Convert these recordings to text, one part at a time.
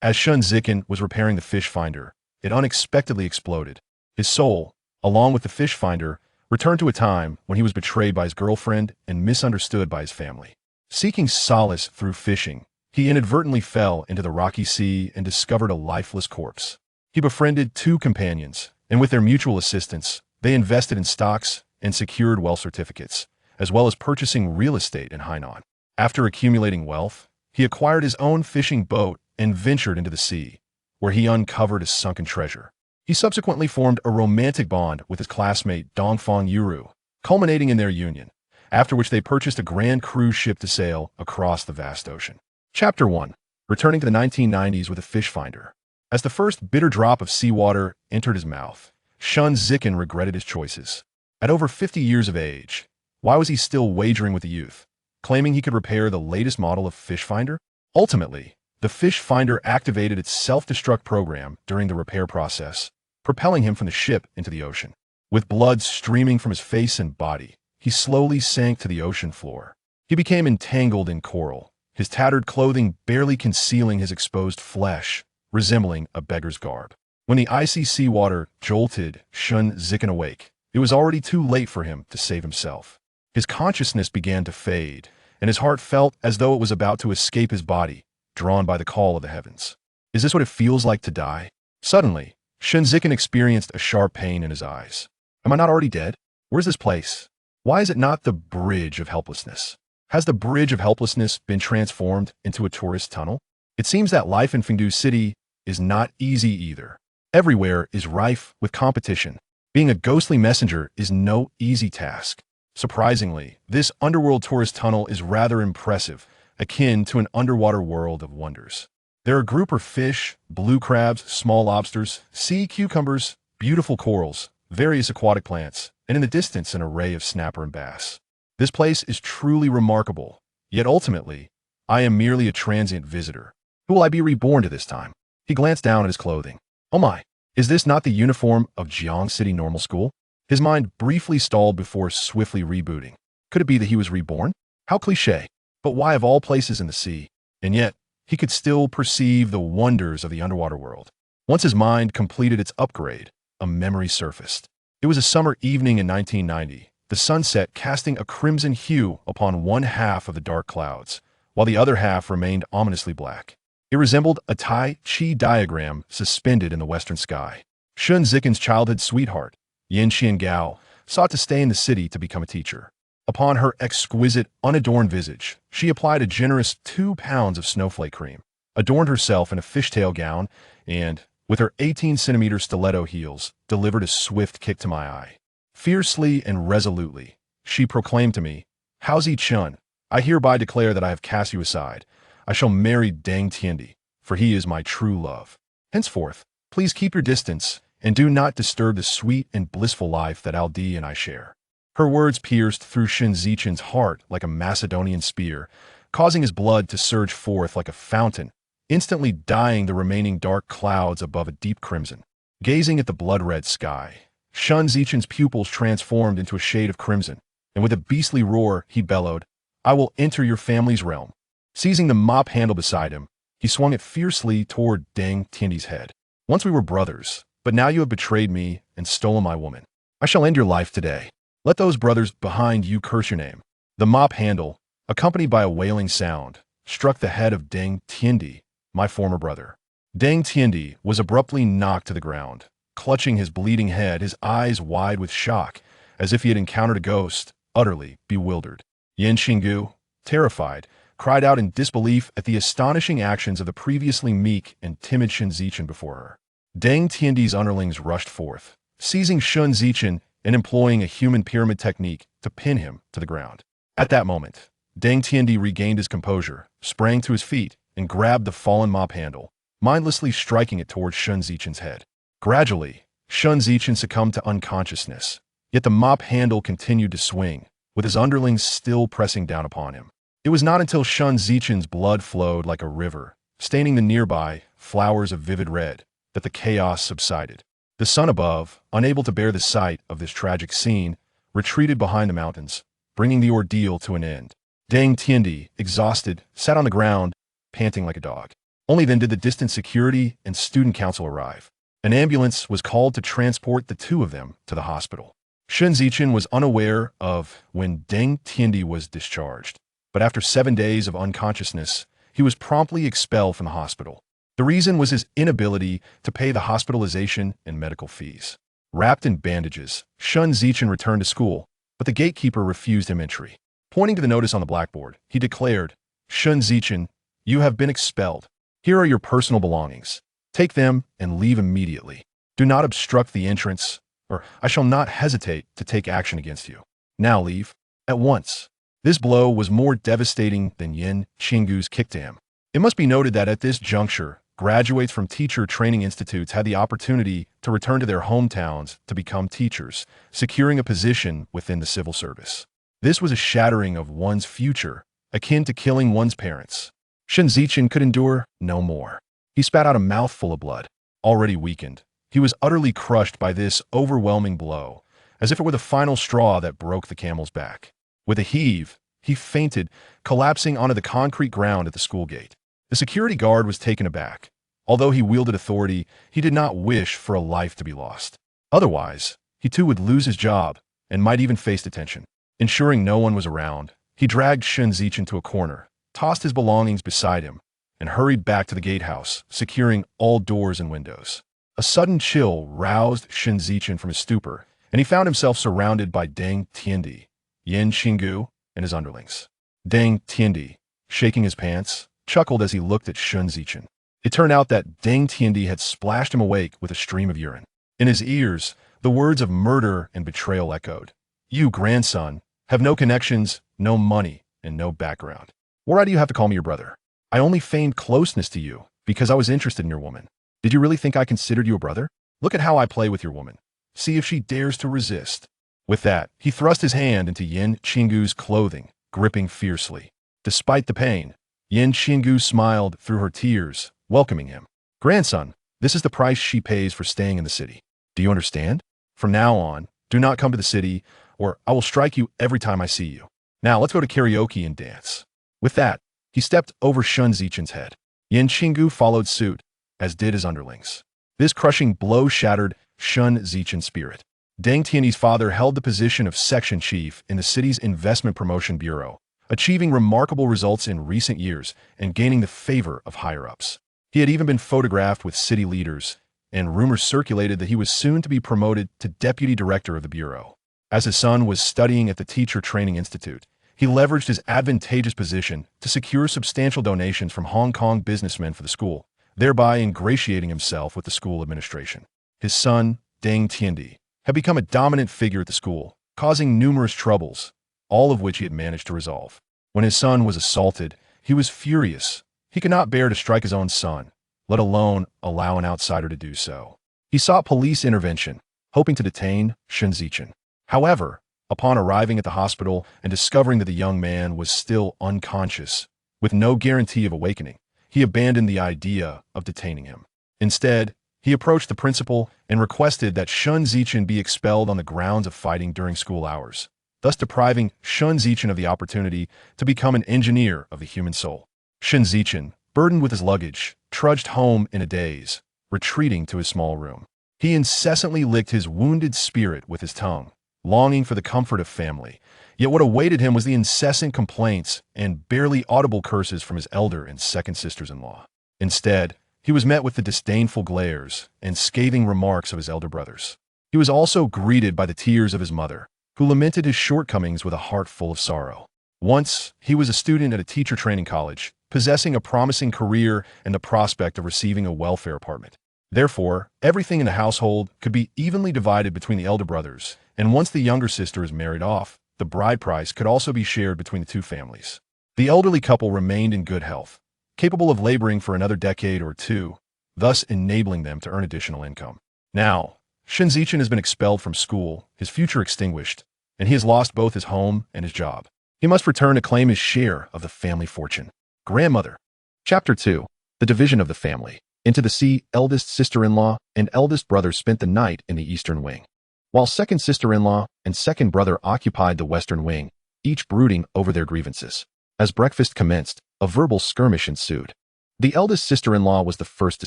As Shen Zichen was repairing the fish finder, it unexpectedly exploded. His soul, along with the fish finder, returned to a time when he was betrayed by his girlfriend and misunderstood by his family. Seeking solace through fishing, he inadvertently fell into the rocky sea and discovered a lifeless corpse. He befriended two companions, and with their mutual assistance, they invested in stocks and secured wealth certificates, as well as purchasing real estate in Hainan. After accumulating wealth, he acquired his own fishing boat and ventured into the sea, where he uncovered a sunken treasure. He subsequently formed a romantic bond with his classmate Dongfang Yurong, culminating in their union, after which they purchased a grand cruise ship to sail across the vast ocean. Chapter 1. Returning to the 1990s with a fish finder. As the first bitter drop of seawater entered his mouth, Shen Zichen regretted his choices. At over 50 years of age, why was he still wagering with the youth, claiming he could repair the latest model of fish finder? Ultimately, the fish finder activated its self-destruct program during the repair process, propelling him from the ship into the ocean. With blood streaming from his face and body, he slowly sank to the ocean floor. He became entangled in coral, his tattered clothing barely concealing his exposed flesh, resembling a beggar's garb. When the icy seawater jolted Shen Zichen awake, it was already too late for him to save himself. His consciousness began to fade, and his heart felt as though it was about to escape his body, drawn by the call of the heavens. Is this what it feels like to die? Suddenly, Shen Zichen experienced a sharp pain in his eyes. Am I not already dead? Where's this place? Why is it not the Bridge of Helplessness? Has the Bridge of Helplessness been transformed into a tourist tunnel? It seems that life in Fengdu City is not easy either. Everywhere is rife with competition. Being a ghostly messenger is no easy task. Surprisingly, this underworld tourist tunnel is rather impressive, akin to an underwater world of wonders. There are grouper fish, blue crabs, small lobsters, sea cucumbers, beautiful corals, various aquatic plants, and in the distance an array of snapper and bass. This place is truly remarkable, yet ultimately, I am merely a transient visitor. Who will I be reborn to this time? He glanced down at his clothing. Oh my, is this not the uniform of Jiang City Normal School? His mind briefly stalled before swiftly rebooting. Could it be that he was reborn? How cliché, but why of all places in the sea? And yet, he could still perceive the wonders of the underwater world. Once his mind completed its upgrade, a memory surfaced. It was a summer evening in 1990, the sunset casting a crimson hue upon one half of the dark clouds, while the other half remained ominously black. It resembled a Tai Chi diagram suspended in the western sky. Shen Zichen's childhood sweetheart, Yin Xiangao, sought to stay in the city to become a teacher. Upon her exquisite, unadorned visage, she applied a generous 2 pounds of snowflake cream, adorned herself in a fishtail gown, and, with her 18-centimeter stiletto heels, delivered a swift kick to my eye. Fiercely and resolutely, she proclaimed to me, "Hao Zichen, I hereby declare that I have cast you aside. I shall marry Deng Tiandi, for he is my true love. Henceforth, please keep your distance and do not disturb the sweet and blissful life that Aldi and I share." Her words pierced through Shen Zichen's heart like a Macedonian spear, causing his blood to surge forth like a fountain, instantly dyeing the remaining dark clouds above a deep crimson. Gazing at the blood-red sky, Shen Zichen's pupils transformed into a shade of crimson, and with a beastly roar, he bellowed, "I will enter your family's realm." Seizing the mop handle beside him, he swung it fiercely toward Deng Tiandi's head. "Once we were brothers, but now you have betrayed me and stolen my woman. I shall end your life today. Let those brothers behind you curse your name." The mop handle, accompanied by a wailing sound, struck the head of Deng Tiandi, my former brother. Deng Tiandi was abruptly knocked to the ground, clutching his bleeding head, his eyes wide with shock, as if he had encountered a ghost, utterly bewildered. Yin Xinggu, terrified, cried out in disbelief at the astonishing actions of the previously meek and timid Shen Zichen before her. Deng Tiandi's underlings rushed forth, seizing Shen Zichen and employing a human pyramid technique to pin him to the ground. At that moment, Deng Tiandi regained his composure, sprang to his feet, and grabbed the fallen mop handle, mindlessly striking it towards Shen Zichen's head. Gradually, Shen Zichen succumbed to unconsciousness, yet the mop handle continued to swing, with his underlings still pressing down upon him. It was not until Shen Zichen's blood flowed like a river, staining the nearby flowers of vivid red, that the chaos subsided. The sun above, unable to bear the sight of this tragic scene, retreated behind the mountains, bringing the ordeal to an end. Deng Tiandi, exhausted, sat on the ground, panting like a dog. Only then did the distant security and student council arrive. An ambulance was called to transport the two of them to the hospital. Shen Zichen was unaware of when Deng Tiandi was discharged, but after 7 days of unconsciousness, he was promptly expelled from the hospital. The reason was his inability to pay the hospitalization and medical fees. Wrapped in bandages, Shen Zichen returned to school, but the gatekeeper refused him entry. Pointing to the notice on the blackboard, he declared, "Shen Zichen, you have been expelled. Here are your personal belongings. Take them and leave immediately. Do not obstruct the entrance, or I shall not hesitate to take action against you. Now leave. At once." This blow was more devastating than Yin Qinggu's kick to him. It must be noted that at this juncture, graduates from teacher training institutes had the opportunity to return to their hometowns to become teachers, securing a position within the civil service. This was a shattering of one's future, akin to killing one's parents. Shen Zichen could endure no more. He spat out a mouthful of blood. Already weakened, he was utterly crushed by this overwhelming blow, as if it were the final straw that broke the camel's back. With a heave, he fainted, collapsing onto the concrete ground at the school gate. The security guard was taken aback. Although he wielded authority, he did not wish for a life to be lost. Otherwise, he too would lose his job and might even face detention. Ensuring no one was around, he dragged Shen Zichen to a corner, tossed his belongings beside him, and hurried back to the gatehouse, securing all doors and windows. A sudden chill roused Shen Zichen from his stupor, and he found himself surrounded by Deng Tiandi, Yin Qinggu, and his underlings. Deng Tiandi, shaking his pants, chuckled as he looked at Shen Zichen. It turned out that Deng Tiandi had splashed him awake with a stream of urine. In his ears, the words of murder and betrayal echoed. "You, grandson, have no connections, no money, and no background. Why do you have to call me your brother? I only feigned closeness to you because I was interested in your woman. Did you really think I considered you a brother? Look at how I play with your woman. See if she dares to resist." With that, he thrust his hand into Yin Qinggu's clothing, gripping fiercely. Despite the pain, Yin Qinggu smiled through her tears, welcoming him. "Grandson, this is the price she pays for staying in the city. Do you understand? From now on, do not come to the city, or I will strike you every time I see you. Now let's go to karaoke and dance." With that, he stepped over Shen Zichen's head. Yin Qinggu followed suit, as did his underlings. This crushing blow shattered Shen Zichen's spirit. Deng Tiandi's father held the position of section chief in the city's investment promotion bureau, achieving remarkable results in recent years and gaining the favor of higher-ups. He had even been photographed with city leaders, and rumors circulated that he was soon to be promoted to deputy director of the bureau. As his son was studying at the Teacher Training Institute, he leveraged his advantageous position to secure substantial donations from Hong Kong businessmen for the school, thereby ingratiating himself with the school administration. His son, Deng Tiandi, had become a dominant figure at the school, causing numerous troubles, all of which he had managed to resolve. When his son was assaulted, he was furious. He could not bear to strike his own son, let alone allow an outsider to do so. He sought police intervention, hoping to detain Shen Zichen. However, upon arriving at the hospital and discovering that the young man was still unconscious, with no guarantee of awakening, he abandoned the idea of detaining him. Instead, he approached the principal and requested that Shen Zichen be expelled on the grounds of fighting during school hours, thus depriving Shen Zichen of the opportunity to become an engineer of the human soul. Shen Zichen, burdened with his luggage, trudged home in a daze, retreating to his small room. He incessantly licked his wounded spirit with his tongue, longing for the comfort of family. Yet what awaited him was the incessant complaints and barely audible curses from his elder and second sisters-in-law. Instead, he was met with the disdainful glares and scathing remarks of his elder brothers. He was also greeted by the tears of his mother, who lamented his shortcomings with a heart full of sorrow. Once, he was a student at a teacher training college, possessing a promising career and the prospect of receiving a welfare apartment. Therefore, everything in the household could be evenly divided between the elder brothers, and once the younger sister is married off, the bride price could also be shared between the two families. The elderly couple remained in good health, capable of laboring for another decade or two, thus enabling them to earn additional income. Now, Shen Zichen has been expelled from school, his future extinguished, and he has lost both his home and his job. He must return to claim his share of the family fortune. Grandmother. Chapter 2. The Division of the Family. Into the sea, eldest sister-in-law and eldest brother spent the night in the eastern wing, while second sister-in-law and second brother occupied the western wing, each brooding over their grievances. As breakfast commenced, a verbal skirmish ensued. The eldest sister-in-law was the first to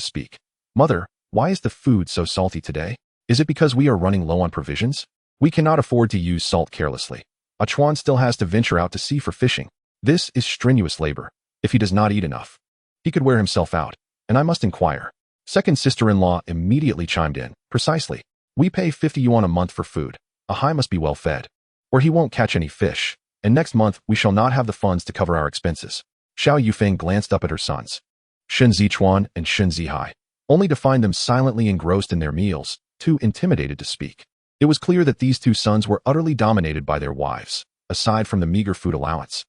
speak. Mother, why is the food so salty today? Is it because we are running low on provisions? We cannot afford to use salt carelessly. Chuan still has to venture out to sea for fishing. This is strenuous labor. If he does not eat enough, he could wear himself out, and I must inquire. Second sister-in-law immediately chimed in. Precisely. We pay 50 yuan a month for food. Hai must be well fed, or he won't catch any fish, and next month we shall not have the funds to cover our expenses. Xiao Yufeng glanced up at her sons, Shen Zichen and Shen Zihai, only to find them silently engrossed in their meals, too intimidated to speak. It was clear that these two sons were utterly dominated by their wives, aside from the meager food allowance.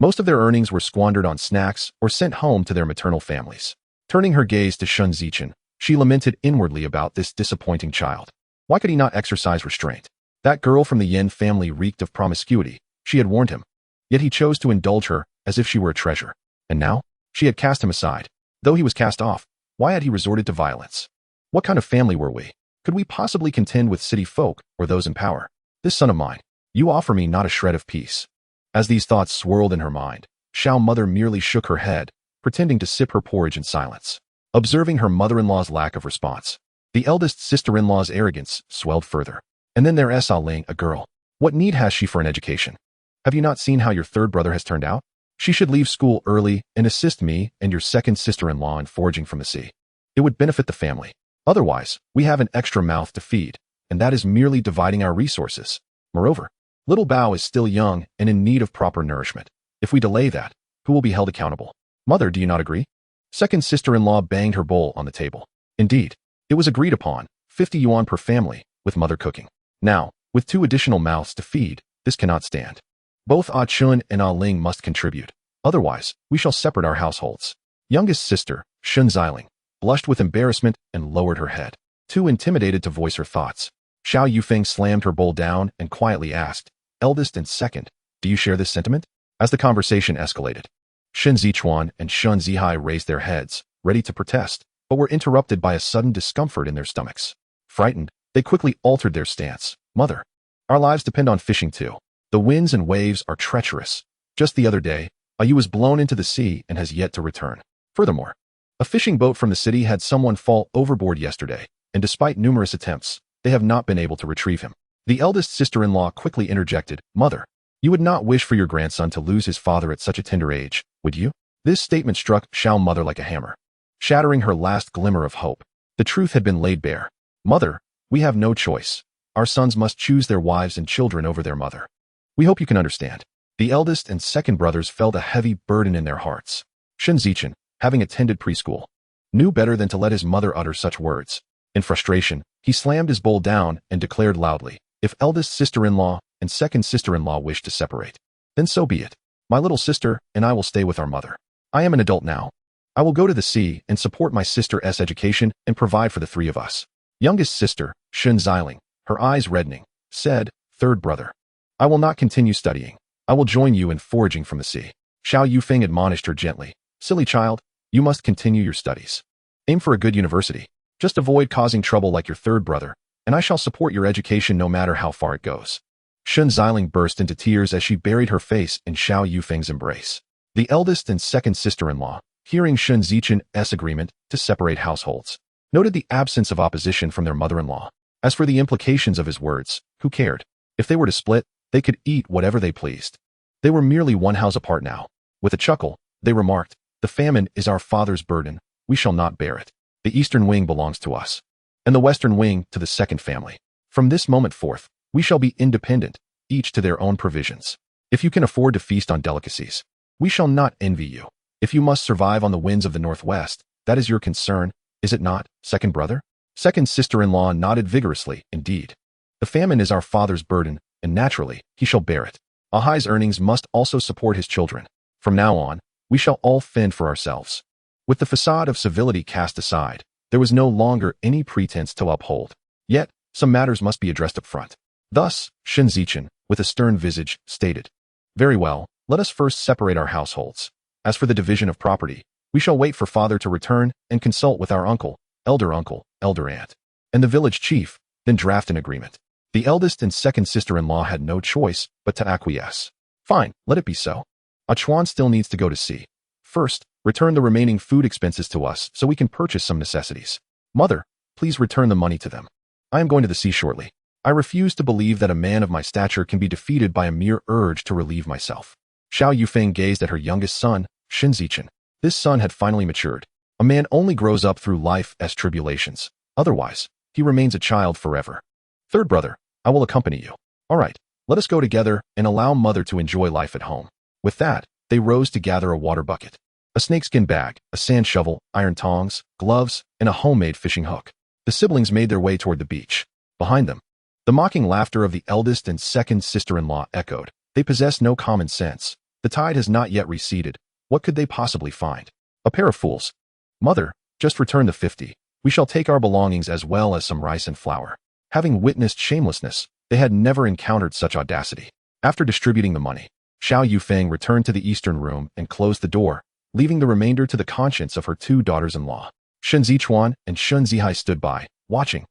Most of their earnings were squandered on snacks or sent home to their maternal families. Turning her gaze to Shen Zichen, she lamented inwardly about this disappointing child. Why could he not exercise restraint? That girl from the Yin family reeked of promiscuity. She had warned him. Yet he chose to indulge her as if she were a treasure. And now? She had cast him aside. Though he was cast off, why had he resorted to violence? What kind of family were we? Could we possibly contend with city folk or those in power? This son of mine, you offer me not a shred of peace. As these thoughts swirled in her mind, Xiao mother merely shook her head, pretending to sip her porridge in silence. Observing her mother-in-law's lack of response, the eldest sister-in-law's arrogance swelled further. And then there's Ling, a girl. What need has she for an education? Have you not seen how your third brother has turned out? She should leave school early and assist me and your second sister-in-law in foraging from the sea. It would benefit the family. Otherwise, we have an extra mouth to feed, and that is merely dividing our resources. Moreover, little Bao is still young and in need of proper nourishment. If we delay that, who will be held accountable? Mother, do you not agree? Second sister-in-law banged her bowl on the table. Indeed, it was agreed upon, 50 yuan per family, with mother cooking. Now, with 2 additional mouths to feed, this cannot stand. Both Chun and Ling must contribute. Otherwise, we shall separate our households. Youngest sister, Shen Zichen, blushed with embarrassment and lowered her head, too intimidated to voice her thoughts. Xiao Yufeng slammed her bowl down and quietly asked, Eldest and second, do you share this sentiment? As the conversation escalated, Shen Zichen and Shen Zihai raised their heads, ready to protest, but were interrupted by a sudden discomfort in their stomachs. Frightened, they quickly altered their stance. Mother, our lives depend on fishing too. The winds and waves are treacherous. Just the other day, Ayu was blown into the sea and has yet to return. Furthermore, a fishing boat from the city had someone fall overboard yesterday, and despite numerous attempts, they have not been able to retrieve him. The eldest sister-in-law quickly interjected, Mother, you would not wish for your grandson to lose his father at such a tender age, would you? This statement struck Xiao mother like a hammer, shattering her last glimmer of hope. The truth had been laid bare. Mother, we have no choice. Our sons must choose their wives and children over their mother. We hope you can understand. The eldest and second brothers felt a heavy burden in their hearts. Shen Zichen, having attended preschool, knew better than to let his mother utter such words. In frustration, he slammed his bowl down and declared loudly, if eldest sister-in-law and second sister-in-law wish to separate, then so be it. My little sister and I will stay with our mother. I am an adult now. I will go to the sea and support my sister's education and provide for the 3 of us. Youngest sister, Shen Zichen, her eyes reddening, said, Third brother, I will not continue studying. I will join you in foraging from the sea. Xiao Yufeng admonished her gently. Silly child, you must continue your studies. Aim for a good university. Just avoid causing trouble like your third brother, and I shall support your education no matter how far it goes. Shen Zichen burst into tears as she buried her face in Xiao Yufeng's embrace. The eldest and second sister-in-law, hearing Shen Zichen's agreement to separate households, noted the absence of opposition from their mother-in-law. As for the implications of his words, who cared? If they were to split, they could eat whatever they pleased. They were merely one house apart now. With a chuckle, they remarked, the famine is our father's burden. We shall not bear it. The eastern wing belongs to us, and the western wing to the second family. From this moment forth, we shall be independent, each to their own provisions. If you can afford to feast on delicacies, we shall not envy you. If you must survive on the winds of the northwest, that is your concern, is it not, second brother? Second sister-in-law nodded vigorously, indeed. The famine is our father's burden, and naturally, he shall bear it. Ahai's earnings must also support his children. From now on, we shall all fend for ourselves. With the facade of civility cast aside, there was no longer any pretense to uphold. Yet, some matters must be addressed up front. Thus, Shen Zichen, with a stern visage, stated, Very well, let us first separate our households. As for the division of property, we shall wait for father to return and consult with our uncle, elder aunt, and the village chief, then draft an agreement. The eldest and second sister-in-law had no choice but to acquiesce. Fine, let it be so. Chuan still needs to go to sea. First, Return the remaining food expenses to us so we can purchase some necessities. Mother, please return the money to them. I am going to the sea shortly. I refuse to believe that a man of my stature can be defeated by a mere urge to relieve myself. Xiao Yufeng gazed at her youngest son, Shen Zichen. This son had finally matured. A man only grows up through life as tribulations. Otherwise, he remains a child forever. Third brother, I will accompany you. All right, let us go together and allow mother to enjoy life at home. With that, they rose to gather a water bucket, a snakeskin bag, a sand shovel, iron tongs, gloves, and a homemade fishing hook. The siblings made their way toward the beach. Behind them, the mocking laughter of the eldest and second sister-in-law echoed. They possess no common sense. The tide has not yet receded. What could they possibly find? A pair of fools. Mother, just return the 50. We shall take our belongings as well as some rice and flour. Having witnessed shamelessness, they had never encountered such audacity. After distributing the money, Xiao Yufeng returned to the eastern room and closed the door, leaving the remainder to the conscience of her two daughters-in-law. Shen Zichen and Shen Zichen stood by, watching,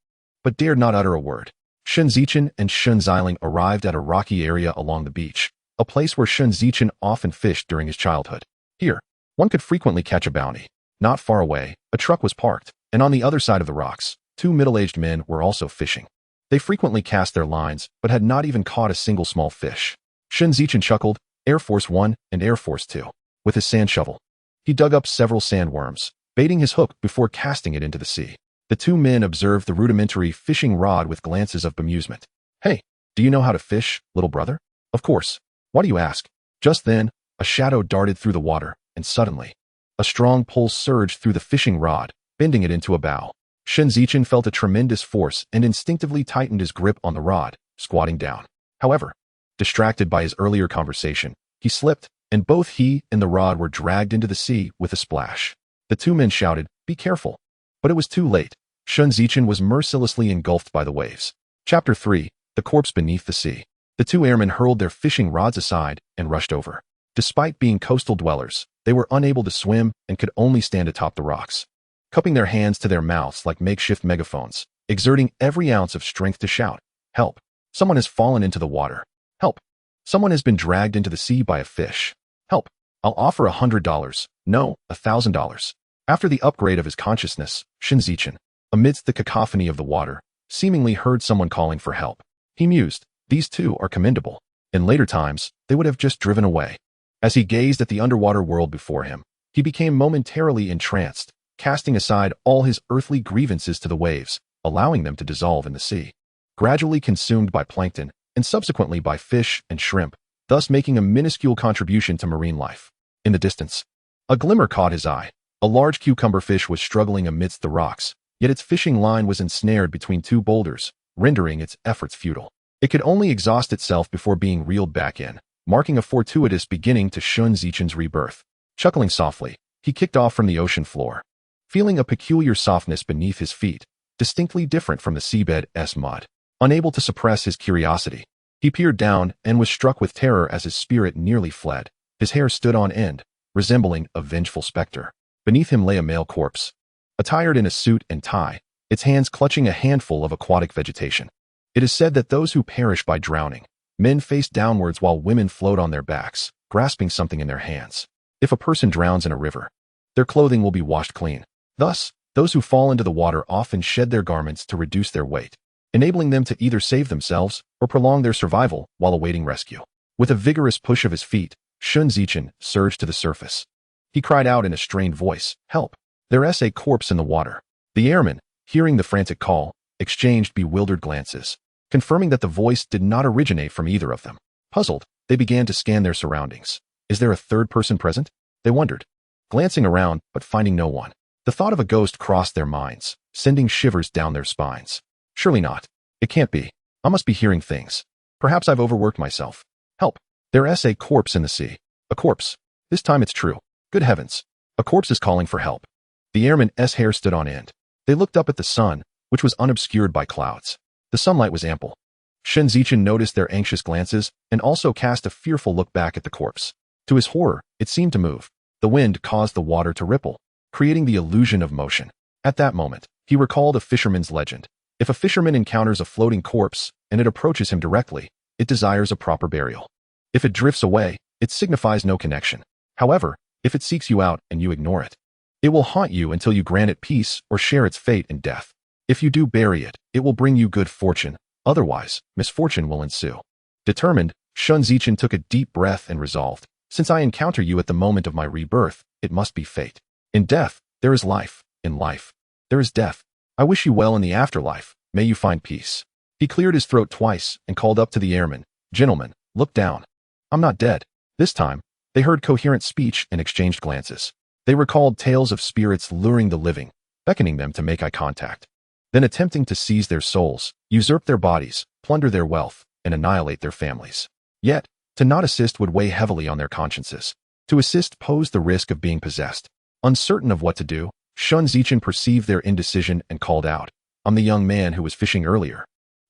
but dared not utter a word. Shen Zichen and Shen Zichen arrived at a rocky area along the beach, a place where Shen Zichen often fished during his childhood. Here, one could frequently catch a bounty. Not far away, a truck was parked, and on the other side of the rocks, two middle-aged men were also fishing. They frequently cast their lines, but had not even caught a single small fish. Shen Zichen chuckled, Air Force One and Air Force Two. With his sand shovel, he dug up several sandworms, baiting his hook before casting it into the sea. The two men observed the rudimentary fishing rod with glances of bemusement. Hey, do you know how to fish, little brother? Of course. Why do you ask? Just then, a shadow darted through the water, and suddenly, a strong pull surged through the fishing rod, bending it into a bow. Shen Zichen felt a tremendous force and instinctively tightened his grip on the rod, squatting down. However, distracted by his earlier conversation, he slipped, and both he and the rod were dragged into the sea with a splash. The two men shouted, "Be careful!" But it was too late. Shen Zichen was mercilessly engulfed by the waves. Chapter 3, The Corpse Beneath the Sea. The two airmen hurled their fishing rods aside and rushed over. Despite being coastal dwellers, they were unable to swim and could only stand atop the rocks, cupping their hands to their mouths like makeshift megaphones, exerting every ounce of strength to shout, "Help! Someone has fallen into the water! Help! Someone has been dragged into the sea by a fish! Help! I'll offer $100, no, $1,000. After the upgrade of his consciousness, Shen Zichen, amidst the cacophony of the water, seemingly heard someone calling for help. He mused, these two are commendable. In later times, they would have just driven away. As he gazed at the underwater world before him, he became momentarily entranced, casting aside all his earthly grievances to the waves, allowing them to dissolve in the sea, gradually consumed by plankton, and subsequently by fish and shrimp, thus making a minuscule contribution to marine life. In the distance, a glimmer caught his eye. A large cucumber fish was struggling amidst the rocks, yet its fishing line was ensnared between two boulders, rendering its efforts futile. It could only exhaust itself before being reeled back in, marking a fortuitous beginning to Shen Zichen's rebirth. Chuckling softly, he kicked off from the ocean floor, feeling a peculiar softness beneath his feet, distinctly different from the seabed's mud. Unable to suppress his curiosity, he peered down and was struck with terror as his spirit nearly fled. His hair stood on end, resembling a vengeful specter. Beneath him lay a male corpse, attired in a suit and tie, its hands clutching a handful of aquatic vegetation. It is said that those who perish by drowning, men face downwards while women float on their backs, grasping something in their hands. If a person drowns in a river, their clothing will be washed clean. Thus, those who fall into the water often shed their garments to reduce their weight, enabling them to either save themselves or prolong their survival while awaiting rescue. With a vigorous push of his feet, Shen Zichen surged to the surface. He cried out in a strained voice, "Help! There's a corpse in the water." The airmen, hearing the frantic call, exchanged bewildered glances, confirming that the voice did not originate from either of them. Puzzled, they began to scan their surroundings. Is there a third person present? They wondered, glancing around but finding no one. The thought of a ghost crossed their minds, sending shivers down their spines. Surely not. It can't be. I must be hearing things. Perhaps I've overworked myself. Help! There's a corpse in the sea. A corpse. This time it's true. Good heavens. A corpse is calling for help. The airmen's hair stood on end. They looked up at the sun, which was unobscured by clouds. The sunlight was ample. Shen Zichen noticed their anxious glances and also cast a fearful look back at the corpse. To his horror, it seemed to move. The wind caused the water to ripple, creating the illusion of motion. At that moment, he recalled a fisherman's legend. If a fisherman encounters a floating corpse and it approaches him directly, it desires a proper burial. If it drifts away, it signifies no connection. However, If it seeks you out and you ignore it, it will haunt you until you grant it peace or share its fate in death. If you do bury it, it will bring you good fortune. Otherwise, misfortune will ensue. Determined, Shen Zichen took a deep breath and resolved, since I encounter you at the moment of my rebirth, it must be fate. In death, there is life. In life, there is death. I wish you well in the afterlife. May you find peace. He cleared his throat twice and called up to the airmen, "Gentlemen, look down. I'm not dead." This time, they heard coherent speech and exchanged glances. They recalled tales of spirits luring the living, beckoning them to make eye contact, then attempting to seize their souls, usurp their bodies, plunder their wealth, and annihilate their families. Yet, to not assist would weigh heavily on their consciences. To assist posed the risk of being possessed. Uncertain of what to do, Shen Zichen perceived their indecision and called out, "I'm the young man who was fishing earlier.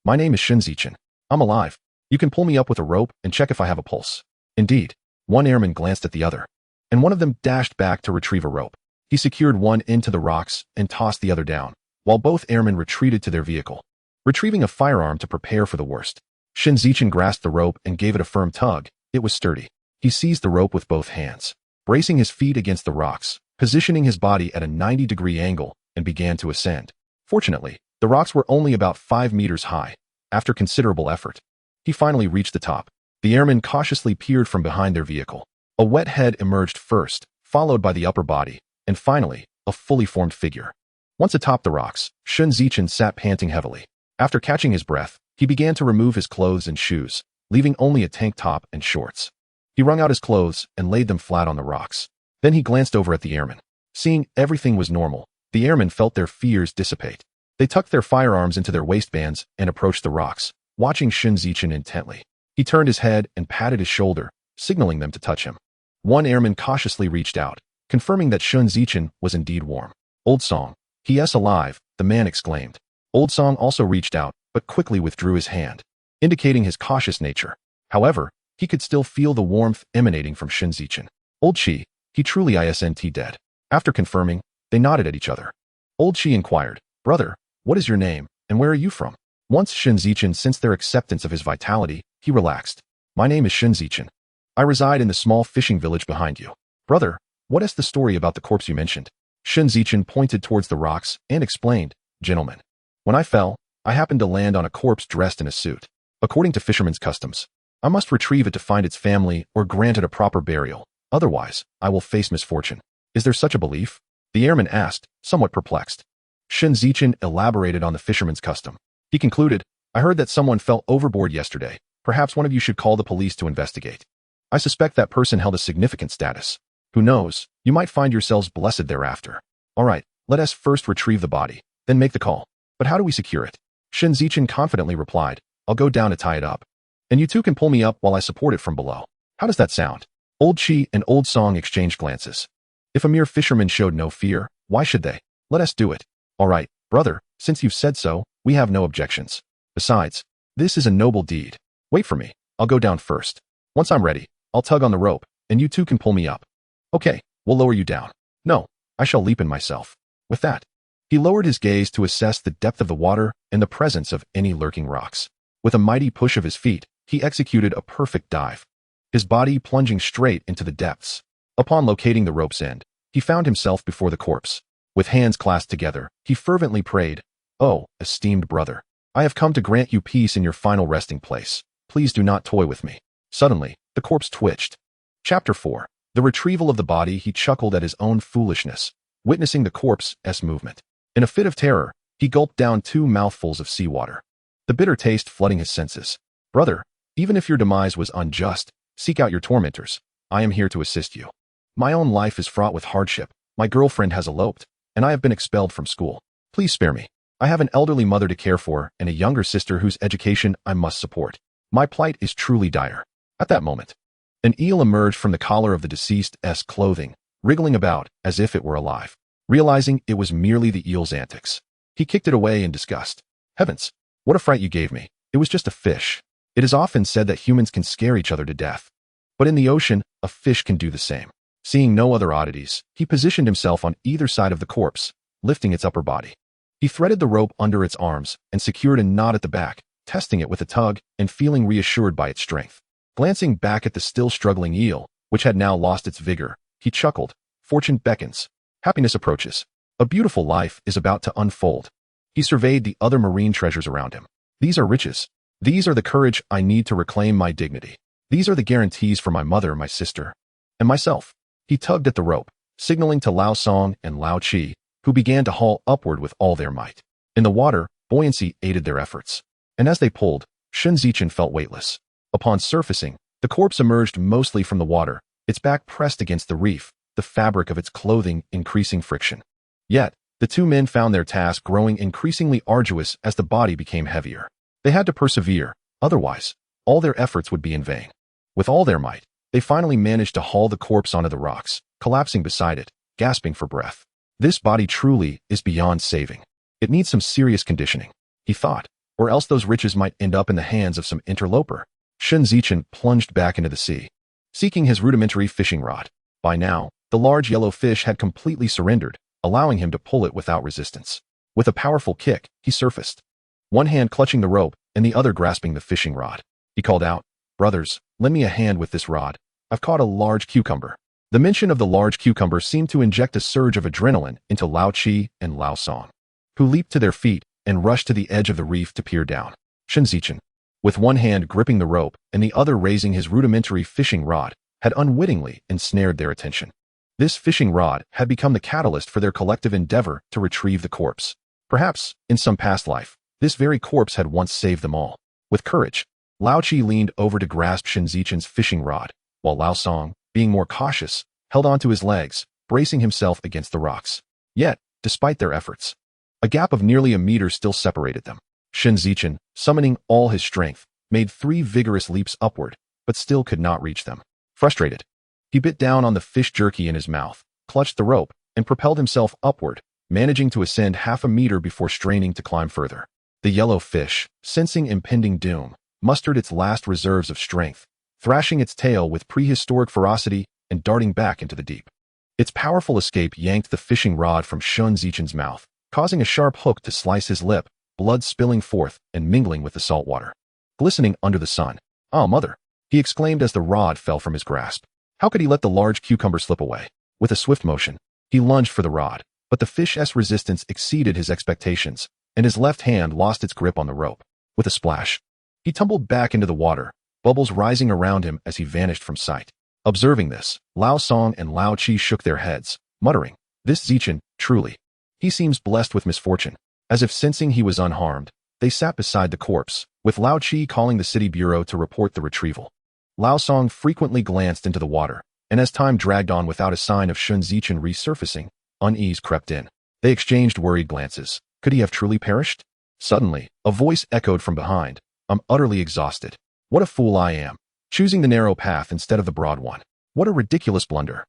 My name is Shen Zichen. I'm alive. You can pull me up with a rope and check if I have a pulse." Indeed, one airman glanced at the other, and one of them dashed back to retrieve a rope. He secured one into the rocks and tossed the other down, while both airmen retreated to their vehicle, retrieving a firearm to prepare for the worst. Shen Zichen grasped the rope and gave it a firm tug. It was sturdy. He seized the rope with both hands, bracing his feet against the rocks, positioning his body at a 90-degree angle, and began to ascend. Fortunately, the rocks were only about 5 meters high. After considerable effort, he finally reached the top. The airmen cautiously peered from behind their vehicle. A wet head emerged first, followed by the upper body, and finally, a fully formed figure. Once atop the rocks, Shen Zichen sat panting heavily. After catching his breath, he began to remove his clothes and shoes, leaving only a tank top and shorts. He wrung out his clothes and laid them flat on the rocks. Then he glanced over at the airmen. Seeing everything was normal, the airmen felt their fears dissipate. They tucked their firearms into their waistbands and approached the rocks, watching Shen Zichen intently. He turned his head and patted his shoulder, signaling them to touch him. One airman cautiously reached out, confirming that Shen Zichen was indeed warm. "Old Song, he is alive," the man exclaimed. Old Song also reached out, but quickly withdrew his hand, indicating his cautious nature. However, he could still feel the warmth emanating from Shen Zichen. "Old Chi, he truly isn't dead." After confirming, they nodded at each other. Old Chi inquired, "Brother, what is your name, and where are you from?" Once Shen Zichen sensed their acceptance of his vitality, he relaxed. "My name is Shen Zichen. I reside in the small fishing village behind you." "Brother, what is the story about the corpse you mentioned?" Shen Zichen pointed towards the rocks and explained, "Gentlemen, when I fell, I happened to land on a corpse dressed in a suit. According to fishermen's customs, I must retrieve it to find its family or grant it a proper burial. Otherwise, I will face misfortune." "Is there such a belief?" the airman asked, somewhat perplexed. Shen Zichen elaborated on the fisherman's custom. He concluded, "I heard that someone fell overboard yesterday. Perhaps one of you should call the police to investigate. I suspect that person held a significant status. Who knows, you might find yourselves blessed thereafter. All right, let us first retrieve the body, then make the call. But how do we secure it?" Shen Zichen confidently replied, "I'll go down to tie it up. And you two can pull me up while I support it from below. How does that sound?" Old Chi and Old Song exchanged glances. If a mere fisherman showed no fear, why should they? "Let us do it." "All right, brother, since you've said so, we have no objections. Besides, this is a noble deed. Wait for me, I'll go down first. Once I'm ready, I'll tug on the rope, and you two can pull me up." "Okay, we'll lower you down." "No, I shall leap in myself." With that, he lowered his gaze to assess the depth of the water and the presence of any lurking rocks. With a mighty push of his feet, he executed a perfect dive, his body plunging straight into the depths. Upon locating the rope's end, he found himself before the corpse. With hands clasped together, he fervently prayed, "Oh, esteemed brother, I have come to grant you peace in your final resting place. Please do not toy with me." Suddenly, the corpse twitched. Chapter 4. The retrieval of the body. He chuckled at his own foolishness, witnessing the corpse's movement. In a fit of terror, he gulped down 2 mouthfuls of seawater, the bitter taste flooding his senses. "Brother, even if your demise was unjust, seek out your tormentors. I am here to assist you. My own life is fraught with hardship. My girlfriend has eloped, and I have been expelled from school. Please spare me. I have an elderly mother to care for and a younger sister whose education I must support. My plight is truly dire." At that moment, an eel emerged from the collar of the deceased's clothing, wriggling about as if it were alive. Realizing it was merely the eel's antics, he kicked it away in disgust. "Heavens, what a fright you gave me. It was just a fish." It is often said that humans can scare each other to death, but in the ocean, a fish can do the same. Seeing no other oddities, he positioned himself on either side of the corpse, lifting its upper body. He threaded the rope under its arms and secured a knot at the back, testing it with a tug and feeling reassured by its strength. Glancing back at the still struggling eel, which had now lost its vigor, He chuckled. Fortune beckons. Happiness approaches. A beautiful life is about to unfold. He surveyed the other marine treasures around him. These are riches. These are the courage I need to reclaim my dignity. These are the guarantees for my mother, my sister, and myself. He tugged at the rope, signaling to Lao Song and Lao Chi, who began to haul upward with all their might. In the water, buoyancy aided their efforts. And as they pulled, Shen Zichen felt weightless. Upon surfacing, the corpse emerged mostly from the water, its back pressed against the reef, the fabric of its clothing increasing friction. Yet, the two men found their task growing increasingly arduous as the body became heavier. They had to persevere, otherwise, all their efforts would be in vain. With all their might, they finally managed to haul the corpse onto the rocks, collapsing beside it, gasping for breath. This body truly is beyond saving. It needs some serious conditioning, he thought, or else those riches might end up in the hands of some interloper. Shen Zichen plunged back into the sea, seeking his rudimentary fishing rod. By now, the large yellow fish had completely surrendered, allowing him to pull it without resistance. With a powerful kick, he surfaced, one hand clutching the rope and the other grasping the fishing rod. He called out, "Brothers, lend me a hand with this rod. I've caught a large cucumber." The mention of the large cucumber seemed to inject a surge of adrenaline into Lao Chi and Lao Song, who leaped to their feet and rushed to the edge of the reef to peer down. Shen Zichen, with one hand gripping the rope and the other raising his rudimentary fishing rod, had unwittingly ensnared their attention. This fishing rod had become the catalyst for their collective endeavor to retrieve the corpse. Perhaps, in some past life, this very corpse had once saved them all. With courage, Lao Chi leaned over to grasp Shen Zichen's fishing rod, while Lao Song, being more cautious, held onto his legs, bracing himself against the rocks. Yet, despite their efforts, a gap of nearly a meter still separated them. Shen Zichen, summoning all his strength, made 3 vigorous leaps upward, but still could not reach them. Frustrated, he bit down on the fish jerky in his mouth, clutched the rope, and propelled himself upward, managing to ascend half a meter before straining to climb further. The yellow fish, sensing impending doom, mustered its last reserves of strength, thrashing its tail with prehistoric ferocity and darting back into the deep. Its powerful escape yanked the fishing rod from Shen Zichen's mouth, causing a sharp hook to slice his lip, blood spilling forth and mingling with the salt water. Glistening under the sun. "Ah, mother!" he exclaimed as the rod fell from his grasp. How could he let the large cucumber slip away? With a swift motion, he lunged for the rod, but the fish's resistance exceeded his expectations, and his left hand lost its grip on the rope. With a splash, he tumbled back into the water, bubbles rising around him as he vanished from sight. Observing this, Lao Song and Lao Chi shook their heads, muttering, "This Zichen, truly. He seems blessed with misfortune." As if sensing he was unharmed, they sat beside the corpse, with Lao Chi calling the city bureau to report the retrieval. Lao Song frequently glanced into the water, and as time dragged on without a sign of Shen Zichen resurfacing, unease crept in. They exchanged worried glances. Could he have truly perished? Suddenly, a voice echoed from behind. "I'm utterly exhausted. What a fool I am, choosing the narrow path instead of the broad one. What a ridiculous blunder."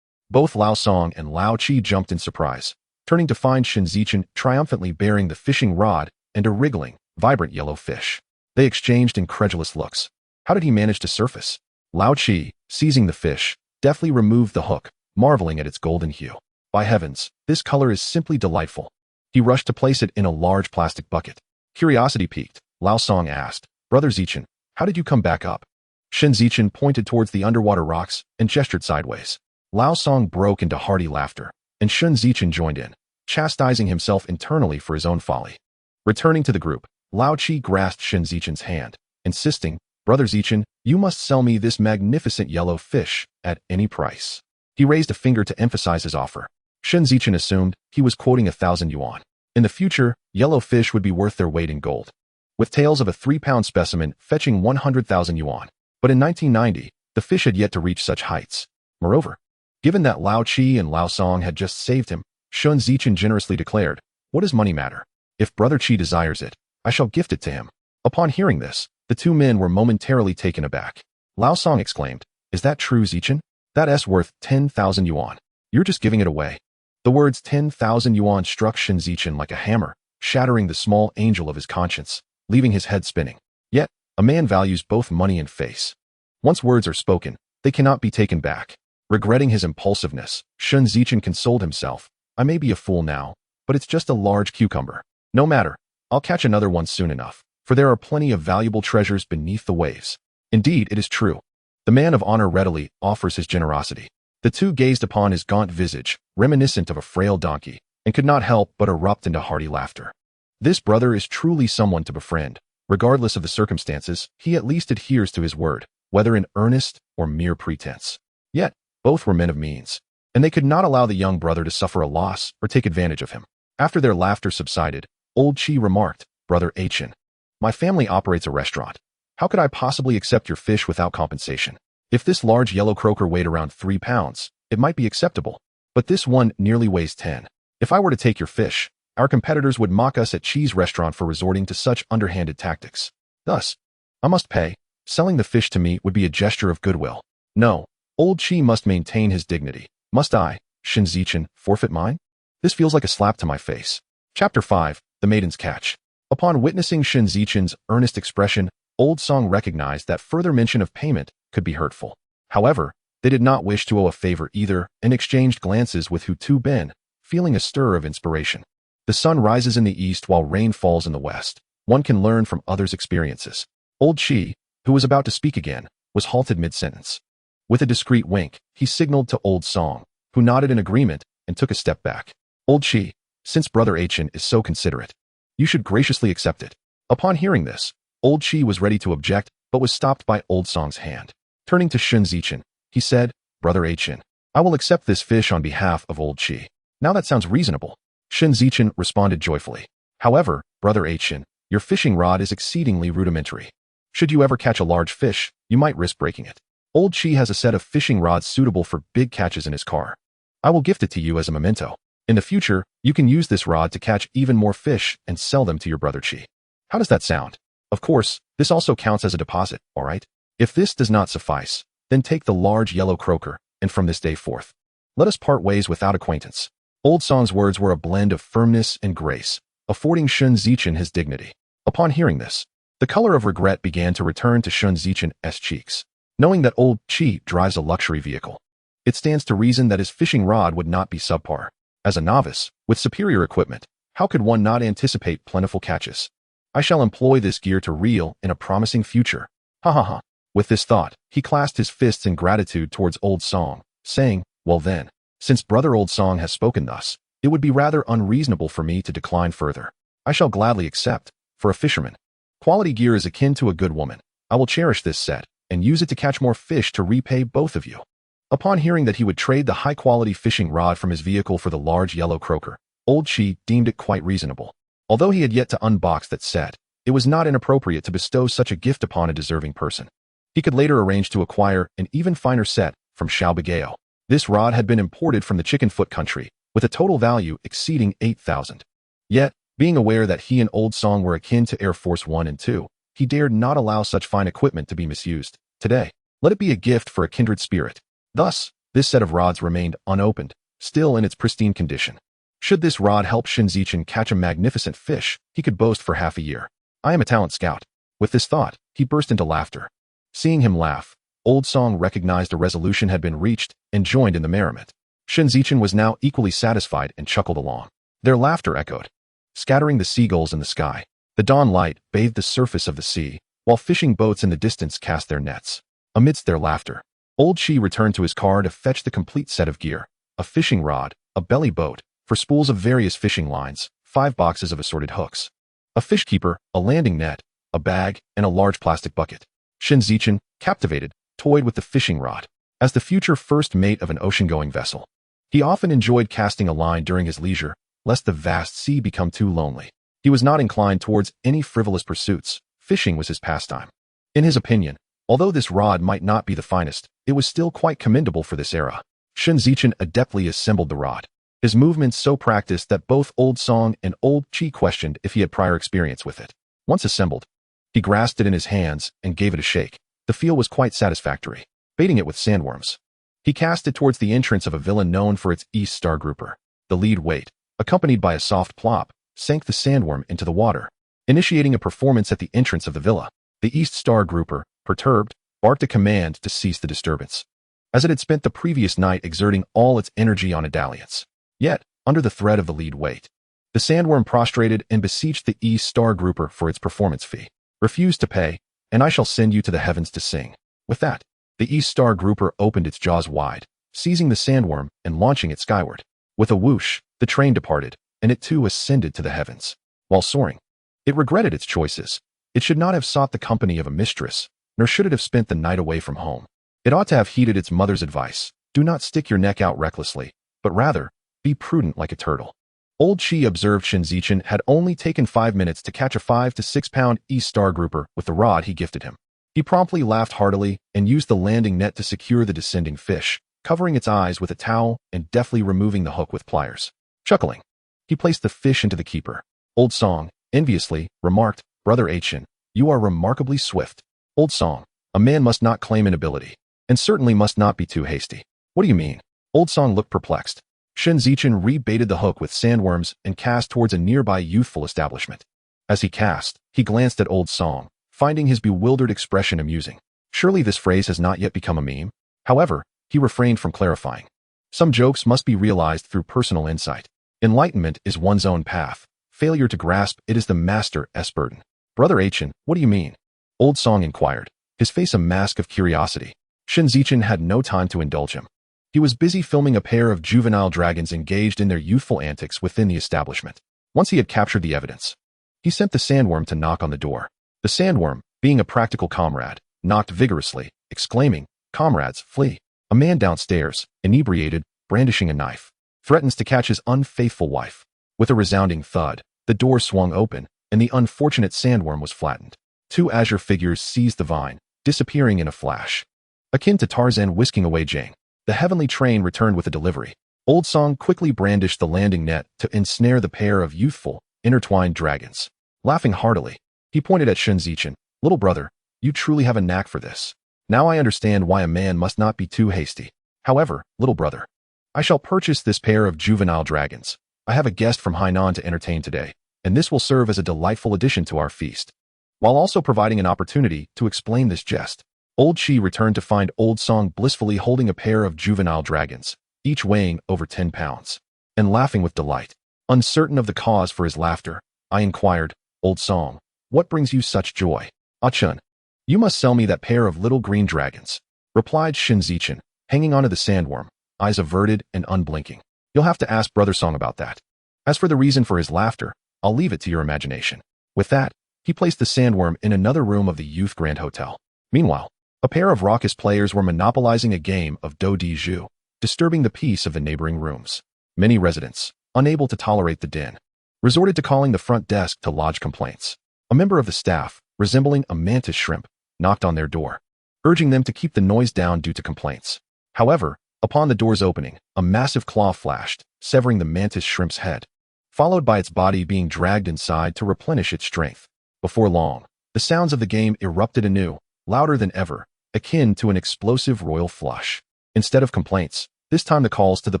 Both Lao Song and Lao Chi jumped in surprise, turning to find Shen Zichen triumphantly bearing the fishing rod and a wriggling, vibrant yellow fish. They exchanged incredulous looks. How did he manage to surface? Lao Chi, seizing the fish, deftly removed the hook, marveling at its golden hue. "By heavens, this color is simply delightful." He rushed to place it in a large plastic bucket. Curiosity piqued, Lao Song asked, "Brother Zichen, how did you come back up?" Shen Zichen pointed towards the underwater rocks and gestured sideways. Lao Song broke into hearty laughter, and Shen Zichen joined in, chastising himself internally for his own folly. Returning to the group, Lao Chi grasped Shen Zichen's hand, insisting, "Brother Zichen, you must sell me this magnificent yellow fish at any price." He raised a finger to emphasize his offer. Shen Zichen assumed he was quoting 1,000 yuan. In the future, yellow fish would be worth their weight in gold, with tails of a 3-pound specimen fetching 100,000 yuan. But in 1990, the fish had yet to reach such heights. Moreover, given that Lao Chi and Lao Song had just saved him, Shen Zichen generously declared, "What does money matter? If Brother Chi desires it, I shall gift it to him." Upon hearing this, the two men were momentarily taken aback. Lao Song exclaimed, "Is that true, Zichen? That's worth 10,000 yuan. You're just giving it away." The words 10,000 yuan struck Shen Zichen like a hammer, shattering the small angel of his conscience, leaving his head spinning. Yet, a man values both money and face. Once words are spoken, they cannot be taken back. Regretting his impulsiveness, Shen Zichen consoled himself, "I may be a fool now, but it's just a large cucumber. No matter, I'll catch another one soon enough, for there are plenty of valuable treasures beneath the waves." Indeed, it is true. The man of honor readily offers his generosity. The two gazed upon his gaunt visage, reminiscent of a frail donkey, and could not help but erupt into hearty laughter. This brother is truly someone to befriend. Regardless of the circumstances, he at least adheres to his word, whether in earnest or mere pretense. Yet, both were men of means, and they could not allow the young brother to suffer a loss or take advantage of him. After their laughter subsided, old Chi remarked, "Brother Achin, my family operates a restaurant. How could I possibly accept your fish without compensation? If this large yellow croaker weighed around 3 pounds, it might be acceptable, but this one nearly weighs 10. If I were to take your fish, our competitors would mock us at Chi's restaurant for resorting to such underhanded tactics. Thus, I must pay. Selling the fish to me would be a gesture of goodwill. No, old Chi must maintain his dignity. Must I, Shen Zichen, forfeit mine? This feels like a slap to my face." Chapter 5, The Maiden's Catch. Upon witnessing Shen Zichen's earnest expression, Old Song recognized that further mention of payment could be hurtful. However, they did not wish to owe a favor either and exchanged glances with Hu Tu Ben, feeling a stir of inspiration. The sun rises in the east while rain falls in the west. One can learn from others' experiences. Old Chi, who was about to speak again, was halted mid-sentence. With a discreet wink, he signaled to Old Song, who nodded in agreement and took a step back. "Old Chi, since Brother Achin is so considerate, you should graciously accept it." Upon hearing this, Old Chi was ready to object, but was stopped by Old Song's hand. Turning to Shen Zichen, he said, "Brother Achin, I will accept this fish on behalf of Old Chi." "Now that sounds reasonable," Shen Zichen responded joyfully. "However, Brother Achin, your fishing rod is exceedingly rudimentary. Should you ever catch a large fish, you might risk breaking it. Old Chi has a set of fishing rods suitable for big catches in his car. I will gift it to you as a memento. In the future, you can use this rod to catch even more fish and sell them to your brother Chi. How does that sound? Of course, this also counts as a deposit, all right? If this does not suffice, then take the large yellow croaker, and from this day forth, let us part ways without acquaintance." Old Song's words were a blend of firmness and grace, affording Shen Zichen his dignity. Upon hearing this, the color of regret began to return to Shen Zichen's cheeks. Knowing that Old Chi drives a luxury vehicle, it stands to reason that his fishing rod would not be subpar. As a novice, with superior equipment, how could one not anticipate plentiful catches? I shall employ this gear to reel in a promising future. Ha ha ha. With this thought, he clasped his fists in gratitude towards Old Song, saying, "Well then, since Brother Old Song has spoken thus, it would be rather unreasonable for me to decline further. I shall gladly accept. For a fisherman, quality gear is akin to a good woman. I will cherish this set and use it to catch more fish to repay both of you." Upon hearing that he would trade the high-quality fishing rod from his vehicle for the large yellow croaker, Old Chi deemed it quite reasonable. Although he had yet to unbox that set, it was not inappropriate to bestow such a gift upon a deserving person. He could later arrange to acquire an even finer set from Salvaging. This rod had been imported from the Chickenfoot country, with a total value exceeding 8,000. Yet, being aware that he and Old Song were akin to Air Force One and Two, he dared not allow such fine equipment to be misused. Today, let it be a gift for a kindred spirit. Thus, this set of rods remained unopened, still in its pristine condition. Should this rod help Shen Zichen catch a magnificent fish, he could boast for half a year. "I am a talent scout." With this thought, he burst into laughter. Seeing him laugh, Old Song recognized a resolution had been reached and joined in the merriment. Shen Zichen was now equally satisfied and chuckled along. Their laughter echoed, scattering the seagulls in the sky. The dawn light bathed the surface of the sea, while fishing boats in the distance cast their nets. Amidst their laughter, Old Chi returned to his car to fetch the complete set of gear: a fishing rod, a belly boat, for spools of various fishing lines, 5 boxes of assorted hooks, a fish keeper, a landing net, a bag, and a large plastic bucket. Shen Zichen, captivated, toyed with the fishing rod. As the future first mate of an ocean-going vessel, he often enjoyed casting a line during his leisure, lest the vast sea become too lonely. He was not inclined towards any frivolous pursuits. Fishing was his pastime. In his opinion, although this rod might not be the finest, it was still quite commendable for this era. Shen Zichen adeptly assembled the rod, his movements so practiced that both Old Song and Old Chi questioned if he had prior experience with it. Once assembled, he grasped it in his hands and gave it a shake. The feel was quite satisfactory. Baiting it with sandworms, he cast it towards the entrance of a villa known for its East Star grouper. The lead weight, accompanied by a soft plop, sank the sandworm into the water, initiating a performance at the entrance of the villa. The East Star grouper, perturbed, barked a command to cease the disturbance, as it had spent the previous night exerting all its energy on a dalliance. Yet, under the threat of the lead weight, the sandworm prostrated and beseeched the East Star grouper for its performance fee. "Refuse to pay, and I shall send you to the heavens to sing." With that, the East Star grouper opened its jaws wide, seizing the sandworm and launching it skyward. With a whoosh, the train departed, and it too ascended to the heavens. While soaring, it regretted its choices. It should not have sought the company of a mistress, nor should it have spent the night away from home. It ought to have heeded its mother's advice. Do not stick your neck out recklessly, but rather, be prudent like a turtle. Old Chi observed Shen Zichen had only taken 5 minutes to catch a 5 to 6 pound East Star grouper with the rod he gifted him. He promptly laughed heartily and used the landing net to secure the descending fish, covering its eyes with a towel and deftly removing the hook with pliers. Chuckling, he placed the fish into the keeper. Old Song, enviously, remarked, "Brother Achen, you are remarkably swift." Old Song, a man must not claim inability, and certainly must not be too hasty. What do you mean? Old Song looked perplexed. Shen Zichen rebaited the hook with sandworms and cast towards a nearby youthful establishment. As he cast, he glanced at Old Song, finding his bewildered expression amusing. Surely this phrase has not yet become a meme? However, he refrained from clarifying. Some jokes must be realized through personal insight. Enlightenment is one's own path. Failure to grasp it is the master's burden. Brother Achen, what do you mean? Old Song inquired, his face a mask of curiosity. Shen Zichen had no time to indulge him. He was busy filming a pair of juvenile dragons engaged in their youthful antics within the establishment. Once he had captured the evidence, he sent the sandworm to knock on the door. The sandworm, being a practical comrade, knocked vigorously, exclaiming, "Comrades, flee." A man downstairs, inebriated, brandishing a knife, threatens to catch his unfaithful wife. With a resounding thud, the door swung open, and the unfortunate sandworm was flattened. 2 azure figures seized the vine, disappearing in a flash. Akin to Tarzan whisking away Jane, the heavenly train returned with a delivery. Old Song quickly brandished the landing net to ensnare the pair of youthful, intertwined dragons. Laughing heartily, he pointed at Shen Zichen. "Little brother, you truly have a knack for this. Now I understand why a man must not be too hasty. However, little brother, I shall purchase this pair of juvenile dragons. I have a guest from Hainan to entertain today, and this will serve as a delightful addition to our feast," while also providing an opportunity to explain this jest. Old Chi returned to find Old Song blissfully holding a pair of juvenile dragons, each weighing over 10 pounds, and laughing with delight. Uncertain of the cause for his laughter, I inquired, "Old Song, what brings you such joy?" "Achun, you must sell me that pair of little green dragons," replied Shen Zichen, hanging onto the sandworm, eyes averted and unblinking. "You'll have to ask Brother Song about that. As for the reason for his laughter, I'll leave it to your imagination." With that, he placed the sandworm in another room of the Youth Grand Hotel. Meanwhile, a pair of raucous players were monopolizing a game of do di ju, disturbing the peace of the neighboring rooms. Many residents, unable to tolerate the din, resorted to calling the front desk to lodge complaints. A member of the staff, resembling a mantis shrimp, knocked on their door, urging them to keep the noise down due to complaints. However, upon the door's opening, a massive claw flashed, severing the mantis shrimp's head, followed by its body being dragged inside to replenish its strength. Before long, the sounds of the game erupted anew, louder than ever, akin to an explosive royal flush. Instead of complaints, this time the calls to the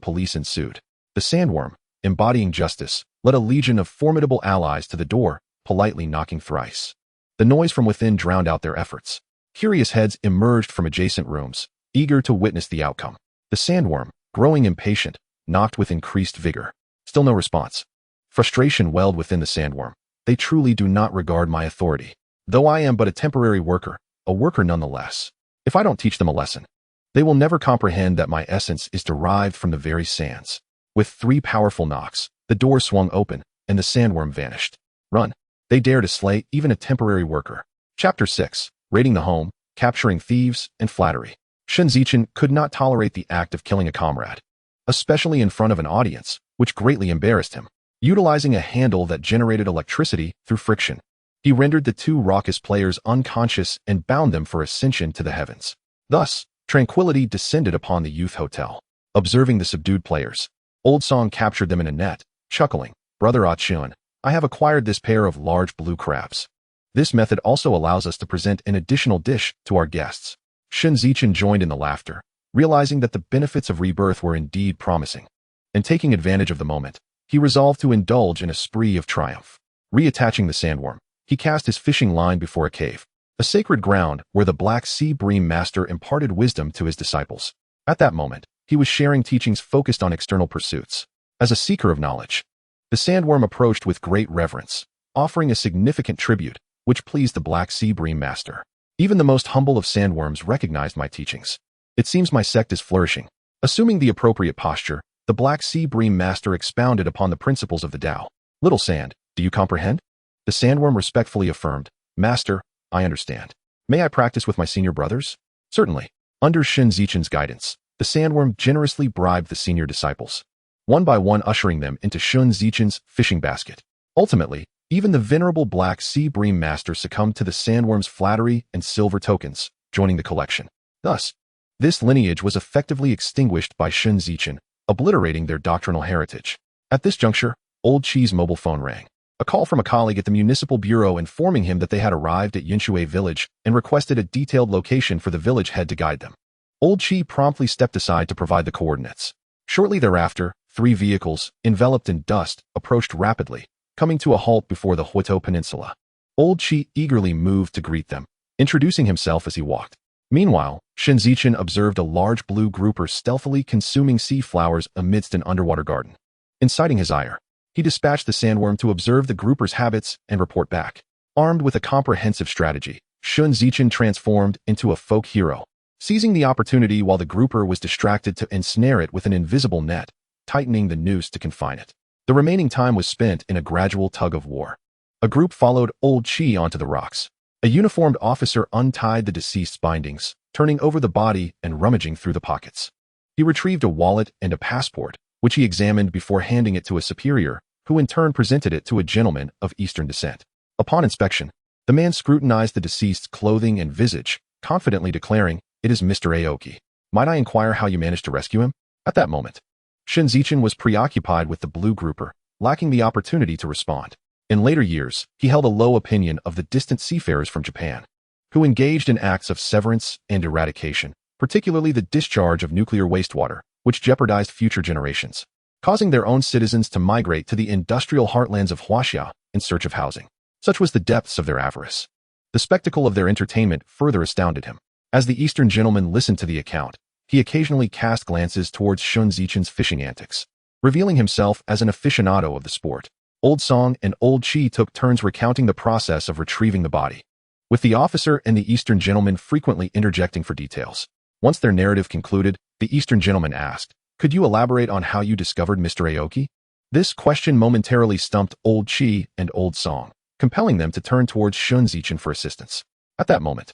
police ensued. The sandworm, embodying justice, led a legion of formidable allies to the door, politely knocking thrice. The noise from within drowned out their efforts. Curious heads emerged from adjacent rooms, eager to witness the outcome. The sandworm, growing impatient, knocked with increased vigor. Still no response. Frustration welled within the sandworm. They truly do not regard my authority. Though I am but a temporary worker, a worker nonetheless. If I don't teach them a lesson, they will never comprehend that my essence is derived from the very sands. With 3 powerful knocks, the door swung open, and the sandworm vanished. Run. They dare to slay even a temporary worker. Chapter 6. Raiding the home, capturing thieves, and flattery. Shen Zichen could not tolerate the act of killing a comrade, especially in front of an audience, which greatly embarrassed him. Utilizing a handle that generated electricity through friction, he rendered the 2 raucous players unconscious and bound them for ascension to the heavens. Thus, tranquility descended upon the youth hotel. Observing the subdued players, Old Song captured them in a net, chuckling, "Brother Achun, I have acquired this pair of large blue crabs. This method also allows us to present an additional dish to our guests." Shen Zichen joined in the laughter, realizing that the benefits of rebirth were indeed promising. And taking advantage of the moment, he resolved to indulge in a spree of triumph. Reattaching the sandworm, he cast his fishing line before a cave, a sacred ground where the Black Sea Bream Master imparted wisdom to his disciples. At that moment, he was sharing teachings focused on external pursuits. As a seeker of knowledge, the sandworm approached with great reverence, offering a significant tribute, which pleased the Black Sea Bream Master. Even the most humble of sandworms recognized my teachings. It seems my sect is flourishing. Assuming the appropriate posture, the Black Sea Bream Master expounded upon the principles of the Tao. Little sand, do you comprehend? The sandworm respectfully affirmed, Master, I understand. May I practice with my senior brothers? Certainly. Under Shen Zichen's guidance, the sandworm generously bribed the senior disciples, one by one ushering them into Shen Zichen's fishing basket. Ultimately, even the venerable Black Sea Bream Master succumbed to the sandworm's flattery and silver tokens, joining the collection. Thus, this lineage was effectively extinguished by Shen Zichen, obliterating their doctrinal heritage. At this juncture, Old Chi's mobile phone rang. A call from a colleague at the municipal bureau informing him that they had arrived at Yinshui village and requested a detailed location for the village head to guide them. Old Chi promptly stepped aside to provide the coordinates. Shortly thereafter, 3 vehicles, enveloped in dust, approached rapidly, coming to a halt before the Huito Peninsula. Old Chi eagerly moved to greet them, introducing himself as he walked. Meanwhile, Shen Zichen observed a large blue grouper stealthily consuming sea flowers amidst an underwater garden. Inciting his ire, he dispatched the sandworm to observe the grouper's habits and report back. Armed with a comprehensive strategy, Shen Zichen transformed into a folk hero, seizing the opportunity while the grouper was distracted to ensnare it with an invisible net, tightening the noose to confine it. The remaining time was spent in a gradual tug-of-war. A group followed Old Chi onto the rocks. A uniformed officer untied the deceased's bindings, turning over the body and rummaging through the pockets. He retrieved a wallet and a passport, which he examined before handing it to a superior, who in turn presented it to a gentleman of Eastern descent. Upon inspection, the man scrutinized the deceased's clothing and visage, confidently declaring, "It is Mr. Aoki. Might I inquire how you managed to rescue him?" At that moment, Shen Zichen was preoccupied with the blue grouper, lacking the opportunity to respond. In later years, he held a low opinion of the distant seafarers from Japan, who engaged in acts of severance and eradication, particularly the discharge of nuclear wastewater, which jeopardized future generations, causing their own citizens to migrate to the industrial heartlands of Huaxia in search of housing. Such was the depths of their avarice. The spectacle of their entertainment further astounded him. As the Eastern gentleman listened to the account, he occasionally cast glances towards Shen Zichen's fishing antics, revealing himself as an aficionado of the sport. Old Song and Old Chi took turns recounting the process of retrieving the body, with the officer and the Eastern gentleman frequently interjecting for details. Once their narrative concluded, the Eastern gentleman asked, "Could you elaborate on how you discovered Mr. Aoki?" This question momentarily stumped Old Chi and Old Song, compelling them to turn towards Shen Zichen for assistance. At that moment,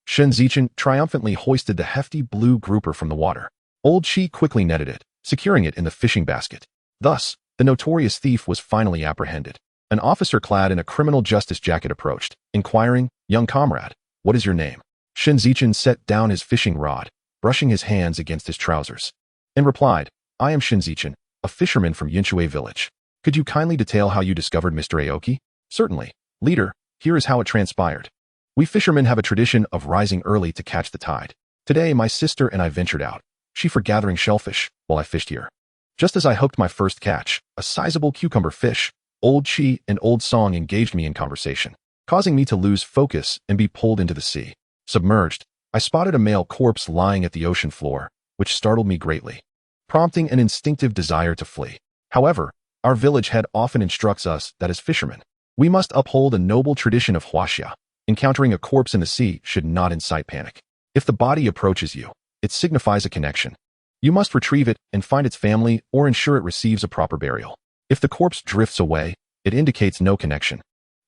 Shen Zichen triumphantly hoisted the hefty blue grouper from the water. Old Chi quickly netted it, securing it in the fishing basket. Thus, the notorious thief was finally apprehended. An officer clad in a criminal justice jacket approached, inquiring, "Young comrade, what is your name?" Shen Zichen set down his fishing rod, brushing his hands against his trousers, and replied, "I am Shen Zichen, a fisherman from Yinshui village. Could you kindly detail how you discovered Mr. Aoki?" "Certainly. Leader, here is how it transpired. We fishermen have a tradition of rising early to catch the tide. Today, my sister and I ventured out, she for gathering shellfish, while I fished here. Just as I hooked my first catch, a sizable cucumber fish, Old Chi and Old Song engaged me in conversation, causing me to lose focus and be pulled into the sea. Submerged, I spotted a male corpse lying at the ocean floor, which startled me greatly, prompting an instinctive desire to flee. However, our village head often instructs us that as fishermen, we must uphold a noble tradition of Huaxia. Encountering a corpse in the sea should not incite panic. If the body approaches you, it signifies a connection. You must retrieve it and find its family or ensure it receives a proper burial. If the corpse drifts away, it indicates no connection,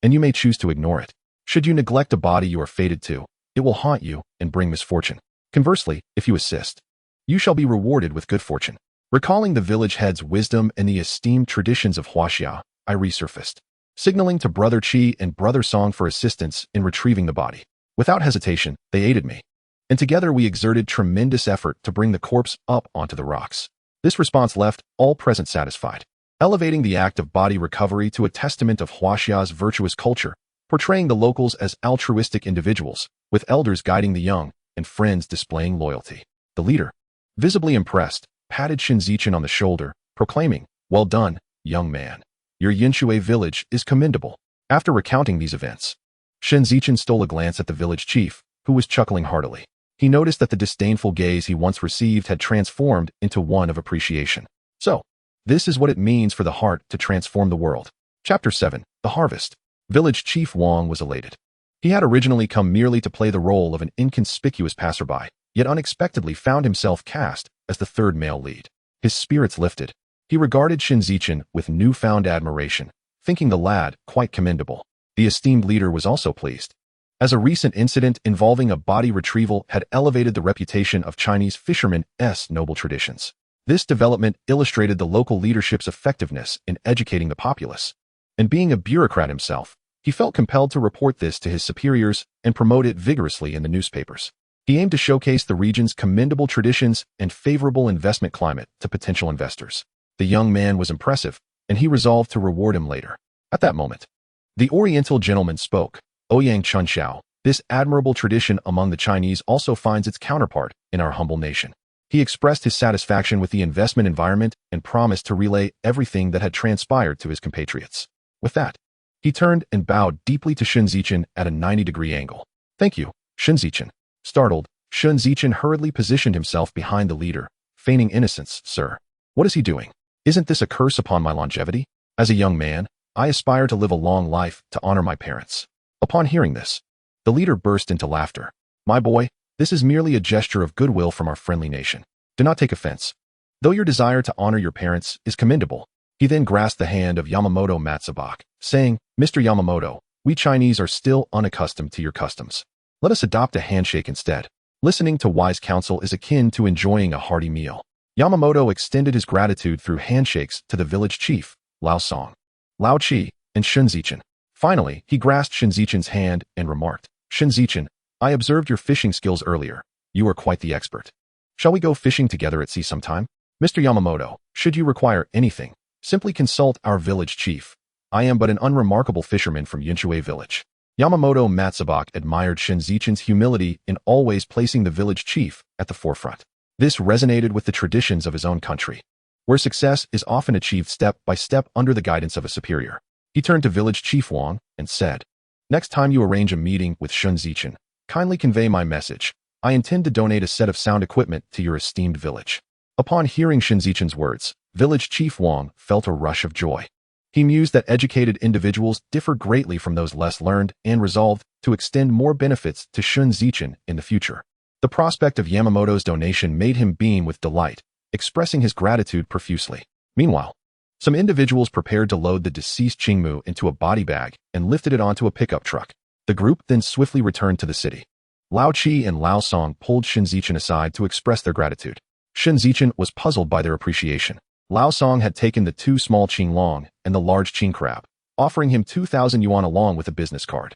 and you may choose to ignore it. Should you neglect a body you are fated to, it will haunt you and bring misfortune. Conversely, if you assist, you shall be rewarded with good fortune." Recalling the village head's wisdom and the esteemed traditions of Huaxia, I resurfaced, signaling to Brother Chi and Brother Song for assistance in retrieving the body. Without hesitation, they aided me, and together we exerted tremendous effort to bring the corpse up onto the rocks. This response left all present satisfied, elevating the act of body recovery to a testament of Huaxia's virtuous culture, portraying the locals as altruistic individuals, with elders guiding the young and friends displaying loyalty. The leader, visibly impressed, patted Shen Zichen on the shoulder, proclaiming, "Well done, young man. Your Yinshui village is commendable." After recounting these events, Shen Zichen stole a glance at the village chief, who was chuckling heartily. He noticed that the disdainful gaze he once received had transformed into one of appreciation. So, this is what it means for the heart to transform the world. Chapter 7. The Harvest. Village Chief Wang was elated. He had originally come merely to play the role of an inconspicuous passerby, yet unexpectedly found himself cast as the third male lead. His spirits lifted. He regarded Shen Zichen with newfound admiration, thinking the lad quite commendable. The esteemed leader was also pleased, as a recent incident involving a body retrieval had elevated the reputation of Chinese fishermen's noble traditions. This development illustrated the local leadership's effectiveness in educating the populace. And being a bureaucrat himself, he felt compelled to report this to his superiors and promote it vigorously in the newspapers. He aimed to showcase the region's commendable traditions and favorable investment climate to potential investors. The young man was impressive, and he resolved to reward him later. At that moment, the Oriental gentleman spoke. Ouyang Chunxiao, this admirable tradition among the Chinese also finds its counterpart in our humble nation. He expressed his satisfaction with the investment environment and promised to relay everything that had transpired to his compatriots. With that, he turned and bowed deeply to Shen Zichen at a 90-degree angle. Thank you, Shen Zichen. Startled, Shen Zichen hurriedly positioned himself behind the leader, feigning innocence. Sir, what is he doing? Isn't this a curse upon my longevity? As a young man, I aspire to live a long life to honor my parents. Upon hearing this, the leader burst into laughter. My boy, this is merely a gesture of goodwill from our friendly nation. Do not take offense. Though your desire to honor your parents is commendable. He then grasped the hand of Yamamoto Matsubak, saying, Mr. Yamamoto, we Chinese are still unaccustomed to your customs. Let us adopt a handshake instead. Listening to wise counsel is akin to enjoying a hearty meal. Yamamoto extended his gratitude through handshakes to the village chief, Lao Song, Lao Chi, and Shen Zichen. Finally, he grasped Shen Zichen's hand and remarked, Shen Zichen, I observed your fishing skills earlier. You are quite the expert. Shall we go fishing together at sea sometime? Mr. Yamamoto, should you require anything, simply consult our village chief. I am but an unremarkable fisherman from Yinchue village. Yamamoto Matsubak admired Shen Zichen's humility in always placing the village chief at the forefront. This resonated with the traditions of his own country, where success is often achieved step by step under the guidance of a superior. He turned to village chief Wang and said, Next time you arrange a meeting with Shen Zichen, kindly convey my message. I intend to donate a set of sound equipment to your esteemed village. Upon hearing Shen Zichen's words, village chief Wang felt a rush of joy. He mused that educated individuals differ greatly from those less learned and resolved to extend more benefits to Shen Zichen in the future. The prospect of Yamamoto's donation made him beam with delight, expressing his gratitude profusely. Meanwhile, some individuals prepared to load the deceased Qingmu into a body bag and lifted it onto a pickup truck. The group then swiftly returned to the city. Lao Chi and Lao Song pulled Shen Zichen aside to express their gratitude. Shen Zichen was puzzled by their appreciation. Lao Song had taken the 2 small Qing Long and the large Qing crab, offering him 2,000 yuan along with a business card.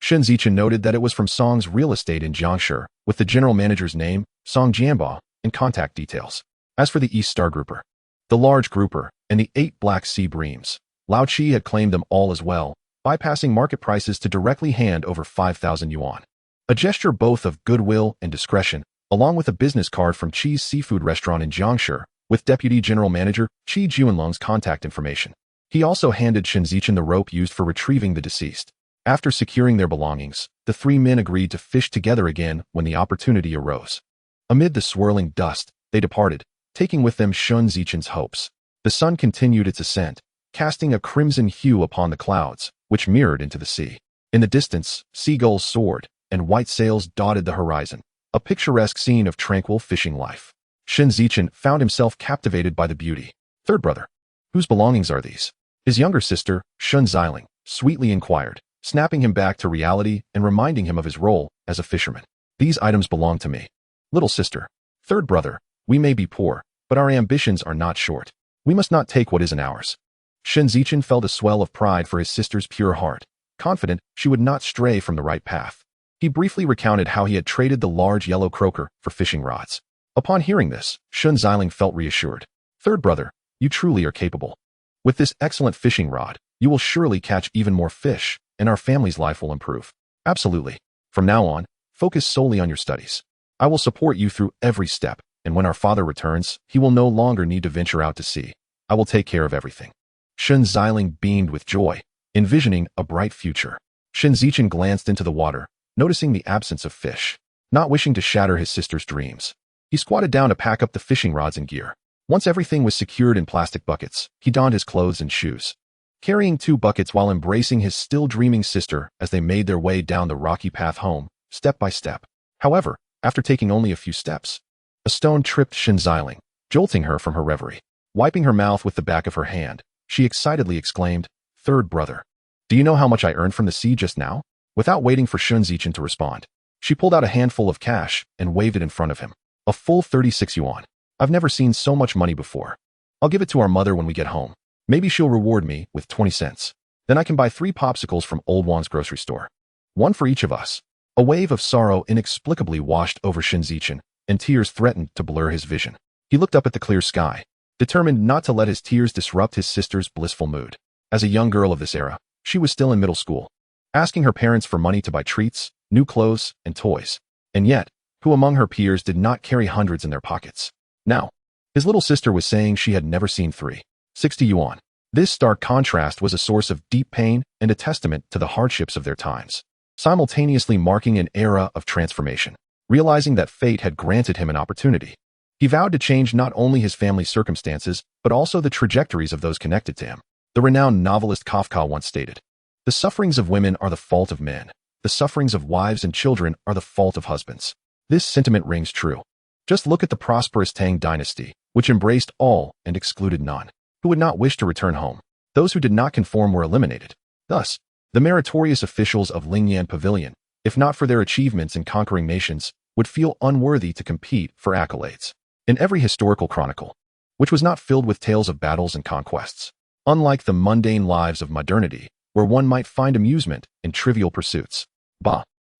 Shen Zichen noted that it was from Song's real estate in Jiangshi, with the general manager's name, Song Jianba, and contact details. As for the East Star Grouper, the large grouper, and the 8 Black Sea Breams, Lao Chi had claimed them all as well, bypassing market prices to directly hand over 5,000 yuan. A gesture both of goodwill and discretion, along with a business card from Chi's seafood restaurant in Jiangshi, with Deputy General Manager Chi Juanlong's contact information. He also handed Shen Zichen the rope used for retrieving the deceased. After securing their belongings, the 3 men agreed to fish together again when the opportunity arose. Amid the swirling dust, they departed, taking with them Shen Zichen's hopes. The sun continued its ascent, casting a crimson hue upon the clouds, which mirrored into the sea. In the distance, seagulls soared, and white sails dotted the horizon, a picturesque scene of tranquil fishing life. Shen Zichen found himself captivated by the beauty. Third brother, whose belongings are these? His younger sister, Shen Zichen, sweetly inquired, snapping him back to reality and reminding him of his role as a fisherman. These items belong to me. Little sister, third brother, we may be poor, but our ambitions are not short. We must not take what isn't ours. Shen Zichen felt a swell of pride for his sister's pure heart, confident she would not stray from the right path. He briefly recounted how he had traded the large yellow croaker for fishing rods. Upon hearing this, Shen Zichen felt reassured. Third brother, you truly are capable. With this excellent fishing rod, you will surely catch even more fish, and our family's life will improve. Absolutely. From now on, focus solely on your studies. I will support you through every step, and when our father returns, he will no longer need to venture out to sea. I will take care of everything. Shen Zichen beamed with joy, envisioning a bright future. Shen Zichen glanced into the water, noticing the absence of fish. Not wishing to shatter his sister's dreams, he squatted down to pack up the fishing rods and gear. Once everything was secured in plastic buckets, he donned his clothes and shoes, carrying 2 buckets while embracing his still dreaming sister as they made their way down the rocky path home, step by step. However, after taking only a few steps, A stone tripped Shen Zichen, jolting her from her reverie. Wiping her mouth with the back of her hand, she excitedly exclaimed, "Third brother. Do you know how much I earned from the sea just now?" Without waiting for Shen Zichen to respond, she pulled out a handful of cash and waved it in front of him. A full 36 yuan. I've never seen so much money before. I'll give it to our mother when we get home. Maybe she'll reward me with 20 cents. Then I can buy 3 popsicles from Old Wan's grocery store. One for each of us. A wave of sorrow inexplicably washed over Shen Zichen, and tears threatened to blur his vision. He looked up at the clear sky, determined not to let his tears disrupt his sister's blissful mood. As a young girl of this era, she was still in middle school, asking her parents for money to buy treats, new clothes, and toys. And yet, who among her peers did not carry hundreds in their pockets? Now, his little sister was saying she had never seen 360 yuan. This stark contrast was a source of deep pain and a testament to the hardships of their times, simultaneously marking an era of transformation. Realizing that fate had granted him an opportunity, he vowed to change not only his family's circumstances, but also the trajectories of those connected to him. The renowned novelist Kafka once stated, "The sufferings of women are the fault of men. The sufferings of wives and children are the fault of husbands." This sentiment rings true. Just look at the prosperous Tang dynasty, which embraced all and excluded none who would not wish to return home. Those who did not conform were eliminated. Thus, the meritorious officials of Lingyan Pavilion, if not for their achievements in conquering nations, would feel unworthy to compete for accolades. In every historical chronicle, which was not filled with tales of battles and conquests, unlike the mundane lives of modernity, where one might find amusement in trivial pursuits,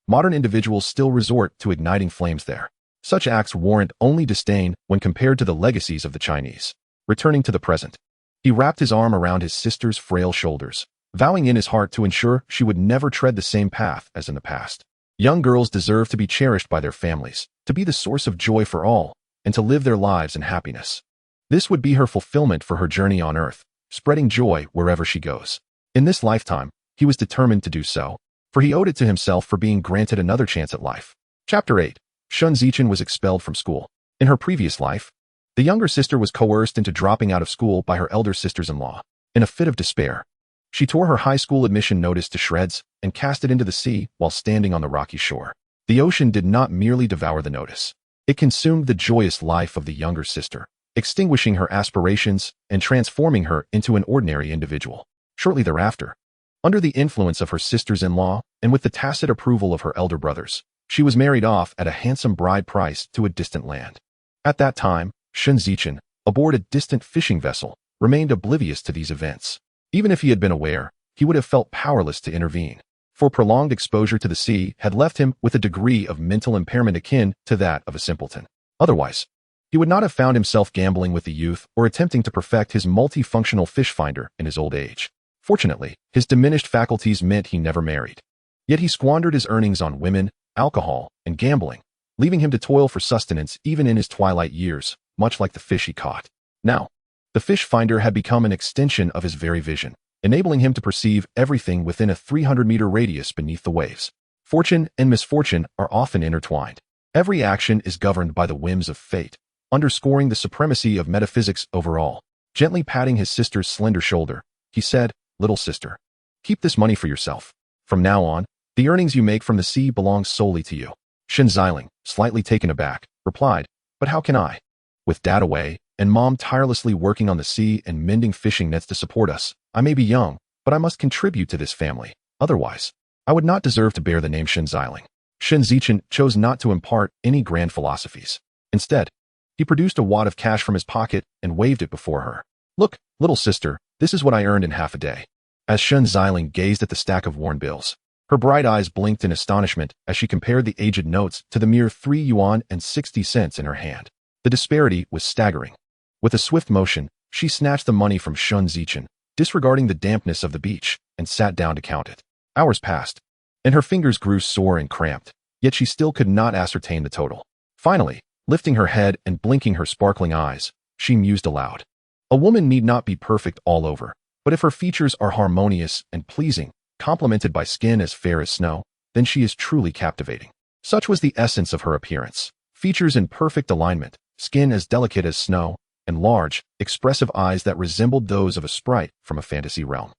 modern individuals still resort to igniting flames there. Such acts warrant only disdain when compared to the legacies of the Chinese. Returning to the present, he wrapped his arm around his sister's frail shoulders, vowing in his heart to ensure she would never tread the same path as in the past. Young girls deserve to be cherished by their families, to be the source of joy for all, and to live their lives in happiness. This would be her fulfillment for her journey on earth, spreading joy wherever she goes. In this lifetime, he was determined to do so, for he owed it to himself for being granted another chance at life. Chapter 8. Shen Zichen was expelled from school. In her previous life, the younger sister was coerced into dropping out of school by her elder sisters-in-law. In a fit of despair, she tore her high school admission notice to shreds and cast it into the sea while standing on the rocky shore. The ocean did not merely devour the notice. It consumed the joyous life of the younger sister, extinguishing her aspirations and transforming her into an ordinary individual. Shortly thereafter, under the influence of her sisters-in-law and with the tacit approval of her elder brothers, she was married off at a handsome bride price to a distant land. At that time, Shen Zichen, aboard a distant fishing vessel, remained oblivious to these events. Even if he had been aware, he would have felt powerless to intervene, for prolonged exposure to the sea had left him with a degree of mental impairment akin to that of a simpleton. Otherwise, he would not have found himself gambling with the youth or attempting to perfect his multifunctional fish finder in his old age. Fortunately, his diminished faculties meant he never married. Yet he squandered his earnings on women, alcohol, and gambling, leaving him to toil for sustenance even in his twilight years, much like the fish he caught. Now, the fish finder had become an extension of his very vision, enabling him to perceive everything within a 300-meter radius beneath the waves. Fortune and misfortune are often intertwined. Every action is governed by the whims of fate, underscoring the supremacy of metaphysics overall. Gently patting his sister's slender shoulder, he said, "Little sister, keep this money for yourself. From now on, the earnings you make from the sea belong solely to you." Shen Zichen, slightly taken aback, replied, "But how can I? With Dad away, and Mom tirelessly working on the sea and mending fishing nets to support us, I may be young, but I must contribute to this family. Otherwise, I would not deserve to bear the name Shen Zichen." Shen Zichen chose not to impart any grand philosophies. Instead, he produced a wad of cash from his pocket and waved it before her. "Look, little sister, this is what I earned in half a day." As Shen Zichen gazed at the stack of worn bills, her bright eyes blinked in astonishment as she compared the aged notes to the mere 3 yuan and 60 cents in her hand. The disparity was staggering. With a swift motion, she snatched the money from Shen Zichen, disregarding the dampness of the beach, and sat down to count it. Hours passed, and her fingers grew sore and cramped, yet she still could not ascertain the total. Finally, lifting her head and blinking her sparkling eyes, she mused aloud. A woman need not be perfect all over, but if her features are harmonious and pleasing, complemented by skin as fair as snow, then she is truly captivating. Such was the essence of her appearance. Features in perfect alignment, skin as delicate as snow, and large, expressive eyes that resembled those of a sprite from a fantasy realm.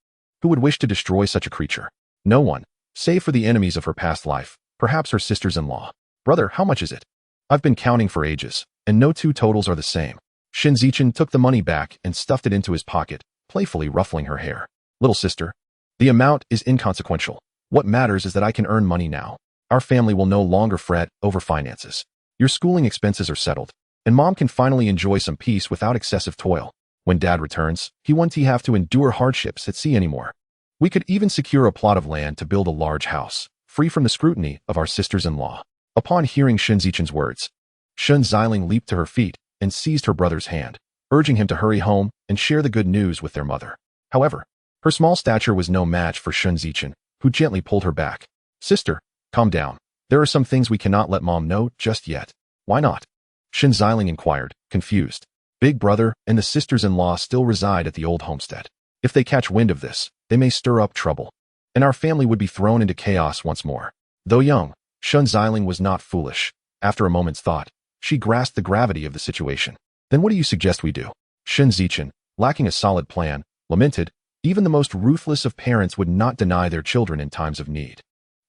Who would wish to destroy such a creature? No one, save for the enemies of her past life, perhaps her sisters-in-law. "Brother, how much is it? I've been counting for ages. and no two totals are the same. Shen Zichen took the money back and stuffed it into his pocket, playfully ruffling her hair. Little sister, the amount is inconsequential. What matters is that I can earn money now. Our family will no longer fret over finances. Your schooling expenses are settled, and Mom can finally enjoy some peace without excessive toil. When Dad returns, he won't have to endure hardships at sea anymore. We could even secure a plot of land to build a large house, free from the scrutiny of our sisters-in-law. Upon hearing Shen Zichen's words, Shen Zichen leaped to her feet and seized her brother's hand, urging him to hurry home and share the good news with their mother. However, her small stature was no match for Shen Zichen, who gently pulled her back. Sister, calm down. There are some things we cannot let Mom know just yet. Why not? Shen Zichen inquired, confused. Big brother and the sisters-in-law still reside at the old homestead. If they catch wind of this, they may stir up trouble, and our family would be thrown into chaos once more. Though young, Shen Zichen was not foolish. After a moment's thought, she grasped the gravity of the situation. Then what do you suggest we do? Shen Zichen, lacking a solid plan, lamented. Even the most ruthless of parents would not deny their children in times of need.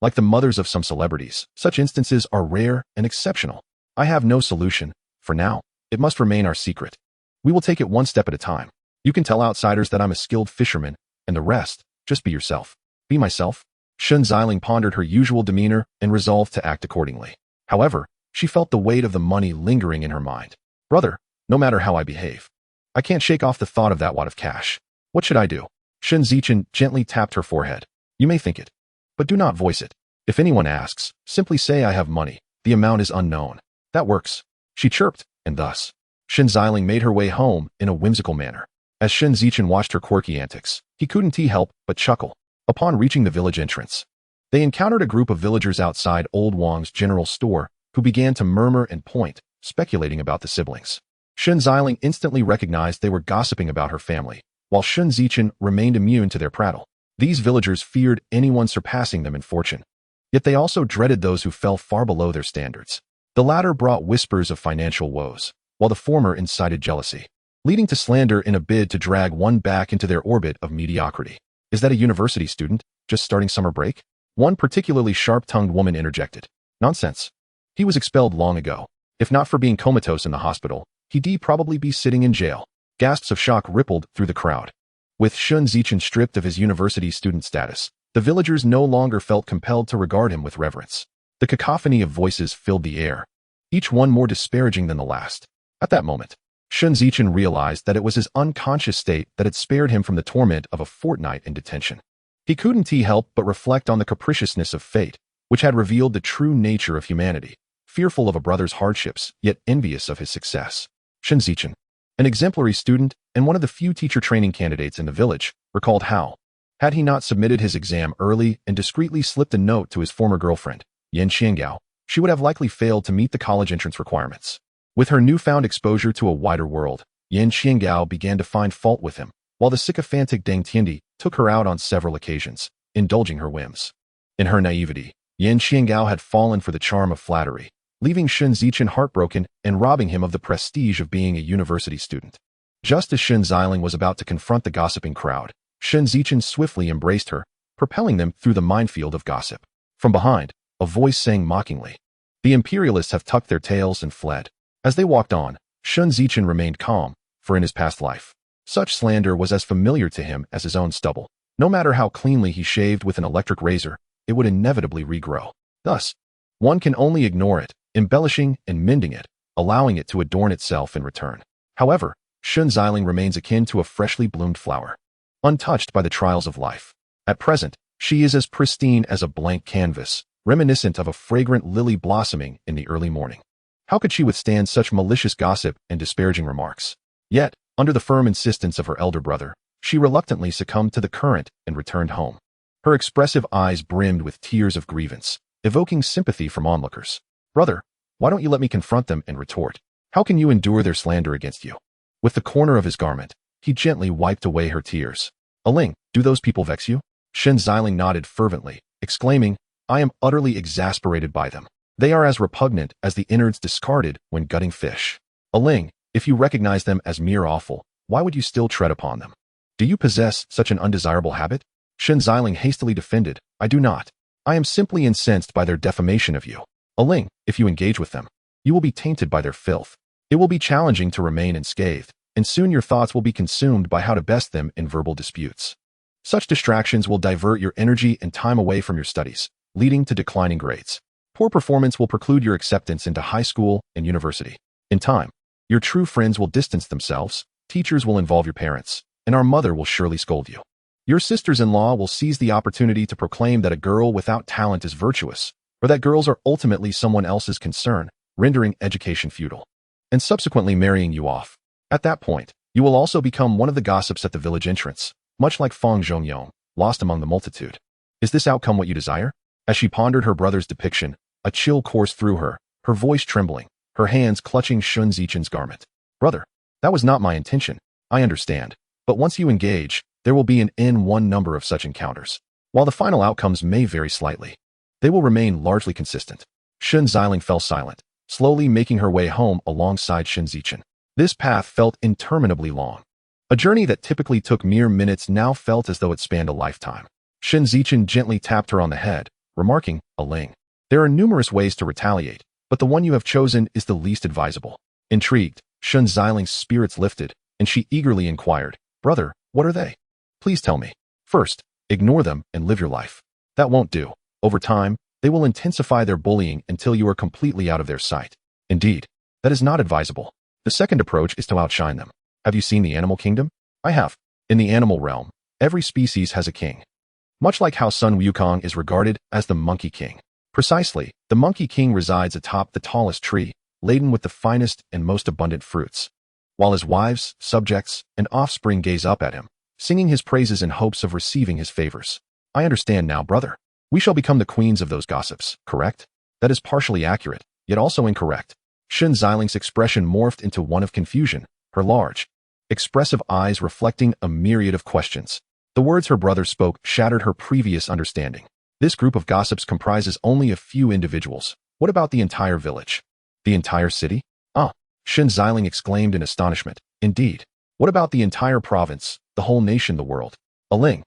Like the mothers of some celebrities, such instances are rare and exceptional. I have no solution. For now, it must remain our secret. We will take it one step at a time. You can tell outsiders that I'm a skilled fisherman, and the rest, just be yourself. Be myself. Shen Zichen pondered her usual demeanor and resolved to act accordingly. However, she felt the weight of the money lingering in her mind. Brother, no matter how I behave, I can't shake off the thought of that wad of cash. What should I do? Shen Zichen gently tapped her forehead. You may think it, but do not voice it. If anyone asks, simply say I have money. The amount is unknown. That works. She chirped, and thus, Shen Zichen made her way home in a whimsical manner. As Shen Zichen watched her quirky antics, he couldn't help but chuckle. Upon reaching the village entrance, they encountered a group of villagers outside Old Wang's general store who began to murmur and point, speculating about the siblings. Shen Zichen instantly recognized they were gossiping about her family, while Shen Zichen remained immune to their prattle. These villagers feared anyone surpassing them in fortune. Yet they also dreaded those who fell far below their standards. The latter brought whispers of financial woes, while the former incited jealousy, leading to slander in a bid to drag one back into their orbit of mediocrity. Is that a university student, just starting summer break? One particularly sharp-tongued woman interjected. Nonsense. He was expelled long ago. If not for being comatose in the hospital, he'd probably be sitting in jail. Gasps of shock rippled through the crowd. With Shen Zichen stripped of his university student status, the villagers no longer felt compelled to regard him with reverence. The cacophony of voices filled the air, each one more disparaging than the last. At that moment, Shen Zichen realized that it was his unconscious state that had spared him from the torment of a fortnight in detention. He couldn't help but reflect on the capriciousness of fate, which had revealed the true nature of humanity, fearful of a brother's hardships, yet envious of his success. Shen Zichen, an exemplary student and one of the few teacher training candidates in the village, recalled how, had he not submitted his exam early and discreetly slipped a note to his former girlfriend, Yan Xiangao, she would have likely failed to meet the college entrance requirements. With her newfound exposure to a wider world, Yan Xiangao began to find fault with him, while the sycophantic Deng Tiandi took her out on several occasions, indulging her whims. In her naivety, Yan Xiangao had fallen for the charm of flattery, leaving Shen Zichen heartbroken and robbing him of the prestige of being a university student. Just as Shen Zichen was about to confront the gossiping crowd, Shen Zichen swiftly embraced her, propelling them through the minefield of gossip. From behind, a voice sang mockingly, "The imperialists have tucked their tails and fled." As they walked on, Shen Zichen remained calm, for in his past life, such slander was as familiar to him as his own stubble. No matter how cleanly he shaved with an electric razor, it would inevitably regrow. Thus, one can only ignore it, embellishing and mending it, allowing it to adorn itself in return. However, Shen Zichen remains akin to a freshly bloomed flower, untouched by the trials of life. At present, she is as pristine as a blank canvas, reminiscent of a fragrant lily blossoming in the early morning. How could she withstand such malicious gossip and disparaging remarks? Yet, under the firm insistence of her elder brother, she reluctantly succumbed to the current and returned home. Her expressive eyes brimmed with tears of grievance, evoking sympathy from onlookers. "Brother, why don't you let me confront them and retort? How can you endure their slander against you?" With the corner of his garment, he gently wiped away her tears. "Aling, do those people vex you?" Shen Zichen nodded fervently, exclaiming, "I am utterly exasperated by them. They are as repugnant as the innards discarded when gutting fish. Aling, if you recognize them as mere offal, why would you still tread upon them? Do you possess such an undesirable habit?" Shen Zichen hastily defended, "I do not. I am simply incensed by their defamation of you. Aling, if you engage with them, you will be tainted by their filth, It will be challenging to remain unscathed, and soon your thoughts will be consumed by how to best them in verbal disputes. Such distractions will divert your energy and time away from your studies, leading to declining grades. Poor performance will preclude your acceptance into high school and university. In time, your true friends will distance themselves, teachers will involve your parents, and our mother will surely scold you. Your sisters-in-law will seize the opportunity to proclaim that a girl without talent is virtuous, or that girls are ultimately someone else's concern, rendering education futile, and subsequently marrying you off. At that point, you will also become one of the gossips at the village entrance, much like Fang Zhongyong, lost among the multitude. Is this outcome what you desire? As she pondered her brother's depiction, a chill coursed through her, her voice trembling, her hands clutching Shen Zichen's garment. Brother, that was not my intention, I understand, but once you engage, there will be an n1 number of such encounters. While the final outcomes may vary slightly, they will remain largely consistent. Shen Zichen fell silent, slowly making her way home alongside Shen Zichen. This path felt interminably long. A journey that typically took mere minutes now felt as though it spanned a lifetime. Shen Zichen gently tapped her on the head, remarking, "A ling. There are numerous ways to retaliate, but the one you have chosen is the least advisable." Intrigued, Shen Ziling's spirits lifted, and she eagerly inquired, "Brother, what are they? Please tell me." "First, ignore them and live your life. That won't do. Over time, they will intensify their bullying until you are completely out of their sight. Indeed, that is not advisable. The second approach is to outshine them. Have you seen the animal kingdom? I have. In the animal realm, every species has a king. Much like how Sun Wukong is regarded as the monkey king. Precisely, the monkey king resides atop the tallest tree, laden with the finest and most abundant fruits, while his wives, subjects, and offspring gaze up at him, singing his praises in hopes of receiving his favors. I understand now, brother. We shall become the queens of those gossips, correct? That is partially accurate, yet also incorrect. Shen Ziling's expression morphed into one of confusion, her large, expressive eyes reflecting a myriad of questions. The words her brother spoke shattered her previous understanding. This group of gossips comprises only a few individuals. What about the entire village? The entire city? Ah, Shen Ziling exclaimed in astonishment. Indeed. What about the entire province, the whole nation, the world? A ling.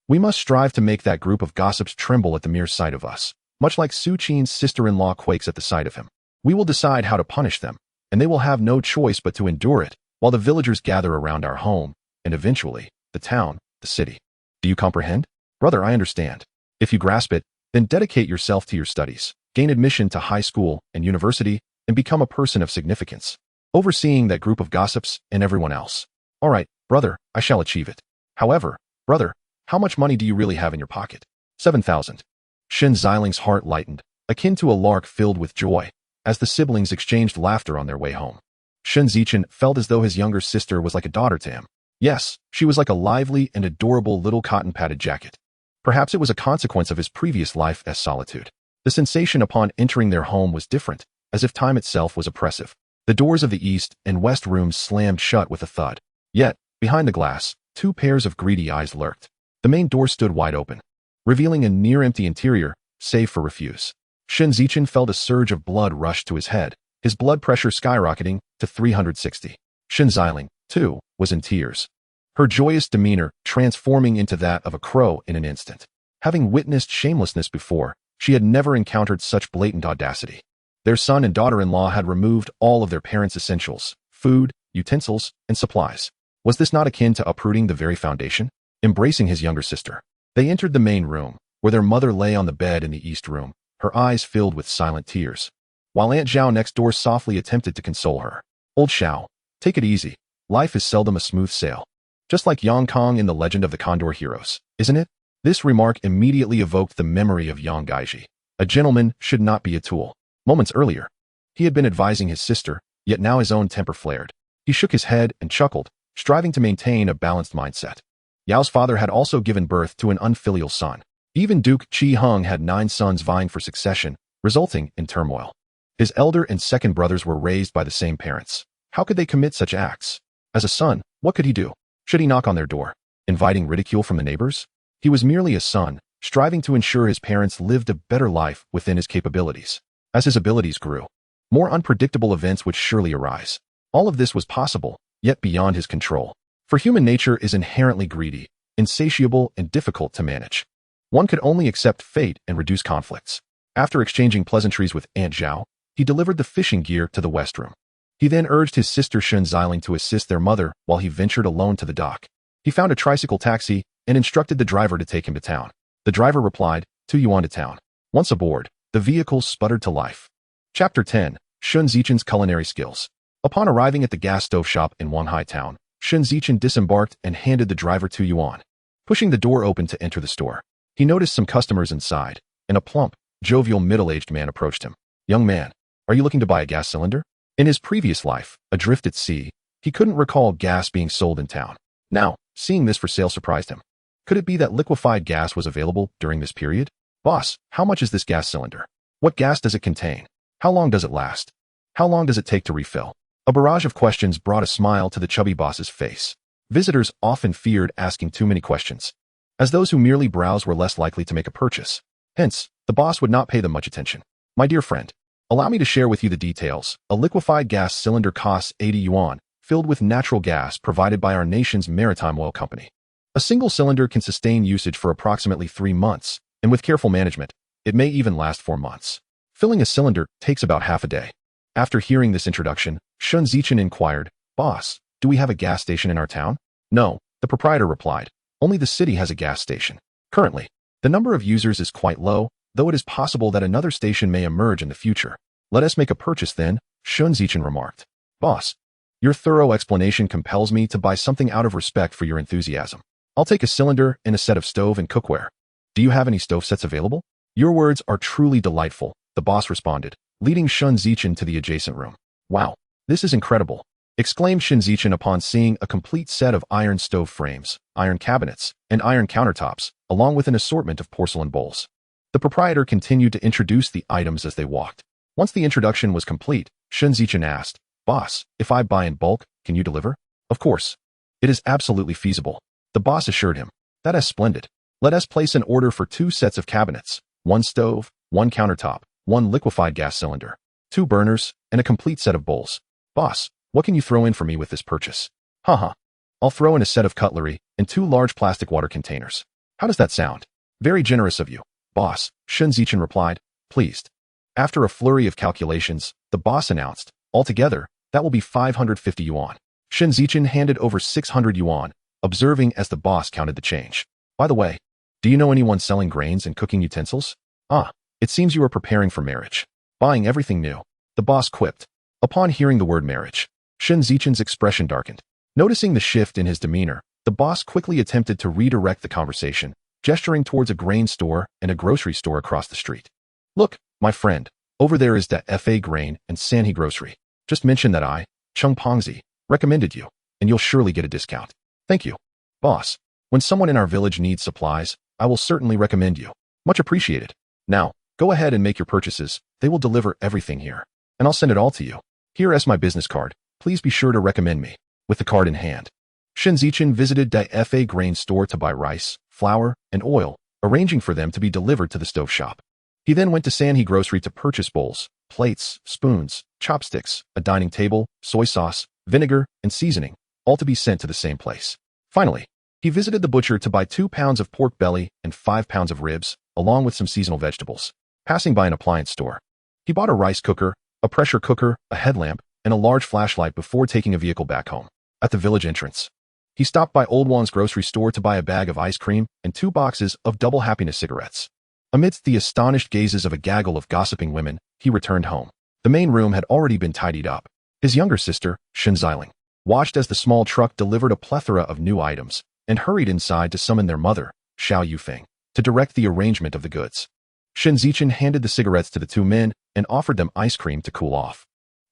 We must strive to make that group of gossips tremble at the mere sight of us, much like Su Qin's sister-in-law quakes at the sight of him. We will decide how to punish them, and they will have no choice but to endure it, while the villagers gather around our home, and eventually, the town, the city. Do you comprehend? Brother, I understand. If you grasp it, then dedicate yourself to your studies, gain admission to high school and university, and become a person of significance, overseeing that group of gossips and everyone else. All right, brother, I shall achieve it. However, brother, how much money do you really have in your pocket? 7,000. Shen Ziling's heart lightened, akin to a lark filled with joy, as the siblings exchanged laughter on their way home. Shen Zichen felt as though his younger sister was like a daughter to him. Yes, she was like a lively and adorable little cotton-padded jacket. Perhaps it was a consequence of his previous life as solitude. The sensation upon entering their home was different, as if time itself was oppressive. The doors of the east and west rooms slammed shut with a thud. Yet, behind the glass, two pairs of greedy eyes lurked. The main door stood wide open, revealing a near-empty interior, save for refuse. Shen Zichen felt a surge of blood rush to his head, his blood pressure skyrocketing to 360. Shen Ziling, too, was in tears, her joyous demeanor transforming into that of a crow in an instant. Having witnessed shamelessness before, she had never encountered such blatant audacity. Their son and daughter-in-law had removed all of their parents' essentials, food, utensils, and supplies. Was this not akin to uprooting the very foundation? Embracing his younger sister, they entered the main room, where their mother lay on the bed in the east room, her eyes filled with silent tears, while Aunt Zhao next door softly attempted to console her. Old Xiao, take it easy. Life is seldom a smooth sail. Just like Yang Kong in the Legend of the Condor Heroes, isn't it? This remark immediately evoked the memory of Yang Gaiji. A gentleman should not be a tool. Moments earlier, he had been advising his sister, yet now his own temper flared. He shook his head and chuckled, striving to maintain a balanced mindset. Yao's father had also given birth to an unfilial son. Even Duke Qi Hung had 9 sons vying for succession, resulting in turmoil. His elder and second brothers were raised by the same parents. How could they commit such acts? As a son, what could he do? Should he knock on their door, inviting ridicule from the neighbors? He was merely a son, striving to ensure his parents lived a better life within his capabilities. As his abilities grew, more unpredictable events would surely arise. All of this was possible, yet beyond his control. For human nature is inherently greedy, insatiable, and difficult to manage. One could only accept fate and reduce conflicts. After exchanging pleasantries with Aunt Zhao, he delivered the fishing gear to the west room. He then urged his sister Shen Zichen to assist their mother while he ventured alone to the dock. He found a tricycle taxi and instructed the driver to take him to town. The driver replied, 2 yuan to town. Once aboard, the vehicle sputtered to life. Chapter 10. Shen Zichen's Culinary Skills. Upon arriving at the gas stove shop in Wanhai town, Shen Zichen disembarked and handed the driver 2 yuan. Pushing the door open to enter the store, he noticed some customers inside, and a plump, jovial middle-aged man approached him. Young man, are you looking to buy a gas cylinder? In his previous life, adrift at sea, he couldn't recall gas being sold in town. Now, seeing this for sale surprised him. Could it be that liquefied gas was available during this period? Boss, how much is this gas cylinder? What gas does it contain? How long does it last? How long does it take to refill? A barrage of questions brought a smile to the chubby boss's face. Visitors often feared asking too many questions, as those who merely browse were less likely to make a purchase. Hence, the boss would not pay them much attention. My dear friend, allow me to share with you the details. A liquefied gas cylinder costs 80 yuan, filled with natural gas provided by our nation's maritime oil company. A single cylinder can sustain usage for approximately 3 months, and with careful management, it may even last 4 months. Filling a cylinder takes about half a day. After hearing this introduction, Shen Zichen inquired, Boss, do we have a gas station in our town? No, the proprietor replied. Only the city has a gas station. Currently, the number of users is quite low, though it is possible that another station may emerge in the future. Let us make a purchase then, Shen Zichen remarked. Boss, your thorough explanation compels me to buy something out of respect for your enthusiasm. I'll take a cylinder and a set of stove and cookware. Do you have any stove sets available? Your words are truly delightful, the boss responded, leading Shen Zichen to the adjacent room. Wow, this is incredible, exclaimed Shen Zichen upon seeing a complete set of iron stove frames, iron cabinets, and iron countertops, along with an assortment of porcelain bowls. The proprietor continued to introduce the items as they walked. Once the introduction was complete, Shen Zichen asked, Boss, if I buy in bulk, can you deliver? Of course. It is absolutely feasible, the boss assured him. That is splendid. Let us place an order for 2 sets of cabinets, 1 stove, 1 countertop, 1 liquefied gas cylinder, 2 burners, and a complete set of bowls. Boss, what can you throw in for me with this purchase? Haha. I'll throw in a set of cutlery and 2 large plastic water containers. How does that sound? Very generous of you, boss, Shen Zichen replied, pleased. After a flurry of calculations, the boss announced, altogether, that will be 550 yuan. Shen Zichen handed over 600 yuan, observing as the boss counted the change. By the way, do you know anyone selling grains and cooking utensils? Ah, it seems you are preparing for marriage. Buying everything new, the boss quipped. Upon hearing the word marriage, Shen Zichen's expression darkened. Noticing the shift in his demeanor, the boss quickly attempted to redirect the conversation, gesturing towards a grain store and a grocery store across the street. Look, my friend, over there is the FA Grain and Sanhe Grocery. Just mention that I, Chung Pongzi, recommended you, and you'll surely get a discount. Thank you. Boss, when someone in our village needs supplies, I will certainly recommend you. Much appreciated. Now, go ahead and make your purchases. They will deliver everything here, and I'll send it all to you. Here is my business card. Please be sure to recommend me. With the card in hand, Shen Zichen visited the FA Grain store to buy rice, flour, and oil, arranging for them to be delivered to the stove shop. He then went to Sanhe Grocery to purchase bowls, plates, spoons, chopsticks, a dining table, soy sauce, vinegar, and seasoning, all to be sent to the same place. Finally, he visited the butcher to buy 2 pounds of pork belly and 5 pounds of ribs, along with some seasonal vegetables. Passing by an appliance store, he bought a rice cooker, a pressure cooker, a headlamp, and a large flashlight before taking a vehicle back home. At the village entrance, he stopped by Old Wan's grocery store to buy a bag of ice cream and 2 boxes of Double Happiness cigarettes. Amidst the astonished gazes of a gaggle of gossiping women, he returned home. The main room had already been tidied up. His younger sister, Shen Zichen, watched as the small truck delivered a plethora of new items and hurried inside to summon their mother, Xiao Yufeng, to direct the arrangement of the goods. Shen Zichen handed the cigarettes to the 2 men and offered them ice cream to cool off.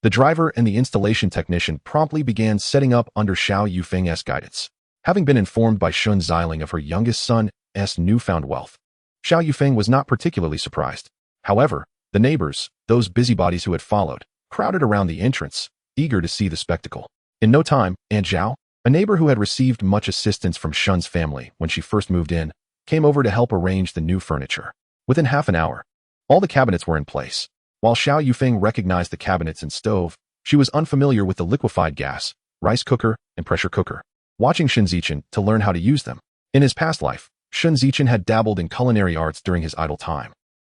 The driver and the installation technician promptly began setting up under Xiao Yufeng's guidance. Having been informed by Shen Zichen of her youngest son's newfound wealth, Xiao Yufeng was not particularly surprised. However, the neighbors, those busybodies who had followed, crowded around the entrance, eager to see the spectacle. In no time, Aunt Zhao, a neighbor who had received much assistance from Shen's family when she first moved in, came over to help arrange the new furniture. Within half an hour, all the cabinets were in place. While Xiao Yufeng recognized the cabinets and stove, she was unfamiliar with the liquefied gas, rice cooker, and pressure cooker. Watching Shen Zichen to learn how to use them. In his past life, Shen Zichen had dabbled in culinary arts during his idle time,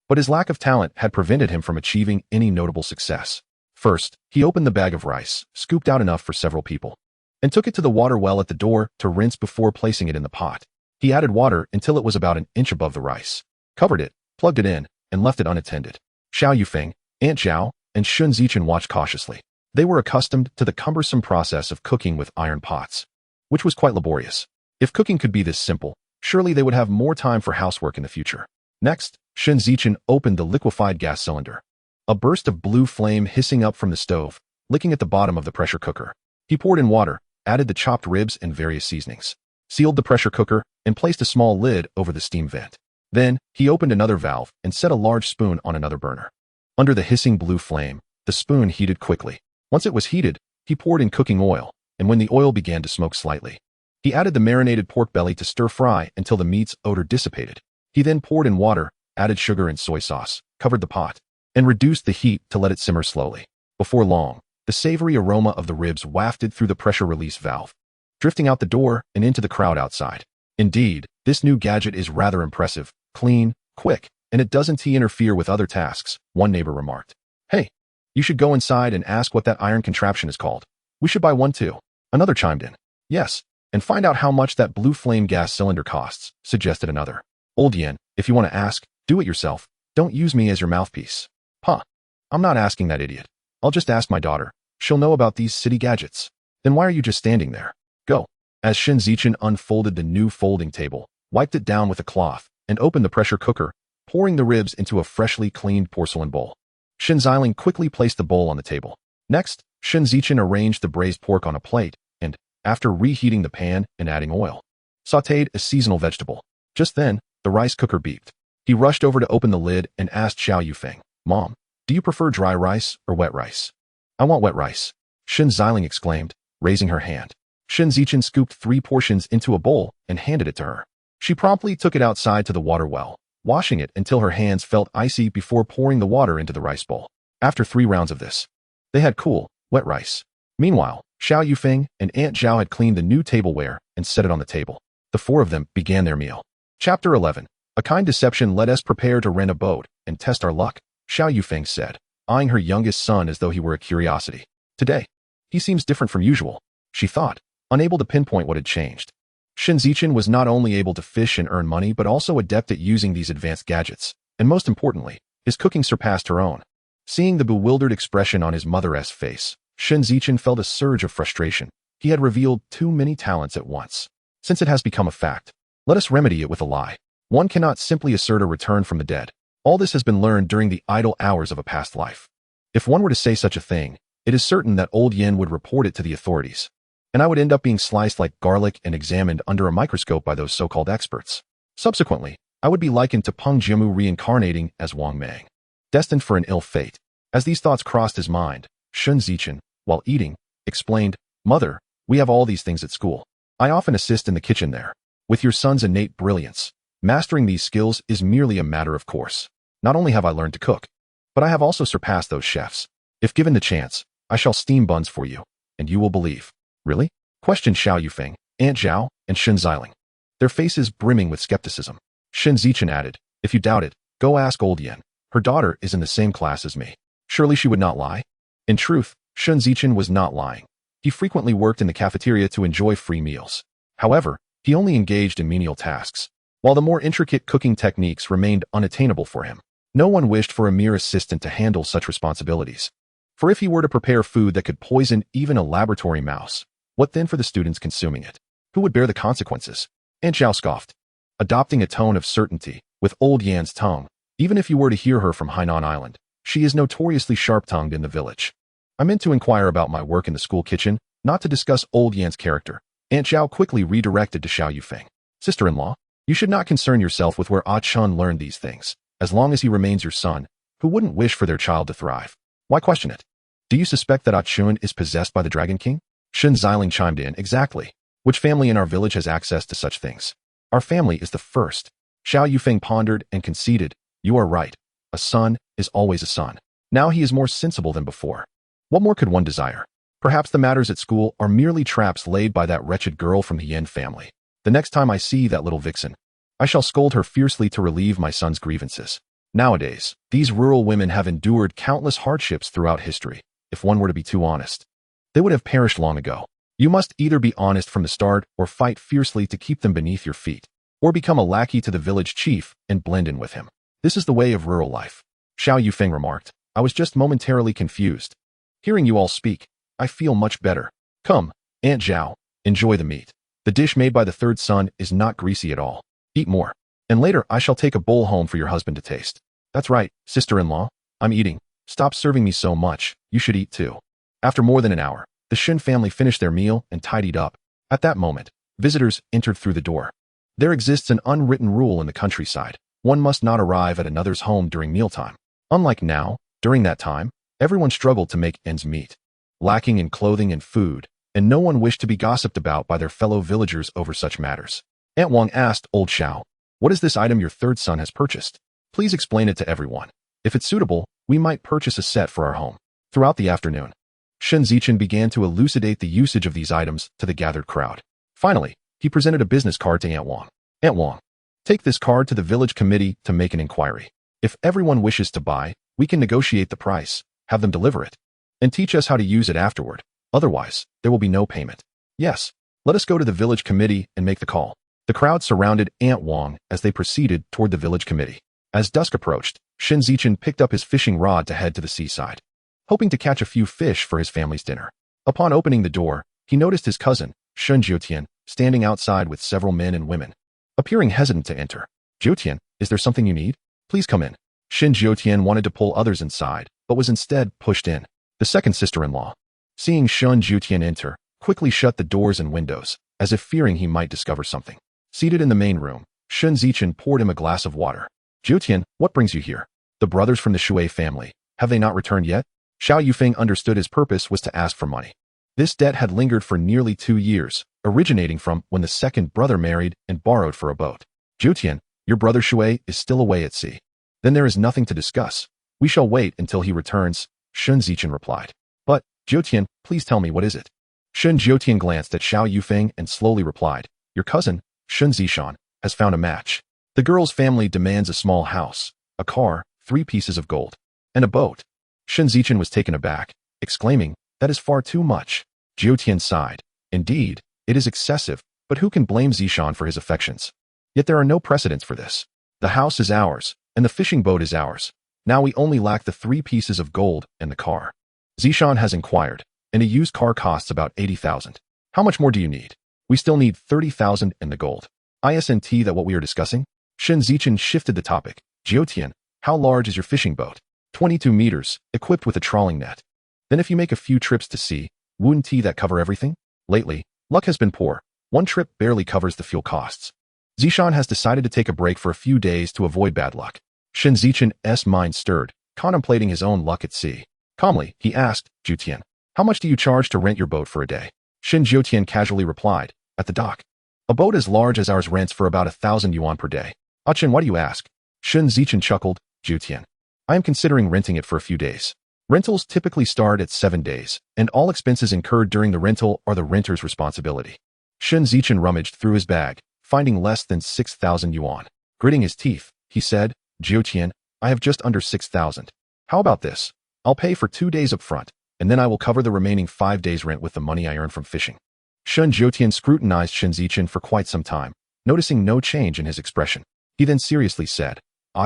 but his lack of talent had prevented him from achieving any notable success. First, he opened the bag of rice, scooped out enough for several people, and took it to the water well at the door to rinse before placing it in the pot. He added water until it was about an inch above the rice, covered it, plugged it in, and left it unattended. Xiao Yufeng, Aunt Zhao, and Shen Zichen watched cautiously. They were accustomed to the cumbersome process of cooking with iron pots, which was quite laborious. If cooking could be this simple, surely they would have more time for housework in the future. Next, Shen Zichen opened the liquefied gas cylinder. A burst of blue flame hissing up from the stove, licking at the bottom of the pressure cooker. He poured in water, added the chopped ribs and various seasonings, sealed the pressure cooker, and placed a small lid over the steam vent. Then, he opened another valve and set a large spoon on another burner. Under the hissing blue flame, the spoon heated quickly. Once it was heated, he poured in cooking oil, and when the oil began to smoke slightly, he added the marinated pork belly to stir-fry until the meat's odor dissipated. He then poured in water, added sugar and soy sauce, covered the pot, and reduced the heat to let it simmer slowly. Before long, the savory aroma of the ribs wafted through the pressure release valve, drifting out the door and into the crowd outside. Indeed, this new gadget is rather impressive, clean, quick, and it doesn't interfere with other tasks, one neighbor remarked. Hey, you should go inside and ask what that iron contraption is called. We should buy one too. Another chimed in. Yes, and find out how much that blue flame gas cylinder costs, suggested another. Old Yen, if you want to ask, do it yourself. Don't use me as your mouthpiece. Huh. I'm not asking that idiot. I'll just ask my daughter. She'll know about these city gadgets. Then why are you just standing there? Go. As Shen Zichen unfolded the new folding table, wiped it down with a cloth, and opened the pressure cooker, pouring the ribs into a freshly cleaned porcelain bowl. Shen Zichen quickly placed the bowl on the table. Next, Shen Zichen arranged the braised pork on a plate, and, after reheating the pan and adding oil, sautéed a seasonal vegetable. Just then, the rice cooker beeped. He rushed over to open the lid and asked Xiao Yufeng, Mom, do you prefer dry rice or wet rice? I want wet rice, Shen Zichen exclaimed, raising her hand. Shen Zichen scooped 3 portions into a bowl and handed it to her. She promptly took it outside to the water well, washing it until her hands felt icy before pouring the water into the rice bowl. After 3 rounds of this, they had cool, wet rice. Meanwhile, Xiao Yufeng and Aunt Zhao had cleaned the new tableware and set it on the table. The 4 of them began their meal. Chapter 11. A kind deception. Let us prepare to rent a boat and test our luck, Xiao Yufeng said, eyeing her youngest son as though he were a curiosity. Today, he seems different from usual, she thought, unable to pinpoint what had changed. Shen Zichen was not only able to fish and earn money but also adept at using these advanced gadgets, and most importantly, his cooking surpassed her own. Seeing the bewildered expression on his mother's face, Shen Zichen felt a surge of frustration. He had revealed too many talents at once. Since it has become a fact, let us remedy it with a lie. One cannot simply assert a return from the dead. All this has been learned during the idle hours of a past life. If one were to say such a thing, it is certain that old Yen would report it to the authorities, and I would end up being sliced like garlic and examined under a microscope by those so-called experts. Subsequently, I would be likened to Peng Jiamu reincarnating as Wang Mang, destined for an ill fate. As these thoughts crossed his mind, Shen Zichen, while eating, explained, Mother, we have all these things at school. I often assist in the kitchen there. With your son's innate brilliance, mastering these skills is merely a matter of course. Not only have I learned to cook, but I have also surpassed those chefs. If given the chance, I shall steam buns for you, and you will believe. Really? Questioned Xiao Yufeng, Aunt Zhao, and Shen Zichen, their faces brimming with skepticism. Shen Zichen added, If you doubt it, go ask old Yen. Her daughter is in the same class as me. Surely she would not lie? In truth, Shen Zichen was not lying. He frequently worked in the cafeteria to enjoy free meals. However, he only engaged in menial tasks, while the more intricate cooking techniques remained unattainable for him. No one wished for a mere assistant to handle such responsibilities. For if he were to prepare food that could poison even a laboratory mouse, what then for the students consuming it? Who would bear the consequences? Aunt Zhao scoffed, adopting a tone of certainty with old Yan's tongue. Even if you were to hear her from Hainan Island, she is notoriously sharp-tongued in the village. I meant to inquire about my work in the school kitchen, not to discuss old Yan's character. Aunt Zhao quickly redirected to Xiao Yufeng. Sister-in-law, you should not concern yourself with where Ah Chun learned these things. As long as he remains your son, who wouldn't wish for their child to thrive? Why question it? Do you suspect that Ah Chun is possessed by the Dragon King? Shen Zichen chimed in. Exactly. Which family in our village has access to such things? Our family is the first. Xiao Yufeng pondered and conceded. You are right. A son is always a son. Now he is more sensible than before. What more could one desire? Perhaps the matters at school are merely traps laid by that wretched girl from the Yen family. The next time I see that little vixen, I shall scold her fiercely to relieve my son's grievances. Nowadays, these rural women have endured countless hardships throughout history. if one were to be too honest. They would have perished long ago. You must either be honest from the start or fight fiercely to keep them beneath your feet, or become a lackey to the village chief and blend in with him. This is the way of rural life. Xiao Yufeng remarked. I was just momentarily confused. Hearing you all speak, I feel much better. Come, Aunt Zhao, enjoy the meat. The dish made by the third son is not greasy at all. Eat more. And later I shall take a bowl home for your husband to taste. That's right, sister-in-law. I'm eating. Stop serving me so much. You should eat too. After more than an hour, the Shen family finished their meal and tidied up. At that moment, visitors entered through the door. There exists an unwritten rule in the countryside. One must not arrive at another's home during mealtime. Unlike now, during that time, everyone struggled to make ends meet, lacking in clothing and food, and no one wished to be gossiped about by their fellow villagers over such matters. Aunt Wang asked old Xiao, what is this item your third son has purchased? Please explain it to everyone. If it's suitable, we might purchase a set for our home. Throughout the afternoon, Shen Zichen began to elucidate the usage of these items to the gathered crowd. Finally, he presented a business card to Aunt Wang. Aunt Wang, take this card to the village committee to make an inquiry. If everyone wishes to buy, we can negotiate the price, have them deliver it, and teach us how to use it afterward. Otherwise, there will be no payment. Yes, let us go to the village committee and make the call. The crowd surrounded Aunt Wang as they proceeded toward the village committee. As dusk approached, Shen Zichen picked up his fishing rod to head to the seaside, hoping to catch a few fish for his family's dinner. Upon opening the door, he noticed his cousin, Shen Zichen, standing outside with several men and women, appearing hesitant to enter. Zichen, is there something you need? Please come in. Shen Zichen wanted to pull others inside, but was instead pushed in. The second sister-in-law, seeing Shen Zichen enter, quickly shut the doors and windows, as if fearing he might discover something. Seated in the main room, Shen Zichen poured him a glass of water. Zichen, what brings you here? The brothers from the Shui family, have they not returned yet? Xiao Yufeng understood his purpose was to ask for money. This debt had lingered for nearly 2 years, originating from when the second brother married and borrowed for a boat. Zichen, your brother Shui is still away at sea. Then there is nothing to discuss. We shall wait until he returns, Shen Zichen replied. But, Zichen, please tell me what is it? Shen Zichen glanced at Xiao Yufeng and slowly replied, your cousin, Shen Zichen, has found a match. The girl's family demands a small house, a car, 3 pieces of gold, and a boat. Shen Zichen was taken aback, exclaiming, that is far too much. Zichen sighed. Indeed, it is excessive, but who can blame Zichen for his affections? Yet there are no precedents for this. The house is ours, and the fishing boat is ours. Now we only lack the 3 pieces of gold and the car. Zichen has inquired, and a used car costs about 80,000. How much more do you need? We still need 30,000 and the gold. Isn't that what we are discussing? Shen Zichen shifted the topic. Zichen, how large is your fishing boat? 22 meters, equipped with a trawling net. Then if you make a few trips to sea, wouldn't that cover everything? Lately, luck has been poor. 1 trip barely covers the fuel costs. Zichen has decided to take a break for a few days to avoid bad luck. Shen Zichen's mind stirred, contemplating his own luck at sea. Calmly, he asked, Zichen, how much do you charge to rent your boat for a day? Shen Zichen casually replied, at the dock. A boat as large as ours rents for about 1,000 yuan per day. Chen, why do you ask? Shen Zichen chuckled, Zichen. I am considering renting it for a few days. Rentals typically start at 7 days, and all expenses incurred during the rental are the renter's responsibility. Shen Zichen rummaged through his bag, finding less than 6,000 yuan. Gritting his teeth, he said, Zichen, I have just under 6,000. How about this? I'll pay for 2 days up front, and then I will cover the remaining 5 days rent with the money I earn from fishing. Shen Zichen scrutinized Shen Zichen for quite some time, noticing no change in his expression. He then seriously said,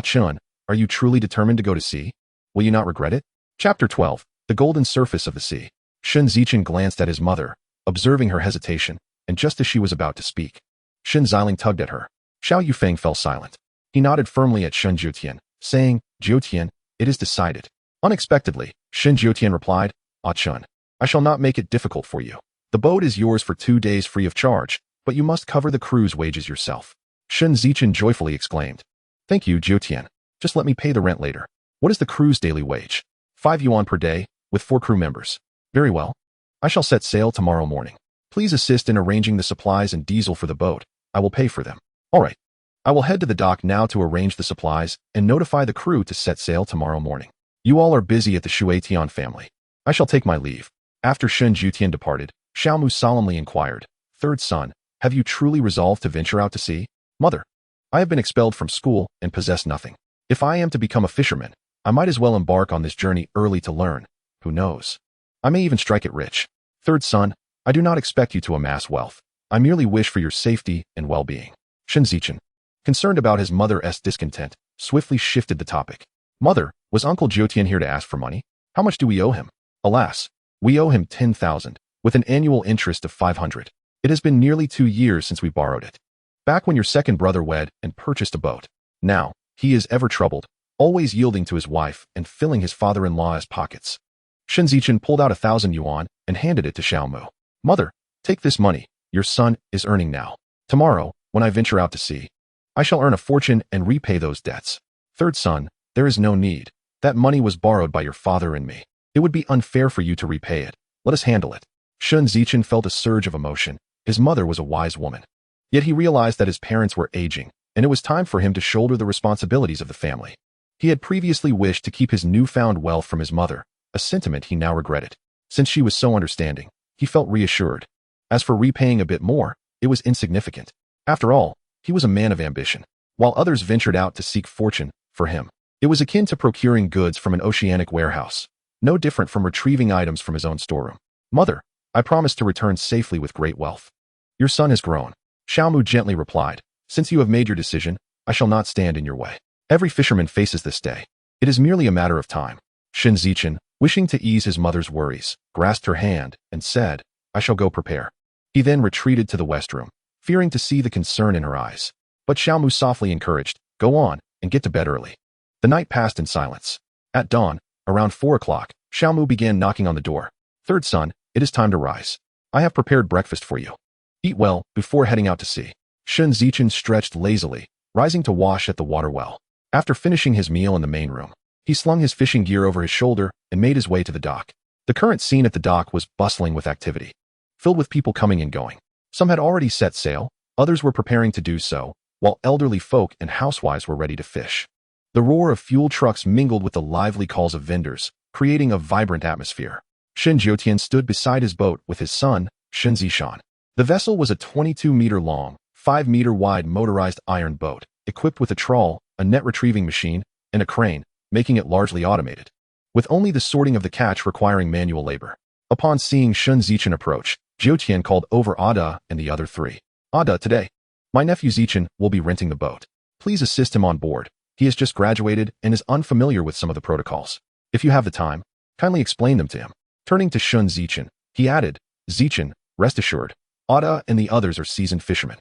Chen, are you truly determined to go to sea? Will you not regret it? Chapter 12, The Golden Surface of the Sea. Shen Zichen glanced at his mother, observing her hesitation, and just as she was about to speak, Shen Ziling tugged at her. Xiao Yufeng fell silent. He nodded firmly at Shen Zichen, saying, Zichen, it is decided. Unexpectedly, Shen Zichen replied, Chen, I shall not make it difficult for you. The boat is yours for 2 days free of charge, but you must cover the crew's wages yourself. Shen Zichen joyfully exclaimed. Thank you, Zichen. Just let me pay the rent later. What is the crew's daily wage? 5 yuan per day, with 4 crew members. Very well. I shall set sail tomorrow morning. Please assist in arranging the supplies and diesel for the boat. I will pay for them. All right. I will head to the dock now to arrange the supplies and notify the crew to set sail tomorrow morning. You all are busy at the Shui Tian family. I shall take my leave. After Shen Zichen departed, Xiaomu solemnly inquired, Third son, have you truly resolved to venture out to sea? Mother, I have been expelled from school and possess nothing. If I am to become a fisherman, I might as well embark on this journey early to learn. Who knows? I may even strike it rich. Third son, I do not expect you to amass wealth. I merely wish for your safety and well-being. Shen Zichen, concerned about his mother's discontent, swiftly shifted the topic. Mother, was Uncle Jiutian here to ask for money? How much do we owe him? Alas, we owe him 10,000, with an annual interest of 500. It has been nearly 2 years since we borrowed it. Back when your second brother wed and purchased a boat. Now, he is ever troubled, always yielding to his wife and filling his father-in-law's pockets. Shen Zichen pulled out 1,000 yuan and handed it to Xiaomu. Mother, take this money. Your son is earning now. Tomorrow, when I venture out to sea, I shall earn a fortune and repay those debts. Third son, there is no need. That money was borrowed by your father and me. It would be unfair for you to repay it. Let us handle it. Shen Zichen felt a surge of emotion. His mother was a wise woman. Yet he realized that his parents were aging, and it was time for him to shoulder the responsibilities of the family. He had previously wished to keep his newfound wealth from his mother, a sentiment he now regretted. Since she was so understanding, he felt reassured. As for repaying a bit more, it was insignificant. After all, he was a man of ambition. While others ventured out to seek fortune, for him, it was akin to procuring goods from an oceanic warehouse, no different from retrieving items from his own storeroom. Mother, I promise to return safely with great wealth. Your son has grown. Xiaomu gently replied, since you have made your decision, I shall not stand in your way. Every fisherman faces this day. It is merely a matter of time. Shen Zichen, wishing to ease his mother's worries, grasped her hand and said, I shall go prepare. He then retreated to the west room, fearing to see the concern in her eyes. But Xiaomu softly encouraged, go on and get to bed early. The night passed in silence. At dawn, around 4 o'clock, Xiaomu began knocking on the door. Third son, it is time to rise. I have prepared breakfast for you. Eat well before heading out to sea. Shen Zichen stretched lazily, rising to wash at the water well. After finishing his meal in the main room, he slung his fishing gear over his shoulder and made his way to the dock. The current scene at the dock was bustling with activity, filled with people coming and going. Some had already set sail, others were preparing to do so, while elderly folk and housewives were ready to fish. The roar of fuel trucks mingled with the lively calls of vendors, creating a vibrant atmosphere. Shen Jiutian stood beside his boat with his son, Shen Zichen. The vessel was a 22-meter-long, 5-meter-wide motorized iron boat, equipped with a trawl, a net-retrieving machine, and a crane, making it largely automated, with only the sorting of the catch requiring manual labor. Upon seeing Shen Zichen approach, Jiutian called over Ada and the other three. Ada, today, my nephew Zichen will be renting the boat. Please assist him on board. He has just graduated and is unfamiliar with some of the protocols. If you have the time, kindly explain them to him. Turning to Shen Zichen, he added, Zichen, rest assured, Ada and the others are seasoned fishermen.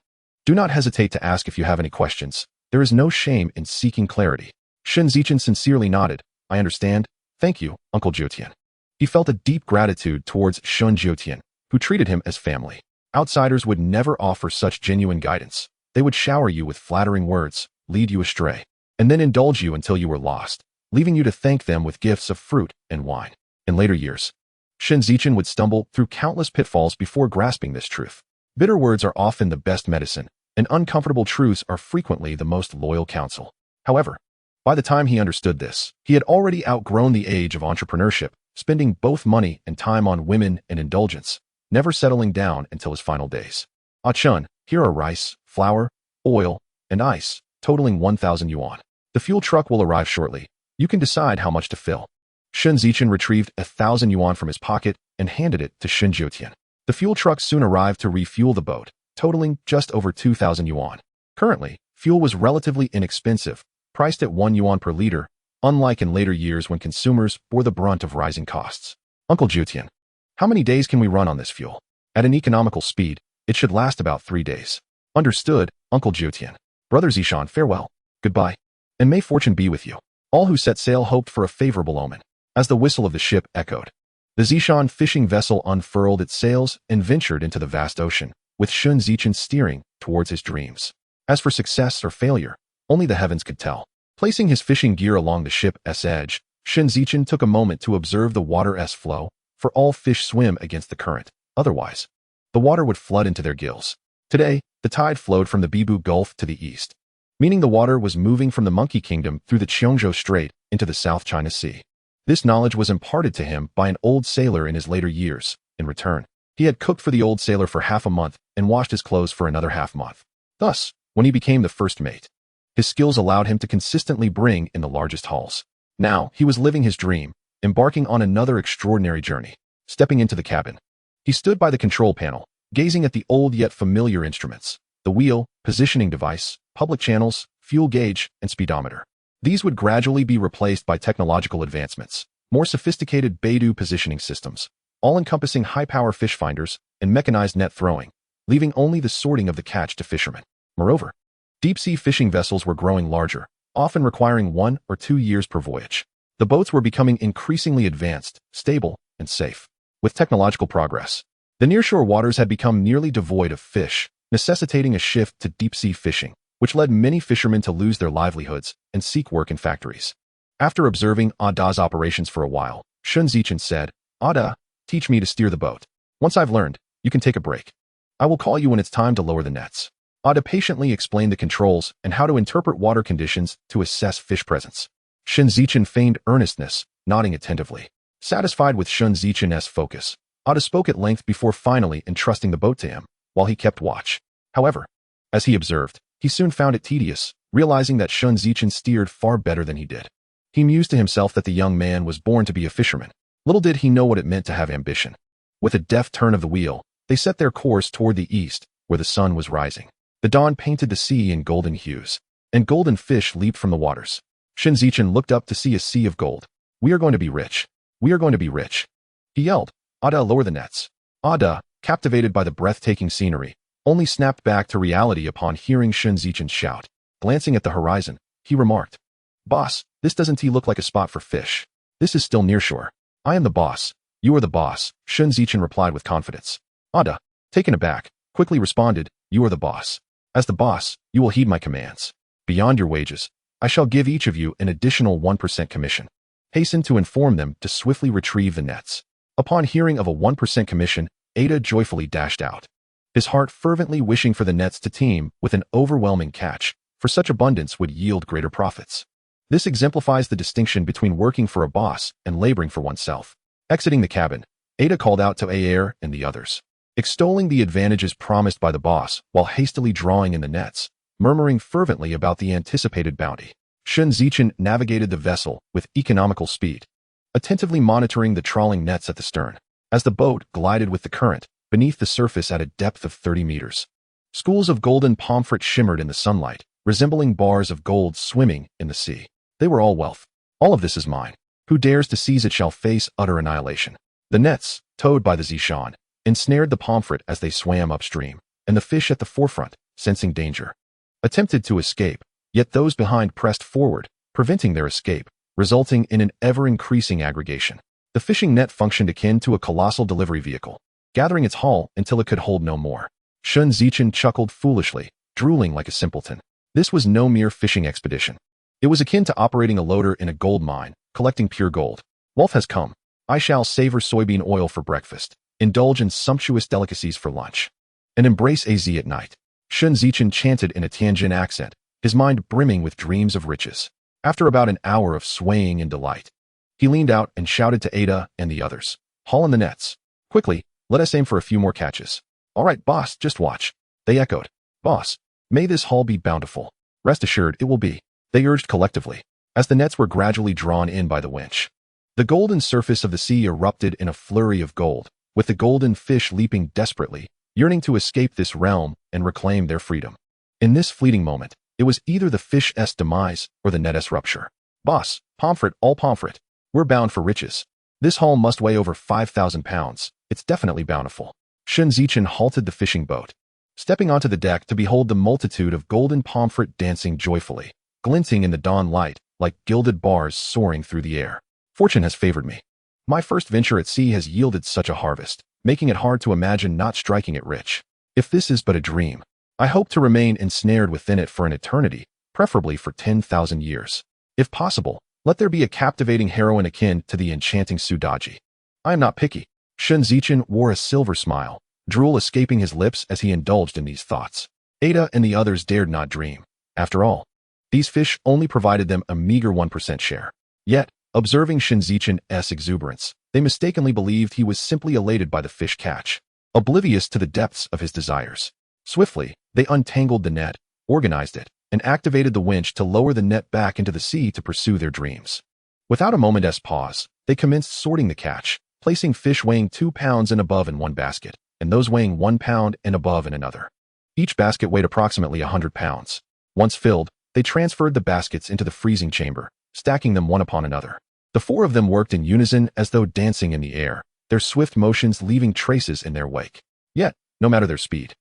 Do not hesitate to ask if you have any questions. There is no shame in seeking clarity. Shen Zichen sincerely nodded. I understand. Thank you, Uncle Jiutian. He felt a deep gratitude towards Shen Jiutian, who treated him as family. Outsiders would never offer such genuine guidance. They would shower you with flattering words, lead you astray, and then indulge you until you were lost, leaving you to thank them with gifts of fruit and wine. In later years, Shen Zichen would stumble through countless pitfalls before grasping this truth. Bitter words are often the best medicine, and uncomfortable truths are frequently the most loyal counsel. However, by the time he understood this, he had already outgrown the age of entrepreneurship, spending both money and time on women and indulgence, never settling down until his final days. Ah Chun, here are rice, flour, oil, and ice, totaling 1,000 yuan. The fuel truck will arrive shortly. You can decide how much to fill. Shen Zichen retrieved 1,000 yuan from his pocket and handed it to Shen Jiutian. The fuel truck soon arrived to refuel the boat, totaling just over 2,000 yuan. Currently, fuel was relatively inexpensive, priced at 1 yuan per liter, unlike in later years when consumers bore the brunt of rising costs. Uncle Jiutian, how many days can we run on this fuel? At an economical speed, it should last about 3 days. Understood, Uncle Jiutian. Brother Zichen, farewell. Goodbye. And may fortune be with you. All who set sail hoped for a favorable omen. As the whistle of the ship echoed, the Zichen fishing vessel unfurled its sails and ventured into the vast ocean, with Shen Zichen steering towards his dreams. As for success or failure, only the heavens could tell. Placing his fishing gear along the ship's edge, Shen Zichen took a moment to observe the water's flow, for all fish swim against the current. Otherwise, the water would flood into their gills. Today, the tide flowed from the Bibu Gulf to the east, meaning the water was moving from the Monkey Kingdom through the Qiongzhou Strait into the South China Sea. This knowledge was imparted to him by an old sailor in his later years. In return, he had cooked for the old sailor for half a month and washed his clothes for another half month. Thus, when he became the first mate, his skills allowed him to consistently bring in the largest hauls. Now, he was living his dream, embarking on another extraordinary journey. stepping into the cabin. He stood by the control panel, gazing at the old yet familiar instruments: the wheel, positioning device, public channels, fuel gauge, and speedometer. These would gradually be replaced by technological advancements, more sophisticated Beidou positioning systems, all-encompassing high-power fish finders, and mechanized net throwing, leaving only the sorting of the catch to fishermen. Moreover, deep-sea fishing vessels were growing larger, often requiring 1 or 2 years per voyage. The boats were becoming increasingly advanced, stable, and safe. With technological progress, the nearshore waters had become nearly devoid of fish, necessitating a shift to deep-sea fishing, which led many fishermen to lose their livelihoods and seek work in factories. After observing Ada's operations for a while, Shen Zichen said, "Ada, teach me to steer the boat. Once I've learned, you can take a break. I will call you when it's time to lower the nets." Ada patiently explained the controls and how to interpret water conditions to assess fish presence. Shen Zichen feigned earnestness, nodding attentively. Satisfied with Shen Zichen's focus, Ada spoke at length before finally entrusting the boat to him, while he kept watch. However, as he observed, he soon found it tedious, realizing that Shen Zichen steered far better than he did. He mused to himself that the young man was born to be a fisherman. Little did he know what it meant to have ambition. With a deft turn of the wheel, they set their course toward the east, where the sun was rising. The dawn painted the sea in golden hues, and golden fish leaped from the waters. Shen Zichen looked up to see a sea of gold. "We are going to be rich. We are going to be rich," he yelled. "Ada, lower the nets." Ada, captivated by the breathtaking scenery, only snapped back to reality upon hearing Shen Zichen's shout. Glancing at the horizon, he remarked, "Boss, this doesn't look like a spot for fish. This is still nearshore." "I am the boss. You are the boss," Shen Zichen replied with confidence. Ada, taken aback, quickly responded, "You are the boss. As the boss, you will heed my commands. Beyond your wages, I shall give each of you an additional 1% commission." Hasten to inform them to swiftly retrieve the nets. Upon hearing of a 1% commission, Ada joyfully dashed out, his heart fervently wishing for the nets to teem with an overwhelming catch, for such abundance would yield greater profits. This exemplifies the distinction between working for a boss and laboring for oneself. Exiting the cabin, Ada called out to Aer and the others, extolling the advantages promised by the boss while hastily drawing in the nets, murmuring fervently about the anticipated bounty. Shen Zichen navigated the vessel with economical speed, attentively monitoring the trawling nets at the stern. As the boat glided with the current, beneath the surface at a depth of 30 meters, schools of golden pomfret shimmered in the sunlight, resembling bars of gold swimming in the sea. They were all wealth. "All of this is mine. Who dares to seize it shall face utter annihilation." The nets, towed by the Zishan, ensnared the pomfret as they swam upstream, and the fish at the forefront, sensing danger, attempted to escape, yet those behind pressed forward, preventing their escape, resulting in an ever-increasing aggregation. The fishing net functioned akin to a colossal delivery vehicle, gathering its haul until it could hold no more. Shen Zichen chuckled foolishly, drooling like a simpleton. This was no mere fishing expedition. It was akin to operating a loader in a gold mine, collecting pure gold. "Wealth has come. I shall savor soybean oil for breakfast, indulge in sumptuous delicacies for lunch, and embrace AZ at night." Shen Zichen chanted in a Tianjin accent, his mind brimming with dreams of riches. After about an hour of swaying in delight, he leaned out and shouted to Ada and the others, "Haul in the nets. Quickly, let us aim for a few more catches." "All right, boss, just watch." They echoed, "Boss, may this haul be bountiful." "Rest assured it will be," they urged collectively, as the nets were gradually drawn in by the winch. The golden surface of the sea erupted in a flurry of gold, with the golden fish leaping desperately, yearning to escape this realm and reclaim their freedom. In this fleeting moment, it was either the fish's demise or the net's rupture. "Boss, pomfret, all pomfret. We're bound for riches. This haul must weigh over 5,000 pounds. It's definitely bountiful." Shen Zichen halted the fishing boat, stepping onto the deck to behold the multitude of golden pomfret dancing joyfully, glinting in the dawn light like gilded bars soaring through the air. "Fortune has favored me. My first venture at sea has yielded such a harvest, making it hard to imagine not striking it rich. If this is but a dream, I hope to remain ensnared within it for an eternity, preferably for 10,000 years. If possible, let there be a captivating heroine akin to the enchanting Sudaji. I am not picky." Shen Zichen wore a silver smile, drool escaping his lips as he indulged in these thoughts. Ada and the others dared not dream. After all, these fish only provided them a meager 1% share. Yet, observing Shen Zichen's exuberance, they mistakenly believed he was simply elated by the fish catch, oblivious to the depths of his desires. Swiftly, they untangled the net, organized it, and activated the winch to lower the net back into the sea to pursue their dreams. Without a moment's pause, they commenced sorting the catch, placing fish weighing 2 pounds and above in one basket, and those weighing 1 pound and above in another. Each basket weighed approximately 100 pounds. Once filled, they transferred the baskets into the freezing chamber, stacking them one upon another. The 4 of them worked in unison as though dancing in the air, their swift motions leaving traces in their wake. Yet, no matter their speed,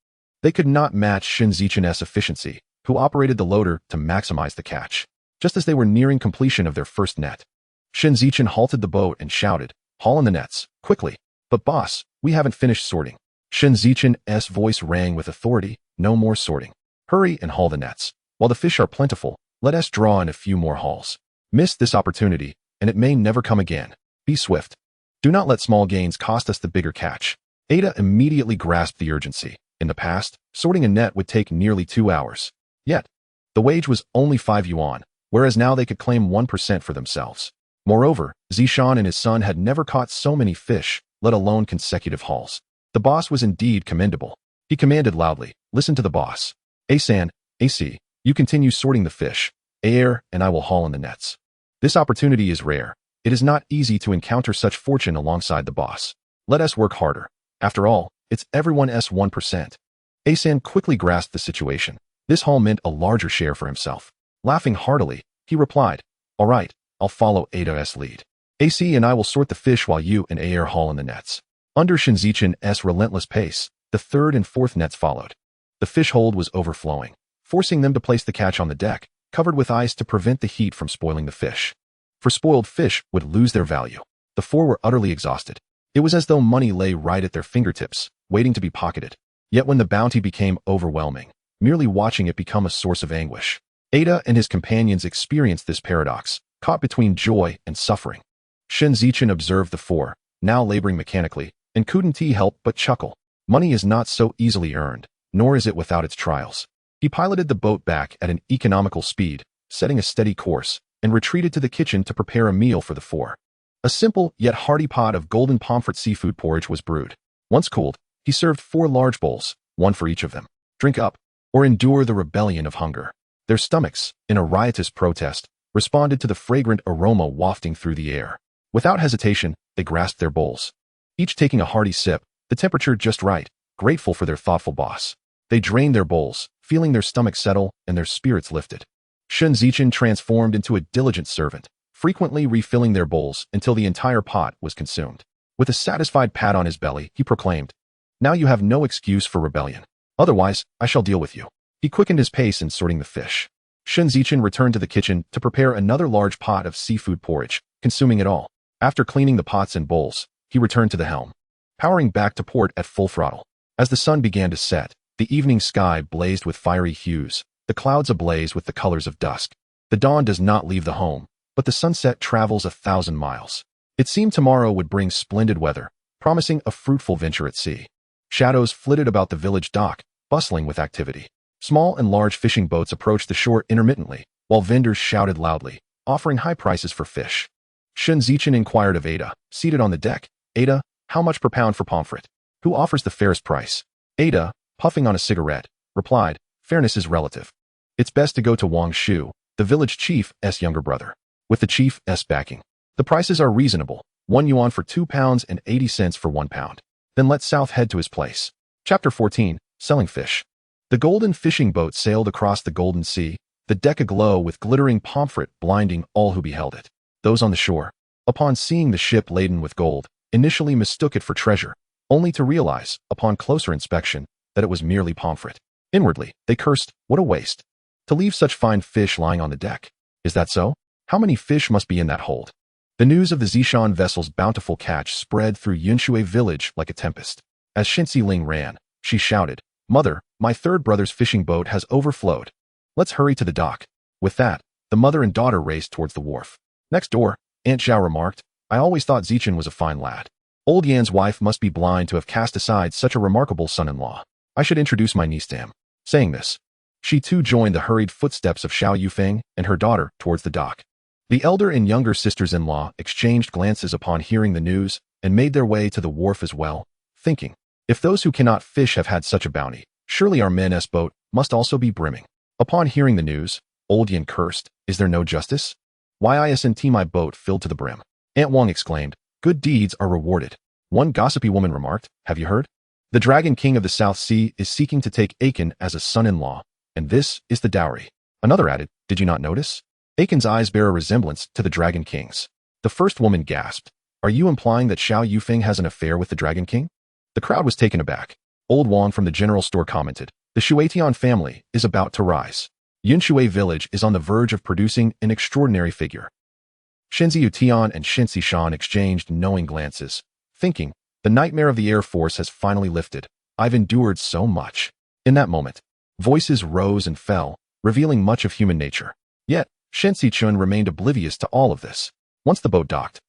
they could not match Shen Zichen's efficiency, who operated the loader to maximize the catch. Just as they were nearing completion of their first net, Shen Zichen halted the boat and shouted, "Haul in the nets, quickly." "But boss, we haven't finished sorting." Shen Zichen's voice rang with authority, "No more sorting. Hurry and haul the nets. While the fish are plentiful, let us draw in a few more hauls. Miss this opportunity, and it may never come again. Be swift. Do not let small gains cost us the bigger catch." Ada immediately grasped the urgency. In the past, sorting a net would take nearly 2 hours. Yet, the wage was only 5 yuan, whereas now they could claim 1% for themselves. Moreover, Zishan and his son had never caught so many fish, let alone consecutive hauls. The boss was indeed commendable. He commanded loudly, "Listen to the boss. A-san, AC, you continue sorting the fish. Air and I will haul in the nets." This opportunity is rare. It is not easy to encounter such fortune alongside the boss. Let us work harder. After all, it's everyone's 1%. A-san quickly grasped the situation. This haul meant a larger share for himself. Laughing heartily, he replied, "All right, I'll follow Ada's lead. AC and I will sort the fish while you and Air haul in the nets." Under Shen Zichen's relentless pace, the 3rd and 4th nets followed. The fish hold was overflowing, forcing them to place the catch on the deck, covered with ice to prevent the heat from spoiling the fish. For spoiled fish would lose their value. The 4 were utterly exhausted. It was as though money lay right at their fingertips, waiting to be pocketed. Yet when the bounty became overwhelming, merely watching it become a source of anguish. Ada and his companions experienced this paradox, caught between joy and suffering. Shen Zichen observed the 4, now laboring mechanically, and couldn't he help but chuckle. Money is not so easily earned, nor is it without its trials. He piloted the boat back at an economical speed, setting a steady course, and retreated to the kitchen to prepare a meal for the 4. A simple yet hearty pot of golden pomfret seafood porridge was brewed. Once cooled, he served 4 large bowls, one for each of them. Drink up, or endure the rebellion of hunger. Their stomachs, in a riotous protest, responded to the fragrant aroma wafting through the air. Without hesitation, they grasped their bowls, each taking a hearty sip, the temperature just right, grateful for their thoughtful boss. They drained their bowls, feeling their stomachs settle and their spirits lifted. Shen Zichen transformed into a diligent servant, frequently refilling their bowls until the entire pot was consumed. With a satisfied pat on his belly, he proclaimed, "Now you have no excuse for rebellion. Otherwise, I shall deal with you." He quickened his pace in sorting the fish. Shen Zichen returned to the kitchen to prepare another large pot of seafood porridge, consuming it all. After cleaning the pots and bowls, he returned to the helm, powering back to port at full throttle. As the sun began to set, the evening sky blazed with fiery hues, the clouds ablaze with the colors of dusk. The dawn does not leave the home, but the sunset travels 1,000 miles. It seemed tomorrow would bring splendid weather, promising a fruitful venture at sea. Shadows flitted about the village dock, bustling with activity. Small and large fishing boats approached the shore intermittently, while vendors shouted loudly, offering high prices for fish. Shen Zichen inquired of Ada, seated on the deck, "Ada, how much per pound for pomfret? Who offers the fairest price?" Ada, puffing on a cigarette, replied, "Fairness is relative. It's best to go to Wang Shu, the village chief's younger brother. With the chief's backing, the prices are reasonable, 1 yuan for 2 pounds and 80 cents for 1 pound. Then let South head to his place." Chapter 14, Selling Fish. The golden fishing boat sailed across the golden sea, the deck aglow with glittering pomfret blinding all who beheld it. Those on the shore, upon seeing the ship laden with gold, initially mistook it for treasure, only to realize, upon closer inspection, that it was merely pomfret. Inwardly, they cursed, "What a waste! To leave such fine fish lying on the deck. Is that so? How many fish must be in that hold?" The news of the Zishan vessel's bountiful catch spread through Yunshui village like a tempest. As Shen Zichen ran, she shouted, "Mother, my 3rd brother's fishing boat has overflowed. Let's hurry to the dock." With that, the mother and daughter raced towards the wharf. Next door, Aunt Zhao remarked, "I always thought Zichen was a fine lad. Old Yan's wife must be blind to have cast aside such a remarkable son-in-law. I should introduce my niece to him." Saying this, she too joined the hurried footsteps of Xiao Yufeng and her daughter towards the dock. The elder and younger sisters-in-law exchanged glances upon hearing the news and made their way to the wharf as well, thinking, "If those who cannot fish have had such a bounty, surely our men's boat must also be brimming." Upon hearing the news, Old Yan cursed, "Is there no justice? Why isn't my boat filled to the brim?" Aunt Wang exclaimed, Good deeds are rewarded. One gossipy woman remarked, have you heard? The Dragon King of the South Sea is seeking to take Aiken as a son-in-law, and this is the dowry. Another added, did you not notice? Aiken's eyes bear a resemblance to the Dragon King's. The first woman gasped, are you implying that Xiao Yufeng has an affair with the Dragon King? The crowd was taken aback. Old Wang from the general store commented, the Shuetian family is about to rise. Yunshui village is on the verge of producing an extraordinary figure. Shen Zichen and Shen Zichen exchanged knowing glances, thinking, the nightmare of the Air Force has finally lifted. I've endured so much. In that moment, voices rose and fell, revealing much of human nature. Yet, Shen Zichen remained oblivious to all of this. Once the boat docked,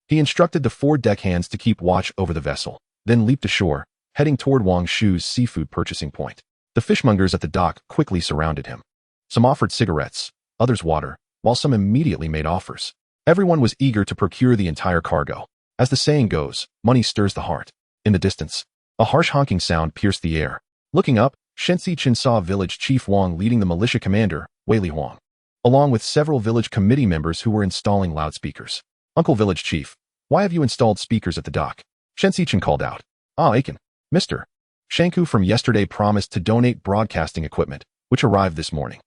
he instructed the 4 deckhands to keep watch over the vessel, then leaped ashore, heading toward Wang Shu's seafood purchasing point. The fishmongers at the dock quickly surrounded him. Some offered cigarettes, others water, while some immediately made offers. Everyone was eager to procure the entire cargo. As the saying goes, money stirs the heart. In the distance, a harsh honking sound pierced the air. Looking up, Shen Zichen saw village chief Wang leading the militia commander, Wei Li Huang, along with several village committee members who were installing loudspeakers. Uncle Village Chief, why have you installed speakers at the dock? Shen Zichen called out. Ah, Aiken. Mr. Shanku from yesterday promised to donate broadcasting equipment, which arrived this morning.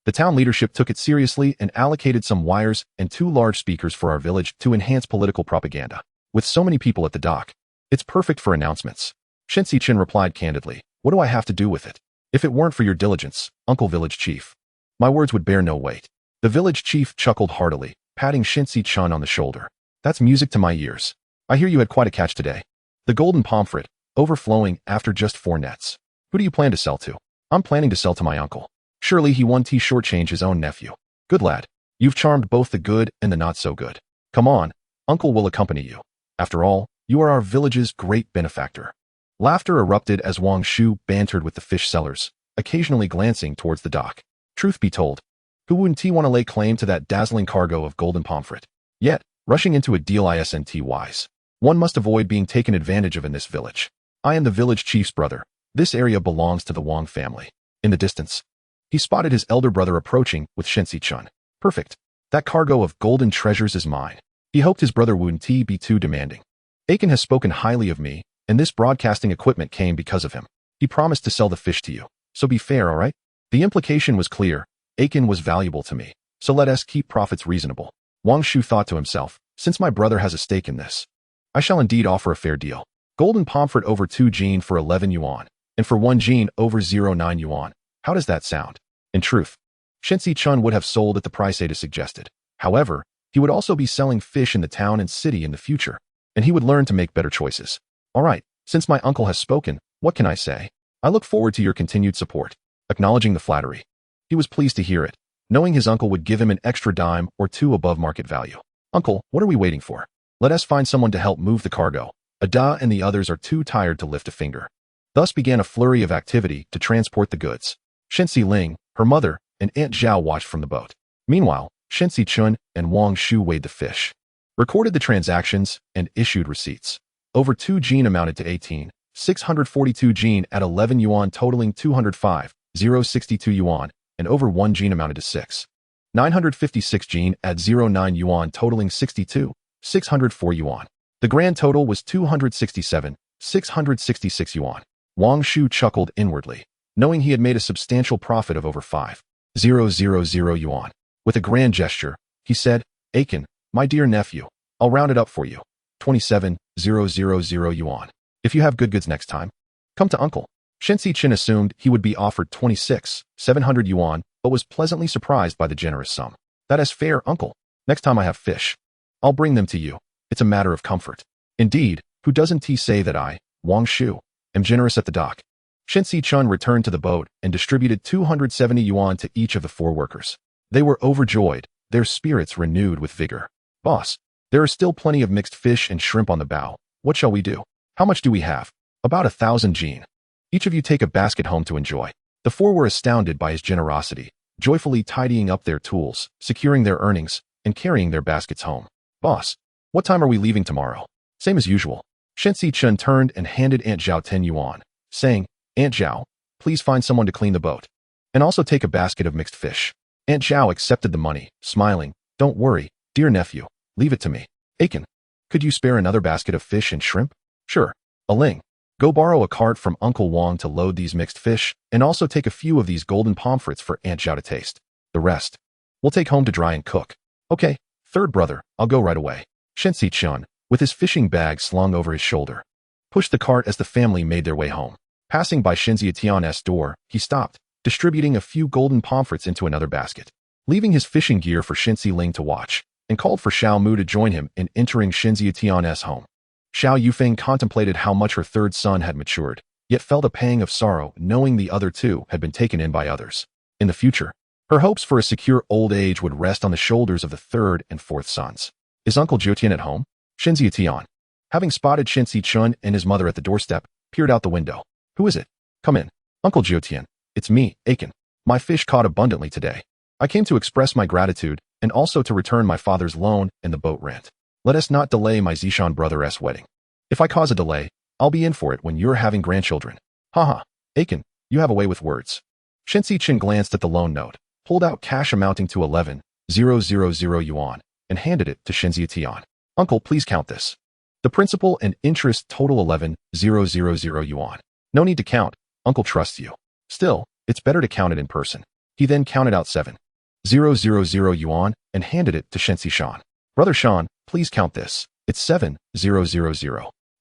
The town leadership took it seriously and allocated some wires and 2 large speakers for our village to enhance political propaganda. With so many people at the dock, it's perfect for announcements. Shen Zichen replied candidly, what do I have to do with it? If it weren't for your diligence, Uncle Village Chief, my words would bear no weight. The village chief chuckled heartily, patting Shen Zichen on the shoulder. That's music to my ears. I hear you had quite a catch today. The golden pomfret, overflowing after just 4 nets. Who do you plan to sell to? I'm planning to sell to my uncle. Surely he won't shortchange his own nephew. Good lad. You've charmed both the good and the not so good. Come on, uncle will accompany you. After all, you are our village's great benefactor. Laughter erupted as Wang Shu bantered with the fish sellers, occasionally glancing towards the dock. Truth be told, who wouldn't want to lay claim to that dazzling cargo of golden pomfret? Yet, rushing into a deal isn't wise. One must avoid being taken advantage of in this village. I am the village chief's brother. This area belongs to the Wang family. In the distance, he spotted his elder brother approaching with Shen Zichen. Perfect. That cargo of golden treasures is mine. He hoped his brother wouldn't be too demanding. Aiken has spoken highly of me, and this broadcasting equipment came because of him. He promised to sell the fish to you. So be fair, all right? The implication was clear. Aiken was valuable to me, so let us keep profits reasonable. Wang Shu thought to himself, since my brother has a stake in this, I shall indeed offer a fair deal. Golden pomfret over 2 jin for 11 yuan, and for 1 jin over 0.9 yuan. How does that sound? In truth, Shen Zichen would have sold at the price Ada suggested. However, he would also be selling fish in the town and city in the future, and he would learn to make better choices. All right, since my uncle has spoken, what can I say? I look forward to your continued support. Acknowledging the flattery, he was pleased to hear it, knowing his uncle would give him an extra dime or 2 above market value. Uncle, what are we waiting for? Let us find someone to help move the cargo. Ada and the others are too tired to lift a finger. Thus began a flurry of activity to transport the goods. Shen Ziling, her mother, and Aunt Zhao watched from the boat. Meanwhile, Shen Zichen and Wang Shu weighed the fish, recorded the transactions, and issued receipts. Over 2 jin amounted to 18,642 jin at 11 yuan totaling 205,062 yuan, and over 1 jin amounted to 6,956 jin at 0.9 yuan totaling 62,604 yuan. The grand total was 267,666 yuan. Wang Shu chuckled inwardly, knowing he had made a substantial profit of over 5,000 yuan. With a grand gesture, he said, Aiken, my dear nephew, I'll round it up for you. 27,000 yuan. If you have good goods next time, come to uncle. Shen Zichen assumed he would be offered 26,700 yuan, but was pleasantly surprised by the generous sum. That is fair, uncle. Next time I have fish, I'll bring them to you. It's a matter of comfort. Indeed, who doesn't say that I, Wang Shu, am generous at the dock? Shen Zichen returned to the boat and distributed 270 yuan to each of the 4 workers. They were overjoyed, their spirits renewed with vigor. Boss, there are still plenty of mixed fish and shrimp on the bow. What shall we do? How much do we have? About 1,000 jin. Each of you take a basket home to enjoy. The 4 were astounded by his generosity, joyfully tidying up their tools, securing their earnings, and carrying their baskets home. Boss, what time are we leaving tomorrow? Same as usual. Shen Zichen turned and handed Aunt Zhao 10 yuan, saying, Aunt Zhao, please find someone to clean the boat. And also take a basket of mixed fish. Aunt Zhao accepted the money, smiling. Don't worry, dear nephew. Leave it to me. Aiken. Could you spare another basket of fish and shrimp? Sure. Ling. Go borrow a cart from Uncle Wang to load these mixed fish, and also take a few of these golden pomfrets for Aunt Zhao to taste. The rest we'll take home to dry and cook. Okay, third brother, I'll go right away. Shen Zichen, with his fishing bag slung over his shoulder, pushed the cart as the family made their way home. Passing by Shen Zichen's door, he stopped, distributing a few golden pomfrets into another basket. Leaving his fishing gear for Shen Ziling to watch, and called for Xiao Mu to join him in entering Shen Zichen's home. Xiao Yufeng contemplated how much her third son had matured, yet felt a pang of sorrow knowing the other two had been taken in by others. In the future, her hopes for a secure old age would rest on the shoulders of the third and fourth sons. Is Uncle Zhoutian at home? Shen Zichen, having spotted Shen Zichen and his mother at the doorstep, peered out the window. Who is it? Come in. Uncle Zhoutian, it's me, Aiken. My fish caught abundantly today. I came to express my gratitude and also to return my father's loan and the boat rent. Let us not delay my Zishan brother's wedding. If I cause a delay, I'll be in for it when you're having grandchildren. Haha, Aiken, you have a way with words. Shen Zichen glanced at the loan note, pulled out cash amounting to 11,000 yuan, and handed it to Shen Zichen. Uncle, please count this. The principal and interest total 11,000 yuan. No need to count, Uncle trusts you. Still, it's better to count it in person. He then counted out 7,000 yuan and handed it to Shen Zichen. Brother Shan, please count this. It's 7,000.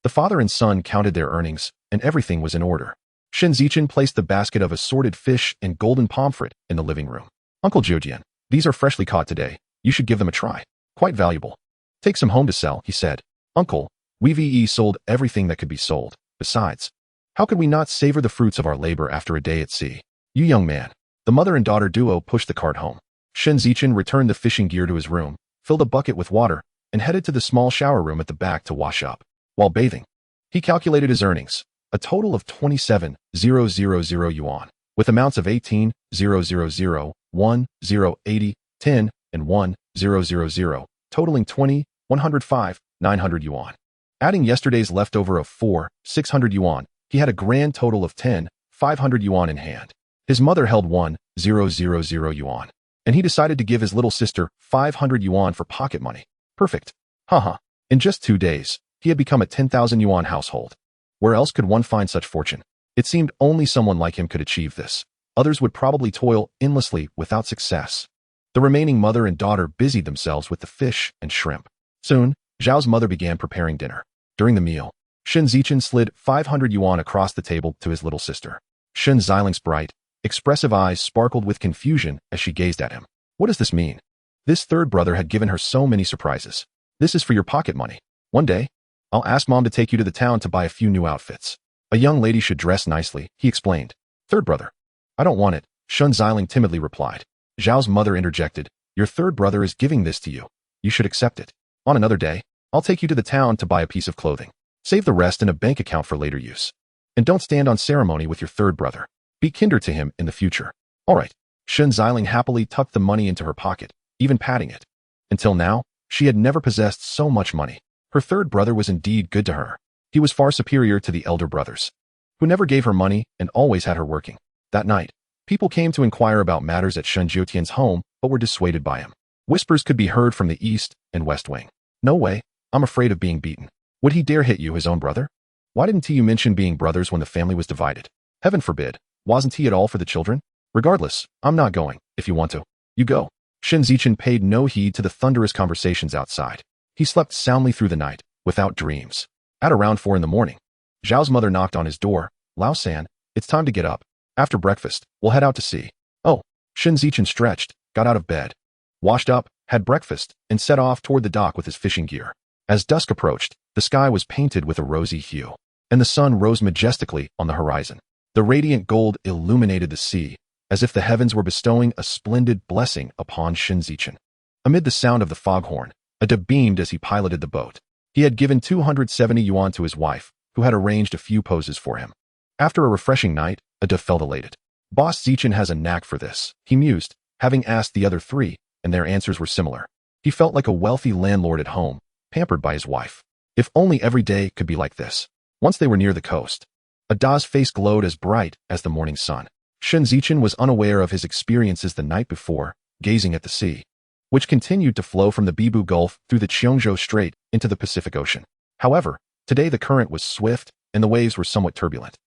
The father and son counted their earnings, and everything was in order. Shen Zichen placed the basket of assorted fish and golden pomfret in the living room. Uncle Zhoutian, these are freshly caught today. You should give them a try. Quite valuable. Take some home to sell, he said. Uncle, we've sold everything that could be sold. Besides, how could we not savor the fruits of our labor after a day at sea? You young man. The mother and daughter duo pushed the cart home. Shen Zichen returned the fishing gear to his room, filled a bucket with water, and headed to the small shower room at the back to wash up. While bathing, he calculated his earnings, a total of 27,000 yuan, with amounts of 18,000, 1,080, 10, and 1,000, totaling 20,105,900 yuan. Adding yesterday's leftover of 4,600 yuan, he had a grand total of 10,500 yuan in hand. His mother held 1,000 yuan, and he decided to give his little sister 500 yuan for pocket money. Perfect. Haha. In just 2 days, he had become a 10,000 yuan household. Where else could one find such fortune? It seemed only someone like him could achieve this. Others would probably toil endlessly without success. The remaining mother and daughter busied themselves with the fish and shrimp. Soon, Zhao's mother began preparing dinner. During the meal, Shen Zichen slid 500 yuan across the table to his little sister. Shen Ziling's bright, expressive eyes sparkled with confusion as she gazed at him. What does this mean? This third brother had given her so many surprises. This is for your pocket money. One day, I'll ask Mom to take you to the town to buy a few new outfits. A young lady should dress nicely, he explained. Third brother. I don't want it, Shen Ziling timidly replied. Zhao's mother interjected. Your third brother is giving this to you. You should accept it. On another day, I'll take you to the town to buy a piece of clothing. Save the rest in a bank account for later use. And don't stand on ceremony with your third brother. Be kinder to him in the future. All right. Shen Ziling happily tucked the money into her pocket, even patting it. Until now, she had never possessed so much money. Her third brother was indeed good to her. He was far superior to the elder brothers, who never gave her money and always had her working. That night, people came to inquire about matters at Shen Zhoutian's home, but were dissuaded by him. Whispers could be heard from the east and west wing. No way, I'm afraid of being beaten. Would he dare hit you, his own brother? Why didn't he mention being brothers when the family was divided? Heaven forbid, wasn't he at all for the children? Regardless, I'm not going. If you want to, you go. Shen Zichen paid no heed to the thunderous conversations outside. He slept soundly through the night, without dreams. At around 4 a.m, Zhao's mother knocked on his door. Lao San, it's time to get up. After breakfast, we'll head out to sea. Oh, Shen Zichen stretched, got out of bed, washed up, had breakfast, and set off toward the dock with his fishing gear. As dusk approached, the sky was painted with a rosy hue, and the sun rose majestically on the horizon. The radiant gold illuminated the sea, as if the heavens were bestowing a splendid blessing upon Shen Zichen. Amid the sound of the foghorn, Ada beamed as he piloted the boat. He had given 270 yuan to his wife, who had arranged a few poses for him. After a refreshing night, Ada felt elated. Boss Zichen has a knack for this, he mused, having asked the other three, and their answers were similar. He felt like a wealthy landlord at home, pampered by his wife. If only every day could be like this. Once they were near the coast, Ada's face glowed as bright as the morning sun. Shen Zichen was unaware of his experiences the night before, gazing at the sea. which continued to flow from the Bibu Gulf through the Cheongzhou Strait into the Pacific Ocean. However, today the current was swift and the waves were somewhat turbulent.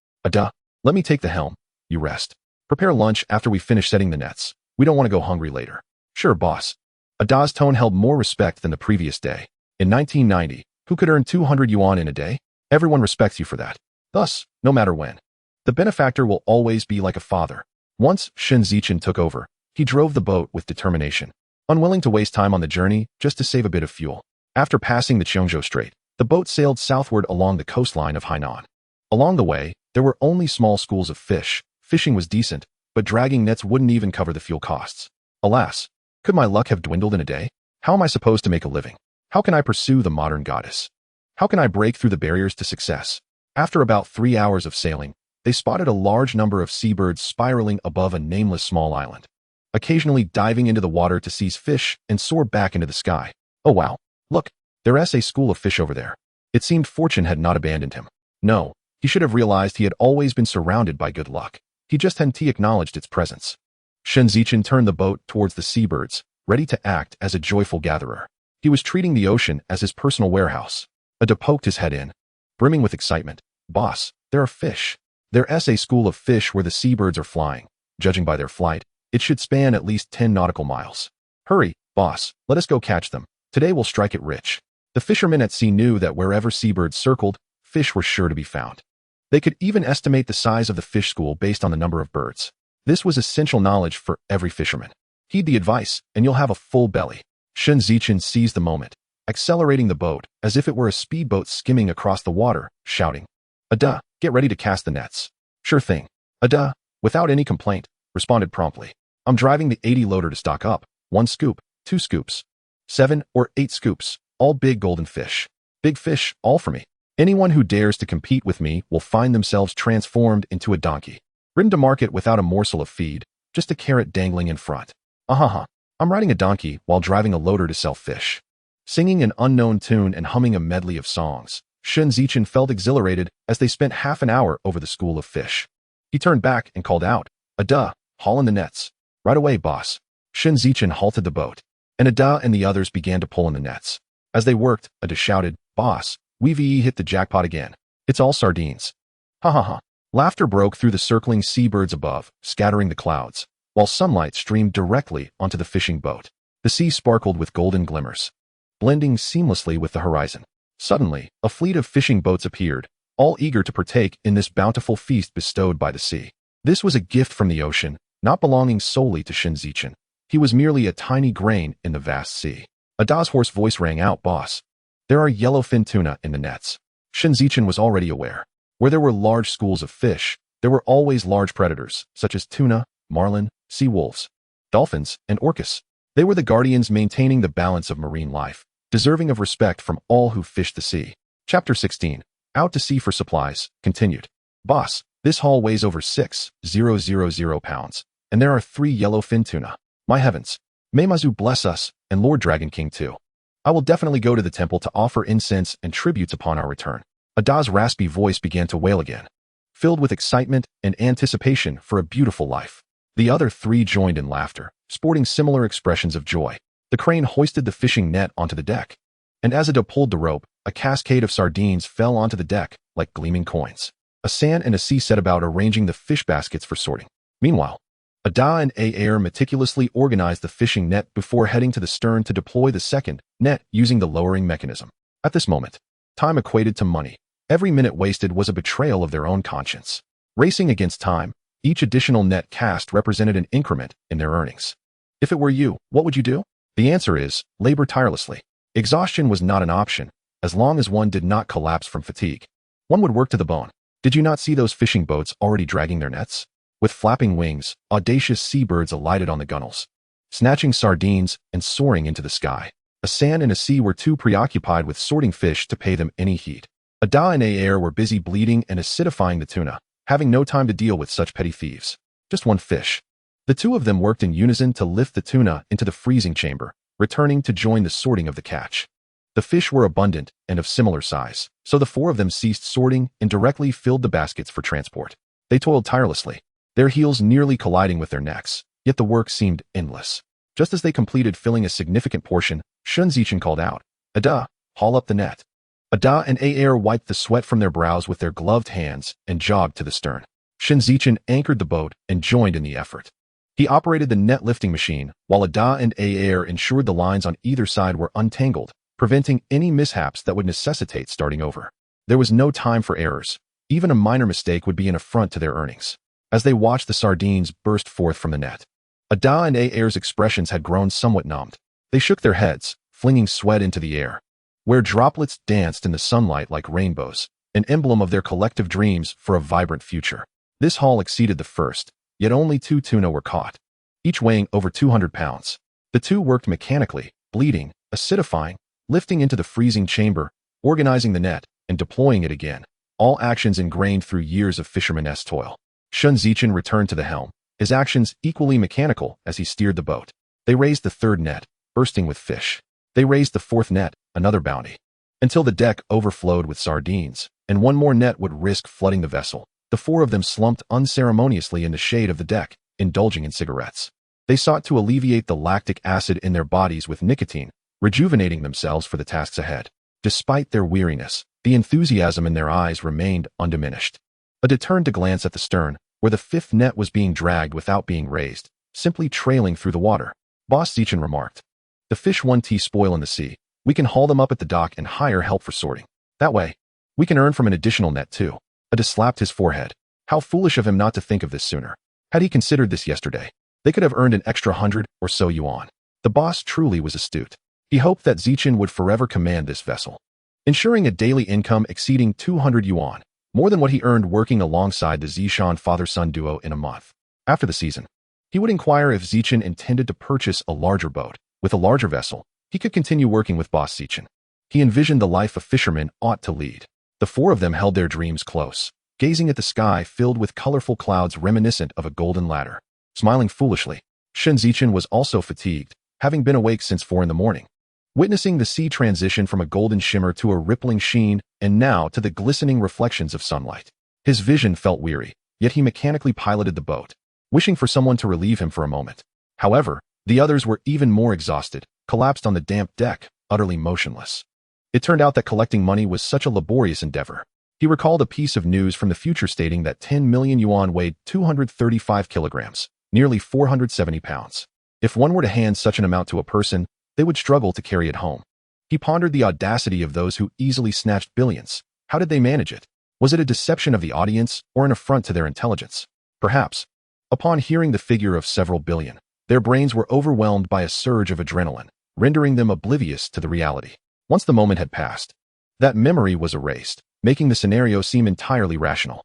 Let me take the helm. You rest. Prepare lunch after we finish setting the nets. We don't want to go hungry later. Sure, boss. Ada's tone held more respect than the previous day. In 1990, who could earn 200 yuan in a day? Everyone respects you for that. Thus, no matter when. The benefactor will always be like a father. Once Shen Zichen took over, he drove the boat with determination, unwilling to waste time on the journey just to save a bit of fuel. After passing the Cheongzhou Strait, the boat sailed southward along the coastline of Hainan. Along the way, there were only small schools of fish. Fishing was decent, but dragging nets wouldn't even cover the fuel costs. Alas, could my luck have dwindled in a day? How am I supposed to make a living? How can I pursue the modern goddess? How can I break through the barriers to success? After about 3 hours of sailing, they spotted a large number of seabirds spiraling above a nameless small island, occasionally diving into the water to seize fish and soar back into the sky. Oh wow, look, there's a school of fish over there. It seemed fortune had not abandoned him. No, he should have realized he had always been surrounded by good luck. He just hadn't acknowledged its presence. Shen Zichen turned the boat towards the seabirds, ready to act as a joyful gatherer. He was treating the ocean as his personal warehouse. Ada poked his head in, brimming with excitement. Boss, there are fish. There's a school of fish where the seabirds are flying. Judging by their flight, it should span at least 10 nautical miles. Hurry, boss, let us go catch them. Today we'll strike it rich. The fishermen at sea knew that wherever seabirds circled, fish were sure to be found. They could even estimate the size of the fish school based on the number of birds. This was essential knowledge for every fisherman. Heed the advice, and you'll have a full belly. Shen Zichen seized the moment, accelerating the boat as if it were a speedboat skimming across the water, shouting, Ada, get ready to cast the nets. Sure thing. Ada, without any complaint, responded promptly. I'm driving the 80 loader to stock up. 1 scoop, 2 scoops, 7 or 8 scoops, all big golden fish. Big fish, all for me. Anyone who dares to compete with me will find themselves transformed into a donkey, ridden to market without a morsel of feed, just a carrot dangling in front. I'm riding a donkey while driving a loader to sell fish. Singing an unknown tune and humming a medley of songs, Shen Zichen felt exhilarated as they spent half an hour over the school of fish. He turned back and called out, Ada, haul in the nets. Right away, boss. Shen Zichen halted the boat, and Ada and the others began to pull in the nets. As they worked, Ada shouted, Boss, we've hit the jackpot again. It's all sardines. Ha. Laughter broke through the circling seabirds above, scattering the clouds, while sunlight streamed directly onto the fishing boat. The sea sparkled with golden glimmers, blending seamlessly with the horizon. Suddenly, a fleet of fishing boats appeared, all eager to partake in this bountiful feast bestowed by the sea. This was a gift from the ocean, not belonging solely to Shen Zichen. He was merely a tiny grain in the vast sea. Ada's hoarse voice rang out, Boss, there are yellowfin tuna in the nets. Shen Zichen was already aware. Where there were large schools of fish, there were always large predators, such as tuna, marlin, sea wolves, dolphins, and orcas. They were the guardians maintaining the balance of marine life, deserving of respect from all who fished the sea. Chapter 16. Out to sea for supplies, continued. Boss, this haul weighs over 6,000 pounds, and there are 3 yellowfin tuna. My heavens. May Mazu bless us, and Lord Dragon King too. I will definitely go to the temple to offer incense and tributes upon our return. Ada's raspy voice began to wail again, filled with excitement and anticipation for a beautiful life. The other 3 joined in laughter, sporting similar expressions of joy. The crane hoisted the fishing net onto the deck, and as Ada pulled the rope, a cascade of sardines fell onto the deck like gleaming coins. A San and a Sea set about arranging the fish baskets for sorting. Meanwhile, Ada and Air meticulously organized the fishing net before heading to the stern to deploy the second net using the lowering mechanism. At this moment, time equated to money. Every minute wasted was a betrayal of their own conscience. Racing against time, each additional net cast represented an increment in their earnings. If it were you, what would you do? The answer is, labor tirelessly. Exhaustion was not an option, as long as one did not collapse from fatigue. One would work to the bone. Did you not see those fishing boats already dragging their nets? With flapping wings, audacious seabirds alighted on the gunnels, snatching sardines and soaring into the sky. A San and a Sea were too preoccupied with sorting fish to pay them any heed. Ada and Air were busy bleeding and acidifying the tuna, having no time to deal with such petty thieves. Just one fish. The 2 of them worked in unison to lift the tuna into the freezing chamber, returning to join the sorting of the catch. The fish were abundant and of similar size, so the 4 of them ceased sorting and directly filled the baskets for transport. They toiled tirelessly, their heels nearly colliding with their necks, yet the work seemed endless. Just as they completed filling a significant portion, Shen Zichen called out, "Ada, haul up the net." Ada and Aer wiped the sweat from their brows with their gloved hands and jogged to the stern. Shen Zichen anchored the boat and joined in the effort. He operated the net lifting machine, while Ada and Aer ensured the lines on either side were untangled, preventing any mishaps that would necessitate starting over. There was no time for errors. Even a minor mistake would be an affront to their earnings. As they watched the sardines burst forth from the net, Ada and Aer's expressions had grown somewhat numbed. They shook their heads, flinging sweat into the air, where droplets danced in the sunlight like rainbows, an emblem of their collective dreams for a vibrant future. This haul exceeded the first, yet only 2 tuna were caught, each weighing over 200 pounds. The two worked mechanically, bleeding, acidifying, lifting into the freezing chamber, organizing the net, and deploying it again, all actions ingrained through years of fisherman-esque toil. Shen Zichen returned to the helm, his actions equally mechanical as he steered the boat. They raised the third net, bursting with fish. They raised the fourth net, another bounty, until the deck overflowed with sardines, and one more net would risk flooding the vessel. The four of them slumped unceremoniously in the shade of the deck, indulging in cigarettes. They sought to alleviate the lactic acid in their bodies with nicotine, rejuvenating themselves for the tasks ahead. Despite their weariness, the enthusiasm in their eyes remained undiminished. Ada turned to glance at the stern, where the fifth net was being dragged without being raised, simply trailing through the water. Boss Zichen remarked, "The fish won't spoil in the sea. We can haul them up at the dock and hire help for sorting. That way, we can earn from an additional net too." Ada slapped his forehead. How foolish of him not to think of this sooner. Had he considered this yesterday, they could have earned an extra 100 or so yuan. The boss truly was astute. He hoped that Zichen would forever command this vessel, ensuring a daily income exceeding 200 yuan, more than what he earned working alongside the Zishan father-son duo in a month. After the season, he would inquire if Zichen intended to purchase a larger boat. With a larger vessel, he could continue working with Boss Zichen. He envisioned the life a fisherman ought to lead. The four of them held their dreams close, gazing at the sky filled with colorful clouds reminiscent of a golden ladder. Smiling foolishly, Shen Zichen was also fatigued, having been awake since 4 in the morning. Witnessing the sea transition from a golden shimmer to a rippling sheen, and now to the glistening reflections of sunlight. His vision felt weary, yet he mechanically piloted the boat, wishing for someone to relieve him for a moment. However, the others were even more exhausted, collapsed on the damp deck, utterly motionless. It turned out that collecting money was such a laborious endeavor. He recalled a piece of news from the future stating that 10 million yuan weighed 235 kilograms, nearly 470 pounds. If one were to hand such an amount to a person, they would struggle to carry it home. He pondered the audacity of those who easily snatched billions. How did they manage it? Was it a deception of the audience or an affront to their intelligence? Perhaps. Upon hearing the figure of several billion, their brains were overwhelmed by a surge of adrenaline, rendering them oblivious to the reality. Once the moment had passed, that memory was erased, making the scenario seem entirely rational.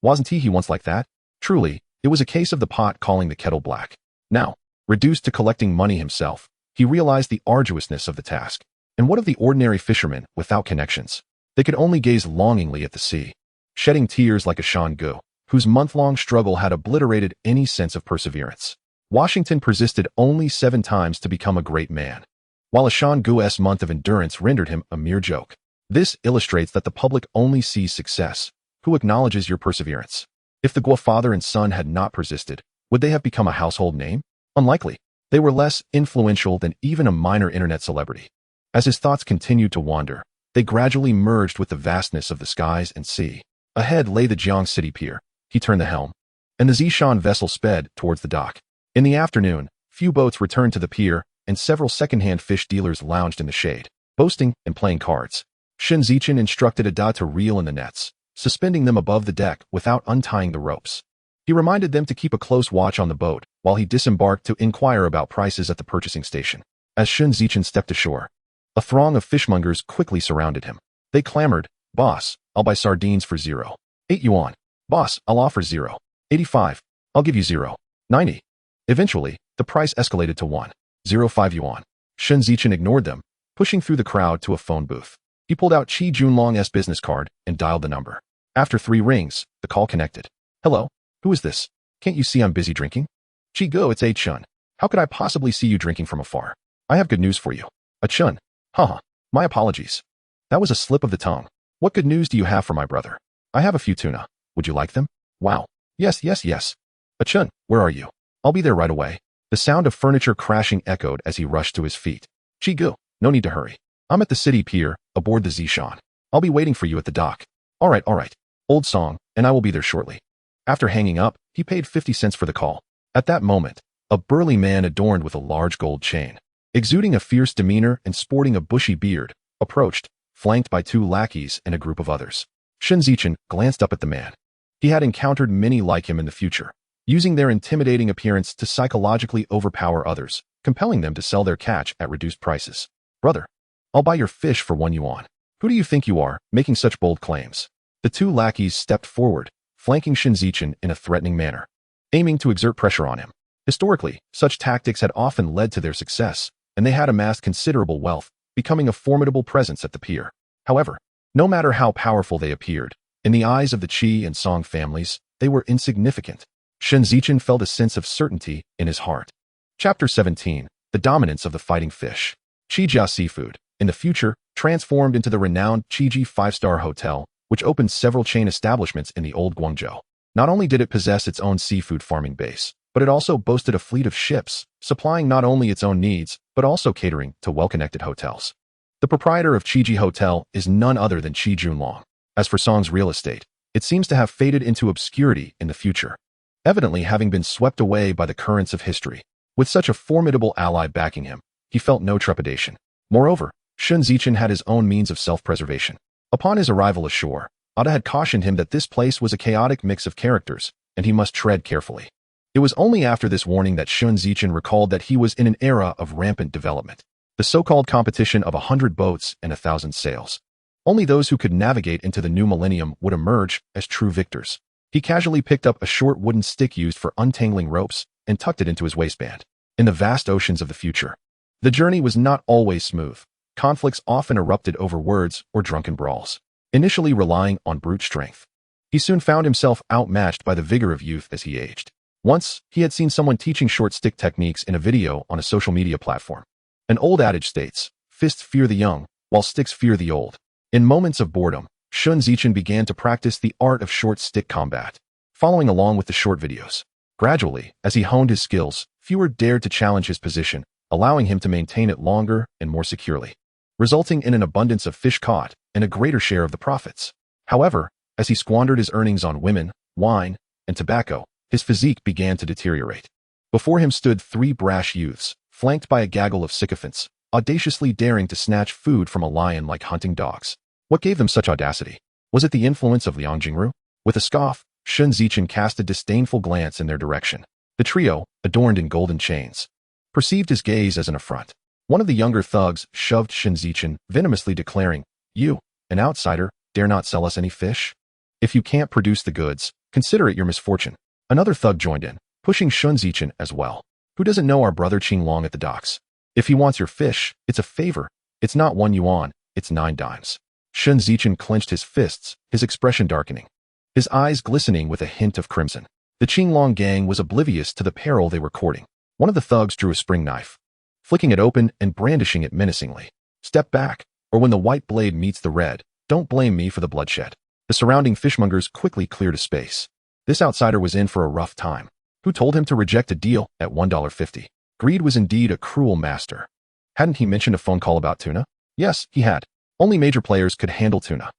Wasn't he once like that? Truly, it was a case of the pot calling the kettle black. Now, reduced to collecting money himself, he realized the arduousness of the task. And what of the ordinary fishermen without connections? They could only gaze longingly at the sea, shedding tears like a Shan Gu, whose month-long struggle had obliterated any sense of perseverance. Washington persisted only 7 times to become a great man, while a Shan Gu's month of endurance rendered him a mere joke. This illustrates that the public only sees success. Who acknowledges your perseverance? If the Guo father and son had not persisted, would they have become a household name? Unlikely. They were less influential than even a minor internet celebrity. As his thoughts continued to wander, they gradually merged with the vastness of the skies and sea. Ahead lay the Jiang City pier. He turned the helm, and the Zishan vessel sped towards the dock. In the afternoon, few boats returned to the pier, and several second-hand fish dealers lounged in the shade, boasting and playing cards. Shen Zichen instructed Ada to reel in the nets, suspending them above the deck without untying the ropes. He reminded them to keep a close watch on the boat while he disembarked to inquire about prices at the purchasing station. As Shen Zichen stepped ashore, a throng of fishmongers quickly surrounded him. They clamored, "Boss, I'll buy sardines for 0.8 yuan. Boss, I'll offer 0.85. I'll give you 0.90. Eventually, the price escalated to 1.05 yuan. Shen Zichen ignored them, pushing through the crowd to a phone booth. He pulled out Qi Junlong's business card and dialed the number. After 3 rings, the call connected. "Hello? Who is this? Can't you see I'm busy drinking?" "Qi Go, it's A Chun. How could I possibly see you drinking from afar? I have good news for you." "A Chun. Haha. My apologies. That was a slip of the tongue. What good news do you have for my brother?" "I have a few tuna. Would you like them?" "Wow. Yes. A Chun, where are you?" "I'll be there right away." The sound of furniture crashing echoed as he rushed to his feet. Chigu, no need to hurry. I'm at the city pier, aboard the Zishan. I'll be waiting for you at the dock. All right. Old song, and I will be there shortly. After hanging up, he paid 50 cents for the call. At that moment, a burly man adorned with a large gold chain, exuding a fierce demeanor and sporting a bushy beard, approached, flanked by 2 lackeys and a group of others. Shen Zichen glanced up at the man. He had encountered many like him in the future, using their intimidating appearance to psychologically overpower others, compelling them to sell their catch at reduced prices. Brother, I'll buy your fish for 1 yuan. Who do you think you are, making such bold claims? The 2 lackeys stepped forward, flanking Shen Zichen in a threatening manner, aiming to exert pressure on him. Historically, such tactics had often led to their success, and they had amassed considerable wealth, becoming a formidable presence at the pier. However, no matter how powerful they appeared, in the eyes of the Qi and Song families, they were insignificant. Shen Zichen felt a sense of certainty in his heart. Chapter 17. The Dominance of the Fighting Fish. Qijia Seafood, in the future, transformed into the renowned Qiji 5-star hotel, which opened several chain establishments in the old Guangzhou. Not only did it possess its own seafood farming base, but it also boasted a fleet of ships, supplying not only its own needs, but also catering to well-connected hotels. The proprietor of Qiji Hotel is none other than Qi Junlong. As for Song's real estate, it seems to have faded into obscurity in the future, evidently having been swept away by the currents of history. With such a formidable ally backing him, he felt no trepidation. Moreover, Shen Zichen had his own means of self-preservation. Upon his arrival ashore, Ada had cautioned him that this place was a chaotic mix of characters, and he must tread carefully. It was only after this warning that Shen Zichen recalled that he was in an era of rampant development, the so-called competition of 100 boats and 1,000 sails. Only those who could navigate into the new millennium would emerge as true victors. He casually picked up a short wooden stick used for untangling ropes and tucked it into his waistband. In the vast oceans of the future, the journey was not always smooth. Conflicts often erupted over words or drunken brawls. Initially relying on brute strength, he soon found himself outmatched by the vigor of youth as he aged. Once, he had seen someone teaching short stick techniques in a video on a social media platform. An old adage states, "Fists fear the young, while sticks fear the old." In moments of boredom, Shen Zichen began to practice the art of short stick combat, following along with the short videos. Gradually, as he honed his skills, fewer dared to challenge his position, allowing him to maintain it longer and more securely, resulting in an abundance of fish caught and a greater share of the profits. However, as he squandered his earnings on women, wine, and tobacco, his physique began to deteriorate. Before him stood 3 brash youths, flanked by a gaggle of sycophants, audaciously daring to snatch food from a lion like hunting dogs. What gave them such audacity? Was it the influence of Liang Jingru? With a scoff, Shen Zichen cast a disdainful glance in their direction. The trio, adorned in golden chains, perceived his gaze as an affront. One of the younger thugs shoved Shen Zichen, venomously declaring, "You, an outsider, dare not sell us any fish? If you can't produce the goods, consider it your misfortune." Another thug joined in, pushing Shen Zichen as well. "Who doesn't know our brother Qinglong at the docks? If he wants your fish, it's a favor. It's not 1 yuan, it's 9 dimes. Shen Zichen clenched his fists, his expression darkening, his eyes glistening with a hint of crimson. The Qinglong gang was oblivious to the peril they were courting. One of the thugs drew a spring knife, flicking it open and brandishing it menacingly. "Step back, or when the white blade meets the red, don't blame me for the bloodshed." The surrounding fishmongers quickly cleared a space. This outsider was in for a rough time. Who told him to reject a deal at $1.50? Greed was indeed a cruel master. Hadn't he mentioned a phone call about tuna? Yes, he had. Only major players could handle tuna.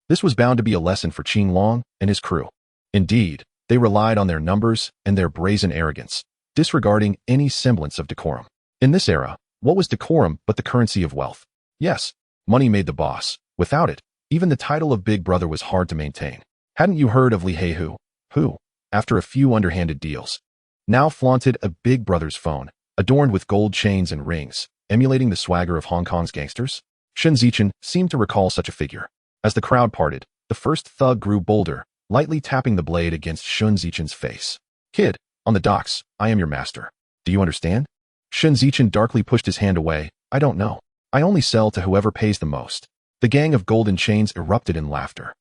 This was bound to be a lesson for Qinglong and his crew. Indeed, they relied on their numbers and their brazen arrogance, disregarding any semblance of decorum. In this era, what was decorum but the currency of wealth? Yes, money made the boss. Without it, even the title of Big Brother was hard to maintain. Hadn't you heard of Li Heihu, who, after a few underhanded deals, now flaunted a Big Brother's phone, adorned with gold chains and rings, emulating the swagger of Hong Kong's gangsters? Shen Zichen seemed to recall such a figure. As the crowd parted, the first thug grew bolder, lightly tapping the blade against Shen Zichen's face. "Kid, on the docks, I am your master. Do you understand?" Shen Zichen darkly pushed his hand away. "I don't know. I only sell to whoever pays the most." The gang of golden chains erupted in laughter.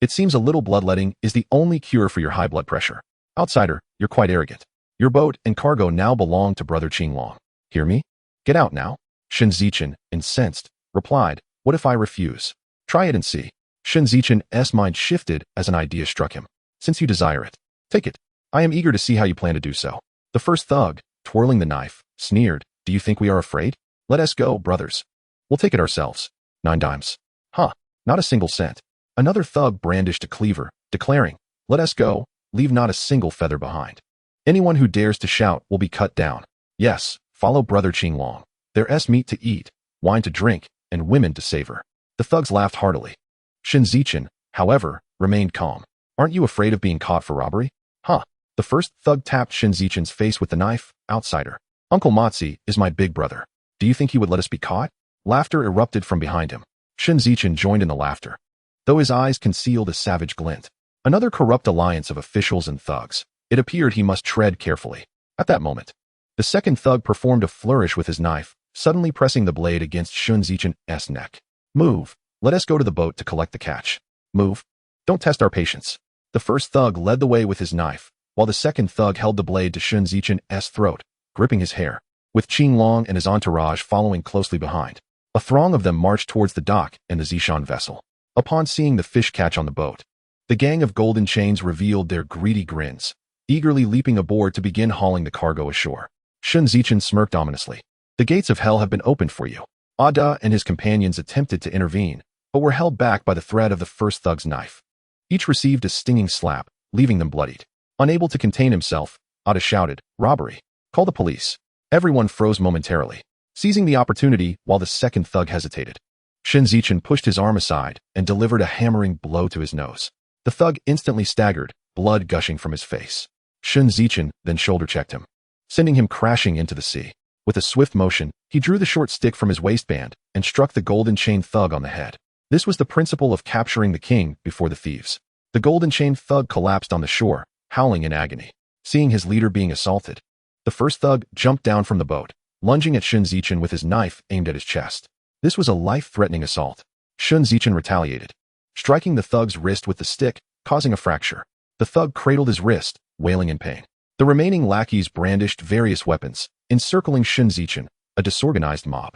"It seems a little bloodletting is the only cure for your high blood pressure. Outsider, you're quite arrogant. Your boat and cargo now belong to Brother Qinglong. Hear me? Get out now." Shen Zichen, incensed, replied, "What if I refuse? Try it and see." Shen Zichen's mind shifted as an idea struck him. "Since you desire it, take it. I am eager to see how you plan to do so." The first thug, twirling the knife, sneered, "Do you think we are afraid? Let us go, brothers. We'll take it ourselves. 9 dimes. Huh, not a single cent." Another thug brandished a cleaver, declaring, "Let us go, leave not a single feather behind. Anyone who dares to shout will be cut down. Yes, follow Brother Qinglong. There's meat to eat, wine to drink, and women to savor." The thugs laughed heartily. Shen Zichen, however, remained calm. "Aren't you afraid of being caught for robbery?" "Huh." The first thug tapped Shen Zichen's face with the knife. "Outsider. Uncle Motzi is my big brother. Do you think he would let us be caught?" Laughter erupted from behind him. Shen Zichen joined in the laughter, though his eyes concealed a savage glint. Another corrupt alliance of officials and thugs. It appeared he must tread carefully. At that moment, the second thug performed a flourish with his knife, suddenly pressing the blade against Shen Zichen's neck. "Move. Let us go to the boat to collect the catch." "Move. Don't test our patience." The first thug led the way with his knife, while the second thug held the blade to Shen Zichen's throat, gripping his hair, with Qinglong and his entourage following closely behind. A throng of them marched towards the dock and the Zishan vessel. Upon seeing the fish catch on the boat, the gang of golden chains revealed their greedy grins, eagerly leaping aboard to begin hauling the cargo ashore. Shen Zichen smirked ominously. "The gates of hell have been opened for you." Ada and his companions attempted to intervene, but were held back by the threat of the first thug's knife. Each received a stinging slap, leaving them bloodied. Unable to contain himself, Ada shouted, "Robbery! Call the police." Everyone froze momentarily, seizing the opportunity while the second thug hesitated. Shen Zichen pushed his arm aside and delivered a hammering blow to his nose. The thug instantly staggered, blood gushing from his face. Shen Zichen then shoulder-checked him, sending him crashing into the sea. With a swift motion, he drew the short stick from his waistband and struck the golden chain thug on the head. This was the principle of capturing the king before the thieves. The golden chain thug collapsed on the shore, howling in agony. Seeing his leader being assaulted, the first thug jumped down from the boat, lunging at Shen Zichen with his knife aimed at his chest. This was a life-threatening assault. Shen Zichen retaliated, striking the thug's wrist with the stick, causing a fracture. The thug cradled his wrist, wailing in pain. The remaining lackeys brandished various weapons, encircling Shen Zichen, a disorganized mob.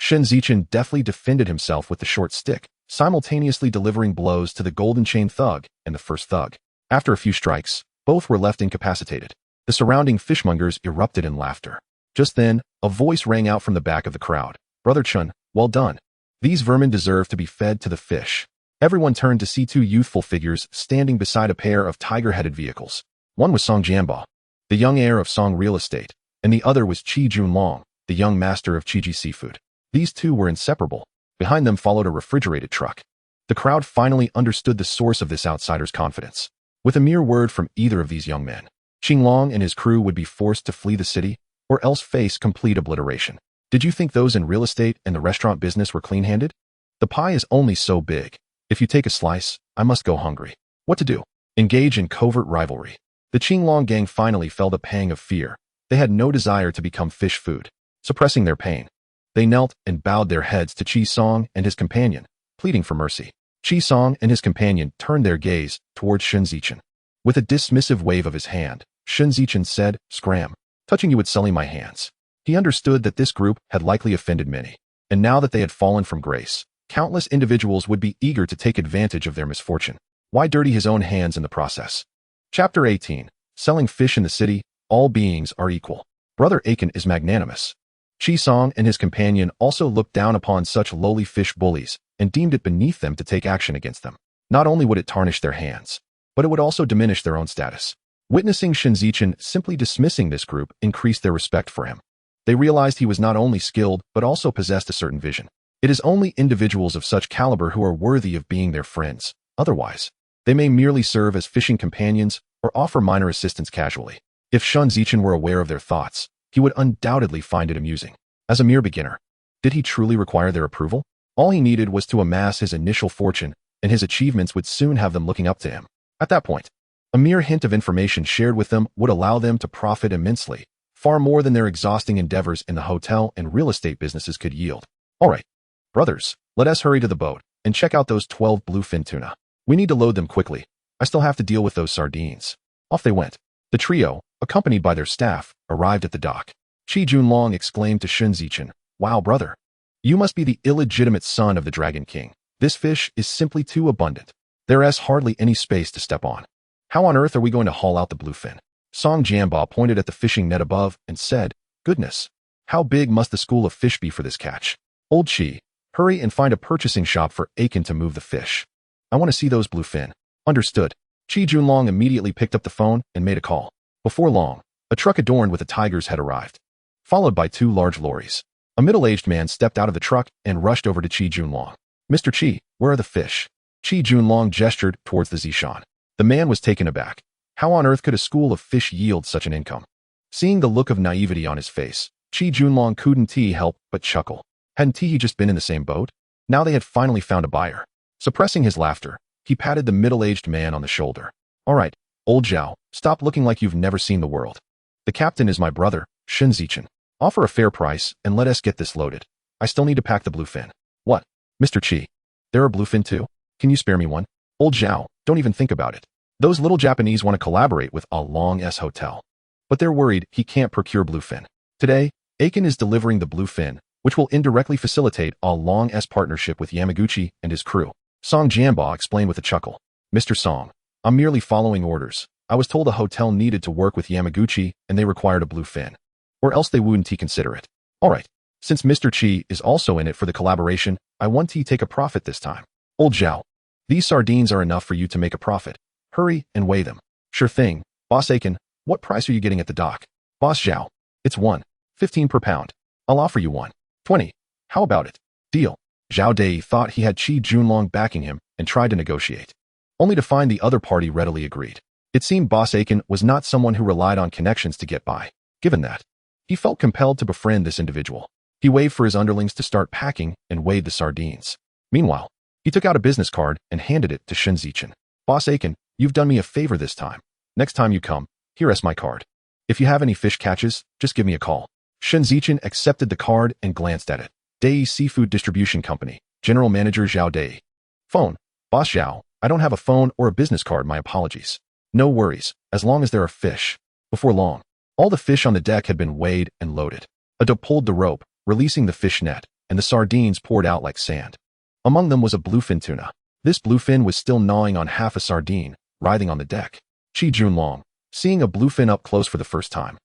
Shen Zichen deftly defended himself with the short stick, simultaneously delivering blows to the golden chain thug and the first thug. After a few strikes, both were left incapacitated. The surrounding fishmongers erupted in laughter. Just then, a voice rang out from the back of the crowd. "Brother Chun, well done. These vermin deserve to be fed to the fish." Everyone turned to see two youthful figures standing beside a pair of tiger-headed vehicles. One was Song Jianba, the young heir of Song Real Estate, and the other was Qi Junlong, the young master of Qiji Seafood. These two were inseparable. Behind them followed a refrigerated truck. The crowd finally understood the source of this outsider's confidence. With a mere word from either of these young men, Qinglong and his crew would be forced to flee the city, or else face complete obliteration. Did you think those in real estate and the restaurant business were clean-handed? The pie is only so big. If you take a slice, I must go hungry. What to do? Engage in covert rivalry. The Qinglong gang finally felt a pang of fear. They had no desire to become fish food. Suppressing their pain, they knelt and bowed their heads to Qi Song and his companion, pleading for mercy. Qi Song and his companion turned their gaze towards Shen Zichen. With a dismissive wave of his hand, Shen Zichen said, "Scram. Touching you would sully my hands." He understood that this group had likely offended many, and now that they had fallen from grace, countless individuals would be eager to take advantage of their misfortune. Why dirty his own hands in the process? Chapter 18. Selling fish in the city. All beings are equal. Brother Aiken is magnanimous. Qi Song and his companion also looked down upon such lowly fish bullies and deemed it beneath them to take action against them. Not only would it tarnish their hands, but it would also diminish their own status. Witnessing Shen Zichen simply dismissing this group increased their respect for him. They realized he was not only skilled, but also possessed a certain vision. It is only individuals of such caliber who are worthy of being their friends. Otherwise, they may merely serve as fishing companions or offer minor assistance casually. If Shen Zichen were aware of their thoughts, he would undoubtedly find it amusing. As a mere beginner, did he truly require their approval? All he needed was to amass his initial fortune, and his achievements would soon have them looking up to him. At that point, a mere hint of information shared with them would allow them to profit immensely, far more than their exhausting endeavors in the hotel and real estate businesses could yield. All right, brothers, let us hurry to the boat and check out those 12 bluefin tuna. We need to load them quickly. I still have to deal with those sardines. Off they went. The trio, accompanied by their staff, arrived at the dock. Qi Junlong exclaimed to Shen Zichen, "Wow, brother. You must be the illegitimate son of the Dragon King. This fish is simply too abundant. There is hardly any space to step on. How on earth are we going to haul out the bluefin?" Song Jianba pointed at the fishing net above and said, "Goodness, how big must the school of fish be for this catch? Old Chi, hurry and find a purchasing shop for Aiken to move the fish. I want to see those bluefin." Understood. Chi Junlong immediately picked up the phone and made a call. Before long, a truck adorned with a tiger's head arrived, followed by 2 large lorries. A middle-aged man stepped out of the truck and rushed over to Chi Junlong. "Mr. Chi, where are the fish?" Chi Junlong gestured towards the Zishan. The man was taken aback. How on earth could a school of fish yield such an income? Seeing the look of naivety on his face, Chi Junlong couldn't help but chuckle. Hadn't he just been in the same boat? Now they had finally found a buyer. Suppressing his laughter, he patted the middle-aged man on the shoulder. "All right, old Zhao, stop looking like you've never seen the world. The captain is my brother, Shen Zichen. Offer a fair price and let us get this loaded. I still need to pack the bluefin." "What? Mr. Chi, there are bluefin too? Can you spare me one?" "Old Zhao, don't even think about it. Those little Japanese want to collaborate with A Long's hotel. But they're worried he can't procure bluefin. Today, Aiken is delivering the bluefin, which will indirectly facilitate A Long's partnership with Yamaguchi and his crew." Song Jianba explained with a chuckle. "Mr. Song, I'm merely following orders. I was told a hotel needed to work with Yamaguchi and they required a bluefin. Or else they wouldn't consider it. All right, since Mr. Chi is also in it for the collaboration, I want to take a profit this time. Old Zhao, these sardines are enough for you to make a profit. Hurry and weigh them." "Sure thing, Boss Aiken. What price are you getting at the dock?" "Boss Zhao, it's 1.15 per pound. I'll offer you 1.20. How about it?" "Deal." Zhao Dei thought he had Chi Junlong backing him and tried to negotiate, only to find the other party readily agreed. It seemed Boss Aiken was not someone who relied on connections to get by. Given that, he felt compelled to befriend this individual. He waved for his underlings to start packing and weighed the sardines. Meanwhile, he took out a business card and handed it to Shen Zichen. "Boss Aiken, you've done me a favor this time. Next time you come, here is my card. If you have any fish catches, just give me a call." Shen Zichen accepted the card and glanced at it. Dei Seafood Distribution Company, General Manager Zhao Dei. "Phone. Boss Zhao, I don't have a phone or a business card, my apologies." "No worries, as long as there are fish." Before long, all the fish on the deck had been weighed and loaded. A doe pulled the rope, releasing the fish net, and the sardines poured out like sand. Among them was a bluefin tuna. This bluefin was still gnawing on half a sardine, writhing on the deck. Chi Junlong, seeing a bluefin up close for the first time,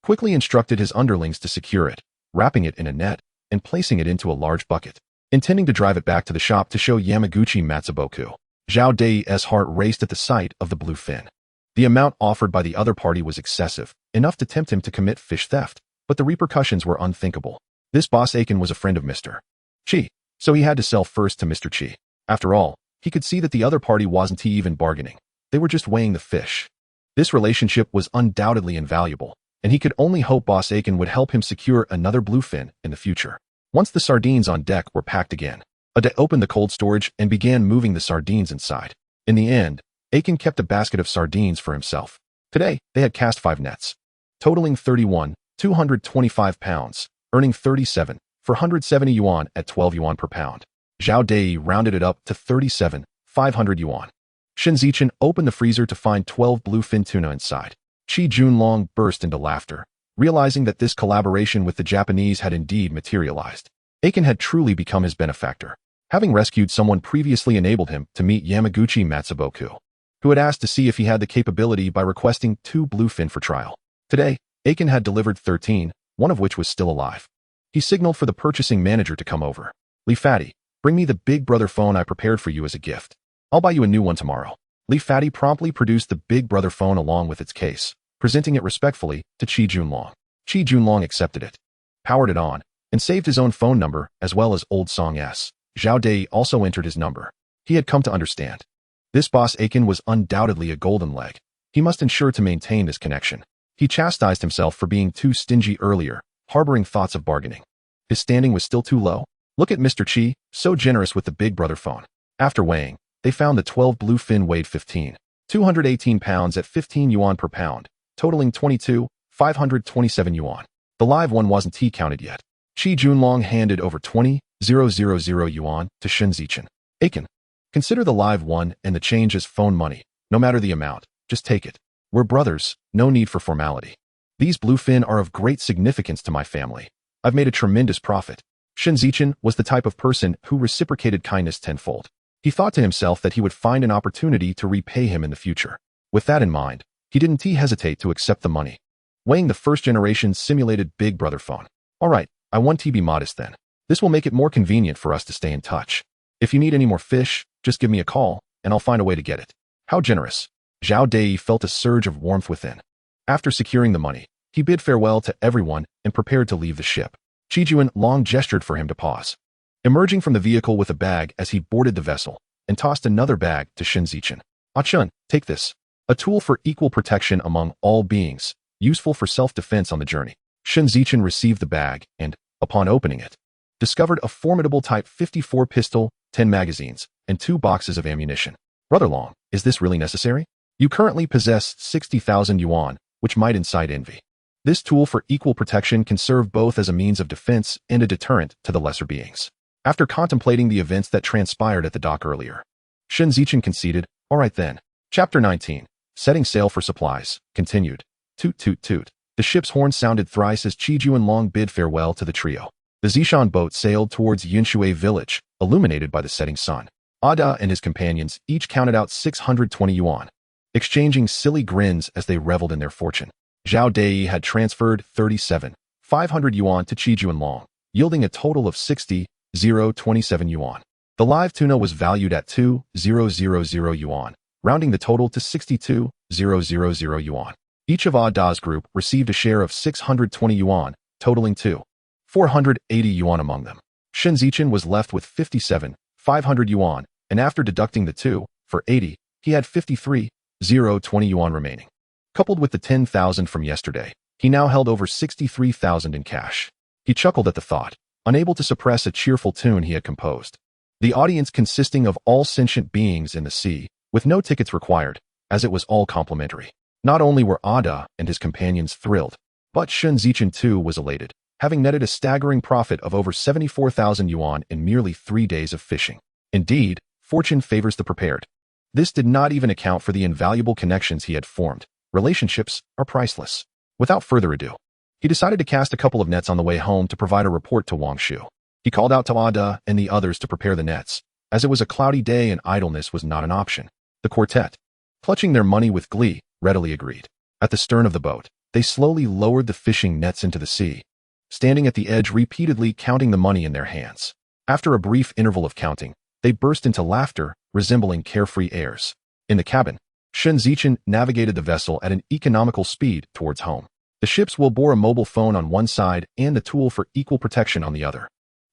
quickly instructed his underlings to secure it, wrapping it in a net and placing it into a large bucket, intending to drive it back to the shop to show Yamaguchi Matsuboku. Zhao Dei's heart raced at the sight of the bluefin. The amount offered by the other party was excessive, enough to tempt him to commit fish theft, but the repercussions were unthinkable. This Boss Aiken was a friend of Mr. Chi, so he had to sell first to Mr. Chi. After all, he could see that the other party wasn't even bargaining. They were just weighing the fish. This relationship was undoubtedly invaluable, and he could only hope Boss Aiken would help him secure another bluefin in the future. Once the sardines on deck were packed again, Ade opened the cold storage and began moving the sardines inside. In the end, Aiken kept a basket of sardines for himself. Today, they had cast 5 nets, totaling 31,225 pounds, earning 37,470 yuan at 12 yuan per pound. Zhao Dei rounded it up to 37,500 yuan. Shen Zichen opened the freezer to find 12 bluefin tuna inside. Chi Junlong burst into laughter, realizing that this collaboration with the Japanese had indeed materialized. Aiken had truly become his benefactor. Having rescued someone previously enabled him to meet Yamaguchi Matsuboku, who had asked to see if he had the capability by requesting 2 bluefin for trial. Today, Aiken had delivered 13, one of which was still alive. He signaled for the purchasing manager to come over. "Lee Fatty, bring me the Big Brother phone I prepared for you as a gift. I'll buy you a new one tomorrow." Lee Fatty promptly produced the Big Brother phone along with its case, presenting it respectfully to Chi Junlong. Chi Junlong accepted it, powered it on, and saved his own phone number as well as Old Song S. Zhao Dei also entered his number. He had come to understand. This Boss Aiken was undoubtedly a golden leg. He must ensure to maintain this connection. He chastised himself for being too stingy earlier, harboring thoughts of bargaining. His standing was still too low. Look at Mr. Chi, so generous with the Big Brother phone. After weighing, they found the 12 bluefin weighed 15,218 pounds at 15 yuan per pound, totaling 22,527 yuan. The live one wasn't counted yet. Chi Junlong handed over 20,000 yuan to Shen Zichen. "Aiken, consider the live one and the change as phone money. No matter the amount, just take it. We're brothers, no need for formality. These bluefin are of great significance to my family. I've made a tremendous profit." Shen Zichen was the type of person who reciprocated kindness tenfold. He thought to himself that he would find an opportunity to repay him in the future. With that in mind, He didn't hesitate to accept the money. Weighing the first-generation simulated Big Brother phone. All right, I want to be modest then. This will make it more convenient for us to stay in touch. If you need any more fish, just give me a call, and I'll find a way to get it. How generous. Zhao Dei felt a surge of warmth within. After securing the money, he bid farewell to everyone and prepared to leave the ship. Qijuan long gestured for him to pause. Emerging from the vehicle with a bag as he boarded the vessel, and tossed another bag to Shen Zichen. Ah Chun, take this. A tool for equal protection among all beings, useful for self-defense on the journey. Shen Zichen received the bag and, upon opening it, discovered a formidable Type 54 pistol, 10 magazines, and 2 boxes of ammunition. Brother Long, is this really necessary? You currently possess 60,000 yuan, which might incite envy. This tool for equal protection can serve both as a means of defense and a deterrent to the lesser beings. After contemplating the events that transpired at the dock earlier, Shen Zichen conceded, all right then. Chapter 19. Setting sail for supplies, continued. Toot toot toot. The ship's horn sounded thrice as Qijuan Long bid farewell to the trio. The Zishan boat sailed towards Yunshui village, illuminated by the setting sun. Ada and his companions each counted out 620 yuan, exchanging silly grins as they reveled in their fortune. Zhao Dei had transferred 37,500 yuan to Qijuan Long, yielding a total of 60,027 yuan. The live tuna was valued at 2,000 yuan, rounding the total to 62,000 yuan. Each of Ada's group received a share of 620 yuan, totaling 480 yuan among them. Shen Zichen was left with 57,500 yuan, and after deducting the 2 for 80, he had 53,020 yuan remaining. Coupled with the 10,000 from yesterday, he now held over 63,000 in cash. He chuckled at the thought, unable to suppress a cheerful tune he had composed. The audience consisting of all sentient beings in the sea, with no tickets required, as it was all complimentary. Not only were Ada and his companions thrilled, but Shen Zichen too was elated, having netted a staggering profit of over 74,000 yuan in merely 3 days of fishing. Indeed, fortune favors the prepared. This did not even account for the invaluable connections he had formed. Relationships are priceless. Without further ado, he decided to cast a couple of nets on the way home to provide a report to Wang Shu. He called out to Ada and the others to prepare the nets, as it was a cloudy day and idleness was not an option. The quartet, clutching their money with glee, readily agreed. At the stern of the boat, they slowly lowered the fishing nets into the sea, standing at the edge repeatedly counting the money in their hands. After a brief interval of counting, they burst into laughter, resembling carefree airs. In the cabin, Shen Zichen navigated the vessel at an economical speed towards home. The ships will bore a mobile phone on one side and a tool for equal protection on the other.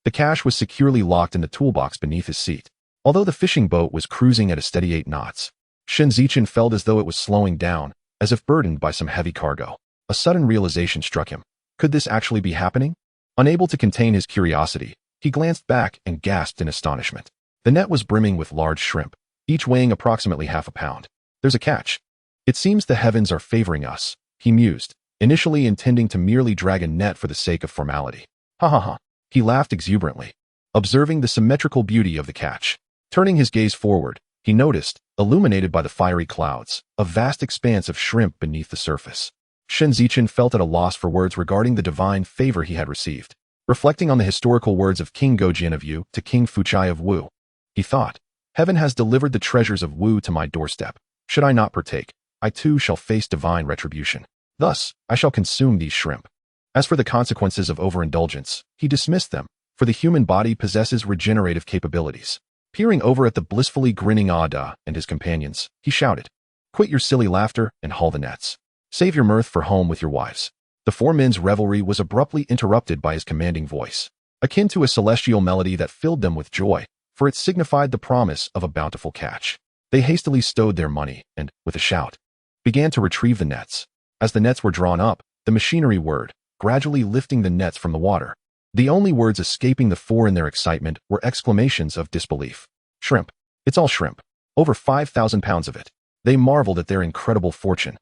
The cash was securely locked in the toolbox beneath his seat. Although the fishing boat was cruising at a steady 8 knots, Shen Zichen felt as though it was slowing down, as if burdened by some heavy cargo. A sudden realization struck him. Could this actually be happening? Unable to contain his curiosity, he glanced back and gasped in astonishment. The net was brimming with large shrimp, each weighing approximately half a pound. There's a catch. It seems the heavens are favoring us, he mused, initially intending to merely drag a net for the sake of formality. Ha ha ha. He laughed exuberantly, observing the symmetrical beauty of the catch. Turning his gaze forward, he noticed, illuminated by the fiery clouds, a vast expanse of shrimp beneath the surface. Shen Zichen felt at a loss for words regarding the divine favor he had received. Reflecting on the historical words of King Gojian of Yu to King Fuchai of Wu, he thought, heaven has delivered the treasures of Wu to my doorstep. Should I not partake, I too shall face divine retribution. Thus, I shall consume these shrimp. As for the consequences of overindulgence, he dismissed them, for the human body possesses regenerative capabilities. Peering over at the blissfully grinning Ada and his companions, he shouted, "Quit your silly laughter and haul the nets. Save your mirth for home with your wives." The 4 men's revelry was abruptly interrupted by his commanding voice, akin to a celestial melody that filled them with joy, for it signified the promise of a bountiful catch. They hastily stowed their money and, with a shout, began to retrieve the nets. As the nets were drawn up, the machinery whirred, gradually lifting the nets from the water. The only words escaping the 4 in their excitement were exclamations of disbelief. Shrimp. It's all shrimp. Over 5,000 pounds of it. They marveled at their incredible fortune,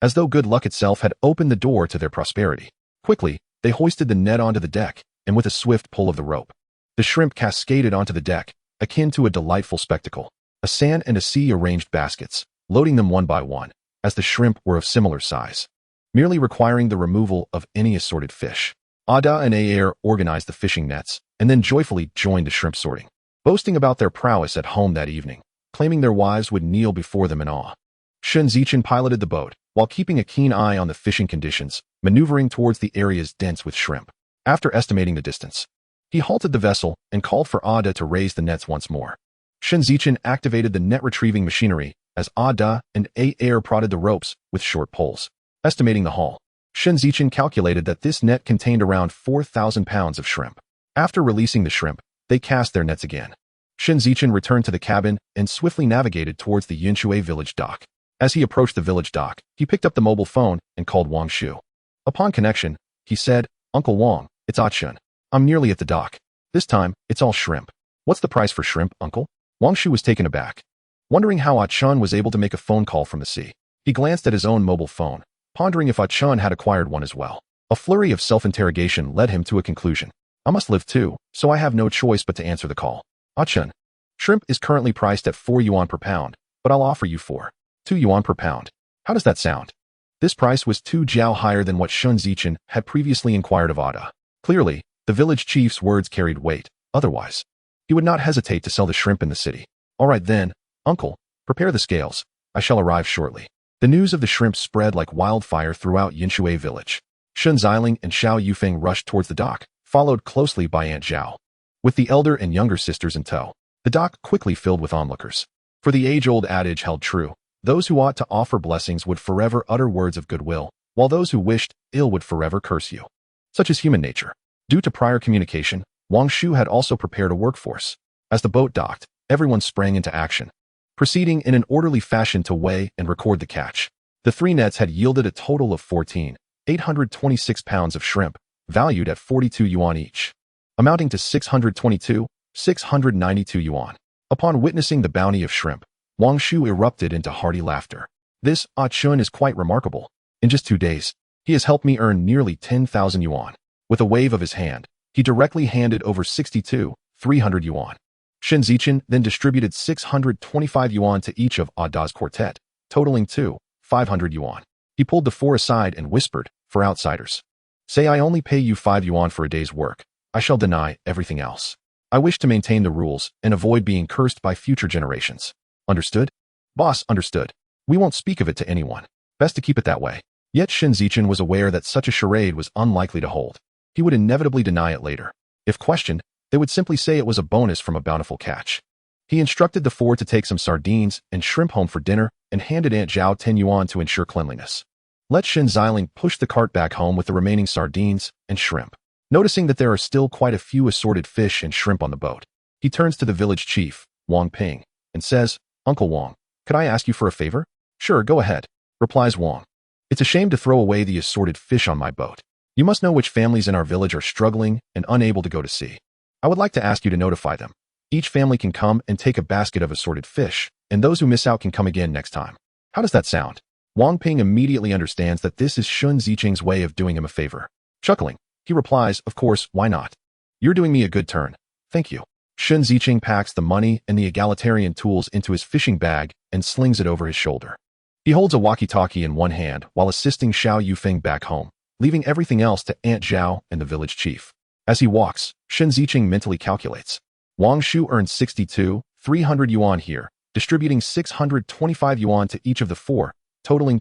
as though good luck itself had opened the door to their prosperity. Quickly, they hoisted the net onto the deck, and with a swift pull of the rope, the shrimp cascaded onto the deck, akin to a delightful spectacle. A sand and a sea arranged baskets, loading them one by one, as the shrimp were of similar size, merely requiring the removal of any assorted fish. Ada and Aer organized the fishing nets, and then joyfully joined the shrimp sorting, boasting about their prowess at home that evening, claiming their wives would kneel before them in awe. Shen Zichen piloted the boat, while keeping a keen eye on the fishing conditions, maneuvering towards the areas dense with shrimp. After estimating the distance, he halted the vessel and called for Ada to raise the nets once more. Shen Zichen activated the net-retrieving machinery as Ada and Air prodded the ropes with short poles. Estimating the haul, Shen Zichen calculated that this net contained around 4,000 pounds of shrimp. After releasing the shrimp, they cast their nets again. Shen Zichen returned to the cabin and swiftly navigated towards the Yinshui village dock. As he approached the village dock, he picked up the mobile phone and called Wang Shu. Upon connection, he said, "Uncle Wang, it's Achun. I'm nearly at the dock. This time, it's all shrimp." "What's the price for shrimp, uncle?" Wang Shu was taken aback, wondering how Achun was able to make a phone call from the sea. He glanced at his own mobile phone, pondering if Achun had acquired one as well. A flurry of self-interrogation led him to a conclusion. "I must live too, so I have no choice but to answer the call. Achun, shrimp is currently priced at 4 yuan per pound, but I'll offer you 2 yuan per pound. How does that sound?" This price was 2 jiao higher than what Shen Zichen had previously inquired of Ada. Clearly, the village chief's words carried weight. Otherwise, he would not hesitate to sell the shrimp in the city. "All right then, uncle, prepare the scales. I shall arrive shortly." The news of the shrimp spread like wildfire throughout Yinshui village. Shen Zichen and Xiao Yufeng rushed towards the dock, followed closely by Aunt Zhao. With the elder and younger sisters in tow, the dock quickly filled with onlookers. For the age-old adage held true, those who ought to offer blessings would forever utter words of goodwill, while those who wished ill would forever curse you. Such is human nature. Due to prior communication, Wang Shu had also prepared a workforce. As the boat docked, everyone sprang into action, proceeding in an orderly fashion to weigh and record the catch. The 3 nets had yielded a total of 14,826 pounds of shrimp, valued at 42 yuan each, amounting to 692 yuan. Upon witnessing the bounty of shrimp, Wang Shu erupted into hearty laughter. "This Achun is quite remarkable. In just 2 days, he has helped me earn nearly 10,000 yuan. With a wave of his hand, he directly handed over 300 yuan. Shen Zichen then distributed 625 yuan to each of Ada's quartet, totaling 500 yuan. He pulled the 4 aside and whispered, "For outsiders, say I only pay you 5 yuan for a day's work. I shall deny everything else. I wish to maintain the rules and avoid being cursed by future generations. Understood?" "Boss, understood. We won't speak of it to anyone. Best to keep it that way." Yet Shen Zichen was aware that such a charade was unlikely to hold. He would inevitably deny it later. If questioned, they would simply say it was a bonus from a bountiful catch. He instructed the 4 to take some sardines and shrimp home for dinner and handed Aunt Zhao 10 yuan to ensure cleanliness. Let Shen Zichen push the cart back home with the remaining sardines and shrimp. Noticing that there are still quite a few assorted fish and shrimp on the boat, he turns to the village chief, Wang Ping, and says, "Uncle Wang, could I ask you for a favor?" "Sure, go ahead," replies Wang. "It's a shame to throw away the assorted fish on my boat. You must know which families in our village are struggling and unable to go to sea. I would like to ask you to notify them. Each family can come and take a basket of assorted fish, and those who miss out can come again next time. How does that sound?" Wang Ping immediately understands that this is Shen Zichen's way of doing him a favor. Chuckling, he replies, "Of course, why not? You're doing me a good turn. Thank you." Shen Zichen packs the money and the egalitarian tools into his fishing bag and slings it over his shoulder. He holds a walkie-talkie in one hand while assisting Xiao Yufeng back home, leaving everything else to Aunt Zhao and the village chief. As he walks, Shen Zichen mentally calculates. Wang Shu earned 300 yuan here, distributing 625 yuan to each of the 4, totaling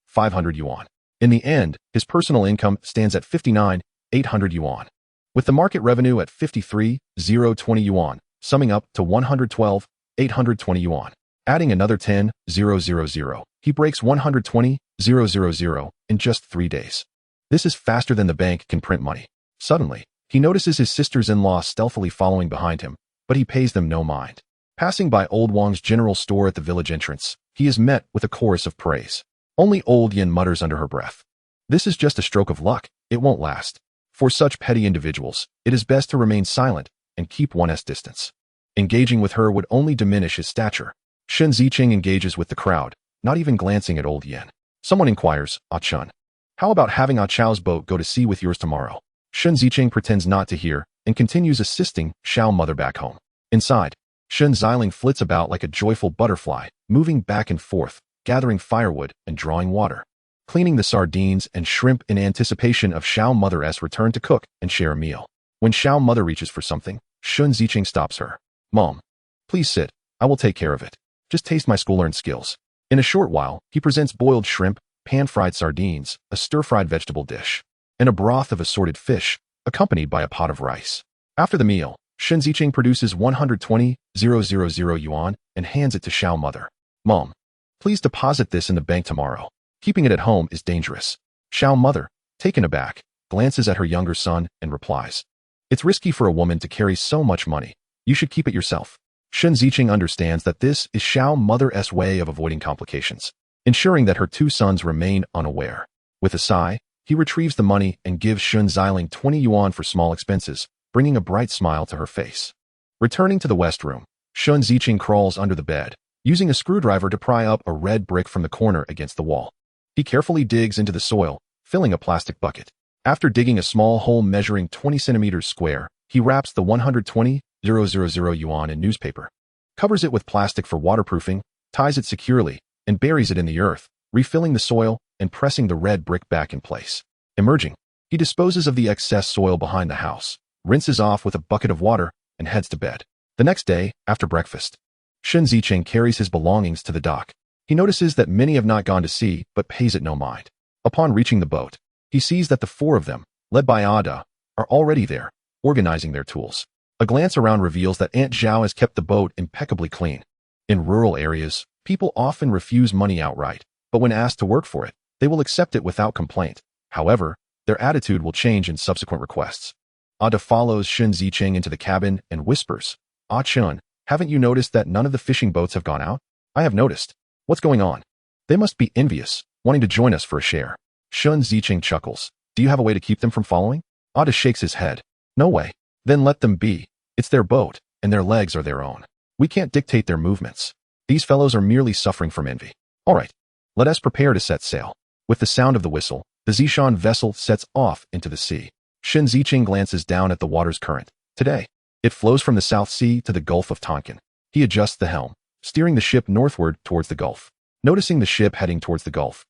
500 yuan. In the end, his personal income stands at 59,800 yuan. With the market revenue at 53,020 yuan, summing up to 112,820 yuan. Adding another 10,000, he breaks 120,000 in just 3 days. This is faster than the bank can print money. Suddenly, he notices his sisters-in-law stealthily following behind him, but he pays them no mind. Passing by Old Wang's general store at the village entrance, he is met with a chorus of praise. Only Old Yin mutters under her breath, "This is just a stroke of luck. It won't last." For such petty individuals, it is best to remain silent and keep one's distance. Engaging with her would only diminish his stature. Shen Zichen engages with the crowd, not even glancing at Old Yin. Someone inquires, "Achun, how about having Ah Chao's boat go to sea with yours tomorrow?" Shen Zichen pretends not to hear and continues assisting Xiao mother back home. Inside, Shen Zichen flits about like a joyful butterfly, moving back and forth, gathering firewood and drawing water, cleaning the sardines and shrimp in anticipation of Xiao mother's return to cook and share a meal. When Xiao mother reaches for something, Shen Zichen stops her. "Mom, please sit. I will take care of it. Just taste my school-learned skills." In a short while, he presents boiled shrimp, pan-fried sardines, a stir-fried vegetable dish, and a broth of assorted fish, accompanied by a pot of rice. After the meal, Shen Zichen produces 120,000 yuan and hands it to Xiao mother. Mom, please deposit this in the bank tomorrow. Keeping it at home is dangerous. Xiao mother, taken aback, glances at her younger son and replies, it's risky for a woman to carry so much money. You should keep it yourself. Shen Zichen understands that this is Xiao mother's way of avoiding complications, ensuring that her two sons remain unaware. With a sigh, he retrieves the money and gives Shen Zichen 20 yuan for small expenses, bringing a bright smile to her face. Returning to the west room, Shen Zichen crawls under the bed, using a screwdriver to pry up a red brick from the corner against the wall. He carefully digs into the soil, filling a plastic bucket. After digging a small hole measuring 20 centimeters square, he wraps the 120,000 yuan in newspaper, covers it with plastic for waterproofing, ties it securely, and buries it in the earth, refilling the soil and pressing the red brick back in place. Emerging, he disposes of the excess soil behind the house, rinses off with a bucket of water, and heads to bed. The next day, after breakfast, Shen Zichen carries his belongings to the dock. He notices that many have not gone to sea, but pays it no mind. Upon reaching the boat, he sees that the four of them, led by Ada, are already there, organizing their tools. A glance around reveals that Aunt Zhao has kept the boat impeccably clean. In rural areas, people often refuse money outright, but when asked to work for it, they will accept it without complaint. However, their attitude will change in subsequent requests. Ada follows Shen Zichen into the cabin and whispers, Ah Chun, haven't you noticed that none of the fishing boats have gone out? I have noticed. What's going on? They must be envious, wanting to join us for a share. Shen Zichen chuckles. Do you have a way to keep them from following? Ada shakes his head. No way. Then let them be. It's their boat, and their legs are their own. We can't dictate their movements. These fellows are merely suffering from envy. All right. Let us prepare to set sail. With the sound of the whistle, the Zishan vessel sets off into the sea. Shen Zichen glances down at the water's current. Today, it flows from the South Sea to the Gulf of Tonkin. He adjusts the helm, steering the ship northward towards the Gulf. Noticing the ship heading towards the Gulf,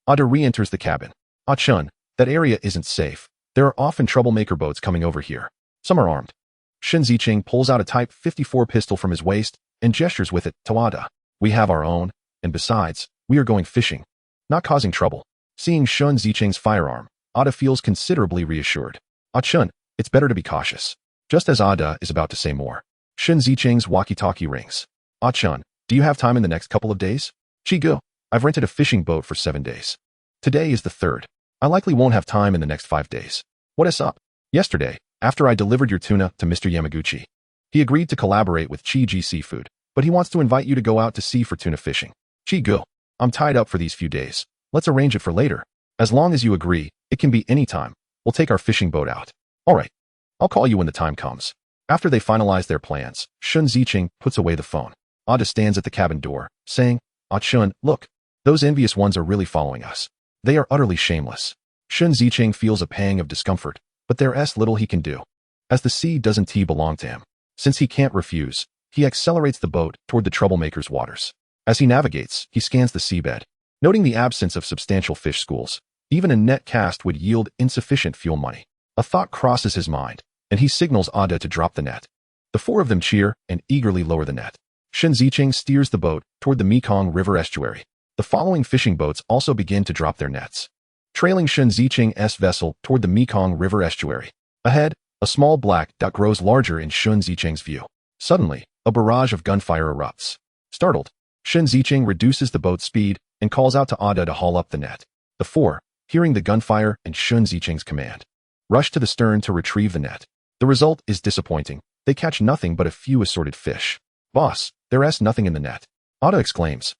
Ada re-enters the cabin. Ah Chun, that area isn't safe. There are often troublemaker boats coming over here. Some are armed. Shen Zichen pulls out a Type 54 pistol from his waist and gestures with it to Ada. We have our own, and besides, we are going fishing, not causing trouble. Seeing Shen Zichen's firearm, Ada feels considerably reassured. Ah Chun, it's better to be cautious. Just as Ada is about to say more, Shen Zichen's walkie-talkie rings. Ah Chun, do you have time in the next couple of days? Chigu, I've rented a fishing boat for 7 days. Today is the 3rd. I likely won't have time in the next 5 days. What is up? Yesterday, after I delivered your tuna to Mr. Yamaguchi, he agreed to collaborate with Chi-Ji Seafood, but he wants to invite you to go out to sea for tuna fishing. Chigu, I'm tied up for these few days. Let's arrange it for later. As long as you agree, it can be any time. We'll take our fishing boat out. All right. I'll call you when the time comes. After they finalize their plans, Shen Zichen puts away the phone. Ada stands at the cabin door, saying, Ah Chun, look, those envious ones are really following us. They are utterly shameless. Shen Zichen feels a pang of discomfort, but there's little he can do, as the sea doesn't belong to him. Since he can't refuse, he accelerates the boat toward the troublemaker's waters. As he navigates, he scans the seabed. Noting the absence of substantial fish schools, even a net cast would yield insufficient fuel money. A thought crosses his mind, and he signals Ada to drop the net. The four of them cheer and eagerly lower the net. Shen Zichen steers the boat toward the Mekong River estuary. The following fishing boats also begin to drop their nets. Trailing Shen Zichen's vessel toward the Mekong River estuary. Ahead, a small black dot grows larger in Shen Zichen's view. Suddenly, a barrage of gunfire erupts. Startled, Shen Zichen reduces the boat's speed and calls out to Ada to haul up the net. The four, hearing the gunfire and Shen Zichen's command, rush to the stern to retrieve the net. The result is disappointing. They catch nothing but a few assorted fish. Boss, there's nothing in the net. Ada exclaims.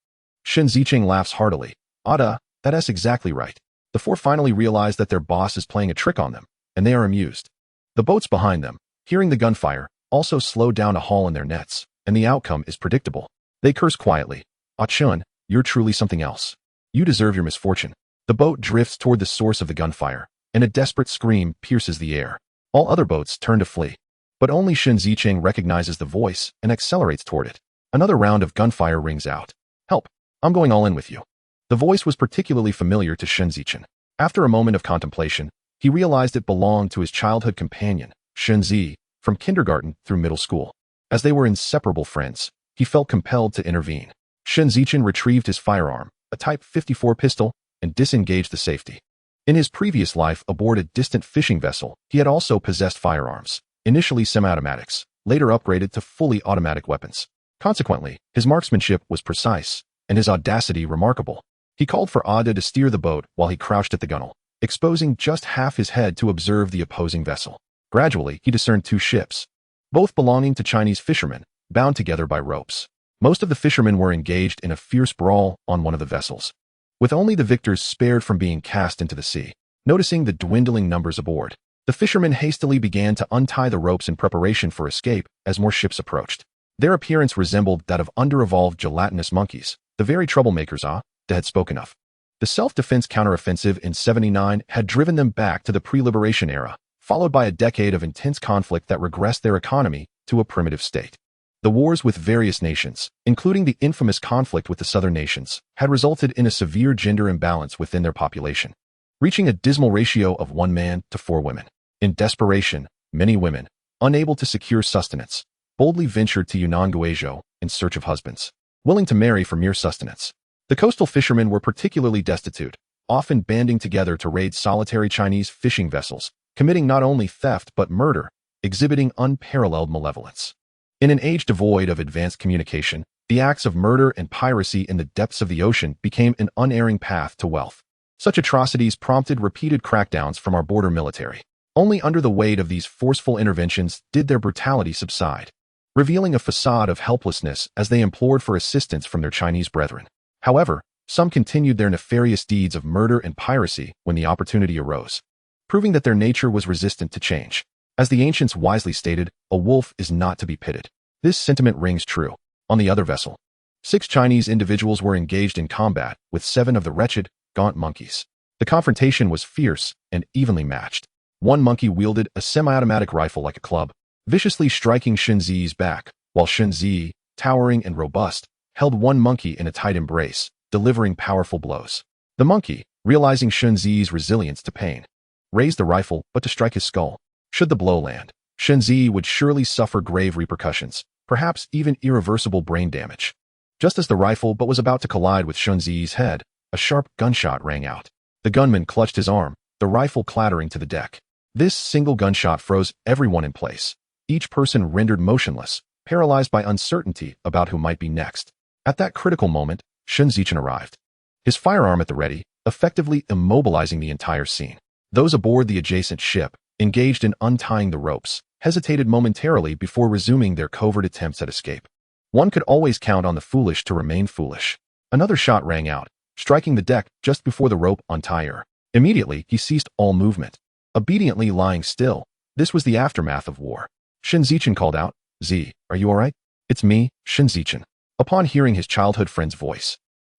Shen Zichen laughs heartily. Ada, that's exactly right. The four finally realize that their boss is playing a trick on them, and they are amused. The boats behind them, hearing the gunfire, also slow down to haul in their nets, and the outcome is predictable. They curse quietly. Ah Chun, you're truly something else. You deserve your misfortune. The boat drifts toward the source of the gunfire, and a desperate scream pierces the air. All other boats turn to flee, but only Shen Zichen recognizes the voice and accelerates toward it. Another round of gunfire rings out. Help, I'm going all in with you. The voice was particularly familiar to Shen Zichen. After a moment of contemplation, he realized it belonged to his childhood companion, Shen Zi, from kindergarten through middle school. As they were inseparable friends, he felt compelled to intervene. Shen Zichen retrieved his firearm, a Type 54 pistol, and disengaged the safety. In his previous life aboard a distant fishing vessel, he had also possessed firearms, initially semi-automatics, later upgraded to fully automatic weapons. Consequently, his marksmanship was precise, and his audacity remarkable. He called for Ada to steer the boat while he crouched at the gunwale, exposing just half his head to observe the opposing vessel. Gradually, he discerned two ships, both belonging to Chinese fishermen, bound together by ropes. Most of the fishermen were engaged in a fierce brawl on one of the vessels, with only the victors spared from being cast into the sea. Noticing the dwindling numbers aboard, the fishermen hastily began to untie the ropes in preparation for escape as more ships approached. Their appearance resembled that of under-evolved gelatinous monkeys, the very troublemakers they had spoken of. The self-defense counteroffensive in 79 had driven them back to the pre-liberation era, followed by a decade of intense conflict that regressed their economy to a primitive state. The wars with various nations, including the infamous conflict with the southern nations, had resulted in a severe gender imbalance within their population, reaching a dismal ratio of 1 man to 4 women. In desperation, many women, unable to secure sustenance, boldly ventured to Yunnan Guizhou in search of husbands, willing to marry for mere sustenance. The coastal fishermen were particularly destitute, often banding together to raid solitary Chinese fishing vessels, committing not only theft but murder, exhibiting unparalleled malevolence. In an age devoid of advanced communication, the acts of murder and piracy in the depths of the ocean became an unerring path to wealth. Such atrocities prompted repeated crackdowns from our border military. Only under the weight of these forceful interventions did their brutality subside, revealing a facade of helplessness as they implored for assistance from their Chinese brethren. However, some continued their nefarious deeds of murder and piracy when the opportunity arose, proving that their nature was resistant to change. As the ancients wisely stated, a wolf is not to be pitied. This sentiment rings true. On the other vessel, 6 Chinese individuals were engaged in combat with 7 of the wretched, gaunt monkeys. The confrontation was fierce and evenly matched. One monkey wielded a semi-automatic rifle like a club, viciously striking Shen Zi's back, while Shen Zi, towering and robust, held one monkey in a tight embrace, delivering powerful blows. The monkey, realizing Shen Zi's resilience to pain, raised the rifle but to strike his skull. Should the blow land, Shen Zi would surely suffer grave repercussions, perhaps even irreversible brain damage. Just as the rifle was about to collide with Shen Zi's head, a sharp gunshot rang out. The gunman clutched his arm, the rifle clattering to the deck. This single gunshot froze everyone in place, each person rendered motionless, paralyzed by uncertainty about who might be next. At that critical moment, Shen Zichen arrived, his firearm at the ready, effectively immobilizing the entire scene. Those aboard the adjacent ship, engaged in untying the ropes, hesitated momentarily before resuming their covert attempts at escape. One could always count on the foolish to remain foolish. Another shot rang out, striking the deck just before the rope untier. Immediately, he ceased all movement, obediently lying still. This was the aftermath of war. Shen Zichen called out, "Z, are you all right?" "It's me, Shen Zichen." Upon hearing his childhood friend's voice,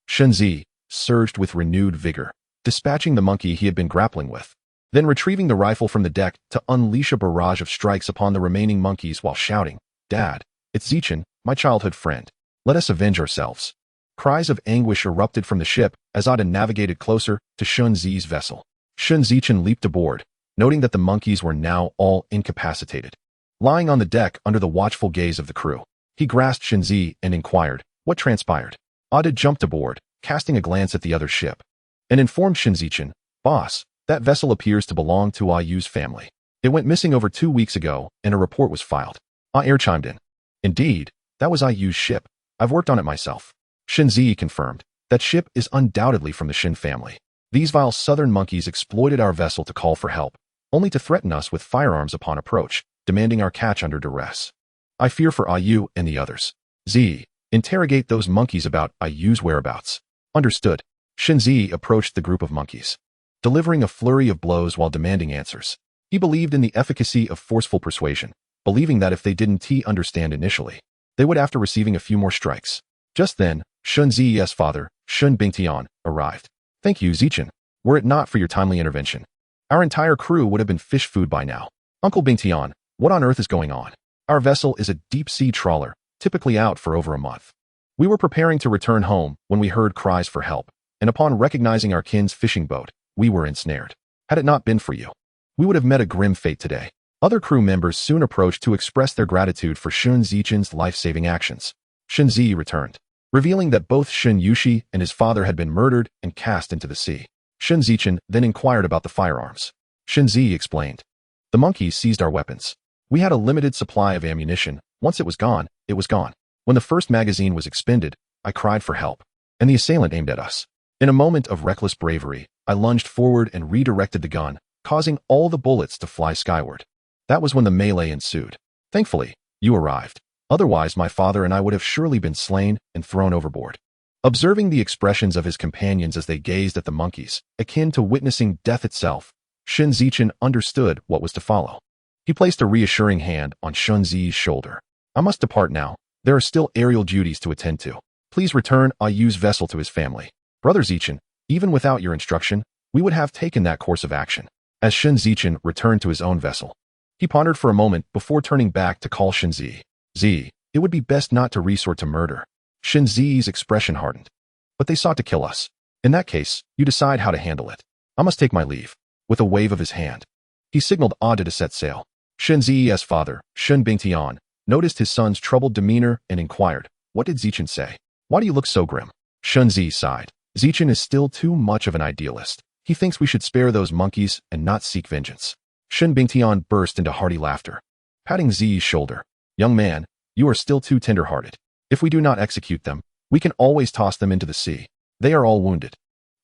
Shen Zi surged with renewed vigor, dispatching the monkey he had been grappling with, then retrieving the rifle from the deck to unleash a barrage of strikes upon the remaining monkeys while shouting, "Dad, it's Zichen, my childhood friend. Let us avenge ourselves." Cries of anguish erupted from the ship as Ada navigated closer to Shen Zi's vessel. Shen Zichen leaped aboard, noting that the monkeys were now all incapacitated. Lying on the deck under the watchful gaze of the crew, he grasped Shen Zi and inquired, "What transpired?" Ada jumped aboard, casting a glance at the other ship, and informed Shen Zichen, "Boss, that vessel appears to belong to Yu's family. It went missing over 2 weeks ago, and a report was filed." Air chimed in. "Indeed, that was Yu's ship. I've worked on it myself." Shen Zi confirmed, "That ship is undoubtedly from the Shen family. These vile southern monkeys exploited our vessel to call for help, only to threaten us with firearms upon approach, demanding our catch under duress. I fear for Yu and the others. Z, interrogate those monkeys about Yu's whereabouts." "Understood." Shen Zi approached the group of monkeys, delivering a flurry of blows while demanding answers. He believed in the efficacy of forceful persuasion, believing that if they didn't understand initially, they would after receiving a few more strikes. Just then, Shen Zi's father, Shen Bingtian, arrived. "Thank you, Zichen. Were it not for your timely intervention, our entire crew would have been fish food by now." "Uncle Bingtian, what on earth is going on?" "Our vessel is a deep-sea trawler, typically out for over a month. We were preparing to return home when we heard cries for help, and upon recognizing our kin's fishing boat, we were ensnared. Had it not been for you, we would have met a grim fate today." Other crew members soon approached to express their gratitude for Shen Zichen's life-saving actions. Shen Zi returned, revealing that both Shen Yushi and his father had been murdered and cast into the sea. Shen Zichen then inquired about the firearms. Shen Zi explained. The monkeys seized our weapons. We had a limited supply of ammunition. Once it was gone, it was gone. When the first magazine was expended, I cried for help, and the assailant aimed at us. In a moment of reckless bravery, I lunged forward and redirected the gun, causing all the bullets to fly skyward. That was when the melee ensued. Thankfully, you arrived. Otherwise, my father and I would have surely been slain and thrown overboard. Observing the expressions of his companions as they gazed at the monkeys, akin to witnessing death itself, Shen Zichen understood what was to follow. He placed a reassuring hand on Shen Zi's shoulder. I must depart now. There are still aerial duties to attend to. Please return Ayu's vessel to his family. Brother Zichen, even without your instruction, we would have taken that course of action. As Shen Zichen returned to his own vessel, he pondered for a moment before turning back to call Shen Zi. Zi, it would be best not to resort to murder. Shen Zi's expression hardened. But they sought to kill us. In that case, you decide how to handle it. I must take my leave. With a wave of his hand, he signaled Ada to set sail. Shen Zi's father, Shen Bingtian, noticed his son's troubled demeanor and inquired, "What did Zichen say? Why do you look so grim?" Shen Zi sighed. Zichen is still too much of an idealist. He thinks we should spare those monkeys and not seek vengeance. Shen Bingtian burst into hearty laughter, patting Zi's shoulder. "Young man, you are still too tender-hearted. If we do not execute them, we can always toss them into the sea. They are all wounded.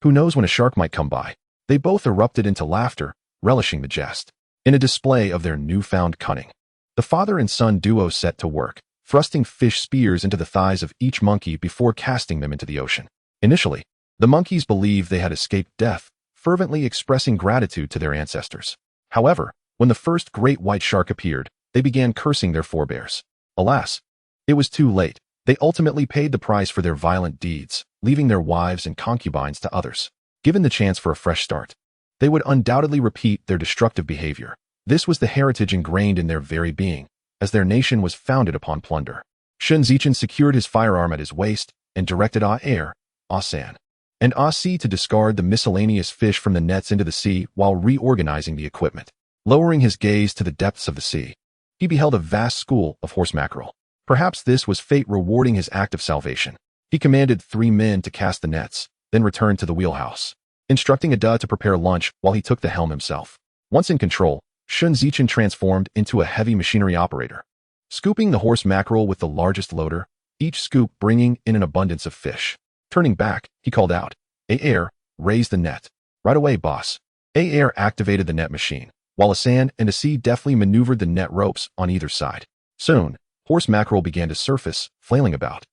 Who knows when a shark might come by?" They both erupted into laughter, relishing the jest. In a display of their newfound cunning, the father and son duo set to work, thrusting fish spears into the thighs of each monkey before casting them into the ocean. Initially, the monkeys believed they had escaped death, fervently expressing gratitude to their ancestors. However, when the first great white shark appeared, they began cursing their forebears. Alas, it was too late. They ultimately paid the price for their violent deeds, leaving their wives and concubines to others. Given the chance for a fresh start, they would undoubtedly repeat their destructive behavior. This was the heritage ingrained in their very being, as their nation was founded upon plunder. Shen Zichen secured his firearm at his waist and directed Ah-Er, Ah-San, and Ah-Si to discard the miscellaneous fish from the nets into the sea while reorganizing the equipment. Lowering his gaze to the depths of the sea, he beheld a vast school of horse mackerel. Perhaps this was fate rewarding his act of salvation. He commanded 3 men to cast the nets, then returned to the wheelhouse, instructing Ada to prepare lunch while he took the helm himself. Once in control, Shen Zichen transformed into a heavy machinery operator, scooping the horse mackerel with the largest loader, each scoop bringing in an abundance of fish. Turning back, he called out, "Ah-Er, raise the net." "Right away, boss." Ah-Er activated the net machine, while Asan and Ah-Si deftly maneuvered the net ropes on either side. Soon, horse mackerel began to surface, flailing about,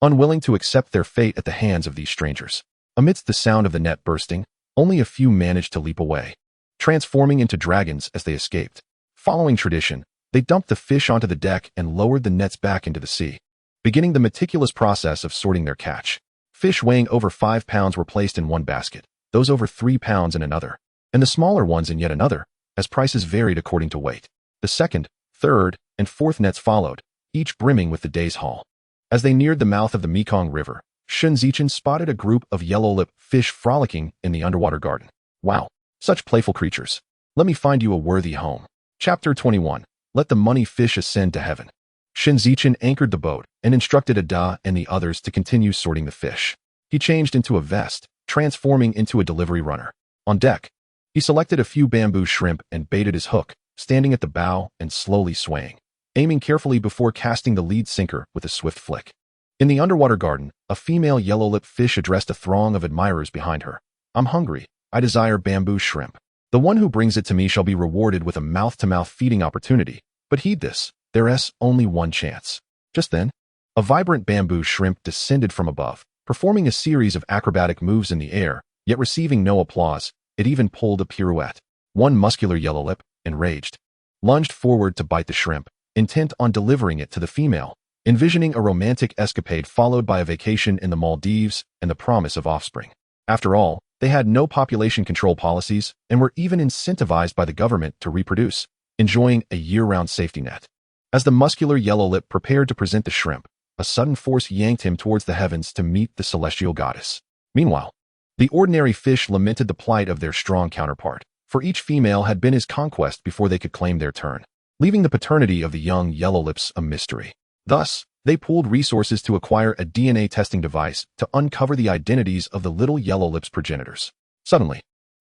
unwilling to accept their fate at the hands of these strangers. Amidst the sound of the net bursting, only a few managed to leap away, transforming into dragons as they escaped. Following tradition, they dumped the fish onto the deck and lowered the nets back into the sea, beginning the meticulous process of sorting their catch. Fish weighing over 5 pounds were placed in one basket, those over 3 pounds in another, and the smaller ones in yet another, as prices varied according to weight. The second, third, and fourth nets followed, each brimming with the day's haul. As they neared the mouth of the Mekong River, Shen Zichen spotted a group of yellow-lip fish frolicking in the underwater garden. "Wow, such playful creatures. Let me find you a worthy home." Chapter 21. Let the money fish ascend to heaven. Shen Zichen anchored the boat and instructed Ada and the others to continue sorting the fish. He changed into a vest, transforming into a delivery runner. On deck, he selected a few bamboo shrimp and baited his hook, standing at the bow and slowly swaying, aiming carefully before casting the lead sinker with a swift flick. In the underwater garden, a female yellow-lipped fish addressed a throng of admirers behind her. "I'm hungry. I desire bamboo shrimp. The one who brings it to me shall be rewarded with a mouth-to-mouth feeding opportunity. But heed this, there's only one chance." Just then, a vibrant bamboo shrimp descended from above, performing a series of acrobatic moves in the air, yet receiving no applause. It even pulled a pirouette. One muscular yellow-lip, enraged, lunged forward to bite the shrimp, intent on delivering it to the female, envisioning a romantic escapade followed by a vacation in the Maldives and the promise of offspring. After all, they had no population control policies and were even incentivized by the government to reproduce, enjoying a year-round safety net. As the muscular yellow-lip prepared to present the shrimp, a sudden force yanked him towards the heavens to meet the celestial goddess. Meanwhile, the ordinary fish lamented the plight of their strong counterpart, for each female had been his conquest before they could claim their turn, leaving the paternity of the young yellow-lips a mystery. Thus, they pooled resources to acquire a DNA testing device to uncover the identities of the little yellow-lips progenitors. Suddenly,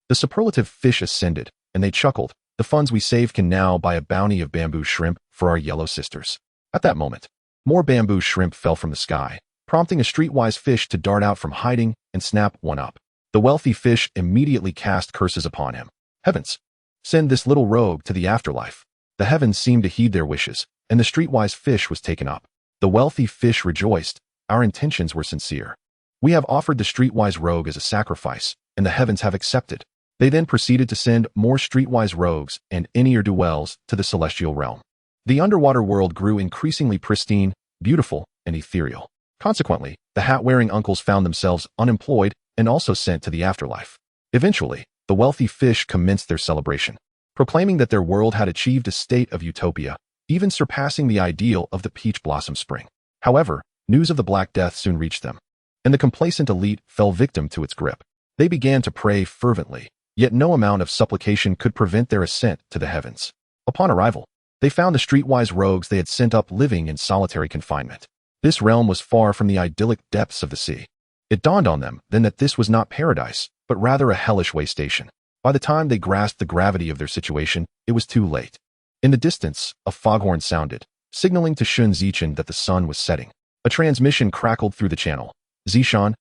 The superlative fish ascended, and they chuckled. The funds we saved can now buy a bounty of bamboo shrimp for our yellow sisters. At that moment, more bamboo shrimp fell from the sky, prompting a streetwise fish to dart out from hiding and snap one up. The wealthy fish immediately cast curses upon him. Heavens! Send this little rogue to the afterlife. The heavens seemed to heed their wishes, and the streetwise fish was taken up. The wealthy fish rejoiced. Our intentions were sincere. We have offered the streetwise rogue as a sacrifice, and the heavens have accepted. They then proceeded to send more streetwise rogues and ne'er-do-wells to the celestial realm. The underwater world grew increasingly pristine, beautiful, and ethereal. Consequently, the hat-wearing uncles found themselves unemployed and also sent to the afterlife. Eventually, the wealthy fish commenced their celebration, proclaiming that their world had achieved a state of utopia, even surpassing the ideal of the peach blossom spring. However, news of the Black Death soon reached them, and the complacent elite fell victim to its grip. They began to pray fervently, yet no amount of supplication could prevent their ascent to the heavens. Upon arrival, they found the streetwise rogues they had sent up living in solitary confinement. This realm was far from the idyllic depths of the sea. It dawned on them then that this was not paradise, but rather a hellish way station. By the time they grasped the gravity of their situation, it was too late. In the distance, a foghorn sounded, signaling to Shen Zichen that the sun was setting. A transmission crackled through the channel. Zichen,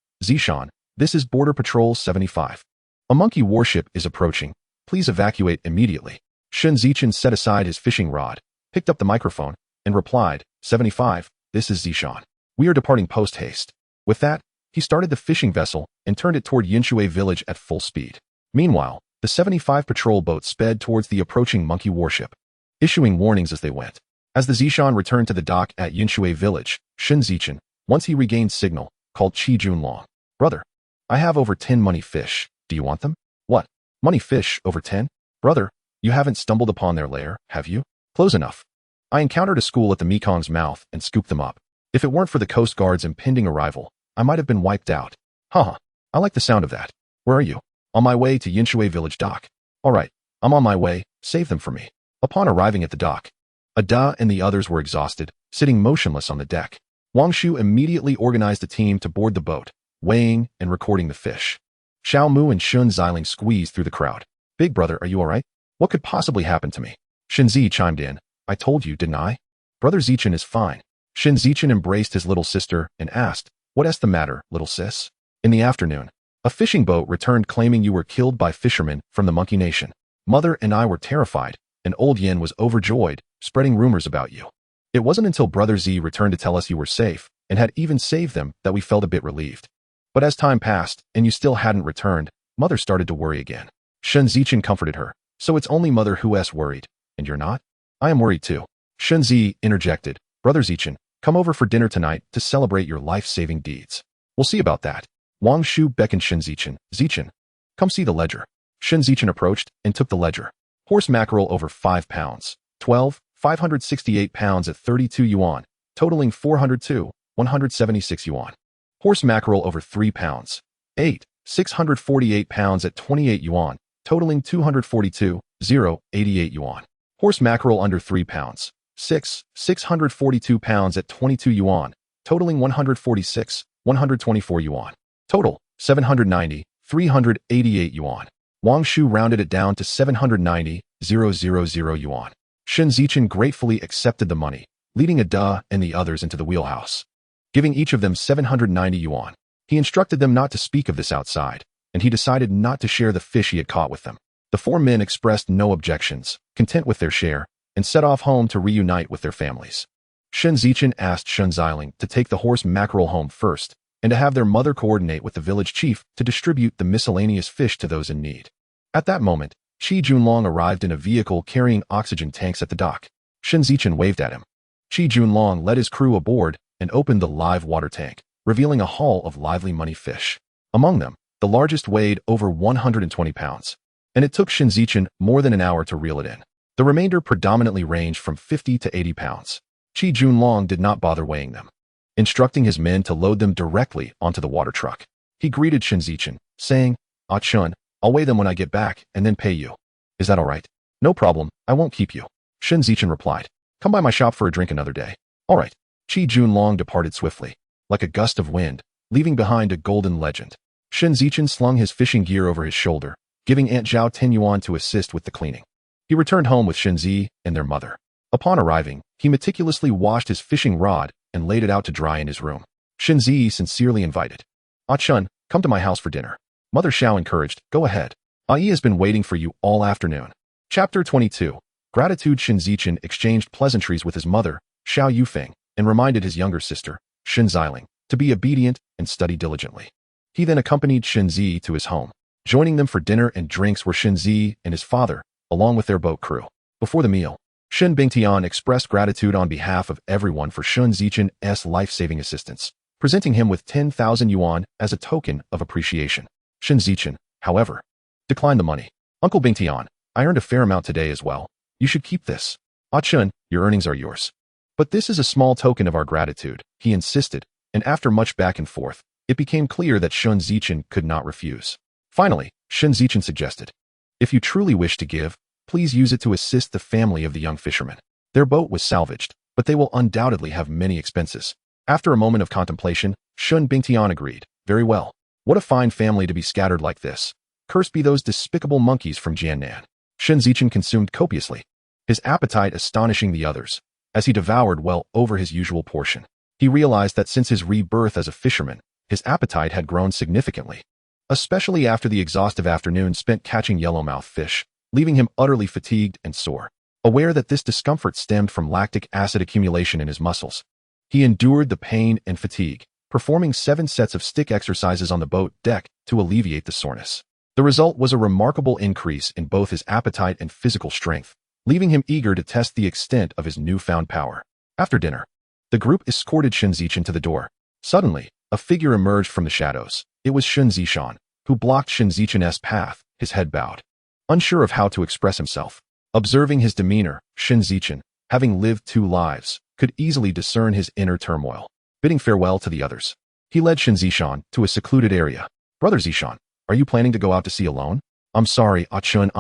this is Border Patrol 75. A monkey warship is approaching. Please evacuate immediately. Shen Zichen set aside his fishing rod, picked up the microphone, and replied, 75, this is Zichen. We are departing post-haste. With that, he started the fishing vessel and turned it toward Yinshui village at full speed. Meanwhile, the 75 patrol boat sped towards the approaching monkey warship, issuing warnings as they went. As the Zichen returned to the dock at Yinshui village, Shen Zichen, once he regained signal, called Qi Junlong. Brother, I have over 10 money fish. Do you want them? What? Money fish over 10? Brother, you haven't stumbled upon their lair, have you? Close enough. I encountered a school at the Mekong's mouth and scooped them up. If it weren't for the Coast Guard's impending arrival, I might have been wiped out. Haha, I like the sound of that. Where are you? On my way to Yinshui village dock. All right, I'm on my way, save them for me. Upon arriving at the dock, Ada and the others were exhausted, sitting motionless on the deck. Wang Shu immediately organized a team to board the boat, weighing and recording the fish. Xiao Mu and Shen Zichen squeezed through the crowd. Big brother, are you all right? What could possibly happen to me? Shen Zi chimed in. I told you, didn't I? Brother Zichen is fine. Shen Zichen embraced his little sister and asked, what's the matter, little sis? In the afternoon, a fishing boat returned claiming you were killed by fishermen from the Monkey Nation. Mother and I were terrified, and old Yin was overjoyed, spreading rumors about you. It wasn't until Brother Z returned to tell us you were safe, and had even saved them, that we felt a bit relieved. But as time passed, and you still hadn't returned, Mother started to worry again. Shen Zichen comforted her. So it's only Mother who's worried, and you're not? I am worried too. Shen Zi interjected. Brother Zichen, come over for dinner tonight to celebrate your life-saving deeds. We'll see about that. Wang Shu beckoned Shen Zichen. Zichen, come see the ledger. Shen Zichen approached and took the ledger. Horse mackerel over 5 pounds. 12, 568 pounds at 32 yuan, totaling 402, 176 yuan. Horse mackerel over 3 pounds. 8, 648 pounds at 28 yuan, totaling 242, 88 yuan. Horse mackerel under 3 pounds. 6, 642 pounds at 22 yuan, totaling 146, 124 yuan. Total, 790, 388 yuan. Wang Shu rounded it down to 790, 000 yuan. Shen Zichen gratefully accepted the money, leading Ada and the others into the wheelhouse, giving each of them 790 yuan. He instructed them not to speak of this outside, and he decided not to share the fish he had caught with them. The 4 men expressed no objections, content with their share, and set off home to reunite with their families. Shen Zichen asked Shen Zichen to take the horse mackerel home first, and to have their mother coordinate with the village chief to distribute the miscellaneous fish to those in need. At that moment, Qi Junlong arrived in a vehicle carrying oxygen tanks at the dock. Shen Zichen waved at him. Qi Junlong led his crew aboard and opened the live water tank, revealing a haul of lively money fish. Among them, the largest weighed over 120 pounds, and it took Shen Zichen more than an hour to reel it in. The remainder predominantly ranged from 50 to 80 pounds. Qi Junlong did not bother weighing them, instructing his men to load them directly onto the water truck. He greeted Shen Zichen, saying, Ah Chun, I'll weigh them when I get back and then pay you. Is that all right? No problem, I won't keep you. Shen Zichen replied. Come by my shop for a drink another day. All right. Qi Junlong departed swiftly, like a gust of wind, leaving behind a golden legend. Shen Zichen slung his fishing gear over his shoulder, giving Aunt Zhao 10 yuan to assist with the cleaning. He returned home with Shen Zi and their mother. Upon arriving, he meticulously washed his fishing rod and laid it out to dry in his room. Shen Zi sincerely invited. "Ah Chun, come to my house for dinner." Mother Xiao encouraged, "Go ahead. Ai has been waiting for you all afternoon." Chapter 22. Gratitude. Shen Zichen exchanged pleasantries with his mother, Xiao Yufeng, and reminded his younger sister, Shen Ziling, to be obedient and study diligently. He then accompanied Shen Zi to his home. Joining them for dinner and drinks were Shen Zi and his father, along with their boat crew. Before the meal, Shen Bingtian expressed gratitude on behalf of everyone for Shen Zichen's life-saving assistance, presenting him with 10,000 yuan as a token of appreciation. Shen Zichen, however, declined the money. "Uncle Bingtian, I earned a fair amount today as well. You should keep this." "Ah Chun, your earnings are yours. But this is a small token of our gratitude," he insisted, and after much back and forth, it became clear that Shen Zichen could not refuse. Finally, Shen Zichen suggested, "If you truly wish to give, please use it to assist the family of the young fisherman. Their boat was salvaged, but they will undoubtedly have many expenses." After a moment of contemplation, Shen Bingtian agreed. "Very well. What a fine family to be scattered like this. Cursed be those despicable monkeys from Jiannan." Shen Zichen consumed copiously, his appetite astonishing the others, as he devoured well over his usual portion. He realized that since his rebirth as a fisherman, his appetite had grown significantly, especially after the exhaustive afternoon spent catching yellowmouth fish, leaving him utterly fatigued and sore. Aware that this discomfort stemmed from lactic acid accumulation in his muscles, he endured the pain and fatigue, performing 7 sets of stick exercises on the boat deck to alleviate the soreness. The result was a remarkable increase in both his appetite and physical strength, leaving him eager to test the extent of his newfound power. After dinner, the group escorted Shen Zichen to the door. Suddenly, a figure emerged from the shadows. It was Shen Zichen, who blocked Shen Zichen's path, his head bowed, unsure of how to express himself. Observing his demeanor, Shen Zichen, having lived 2 lives, could easily discern his inner turmoil. Bidding farewell to the others, he led Shen Zichen to a secluded area. "Brother Zichen, are you planning to go out to sea alone?" "I'm sorry, Ah Chun,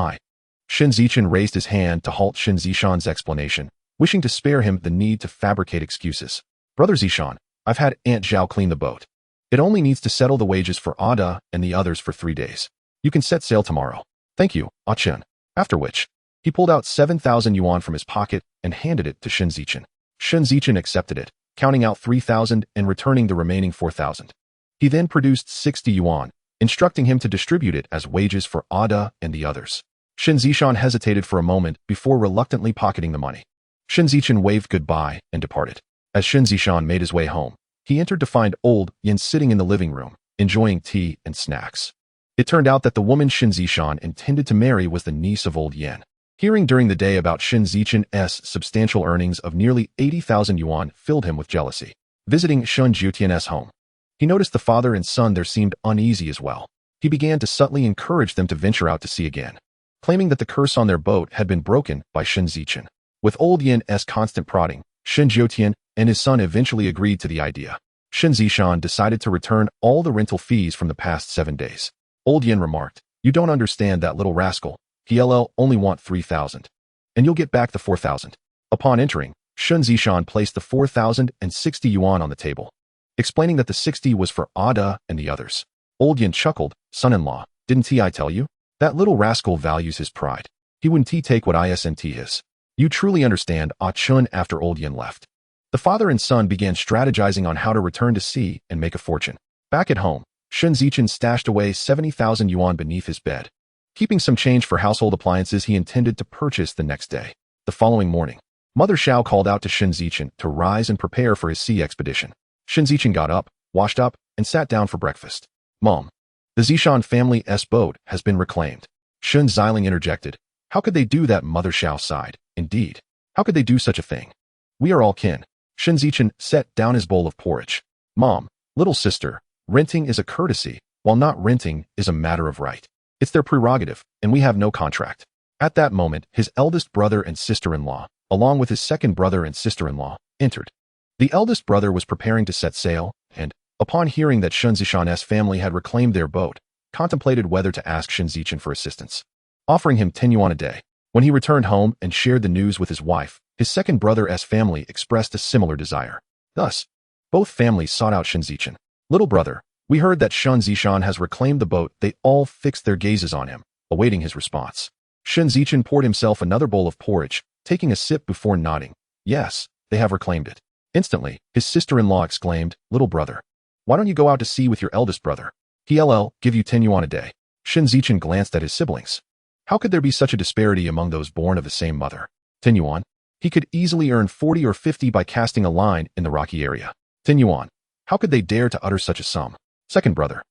Shen Zichen raised his hand to halt Shen Zichen's explanation, wishing to spare him the need to fabricate excuses. "Brother Zichen, I've had Aunt Zhao clean the boat. It only needs to settle the wages for Ada and the others for 3 days. You can set sail tomorrow." "Thank you, Ah Chun." After which, he pulled out 7,000 yuan from his pocket and handed it to Shen Zichen. Shen Zichen accepted it, counting out 3,000 and returning the remaining 4,000. He then produced 60 yuan, instructing him to distribute it as wages for Ada and the others. Shen Zichen hesitated for a moment before reluctantly pocketing the money. Shen Zichen waved goodbye and departed. As Shen Zichen made his way home, he entered to find old Yin sitting in the living room, enjoying tea and snacks. It turned out that the woman Shen Zichen intended to marry was the niece of old Yin. Hearing during the day about Shen Zichen's substantial earnings of nearly 80,000 yuan filled him with jealousy. Visiting Shen Zhiutian's home, he noticed the father and son there seemed uneasy as well. He began to subtly encourage them to venture out to sea again, claiming that the curse on their boat had been broken by Shen Zichen. With old Yin's constant prodding, Shen Zhiutian and his son eventually agreed to the idea. Shen Zichen decided to return all the rental fees from the past 7 days. Old Yin remarked, "You don't understand that little rascal. He'll only want 3,000. And you'll get back the 4,000. Upon entering, Shen Zichen placed the 4,060 yuan on the table, explaining that the 60 was for Ada and the others. Old Yin chuckled, "Son-in-law, didn't I tell you? That little rascal values his pride. He wouldn't take what isn't his. You truly understand, Ah Chun." After old Yin left, the father and son began strategizing on how to return to sea and make a fortune. Back at home, Shen Zichen stashed away 70,000 yuan beneath his bed, keeping some change for household appliances he intended to purchase the next day. The following morning, Mother Xiao called out to Shen Zichen to rise and prepare for his sea expedition. Shen Zichen got up, washed up, and sat down for breakfast. "Mom, the Zichen family's boat has been reclaimed." Shen Ziling interjected. "How could they do that?" Mother Xiao sighed. "Indeed, how could they do such a thing? We are all kin." Shen Zichen set down his bowl of porridge. "Mom, little sister, renting is a courtesy, while not renting is a matter of right. It's their prerogative, and we have no contract." At that moment, his eldest brother and sister-in-law, along with his second brother and sister-in-law, entered. The eldest brother was preparing to set sail, and, upon hearing that Shen Zichen's family had reclaimed their boat, contemplated whether to ask Shen Zichen for assistance, offering him 10 yuan a day. When he returned home and shared the news with his wife, his second brother's family expressed a similar desire. Thus, both families sought out Shen Zichen. "Little brother, we heard that Shen Zichen has reclaimed the boat." They all fixed their gazes on him, awaiting his response. Shen Zichen poured himself another bowl of porridge, taking a sip before nodding. Yes, they have reclaimed it. Instantly, his sister-in-law exclaimed, "Little brother, why don't you go out to sea with your eldest brother? He'll give you 10 yuan a day." Shen Zichen glanced at his siblings. How could there be such a disparity among those born of the same mother? 10 yuan? He could easily earn 40 or 50 by casting a line in the rocky area. 10 yuan. How could they dare to utter such a sum? Second brother.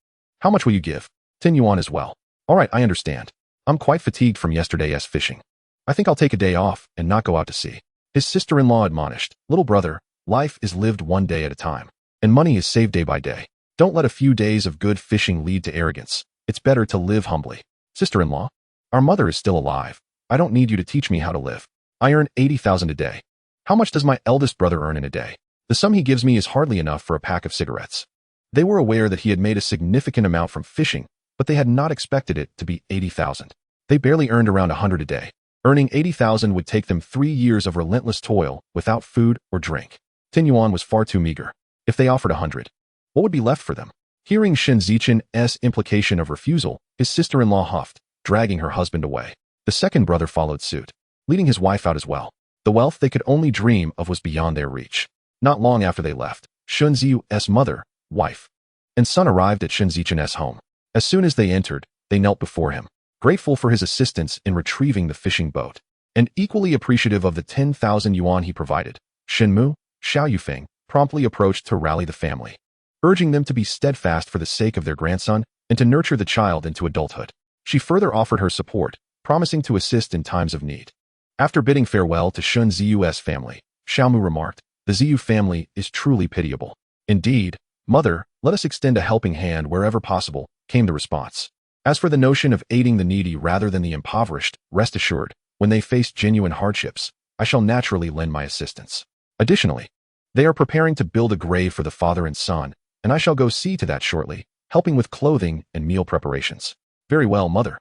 How much will you give? 10 yuan as well. All right, I understand. I'm quite fatigued from yesterday's fishing. I think I'll take a day off and not go out to sea. His sister-in-law admonished, "Little brother, life is lived one day at a time, and money is saved day by day. Don't let a few days of good fishing lead to arrogance. It's better to live humbly." Sister-in-law, our mother is still alive. I don't need you to teach me how to live. I earn 80,000 a day. How much does my eldest brother earn in a day? The sum he gives me is hardly enough for a pack of cigarettes. They were aware that he had made a significant amount from fishing, but they had not expected it to be 80,000. They barely earned around 100 a day. Earning 80,000 would take them 3 years of relentless toil without food or drink. 10 yuan was far too meager. If they offered 100, what would be left for them? Hearing Shen Zichen's implication of refusal, his sister-in-law huffed, dragging her husband away. The second brother followed suit, leading his wife out as well. The wealth they could only dream of was beyond their reach. Not long after they left, Shen Zichu's mother, wife, and son arrived at Shen Zichen's home. As soon as they entered, they knelt before him, grateful for his assistance in retrieving the fishing boat, and equally appreciative of the 10,000 yuan he provided. Shenmu, Xiao Yufeng, promptly approached to rally the family, urging them to be steadfast for the sake of their grandson and to nurture the child into adulthood. She further offered her support, promising to assist in times of need. After bidding farewell to Shen Zichu's family, Xiaomu remarked, "The Zichu family is truly pitiable." "Indeed, mother, let us extend a helping hand wherever possible," came the response. As for the notion of aiding the needy rather than the impoverished, rest assured, when they face genuine hardships, I shall naturally lend my assistance. Additionally, they are preparing to build a grave for the father and son, and I shall go see to that shortly, helping with clothing and meal preparations. Very well, mother.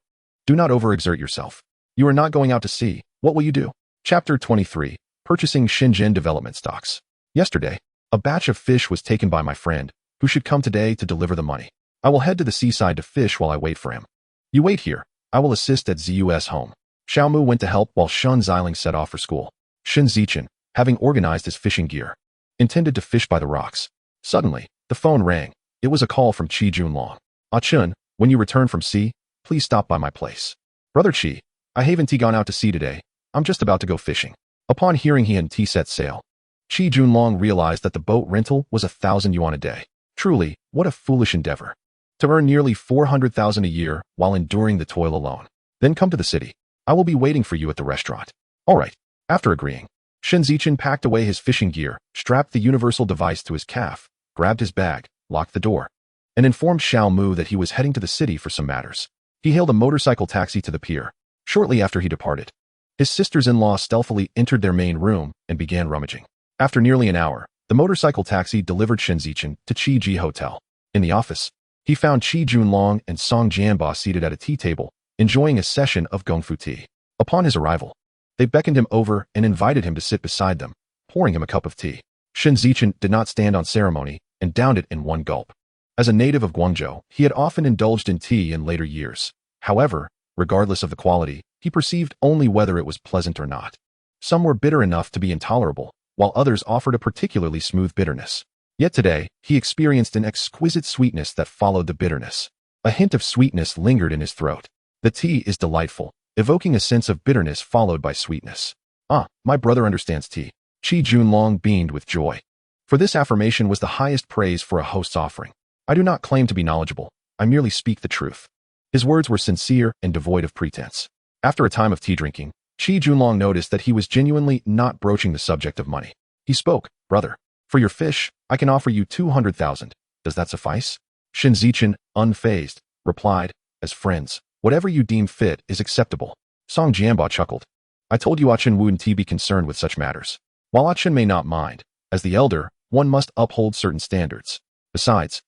Do not overexert yourself. You are not going out to sea. What will you do? Chapter 23. Purchasing Shenzhen development stocks. Yesterday, a batch of fish was taken by my friend, who should come today to deliver the money. I will head to the seaside to fish while I wait for him. You wait here. I will assist at Zichu's home. Xiaomu went to help while Shen Ziling set off for school. Shen Zichen, having organized his fishing gear, intended to fish by the rocks. Suddenly, the phone rang. It was a call from Qi Junlong. "Ah Chun, when you return from sea, please stop by my place." "Brother Qi, I haven't gone out to sea today. I'm just about to go fishing." Upon hearing he had set sail, Qi Junlong realized that the boat rental was 1,000 yuan a day. Truly, what a foolish endeavor. To earn nearly 400,000 a year while enduring the toil alone. Then come to the city. I will be waiting for you at the restaurant. All right. After agreeing, Shen Zichen packed away his fishing gear, strapped the universal device to his calf, grabbed his bag, locked the door, and informed Xiao Mu that he was heading to the city for some matters. He hailed a motorcycle taxi to the pier. Shortly after he departed, his sisters-in-law stealthily entered their main room and began rummaging. After nearly an hour, the motorcycle taxi delivered Shen Zichen to Qi Ji Hotel. In the office, he found Qi Junlong and Song Jianba seated at a tea table, enjoying a session of gongfu tea. Upon his arrival, they beckoned him over and invited him to sit beside them, pouring him a cup of tea. Shen Zichen did not stand on ceremony and downed it in one gulp. As a native of Guangzhou, he had often indulged in tea in later years. However, regardless of the quality, he perceived only whether it was pleasant or not. Some were bitter enough to be intolerable, while others offered a particularly smooth bitterness. Yet today, he experienced an exquisite sweetness that followed the bitterness. A hint of sweetness lingered in his throat. The tea is delightful, evoking a sense of bitterness followed by sweetness. "Ah, my brother understands tea." Qi Junlong beamed with joy. For this affirmation was the highest praise for a host's offering. "I do not claim to be knowledgeable. I merely speak the truth." His words were sincere and devoid of pretense. After a time of tea drinking, Qi Junlong noticed that he was genuinely not broaching the subject of money. He spoke, "Brother, for your fish, I can offer you 200,000. Does that suffice?" Shen Zichen, unfazed, replied, "As friends, whatever you deem fit is acceptable." Song Jianba chuckled. "I told you Chen wouldn't be concerned with such matters. While Chen may not mind, as the elder, one must uphold certain standards. Besides,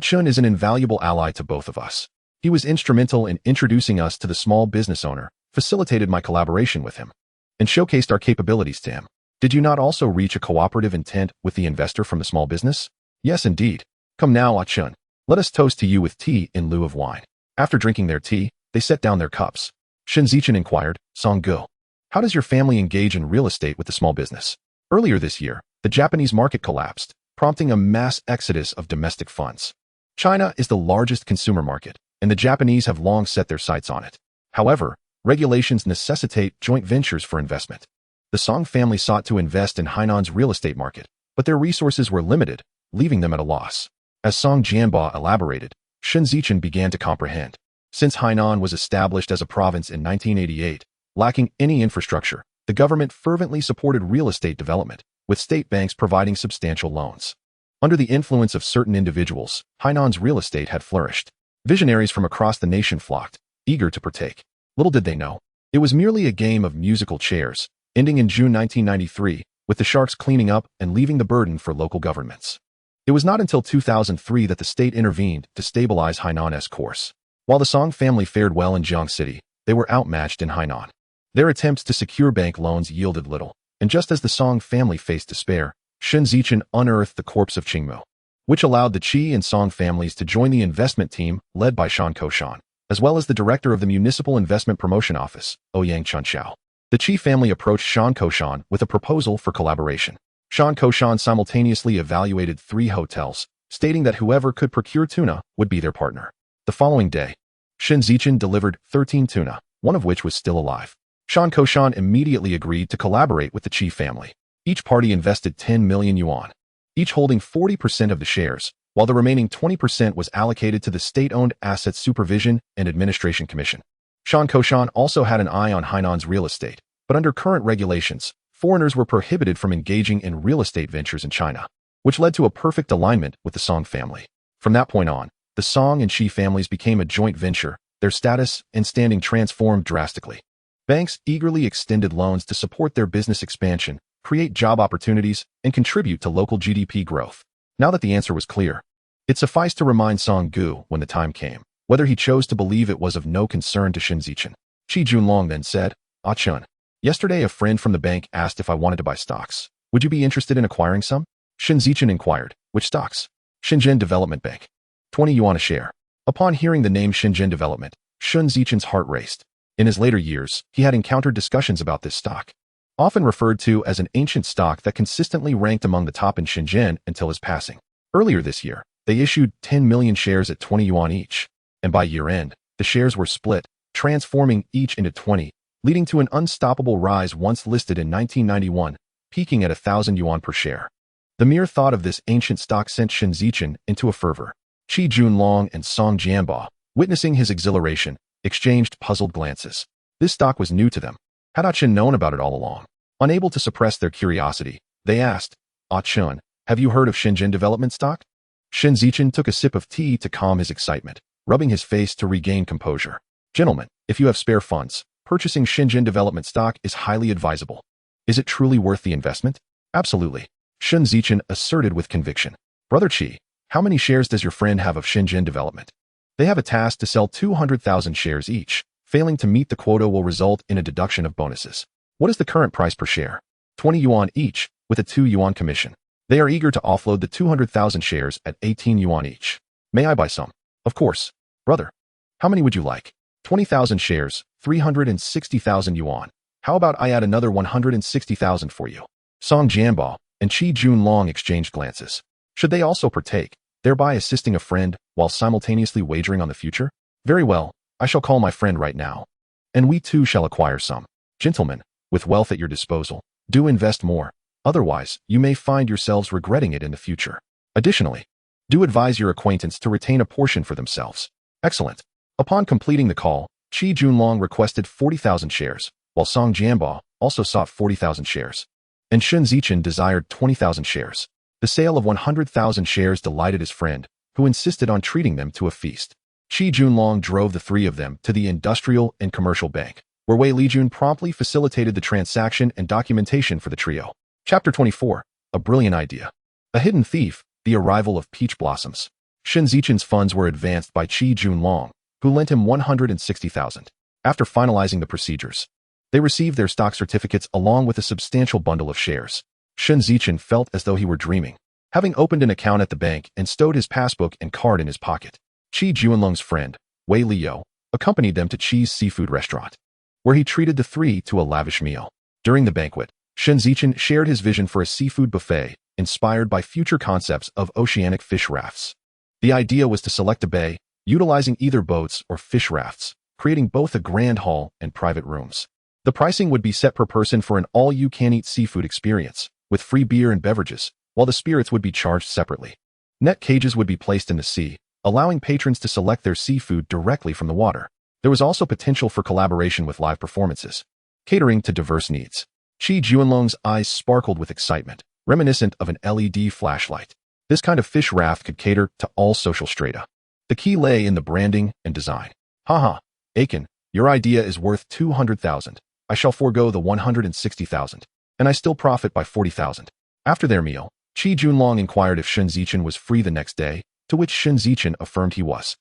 Chen is an invaluable ally to both of us. He was instrumental in introducing us to the small business owner, facilitated my collaboration with him, and showcased our capabilities to him. Did you not also reach a cooperative intent with the investor from the small business?" "Yes, indeed. Come now, Chen. Let us toast to you with tea in lieu of wine." After drinking their tea, They set down their cups. Shen Zichen inquired, Song-gu, how does your family engage in real estate with the small business? Earlier this year, the Japanese market collapsed, prompting a mass exodus of domestic funds. China is the largest consumer market, and the Japanese have long set their sights on it. However, regulations necessitate joint ventures for investment. The Song family sought to invest in Hainan's real estate market, but their resources were limited, leaving them at a loss. As Song Jianba elaborated, Shen Zichen began to comprehend. Since Hainan was established as a province in 1988, lacking any infrastructure, the government fervently supported real estate development, with state banks providing substantial loans. Under the influence of certain individuals, Hainan's real estate had flourished. Visionaries from across the nation flocked, eager to partake. Little did they know, it was merely a game of musical chairs, ending in June 1993, with the sharks cleaning up and leaving the burden for local governments. It was not until 2003 that the state intervened to stabilize Hainan's course. While the Song family fared well in Jiang City, they were outmatched in Hainan. Their attempts to secure bank loans yielded little, and just as the Song family faced despair, Shen Zichen unearthed the corpse of Qingmu, which allowed the Qi and Song families to join the investment team led by Shan Koshan, as well as the director of the Municipal Investment Promotion Office, Ouyang Chunxiao. The Qi family approached Shan Koshan with a proposal for collaboration. Shan Koshan simultaneously evaluated 3 hotels, stating that whoever could procure tuna would be their partner. The following day, Shen Zichen delivered 13 tuna, one of which was still alive. Shan Koshan immediately agreed to collaborate with the Qi family. Each party invested 10 million yuan, each holding 40% of the shares, while the remaining 20% was allocated to the State-Owned Assets Supervision and Administration Commission. Shan Koshan also had an eye on Hainan's real estate, but under current regulations, foreigners were prohibited from engaging in real estate ventures in China, which led to a perfect alignment with the Song family. From that point on, the Song and Qi families became a joint venture, their status and standing transformed drastically. Banks eagerly extended loans to support their business expansion, create job opportunities, and contribute to local GDP growth. Now that the answer was clear, it sufficed to remind Song-gu when the time came, whether he chose to believe it was of no concern to Shen Zichen. Qi Junlong then said, Ah Chun, yesterday a friend from the bank asked if I wanted to buy stocks. Would you be interested in acquiring some? Shen Zichen inquired, which stocks? Shenzhen Development Bank. 20 yuan a share. Upon hearing the name Shenzhen Development, Shen Zichen's heart raced. In his later years, he had encountered discussions about this stock, often referred to as an ancient stock that consistently ranked among the top in Shenzhen until his passing. Earlier this year, they issued 10 million shares at 20 yuan each, and by year-end, the shares were split, transforming each into 20, leading to an unstoppable rise once listed in 1991, peaking at 1,000 yuan per share. The mere thought of this ancient stock sent Shen Zichen into a fervor. Qi Junlong and Song Jianba, witnessing his exhilaration, exchanged puzzled glances. This stock was new to them. Had Ah Chun known about it all along? Unable to suppress their curiosity, they asked, Ah Chun, have you heard of Shenzhen Development stock? Shen Zichen took a sip of tea to calm his excitement, rubbing his face to regain composure. Gentlemen, if you have spare funds, purchasing Shenzhen Development stock is highly advisable. Is it truly worth the investment? Absolutely, Shen Zichen asserted with conviction. Brother Qi, how many shares does your friend have of Shenzhen Development? They have a task to sell 200,000 shares each. Failing to meet the quota will result in a deduction of bonuses. What is the current price per share? 20 yuan each, with a 2 yuan commission. They are eager to offload the 200,000 shares at 18 yuan each. May I buy some? Of course. Brother, how many would you like? 20,000 shares, 360,000 yuan. How about I add another 160,000 for you? Song Jianba and Qi Junlong exchanged glances. Should they also partake, thereby assisting a friend while simultaneously wagering on the future? Very well, I shall call my friend right now. And we too shall acquire some. Gentlemen, with wealth at your disposal, do invest more. Otherwise, you may find yourselves regretting it in the future. Additionally, do advise your acquaintance to retain a portion for themselves. Excellent. Upon completing the call, Qi Junlong requested 40,000 shares, while Song Jianba also sought 40,000 shares. And Shen Zichen desired 20,000 shares. The sale of 100,000 shares delighted his friend, who insisted on treating them to a feast. Qi Junlong drove the 3 of them to the Industrial and Commercial Bank, where Wei Lijun promptly facilitated the transaction and documentation for the trio. Chapter 24. A brilliant idea. A hidden thief, the arrival of peach blossoms. Shen Zichen's funds were advanced by Qi Junlong, who lent him 160,000. After finalizing the procedures, they received their stock certificates along with a substantial bundle of shares. Shen Zichen felt as though he were dreaming, having opened an account at the bank and stowed his passbook and card in his pocket. Qi Junlong's friend, Wei Liu, accompanied them to Chi's seafood restaurant, where he treated the three to a lavish meal. During the banquet, Shen Zichen shared his vision for a seafood buffet inspired by future concepts of oceanic fish rafts. The idea was to select a bay, utilizing either boats or fish rafts, creating both a grand hall and private rooms. The pricing would be set per person for an all-you-can-eat seafood experience, with free beer and beverages, while the spirits would be charged separately. Net cages would be placed in the sea, allowing patrons to select their seafood directly from the water. There was also potential for collaboration with live performances, catering to diverse needs. Chi Junlong's eyes sparkled with excitement, reminiscent of an LED flashlight. This kind of fish raft could cater to all social strata. The key lay in the branding and design. Haha, Aiken, your idea is worth 200,000. I shall forego the 160,000, and I still profit by 40,000. After their meal, Chi Junlong inquired if Shen Zichen was free the next day, to which Shen Zichen affirmed he was.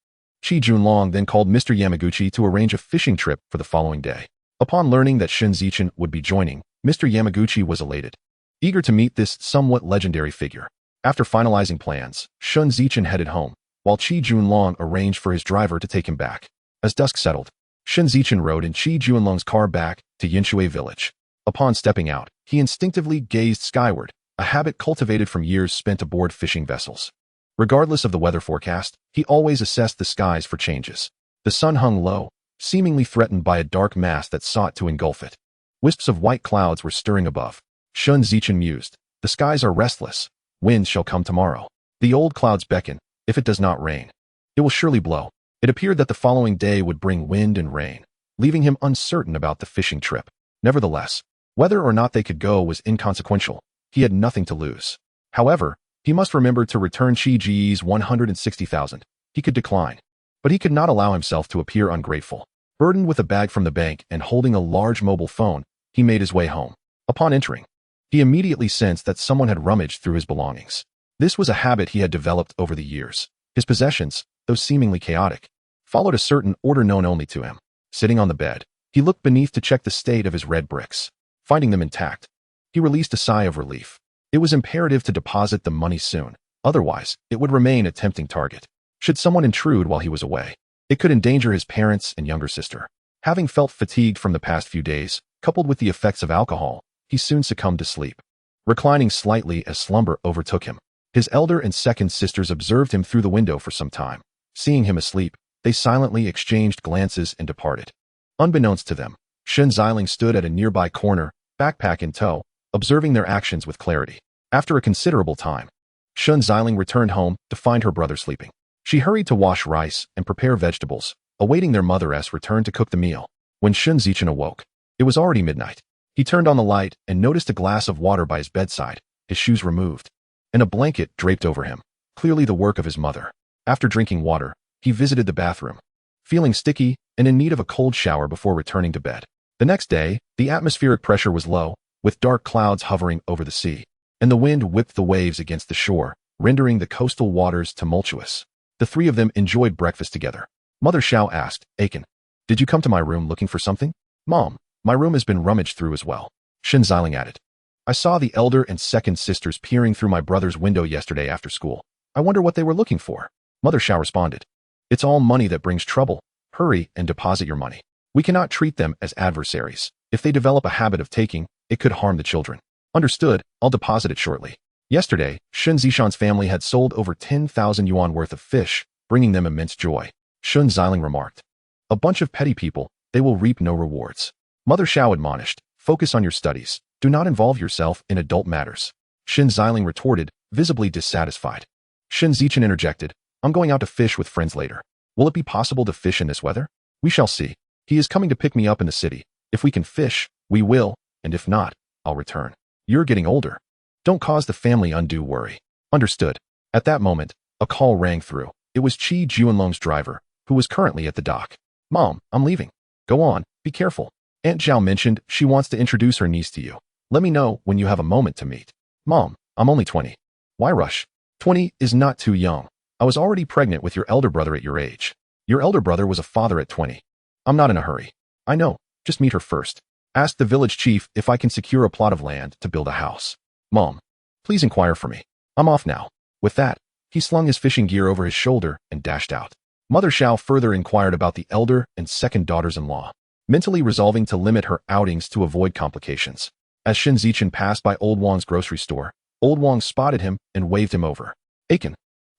Chi Junlong then called Mr. Yamaguchi to arrange a fishing trip for the following day. Upon learning that Shen Zichen would be joining, Mr. Yamaguchi was elated, eager to meet this somewhat legendary figure. After finalizing plans, Shen Zichen headed home, while Chi Junlong arranged for his driver to take him back. As dusk settled, Shen Zichen rode in Chi Junlong's car back to Yinshui village. Upon stepping out, he instinctively gazed skyward, a habit cultivated from years spent aboard fishing vessels. Regardless of the weather forecast, he always assessed the skies for changes. The sun hung low, seemingly threatened by a dark mass that sought to engulf it. Wisps of white clouds were stirring above. Shen Zichen mused, "The skies are restless. Winds shall come tomorrow. The old clouds beckon. If it does not rain, it will surely blow." It appeared that the following day would bring wind and rain, leaving him uncertain about the fishing trip. Nevertheless, whether or not they could go was inconsequential. He had nothing to lose. However, he must remember to return Chi Ji's 160,000. He could decline, but he could not allow himself to appear ungrateful. Burdened with a bag from the bank and holding a large mobile phone, he made his way home. Upon entering, he immediately sensed that someone had rummaged through his belongings. This was a habit he had developed over the years. His possessions, though seemingly chaotic, followed a certain order known only to him. Sitting on the bed, he looked beneath to check the state of his red bricks. Finding them intact, he released a sigh of relief. It was imperative to deposit the money soon, otherwise it would remain a tempting target. Should someone intrude while he was away, it could endanger his parents and younger sister. Having felt fatigued from the past few days, coupled with the effects of alcohol, he soon succumbed to sleep, reclining slightly as slumber overtook him. His elder and second sisters observed him through the window for some time. Seeing him asleep, they silently exchanged glances and departed. Unbeknownst to them, Shen Zichen stood at a nearby corner, backpack in tow, observing their actions with clarity. After a considerable time, Shen Zichen returned home to find her brother sleeping. She hurried to wash rice and prepare vegetables, awaiting their mother's return to cook the meal. When Shen Zichen awoke, it was already midnight. He turned on the light and noticed a glass of water by his bedside, his shoes removed, and a blanket draped over him, clearly the work of his mother. After drinking water, he visited the bathroom, feeling sticky and in need of a cold shower before returning to bed. The next day, the atmospheric pressure was low, with dark clouds hovering over the sea, and the wind whipped the waves against the shore, rendering the coastal waters tumultuous. The three of them enjoyed breakfast together. Mother Xiao asked, "Aiken, did you come to my room looking for something?" "Mom, my room has been rummaged through as well," Shen Zichen added. "I saw the elder and second sisters peering through my brother's window yesterday after school. I wonder what they were looking for." Mother Xiao responded, "It's all money that brings trouble. Hurry and deposit your money. We cannot treat them as adversaries. If they develop a habit of taking, it could harm the children." "Understood, I'll deposit it shortly." Yesterday, Shen Zichen's family had sold over 10,000 yuan worth of fish, bringing them immense joy. Shen Zichen remarked, "A bunch of petty people, they will reap no rewards." Mother Xiao admonished, "Focus on your studies. Do not involve yourself in adult matters." Shen Zichen retorted, visibly dissatisfied. Shen Zichen interjected, "I'm going out to fish with friends later. Will it be possible to fish in this weather? We shall see. He is coming to pick me up in the city. If we can fish, we will, and if not, I'll return. You're getting older. Don't cause the family undue worry." "Understood." At that moment, a call rang through. It was Chi Junlong's driver, who was currently at the dock. "Mom, I'm leaving." "Go on, be careful. Aunt Zhao mentioned she wants to introduce her niece to you. Let me know when you have a moment to meet." "Mom, I'm only 20. Why rush? 20 is not too young. I was already pregnant with your elder brother at your age. Your elder brother was a father at 20. I'm not in a hurry." "I know, just meet her first. Ask the village chief if I can secure a plot of land to build a house. Mom, please inquire for me. I'm off now." With that, he slung his fishing gear over his shoulder and dashed out. Mother Xiao further inquired about the elder and second daughters-in-law, mentally resolving to limit her outings to avoid complications. As Shen Zichen passed by Old Wang's grocery store, Old Wang spotted him and waved him over. "Aiken,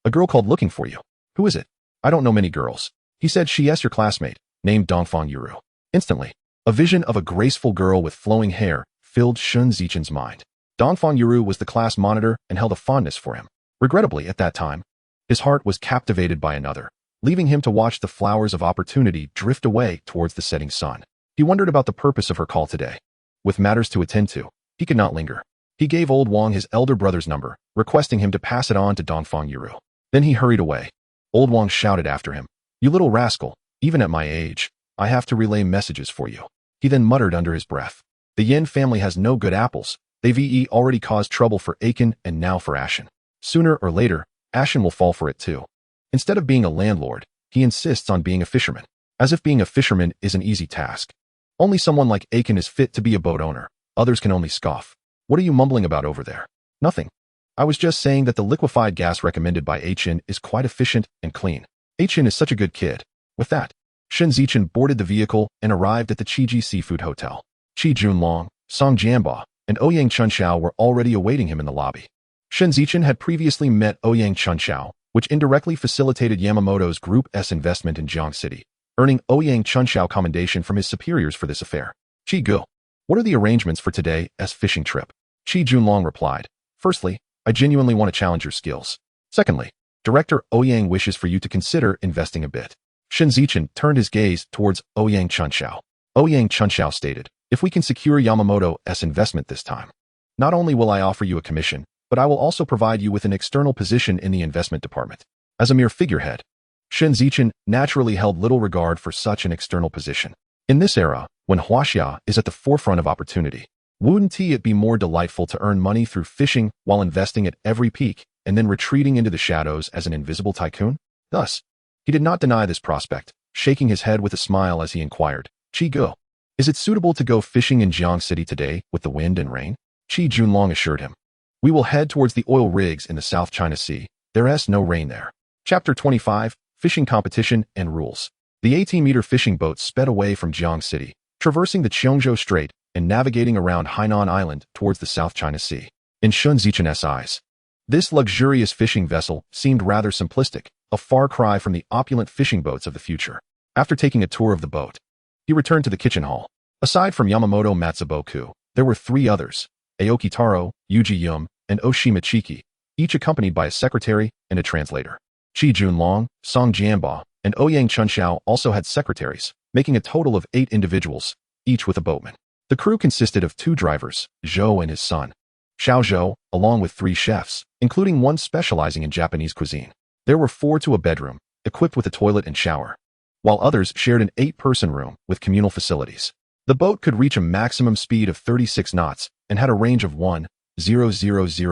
a girl called looking for you. Who is it?" "I don't know many girls." He said she's your classmate, named Dongfang Yurong. Instantly, a vision of a graceful girl with flowing hair filled Shen Zichen's mind. Dongfang Yurong was the class monitor and held a fondness for him. Regrettably, at that time, his heart was captivated by another, leaving him to watch the flowers of opportunity drift away towards the setting sun. He wondered about the purpose of her call today. With matters to attend to, he could not linger. He gave Old Wang his elder brother's number, requesting him to pass it on to Dongfang Yurong. Then he hurried away. Old Wang shouted after him, "You little rascal, even at my age, I have to relay messages for you." He then muttered under his breath, "The Yin family has no good apples. They've already caused trouble for Aiken and now for Ashen. Sooner or later, Ashen will fall for it too." Instead of being a landlord, he insists on being a fisherman, as if being a fisherman is an easy task. Only someone like Aiken is fit to be a boat owner. Others can only scoff. "What are you mumbling about over there?" "Nothing. I was just saying that the liquefied gas recommended by Aichen is quite efficient and clean. Aichen is such a good kid." With that, Shen Zichen boarded the vehicle and arrived at the Qiji Seafood Hotel. Qi Junlong, Song Jianba, and Ouyang Chunxiao were already awaiting him in the lobby. Shen Zichen had previously met Ouyang Chunxiao, which indirectly facilitated Yamamoto's Group S investment in Jiang City, earning Ouyang Chunxiao commendation from his superiors for this affair. "Qi Gu, what are the arrangements for today's fishing trip?" Qi Junlong replied, "Firstly, I genuinely want to challenge your skills. Secondly, Director Ouyang wishes for you to consider investing a bit." Shen Zichen turned his gaze towards Ouyang Chunxiao. Ouyang Chunxiao stated, "If we can secure Yamamoto's investment this time, not only will I offer you a commission, but I will also provide you with an external position in the investment department." As a mere figurehead, Shen Zichen naturally held little regard for such an external position. In this era, when Huaxia is at the forefront of opportunity, wouldn't it be more delightful to earn money through fishing while investing at every peak and then retreating into the shadows as an invisible tycoon? Thus, he did not deny this prospect, shaking his head with a smile as he inquired, "Qi Gu, is it suitable to go fishing in Jiang City today with the wind and rain?" Qi Junlong assured him, "We will head towards the oil rigs in the South China Sea. There's no rain there." Chapter 25, Fishing Competition and Rules. The 18-meter fishing boat sped away from Jiang City, traversing the Qiongzhou Strait and navigating around Hainan Island towards the South China Sea. In Shen Zichen's eyes, this luxurious fishing vessel seemed rather simplistic, a far cry from the opulent fishing boats of the future. After taking a tour of the boat, he returned to the kitchen hall. Aside from Yamamoto Matsuboku, there were three others, Aoki Taro, Yuji Yum, and Oshima Chiki, each accompanied by a secretary and a translator. Qi Junlong, Song Jianba, and Ouyang Chunxiao also had secretaries, making a total of 8 individuals, each with a boatman. The crew consisted of 2 drivers, Zhou and his son, Xiao Zhou, along with 3 chefs, including one specializing in Japanese cuisine. There were 4 to a bedroom, equipped with a toilet and shower, while others shared an 8-person room with communal facilities. The boat could reach a maximum speed of 36 knots and had a range of 1,000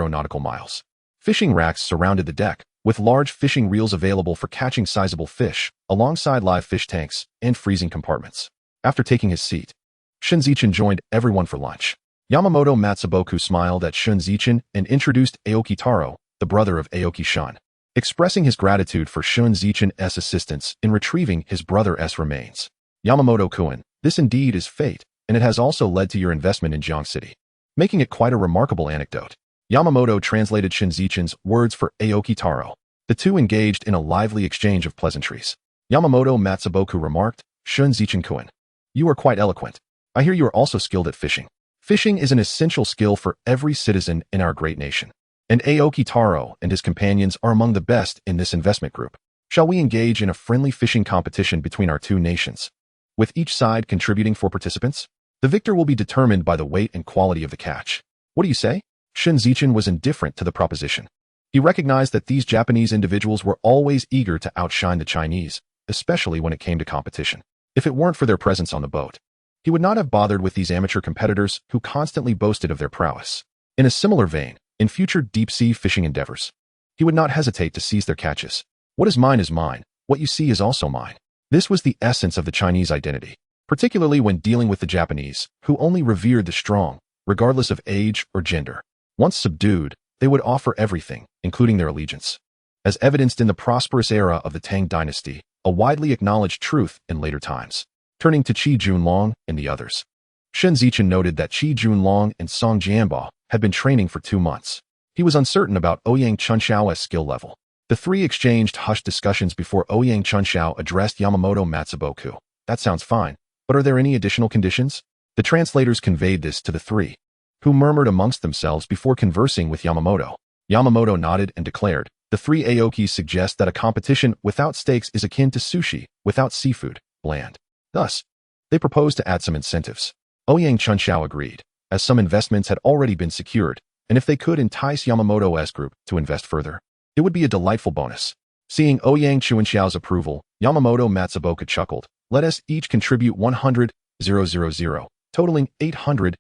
nautical miles. Fishing racks surrounded the deck, with large fishing reels available for catching sizable fish, alongside live fish tanks and freezing compartments. After taking his seat, Shen Zichen joined everyone for lunch. Yamamoto Matsuboku smiled at Shen Zichen and introduced Aoki Taro, the brother of Aoki Shun, expressing his gratitude for Shen Zichen's assistance in retrieving his brother's remains. "Yamamoto-kun, this indeed is fate, and it has also led to your investment in Jiang City," making it quite a remarkable anecdote. Yamamoto translated Shen Zichen's words for Aoki Taro. The two engaged in a lively exchange of pleasantries. Yamamoto Matsuboku remarked, "Shen Zichen-kun, you are quite eloquent. I hear you are also skilled at fishing. Fishing is an essential skill for every citizen in our great nation. And Aoki Taro and his companions are among the best in this investment group. Shall we engage in a friendly fishing competition between our 2 nations, with each side contributing 4 participants? The victor will be determined by the weight and quality of the catch. What do you say?" Shen Zichen was indifferent to the proposition. He recognized that these Japanese individuals were always eager to outshine the Chinese, especially when it came to competition. If it weren't for their presence on the boat, he would not have bothered with these amateur competitors who constantly boasted of their prowess. In a similar vein, in future deep-sea fishing endeavors, he would not hesitate to seize their catches. "What is mine, what you see is also mine." This was the essence of the Chinese identity, particularly when dealing with the Japanese, who only revered the strong, regardless of age or gender. Once subdued, they would offer everything, including their allegiance. As evidenced in the prosperous era of the Tang dynasty, a widely acknowledged truth in later times. Turning to Qi Junlong and the others. Shen Zichen noted that Qi Junlong and Song Jianba had been training for 2 months. He was uncertain about Ouyang Chunxiao's skill level. The three exchanged hushed discussions before Ouyang Chunxiao addressed Yamamoto Matsuboku. That sounds fine, but are there any additional conditions? The translators conveyed this to the three, who murmured amongst themselves before conversing with Yamamoto. Yamamoto nodded and declared, the three Aokis suggest that a competition without stakes is akin to sushi, without seafood, bland. Thus, they proposed to add some incentives. Ouyang Chunxiao agreed, as some investments had already been secured, and if they could entice Yamamoto's group to invest further, it would be a delightful bonus. Seeing Ouyang Chunxiao's approval, Yamamoto Matsuboku chuckled, let us each contribute 100,000, totaling 800,000.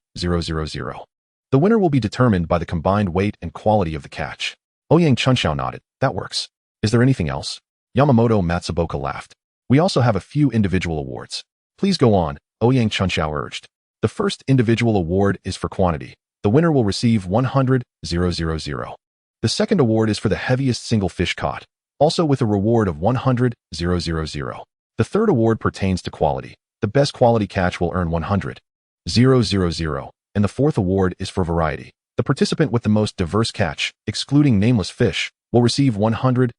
The winner will be determined by the combined weight and quality of the catch. Ouyang Chunxiao nodded, that works. Is there anything else? Yamamoto Matsuboku laughed. We also have a few individual awards. Please go on, Ouyang Chunxiao urged. The first individual award is for quantity. The winner will receive 100,000. The second award is for the heaviest single fish caught, also with a reward of 100,000. The third award pertains to quality. The best quality catch will earn 100,000, and the fourth award is for variety. The participant with the most diverse catch, excluding nameless fish, will receive 100,000.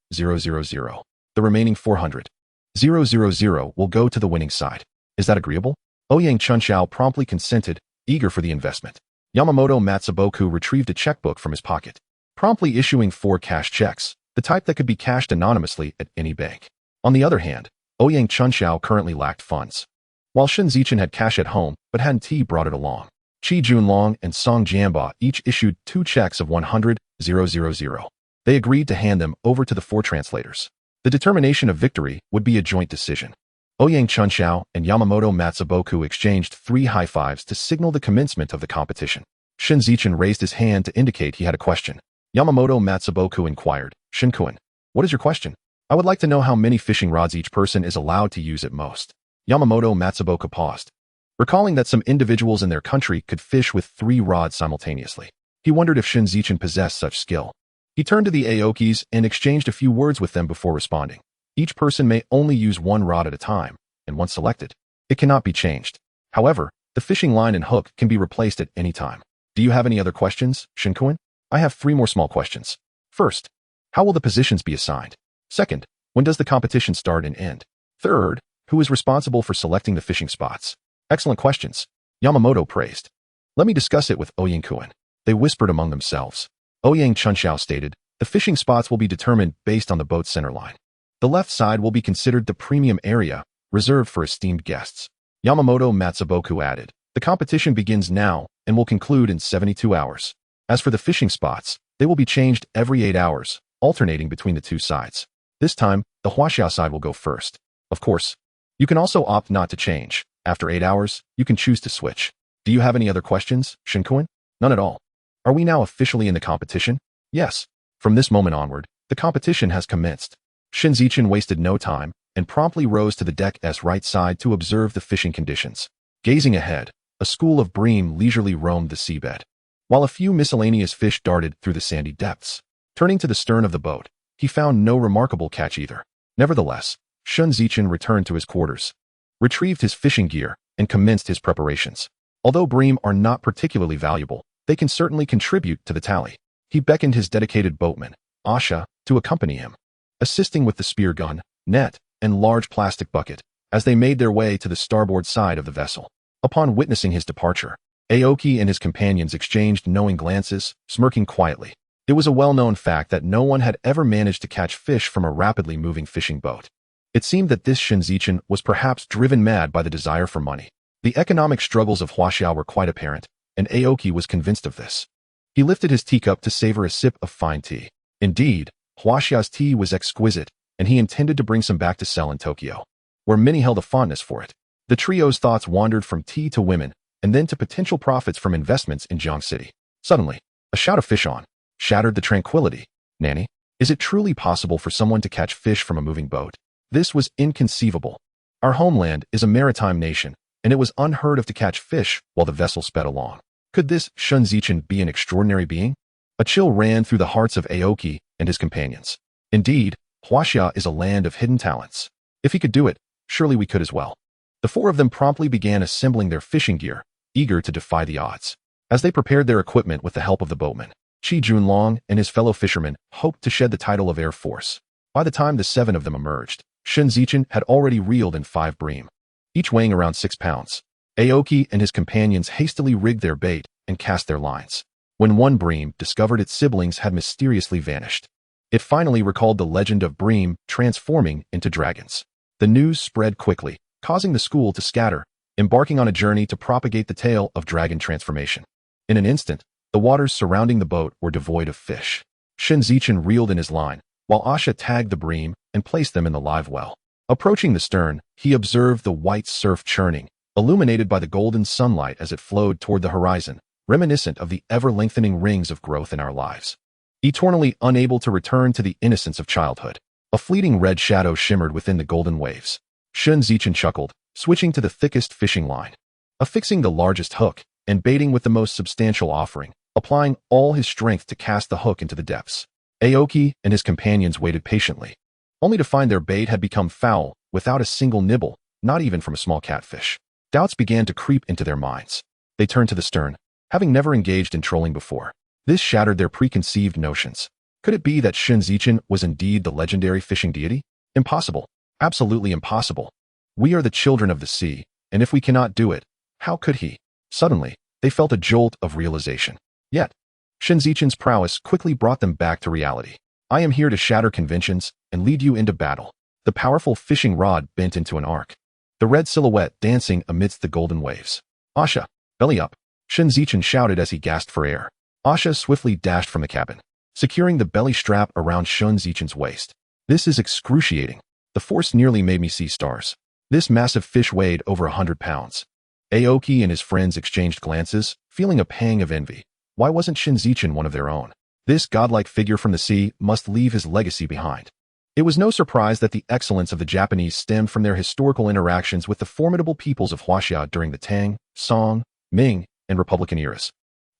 The remaining 400,000 will go to the winning side. Is that agreeable? Ouyang Chunxiao promptly consented, eager for the investment. Yamamoto Matsuboku retrieved a checkbook from his pocket, promptly issuing 4 cash checks, the type that could be cashed anonymously at any bank. On the other hand, Ouyang Chunxiao currently lacked funds. While Shen Zichen had cash at home but hadn't brought it along, Qi Junlong and Song Jianba each issued 2 checks of 100,000. They agreed to hand them over to the 4 translators. The determination of victory would be a joint decision. Ouyang Chunxiao and Yamamoto Matsuboku exchanged 3 high fives to signal the commencement of the competition. Shen Zichen raised his hand to indicate he had a question. Yamamoto Matsuboku inquired, Shinkuen, what is your question? I would like to know how many fishing rods each person is allowed to use at most. Yamamoto Matsuboku paused, recalling that some individuals in their country could fish with 3 rods simultaneously. He wondered if Shen Zichen possessed such skill. He turned to the Aokis and exchanged a few words with them before responding. Each person may only use 1 rod at a time, and once selected, it cannot be changed. However, the fishing line and hook can be replaced at any time. Do you have any other questions, Shinkuen? I have 3 more small questions. First, how will the positions be assigned? Second, when does the competition start and end? Third, who is responsible for selecting the fishing spots? Excellent questions, Yamamoto praised. Let me discuss it with Ouyang Kuen. They whispered among themselves. Ouyang Chunxiao stated, the fishing spots will be determined based on the boat's center line. The left side will be considered the premium area, reserved for esteemed guests. Yamamoto Matsuboku added, the competition begins now and will conclude in 72 hours. As for the fishing spots, they will be changed every 8 hours, alternating between the 2 sides. This time, the Huaxiao side will go first. Of course, you can also opt not to change. After 8 hours, you can choose to switch. Do you have any other questions, Shinkuen? None at all. Are we now officially in the competition? Yes. From this moment onward, the competition has commenced. Shen Zichen wasted no time and promptly rose to the deck's right side to observe the fishing conditions. Gazing ahead, a school of bream leisurely roamed the seabed, while a few miscellaneous fish darted through the sandy depths. Turning to the stern of the boat, he found no remarkable catch either. Nevertheless, Shen Zichen returned to his quarters, retrieved his fishing gear, and commenced his preparations. Although bream are not particularly valuable, they can certainly contribute to the tally. He beckoned his dedicated boatman, Asha, to accompany him, assisting with the spear gun, net, and large plastic bucket, as they made their way to the starboard side of the vessel. Upon witnessing his departure, Aoki and his companions exchanged knowing glances, smirking quietly. It was a well-known fact that no one had ever managed to catch fish from a rapidly moving fishing boat. It seemed that this Shen Zichen was perhaps driven mad by the desire for money. The economic struggles of Huaxiao were quite apparent, and Aoki was convinced of this. He lifted his teacup to savor a sip of fine tea. Indeed, Huaxiao's tea was exquisite, and he intended to bring some back to sell in Tokyo, where many held a fondness for it. The trio's thoughts wandered from tea to women, and then to potential profits from investments in Jiang City. Suddenly, a shout of fish on shattered the tranquility. Nanny, is it truly possible for someone to catch fish from a moving boat? This was inconceivable. Our homeland is a maritime nation, and it was unheard of to catch fish while the vessel sped along. Could this Shen Zichen be an extraordinary being? A chill ran through the hearts of Aoki and his companions. Indeed, Huaxia is a land of hidden talents. If he could do it, surely we could as well. The four of them promptly began assembling their fishing gear, eager to defy the odds. As they prepared their equipment with the help of the boatman, Qi Junlong and his fellow fishermen hoped to shed the title of Air Force. By the time the 7 of them emerged, Shen Zichen had already reeled in 5 bream, each weighing around 6 pounds. Aoki and his companions hastily rigged their bait and cast their lines. When one bream discovered its siblings had mysteriously vanished, it finally recalled the legend of bream transforming into dragons. The news spread quickly, causing the school to scatter, embarking on a journey to propagate the tale of dragon transformation. In an instant, the waters surrounding the boat were devoid of fish. Shen Zichen reeled in his line, while Asha tagged the bream and placed them in the live well. Approaching the stern, he observed the white surf churning, illuminated by the golden sunlight as it flowed toward the horizon, reminiscent of the ever-lengthening rings of growth in our lives. Eternally unable to return to the innocence of childhood, a fleeting red shadow shimmered within the golden waves. Shen Zichen chuckled, switching to the thickest fishing line, affixing the largest hook, and baiting with the most substantial offering, applying all his strength to cast the hook into the depths. Aoki and his companions waited patiently, only to find their bait had become foul, without a single nibble, not even from a small catfish. Doubts began to creep into their minds. They turned to the stern, having never engaged in trolling before. This shattered their preconceived notions. Could it be that Shen Zichen was indeed the legendary fishing deity? Impossible. Absolutely impossible. We are the children of the sea, and if we cannot do it, how could he? Suddenly, they felt a jolt of realization. Yet, Shen Zichen's prowess quickly brought them back to reality. I am here to shatter conventions and lead you into battle. The powerful fishing rod bent into an arc, the red silhouette dancing amidst the golden waves. Asha, belly up, Shen Zichen shouted as he gasped for air. Asha swiftly dashed from the cabin, securing the belly strap around Shen Zichen's waist. This is excruciating. The force nearly made me see stars. This massive fish weighed over 100 pounds. Aoki and his friends exchanged glances, feeling a pang of envy. Why wasn't Shen Zichen one of their own? This godlike figure from the sea must leave his legacy behind. It was no surprise that the excellence of the Japanese stemmed from their historical interactions with the formidable peoples of Huaxia during the Tang, Song, Ming, and Republican eras.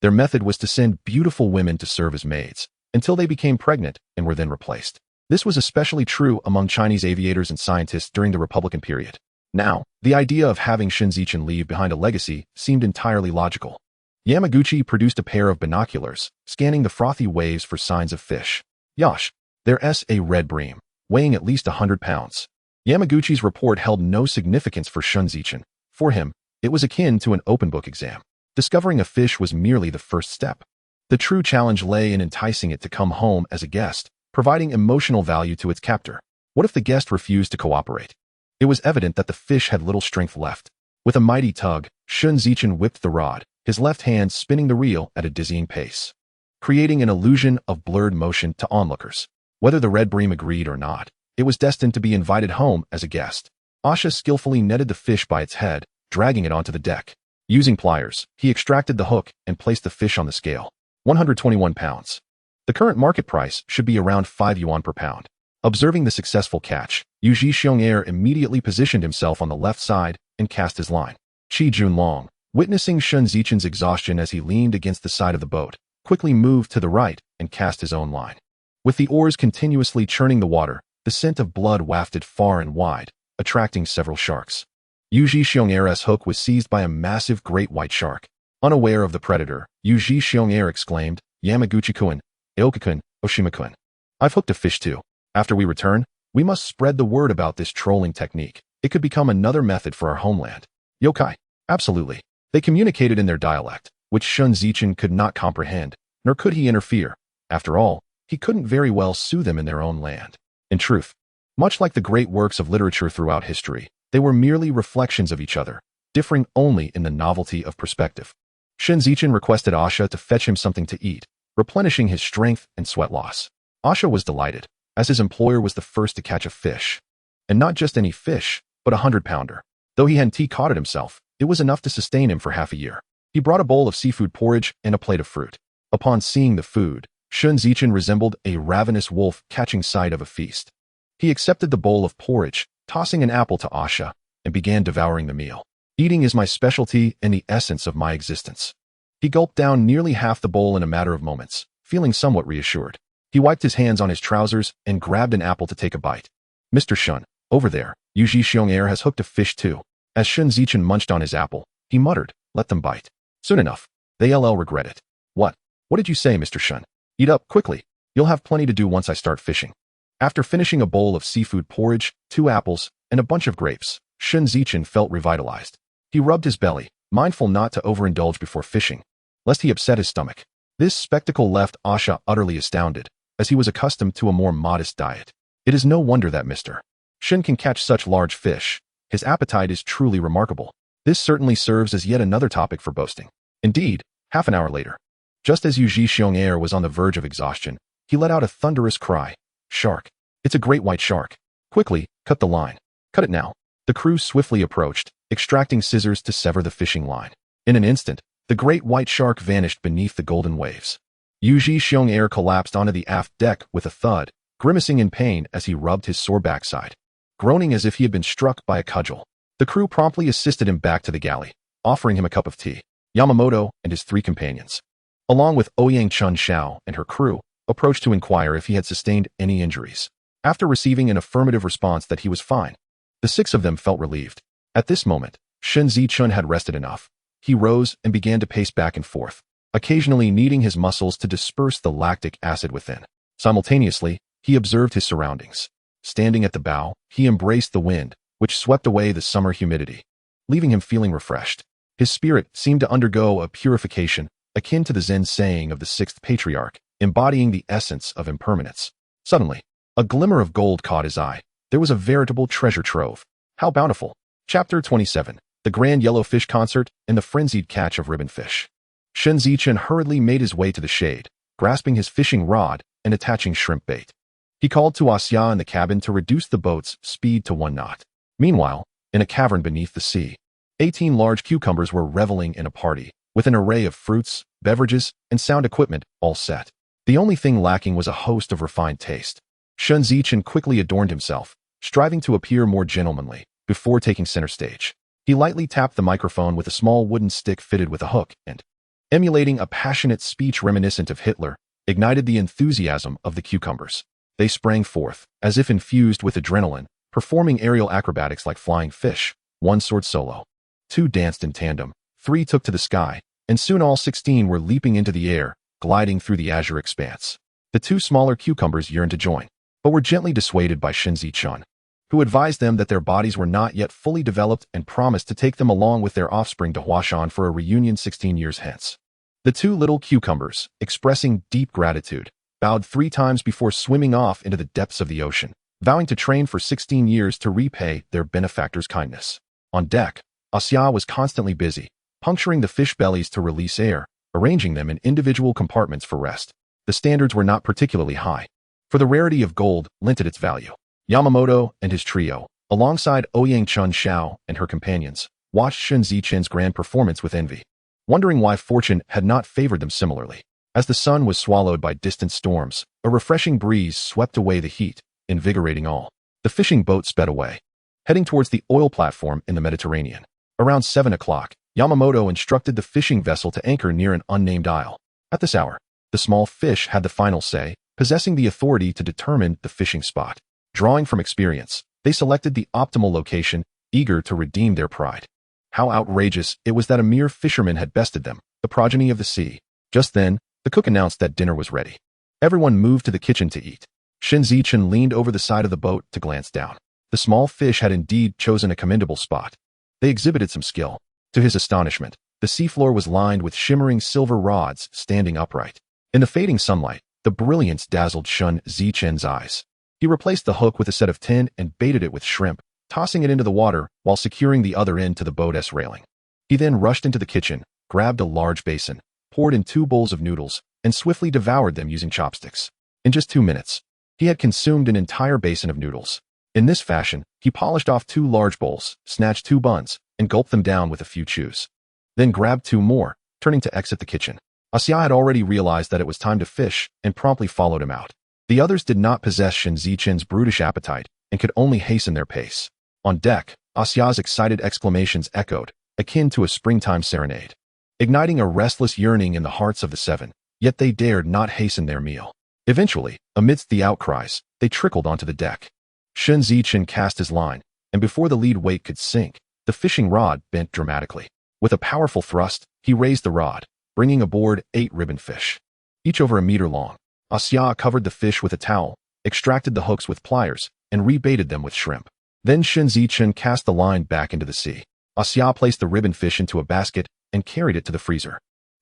Their method was to send beautiful women to serve as maids, until they became pregnant and were then replaced. This was especially true among Chinese aviators and scientists during the Republican period. Now, the idea of having Shen Zichen leave behind a legacy seemed entirely logical. Yamaguchi produced a pair of binoculars, scanning the frothy waves for signs of fish. Yosh, there's a red bream, weighing at least 100 pounds. Yamaguchi's report held no significance for Shen Zichen. For him, it was akin to an open book exam. Discovering a fish was merely the first step. The true challenge lay in enticing it to come home as a guest, providing emotional value to its captor. What if the guest refused to cooperate? It was evident that the fish had little strength left. With a mighty tug, Shen Zichen whipped the rod, his left hand spinning the reel at a dizzying pace, creating an illusion of blurred motion to onlookers. Whether the red bream agreed or not, it was destined to be invited home as a guest. Asha skillfully netted the fish by its head, dragging it onto the deck. Using pliers, he extracted the hook and placed the fish on the scale. 121 pounds. The current market price should be around 5 yuan per pound. Observing the successful catch, Yu Xiong'er immediately positioned himself on the left side and cast his line. Qi Junlong, witnessing Shen Zichen's exhaustion as he leaned against the side of the boat, quickly moved to the right and cast his own line. With the oars continuously churning the water, the scent of blood wafted far and wide, attracting several sharks. Yu Xiong'er's hook was seized by a massive great white shark. Unaware of the predator, Yu Xiong'er exclaimed, Yamaguchi-kun, Aoki-kun, Oshima-kun. I've hooked a fish too. After we return, we must spread the word about this trolling technique. It could become another method for our homeland. Yokai. Absolutely. They communicated in their dialect, which Shen Zichen could not comprehend, nor could he interfere. After all, he couldn't very well sue them in their own land. In truth, much like the great works of literature throughout history, they were merely reflections of each other, differing only in the novelty of perspective. Shen Zichen requested Asha to fetch him something to eat, replenishing his strength and sweat loss. Asha was delighted, as his employer was the first to catch a fish. And not just any fish, but 100-pounder. Though he hadn't caught it himself, it was enough to sustain him for half a year. He brought a bowl of seafood porridge and a plate of fruit. Upon seeing the food, Shen Zichen resembled a ravenous wolf catching sight of a feast. He accepted the bowl of porridge, tossing an apple to Asha, and began devouring the meal. Eating is my specialty and the essence of my existence. He gulped down nearly half the bowl in a matter of moments, feeling somewhat reassured. He wiped his hands on his trousers and grabbed an apple to take a bite. Mr. Shen, Over there, Yu Xiong'er has hooked a fish too. As Shen Zichen munched on his apple, he muttered, let them bite. Soon enough, they'll regret it. What? What did you say, Mr. Shen? Eat up quickly. You'll have plenty to do once I start fishing. After finishing a bowl of seafood porridge, 2 apples, and a bunch of grapes, Shen Zichen felt revitalized. He rubbed his belly, mindful not to overindulge before fishing, lest he upset his stomach. This spectacle left Asha utterly astounded, as he was accustomed to a more modest diet. It is no wonder that Mr. Shen can catch such large fish. His appetite is truly remarkable. This certainly serves as yet another topic for boasting. Indeed, half an hour later, just as Yu Xiong'er was on the verge of exhaustion, he let out a thunderous cry. Shark. It's a great white shark. Quickly, cut the line. Cut it now. The crew swiftly approached, extracting scissors to sever the fishing line. In an instant, the great white shark vanished beneath the golden waves. Yu Xiong'er collapsed onto the aft deck with a thud, grimacing in pain as he rubbed his sore backside, groaning as if he had been struck by a cudgel. The crew promptly assisted him back to the galley, offering him a cup of tea. Yamamoto and his 3 companions, along with Ouyang Chun Xiao and her crew, approached to inquire if he had sustained any injuries. After receiving an affirmative response that he was fine, the 6 of them felt relieved. At this moment, Shen Zichen had rested enough. He rose and began to pace back and forth, occasionally kneading his muscles to disperse the lactic acid within. Simultaneously, he observed his surroundings. Standing at the bow, he embraced the wind, which swept away the summer humidity, leaving him feeling refreshed. His spirit seemed to undergo a purification, akin to the Zen saying of the 6th patriarch, embodying the essence of impermanence. Suddenly, a glimmer of gold caught his eye. There was a veritable treasure trove. How bountiful! Chapter 27. The Grand Yellowfish Concert and the Frenzied Catch of Ribbonfish. Shen Zichen hurriedly made his way to the shade, grasping his fishing rod and attaching shrimp bait. He called to Asya in the cabin to reduce the boat's speed to 1 knot. Meanwhile, in a cavern beneath the sea, 18 large cucumbers were reveling in a party, with an array of fruits, beverages, and sound equipment all set. The only thing lacking was a host of refined taste. Shen Zichen quickly adorned himself, striving to appear more gentlemanly, before taking center stage. He lightly tapped the microphone with a small wooden stick fitted with a hook and, emulating a passionate speech reminiscent of Hitler, ignited the enthusiasm of the cucumbers. They sprang forth, as if infused with adrenaline, performing aerial acrobatics like flying fish. 1 soared solo. 2 danced in tandem. 3 took to the sky, and soon all 16 were leaping into the air, gliding through the azure expanse. The 2 smaller cucumbers yearned to join, but were gently dissuaded by Shen Zichen, who advised them that their bodies were not yet fully developed and promised to take them along with their offspring to Huashan for a reunion 16 years hence. The 2 little cucumbers, expressing deep gratitude, bowed 3 times before swimming off into the depths of the ocean, vowing to train for 16 years to repay their benefactor's kindness. On deck, Asya was constantly busy, puncturing the fish bellies to release air, arranging them in individual compartments for rest. The standards were not particularly high, for the rarity of gold limited its value. Yamamoto and his trio, alongside Ouyang Chun Xiao and her companions, watched Shen Zichen's grand performance with envy, wondering why fortune had not favored them similarly. As the sun was swallowed by distant storms, a refreshing breeze swept away the heat, invigorating all. The fishing boat sped away, heading towards the oil platform in the Mediterranean. Around 7 o'clock, Yamamoto instructed the fishing vessel to anchor near an unnamed isle. At this hour, the small fish had the final say, possessing the authority to determine the fishing spot. Drawing from experience, they selected the optimal location, eager to redeem their pride. How outrageous it was that a mere fisherman had bested them, the progeny of the sea. Just then, the cook announced that dinner was ready. Everyone moved to the kitchen to eat. Shen Zichen leaned over the side of the boat to glance down. The small fish had indeed chosen a commendable spot. They exhibited some skill. To his astonishment, the seafloor was lined with shimmering silver rods standing upright. In the fading sunlight, the brilliance dazzled Shen Zichen's eyes. He replaced the hook with a set of tin and baited it with shrimp, tossing it into the water while securing the other end to the boat's railing. He then rushed into the kitchen, grabbed a large basin, poured in 2 bowls of noodles, and swiftly devoured them using chopsticks. In just 2 minutes, he had consumed an entire basin of noodles. In this fashion, he polished off 2 large bowls, snatched 2 buns, and gulped them down with a few chews. Then grabbed 2 more, turning to exit the kitchen. Asya had already realized that it was time to fish and promptly followed him out. The others did not possess Shen Zichen's brutish appetite and could only hasten their pace. On deck, Asya's excited exclamations echoed, akin to a springtime serenade, igniting a restless yearning in the hearts of the 7, yet they dared not hasten their meal. Eventually, amidst the outcries, they trickled onto the deck. Shen Zichen cast his line, and before the lead weight could sink, the fishing rod bent dramatically. With a powerful thrust, he raised the rod, bringing aboard 8 ribbon fish, each over a meter long. Xia covered the fish with a towel, extracted the hooks with pliers, and rebaited them with shrimp. Then Shen Zichen cast the line back into the sea. Xia placed the ribbon fish into a basket and carried it to the freezer.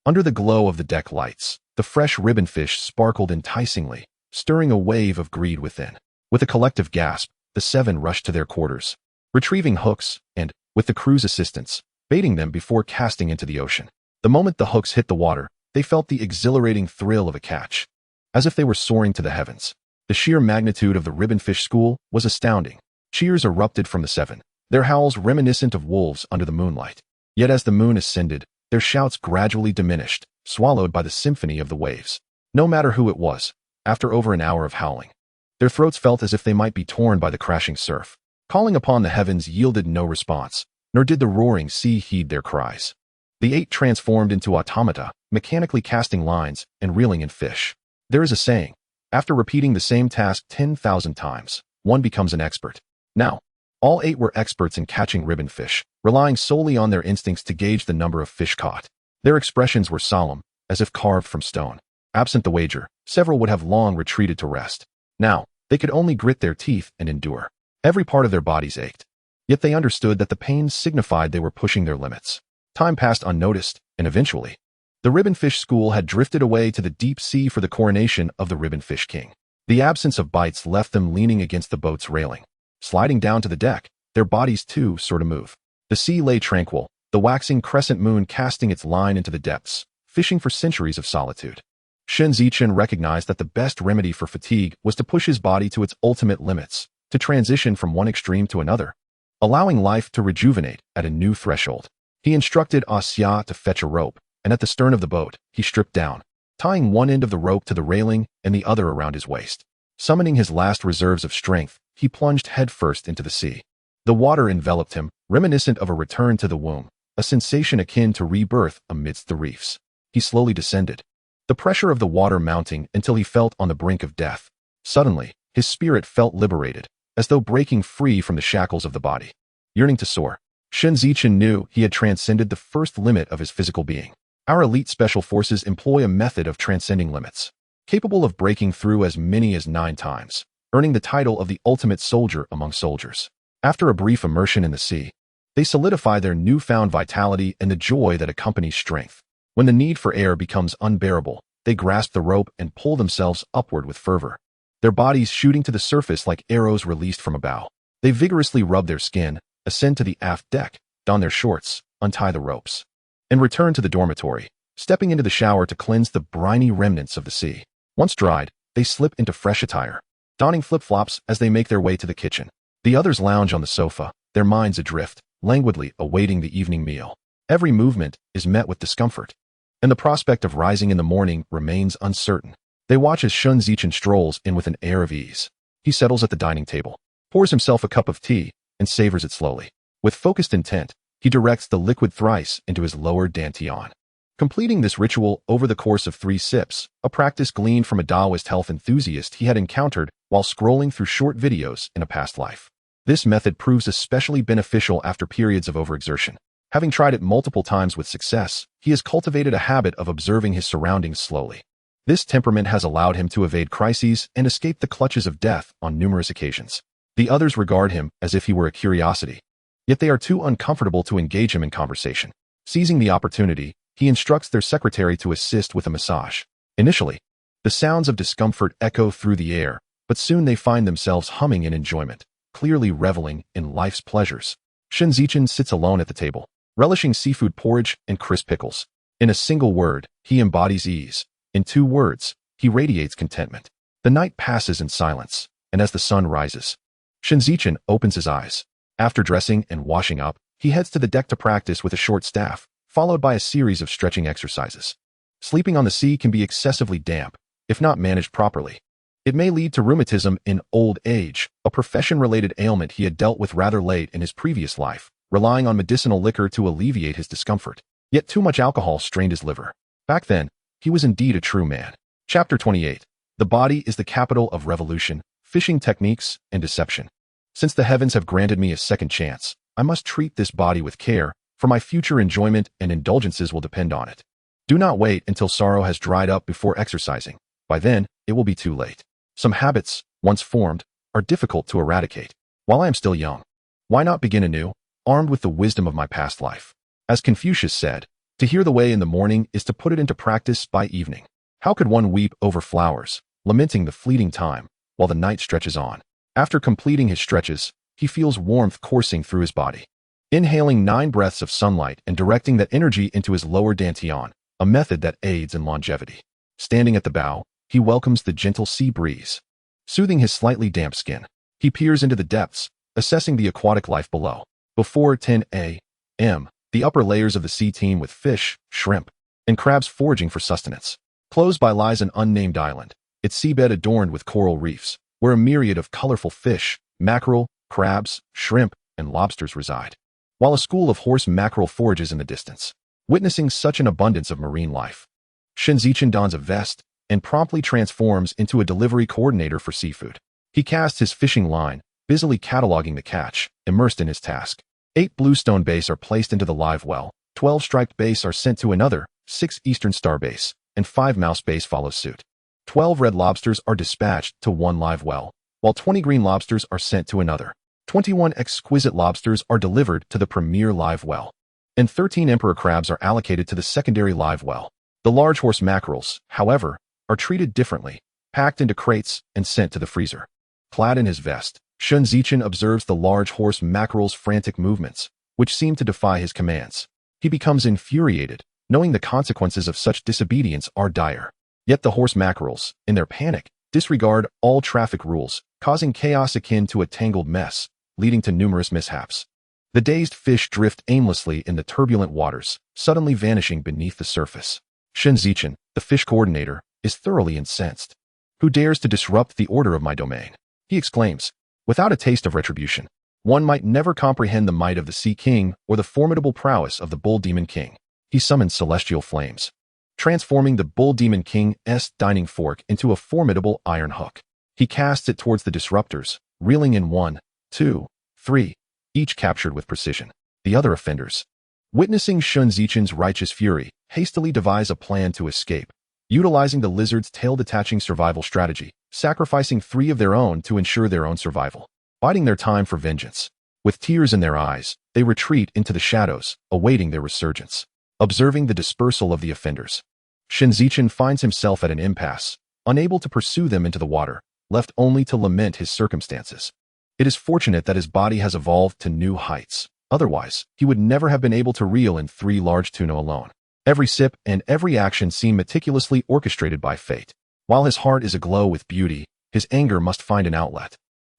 Under the glow of the deck lights, the fresh ribbon fish sparkled enticingly, stirring a wave of greed within. With a collective gasp, the 7 rushed to their quarters, retrieving hooks and, with the crew's assistance, baiting them before casting into the ocean. The moment the hooks hit the water, they felt the exhilarating thrill of a catch, as if they were soaring to the heavens. The sheer magnitude of the ribbonfish school was astounding. Cheers erupted from the 7, their howls reminiscent of wolves under the moonlight. Yet as the moon ascended, their shouts gradually diminished, swallowed by the symphony of the waves. No matter who it was, after over an hour of howling, their throats felt as if they might be torn by the crashing surf. Calling upon the heavens yielded no response, nor did the roaring sea heed their cries. The 8 transformed into automata, mechanically casting lines and reeling in fish. There is a saying, after repeating the same task 10,000 times, one becomes an expert. Now, all 8 were experts in catching ribbon fish, relying solely on their instincts to gauge the number of fish caught. Their expressions were solemn, as if carved from stone. Absent the wager, several would have long retreated to rest. Now, they could only grit their teeth and endure. Every part of their bodies ached. Yet they understood that the pain signified they were pushing their limits. Time passed unnoticed, and eventually, the ribbonfish school had drifted away to the deep sea for the coronation of the ribbonfish king. The absence of bites left them leaning against the boat's railing. Sliding down to the deck, their bodies too sort of move. The sea lay tranquil, the waxing crescent moon casting its line into the depths, fishing for centuries of solitude. Shen Zichen recognized that the best remedy for fatigue was to push his body to its ultimate limits, to transition from one extreme to another, allowing life to rejuvenate at a new threshold. He instructed Xia to fetch a rope, and at the stern of the boat, he stripped down, tying one end of the rope to the railing and the other around his waist. Summoning his last reserves of strength, he plunged headfirst into the sea. The water enveloped him, reminiscent of a return to the womb, a sensation akin to rebirth amidst the reefs. He slowly descended, the pressure of the water mounting until he felt on the brink of death. Suddenly, his spirit felt liberated, as though breaking free from the shackles of the body. Yearning to soar, Shen Zichen knew he had transcended the first limit of his physical being. Our elite special forces employ a method of transcending limits, capable of breaking through as many as 9 times, earning the title of the ultimate soldier among soldiers. After a brief immersion in the sea, they solidify their newfound vitality and the joy that accompanies strength. When the need for air becomes unbearable, they grasp the rope and pull themselves upward with fervor, their bodies shooting to the surface like arrows released from a bow. They vigorously rub their skin, ascend to the aft deck, don their shorts, untie the ropes, and return to the dormitory, stepping into the shower to cleanse the briny remnants of the sea. Once dried, they slip into fresh attire, donning flip-flops as they make their way to the kitchen. The others lounge on the sofa, their minds adrift, languidly awaiting the evening meal. Every movement is met with discomfort, and the prospect of rising in the morning remains uncertain. They watch as Shen Zichen strolls in with an air of ease. He settles at the dining table, pours himself a cup of tea, and savors it slowly. With focused intent, he directs the liquid thrice into his lower dantian. Completing this ritual over the course of 3 sips, a practice gleaned from a Taoist health enthusiast he had encountered while scrolling through short videos in a past life. This method proves especially beneficial after periods of overexertion. Having tried it multiple times with success, he has cultivated a habit of observing his surroundings slowly. This temperament has allowed him to evade crises and escape the clutches of death on numerous occasions. The others regard him as if he were a curiosity, yet they are too uncomfortable to engage him in conversation. Seizing the opportunity, he instructs their secretary to assist with a massage. Initially, the sounds of discomfort echo through the air, but soon they find themselves humming in enjoyment, clearly reveling in life's pleasures. Shen Zichen sits alone at the table, relishing seafood porridge and crisp pickles. In a single word, he embodies ease. In 2 words, he radiates contentment. The night passes in silence, and as the sun rises, Shen Zichen opens his eyes. After dressing and washing up, he heads to the deck to practice with a short staff, followed by a series of stretching exercises. Sleeping on the sea can be excessively damp, if not managed properly. It may lead to rheumatism in old age, a profession-related ailment he had dealt with rather late in his previous life, relying on medicinal liquor to alleviate his discomfort. Yet too much alcohol strained his liver. Back then, he was indeed a true man. Chapter 28. The body is the capital of revolution, fishing techniques, and deception. Since the heavens have granted me a second chance, I must treat this body with care, for my future enjoyment and indulgences will depend on it. Do not wait until sorrow has dried up before exercising. By then, it will be too late. Some habits, once formed, are difficult to eradicate. While I am still young, why not begin anew, armed with the wisdom of my past life? As Confucius said, to hear the way in the morning is to put it into practice by evening. How could one weep over flowers, lamenting the fleeting time, while the night stretches on? After completing his stretches, he feels warmth coursing through his body. Inhaling 9 breaths of sunlight and directing that energy into his lower dantian, a method that aids in longevity. Standing at the bow, he welcomes the gentle sea breeze. Soothing his slightly damp skin, he peers into the depths, assessing the aquatic life below. Before 10 a.m., the upper layers of the sea teem with fish, shrimp, and crabs foraging for sustenance. Close by lies an unnamed island, its seabed adorned with coral reefs, where a myriad of colorful fish, mackerel, crabs, shrimp, and lobsters reside. While a school of horse mackerel forages in the distance. Witnessing such an abundance of marine life, Shen Zichen dons a vest and promptly transforms into a delivery coordinator for seafood. He casts his fishing line, busily cataloging the catch, immersed in his task. 8 bluestone base are placed into the live well, 12 striped base are sent to another, 6 eastern star base, and 5 mouse base follow suit. 12 red lobsters are dispatched to one live well, while 20 green lobsters are sent to another. 21 exquisite lobsters are delivered to the premier live well, and 13 emperor crabs are allocated to the secondary live well. The large horse mackerels, however, are treated differently, packed into crates and sent to the freezer. Clad in his vest, Shen Zichen observes the large horse mackerel's frantic movements, which seem to defy his commands. He becomes infuriated, knowing the consequences of such disobedience are dire. Yet the horse mackerels, in their panic, disregard all traffic rules, causing chaos akin to a tangled mess, leading to numerous mishaps. The dazed fish drift aimlessly in the turbulent waters, suddenly vanishing beneath the surface. Shen Zichen, the fish coordinator, is thoroughly incensed. Who dares to disrupt the order of my domain? He exclaims. Without a taste of retribution, one might never comprehend the might of the Sea King or the formidable prowess of the Bull Demon King. He summons celestial flames, transforming the Bull Demon King's dining fork into a formidable iron hook. He casts it towards the disruptors, reeling in 1, 2, 3, each captured with precision. The other offenders, witnessing Shen Zichen's righteous fury, hastily devise a plan to escape, utilizing the lizard's tail-detaching survival strategy, sacrificing 3 of their own to ensure their own survival. Biding their time for vengeance. With tears in their eyes, they retreat into the shadows, awaiting their resurgence. Observing the dispersal of the offenders, Shen Zichen finds himself at an impasse, unable to pursue them into the water, left only to lament his circumstances. It is fortunate that his body has evolved to new heights. Otherwise, he would never have been able to reel in 3 large tuna alone. Every sip and every action seem meticulously orchestrated by fate. While his heart is aglow with beauty, his anger must find an outlet.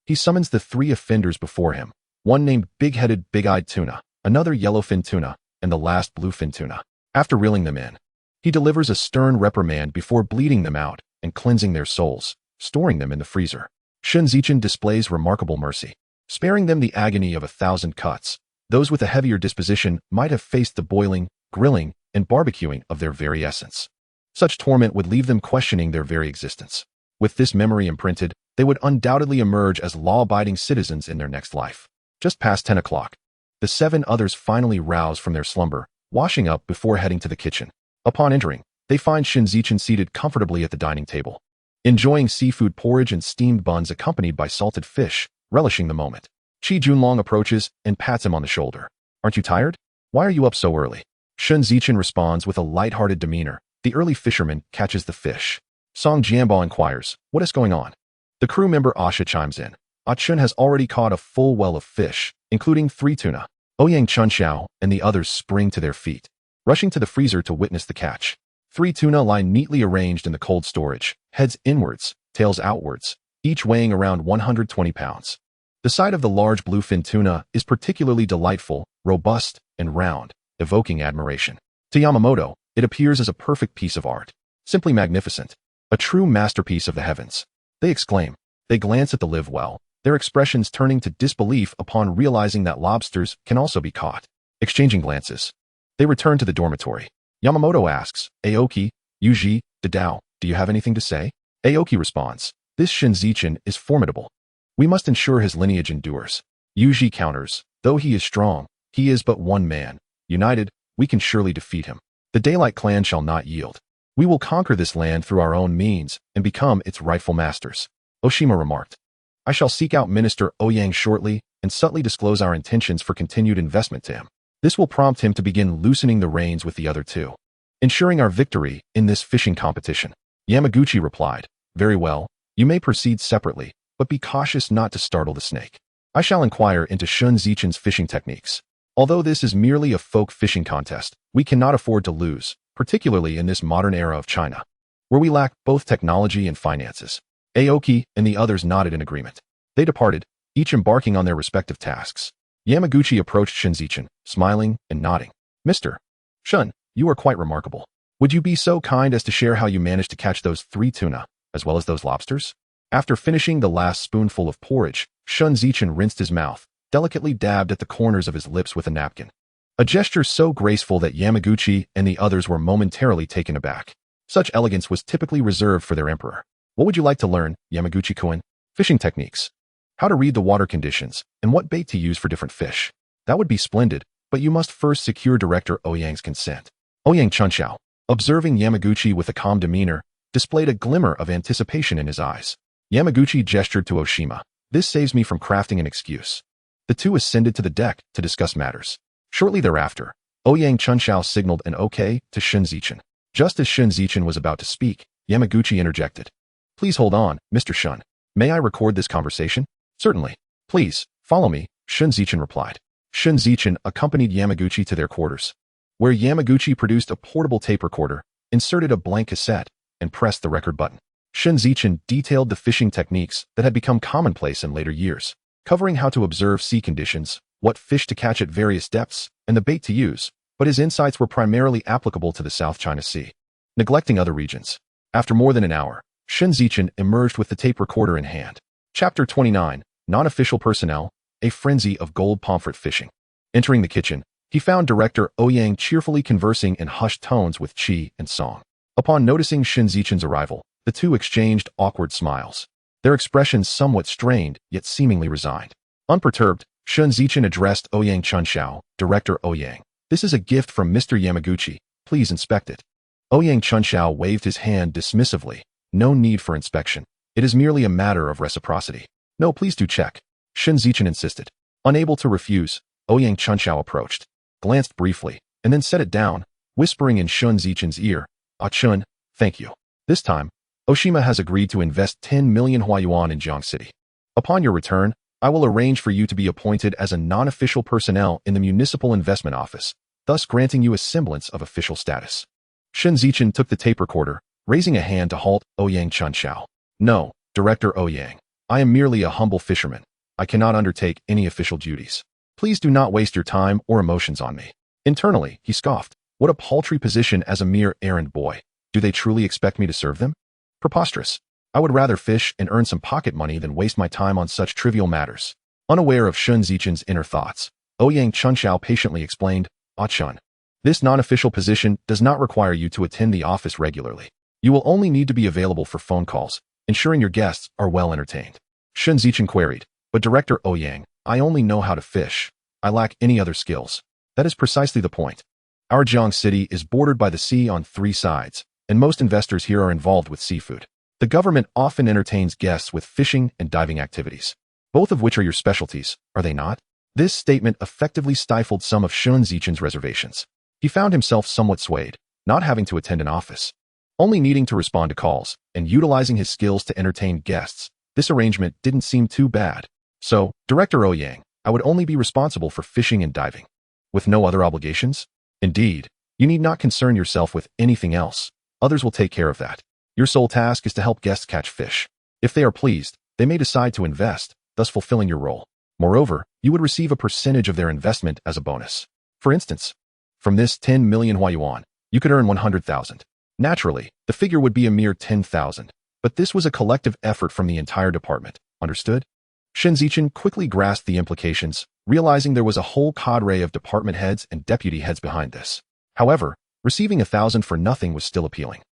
He summons the 3 offenders before him, one named Big-Headed Big-Eyed Tuna, another Yellowfin Tuna, and the last Bluefin Tuna. After reeling them in, he delivers a stern reprimand before bleeding them out and cleansing their souls, storing them in the freezer. Shen Zichen displays remarkable mercy, sparing them the agony of 1,000 cuts. Those with a heavier disposition might have faced the boiling, grilling, and barbecuing of their very essence. Such torment would leave them questioning their very existence. With this memory imprinted, they would undoubtedly emerge as law-abiding citizens in their next life. Just past 10 o'clock, the 7 others finally rouse from their slumber, washing up before heading to the kitchen. Upon entering, they find Shen Zichen seated comfortably at the dining table, enjoying seafood porridge and steamed buns accompanied by salted fish, relishing the moment. Qi Junlong approaches and pats him on the shoulder. Aren't you tired? Why are you up so early? Shen Zichen responds with a light-hearted demeanor. The early fisherman catches the fish. Song Jianbao inquires, what is going on? The crew member Asha chimes in. Chun has already caught a full well of fish, including 3 tuna. Ouyang Chunxiao and the others spring to their feet, rushing to the freezer to witness the catch. 3 tuna lie neatly arranged in the cold storage, heads inwards, tails outwards, each weighing around 120 pounds. The sight of the large bluefin tuna is particularly delightful, robust, and round, evoking admiration. To Yamamoto, it appears as a perfect piece of art. Simply magnificent. A true masterpiece of the heavens. They exclaim. They glance at the live well, their expressions turning to disbelief upon realizing that lobsters can also be caught. Exchanging glances, they return to the dormitory. Yamamoto asks, Aoki, Yuji, Dadao, do you have anything to say? Aoki responds, this Shen Zichen is formidable. We must ensure his lineage endures. Yuji counters, though he is strong, he is but one man. United, we can surely defeat him. The Daylight Clan shall not yield. We will conquer this land through our own means and become its rightful masters. Oshima remarked. I shall seek out Minister Ouyang shortly and subtly disclose our intentions for continued investment to him. This will prompt him to begin loosening the reins with the other two, ensuring our victory in this fishing competition. Yamaguchi replied, Very well, you may proceed separately, but be cautious not to startle the snake. I shall inquire into Shen Zichen's fishing techniques. Although this is merely a folk fishing contest, we cannot afford to lose, particularly in this modern era of China, where we lack both technology and finances. Aoki and the others nodded in agreement. They departed, each embarking on their respective tasks. Yamaguchi approached Shen Zichen, smiling and nodding. Mr. Shen, you are quite remarkable. Would you be so kind as to share how you managed to catch those 3 tuna, as well as those lobsters? After finishing the last spoonful of porridge, Shen Zichen rinsed his mouth, delicately dabbed at the corners of his lips with a napkin. A gesture so graceful that Yamaguchi and the others were momentarily taken aback. Such elegance was typically reserved for their emperor. What would you like to learn, Yamaguchi-kun? Fishing techniques. How to read the water conditions, and what bait to use for different fish. That would be splendid, but you must first secure Director Ouyang's consent. Ouyang Chunxiao, observing Yamaguchi with a calm demeanor, displayed a glimmer of anticipation in his eyes. Yamaguchi gestured to Oshima. This saves me from crafting an excuse. The two ascended to the deck to discuss matters. Shortly thereafter, Ouyang Chunxiao signaled an okay to Shen Zichen. Just as Shen Zichen was about to speak, Yamaguchi interjected. Please hold on, Mr. Shen. May I record this conversation? Certainly. Please, follow me, Shen Zichen replied. Shen Zichen accompanied Yamaguchi to their quarters, where Yamaguchi produced a portable tape recorder, inserted a blank cassette, and pressed the record button. Shen Zichen detailed the fishing techniques that had become commonplace in later years, covering how to observe sea conditions, what fish to catch at various depths, and the bait to use, but his insights were primarily applicable to the South China Sea, neglecting other regions. After more than an hour, Shen Zichen emerged with the tape recorder in hand. Chapter 29, Non-Official Personnel, A Frenzy of Gold Pomfret Fishing. Entering the kitchen, he found Director Ouyang cheerfully conversing in hushed tones with Qi and Song. Upon noticing Shen Zichen's arrival, the two exchanged awkward smiles, their expressions somewhat strained, yet seemingly resigned. Unperturbed, Shen Zichen addressed Ouyang Chunxiao, Director Ouyang. This is a gift from Mr. Yamaguchi. Please inspect it. Ouyang Chunxiao waved his hand dismissively. No need for inspection. It is merely a matter of reciprocity. No, please do check. Shen Zichen insisted. Unable to refuse, Ouyang Chunxiao approached, glanced briefly, and then set it down, whispering in Shen Zichen's ear, Ah Chun, thank you. This time, Oshima has agreed to invest 10 million Huayuan in Jiang City. Upon your return, I will arrange for you to be appointed as a non-official personnel in the Municipal Investment Office, thus granting you a semblance of official status. Shen Zichen took the tape recorder, raising a hand to halt Ouyang Chunxiao. No, Director Ouyang, I am merely a humble fisherman. I cannot undertake any official duties. Please do not waste your time or emotions on me. Internally, he scoffed. What a paltry position as a mere errand boy. Do they truly expect me to serve them? Preposterous. I would rather fish and earn some pocket money than waste my time on such trivial matters. Unaware of Shen Zichen's inner thoughts, Ouyang Chunxiao patiently explained, Ah Chun, this non-official position does not require you to attend the office regularly. You will only need to be available for phone calls, ensuring your guests are well entertained. Shen Zichen queried, but Director Ouyang, I only know how to fish. I lack any other skills. That is precisely the point. Our Jiang City is bordered by the sea on 3 sides, and most investors here are involved with seafood. The government often entertains guests with fishing and diving activities, both of which are your specialties, are they not? This statement effectively stifled some of Shen Zichen's reservations. He found himself somewhat swayed, not having to attend an office, only needing to respond to calls, and utilizing his skills to entertain guests. This arrangement didn't seem too bad. So, Director Ouyang, I would only be responsible for fishing and diving, with no other obligations? Indeed, you need not concern yourself with anything else. Others will take care of that. Your sole task is to help guests catch fish. If they are pleased, they may decide to invest, thus fulfilling your role. Moreover, you would receive a percentage of their investment as a bonus. For instance, from this 10 million Huayuan, you could earn 100,000. Naturally, the figure would be a mere 10,000, but this was a collective effort from the entire department. Understood? Shen Zichen quickly grasped the implications, realizing there was a whole cadre of department heads and deputy heads behind this. However, receiving 1,000 for nothing was still appealing.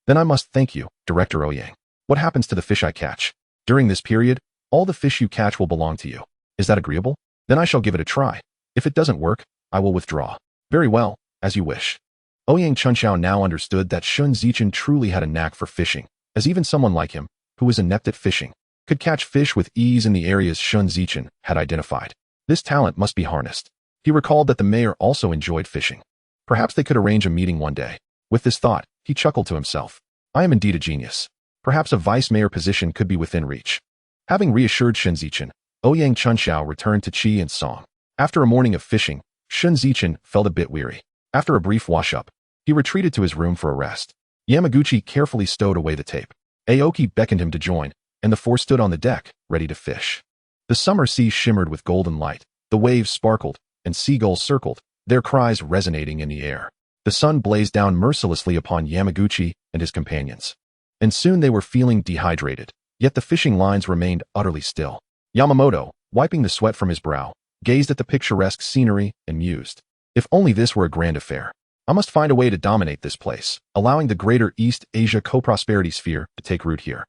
Then I must thank you, Director Ouyang. What happens to the fish I catch? During this period, All the fish you catch will belong to you. Is that agreeable? Then I shall give it a try. If it doesn't work, I will withdraw. Very well, as you wish. Ouyang Chunxiao now understood that Shen Zichen truly had a knack for fishing, as even someone like him, who was inept at fishing, could catch fish with ease in the areas Shen Zichen had identified. This talent must be harnessed. He recalled that the mayor also enjoyed fishing. Perhaps they could arrange a meeting one day. With this thought, he chuckled to himself. I am indeed a genius. Perhaps a vice mayor position could be within reach. Having reassured Shen Zichen, Ouyang Chunxiao returned to Qi and Song. After a morning of fishing, Shen Zichen felt a bit weary. After a brief wash-up, he retreated to his room for a rest. Yamaguchi carefully stowed away the tape. Aoki beckoned him to join, and the four stood on the deck, ready to fish. The summer sea shimmered with golden light, the waves sparkled, and seagulls circled, their cries resonating in the air. The sun blazed down mercilessly upon Yamaguchi and his companions. And soon they were feeling dehydrated, yet the fishing lines remained utterly still. Yamamoto, wiping the sweat from his brow, gazed at the picturesque scenery and mused. If only this were a grand affair. I must find a way to dominate this place, allowing the greater East Asia co-prosperity sphere to take root here.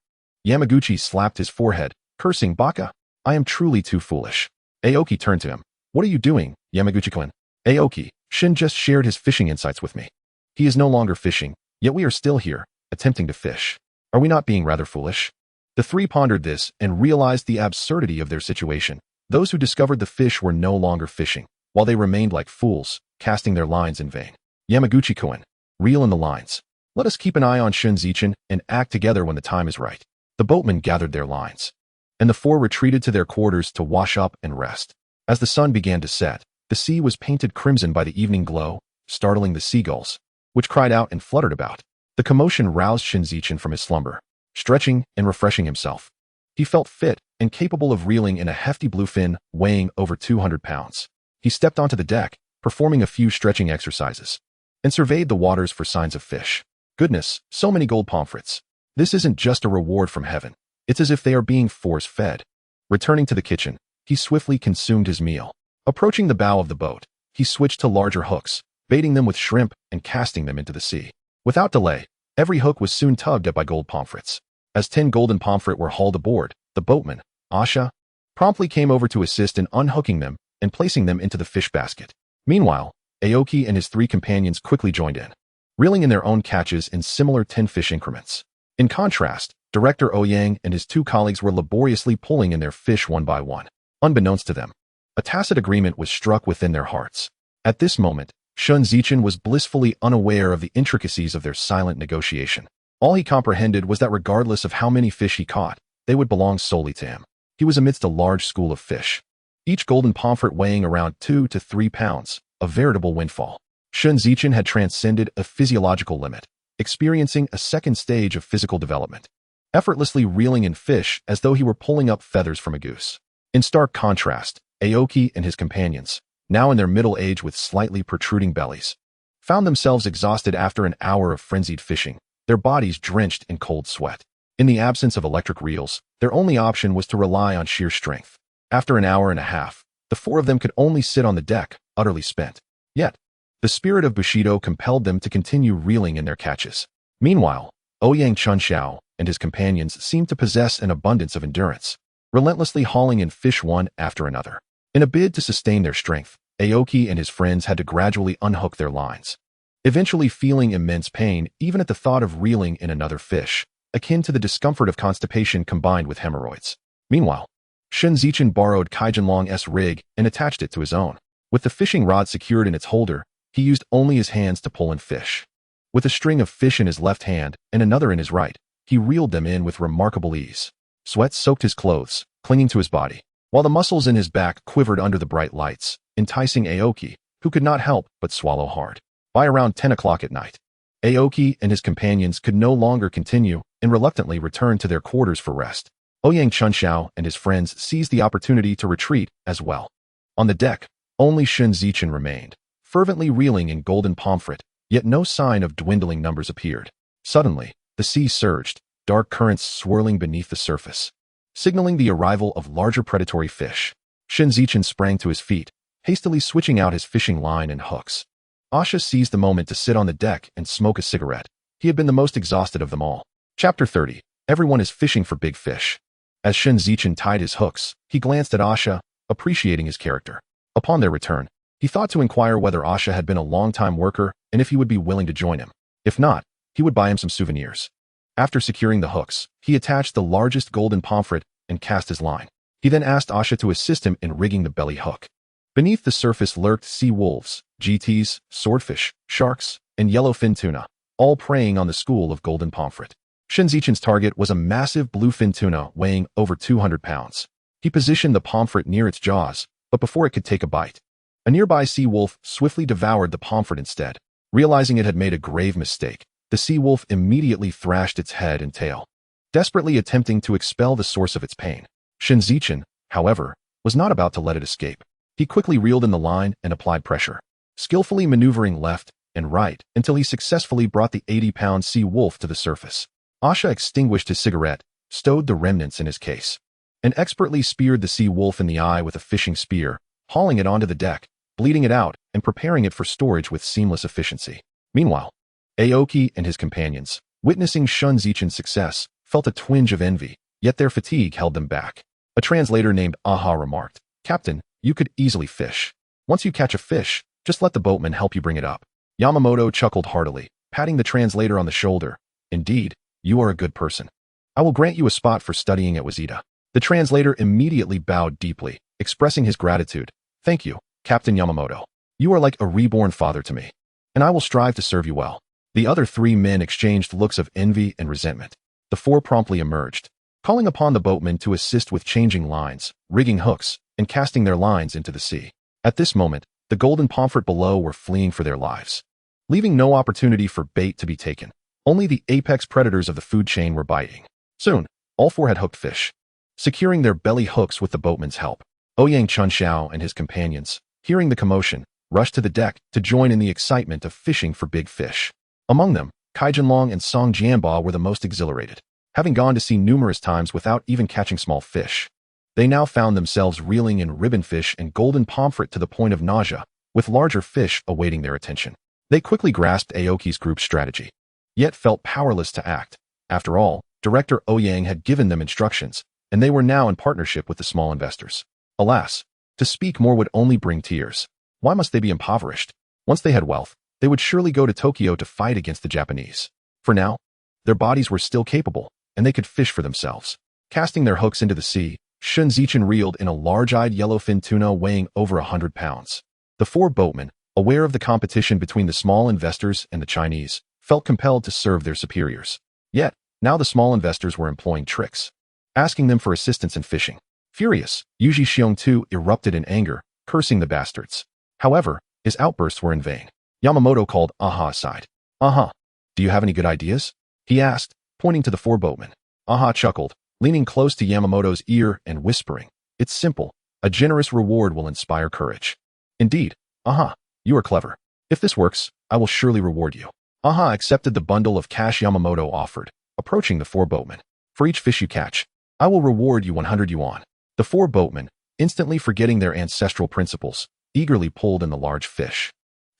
Yamaguchi slapped his forehead, cursing Baka. I am truly too foolish. Aoki turned to him. What are you doing, Yamaguchi-kun? Aoki, Shin just shared his fishing insights with me. He is no longer fishing, yet we are still here, attempting to fish. Are we not being rather foolish? The three pondered this and realized the absurdity of their situation. Those who discovered the fish were no longer fishing, while they remained like fools, casting their lines in vain. Yamaguchi-kun, reel in the lines. Let us keep an eye on Shen Zichen and act together when the time is right. The boatmen gathered their lines, and the four retreated to their quarters to wash up and rest. As the sun began to set, the sea was painted crimson by the evening glow, startling the seagulls, which cried out and fluttered about. The commotion roused Shen Zichen from his slumber. Stretching and refreshing himself, he felt fit and capable of reeling in a hefty bluefin weighing over 200 pounds. He stepped onto the deck, performing a few stretching exercises, and surveyed the waters for signs of fish. Goodness, so many gold pomfrets. This isn't just a reward from heaven. It's as if they are being force-fed. Returning to the kitchen, he swiftly consumed his meal. Approaching the bow of the boat, he switched to larger hooks, baiting them with shrimp and casting them into the sea. Without delay, every hook was soon tugged at by gold pomfrets. As 10 golden pomfret were hauled aboard, the boatman, Asha, promptly came over to assist in unhooking them and placing them into the fish basket. Meanwhile, Aoki and his 3 companions quickly joined in, reeling in their own catches in similar 10-fish increments. In contrast, Director Ouyang and his 2 colleagues were laboriously pulling in their fish one by one. Unbeknownst to them, a tacit agreement was struck within their hearts. At this moment, Shen Zichen was blissfully unaware of the intricacies of their silent negotiation. All he comprehended was that regardless of how many fish he caught, they would belong solely to him. He was amidst a large school of fish, each golden pomfret weighing around 2 to 3 pounds, a veritable windfall. Shen Zichen had transcended a physiological limit, experiencing a second stage of physical development, effortlessly reeling in fish as though he were pulling up feathers from a goose. In stark contrast, Aoki and his companions, now in their middle age with slightly protruding bellies, found themselves exhausted after an hour of frenzied fishing, their bodies drenched in cold sweat. In the absence of electric reels, their only option was to rely on sheer strength. After an hour and a half, the 4 of them could only sit on the deck, utterly spent. Yet, the spirit of Bushido compelled them to continue reeling in their catches. Meanwhile, Ouyang Chunxiao and his companions seemed to possess an abundance of endurance, relentlessly hauling in fish one after another. In a bid to sustain their strength, Aoki and his friends had to gradually unhook their lines, eventually feeling immense pain even at the thought of reeling in another fish, akin to the discomfort of constipation combined with hemorrhoids. Meanwhile, Shen Zichen borrowed Kaijanlong's rig and attached it to his own. With the fishing rod secured in its holder, he used only his hands to pull in fish. With a string of fish in his left hand and another in his right, he reeled them in with remarkable ease. Sweat soaked his clothes, clinging to his body, while the muscles in his back quivered under the bright lights, enticing Aoki, who could not help but swallow hard. By around 10 o'clock at night, Aoki and his companions could no longer continue and reluctantly returned to their quarters for rest. Ouyang Chunxiao and his friends seized the opportunity to retreat as well. On the deck, only Shen Zichen remained, fervently reeling in golden pomfret, yet no sign of dwindling numbers appeared. Suddenly, the sea surged, dark currents swirling beneath the surface, signaling the arrival of larger predatory fish. Shen Zichen sprang to his feet, hastily switching out his fishing line and hooks. Asha seized the moment to sit on the deck and smoke a cigarette. He had been the most exhausted of them all. Chapter 30. Everyone is fishing for big fish. As Shen Zichen tied his hooks, he glanced at Asha, appreciating his character. Upon their return, he thought to inquire whether Asha had been a long-time worker and if he would be willing to join him. If not, he would buy him some souvenirs. After securing the hooks, he attached the largest golden pomfret and cast his line. He then asked Asha to assist him in rigging the belly hook. Beneath the surface lurked sea wolves, GTs, swordfish, sharks, and yellowfin tuna, all preying on the school of golden pomfret. Shen Zichen's target was a massive bluefin tuna weighing over 200 pounds. He positioned the pomfret near its jaws, but before it could take a bite, a nearby sea wolf swiftly devoured the pomfret instead. Realizing it had made a grave mistake, the sea wolf immediately thrashed its head and tail, desperately attempting to expel the source of its pain. Shen Zichen, however, was not about to let it escape. He quickly reeled in the line and applied pressure, skillfully maneuvering left and right until he successfully brought the 80-pound sea wolf to the surface. Asha extinguished his cigarette, stowed the remnants in his case, and expertly speared the sea wolf in the eye with a fishing spear, hauling it onto the deck, bleeding it out, and preparing it for storage with seamless efficiency. Meanwhile, Aoki and his companions, witnessing Shen Zichen's success, felt a twinge of envy, yet their fatigue held them back. A translator named Aha remarked, "Captain, you could easily fish. Once you catch a fish, just let the boatman help you bring it up." Yamamoto chuckled heartily, patting the translator on the shoulder. "Indeed, you are a good person. I will grant you a spot for studying at Wazita." The translator immediately bowed deeply, expressing his gratitude. "Thank you, Captain Yamamoto. You are like a reborn father to me, and I will strive to serve you well." The other three men exchanged looks of envy and resentment. The four promptly emerged, calling upon the boatmen to assist with changing lines, rigging hooks, and casting their lines into the sea. At this moment, the golden pomfret below were fleeing for their lives, leaving no opportunity for bait to be taken. Only the apex predators of the food chain were biting. Soon, all four had hooked fish, securing their belly hooks with the boatman's help. Ouyang Chunxiao and his companions, hearing the commotion, rushed to the deck to join in the excitement of fishing for big fish. Among them, Kai Jinlong and Song Jianba were the most exhilarated, having gone to sea numerous times without even catching small fish. They now found themselves reeling in ribbonfish and golden pomfret to the point of nausea, with larger fish awaiting their attention. They quickly grasped Aoki's group strategy, yet felt powerless to act. After all, Director Ouyang had given them instructions, and they were now in partnership with the small investors. Alas, to speak more would only bring tears. Why must they be impoverished? Once they had wealth, they would surely go to Tokyo to fight against the Japanese. For now, their bodies were still capable, and they could fish for themselves. Casting their hooks into the sea, Shen Zichen reeled in a large-eyed yellowfin tuna weighing over 100 pounds. The four boatmen, aware of the competition between the small investors and the Chinese, felt compelled to serve their superiors. Yet, now the small investors were employing tricks, asking them for assistance in fishing. Furious, Yuji Xiong too erupted in anger, cursing the bastards. However, his outbursts were in vain. Yamamoto called Aha aside. "Aha, do you have any good ideas?" he asked, pointing to the four boatmen. Aha chuckled, leaning close to Yamamoto's ear and whispering, "It's simple. A generous reward will inspire courage." "Indeed, Aha, you are clever. If this works, I will surely reward you." Aha accepted the bundle of cash Yamamoto offered, approaching the four boatmen. "For each fish you catch, I will reward you 100 yuan." The four boatmen, instantly forgetting their ancestral principles, eagerly pulled in the large fish.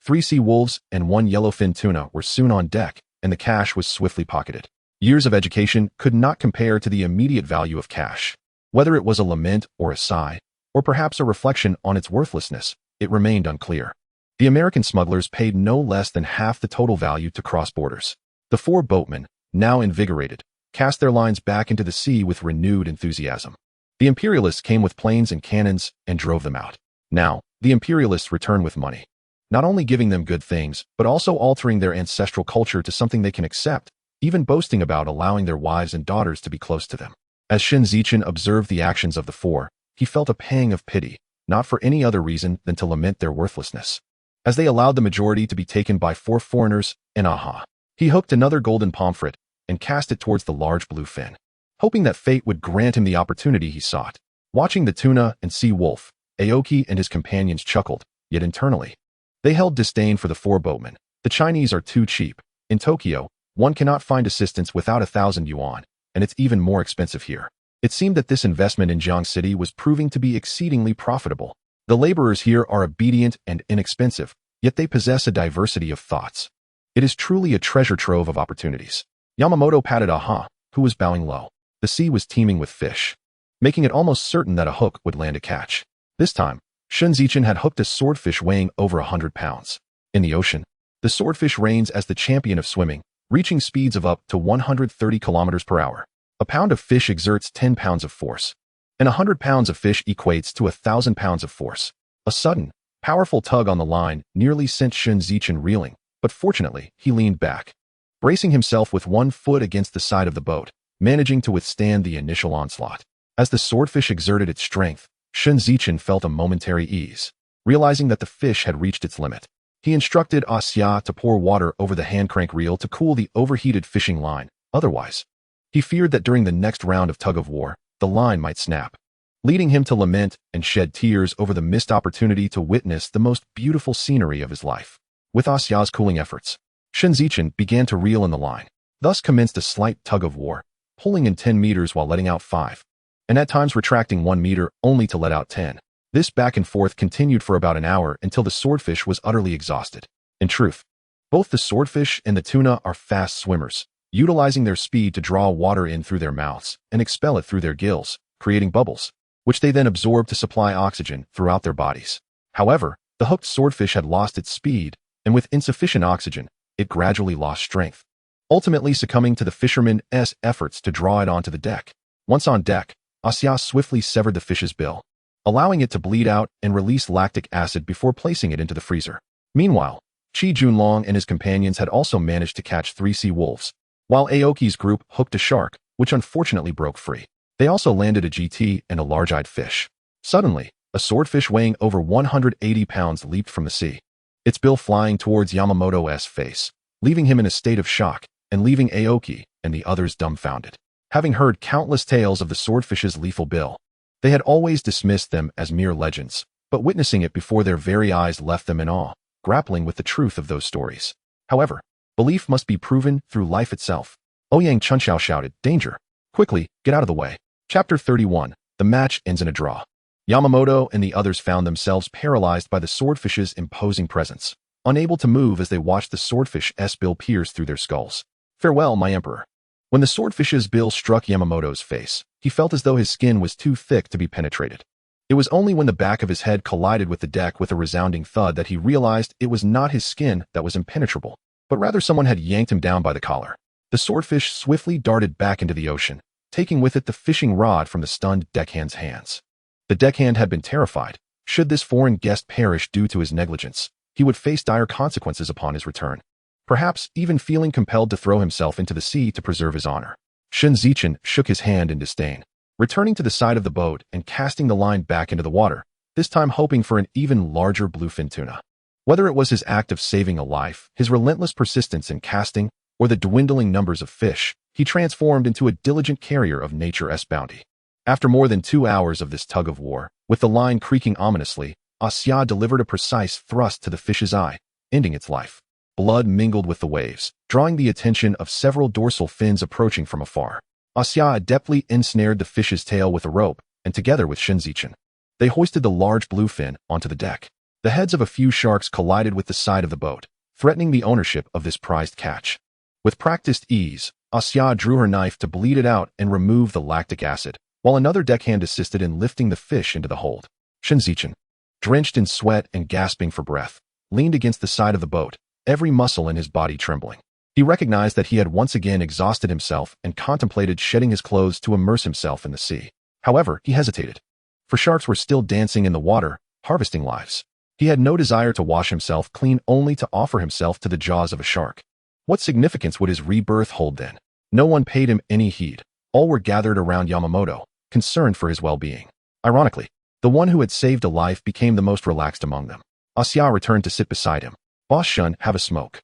3 sea wolves and 1 yellowfin tuna were soon on deck, and the cash was swiftly pocketed. Years of education could not compare to the immediate value of cash. Whether it was a lament or a sigh, or perhaps a reflection on its worthlessness, it remained unclear. The American smugglers paid no less than half the total value to cross borders. The four boatmen, now invigorated, cast their lines back into the sea with renewed enthusiasm. The imperialists came with planes and cannons and drove them out. Now, the imperialists returned with money, not only giving them good things, but also altering their ancestral culture to something they can accept, even boasting about allowing their wives and daughters to be close to them. As Shen Zichen observed the actions of the four, he felt a pang of pity, not for any other reason than to lament their worthlessness. As they allowed the majority to be taken by 4 foreigners and Aha, he hooked another golden pomfret and cast it towards the large blue fin, hoping that fate would grant him the opportunity he sought. Watching the tuna and sea wolf, Aoki and his companions chuckled, yet internally, they held disdain for the four boatmen. The Chinese are too cheap. In Tokyo, one cannot find assistance without 1,000 yuan, and it's even more expensive here. It seemed that this investment in Jiang City was proving to be exceedingly profitable. The laborers here are obedient and inexpensive, yet they possess a diversity of thoughts. It is truly a treasure trove of opportunities. Yamamoto patted Aha, who was bowing low. The sea was teeming with fish. making it almost certain that a hook would land a catch. This time, Shen Zichen had hooked a swordfish weighing over 100 pounds. In the ocean, the swordfish reigns as the champion of swimming, reaching speeds of up to 130 kilometers per hour. A pound of fish exerts 10 pounds of force, and 100 pounds of fish equates to 1,000 pounds of force. A sudden, powerful tug on the line nearly sent Shen Zichen reeling, but fortunately, he leaned back, bracing himself with one foot against the side of the boat, managing to withstand the initial onslaught. As the swordfish exerted its strength, Shen Zichen felt a momentary ease, realizing that the fish had reached its limit. He instructed Xia to pour water over the hand crank reel to cool the overheated fishing line. Otherwise, he feared that during the next round of tug-of-war, the line might snap, leading him to lament and shed tears over the missed opportunity to witness the most beautiful scenery of his life. With Xia's cooling efforts, Shen Zichen began to reel in the line, thus commenced a slight tug-of-war, pulling in 10 meters while letting out 5, and at times retracting 1 meter only to let out 10. This back and forth continued for about an hour until the swordfish was utterly exhausted. In truth, both the swordfish and the tuna are fast swimmers, utilizing their speed to draw water in through their mouths and expel it through their gills, creating bubbles, which they then absorb to supply oxygen throughout their bodies. However, the hooked swordfish had lost its speed, and with insufficient oxygen, it gradually lost strength, ultimately succumbing to the fisherman's efforts to draw it onto the deck. Once on deck, Xia swiftly severed the fish's bill, allowing it to bleed out and release lactic acid before placing it into the freezer. Meanwhile, Qi Junlong and his companions had also managed to catch 3 sea wolves, while Aoki's group hooked a shark, which unfortunately broke free. They also landed a GT and a large-eyed fish. Suddenly, a swordfish weighing over 180 pounds leaped from the sea, its bill flying towards Yamamoto's face, leaving him in a state of shock and leaving Aoki and the others dumbfounded. Having heard countless tales of the swordfish's lethal bill, they had always dismissed them as mere legends, but witnessing it before their very eyes left them in awe, grappling with the truth of those stories. However, belief must be proven through life itself. Ouyang Chunxiao shouted, "Danger! Quickly, get out of the way." Chapter 31. The match ends in a draw. Yamamoto and the others found themselves paralyzed by the swordfish's imposing presence, unable to move as they watched the swordfish's bill pierce through their skulls. "Farewell, my emperor." When the swordfish's bill struck Yamamoto's face, he felt as though his skin was too thick to be penetrated. It was only when the back of his head collided with the deck with a resounding thud that he realized it was not his skin that was impenetrable, but rather someone had yanked him down by the collar. The swordfish swiftly darted back into the ocean, taking with it the fishing rod from the stunned deckhand's hands. The deckhand had been terrified. Should this foreign guest perish due to his negligence, he would face dire consequences upon his return, perhaps even feeling compelled to throw himself into the sea to preserve his honor. Shen Zichen shook his hand in disdain, returning to the side of the boat and casting the line back into the water, this time hoping for an even larger bluefin tuna. Whether it was his act of saving a life, his relentless persistence in casting, or the dwindling numbers of fish, he transformed into a diligent carrier of nature's bounty. After more than 2 hours of this tug-of-war, with the line creaking ominously, Xia delivered a precise thrust to the fish's eye, ending its life. Blood mingled with the waves, drawing the attention of several dorsal fins approaching from afar. Xia adeptly ensnared the fish's tail with a rope, and together with Shen Zichen, they hoisted the large bluefin onto the deck. The heads of a few sharks collided with the side of the boat, threatening the ownership of this prized catch. With practiced ease, Xia drew her knife to bleed it out and remove the lactic acid, while another deckhand assisted in lifting the fish into the hold. Shen Zichen, drenched in sweat and gasping for breath, leaned against the side of the boat, every muscle in his body trembling. He recognized that he had once again exhausted himself and contemplated shedding his clothes to immerse himself in the sea. However, he hesitated, for sharks were still dancing in the water, harvesting lives. He had no desire to wash himself clean only to offer himself to the jaws of a shark. What significance would his rebirth hold then? No one paid him any heed. All were gathered around Yamamoto, concerned for his well-being. Ironically, the one who had saved a life became the most relaxed among them. Xia returned to sit beside him. "Boss Shen, have a smoke."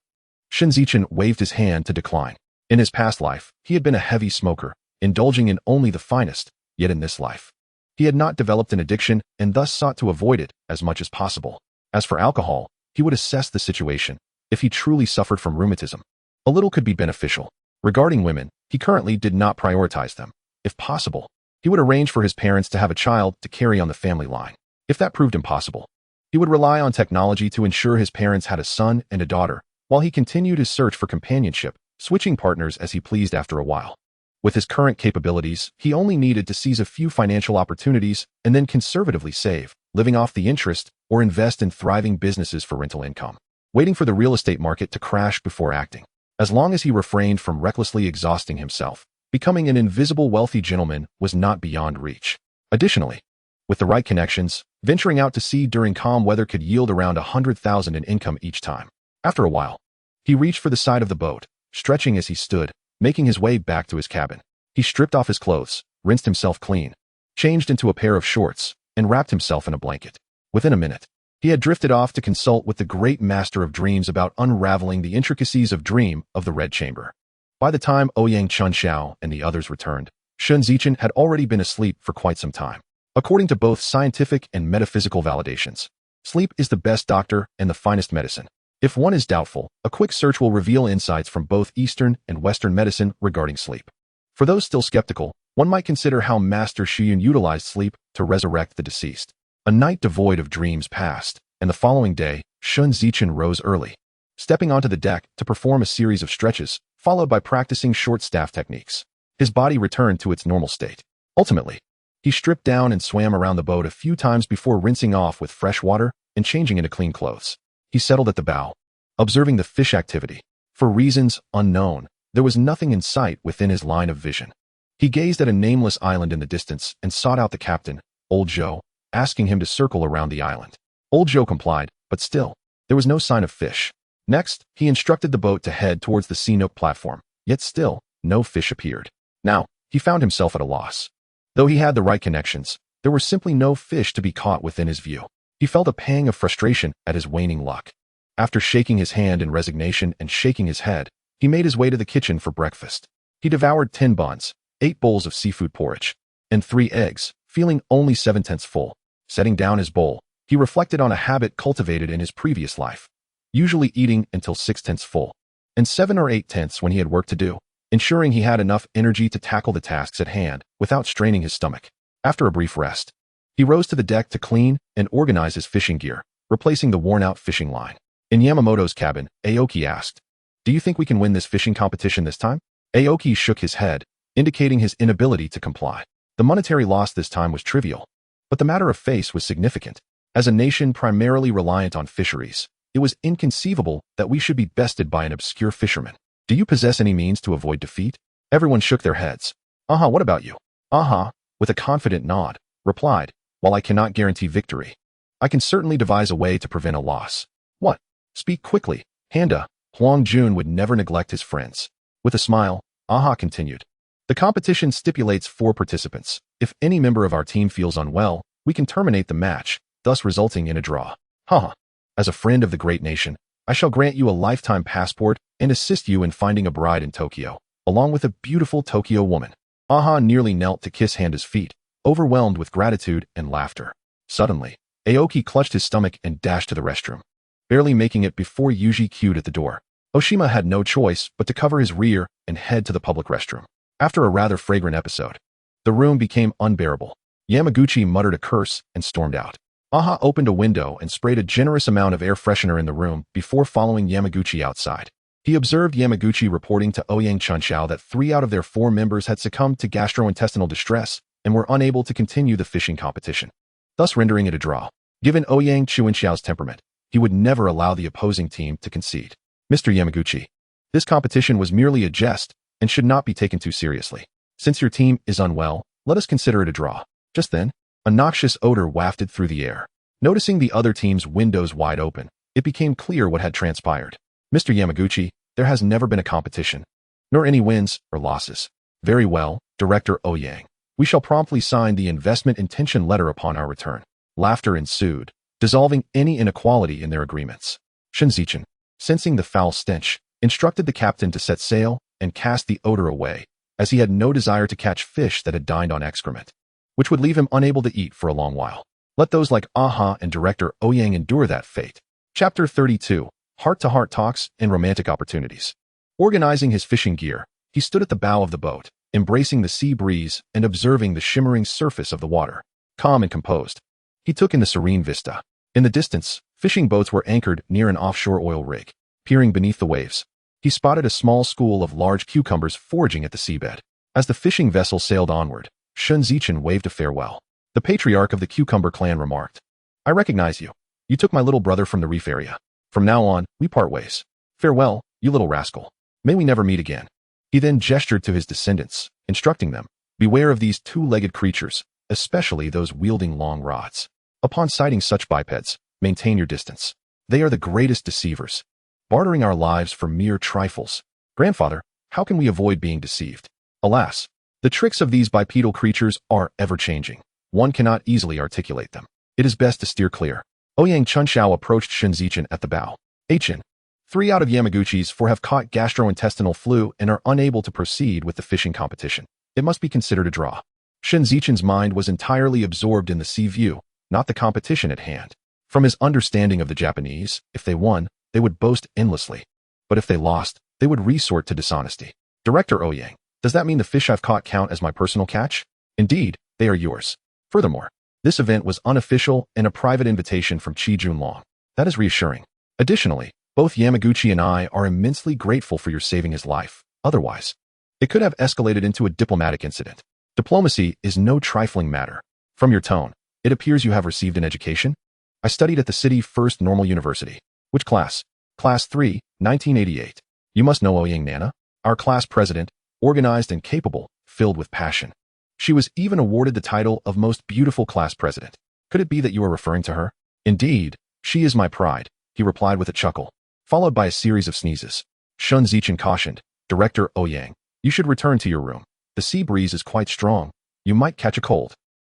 Shen Zichen waved his hand to decline. In his past life, he had been a heavy smoker, indulging in only the finest, yet in this life, he had not developed an addiction and thus sought to avoid it as much as possible. As for alcohol, he would assess the situation. If he truly suffered from rheumatism, a little could be beneficial. Regarding women, he currently did not prioritize them. If possible, he would arrange for his parents to have a child to carry on the family line. If that proved impossible, he would rely on technology to ensure his parents had a son and a daughter, while he continued his search for companionship, switching partners as he pleased after a while. With his current capabilities, he only needed to seize a few financial opportunities and then conservatively save, living off the interest, or invest in thriving businesses for rental income, waiting for the real estate market to crash before acting. As long as he refrained from recklessly exhausting himself, becoming an invisible wealthy gentleman was not beyond reach. Additionally, with the right connections, venturing out to sea during calm weather could yield around 100,000 in income each time. After a while, he reached for the side of the boat, stretching as he stood, making his way back to his cabin. He stripped off his clothes, rinsed himself clean, changed into a pair of shorts, and wrapped himself in a blanket. Within a minute, he had drifted off to consult with the great master of dreams about unraveling the intricacies of dream of the Red Chamber. By the time Ouyang Chunxiao and the others returned, Shen Zichen had already been asleep for quite some time. According to both scientific and metaphysical validations, sleep is the best doctor and the finest medicine. If one is doubtful, a quick search will reveal insights from both Eastern and Western medicine regarding sleep. For those still skeptical, one might consider how Master Shuyun utilized sleep to resurrect the deceased. A night devoid of dreams passed, and the following day, Shen Zichen rose early, stepping onto the deck to perform a series of stretches, followed by practicing short staff techniques. His body returned to its normal state. Ultimately, he stripped down and swam around the boat a few times before rinsing off with fresh water and changing into clean clothes. He settled at the bow, observing the fish activity. For reasons unknown, there was nothing in sight within his line of vision. He gazed at a nameless island in the distance and sought out the captain, Old Zhou, asking him to circle around the island. Old Zhou complied, but still, there was no sign of fish. Next, he instructed the boat to head towards the sea nook platform, yet still, no fish appeared. Now, he found himself at a loss. Though he had the right connections, there were simply no fish to be caught within his view. He felt a pang of frustration at his waning luck. After shaking his hand in resignation and shaking his head, he made his way to the kitchen for breakfast. He devoured 10 buns, 8 bowls of seafood porridge, and 3 eggs, feeling only 7/10 full. Setting down his bowl, he reflected on a habit cultivated in his previous life, usually eating until 6/10 full, and 7 or 8/10 when he had work to do, ensuring he had enough energy to tackle the tasks at hand without straining his stomach. After a brief rest, he rose to the deck to clean and organize his fishing gear, replacing the worn-out fishing line. In Yamamoto's cabin, Aoki asked, "Do you think we can win this fishing competition this time?" Aoki shook his head, indicating his inability to comply. The monetary loss this time was trivial, but the matter of face was significant. As a nation primarily reliant on fisheries, it was inconceivable that we should be bested by an obscure fisherman. "Do you possess any means to avoid defeat?" Everyone shook their heads. What about you?" With a confident nod, replied, "While I cannot guarantee victory, I can certainly devise a way to prevent a loss." "What?" "Speak quickly." Handa, Huang Jun would never neglect his friends. With a smile, continued. "The competition stipulates 4 participants. If any member of our team feels unwell, we can terminate the match, thus resulting in a draw." As a friend of the great nation, I shall grant you a lifetime passport and assist you in finding a bride in Tokyo, along with a beautiful Tokyo woman." Nearly knelt to kiss Handa's feet, overwhelmed with gratitude and laughter. Suddenly, Aoki clutched his stomach and dashed to the restroom, barely making it before Yuji queued at the door. Oshima had no choice but to cover his rear and head to the public restroom. After a rather fragrant episode, the room became unbearable. Yamaguchi muttered a curse and stormed out. Opened a window and sprayed a generous amount of air freshener in the room before following Yamaguchi outside. He observed Yamaguchi reporting to Ouyang Chunxiao that 3 out of their 4 members had succumbed to gastrointestinal distress and were unable to continue the fishing competition, thus rendering it a draw. Given Ouyang Chunxiao's temperament, he would never allow the opposing team to concede. "Mr. Yamaguchi, this competition was merely a jest and should not be taken too seriously. Since your team is unwell, let us consider it a draw." Just then, a noxious odor wafted through the air. Noticing the other team's windows wide open, it became clear what had transpired. "Mr. Yamaguchi, there has never been a competition, nor any wins or losses." "Very well, Director Ouyang. We shall promptly sign the investment intention letter upon our return." Laughter ensued, dissolving any inequality in their agreements. Shen Zichen, sensing the foul stench, instructed the captain to set sail and cast the odor away, as he had no desire to catch fish that had dined on excrement, which would leave him unable to eat for a long while. Let those like and Director Ouyang endure that fate. Chapter 32. Heart-to-heart talks and romantic opportunities. Organizing his fishing gear, he stood at the bow of the boat, embracing the sea breeze and observing the shimmering surface of the water. Calm and composed, he took in the serene vista. In the distance, fishing boats were anchored near an offshore oil rig. Peering beneath the waves, he spotted a small school of large cucumbers foraging at the seabed. As the fishing vessel sailed onward, Shen Zichen waved a farewell. The patriarch of the Cucumber clan remarked, "I recognize you. You took my little brother from the reef area. From now on, we part ways. Farewell, you little rascal. May we never meet again." He then gestured to his descendants, instructing them, "Beware of these two-legged creatures, especially those wielding long rods. Upon sighting such bipeds, maintain your distance. They are the greatest deceivers, bartering our lives for mere trifles. Grandfather, how can we avoid being deceived? Alas, the tricks of these bipedal creatures are ever-changing. One cannot easily articulate them. It is best to steer clear." Ouyang Chunshao approached Shen Zichen at the bow. "Achin, 3 out of Yamaguchi's 4 have caught gastrointestinal flu and are unable to proceed with the fishing competition. It must be considered a draw." Shen Zichen's mind was entirely absorbed in the sea view, not the competition at hand. From his understanding of the Japanese, if they won, they would boast endlessly. But if they lost, they would resort to dishonesty. "Director Ouyang, does that mean the fish I've caught count as my personal catch?" "Indeed, they are yours. Furthermore, this event was unofficial and a private invitation from Qi Junlong. That is reassuring. Additionally, both Yamaguchi and I are immensely grateful for your saving his life. Otherwise, it could have escalated into a diplomatic incident. Diplomacy is no trifling matter. From your tone, it appears you have received an education." "I studied at the City First Normal University." "Which class?" "Class 3, 1988. You must know Ouyang Nana, our class president, organized and capable, filled with passion. She was even awarded the title of Most Beautiful Class President. Could it be that you are referring to her?" "Indeed, she is my pride," he replied with a chuckle, followed by a series of sneezes. Shen Zichen cautioned, "Director Ouyang, you should return to your room. The sea breeze is quite strong. You might catch a cold."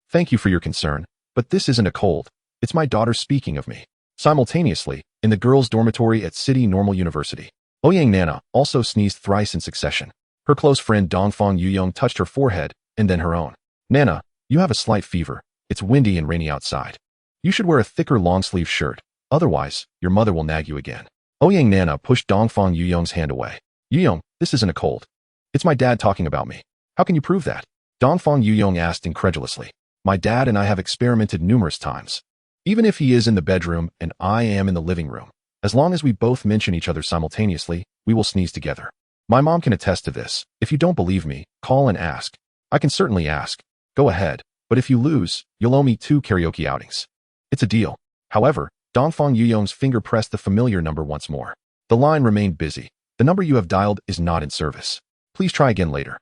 "Thank you for your concern, but this isn't a cold. It's my daughter speaking of me." Simultaneously, in the girls' dormitory at City Normal University, Ouyang Nana also sneezed thrice in succession. Her close friend Dongfang Yurong touched her forehead, and then her own. "Nana, you have a slight fever. It's windy and rainy outside. You should wear a thicker long-sleeve shirt. Otherwise, your mother will nag you again." Ouyang Nana pushed Dongfang Yurong's hand away. "Yurong, this isn't a cold. It's my dad talking about me." "How can you prove that?" Dongfang Yurong asked incredulously. "My dad and I have experimented numerous times. Even if he is in the bedroom and I am in the living room, as long as we both mention each other simultaneously, we will sneeze together. My mom can attest to this. If you don't believe me, call and ask." "I can certainly ask. Go ahead, but if you lose, you'll owe me 2 karaoke outings." "It's a deal." However, Dongfang Yurong's finger pressed the familiar number once more. The line remained busy. "The number you have dialed is not in service. Please try again later."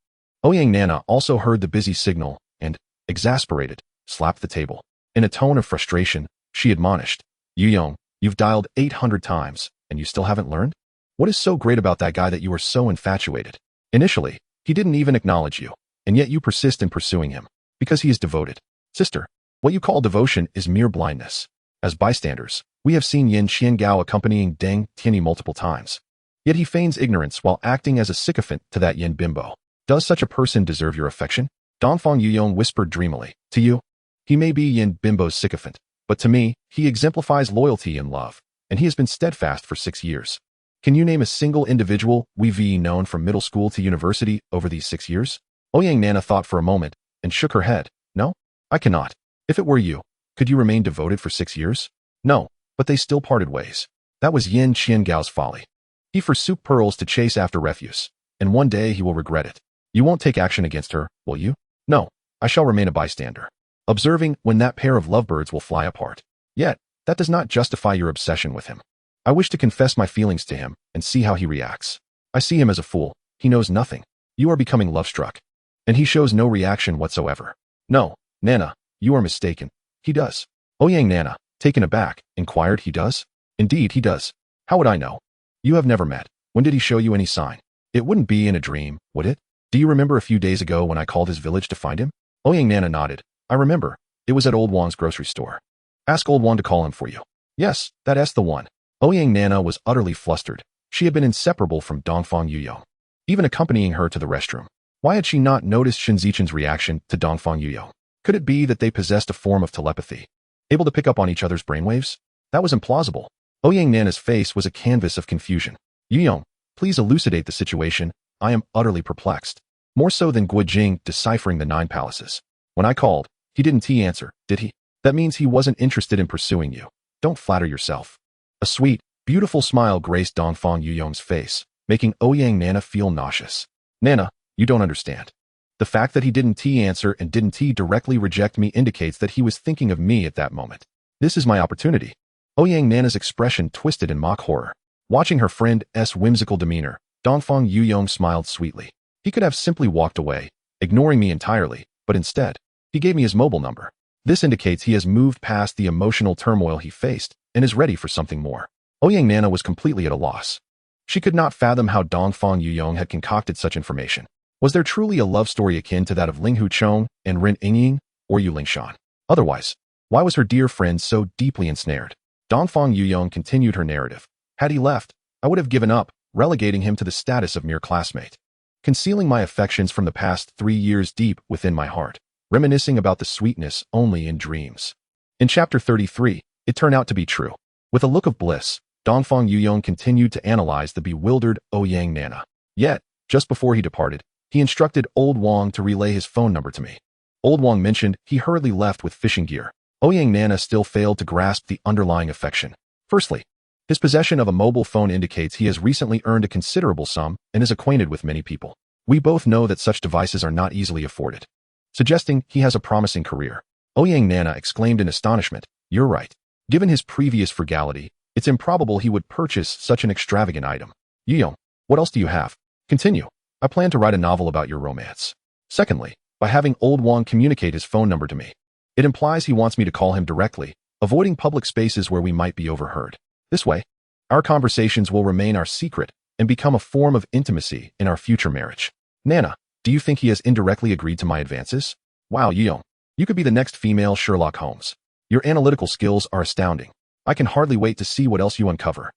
Ouyang Nana also heard the busy signal and, exasperated, slapped the table. In a tone of frustration, she admonished, "Yurong, you've dialed 800 times, and you still haven't learned? What is so great about that guy that you are so infatuated? Initially, he didn't even acknowledge you, and yet you persist in pursuing him, because he is devoted. Sister, what you call devotion is mere blindness. As bystanders, we have seen Yin Qiangao accompanying Deng Tianyi multiple times. Yet he feigns ignorance while acting as a sycophant to that Yin bimbo. Does such a person deserve your affection?" Dongfang Yurong whispered dreamily. "To you, he may be Yin bimbo's sycophant, but to me, he exemplifies loyalty and love, and he has been steadfast for 6 years. Can you name a single individual we've known from middle school to university over these 6 years?" Ouyang Nana thought for a moment and shook her head. "No, I cannot. If it were you, could you remain devoted for 6 years?" "No, but they still parted ways. That was Yin Qiangao's folly. He forsook pearls to chase after refuse, and one day he will regret it. You won't take action against her, will you?" "No, I shall remain a bystander, observing when that pair of lovebirds will fly apart. Yet, that does not justify your obsession with him. I wish to confess my feelings to him and see how he reacts. I see him as a fool. He knows nothing. You are becoming love-struck, and he shows no reaction whatsoever." "No, Nana, you are mistaken. He does." Ouyang Nana, taken aback, inquired, "He does?" "Indeed, he does. How would I know? You have never met. When did he show you any sign? It wouldn't be in a dream, would it? Do you remember a few days ago when I called his village to find him?" Ouyang Nana nodded. "I remember. It was at Old Wang's grocery store. Ask Old Wang to call him for you." "Yes, that's the one." Ouyang Nana was utterly flustered. She had been inseparable from Dongfang Yurong, even accompanying her to the restroom. Why had she not noticed Shen Zichen's reaction to Dongfang Yurong? Could it be that they possessed a form of telepathy, able to pick up on each other's brainwaves? That was implausible. Ouyang Nana's face was a canvas of confusion. "Yurong, please elucidate the situation. I am utterly perplexed. More so than Guijing deciphering the 9 palaces. When I called, he didn't answer, did he? That means he wasn't interested in pursuing you. Don't flatter yourself." A sweet, beautiful smile graced Dongfang Yurong's face, making Ouyang Nana feel nauseous. "Nana, you don't understand. The fact that he didn't answer and didn't directly reject me indicates that he was thinking of me at that moment. This is my opportunity. Ouyang Nana's expression twisted in mock horror. Watching her friend's whimsical demeanor, Dongfang Yurong smiled sweetly. He could have simply walked away, ignoring me entirely, but instead, he gave me his mobile number. This indicates he has moved past the emotional turmoil he faced and is ready for something more. Ouyang Nana was completely at a loss. She could not fathom how Dongfang Yurong had concocted such information. Was there truly a love story akin to that of Ling Huchong and Rin Yingying or Yu Lingshan? Otherwise, why was her dear friend so deeply ensnared? Dongfang Yurong continued her narrative. Had he left, I would have given up, relegating him to the status of mere classmate. Concealing my affections from the past 3 years deep within my heart, reminiscing about the sweetness only in dreams. In chapter 33, it turned out to be true. With a look of bliss, Dongfang Yurong continued to analyze the bewildered Ouyang Nana. Yet, just before he departed, he instructed Old Wang to relay his phone number to me. Old Wang mentioned he hurriedly left with fishing gear. Ouyang Nana still failed to grasp the underlying affection. Firstly, his possession of a mobile phone indicates he has recently earned a considerable sum and is acquainted with many people. We both know that such devices are not easily afforded. Suggesting he has a promising career. Ouyang Nana exclaimed in astonishment, "You're right. Given his previous frugality, it's improbable he would purchase such an extravagant item. Yurong, what else do you have? Continue. I plan to write a novel about your romance." Secondly, by having Old Wang communicate his phone number to me, it implies he wants me to call him directly, avoiding public spaces where we might be overheard. This way, our conversations will remain our secret and become a form of intimacy in our future marriage. Nana, do you think he has indirectly agreed to my advances? Wow, Yurong, you could be the next female Sherlock Holmes. Your analytical skills are astounding. I can hardly wait to see what else you uncover.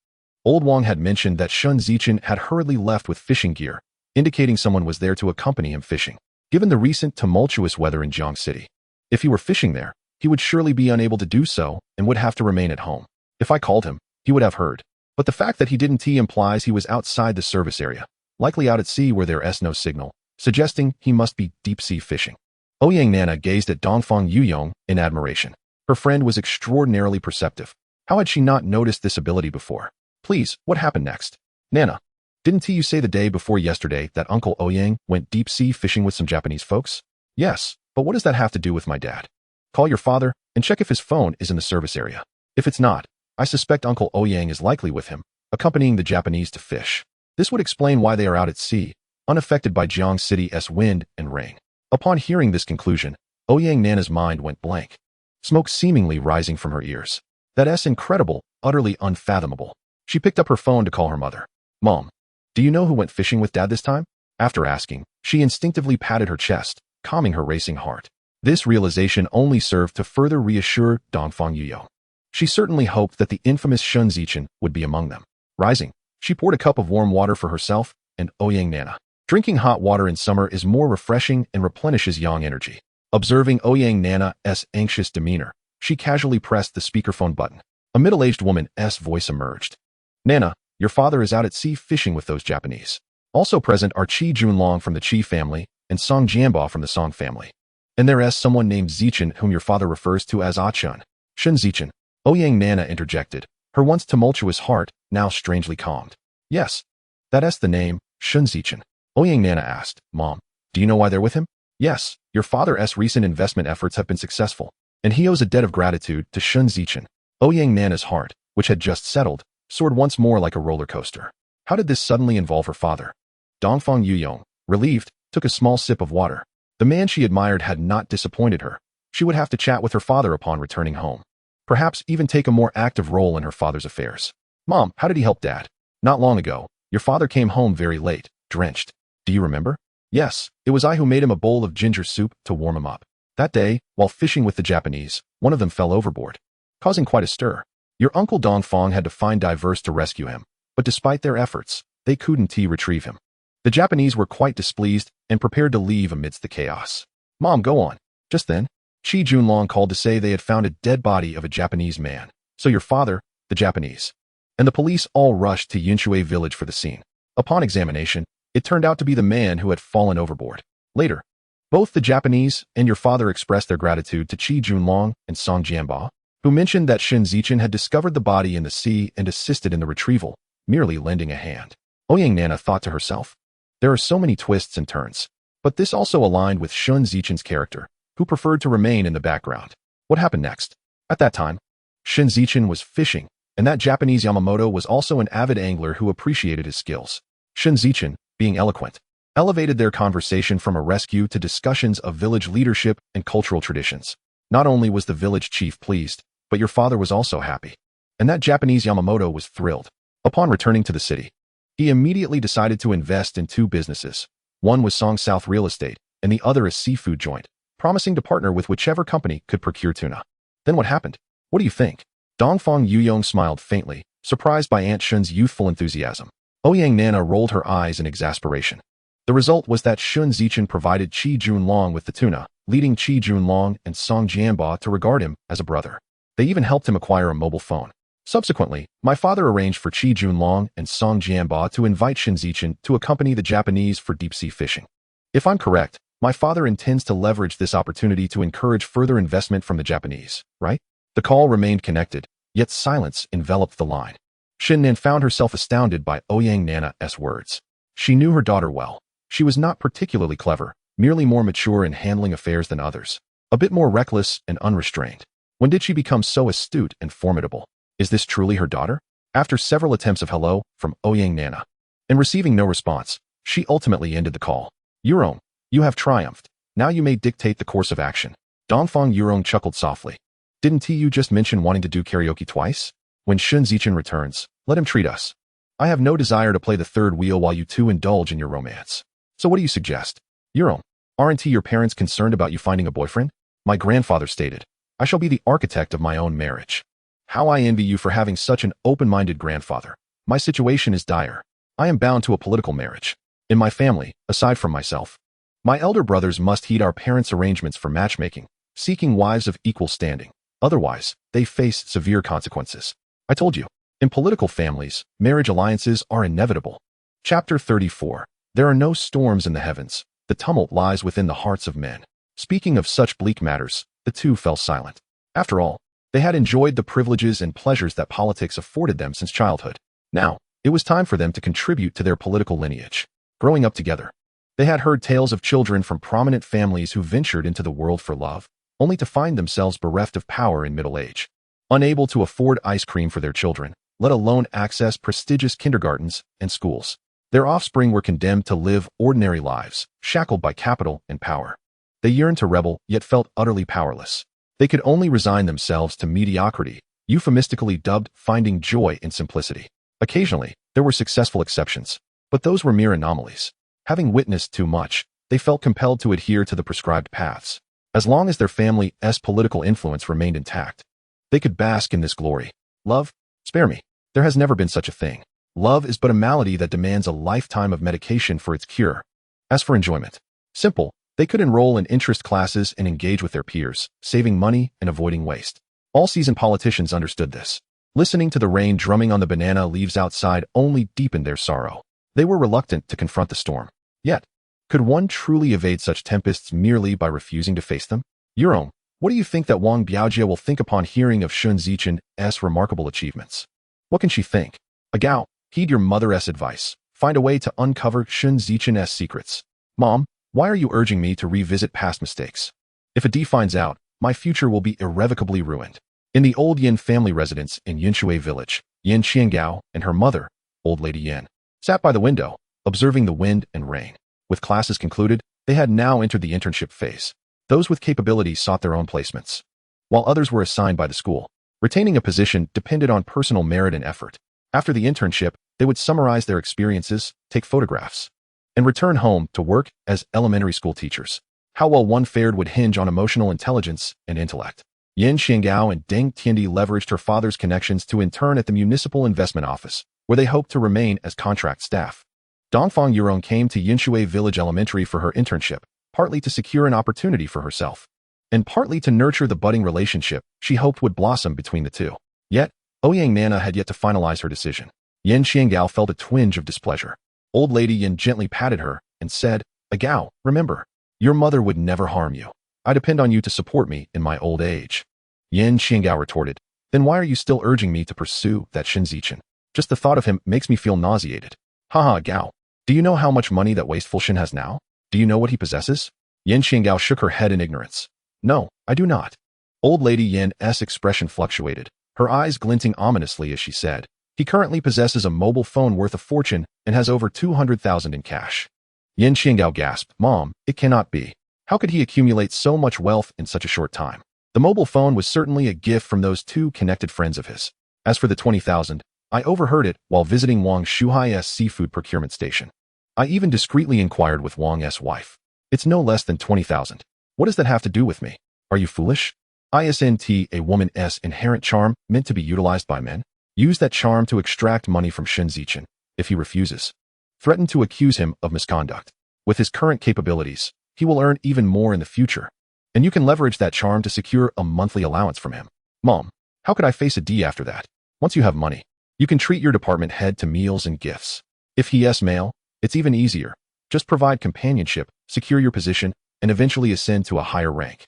Old Wang had mentioned that Shen Zichen had hurriedly left with fishing gear, indicating someone was there to accompany him fishing. Given the recent tumultuous weather in Jiang City, if he were fishing there, he would surely be unable to do so and would have to remain at home. If I called him, he would have heard. But the fact that he didn't implies he was outside the service area, likely out at sea where there is no signal, suggesting he must be deep-sea fishing. Ouyang Nana gazed at Dongfang Yurong in admiration. Her friend was extraordinarily perceptive. How had she not noticed this ability before? Please, what happened next? Nana, didn't you say the day before yesterday that Uncle Ouyang went deep-sea fishing with some Japanese folks? Yes, but what does that have to do with my dad? Call your father and check if his phone is in the service area. If it's not, I suspect Uncle Ouyang is likely with him, accompanying the Japanese to fish. This would explain why they are out at sea, unaffected by Jiang City's wind and rain. Upon hearing this conclusion, Ouyang Nana's mind went blank. Smoke seemingly rising from her ears. That's incredible, utterly unfathomable. She picked up her phone to call her mother. Mom, do you know who went fishing with Dad this time? After asking, she instinctively patted her chest, calming her racing heart. This realization only served to further reassure Dongfang Yurong. She certainly hoped that the infamous Shen Zichen would be among them. Rising, she poured a cup of warm water for herself and Ouyang Nana. Drinking hot water in summer is more refreshing and replenishes yang energy. Observing Ouyang Nana's anxious demeanor, she casually pressed the speakerphone button. A middle-aged woman's voice emerged. Nana, your father is out at sea fishing with those Japanese. Also present are Qi Junlong from the Qi family and Song Jianba from the Song family. And there is someone named Zichen whom your father refers to as Achun. Shen Zichen. Ouyang Nana interjected, her once tumultuous heart now strangely calmed. Yes, that's the name, Shen Zichen. Ouyang Nana asked, Mom, do you know why they're with him? Yes, your father's recent investment efforts have been successful, and he owes a debt of gratitude to Shen Zichen. Ouyang Nana's heart, which had just settled, soared once more like a roller coaster. How did this suddenly involve her father? Dongfang Yurong, relieved, took a small sip of water. The man she admired had not disappointed her. She would have to chat with her father upon returning home. Perhaps even take a more active role in her father's affairs. Mom, how did he help Dad? Not long ago, your father came home very late, drenched. Do you remember? Yes, it was I who made him a bowl of ginger soup to warm him up. That day, while fishing with the Japanese, one of them fell overboard, causing quite a stir. Your uncle Dongfang had to find divers to rescue him, but despite their efforts, they couldn't retrieve him. The Japanese were quite displeased and prepared to leave amidst the chaos. Mom, go on. Just then, Qi Junlong called to say they had found a dead body of a Japanese man. So your father, the Japanese, and the police all rushed to Yunshui village for the scene. Upon examination, it turned out to be the man who had fallen overboard. Later, both the Japanese and your father expressed their gratitude to Qi Junlong and Song Jianba, who mentioned that Shen Zichen had discovered the body in the sea and assisted in the retrieval, merely lending a hand. Ouyang Nana thought to herself, there are so many twists and turns. But this also aligned with Shen Zichen's character, who preferred to remain in the background. What happened next? At that time, Shen Zichen was fishing, and that Japanese Yamamoto was also an avid angler who appreciated his skills. Shen Zichen, being eloquent, elevated their conversation from a rescue to discussions of village leadership and cultural traditions. Not only was the village chief pleased, but your father was also happy. And that Japanese Yamamoto was thrilled. Upon returning to the city, he immediately decided to invest in two businesses. One was Song South Real Estate, and the other a seafood joint, promising to partner with whichever company could procure tuna. Then what happened? What do you think? Dongfang Yurong smiled faintly, surprised by Aunt Shun's youthful enthusiasm. Ouyang Nana rolled her eyes in exasperation. The result was that Shen Zichen provided Qi Junlong with the tuna, leading Qi Junlong and Song Jianba to regard him as a brother. They even helped him acquire a mobile phone. Subsequently, my father arranged for Qi Junlong and Song Jianba to invite Shen Zichen to accompany the Japanese for deep-sea fishing. If I'm correct, my father intends to leverage this opportunity to encourage further investment from the Japanese, right? The call remained connected, yet silence enveloped the line. Shen Nan found herself astounded by Ouyang Nana's words. She knew her daughter well. She was not particularly clever, merely more mature in handling affairs than others. A bit more reckless and unrestrained. When did she become so astute and formidable? Is this truly her daughter? After several attempts of hello from Ouyang Nana, and receiving no response, she ultimately ended the call. Yurong, you have triumphed. Now you may dictate the course of action. Dongfang Yurong chuckled softly. Didn't you just mention wanting to do karaoke twice? When Shen Zichen returns, let him treat us. I have no desire to play the third wheel while you two indulge in your romance. So what do you suggest? Yurong, aren't your parents concerned about you finding a boyfriend? My grandfather stated, I shall be the architect of my own marriage. How I envy you for having such an open-minded grandfather. My situation is dire. I am bound to a political marriage. In my family, aside from myself, my elder brothers must heed our parents' arrangements for matchmaking, seeking wives of equal standing. Otherwise, they face severe consequences. I told you, in political families, marriage alliances are inevitable. Chapter 34. There are no storms in the heavens. The tumult lies within the hearts of men. Speaking of such bleak matters, the two fell silent. After all, they had enjoyed the privileges and pleasures that politics afforded them since childhood. Now, it was time for them to contribute to their political lineage. Growing up together, they had heard tales of children from prominent families who ventured into the world for love, only to find themselves bereft of power in middle age. Unable to afford ice cream for their children, let alone access prestigious kindergartens and schools. Their offspring were condemned to live ordinary lives, shackled by capital and power. They yearned to rebel, yet felt utterly powerless. They could only resign themselves to mediocrity, euphemistically dubbed finding joy in simplicity. Occasionally, there were successful exceptions, but those were mere anomalies. Having witnessed too much, they felt compelled to adhere to the prescribed paths. As long as their family's political influence remained intact, they could bask in this glory. Love? Spare me. There has never been such a thing. Love is but a malady that demands a lifetime of medication for its cure. As for enjoyment, simple. They could enroll in interest classes and engage with their peers, saving money and avoiding waste. All seasoned politicians understood this. Listening to the rain drumming on the banana leaves outside only deepened their sorrow. They were reluctant to confront the storm. Yet, could one truly evade such tempests merely by refusing to face them? Yurong, what do you think that Wang Biaojie will think upon hearing of Shen Zichen's remarkable achievements? What can she think? Agao, heed your mother's advice. Find a way to uncover Shen Zichen's secrets. Mom, why are you urging me to revisit past mistakes? If a D finds out, my future will be irrevocably ruined. In the old Yin family residence in Yinshui village, Yin Qiangao and her mother, old lady Yin, sat by the window, observing the wind and rain. With classes concluded, they had now entered the internship phase. Those with capability sought their own placements, while others were assigned by the school. Retaining a position depended on personal merit and effort. After the internship, they would summarize their experiences, take photographs, and return home to work as elementary school teachers. How well one fared would hinge on emotional intelligence and intellect. Yin Xiangao and Deng Tiandi leveraged her father's connections to intern at the municipal investment office, where they hoped to remain as contract staff. Dongfang Yurong came to Yinshui Village Elementary for her internship, partly to secure an opportunity for herself, and partly to nurture the budding relationship she hoped would blossom between the two. Yet, Ouyang Nana had yet to finalize her decision. Yin Xiangao felt a twinge of displeasure. Old lady Yin gently patted her and said, Agao, remember, your mother would never harm you. I depend on you to support me in my old age. Yin Xiangao retorted, then why are you still urging me to pursue that Shen Zichen? Just the thought of him makes me feel nauseated. Haha, Gao. Do you know how much money that wasteful Shen has now? Do you know what he possesses? Yin Qiangao shook her head in ignorance. No, I do not. Old Lady Yin's expression fluctuated, her eyes glinting ominously as she said, he currently possesses a mobile phone worth a fortune and has over 200,000 in cash. Yin Qiangao gasped, Mom, it cannot be. How could he accumulate so much wealth in such a short time? The mobile phone was certainly a gift from those two connected friends of his. As for the 20,000, I overheard it while visiting Wang Shuhai's seafood procurement station. I even discreetly inquired with Wang's wife. It's no less than 20,000. What does that have to do with me? Are you foolish? Isn't a woman's inherent charm meant to be utilized by men? Use that charm to extract money from Shen Zichen. If he refuses, threaten to accuse him of misconduct. With his current capabilities, he will earn even more in the future. And you can leverage that charm to secure a monthly allowance from him. Mom, how could I face a D after that? Once you have money, you can treat your department head to meals and gifts. If he is male, it's even easier. Just provide companionship, secure your position, and eventually ascend to a higher rank.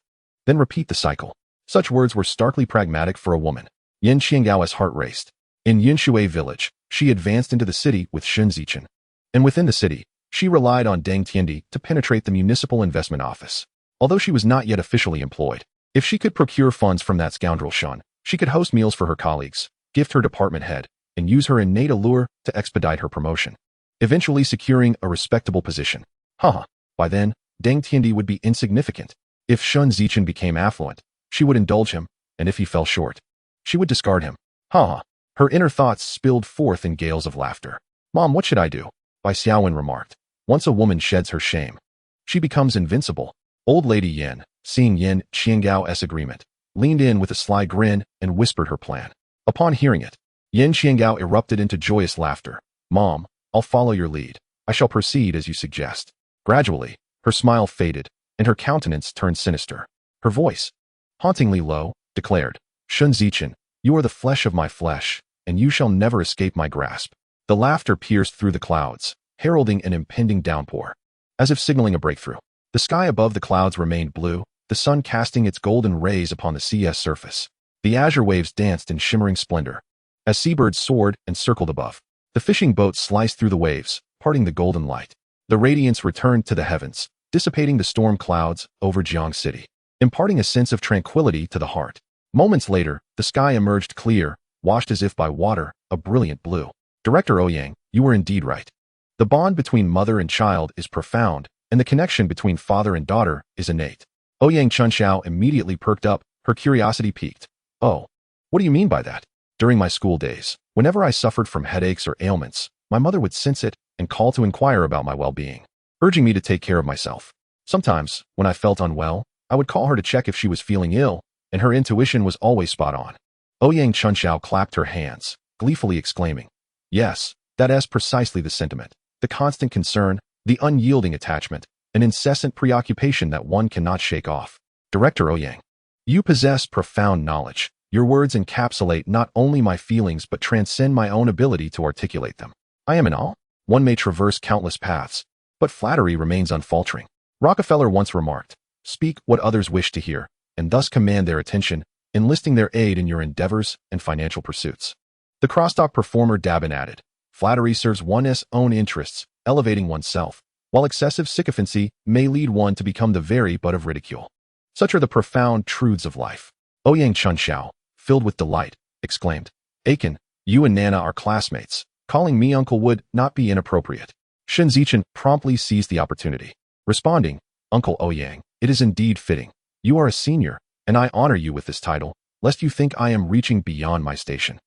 Then repeat the cycle. Such words were starkly pragmatic for a woman. Yin Qiangao's heart raced. In Yinshui village, she advanced into the city with Shen Zichen. And within the city, she relied on Deng Tiandi to penetrate the municipal investment office. Although she was not yet officially employed, if she could procure funds from that scoundrel Shen, she could host meals for her colleagues, gift her department head, and use her innate allure to expedite her promotion, eventually securing a respectable position. By then, Deng Tiandi would be insignificant. If Shen Zichen became affluent, she would indulge him, and if he fell short, she would discard him. Her inner thoughts spilled forth in gales of laughter. Mom, what should I do? Bai Xiaowen remarked. Once a woman sheds her shame, she becomes invincible. Old Lady Yin, seeing Yin Qiangao's agreement, leaned in with a sly grin and whispered her plan. Upon hearing it, Yin Qiangao erupted into joyous laughter. Mom, I'll follow your lead. I shall proceed as you suggest. Gradually, her smile faded, and her countenance turned sinister. Her voice, hauntingly low, declared, Shen Zichen, you are the flesh of my flesh, and you shall never escape my grasp. The laughter pierced through the clouds, heralding an impending downpour. As if signaling a breakthrough, the sky above the clouds remained blue, the sun casting its golden rays upon the sea's surface. The azure waves danced in shimmering splendor. As seabirds soared and circled above, the fishing boats sliced through the waves, parting the golden light. The radiance returned to the heavens, dissipating the storm clouds over Jiang City, imparting a sense of tranquility to the heart. Moments later, the sky emerged clear, washed as if by water, a brilliant blue. Director Ouyang, you were indeed right. The bond between mother and child is profound, and the connection between father and daughter is innate. Ouyang Chunxiao immediately perked up, her curiosity piqued. Oh, what do you mean by that? During my school days, whenever I suffered from headaches or ailments, my mother would sense it and call to inquire about my well-being, urging me to take care of myself. Sometimes, when I felt unwell, I would call her to check if she was feeling ill, and her intuition was always spot on. Ouyang Chunxiao clapped her hands, gleefully exclaiming, Yes, that is precisely the sentiment, the constant concern, the unyielding attachment, an incessant preoccupation that one cannot shake off. Director Ouyang, you possess profound knowledge. Your words encapsulate not only my feelings but transcend my own ability to articulate them. I am in awe. One may traverse countless paths, but flattery remains unfaltering. Rockefeller once remarked, Speak what others wish to hear, and thus command their attention, enlisting their aid in your endeavors and financial pursuits. The crosstalk performer Dabin added, Flattery serves one's own interests, elevating oneself, while excessive sycophancy may lead one to become the very butt of ridicule. Such are the profound truths of life. Ouyang Chunxiao, filled with delight, exclaimed, Aiken, you and Nana are classmates. Calling me uncle would not be inappropriate. Shen Zichen promptly seized the opportunity, responding, Uncle Ouyang, it is indeed fitting. You are a senior, and I honor you with this title, lest you think I am reaching beyond my station.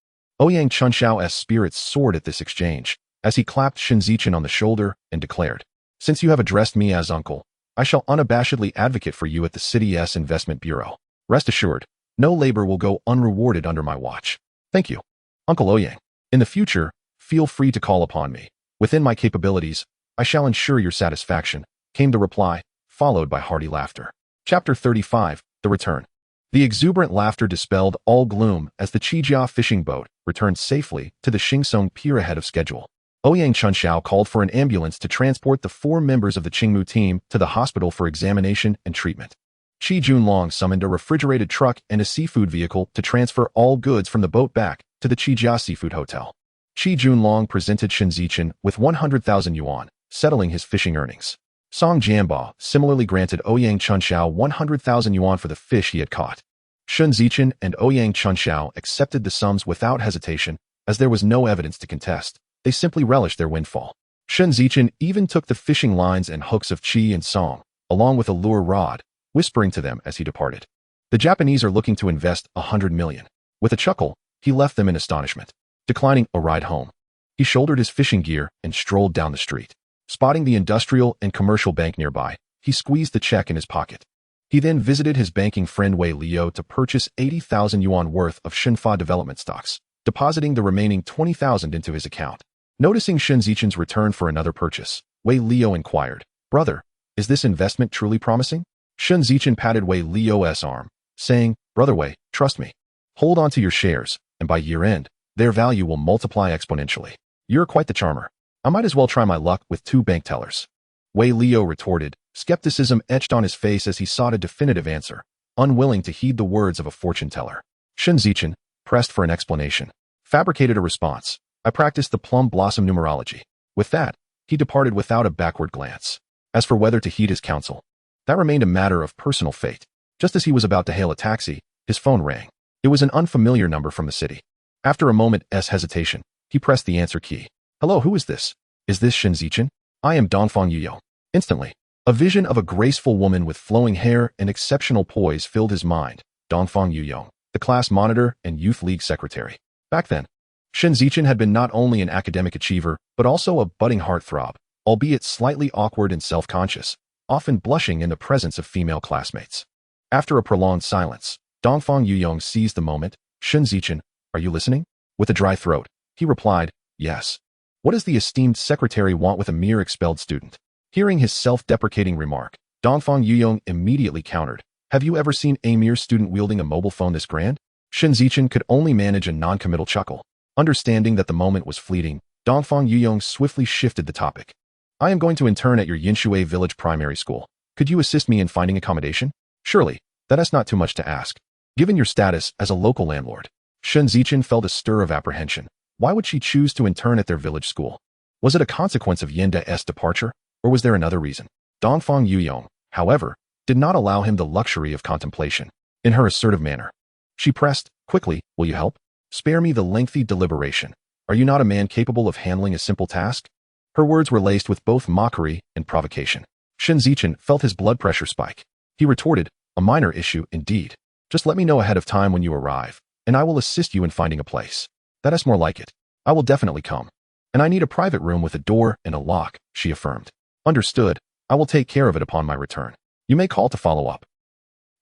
Ouyang Chunxiao's spirits soared at this exchange, as he clapped Shen Zichen on the shoulder and declared, Since you have addressed me as uncle, I shall unabashedly advocate for you at the city's investment bureau. Rest assured, no labor will go unrewarded under my watch. Thank you, Uncle Ouyang. In the future, feel free to call upon me. Within my capabilities, I shall ensure your satisfaction, came the reply, followed by hearty laughter. Chapter 35, The Return. The exuberant laughter dispelled all gloom as the Qijia fishing boat returned safely to the Xingsong pier ahead of schedule. Ouyang Chunxiao called for an ambulance to transport the 4 members of the Qingmu team to the hospital for examination and treatment. Qi Junlong summoned a refrigerated truck and a seafood vehicle to transfer all goods from the boat back to the Qijia Seafood Hotel. Qi Junlong presented Shen Zichen with 100,000 yuan, settling his fishing earnings. Song Jianba similarly granted Ouyang Chunxiao 100,000 yuan for the fish he had caught. Shen Zichen and Ouyang Chunxiao accepted the sums without hesitation, as there was no evidence to contest. They simply relished their windfall. Shen Zichen even took the fishing lines and hooks of Qi and Song, along with a lure rod, whispering to them as he departed. The Japanese are looking to invest 100 million. With a chuckle, he left them in astonishment. Declining a ride home, he shouldered his fishing gear and strolled down the street. Spotting the industrial and commercial bank nearby, he squeezed the check in his pocket. He then visited his banking friend Wei Liu to purchase 80,000 yuan worth of Shenfa development stocks, depositing the remaining 20,000 into his account. Noticing Shen Zichen's return for another purchase, Wei Liu inquired, "Brother, is this investment truly promising?" Shen Zichen patted Wei Liu's arm, saying, "Brother Wei, trust me. Hold on to your shares, and by year-end, their value will multiply exponentially. You're quite the charmer. I might as well try my luck with 2 bank tellers." Wei Liu retorted, skepticism etched on his face as he sought a definitive answer, unwilling to heed the words of a fortune teller. Shen Zichen, pressed for an explanation, fabricated a response. "I practiced the plum blossom numerology." With that, he departed without a backward glance. As for whether to heed his counsel, that remained a matter of personal fate. Just as he was about to hail a taxi, his phone rang. It was an unfamiliar number from the city. After a moment's hesitation, he pressed the answer key. "Hello, who is this? Is this Shen Zichen? I am Dongfang Yurong." Instantly, a vision of a graceful woman with flowing hair and exceptional poise filled his mind. Dongfang Yurong, the class monitor and youth league secretary. Back then, Shen Zichen had been not only an academic achiever, but also a budding heartthrob, albeit slightly awkward and self-conscious, often blushing in the presence of female classmates. After a prolonged silence, Dongfang Yurong seized the moment. "Shen Zichen, are you listening?" With a dry throat, he replied, "Yes." "What does the esteemed secretary want with a mere expelled student?" Hearing his self-deprecating remark, Dongfang Yurong immediately countered, "Have you ever seen a mere student wielding a mobile phone this grand?" Shen Zichen could only manage a non-committal chuckle. Understanding that the moment was fleeting, Dongfang Yurong swiftly shifted the topic. "I am going to intern at your Yinshui village primary school. Could you assist me in finding accommodation?" "Surely, that is not too much to ask, given your status as a local landlord." Shen Zichen felt a stir of apprehension. Why would she choose to intern at their village school? Was it a consequence of Yenda's departure, or was there another reason? Dongfang Yurong, however, did not allow him the luxury of contemplation. In her assertive manner, she pressed, "Quickly, will you help? Spare me the lengthy deliberation. Are you not a man capable of handling a simple task?" Her words were laced with both mockery and provocation. Shen Zichen felt his blood pressure spike. He retorted, "A minor issue, indeed. Just let me know ahead of time when you arrive, and I will assist you in finding a place." "That is more like it. I will definitely come. And I need a private room with a door and a lock," she affirmed. "Understood. I will take care of it upon my return. You may call to follow up."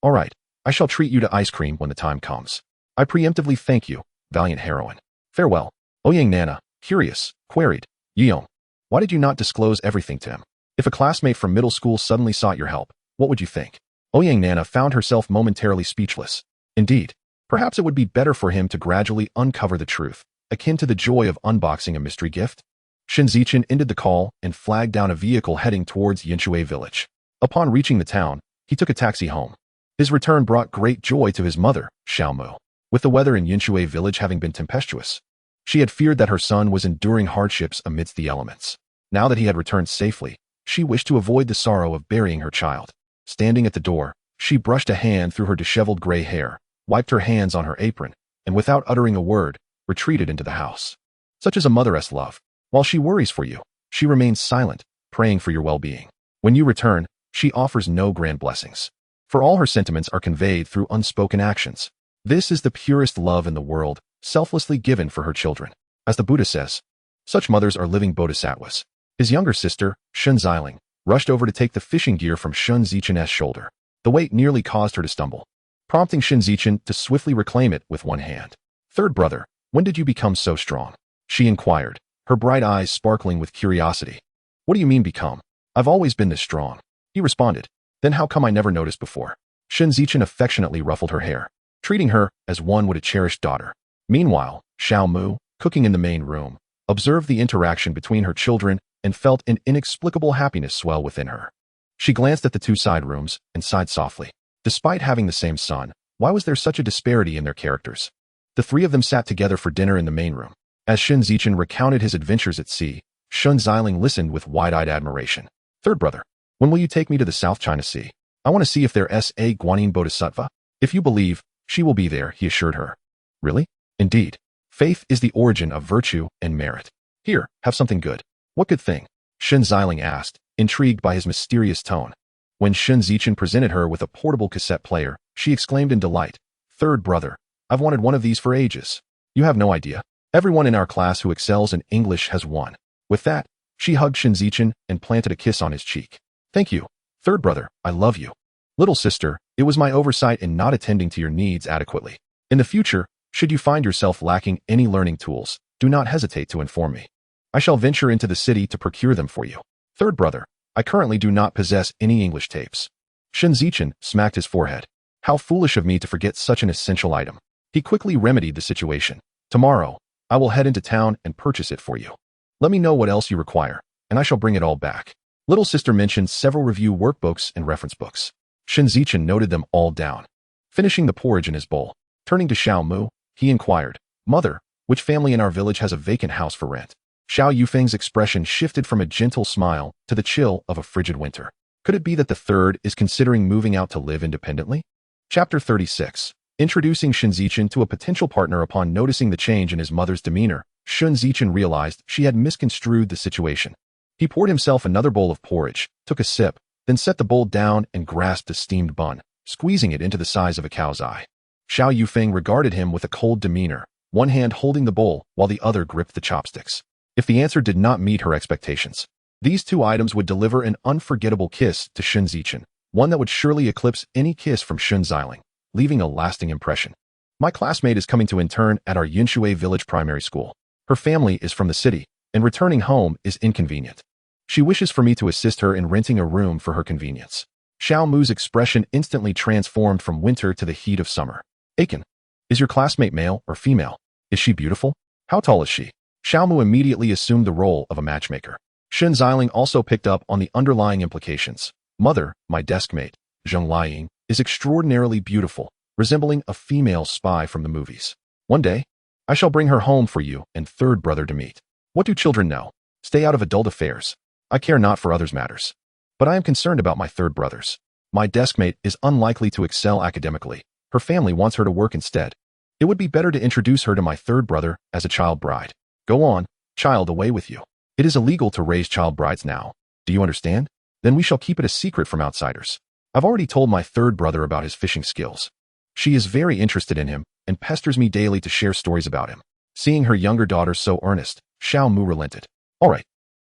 "All right. I shall treat you to ice cream when the time comes. I preemptively thank you, valiant heroine. Farewell." Ouyang Nana, curious, queried, "Yurong, why did you not disclose everything to him? If a classmate from middle school suddenly sought your help, what would you think?" Ouyang Nana found herself momentarily speechless. Indeed, perhaps it would be better for him to gradually uncover the truth, akin to the joy of unboxing a mystery gift. Shen Zichen ended the call and flagged down a vehicle heading towards Yinshui village. Upon reaching the town, he took a taxi home. His return brought great joy to his mother, Xiaomu. With the weather in Yinshui village having been tempestuous, she had feared that her son was enduring hardships amidst the elements. Now that he had returned safely, she wished to avoid the sorrow of burying her child. Standing at the door, she brushed a hand through her disheveled gray hair, wiped her hands on her apron, and without uttering a word, retreated into the house. Such is a mother's love. While she worries for you, she remains silent, praying for your well-being. When you return, she offers no grand blessings, for all her sentiments are conveyed through unspoken actions. This is the purest love in the world, selflessly given for her children. As the Buddha says, such mothers are living bodhisattvas. His younger sister, Shen Zichen, rushed over to take the fishing gear from Shen Zichen's shoulder. The weight nearly caused her to stumble, prompting Shen Zichen to swiftly reclaim it with one hand. "Third brother, when did you become so strong?" she inquired, her bright eyes sparkling with curiosity. "What do you mean become? I've always been this strong," he responded. "Then how come I never noticed before?" Shen Zichen affectionately ruffled her hair, treating her as one would a cherished daughter. Meanwhile, Xiaomu, cooking in the main room, observed the interaction between her children and felt an inexplicable happiness swell within her. She glanced at the 2 side rooms and sighed softly. Despite having the same son, why was there such a disparity in their characters? The 3 of them sat together for dinner in the main room. As Shen Zichen recounted his adventures at sea, Shen Zichen listened with wide-eyed admiration. "Third brother, When will you take me to the South China Sea? I want to see if there's a Guanyin Bodhisattva. If you believe, she will be there, he assured her. Really? Indeed. Faith is the origin of virtue and merit. Here, have something good. What good thing? Shen Zichen asked, intrigued by his mysterious tone. When Shen Zichen presented her with a portable cassette player, she exclaimed in delight, "Third brother, I've wanted one of these for ages. You have no idea. Everyone in our class who excels in English has one." With that, she hugged Shen Zichen and planted a kiss on his cheek. "Thank you. Third brother, I love you. Little sister, it was my oversight in not attending to your needs adequately. In the future, should you find yourself lacking any learning tools, do not hesitate to inform me. I shall venture into the city to procure them for you. Third brother, I currently do not possess any English tapes." Shen Zichen smacked his forehead. How foolish of me to forget such an essential item. He quickly remedied the situation. "Tomorrow, I will head into town and purchase it for you. Let me know what else you require, and I shall bring it all back." Little sister mentioned several review workbooks and reference books. Shen Zichen noted them all down. Finishing the porridge in his bowl, turning to Xiao Mu, he inquired, "Mother, which family in our village has a vacant house for rent?" Xiao Yufeng's expression shifted from a gentle smile to the chill of a frigid winter. Could it be that the third is considering moving out to live independently? Chapter 36. Introducing Shen Zichen to a potential partner. Upon noticing the change in his mother's demeanor, Shen Zichen realized she had misconstrued the situation. He poured himself another bowl of porridge, took a sip, then set the bowl down and grasped a steamed bun, squeezing it into the size of a cow's eye. Xiao Yufeng regarded him with a cold demeanor, one hand holding the bowl while the other gripped the chopsticks. If the answer did not meet her expectations, these two items would deliver an unforgettable kiss to Shen Zichen, one that would surely eclipse any kiss from Shen Zichen, leaving a lasting impression. "My classmate is coming to intern at our Yunshui Village Primary School. Her family is from the city, and returning home is inconvenient. She wishes for me to assist her in renting a room for her convenience." Xiao Mu's expression instantly transformed from winter to the heat of summer. "Aiken, is your classmate male or female? Is she beautiful? How tall is she?" Xiao Mu immediately assumed the role of a matchmaker. Shen Zichen also picked up on the underlying implications. "Mother, my deskmate, Zheng Liang, is extraordinarily beautiful, resembling a female spy from the movies. One day, I shall bring her home for you and third brother to meet. What do children know? Stay out of adult affairs. I care not for others' matters. But I am concerned about my third brothers. My deskmate is unlikely to excel academically. Her family wants her to work instead. It would be better to introduce her to my third brother as a child bride. Go on, child, away with you. It is illegal to raise child brides now. Do you understand? Then we shall keep it a secret from outsiders. I've already told my third brother about his fishing skills. She is very interested in him and pesters me daily to share stories about him." Seeing her younger daughter so earnest, Xiao Mu relented. "All right,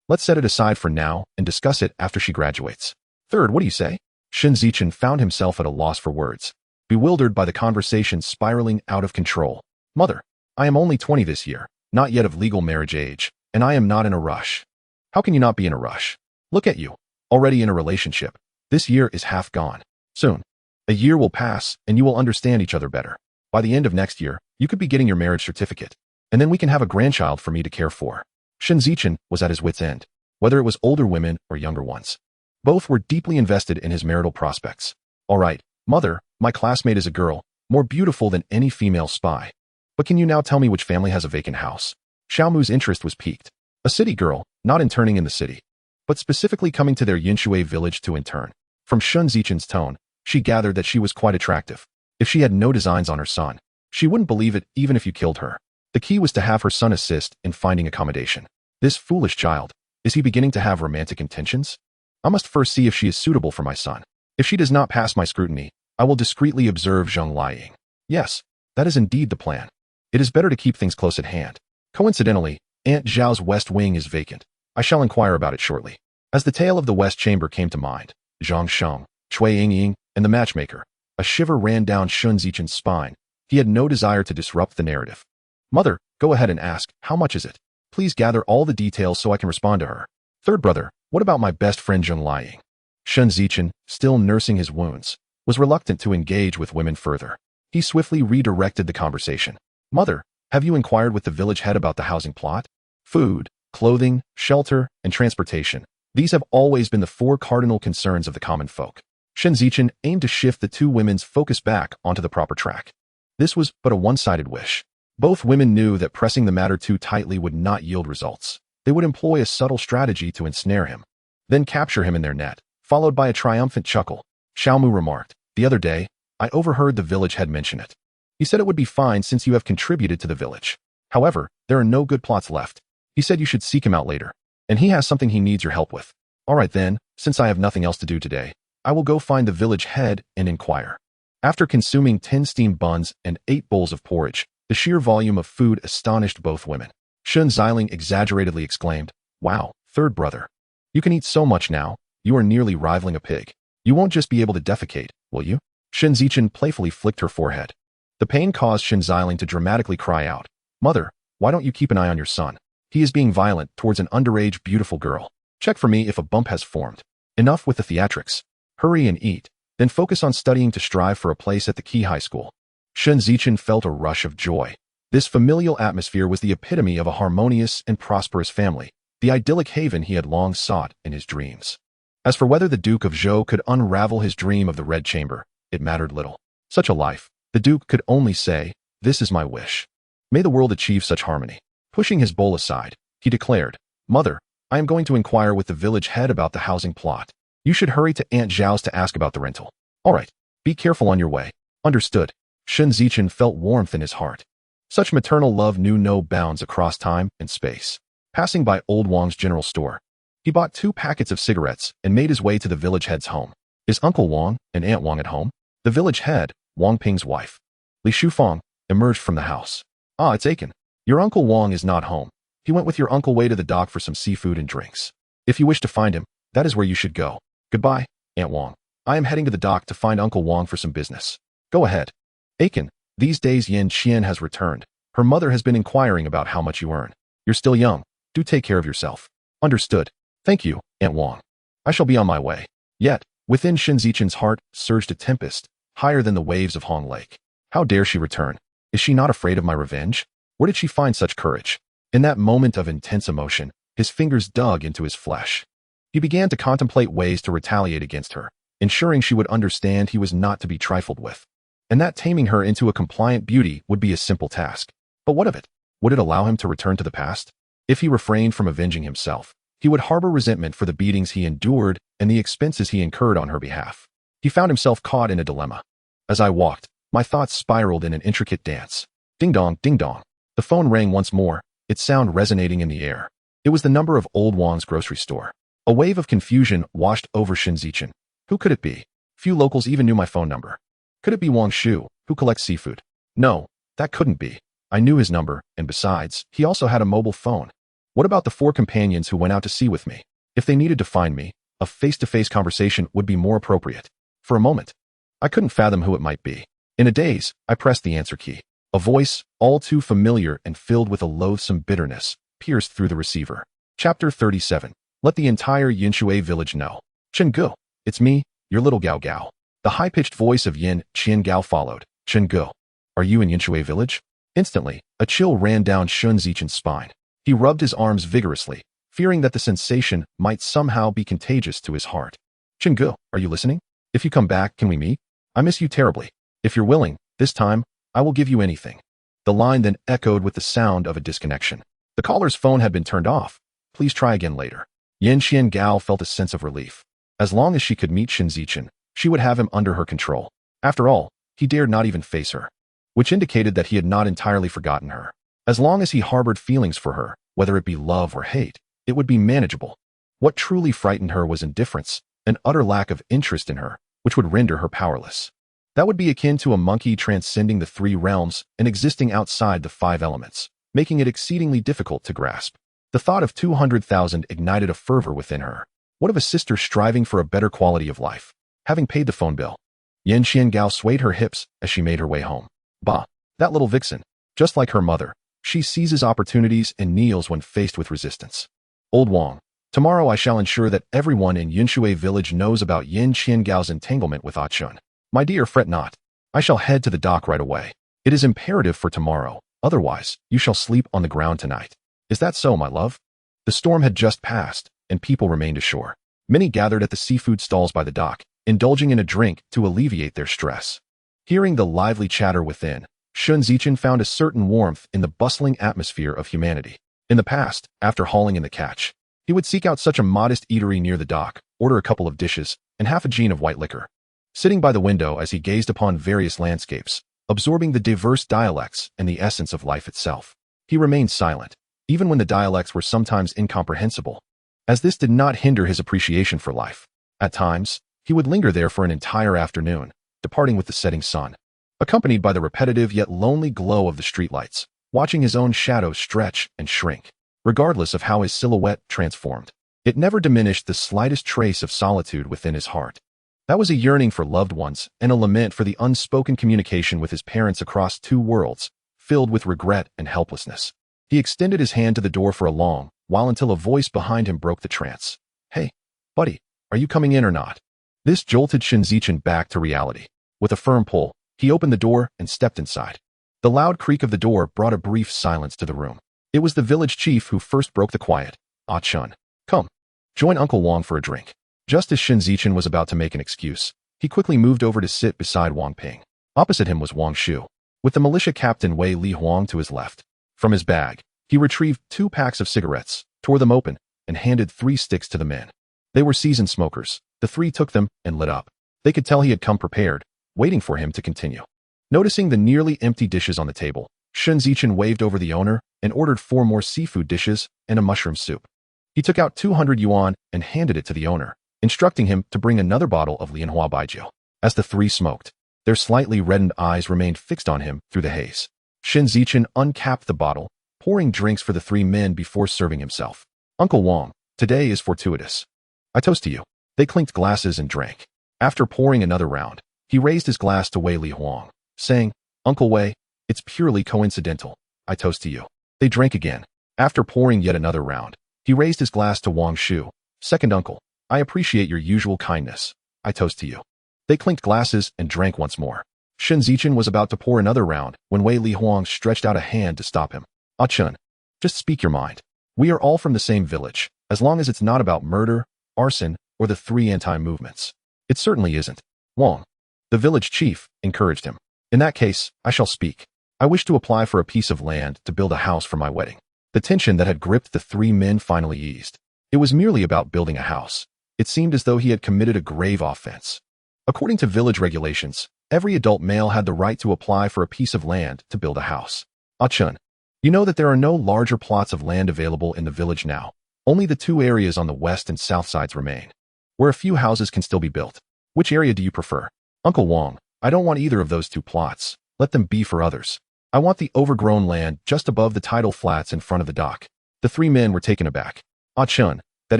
let's set it aside for now and discuss it after she graduates. Third, what do you say?" Shen Zichen found himself at a loss for words, bewildered by the conversation spiraling out of control. "Mother, I am only 20 this year, not yet of legal marriage age, and I am not in a rush." "How can you not be in a rush? Look at you, already in a relationship. This year is half gone. Soon, a year will pass and you will understand each other better. By the end of next year, you could be getting your marriage certificate, and then we can have a grandchild for me to care for." Shen Zichen was at his wit's end, whether it was older women or younger ones. Both were deeply invested in his marital prospects. "All right, mother, my classmate is a girl, more beautiful than any female spy. But can you now tell me which family has a vacant house?" Xiao Mu's interest was piqued. A city girl, not interning in the city, but specifically coming to their Yunshui village to intern. From Shen Zichen's tone, she gathered that she was quite attractive. If she had no designs on her son, she wouldn't believe it even if you killed her. The key was to have her son assist in finding accommodation. This foolish child, is he beginning to have romantic intentions? I must first see if she is suitable for my son. If she does not pass my scrutiny, I will discreetly observe Zheng Liang. Yes, that is indeed the plan. It is better to keep things close at hand. Coincidentally, Aunt Zhao's west wing is vacant. I shall inquire about it shortly. As the tale of the west chamber came to mind, Zhang Sheng, Cui Yingying, and the matchmaker, a shiver ran down Shen Zichen's spine. He had no desire to disrupt the narrative. "Mother, go ahead and ask, how much is it? Please gather all the details so I can respond to her. Third brother, what about my best friend Zheng Liang?" Shen Zichen, still nursing his wounds, was reluctant to engage with women further. He swiftly redirected the conversation. "Mother, have you inquired with the village head about the housing plot? Food, clothing, shelter, and transportation. These have always been the four cardinal concerns of the common folk." Shen Zichen aimed to shift the two women's focus back onto the proper track. This was but a one-sided wish. Both women knew that pressing the matter too tightly would not yield results. They would employ a subtle strategy to ensnare him, then capture him in their net, followed by a triumphant chuckle. Xiaomu remarked, "The other day, I overheard the village head mention it. He said it would be fine since you have contributed to the village. However, there are no good plots left. He said you should seek him out later. And he has something he needs your help with. All right then, since I have nothing else to do today, I will go find the village head and inquire." After consuming 10 steamed buns and 8 bowls of porridge, the sheer volume of food astonished both women. Shen Zichen exaggeratedly exclaimed, "Wow, third brother. You can eat so much now, you are nearly rivaling a pig. You won't just be able to defecate, will you?" Shen Zichen playfully flicked her forehead. The pain caused Shen Zichen to dramatically cry out, "Mother, why don't you keep an eye on your son? He is being violent towards an underage beautiful girl. Check for me if a bump has formed. Enough with the theatrics. Hurry and eat, then focus on studying to strive for a place at the Key High School." Shen Zichen felt a rush of joy. This familial atmosphere was the epitome of a harmonious and prosperous family, the idyllic haven he had long sought in his dreams. As for whether the Duke of Zhou could unravel his dream of the Red Chamber, it mattered little. Such a life, the Duke could only say, "This is my wish. May the world achieve such harmony." Pushing his bowl aside, he declared, "Mother, I am going to inquire with the village head about the housing plot. You should hurry to Aunt Zhao's to ask about the rental. All right, be careful on your way." Understood. Shen Zichen felt warmth in his heart. Such maternal love knew no bounds across time and space. Passing by old Wang's general store, he bought 2 packets of cigarettes and made his way to the village head's home. Is Uncle Wang and Aunt Wang at home? The village head, Wang Ping's wife, Li Shufang, emerged from the house. "Ah, it's Aiken. Your Uncle Wang is not home. He went with your uncle Wei to the dock for some seafood and drinks. If you wish to find him, that is where you should go. Goodbye, Aunt Wang. I am heading to the dock to find Uncle Wang for some business. Go ahead." "Aiken, these days Yin Qian has returned. Her mother has been inquiring about how much you earn. You're still young. Do take care of yourself." Understood. "Thank you, Aunt Wang. I shall be on my way." Yet, within Shen Zichen's heart surged a tempest, higher than the waves of Hong Lake. How dare she return? Is she not afraid of my revenge? Where did she find such courage? In that moment of intense emotion, his fingers dug into his flesh. He began to contemplate ways to retaliate against her, ensuring she would understand he was not to be trifled with, and that taming her into a compliant beauty would be a simple task. But what of it? Would it allow him to return to the past? If he refrained from avenging himself, he would harbor resentment for the beatings he endured and the expenses he incurred on her behalf. He found himself caught in a dilemma. As I walked, my thoughts spiraled in an intricate dance. Ding dong, ding dong. The phone rang once more, its sound resonating in the air. It was the number of old Wang's grocery store. A wave of confusion washed over Shen Zichen. Who could it be? Few locals even knew my phone number. Could it be Wang Shu, who collects seafood? No, that couldn't be. I knew his number, and besides, he also had a mobile phone. What about the 4 companions who went out to sea with me? If they needed to find me, a face-to-face conversation would be more appropriate. For a moment, I couldn't fathom who it might be. In a daze, I pressed the answer key. A voice, all too familiar and filled with a loathsome bitterness, pierced through the receiver. Chapter 37. Let the entire Yinshui village know. "Chen Gu, it's me, your little Gao Gao." The high-pitched voice of Yin Qian Gao followed. "Chen Gu, are you in Yinshui village?" Instantly, a chill ran down Shen Zichen's spine. He rubbed his arms vigorously, fearing that the sensation might somehow be contagious to his heart. "Chen Gu, are you listening? If you come back, can we meet? I miss you terribly. If you're willing, this time, I will give you anything." The line then echoed with the sound of a disconnection. The caller's phone had been turned off. "Please try again later." Yin Qian Gao felt a sense of relief. As long as she could meet Shen Zichen, she would have him under her control. After all, he dared not even face her, which indicated that he had not entirely forgotten her. As long as he harbored feelings for her, whether it be love or hate, it would be manageable. What truly frightened her was indifference, an utter lack of interest in her, which would render her powerless. That would be akin to a monkey transcending the 3 realms and existing outside the 5 elements, making it exceedingly difficult to grasp. The thought of 200,000 ignited a fervor within her. What of a sister striving for a better quality of life? Having paid the phone bill, Yin Qian Gao swayed her hips as she made her way home. Bah, that little vixen. Just like her mother, she seizes opportunities and kneels when faced with resistance. Old Wang, tomorrow I shall ensure that everyone in Yinshui village knows about Yin Qian Gao's entanglement with Ah Chun. My dear, fret not. I shall head to the dock right away. It is imperative for tomorrow, otherwise, you shall sleep on the ground tonight. Is that so, my love? The storm had just passed, and people remained ashore. Many gathered at the seafood stalls by the dock, indulging in a drink to alleviate their stress. Hearing the lively chatter within, Shen Zichen found a certain warmth in the bustling atmosphere of humanity. In the past, after hauling in the catch, he would seek out such a modest eatery near the dock, order a couple of dishes, and half a gin of white liquor. Sitting by the window as he gazed upon various landscapes, absorbing the diverse dialects and the essence of life itself, he remained silent, even when the dialects were sometimes incomprehensible, as this did not hinder his appreciation for life. At times, he would linger there for an entire afternoon, departing with the setting sun, accompanied by the repetitive yet lonely glow of the streetlights, watching his own shadow stretch and shrink, regardless of how his silhouette transformed. It never diminished the slightest trace of solitude within his heart. That was a yearning for loved ones and a lament for the unspoken communication with his parents across two worlds, filled with regret and helplessness. He extended his hand to the door for a long while until a voice behind him broke the trance. "Hey, buddy, are you coming in or not?" This jolted Shen Zichen back to reality. With a firm pull, he opened the door and stepped inside. The loud creak of the door brought a brief silence to the room. It was the village chief who first broke the quiet. "Ah Chun, come, join Uncle Wang for a drink." Just as Shen Zichen was about to make an excuse, he quickly moved over to sit beside Wang Ping. Opposite him was Wang Shu, with the militia captain Wei Li Huang to his left. From his bag, he retrieved 2 packs of cigarettes, tore them open, and handed 3 sticks to the men. They were seasoned smokers. The 3 took them and lit up. They could tell he had come prepared, waiting for him to continue. Noticing the nearly empty dishes on the table, Shen Zichen waved over the owner and ordered 4 more seafood dishes and a mushroom soup. He took out 200 yuan and handed it to the owner, instructing him to bring another bottle of Lianhua Baijiu. As the 3 smoked, their slightly reddened eyes remained fixed on him through the haze. Shen Zichen uncapped the bottle, pouring drinks for the 3 men before serving himself. "Uncle Wang, today is fortuitous. I toast to you." They clinked glasses and drank. After pouring another round, he raised his glass to Wei Li Huang, saying, "Uncle Wei, it's purely coincidental. I toast to you." They drank again. After pouring yet another round, he raised his glass to Wang Shu. "Second uncle, I appreciate your usual kindness. I toast to you." They clinked glasses and drank once more. Shen Zichen was about to pour another round when Wei Li Huang stretched out a hand to stop him. "Ah Chun, just speak your mind. We are all from the same village, as long as it's not about murder, arson, or the 3 anti-movements." "It certainly isn't, Wang," the village chief encouraged him. "In that case, I shall speak. I wish to apply for a piece of land to build a house for my wedding." The tension that had gripped the 3 men finally eased. It was merely about building a house. It seemed as though he had committed a grave offense. According to village regulations, every adult male had the right to apply for a piece of land to build a house. "Ah Chun, you know that there are no larger plots of land available in the village now. Only the 2 areas on the west and south sides remain, where a few houses can still be built. Which area do you prefer?" "Uncle Wang, I don't want either of those 2 plots. Let them be for others. I want the overgrown land just above the tidal flats in front of the dock." The 3 men were taken aback. "Ah Chun, that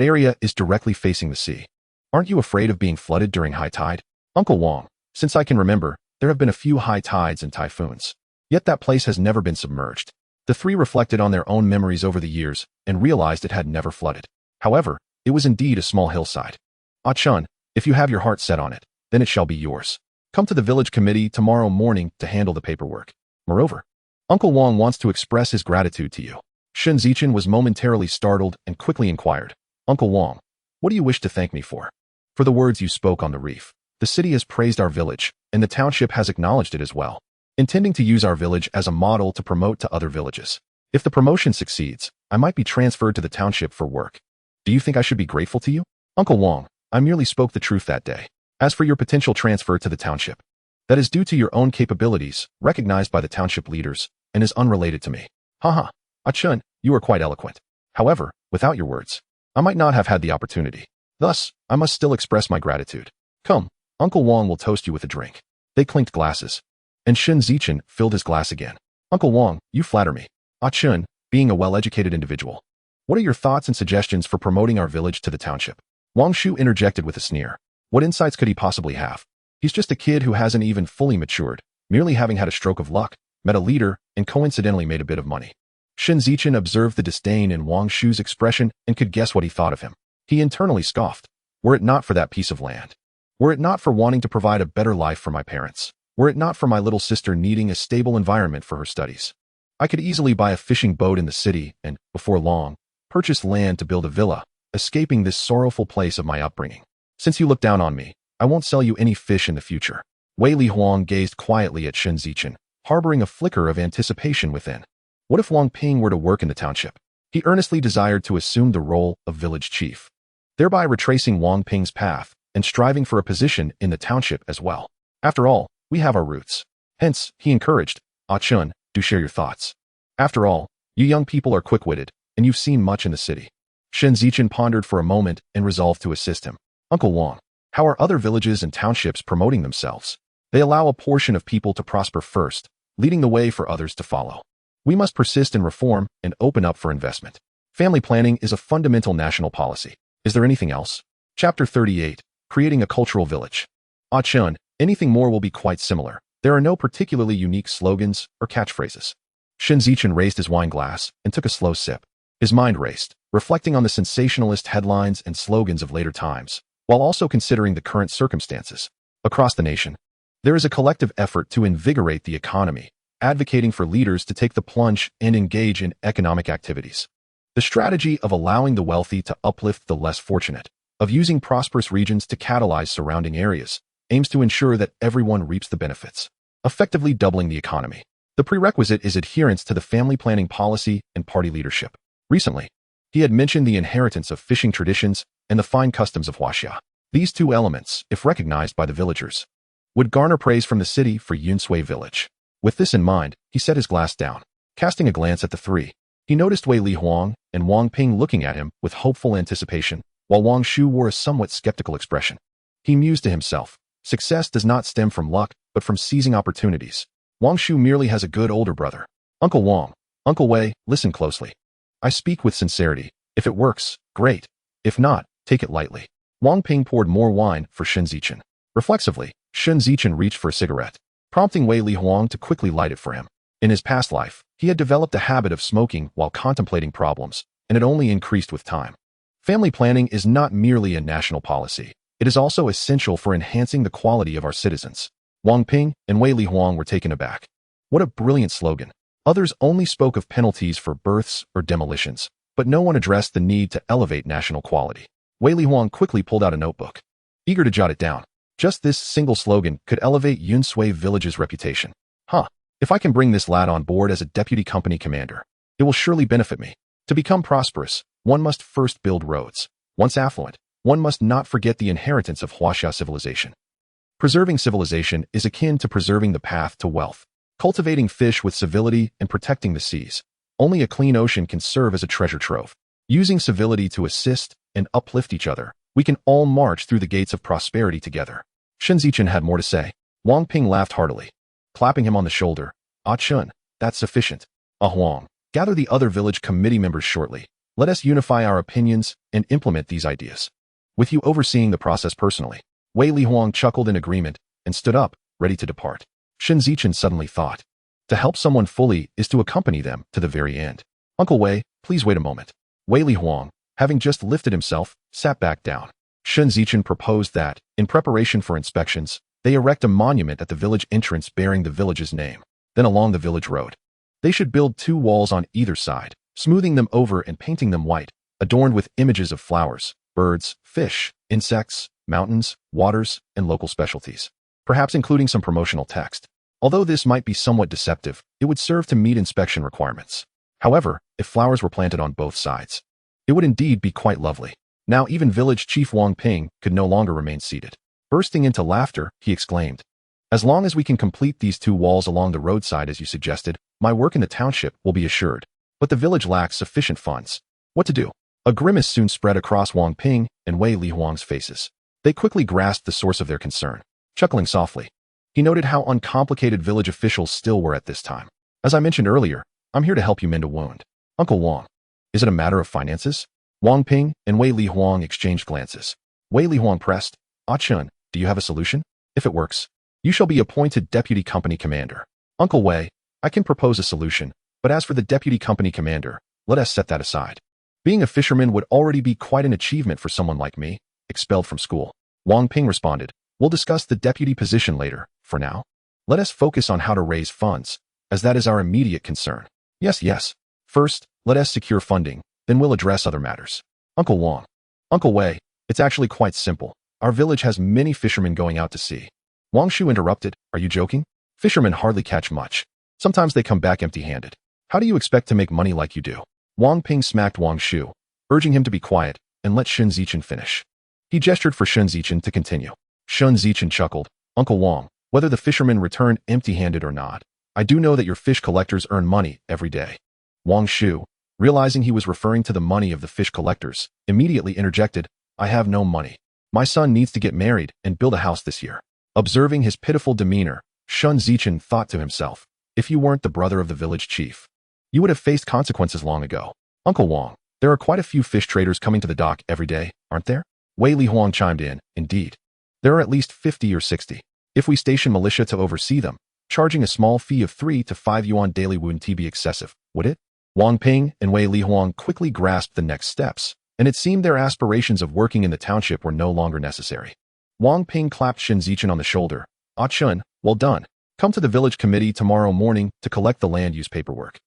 area is directly facing the sea. Aren't you afraid of being flooded during high tide?" "Uncle Wang, since I can remember, there have been a few high tides and typhoons. Yet that place has never been submerged." The 3 reflected on their own memories over the years and realized it had never flooded. However, it was indeed a small hillside. "Ah Chun, if you have your heart set on it, then it shall be yours. Come to the village committee tomorrow morning to handle the paperwork. Moreover, Uncle Wang wants to express his gratitude to you." Shen Zichen was momentarily startled and quickly inquired, "Uncle Wang, what do you wish to thank me for?" "For the words you spoke on the reef. The city has praised our village, and the township has acknowledged it as well, intending to use our village as a model to promote to other villages. If the promotion succeeds, I might be transferred to the township for work. Do you think I should be grateful to you?" "Uncle Wang, I merely spoke the truth that day. As for your potential transfer to the township, that is due to your own capabilities, recognized by the township leaders, and is unrelated to me." "Haha, Ah Chun, you are quite eloquent. However, without your words, I might not have had the opportunity. Thus, I must still express my gratitude. Come, Uncle Wang will toast you with a drink." They clinked glasses, and Shen Zichen filled his glass again. "Uncle Wang, you flatter me. Ah Chun, being a well-educated individual, what are your thoughts and suggestions for promoting our village to the township?" Wang Shu interjected with a sneer. What insights could he possibly have? He's just a kid who hasn't even fully matured, merely having had a stroke of luck, met a leader, and coincidentally made a bit of money. Shen Zichen observed the disdain in Wang Shu's expression and could guess what he thought of him. He internally scoffed. Were it not for that piece of land, were it not for wanting to provide a better life for my parents, were it not for my little sister needing a stable environment for her studies, I could easily buy a fishing boat in the city and, before long, purchase land to build a villa, escaping this sorrowful place of my upbringing. Since you look down on me, I won't sell you any fish in the future." Wei Li Huang gazed quietly at Shen Zichen, harboring a flicker of anticipation within. What if Wang Ping were to work in the township? He earnestly desired to assume the role of village chief. thereby retracing Wang Ping's path and striving for a position in the township as well. After all, we have our roots. Hence, he encouraged, Chun, do share your thoughts. After all, you young people are quick-witted, and you've seen much in the city. Shen Zichen pondered for a moment and resolved to assist him. Uncle Wang, how are other villages and townships promoting themselves? They allow a portion of people to prosper first, leading the way for others to follow. We must persist in reform and open up for investment. Family planning is a fundamental national policy. Is there anything else? Chapter 38, Creating a Cultural Village. Chun, anything more will be quite similar. There are no particularly unique slogans or catchphrases. Shen Zichen raised his wine glass and took a slow sip. His mind raced, reflecting on the sensationalist headlines and slogans of later times, while also considering the current circumstances. Across the nation, there is a collective effort to invigorate the economy, advocating for leaders to take the plunge and engage in economic activities. The strategy of allowing the wealthy to uplift the less fortunate, of using prosperous regions to catalyze surrounding areas, aims to ensure that everyone reaps the benefits, effectively doubling the economy. The prerequisite is adherence to the family planning policy and party leadership. Recently, he had mentioned the inheritance of fishing traditions and the fine customs of Huaxia. These two elements, if recognized by the villagers, would garner praise from the city for Yunsui village. With this in mind, he set his glass down. Casting a glance at the three, he noticed Wei Li Huang and Wang Ping looking at him with hopeful anticipation, while Wang Shu wore a somewhat skeptical expression. He mused to himself, success does not stem from luck, but from seizing opportunities. Wang Shu merely has a good older brother. Uncle Wang, Uncle Wei, listen closely. I speak with sincerity. If it works, great. If not, take it lightly. Wang Ping poured more wine for Shen Zichen. Reflexively, Shen Zichen reached for a cigarette, prompting Wei Li Huang to quickly light it for him. In his past life, he had developed a habit of smoking while contemplating problems, and it only increased with time. Family planning is not merely a national policy. It is also essential for enhancing the quality of our citizens. Wang Ping and Wei Li Huang were taken aback. What a brilliant slogan. Others only spoke of penalties for births or demolitions, but no one addressed the need to elevate national quality. Wei Li Huang quickly pulled out a notebook, eager to jot it down. Just this single slogan could elevate Yunsui village's reputation. If I can bring this lad on board as a deputy company commander, it will surely benefit me. To become prosperous, one must first build roads. Once affluent, one must not forget the inheritance of Huaxia civilization. Preserving civilization is akin to preserving the path to wealth. Cultivating fish with civility and protecting the seas. Only a clean ocean can serve as a treasure trove. Using civility to assist and uplift each other, we can all march through the gates of prosperity together. Shen Zichen had more to say. Wang Ping laughed heartily, clapping him on the shoulder. Chun, that's sufficient. Huang, gather the other village committee members shortly. Let us unify our opinions and implement these ideas. With you overseeing the process personally. Wei Li Huang chuckled in agreement and stood up, ready to depart. Shen Zichen suddenly thought, to help someone fully is to accompany them to the very end. Uncle Wei, please wait a moment. Wei Li Huang, having just lifted himself, sat back down. Shen Zichen proposed that, in preparation for inspections, they erect a monument at the village entrance bearing the village's name. Then along the village road, they should build 2 walls on either side, smoothing them over and painting them white, adorned with images of flowers, birds, fish, insects, mountains, waters, and local specialties, perhaps including some promotional text. Although this might be somewhat deceptive, it would serve to meet inspection requirements. However, if flowers were planted on both sides, it would indeed be quite lovely. Now even village chief Wang Ping could no longer remain seated. Bursting into laughter, he exclaimed, as long as we can complete these 2 walls along the roadside as you suggested, my work in the township will be assured. But the village lacks sufficient funds. What to do? A grimace soon spread across Wang Ping and Wei Li Huang's faces. They quickly grasped the source of their concern. Chuckling softly, he noted how uncomplicated village officials still were at this time. As I mentioned earlier, I'm here to help you mend a wound. Uncle Wang, is it a matter of finances? Wang Ping and Wei Li Huang exchanged glances. Wei Li Huang pressed, Chun, do you have a solution? If it works, you shall be appointed deputy company commander. Uncle Wei, I can propose a solution, but as for the deputy company commander, let us set that aside. Being a fisherman would already be quite an achievement for someone like me, expelled from school. Wang Ping responded, we'll discuss the deputy position later. For now, let us focus on how to raise funds, as that is our immediate concern. Yes. First, let us secure funding, then we'll address other matters. Uncle Wang. Uncle Wei, it's actually quite simple. Our village has many fishermen going out to sea. Wang Shu interrupted, are you joking? Fishermen hardly catch much. Sometimes they come back empty-handed. How do you expect to make money like you do? Wang Ping smacked Wang Shu, urging him to be quiet, and let Shen Zichen finish. He gestured for Shen Zichen to continue. Shen Zichen chuckled. Uncle Wang, whether the fishermen return empty-handed or not, I do know that your fish collectors earn money every day. Wang Shu, realizing he was referring to the money of the fish collectors, immediately interjected, I have no money. My son needs to get married and build a house this year. Observing his pitiful demeanor, Shen Zichen thought to himself, if you weren't the brother of the village chief, you would have faced consequences long ago. Uncle Wang, there are quite a few fish traders coming to the dock every day, aren't there? Wei Li Huang chimed in, indeed. There are at least 50 or 60. If we station militia to oversee them, charging a small fee of 3 to 5 yuan daily wouldn't be excessive, would it? Wang Ping and Wei Li Huang quickly grasped the next steps, and it seemed their aspirations of working in the township were no longer necessary. Wang Ping clapped Shen Zichen on the shoulder. Ah Chun, well done. Come to the village committee tomorrow morning to collect the land use paperwork.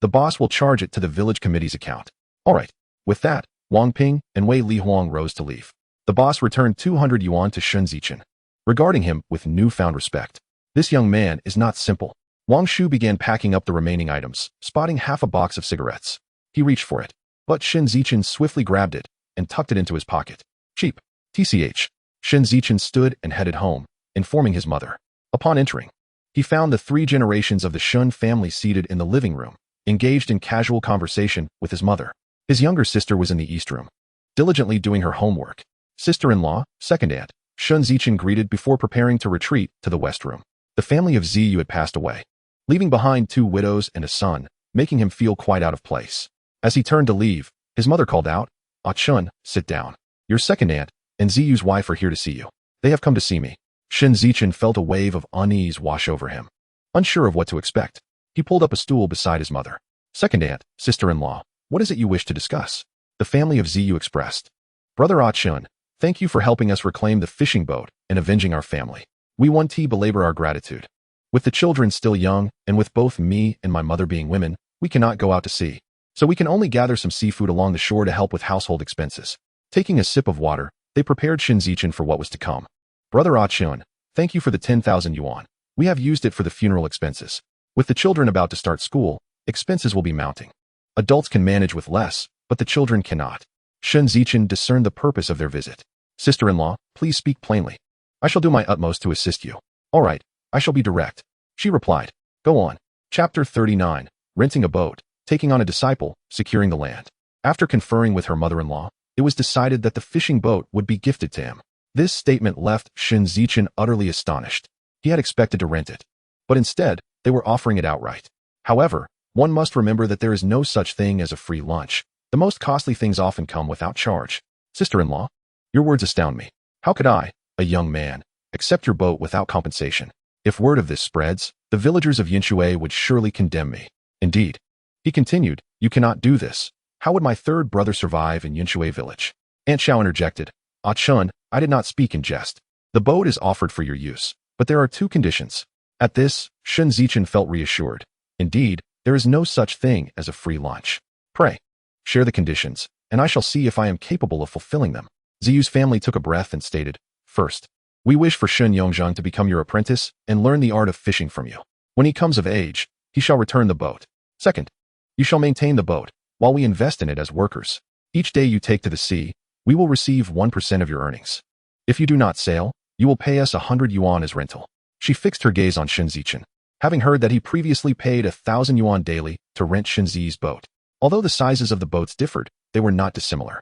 The boss will charge it to the village committee's account. All right. With that, Wang Ping and Wei Li Huang rose to leave. The boss returned 200 yuan to Shen Zichen, regarding him with newfound respect. This young man is not simple. Wang Shu began packing up the remaining items, spotting half a box of cigarettes. He reached for it, but Shen Zichen swiftly grabbed it and tucked it into his pocket. Cheap. TCH. Shen Zichen stood and headed home, informing his mother. Upon entering, he found the 3 generations of the Shen family seated in the living room, engaged in casual conversation with his mother. His younger sister was in the east room, diligently doing her homework. Sister-in-law, second aunt, Shen Zichen greeted before preparing to retreat to the west room. The family of Ziyu had passed away, leaving behind 2 widows and a son, making him feel quite out of place. As he turned to leave, his mother called out, Ah Chun, sit down. Your second aunt and Ziyu's wife are here to see you. They have come to see me. Shen Zichen felt a wave of unease wash over him. Unsure of what to expect, he pulled up a stool beside his mother. Second aunt, sister-in-law, what is it you wish to discuss? The family of Ziyu expressed. Brother Ah Chun, thank you for helping us reclaim the fishing boat and avenging our family. We want to belabor our gratitude. With the children still young, and with both me and my mother being women, we cannot go out to sea. So we can only gather some seafood along the shore to help with household expenses. Taking a sip of water, they prepared Shen Zichen for what was to come. Brother Ah Chun, thank you for the 10,000 yuan. We have used it for the funeral expenses. With the children about to start school, expenses will be mounting. Adults can manage with less, but the children cannot. Shen Zichen discerned the purpose of their visit. Sister-in-law, please speak plainly. I shall do my utmost to assist you. All right, I shall be direct. She replied. Go on. Chapter 39, renting a boat, taking on a disciple, securing the land. After conferring with her mother-in-law, it was decided that the fishing boat would be gifted to him. This statement left Shen Zichen utterly astonished. He had expected to rent it, but instead, they were offering it outright. However, one must remember that there is no such thing as a free lunch. The most costly things often come without charge. Sister-in-law, your words astound me. How could I, a young man, accept your boat without compensation? If word of this spreads, the villagers of Yinshui would surely condemn me. Indeed. He continued, you cannot do this. How would my third brother survive in Yinshui village? Aunt Xiao interjected. Ah Chun, I did not speak in jest. The boat is offered for your use, but there are 2 conditions. At this, Shen Zichen felt reassured. Indeed, there is no such thing as a free lunch. Pray, share the conditions, and I shall see if I am capable of fulfilling them. Ziyu's family took a breath and stated, First, we wish for Shen Yongzheng to become your apprentice and learn the art of fishing from you. When he comes of age, he shall return the boat. Second, you shall maintain the boat, while we invest in it as workers. Each day you take to the sea, we will receive 1% of your earnings. If you do not sail, you will pay us 100 yuan as rental. She fixed her gaze on Shen Zichen, having heard that he previously paid 1,000 yuan daily to rent Shen Zi's boat. Although the sizes of the boats differed, they were not dissimilar.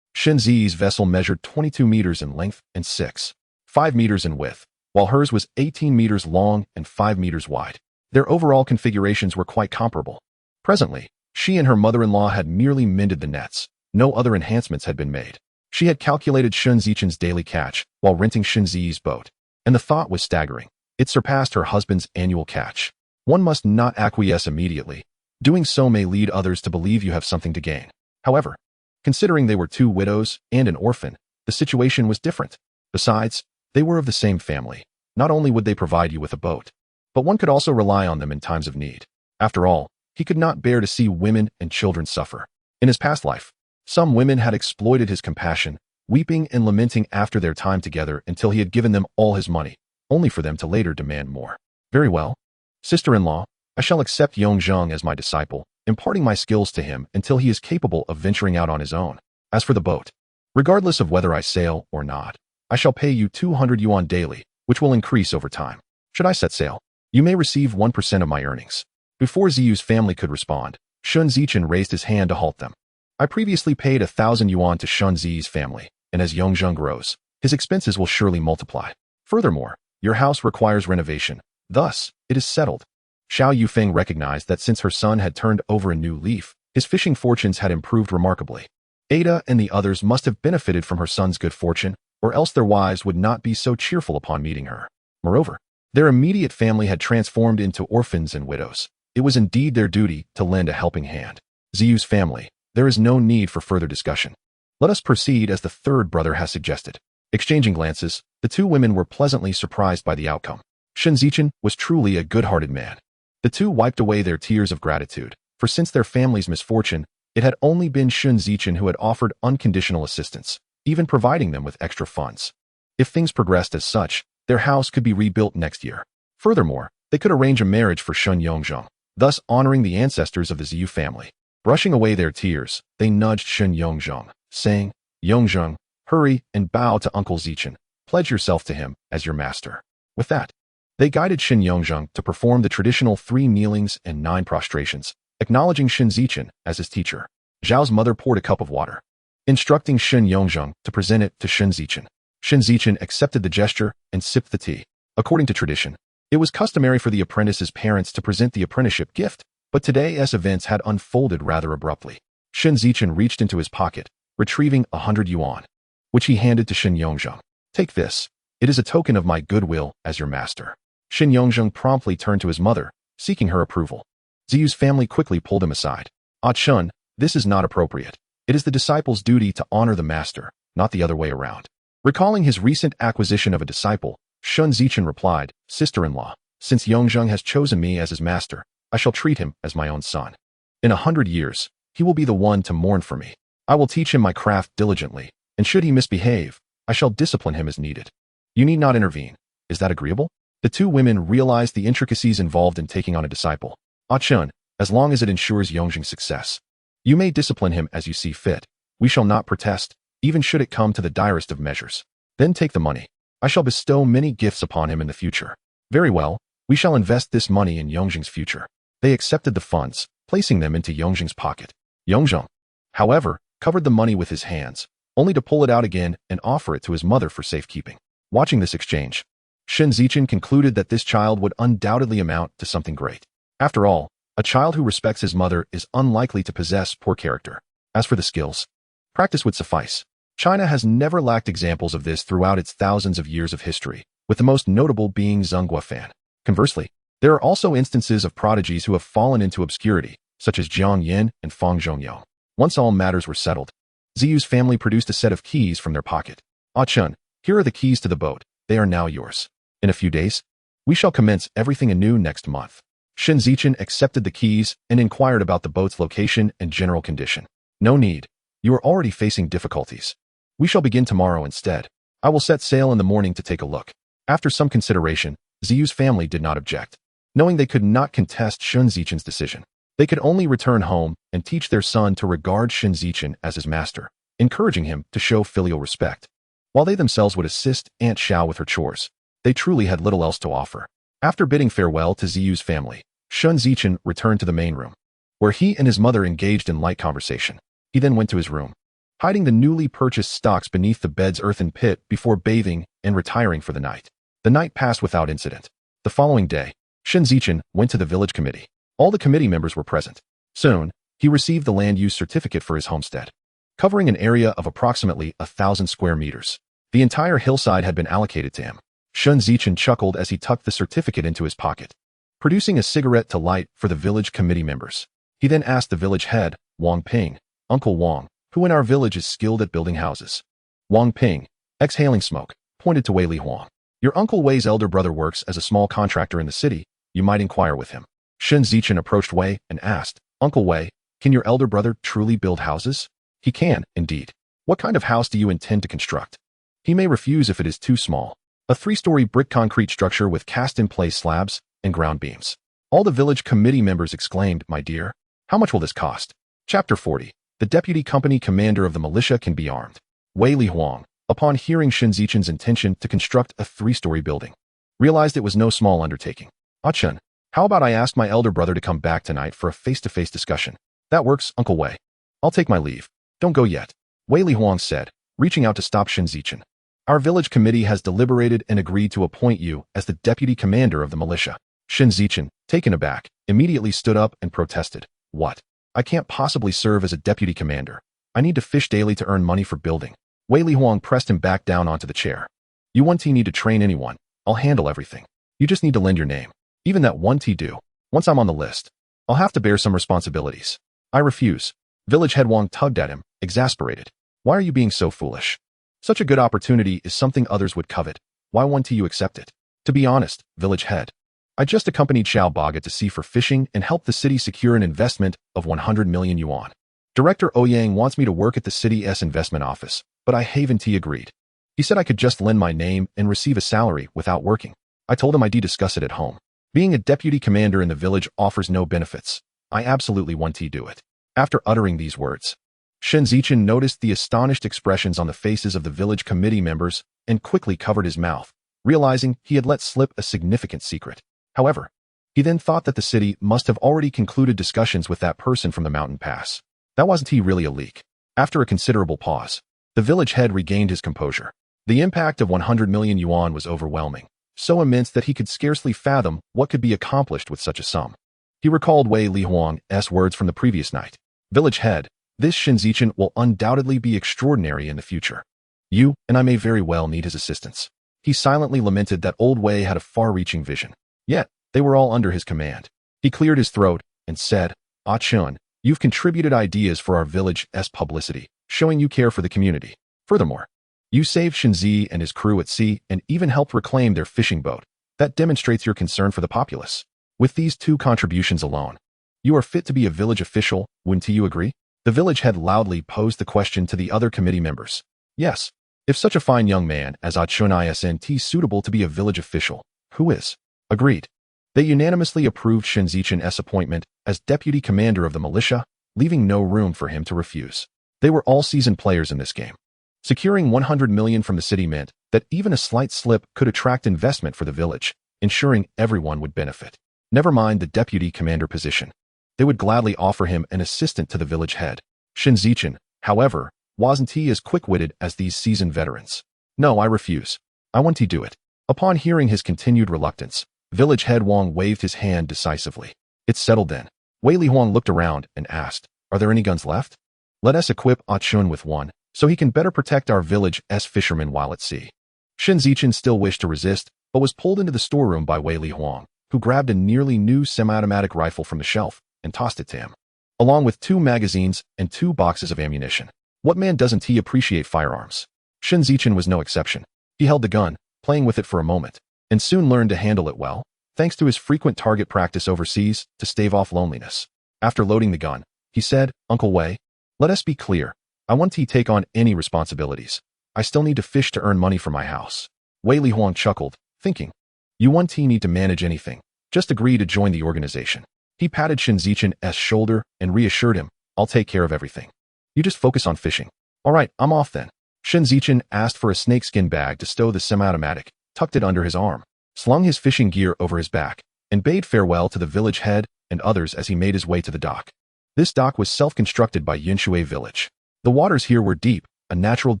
Shen Zi's vessel measured 22 meters in length and 5 meters in width, while hers was 18 meters long and 5 meters wide. Their overall configurations were quite comparable. Presently, she and her mother-in-law had merely mended the nets. No other enhancements had been made. She had calculated Shen Zichen's daily catch while renting Shen Zi's boat, and the thought was staggering. It surpassed her husband's annual catch. One must not acquiesce immediately. Doing so may lead others to believe you have something to gain. However, considering they were 2 widows and an orphan, the situation was different. Besides, they were of the same family. Not only would they provide you with a boat, but one could also rely on them in times of need. After all, he could not bear to see women and children suffer. In his past life, some women had exploited his compassion, weeping and lamenting after their time together until he had given them all his money, only for them to later demand more. Very well. Sister-in-law, I shall accept Yongzheng as my disciple, imparting my skills to him until he is capable of venturing out on his own. As for the boat, Regardless of whether I sail or not, I shall pay you 200 yuan daily, which will increase over time. Should I set sail, you may receive 1% of my earnings. Before Ziyu's family could respond, Shen Zichen raised his hand to halt them. I previously paid 1,000 yuan to Shen Zi's family, and as Yongzheng grows, his expenses will surely multiply. Furthermore, your house requires renovation. Thus, it is settled. Xiao Yufeng recognized that since her son had turned over a new leaf, his fishing fortunes had improved remarkably. Ada and the others must have benefited from her son's good fortune, or else their wives would not be so cheerful upon meeting her. Moreover, their immediate family had transformed into orphans and widows. It was indeed their duty to lend a helping hand. Ziyu's family, there is no need for further discussion. Let us proceed as the third brother has suggested. Exchanging glances, the two women were pleasantly surprised by the outcome. Shen Zichen was truly a good-hearted man. The two wiped away their tears of gratitude, for since their family's misfortune, it had only been Shen Zichen who had offered unconditional assistance, even providing them with extra funds. If things progressed as such, their house could be rebuilt next year. Furthermore, they could arrange a marriage for Shen Yongzheng, thus honoring the ancestors of the Ziyu family. Brushing away their tears, they nudged Shen Yongzheng, saying, Yongzheng, hurry and bow to Uncle Zichen. Pledge yourself to him as your master. With that, they guided Shen Yongzheng to perform the traditional 3 kneelings and 9 prostrations, acknowledging Shen Zichen as his teacher. Zhao's mother poured a cup of water, instructing Shen Yongzheng to present it to Shen Zichen. Shen Zichen accepted the gesture and sipped the tea. According to tradition, it was customary for the apprentice's parents to present the apprenticeship gift, but today's events had unfolded rather abruptly. Shen Zichen reached into his pocket, retrieving 100 yuan, which he handed to Shen Yongzheng. Take this. It is a token of my goodwill as your master. Shen Yongzheng promptly turned to his mother, seeking her approval. Ziyu's family quickly pulled him aside. Ah Chun, this is not appropriate. It is the disciple's duty to honor the master, not the other way around. Recalling his recent acquisition of a disciple, Shen Zichen replied, Sister-in-law, since Yongzheng has chosen me as his master, I shall treat him as my own son. In 100 years, he will be the one to mourn for me. I will teach him my craft diligently, and should he misbehave, I shall discipline him as needed. You need not intervene. Is that agreeable? The two women realized the intricacies involved in taking on a disciple. Ah Chun, as long as it ensures Yongzheng's success, you may discipline him as you see fit. We shall not protest, even should it come to the direst of measures. Then take the money. I shall bestow many gifts upon him in the future. Very well, we shall invest this money in Yongzheng's future. They accepted the funds, placing them into Yongzheng's pocket. Yongzheng, however, covered the money with his hands, only to pull it out again and offer it to his mother for safekeeping. Watching this exchange, Shen Zichen concluded that this child would undoubtedly amount to something great. After all, a child who respects his mother is unlikely to possess poor character. As for the skills, practice would suffice. China has never lacked examples of this throughout its thousands of years of history, with the most notable being Zheng Guofan. Conversely, there are also instances of prodigies who have fallen into obscurity, such as Jiang Yin and Fang Zhongyao. Once all matters were settled, Ziyu's family produced a set of keys from their pocket. Ah Chun, here are the keys to the boat. They are now yours. In a few days, we shall commence everything anew next month. Shen Zichen accepted the keys and inquired about the boat's location and general condition. No need. You are already facing difficulties. We shall begin tomorrow instead. I will set sail in the morning to take a look. After some consideration, Ziyu's family did not object. Knowing they could not contest Shen Zichen's decision, they could only return home and teach their son to regard Shen Zichen as his master, encouraging him to show filial respect. While they themselves would assist Aunt Xiao with her chores, they truly had little else to offer. After bidding farewell to Ziyu's family, Shen Zichen returned to the main room, where he and his mother engaged in light conversation. He then went to his room, hiding the newly purchased stocks beneath the bed's earthen pit before bathing and retiring for the night. The night passed without incident. The following day, Shen Zichen went to the village committee. All the committee members were present. Soon, he received the land use certificate for his homestead, covering an area of approximately 1,000 square meters. The entire hillside had been allocated to him. Shen Zichen chuckled as he tucked the certificate into his pocket, producing a cigarette to light for the village committee members. He then asked the village head, Wang Ping, Uncle Wang, who in our village is skilled at building houses. Wang Ping, exhaling smoke, pointed to Wei Li Huang. Your Uncle Wei's elder brother works as a small contractor in the city. You might inquire with him. Shen Zichen approached Wei and asked, Uncle Wei, can your elder brother truly build houses? He can, indeed. What kind of house do you intend to construct? He may refuse if it is too small. A 3-story brick concrete structure with cast-in-place slabs and ground beams. All the village committee members exclaimed, My dear, how much will this cost? Chapter 40. The deputy company commander of the militia can be armed. Wei Li Huang, upon hearing Shen Zichen's intention to construct a 3-story building, realized it was no small undertaking. Chen, how about I ask my elder brother to come back tonight for a face-to-face discussion? That works, Uncle Wei. I'll take my leave. Don't go yet, Wei Li Huang said, reaching out to stop Shen Zichen. Our village committee has deliberated and agreed to appoint you as the deputy commander of the militia. Shen Zichen, taken aback, immediately stood up and protested. What? I can't possibly serve as a deputy commander. I need to fish daily to earn money for building. Wei Li Huang pressed him back down onto the chair. You 1T need to train anyone. I'll handle everything. You just need to lend your name. Even that 1T do. Once I'm on the list, I'll have to bear some responsibilities. I refuse. Village head Wang tugged at him, exasperated. Why are you being so foolish? Such a good opportunity is something others would covet. Why 1T you accept it? To be honest, village head, I just accompanied Xiao Baga to sea for fishing and helped the city secure an investment of 100 million yuan. Director Ouyang wants me to work at the city's investment office, but I haven't agreed. He said I could just lend my name and receive a salary without working. I told him I'd discuss it at home. Being a deputy commander in the village offers no benefits. I absolutely 1T do it. After uttering these words, Shen Zichen noticed the astonished expressions on the faces of the village committee members and quickly covered his mouth, realizing he had let slip a significant secret. However, he then thought that the city must have already concluded discussions with that person from the mountain pass. That wasn't really a leak. After a considerable pause, the village head regained his composure. The impact of 100 million yuan was overwhelming, so immense that he could scarcely fathom what could be accomplished with such a sum. He recalled Wei Li Huang's words from the previous night. Village head, this Shen Zichen will undoubtedly be extraordinary in the future. You and I may very well need his assistance. He silently lamented that old Wei had a far-reaching vision. Yet, they were all under his command. He cleared his throat and said, Chen, you've contributed ideas for our village's publicity, showing you care for the community. Furthermore, you saved Shen Zi and his crew at sea and even helped reclaim their fishing boat. That demonstrates your concern for the populace. With these 2 contributions alone, you are fit to be a village official, wouldn't you agree? The village head loudly posed the question to the other committee members. Yes, if such a fine young man as Chen isn't suitable to be a village official, who is? Agreed. They unanimously approved Shen Zichen's appointment as deputy commander of the militia, leaving no room for him to refuse. They were all seasoned players in this game. Securing 100 million from the city meant that even a slight slip could attract investment for the village, ensuring everyone would benefit. Never mind the deputy commander position. They would gladly offer him an assistant to the village head. Shen Zichen, however, wasn't as quick-witted as these seasoned veterans. No, I refuse. I 1T do it. Upon hearing his continued reluctance, village head Wang waved his hand decisively. It's settled then. Wei Li Huang looked around and asked, are there any guns left? Let us equip Chen with one, so he can better protect our village's fishermen while at sea. Shen Zichen still wished to resist, but was pulled into the storeroom by Wei Li Huang, who grabbed a nearly new semi-automatic rifle from the shelf and tossed it to him, along with 2 magazines and 2 boxes of ammunition. What man doesn't appreciate firearms? Shen Zichen was no exception. He held the gun, playing with it for a moment, and soon learned to handle it well, thanks to his frequent target practice overseas to stave off loneliness. After loading the gun, he said, Uncle Wei, let us be clear. I 1T take on any responsibilities. I still need to fish to earn money for my house. Wei Li Huang chuckled, thinking, you 1T need to manage anything. Just agree to join the organization. He patted Shen Zichen's shoulder and reassured him, I'll take care of everything. You just focus on fishing. All right, I'm off then. Shen Zichen asked for a snakeskin bag to stow the semi-automatic, tucked it under his arm, slung his fishing gear over his back, and bade farewell to the village head and others as he made his way to the dock. This dock was self-constructed by Yinshui village. The waters here were deep, a natural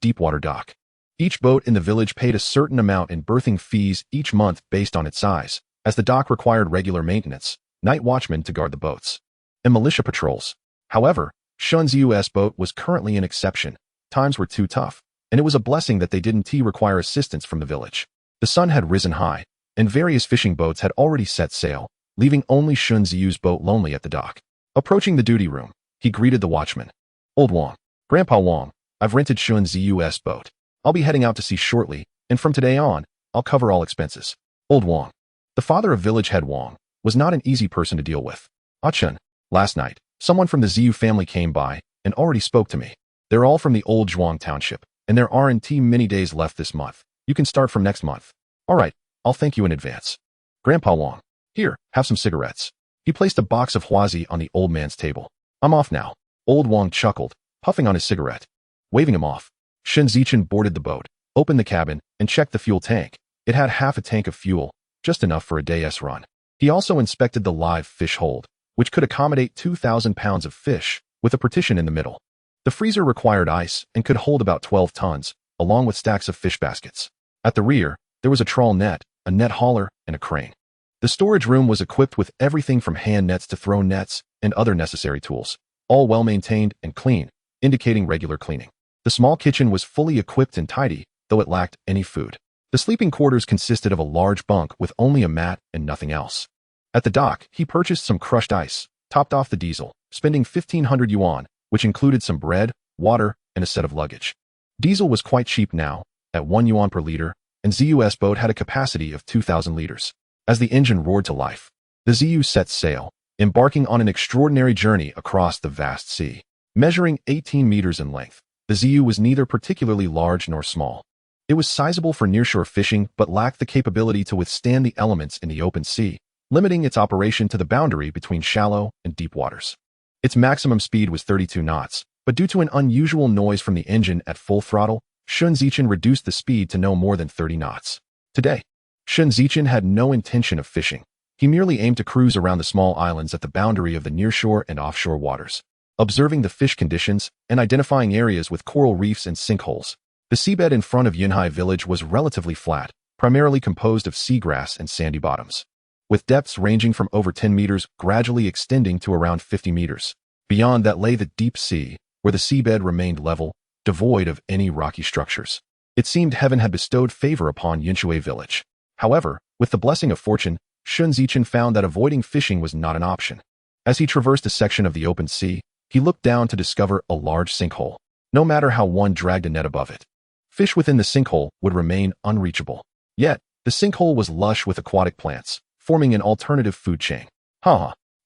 deep-water dock. Each boat in the village paid a certain amount in berthing fees each month based on its size, as the dock required regular maintenance, night watchmen to guard the boats, and militia patrols. However, Shen Ziu's boat was currently an exception. Times were too tough, and it was a blessing that they didn't require assistance from the village. The sun had risen high, and various fishing boats had already set sail, leaving only Shen Ziu's boat lonely at the dock. Approaching the duty room, he greeted the watchman. Old Wang, Grandpa Wang, I've rented Shen Ziu's boat. I'll be heading out to sea shortly, and from today on, I'll cover all expenses. Old Wang, the father of village head Wang, was not an easy person to deal with. Chen, last night, someone from the Ziu family came by and already spoke to me. They're all from the old Zhuang township, and there aren't many days left this month. You can start from next month. All right, I'll thank you in advance. Grandpa Wang, here, have some cigarettes. He placed a box of Huazi on the old man's table. I'm off now. Old Wang chuckled, puffing on his cigarette. Waving him off, Shen Zichen boarded the boat, opened the cabin, and checked the fuel tank. It had half a tank of fuel, just enough for a day's run. He also inspected the live fish hold, which could accommodate 2,000 pounds of fish, with a partition in the middle. The freezer required ice and could hold about 12 tons, along with stacks of fish baskets. At the rear, there was a trawl net, a net hauler, and a crane. The storage room was equipped with everything from hand nets to throw nets and other necessary tools, all well-maintained and clean, indicating regular cleaning. The small kitchen was fully equipped and tidy, though it lacked any food. The sleeping quarters consisted of a large bunk with only a mat and nothing else. At the dock, he purchased some crushed ice, topped off the diesel, spending 1,500 yuan, which included some bread, water, and a set of luggage. Diesel was quite cheap now, at 1 yuan per liter, and ZU's boat had a capacity of 2,000 liters. As the engine roared to life, the ZU set sail, embarking on an extraordinary journey across the vast sea. Measuring 18 meters in length, the ZU was neither particularly large nor small. It was sizable for nearshore fishing but lacked the capability to withstand the elements in the open sea, limiting its operation to the boundary between shallow and deep waters. Its maximum speed was 32 knots, but due to an unusual noise from the engine at full throttle, Shen Zichen reduced the speed to no more than 30 knots. Today, Shen Zichen had no intention of fishing. He merely aimed to cruise around the small islands at the boundary of the nearshore and offshore waters, observing the fish conditions and identifying areas with coral reefs and sinkholes. The seabed in front of Yunhai village was relatively flat, primarily composed of seagrass and sandy bottoms, with depths ranging from over 10 meters gradually extending to around 50 meters. Beyond that lay the deep sea, where the seabed remained level, devoid of any rocky structures. It seemed heaven had bestowed favor upon Yunshui village. However, with the blessing of fortune, Shen Zichen found that avoiding fishing was not an option. As he traversed a section of the open sea, he looked down to discover a large sinkhole. No matter how one dragged a net above it, fish within the sinkhole would remain unreachable. Yet, the sinkhole was lush with aquatic plants, forming an alternative food chain.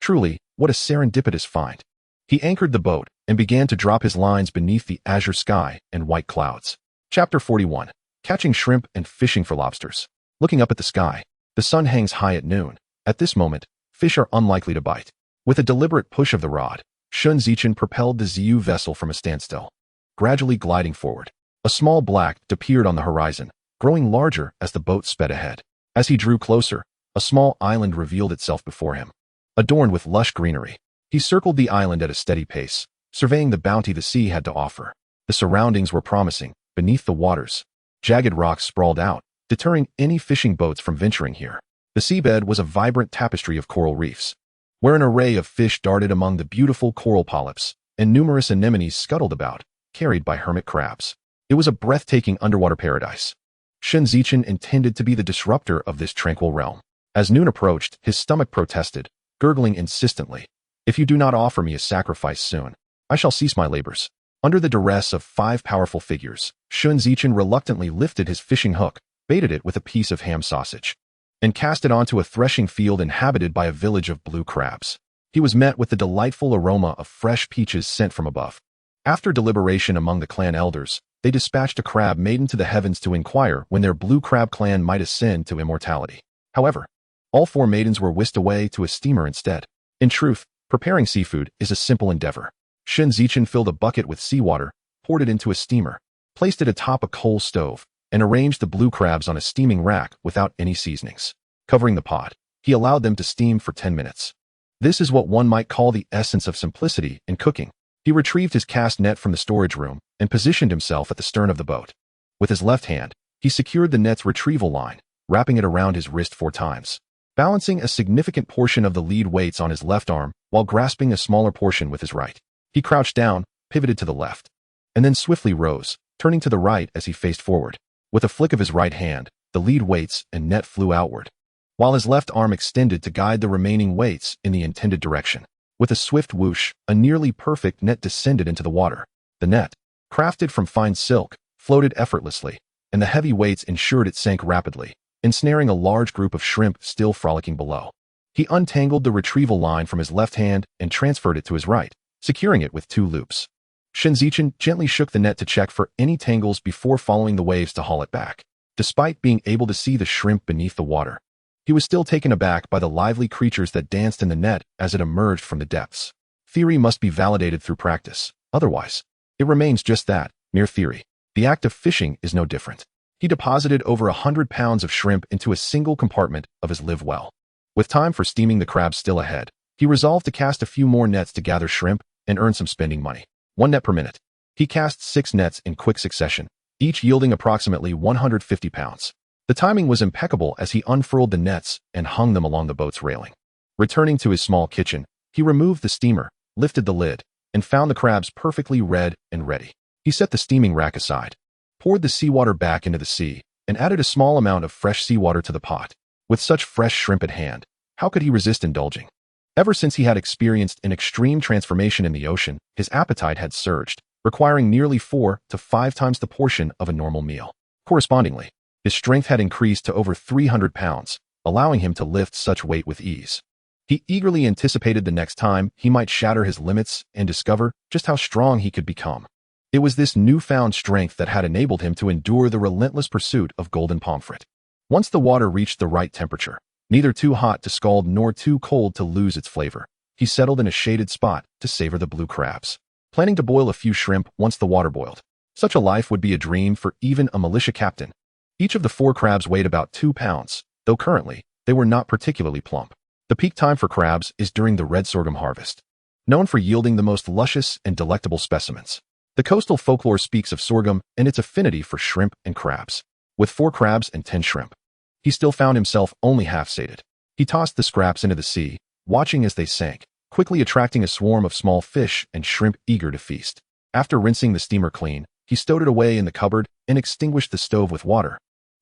Truly, what a serendipitous find. He anchored the boat and began to drop his lines beneath the azure sky and white clouds. Chapter 41. Catching shrimp and fishing for lobsters. Looking up at the sky, the sun hangs high at noon. At this moment, fish are unlikely to bite. With a deliberate push of the rod, Shen Zichen propelled the ZU vessel from a standstill, gradually gliding forward. A small black appeared on the horizon, growing larger as the boat sped ahead. As he drew closer, a small island revealed itself before him, adorned with lush greenery. He circled the island at a steady pace, surveying the bounty the sea had to offer. The surroundings were promising. Beneath the waters, jagged rocks sprawled out, deterring any fishing boats from venturing here. The seabed was a vibrant tapestry of coral reefs, where an array of fish darted among the beautiful coral polyps, and numerous anemones scuttled about, carried by hermit crabs. It was a breathtaking underwater paradise. Shen Zichen intended to be the disruptor of this tranquil realm. As noon approached, his stomach protested, gurgling insistently. "If you do not offer me a sacrifice soon, I shall cease my labors." Under the duress of 5 powerful figures, Shen Zichen reluctantly lifted his fishing hook, baited it with a piece of ham sausage, and cast it onto a threshing field inhabited by a village of blue crabs. He was met with the delightful aroma of fresh peaches sent from above. After deliberation among the clan elders, they dispatched a crab maiden to the heavens to inquire when their blue crab clan might ascend to immortality. However, all 4 maidens were whisked away to a steamer instead. In truth, preparing seafood is a simple endeavor. Shen Zichen filled a bucket with seawater, poured it into a steamer, placed it atop a coal stove, and arranged the blue crabs on a steaming rack without any seasonings. Covering the pot, he allowed them to steam for 10 minutes. This is what one might call the essence of simplicity in cooking. He retrieved his cast net from the storage room and positioned himself at the stern of the boat. With his left hand, he secured the net's retrieval line, wrapping it around his wrist 4 times, balancing a significant portion of the lead weights on his left arm while grasping a smaller portion with his right. He crouched down, pivoted to the left, and then swiftly rose, turning to the right as he faced forward. With a flick of his right hand, the lead weights and net flew outward, while his left arm extended to guide the remaining weights in the intended direction. With a swift whoosh, a nearly perfect net descended into the water. The net, crafted from fine silk, floated effortlessly, and the heavy weights ensured it sank rapidly, ensnaring a large group of shrimp still frolicking below. He untangled the retrieval line from his left hand and transferred it to his right, securing it with 2 loops. Shen Zichen gently shook the net to check for any tangles before following the waves to haul it back. Despite being able to see the shrimp beneath the water, he was still taken aback by the lively creatures that danced in the net as it emerged from the depths. Theory must be validated through practice. Otherwise, it remains just that, mere theory. The act of fishing is no different. He deposited over 100 pounds of shrimp into a single compartment of his live well. With time for steaming the crabs still ahead, he resolved to cast a few more nets to gather shrimp and earn some spending money. 1 net per minute. He cast 6 nets in quick succession, each yielding approximately 150 pounds. The timing was impeccable as he unfurled the nets and hung them along the boat's railing. Returning to his small kitchen, he removed the steamer, lifted the lid, and found the crabs perfectly red and ready. He set the steaming rack aside, poured the seawater back into the sea, and added a small amount of fresh seawater to the pot. With such fresh shrimp at hand, how could he resist indulging? Ever since he had experienced an extreme transformation in the ocean, his appetite had surged, requiring nearly 4 to 5 times the portion of a normal meal. Correspondingly, his strength had increased to over 300 pounds, allowing him to lift such weight with ease. He eagerly anticipated the next time he might shatter his limits and discover just how strong he could become. It was this newfound strength that had enabled him to endure the relentless pursuit of golden pomfret. Once the water reached the right temperature, neither too hot to scald nor too cold to lose its flavor, he settled in a shaded spot to savor the blue crabs, planning to boil a few shrimp once the water boiled. Such a life would be a dream for even a militia captain. Each of the 4 crabs weighed about 2 pounds, though currently, they were not particularly plump. The peak time for crabs is during the red sorghum harvest, known for yielding the most luscious and delectable specimens. The coastal folklore speaks of sorghum and its affinity for shrimp and crabs. With 4 crabs and 10 shrimp, he still found himself only half-sated. He tossed the scraps into the sea, watching as they sank, quickly attracting a swarm of small fish and shrimp eager to feast. After rinsing the steamer clean, he stowed it away in the cupboard and extinguished the stove with water,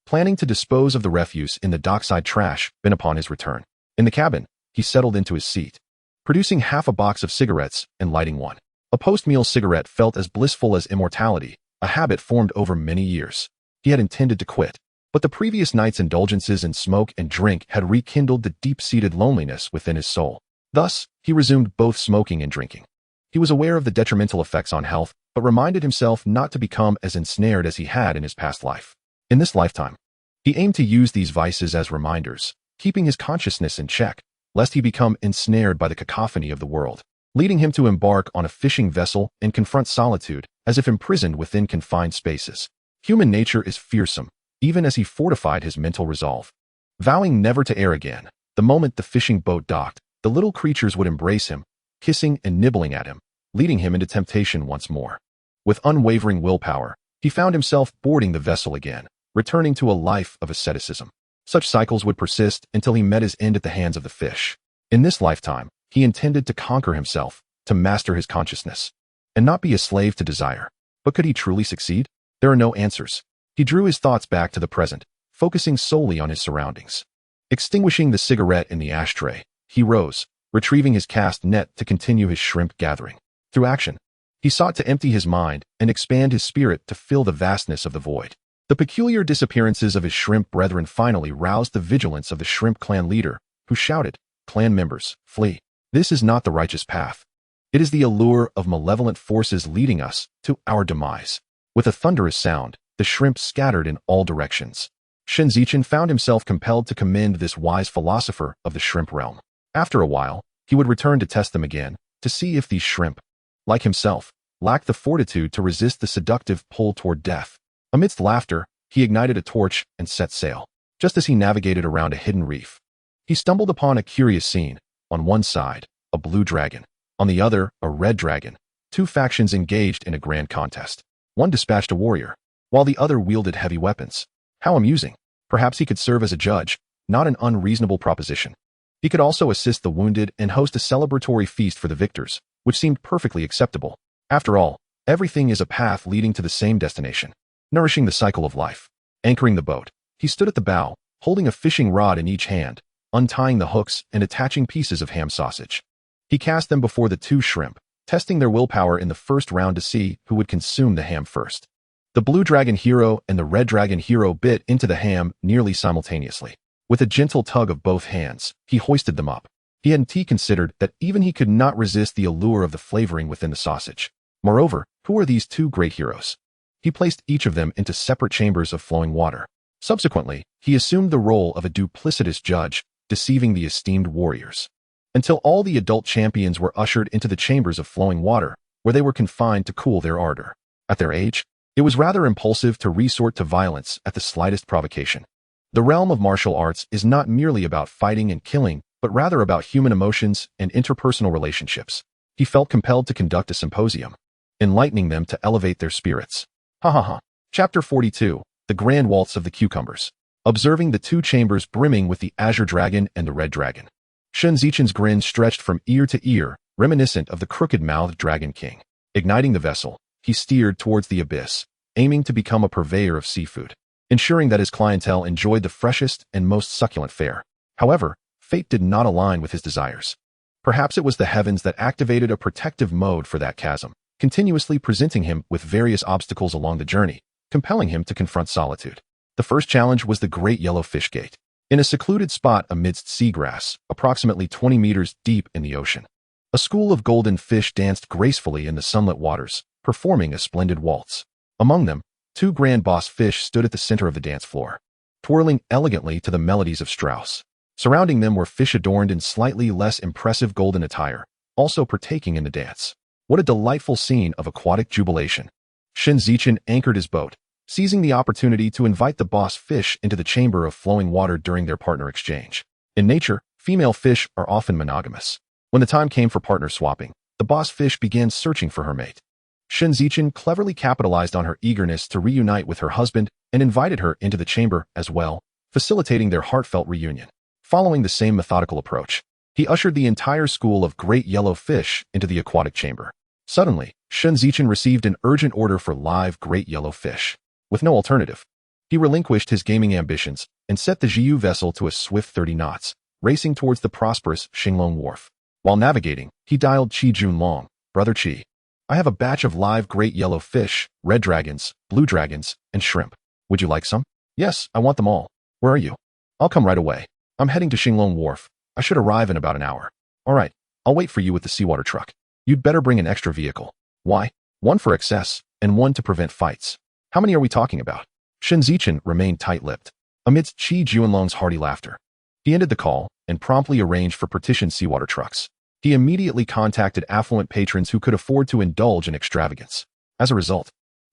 planning to dispose of the refuse in the dockside trash bin upon his return. In the cabin, he settled into his seat, producing half a box of cigarettes and lighting one. A post-meal cigarette felt as blissful as immortality, a habit formed over many years. He had intended to quit, but the previous night's indulgences in smoke and drink had rekindled the deep-seated loneliness within his soul. Thus, he resumed both smoking and drinking. He was aware of the detrimental effects on health, but reminded himself not to become as ensnared as he had in his past life. In this lifetime, he aimed to use these vices as reminders, keeping his consciousness in check, lest he become ensnared by the cacophony of the world, leading him to embark on a fishing vessel and confront solitude, as if imprisoned within confined spaces. Human nature is fearsome, even as he fortified his mental resolve. Vowing never to err again, the moment the fishing boat docked, the little creatures would embrace him, kissing and nibbling at him, leading him into temptation once more. With unwavering willpower, he found himself boarding the vessel again, returning to a life of asceticism. Such cycles would persist until he met his end at the hands of the fish. In this lifetime, he intended to conquer himself, to master his consciousness, and not be a slave to desire. But could he truly succeed? There are no answers. He drew his thoughts back to the present, focusing solely on his surroundings. Extinguishing the cigarette in the ashtray, he rose, retrieving his cast net to continue his shrimp gathering. Through action, he sought to empty his mind and expand his spirit to fill the vastness of the void. The peculiar disappearances of his shrimp brethren finally roused the vigilance of the shrimp clan leader, who shouted, "Clan members, flee. This is not the righteous path. It is the allure of malevolent forces leading us to our demise." With a thunderous sound, the shrimp scattered in all directions. Shen Zichen found himself compelled to commend this wise philosopher of the shrimp realm. After a while, he would return to test them again, to see if these shrimp, like himself, lacked the fortitude to resist the seductive pull toward death. Amidst laughter, he ignited a torch and set sail. Just as he navigated around a hidden reef, he stumbled upon a curious scene. On one side, a blue dragon. On the other, a red dragon. 2 factions engaged in a grand contest. One dispatched a warrior, while the other wielded heavy weapons. How amusing. Perhaps he could serve as a judge, not an unreasonable proposition. He could also assist the wounded and host a celebratory feast for the victors, which seemed perfectly acceptable. After all, everything is a path leading to the same destination. Nourishing the cycle of life. Anchoring the boat, he stood at the bow, holding a fishing rod in each hand, untying the hooks and attaching pieces of ham sausage. He cast them before the 2 shrimp, testing their willpower in the first round to see who would consume the ham first. The blue dragon hero and the red dragon hero bit into the ham nearly simultaneously. With a gentle tug of both hands, he hoisted them up. He hadn't considered that even he could not resist the allure of the flavoring within the sausage. Moreover, who are these 2 great heroes? He placed each of them into separate chambers of flowing water. Subsequently, he assumed the role of a duplicitous judge, deceiving the esteemed warriors, until all the adult champions were ushered into the chambers of flowing water, where they were confined to cool their ardor. At their age, It was rather impulsive to resort to violence at the slightest provocation. The realm of martial arts is not merely about fighting and killing, but rather about human emotions and interpersonal relationships. He felt compelled to conduct a symposium, enlightening them to elevate their spirits. Ha ha ha. Chapter 42. The Grand Waltz of the Cucumbers. Observing the two chambers brimming with the azure dragon and the red dragon, Shen Zichen's grin stretched from ear to ear, reminiscent of the crooked-mouthed Dragon King. Igniting the vessel, he steered towards the abyss, aiming to become a purveyor of seafood, ensuring that his clientele enjoyed the freshest and most succulent fare. However, fate did not align with his desires. Perhaps it was the heavens that activated a protective mode for that chasm, continuously presenting him with various obstacles along the journey, compelling him to confront solitude. The first challenge was the Great Yellow Fish Gate. In a secluded spot amidst seagrass, approximately 20 meters deep in the ocean, a school of golden fish danced gracefully in the sunlit waters, performing a splendid waltz. Among them, two grand boss fish stood at the center of the dance floor, twirling elegantly to the melodies of Strauss. Surrounding them were fish adorned in slightly less impressive golden attire, also partaking in the dance. What a delightful scene of aquatic jubilation. Shen Zichen anchored his boat, seizing the opportunity to invite the boss fish into the chamber of flowing water during their partner exchange. In nature, female fish are often monogamous. When the time came for partner swapping, the boss fish began searching for her mate. Shen Zichen cleverly capitalized on her eagerness to reunite with her husband and invited her into the chamber as well, facilitating their heartfelt reunion. Following the same methodical approach, he ushered the entire school of great yellow fish into the aquatic chamber. Suddenly, Shen Zichen received an urgent order for live great yellow fish. With no alternative, he relinquished his gaming ambitions and set the Jiu vessel to a swift 30 knots, racing towards the prosperous Xinglong wharf. While navigating, he dialed Qi Junlong, "Brother Qi, I have a batch of live great yellow fish, red dragons, blue dragons, and shrimp. Would you like some?" "Yes, I want them all. Where are you?" "I'll come right away. I'm heading to Xinglong wharf. I should arrive in about an hour." "All right, I'll wait for you with the seawater truck. You'd better bring an extra vehicle." "Why?" "One for excess, and one to prevent fights." "How many are we talking about?" Shen Zichen remained tight-lipped, amidst Qi Junlong's hearty laughter. He ended the call and promptly arranged for partitioned seawater trucks. He immediately contacted affluent patrons who could afford to indulge in extravagance. As a result,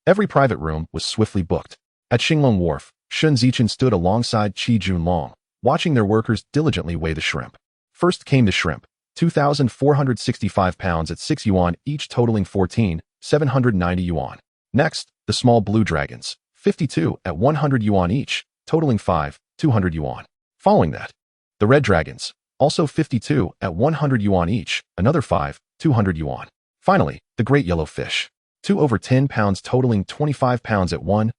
every private room was swiftly booked. At Xinglong wharf, Shen Zichen stood alongside Qi Junlong, watching their workers diligently weigh the shrimp. First came the shrimp, 2,465 pounds at 6 yuan each, totaling 14,790 yuan. Next, the small blue dragons, 52 at 100 yuan each, totaling 5,200 yuan. Following that, the red dragons, also 52 at 100 yuan each, another 5,200 yuan. Finally, the great yellow fish, 2 over 10 pounds, totaling 25 pounds at 1,000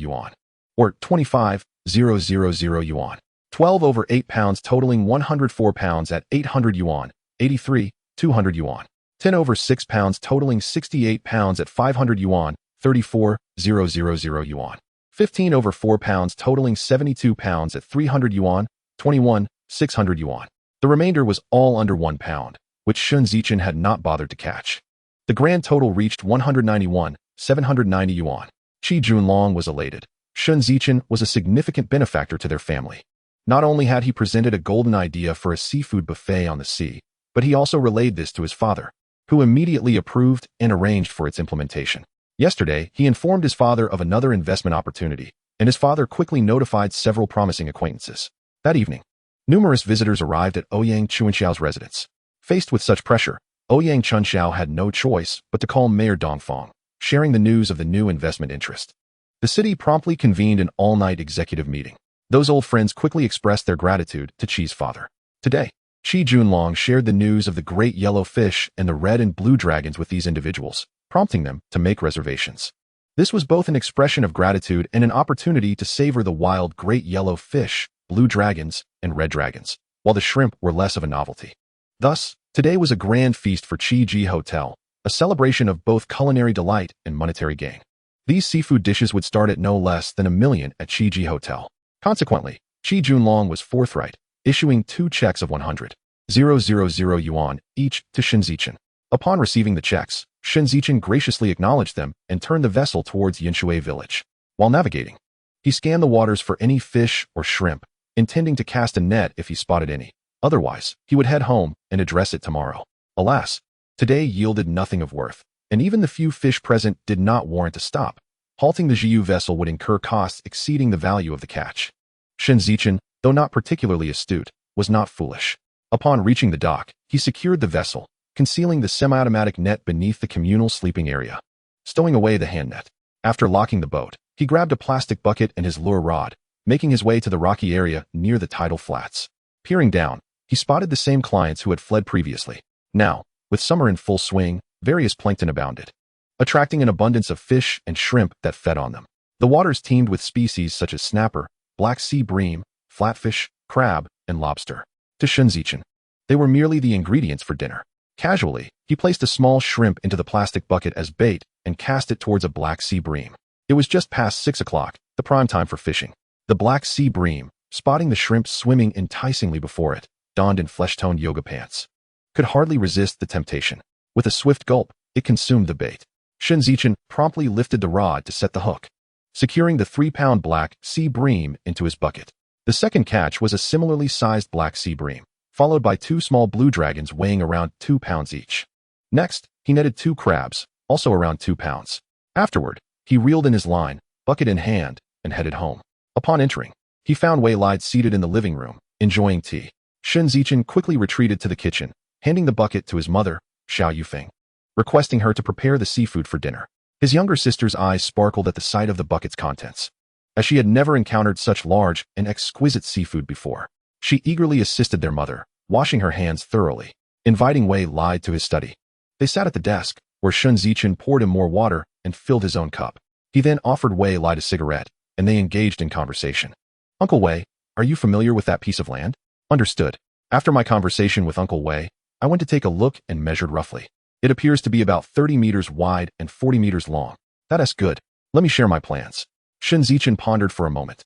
yuan, or 25,000 yuan. 12 over 8 pounds, totaling 104 pounds at 800 yuan, 83,200 yuan. 10 over 6 pounds, totaling 68 pounds at 500 yuan, 34,000 yuan. 15 over 4 pounds, totaling 72 pounds at 300 yuan, 21,600 yuan. The remainder was all under 1 pound, which Shen Zichen had not bothered to catch. The grand total reached 191,790 yuan. Qi Junlong was elated. Shen Zichen was a significant benefactor to their family. Not only had he presented a golden idea for a seafood buffet on the sea, but he also relayed this to his father, who immediately approved and arranged for its implementation. Yesterday, he informed his father of another investment opportunity, and his father quickly notified several promising acquaintances. That evening, numerous visitors arrived at Ouyang Chunxiao's residence. Faced with such pressure, Ouyang Chunxiao had no choice but to call Mayor Dongfang, sharing the news of the new investment interest. The city promptly convened an all-night executive meeting. Those old friends quickly expressed their gratitude to Qi's father. Today, Qi Junlong shared the news of the great yellow fish and the red and blue dragons with these individuals, prompting them to make reservations. This was both an expression of gratitude and an opportunity to savor the wild great yellow fish, blue dragons, and red dragons, while the shrimp were less of a novelty. Thus, today was a grand feast for Qi Ji Hotel, a celebration of both culinary delight and monetary gain. These seafood dishes would start at no less than 1 million at Qi Ji Hotel. Consequently, Qi Junlong was forthright, issuing 2 checks of 100,000 yuan each to Shen Zichen. Upon receiving the checks, Shen Zichen graciously acknowledged them and turned the vessel towards Yanshui village. While navigating, he scanned the waters for any fish or shrimp, intending to cast a net if he spotted any. Otherwise, he would head home and address it tomorrow. Alas, today yielded nothing of worth. and even the few fish present did not warrant a stop. Halting the Jiu vessel would incur costs exceeding the value of the catch. Shen Zichen, though not particularly astute, was not foolish. Upon reaching the dock, he secured the vessel, concealing the semi-automatic net beneath the communal sleeping area, stowing away the hand net. After locking the boat, he grabbed a plastic bucket and his lure rod, making his way to the rocky area near the tidal flats. Peering down, he spotted the same clients who had fled previously. Now, with summer in full swing, various plankton abounded, attracting an abundance of fish and shrimp that fed on them. The waters teemed with species such as snapper, black sea bream, flatfish, crab, and lobster. To Shen Zichen, they were merely the ingredients for dinner. Casually, he placed a small shrimp into the plastic bucket as bait and cast it towards a black sea bream. It was just past 6 o'clock, the prime time for fishing. The black sea bream, spotting the shrimp swimming enticingly before it, donned in flesh-toned yoga pants, could hardly resist the temptation. With a swift gulp, it consumed the bait. Shen Zichen promptly lifted the rod to set the hook, securing the 3-pound black sea bream into his bucket. The second catch was a similarly sized black sea bream, followed by 2 small blue dragons weighing around 2 pounds each. Next, he netted 2 crabs, also around 2 pounds. Afterward, he reeled in his line, bucket in hand, and headed home. Upon entering, he found Wei Lide seated in the living room, enjoying tea. Shen Zichen quickly retreated to the kitchen, handing the bucket to his mother, Xiao Yufeng, requesting her to prepare the seafood for dinner. His younger sister's eyes sparkled at the sight of the bucket's contents, as she had never encountered such large and exquisite seafood before. She eagerly assisted their mother, washing her hands thoroughly, inviting Wei Lide to his study. They sat at the desk, where Shen Zichen poured him more water and filled his own cup. He then offered Wei Lide a cigarette, and they engaged in conversation. Uncle Wei, are you familiar with that piece of land? Understood. After my conversation with Uncle Wei, I went to take a look and measured roughly. It appears to be about 30 meters wide and 40 meters long. That's good. Let me share my plans. Shen Zichen pondered for a moment,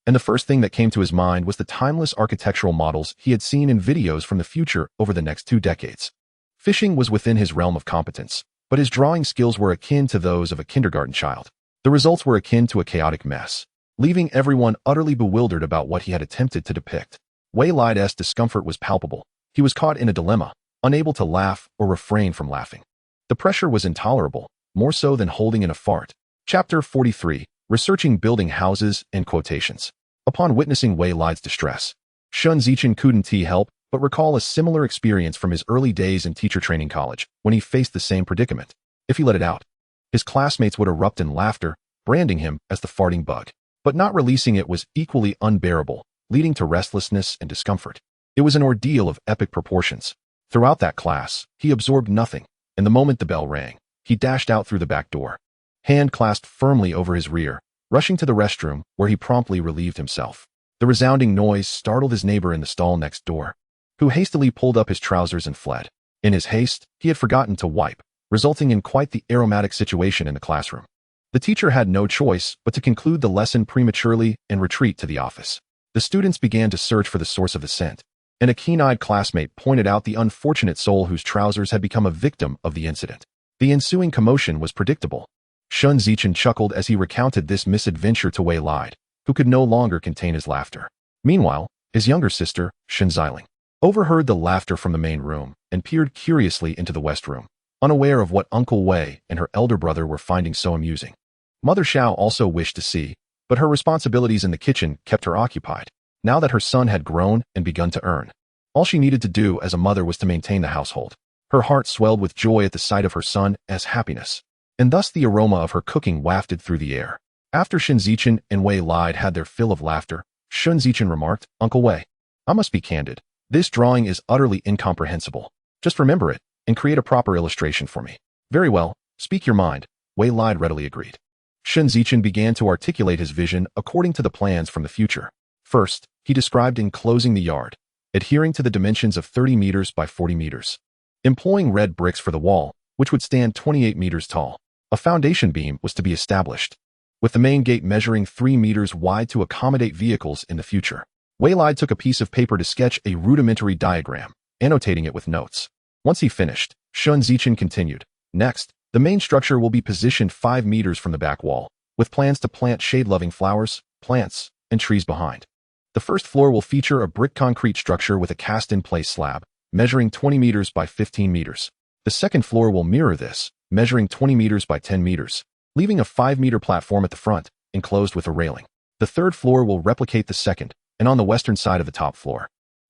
and the first thing that came to his mind was the timeless architectural models he had seen in videos from the future over the next 2 decades. Fishing was within his realm of competence, but his drawing skills were akin to those of a kindergarten child. The results were akin to a chaotic mess, leaving everyone utterly bewildered about what he had attempted to depict. Wei Lide's discomfort was palpable. He was caught in a dilemma, unable to laugh or refrain from laughing. The pressure was intolerable, more so than holding in a fart. Chapter 43, Researching Building Houses and Quotations. Upon witnessing Wei Lide's distress, Shen Zichen couldn't help but recall a similar experience from his early days in teacher training college when he faced the same predicament. If he let it out, his classmates would erupt in laughter, branding him as the farting bug. But not releasing it was equally unbearable, leading to restlessness and discomfort. It was an ordeal of epic proportions. Throughout that class, he absorbed nothing, and the moment the bell rang, he dashed out through the back door, hand clasped firmly over his rear, rushing to the restroom, where he promptly relieved himself. The resounding noise startled his neighbor in the stall next door, who hastily pulled up his trousers and fled. In his haste, he had forgotten to wipe, resulting in quite the aromatic situation in the classroom. The teacher had no choice but to conclude the lesson prematurely and retreat to the office. The students began to search for the source of the scent, and a keen-eyed classmate pointed out the unfortunate soul whose trousers had become a victim of the incident. The ensuing commotion was predictable. Shen Zichen chuckled as he recounted this misadventure to Wei Lide, who could no longer contain his laughter. Meanwhile, his younger sister, Shen Zichen, overheard the laughter from the main room and peered curiously into the west room, unaware of what Uncle Wei and her elder brother were finding so amusing. Mother Xiao also wished to see, but her responsibilities in the kitchen kept her occupied. Now that her son had grown and begun to earn, all she needed to do as a mother was to maintain the household. Her heart swelled with joy at the sight of her son as happiness, and thus the aroma of her cooking wafted through the air. After Shen Zichen and Wei Lide had their fill of laughter, Shen Zichen remarked, "Uncle Wei, I must be candid. This drawing is utterly incomprehensible. Just remember it and create a proper illustration for me." "Very well, speak your mind," Wei Lide readily agreed. Shen Zichen began to articulate his vision according to the plans from the future. First, he described enclosing the yard, adhering to the dimensions of 30 meters by 40 meters, employing red bricks for the wall, which would stand 28 meters tall. A foundation beam was to be established, with the main gate measuring 3 meters wide to accommodate vehicles in the future. Wei Lide took a piece of paper to sketch a rudimentary diagram, annotating it with notes. Once he finished, Shen Zichen continued, "Next, the main structure will be positioned 5 meters from the back wall, with plans to plant shade-loving flowers, plants, and trees behind. The first floor will feature a brick concrete structure with a cast-in-place slab, measuring 20 meters by 15 meters. The second floor will mirror this, measuring 20 meters by 10 meters, leaving a 5-meter platform at the front, enclosed with a railing. The third floor will replicate the second, and on the western side of the top floor.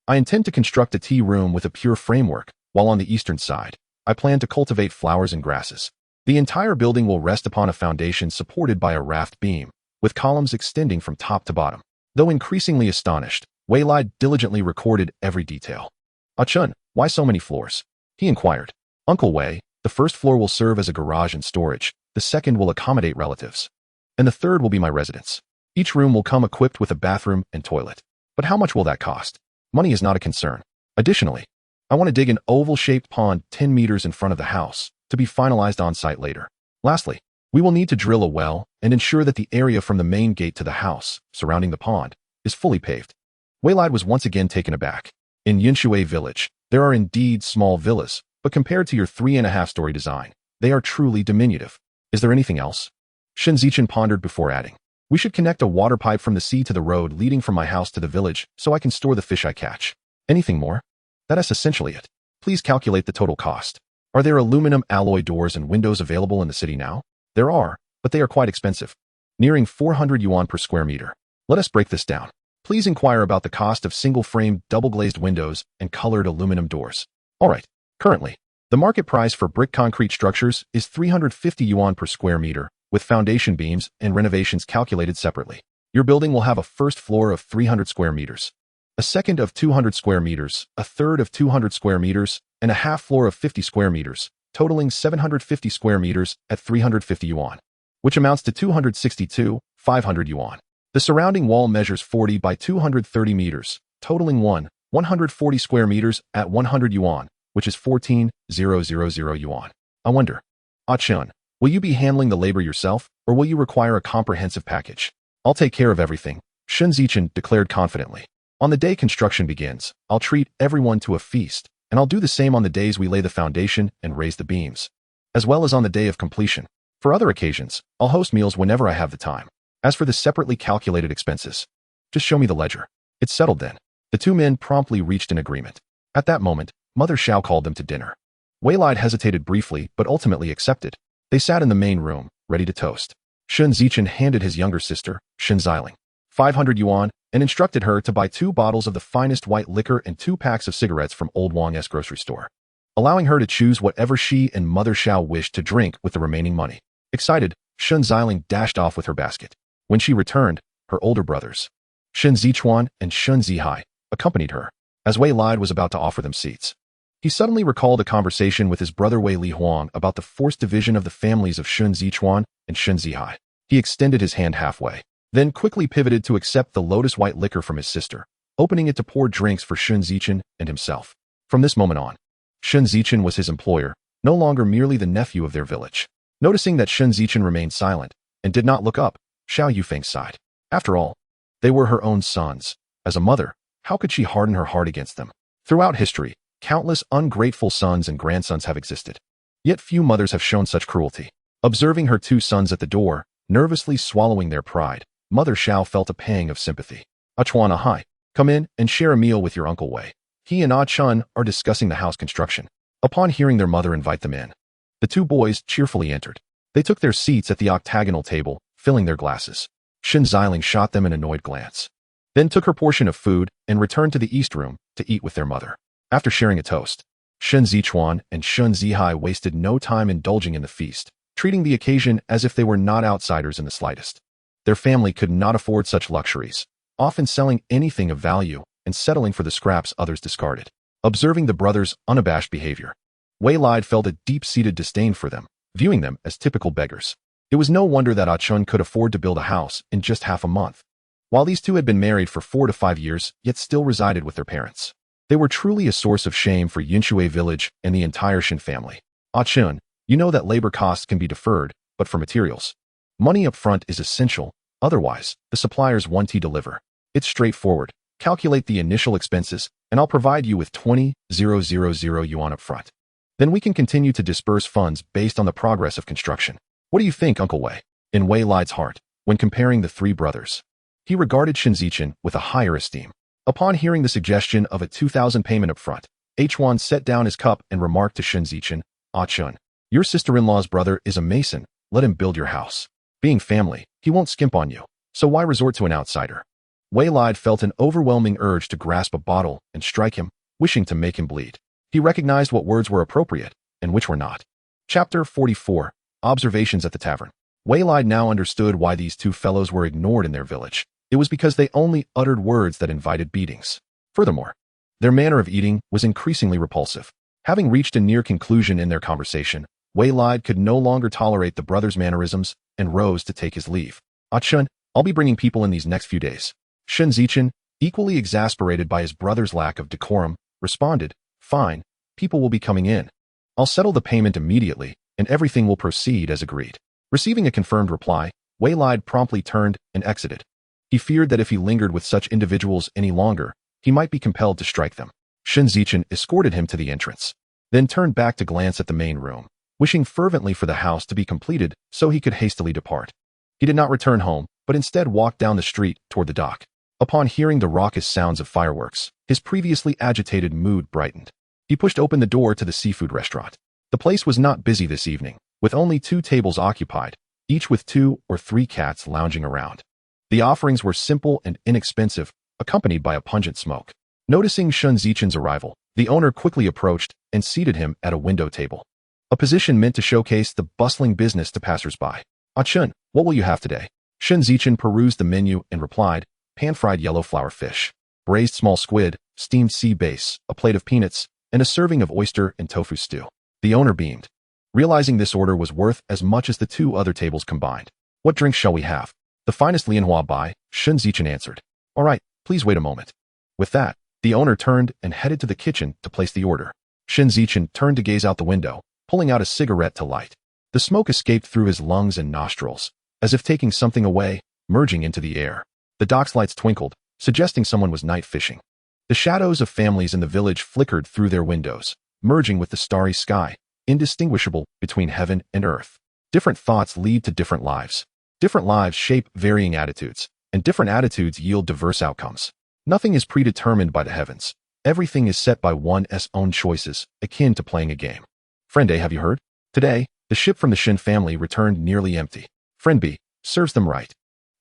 I intend to construct a tea room with a pure framework, while on the eastern side, I plan to cultivate flowers and grasses. The entire building will rest upon a foundation supported by a raft beam, with columns extending from top to bottom. Though increasingly astonished, Wei Lai diligently recorded every detail. "Ah Chun, why so many floors?" he inquired. "Uncle Wei, the first floor will serve as a garage and storage, the second will accommodate relatives, and the third will be my residence. Each room will come equipped with a bathroom and toilet. But how much will that cost? Money is not a concern. Additionally, I want to dig an oval-shaped pond 10 meters in front of the house, to be finalized on-site later. Lastly, we will need to drill a well and ensure that the area from the main gate to the house, surrounding the pond, is fully paved." Wei Lai was once again taken aback. In Yunshui village, there are indeed small villas, but compared to your 3.5-story design, they are truly diminutive. "Is there anything else?" Shen Zichen pondered before adding. "We should connect a water pipe from the sea to the road leading from my house to the village so I can store the fish I catch. Anything more?" "That is essentially it. Please calculate the total cost. Are there aluminum alloy doors and windows available in the city now?" "There are, but they are quite expensive. Nearing 400 yuan per square meter. Let us break this down. Please inquire about the cost of single-frame double-glazed windows and colored aluminum doors." "All right. Currently, the market price for brick concrete structures is 350 yuan per square meter, with foundation beams and renovations calculated separately. Your building will have a first floor of 300 square meters, a second of 200 square meters, a third of 200 square meters, and a half floor of 50 square meters, totaling 750 square meters at 350 yuan, which amounts to 262,500 yuan. The surrounding wall measures 40 by 230 meters, totaling 140 square meters at 100 yuan, which is 14,000 yuan. I wonder, Ah Chun, will you be handling the labor yourself, or will you require a comprehensive package?" "I'll take care of everything," Shen Zichen declared confidently. "On the day construction begins, I'll treat everyone to a feast, and I'll do the same on the days we lay the foundation and raise the beams, as well as on the day of completion. For other occasions, I'll host meals whenever I have the time. As for the separately calculated expenses, just show me the ledger." "It's settled then." The two men promptly reached an agreement. At that moment, Mother Xiao called them to dinner. Wei Lai hesitated briefly but ultimately accepted. They sat in the main room, ready to toast. Shen Zichen handed his younger sister, Shen Zichen, 500 yuan and instructed her to buy 2 bottles of the finest white liquor and 2 packs of cigarettes from Old Wang's grocery store, allowing her to choose whatever she and Mother Xiao wished to drink with the remaining money. Excited, Shen Zichen dashed off with her basket. When she returned, her older brothers, Shen Zichuan and Shen Zihai, accompanied her. As Wei Lai was about to offer them seats, he suddenly recalled a conversation with his brother Wei Li Huang about the forced division of the families of Shen Zichuan and Shen Zihai. He extended his hand halfway, then quickly pivoted to accept the lotus white liquor from his sister, opening it to pour drinks for Shen Zichen and himself. From this moment on, Shen Zichen was his employer, no longer merely the nephew of their village. Noticing that Shen Zichen remained silent and did not look up, Xiao Yufeng sighed. After all, they were her own sons. As a mother, how could she harden her heart against them? Throughout history, countless ungrateful sons and grandsons have existed. Yet few mothers have shown such cruelty. Observing her 2 sons at the door, nervously swallowing their pride, Mother Xiao felt a pang of sympathy. "Ah Chuan, hi, come in and share a meal with your Uncle Wei. He and Ah Chun are discussing the house construction." Upon hearing their mother invite them in, the 2 boys cheerfully entered. They took their seats at the octagonal table, filling their glasses. Shen Ziling shot them an annoyed glance, then took her portion of food and returned to the east room to eat with their mother. After sharing a toast, Shen Zichuan and Shen Zihai wasted no time indulging in the feast, treating the occasion as if they were not outsiders in the slightest. Their family could not afford such luxuries, often selling anything of value and settling for the scraps others discarded. Observing the brothers' unabashed behavior, Wei Lai felt a deep-seated disdain for them, viewing them as typical beggars. It was no wonder that Ah Chun could afford to build a house in just half a month. While these two had been married for 4 to 5 years, yet still resided with their parents. They were truly a source of shame for Yunshui village and the entire Shen family. "Ah Chun, you know that labor costs can be deferred, but for materials, money up front is essential, otherwise, the suppliers won't deliver. It's straightforward. Calculate the initial expenses, and I'll provide you with 20,000 yuan up front. Then we can continue to disperse funds based on the progress of construction." "What do you think, Uncle Wei?" In Wei Lai's heart, when comparing the 3 brothers, he regarded Shen Zichen with a higher esteem. Upon hearing the suggestion of a 2,000 payment up front, Huan set down his cup and remarked to Shen Zichen, "Ah Chun, Your sister-in-law's brother is a mason. Let him build your house. Being family, he won't skimp on you. So why resort to an outsider? Wei Lide felt an overwhelming urge to grasp a bottle and strike him, wishing to make him bleed. He recognized what words were appropriate and which were not. Chapter 44. Observations at the Tavern. Wei Lide now understood why these two fellows were ignored in their village. It was because they only uttered words that invited beatings. Furthermore, their manner of eating was increasingly repulsive. Having reached a near conclusion in their conversation, Wei Lide could no longer tolerate the brothers' mannerisms and rose to take his leave. Shun, I'll be bringing people in these next few days. Shen Zichen, equally exasperated by his brother's lack of decorum, responded, Fine, people will be coming in. I'll settle the payment immediately, and everything will proceed as agreed. Receiving a confirmed reply, Wei Lide promptly turned and exited. He feared that if he lingered with such individuals any longer, he might be compelled to strike them. Shen Zichen escorted him to the entrance, then turned back to glance at the main room, wishing fervently for the house to be completed so he could hastily depart. He did not return home, but instead walked down the street toward the dock. Upon hearing the raucous sounds of fireworks, his previously agitated mood brightened. He pushed open the door to the seafood restaurant. The place was not busy this evening, with only 2 tables occupied, each with 2 or 3 cats lounging around. The offerings were simple and inexpensive, accompanied by a pungent smoke. Noticing Shen Zichen's arrival, the owner quickly approached and seated him at a window table, a position meant to showcase the bustling business to passers-by. Shun, what will you have today? Shen Zichen perused the menu and replied, pan-fried yellow flower fish, braised small squid, steamed sea bass, a plate of peanuts, and a serving of oyster and tofu stew. The owner beamed, realizing this order was worth as much as the 2 other tables combined. What drinks shall we have? The finest Lianhua Bai, Shen Zichen answered. All right, please wait a moment. With that, the owner turned and headed to the kitchen to place the order. Shen Zichen turned to gaze out the window, pulling out a cigarette to light. The smoke escaped through his lungs and nostrils, as if taking something away, merging into the air. The dock's lights twinkled, suggesting someone was night fishing. The shadows of families in the village flickered through their windows, merging with the starry sky, indistinguishable between heaven and earth. Different thoughts lead to different lives. Different lives shape varying attitudes, and different attitudes yield diverse outcomes. Nothing is predetermined by the heavens. Everything is set by one's own choices, akin to playing a game. Friend A, have you heard? Today, the ship from the Shen family returned nearly empty. Friend B, serves them right.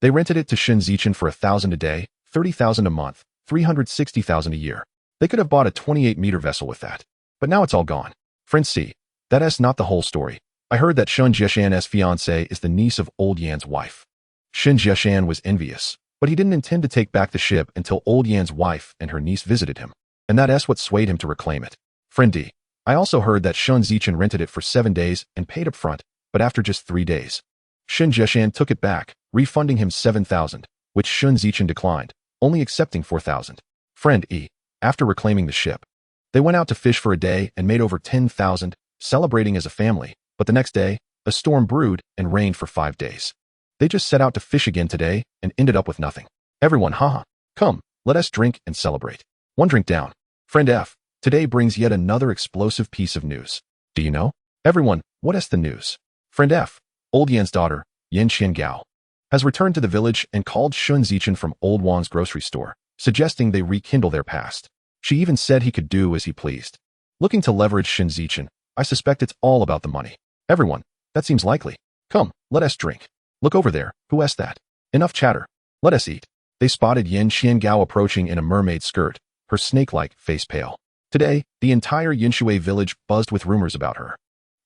They rented it to Shen Zichen for 1,000 a day, 30,000 a month, 360,000 a year. They could have bought a 28-meter vessel with that. But now it's all gone. Friend C, that's not the whole story. I heard that Shen Zhishan's fiancée is the niece of Old Yan's wife. Shen Zhishan was envious, but he didn't intend to take back the ship until Old Yan's wife and her niece visited him. And that's what swayed him to reclaim it. Friend D, I also heard that Shen Zichen rented it for 7 days and paid up front, but after just 3 days. Shen Zhishan took it back, refunding him 7,000, which Shen Zichen declined, only accepting 4,000. Friend E, after reclaiming the ship, they went out to fish for a day and made over 10,000, celebrating as a family, but the next day, a storm brewed and rained for 5 days. They just set out to fish again today and ended up with nothing. Everyone, haha. Come, let us drink and celebrate. 1 drink down. Friend F, today brings yet another explosive piece of news. Do you know? Everyone, what is the news? Friend F, Old Yan's daughter, Yan Xiangao, has returned to the village and called Shen Zichen from Old Wang's grocery store, suggesting they rekindle their past. She even said he could do as he pleased. Looking to leverage Shen Zichen, I suspect it's all about the money. Everyone, that seems likely. Come, let us drink. Look over there, who asked that? Enough chatter. Let us eat. They spotted Yan Xiangao approaching in a mermaid skirt, her snake-like face pale. Today, the entire Yinshui village buzzed with rumors about her.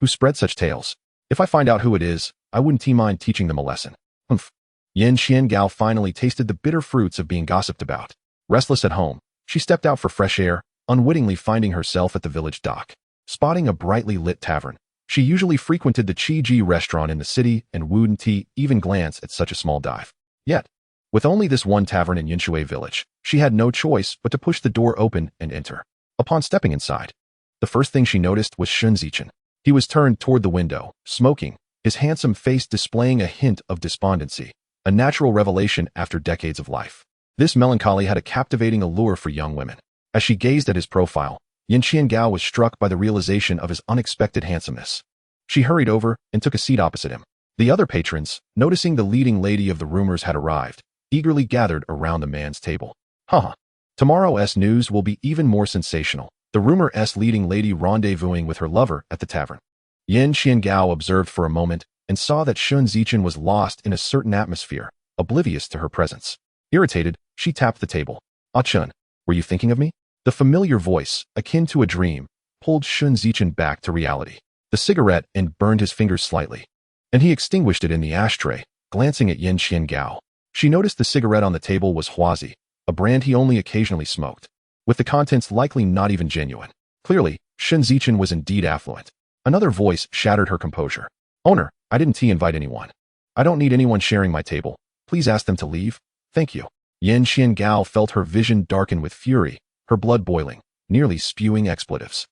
Who spread such tales? If I find out who it is, I wouldn't mind teaching them a lesson. Humph. Yan Xiangao finally tasted the bitter fruits of being gossiped about. Restless at home, she stepped out for fresh air, unwittingly finding herself at the village dock. Spotting a brightly lit tavern, she usually frequented the Chi-Ji restaurant in the city and wouldn't even glance at such a small dive. Yet, with only this one tavern in Yinshui village, she had no choice but to push the door open and enter. Upon stepping inside, the first thing she noticed was Shen Zichen. He was turned toward the window, smoking, his handsome face displaying a hint of despondency, a natural revelation after decades of life. This melancholy had a captivating allure for young women. As she gazed at his profile, Yan Xiangao was struck by the realization of his unexpected handsomeness. She hurried over and took a seat opposite him. The other patrons, noticing the leading lady of the rumors had arrived, eagerly gathered around the man's table. Haha. Tomorrow's news will be even more sensational. The rumor's leading lady rendezvousing with her lover at the tavern. Yan Qiangao observed for a moment and saw that Shen Zichen was lost in a certain atmosphere, oblivious to her presence. Irritated, she tapped the table. "Ah Chun, were you thinking of me?" The familiar voice, akin to a dream, pulled Shen Zichen back to reality. The cigarette and burned his fingers slightly, and he extinguished it in the ashtray, glancing at Yan Qiangao. She noticed the cigarette on the table was Huazi, a brand he only occasionally smoked, with the contents likely not even genuine. Clearly, Shen Zichen was indeed affluent. Another voice shattered her composure. "Owner, I didn't invite anyone. I don't need anyone sharing my table. Please ask them to leave. Thank you." Yan Qiangao felt her vision darken with fury, her blood boiling, nearly spewing expletives.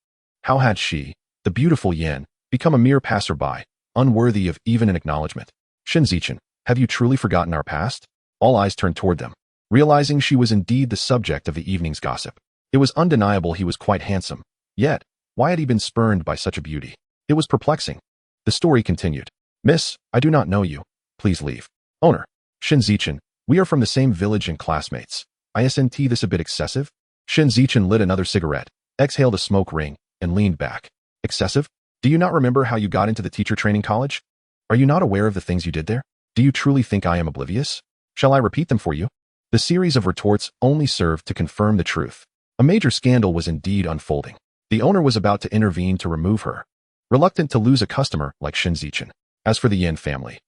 How had she, the beautiful Yan, become a mere passerby, unworthy of even an acknowledgement? "Shen Zichen, have you truly forgotten our past?" All eyes turned toward them, realizing she was indeed the subject of the evening's gossip. It was undeniable he was quite handsome. Yet, why had he been spurned by such a beauty? It was perplexing. The story continued. "Miss, I do not know you. Please leave." "Owner, Shen Zichen, we are from the same village and classmates. Isn't this a bit excessive?" Shen Zichen lit another cigarette, exhaled a smoke ring, and leaned back. "Excessive? Do you not remember how you got into the teacher training college? Are you not aware of the things you did there? Do you truly think I am oblivious? Shall I repeat them for you?" The series of retorts only served to confirm the truth. A major scandal was indeed unfolding. The owner was about to intervene to remove her, reluctant to lose a customer like Shen Zichen. As for the Yan family,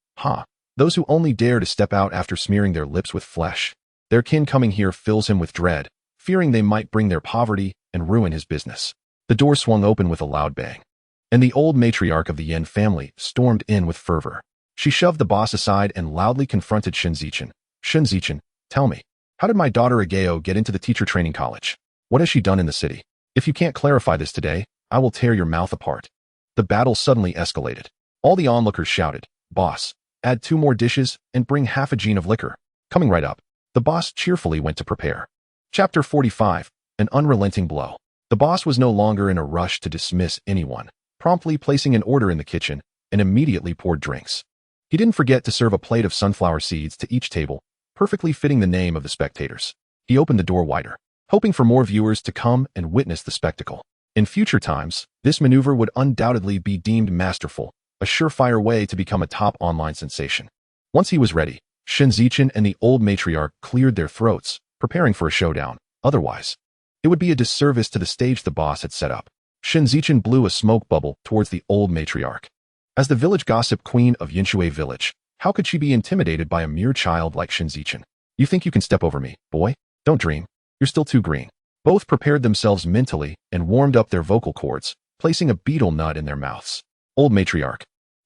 those who only dare to step out after smearing their lips with flesh. Their kin coming here fills him with dread, fearing they might bring their poverty and ruin his business. The door swung open with a loud bang, and the old matriarch of the Yan family stormed in with fervor. She shoved the boss aside and loudly confronted Shen Zichen. "Shen Zichen, tell me, how did my daughter Ageo get into the teacher training college? What has she done in the city? If you can't clarify this today, I will tear your mouth apart." The battle suddenly escalated. All the onlookers shouted, "Boss, add 2 more dishes and bring half a gin of liquor." Coming right up, the boss cheerfully went to prepare. Chapter 45, An Unrelenting Blow. The boss was no longer in a rush to dismiss anyone, promptly placing an order in the kitchen and immediately poured drinks. He didn't forget to serve a plate of sunflower seeds to each table, perfectly fitting the name of the spectators. He opened the door wider, hoping for more viewers to come and witness the spectacle. In future times, this maneuver would undoubtedly be deemed masterful, a surefire way to become a top online sensation. Once he was ready, Shen Zichen and the old matriarch cleared their throats, preparing for a showdown. Otherwise, it would be a disservice to the stage the boss had set up. Shen Zichen blew a smoke bubble towards the old matriarch. As the village gossip queen of Yinshui village, how could she be intimidated by a mere child like Shen Zichen? "You think you can step over me, boy? Don't dream. You're still too green." Both prepared themselves mentally and warmed up their vocal cords, placing a betel nut in their mouths. Old matriarch.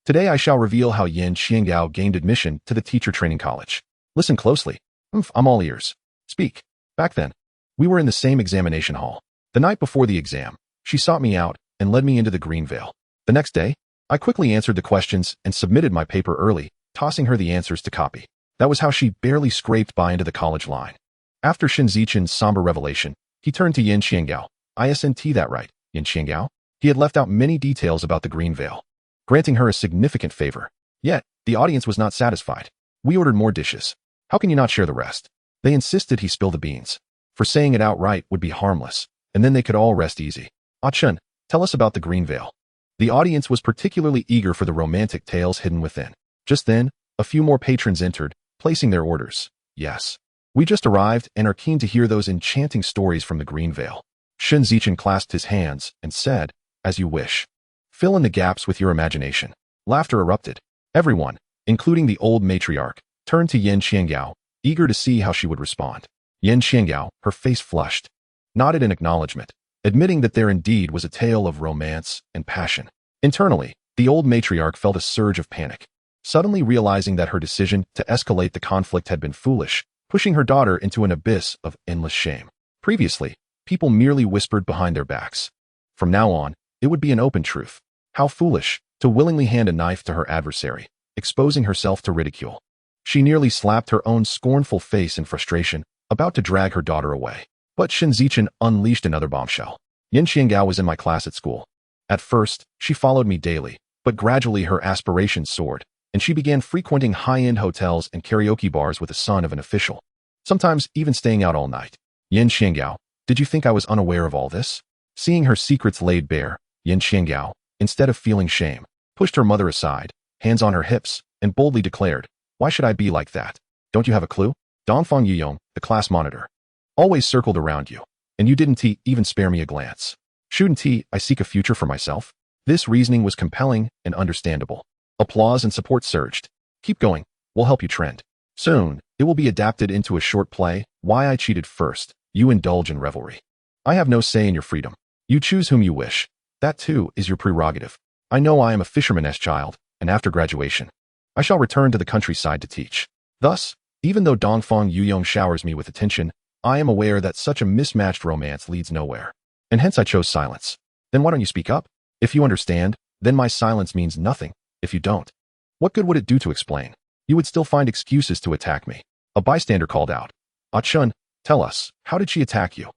"Today I shall reveal how Yan Qiangao gained admission to the teacher training college. Listen closely. I'm all ears. Speak." "Back then, we were in the same examination hall. The night before the exam, she sought me out and led me into the green veil. The next day, I quickly answered the questions and submitted my paper early, tossing her the answers to copy. That was how she barely scraped by into the college line." After Shen Zichen's somber revelation, he turned to Yan Qiangao. "Isn't that right, Yan Qiangao?" He had left out many details about the green veil, granting her a significant favor. Yet, the audience was not satisfied. "We ordered more dishes. How can you not share the rest?" They insisted he spill the beans, for saying it outright would be harmless, and then they could all rest easy. "Ah Chun, tell us about the green veil." The audience was particularly eager for the romantic tales hidden within. Just then, a few more patrons entered, placing their orders. "Yes. We just arrived and are keen to hear those enchanting stories from the green veil." Shen Zichen clasped his hands and said, "As you wish. Fill in the gaps with your imagination." Laughter erupted. Everyone, including the old matriarch, turned to Yan Qiangao, eager to see how she would respond. Yan Qiangao, her face flushed, nodded in acknowledgement, admitting that there indeed was a tale of romance and passion. Internally, the old matriarch felt a surge of panic, suddenly realizing that her decision to escalate the conflict had been foolish, pushing her daughter into an abyss of endless shame. Previously, people merely whispered behind their backs. From now on, it would be an open truth. How foolish to willingly hand a knife to her adversary, exposing herself to ridicule. She nearly slapped her own scornful face in frustration, about to drag her daughter away. But Shen Zichen unleashed another bombshell. "Yan Qiangao was in my class at school. At first, she followed me daily, but gradually her aspirations soared, and she began frequenting high-end hotels and karaoke bars with the son of an official, sometimes even staying out all night." "Yan Qiangao, did you think I was unaware of all this?" Seeing her secrets laid bare, Yan Qiangao, instead of feeling shame, pushed her mother aside, hands on her hips, and boldly declared, "Why should I be like that? Don't you have a clue? Dongfang Yurong, the class monitor, always circled around you, and you didn't even spare me a glance. Shouldn't I seek a future for myself?" This reasoning was compelling and understandable. Applause and support surged. "Keep going, we'll help you trend. Soon, it will be adapted into a short play, Why I Cheated First. You indulge in revelry. I have no say in your freedom. You choose whom you wish. That too is your prerogative. I know I am a fisherman's child, and after graduation, I shall return to the countryside to teach. Thus, even though Dongfang Yurong showers me with attention, I am aware that such a mismatched romance leads nowhere. And hence I chose silence. Then why don't you speak up? If you understand, then my silence means nothing. If you don't, what good would it do to explain? You would still find excuses to attack me." A bystander called out, "Ah Chun, tell us, how did she attack you?"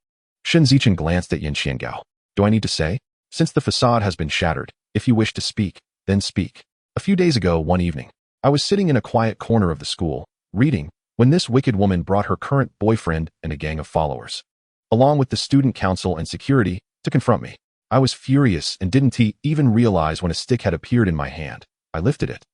Shen Zichen glanced at Yin Qiangao. "Do I need to say? Since the facade has been shattered, if you wish to speak, then speak. A few days ago, one evening, I was sitting in a quiet corner of the school, reading, when this wicked woman brought her current boyfriend and a gang of followers, along with the student council and security, to confront me. I was furious and didn't even realize when a stick had appeared in my hand. I lifted it,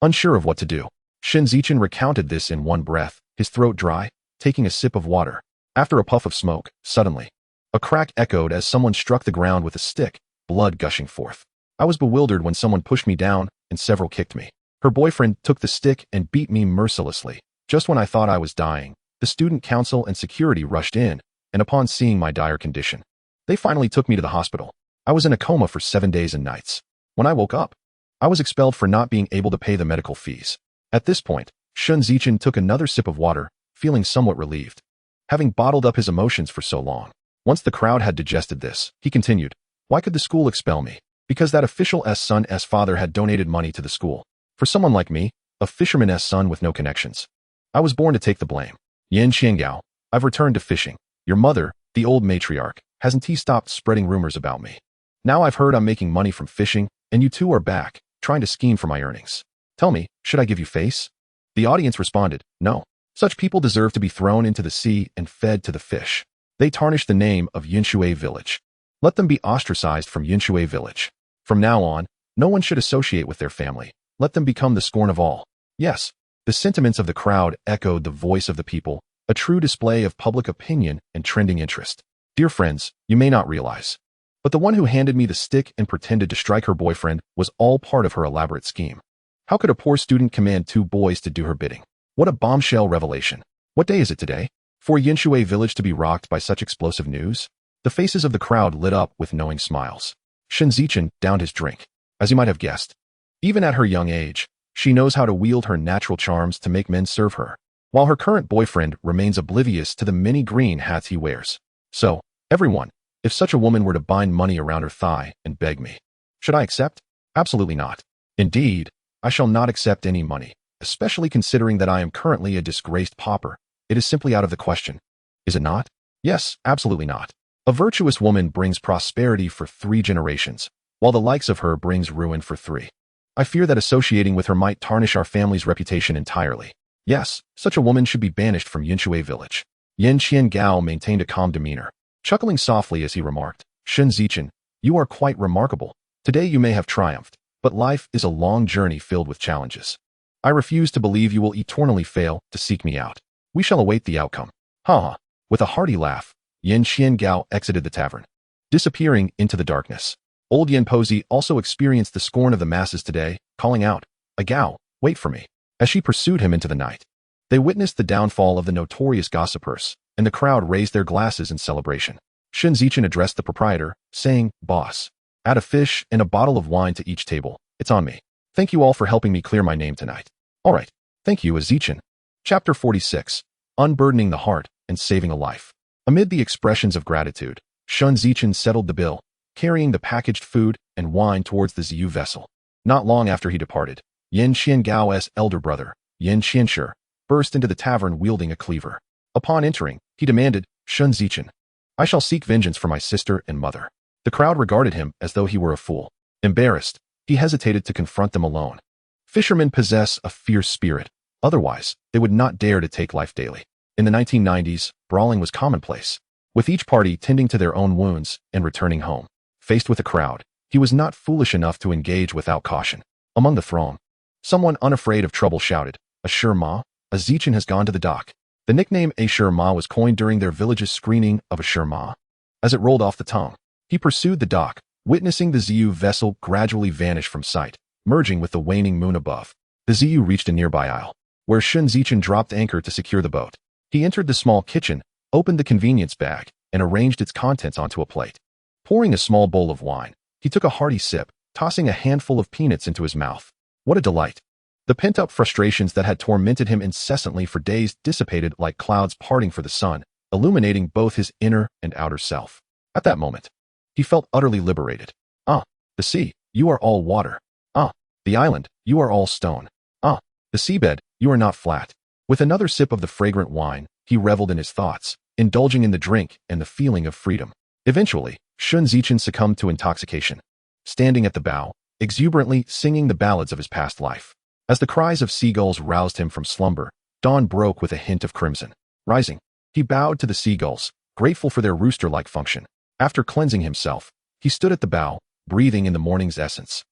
unsure of what to do." Shen Zichen recounted this in one breath, his throat dry, taking a sip of water. After a puff of smoke, suddenly, a crack echoed as someone struck the ground with a stick, blood gushing forth. I was bewildered when someone pushed me down and several kicked me. Her boyfriend took the stick and beat me mercilessly. Just when I thought I was dying, the student council and security rushed in, and upon seeing my dire condition, they finally took me to the hospital. I was in a coma for 7 days and nights. When I woke up, I was expelled for not being able to pay the medical fees. At this point, Shen Zichen took another sip of water, feeling somewhat relieved, having bottled up his emotions for so long. Once the crowd had digested this, he continued, "Why could the school expel me? Because that official's son's father had donated money to the school. For someone like me, a fisherman's son with no connections, I was born to take the blame. Yin Qiangao, I've returned to fishing. Your mother, the old matriarch, hasn't stopped spreading rumors about me. Now I've heard I'm making money from fishing, and you two are back, trying to scheme for my earnings. Tell me, should I give you face?" The audience responded, "No. Such people deserve to be thrown into the sea and fed to the fish. They tarnish the name of Yinshui village. Let them be ostracized from Yinshui village. From now on, no one should associate with their family. Let them become the scorn of all." Yes, the sentiments of the crowd echoed the voice of the people, a true display of public opinion and trending interest. Dear friends, you may not realize, but the one who handed me the stick and pretended to strike her boyfriend was all part of her elaborate scheme. How could a poor student command 2 boys to do her bidding? What a bombshell revelation. What day is it today? For Yinshui village to be rocked by such explosive news? The faces of the crowd lit up with knowing smiles. Shen Zichen downed his drink. As you might have guessed, even at her young age, she knows how to wield her natural charms to make men serve her, while her current boyfriend remains oblivious to the many green hats he wears. So, everyone, if such a woman were to bind money around her thigh and beg me, should I accept? Absolutely not. Indeed, I shall not accept any money, especially considering that I am currently a disgraced pauper. It is simply out of the question. Is it not? Yes, absolutely not. A virtuous woman brings prosperity for 3 generations, while the likes of her brings ruin for 3. I fear that associating with her might tarnish our family's reputation entirely. Yes, such a woman should be banished from Yinshui village. Yin Qiangao maintained a calm demeanor, chuckling softly as he remarked, "Shen Zichen, you are quite remarkable. Today you may have triumphed, but life is a long journey filled with challenges. I refuse to believe you will eternally fail to seek me out. We shall await the outcome." Ha ha. With a hearty laugh, Yin Qiangao exited the tavern, disappearing into the darkness. Old Yin Pozi also experienced the scorn of the masses today, calling out, "A Gao, wait for me," as she pursued him into the night. They witnessed the downfall of the notorious gossipers, and the crowd raised their glasses in celebration. Shen Zichen addressed the proprietor, saying, "Boss, add a fish and a bottle of wine to each table. It's on me. Thank you all for helping me clear my name tonight." "All right. Thank you, Zichen." Chapter 46. Unburdening the Heart and Saving a Life. Amid the expressions of gratitude, Shen Zichen settled the bill, carrying the packaged food and wine towards the Ziyu vessel. Not long after he departed, Yin Qiangao's elder brother, Yin Qianshi, burst into the tavern wielding a cleaver. Upon entering, he demanded, "Shen Zichen, I shall seek vengeance for my sister and mother." The crowd regarded him as though he were a fool. Embarrassed, he hesitated to confront them alone. Fishermen possess a fierce spirit. Otherwise, they would not dare to take life daily. In the 1990s, brawling was commonplace, with each party tending to their own wounds and returning home. Faced with a crowd, He was not foolish enough to engage without caution. Among the throng, someone unafraid of trouble shouted, "Assure Ma, a Zichen has gone to the dock." The nickname Assure Ma was coined during their village's screening of Assure Ma. As it rolled off the tongue, he pursued the dock, witnessing the Ziyu vessel gradually vanish from sight, merging with the waning moon above. The Ziyu reached a nearby isle, where Shen Zichen dropped anchor to secure the boat. He entered the small kitchen, opened the convenience bag, and arranged its contents onto a plate. Pouring a small bowl of wine, he took a hearty sip, tossing a handful of peanuts into his mouth. What a delight! The pent-up frustrations that had tormented him incessantly for days dissipated like clouds parting for the sun, illuminating both his inner and outer self. At that moment, he felt utterly liberated. Ah, the sea, you are all water. Ah, the island, you are all stone. Ah, the seabed, you are not flat. With another sip of the fragrant wine, he reveled in his thoughts, indulging in the drink and the feeling of freedom. Eventually, Shen Zichen succumbed to intoxication, standing at the bow, exuberantly singing the ballads of his past life. As the cries of seagulls roused him from slumber, dawn broke with a hint of crimson. Rising, he bowed to the seagulls, grateful for their rooster-like function. After cleansing himself, he stood at the bow, breathing in the morning's essence,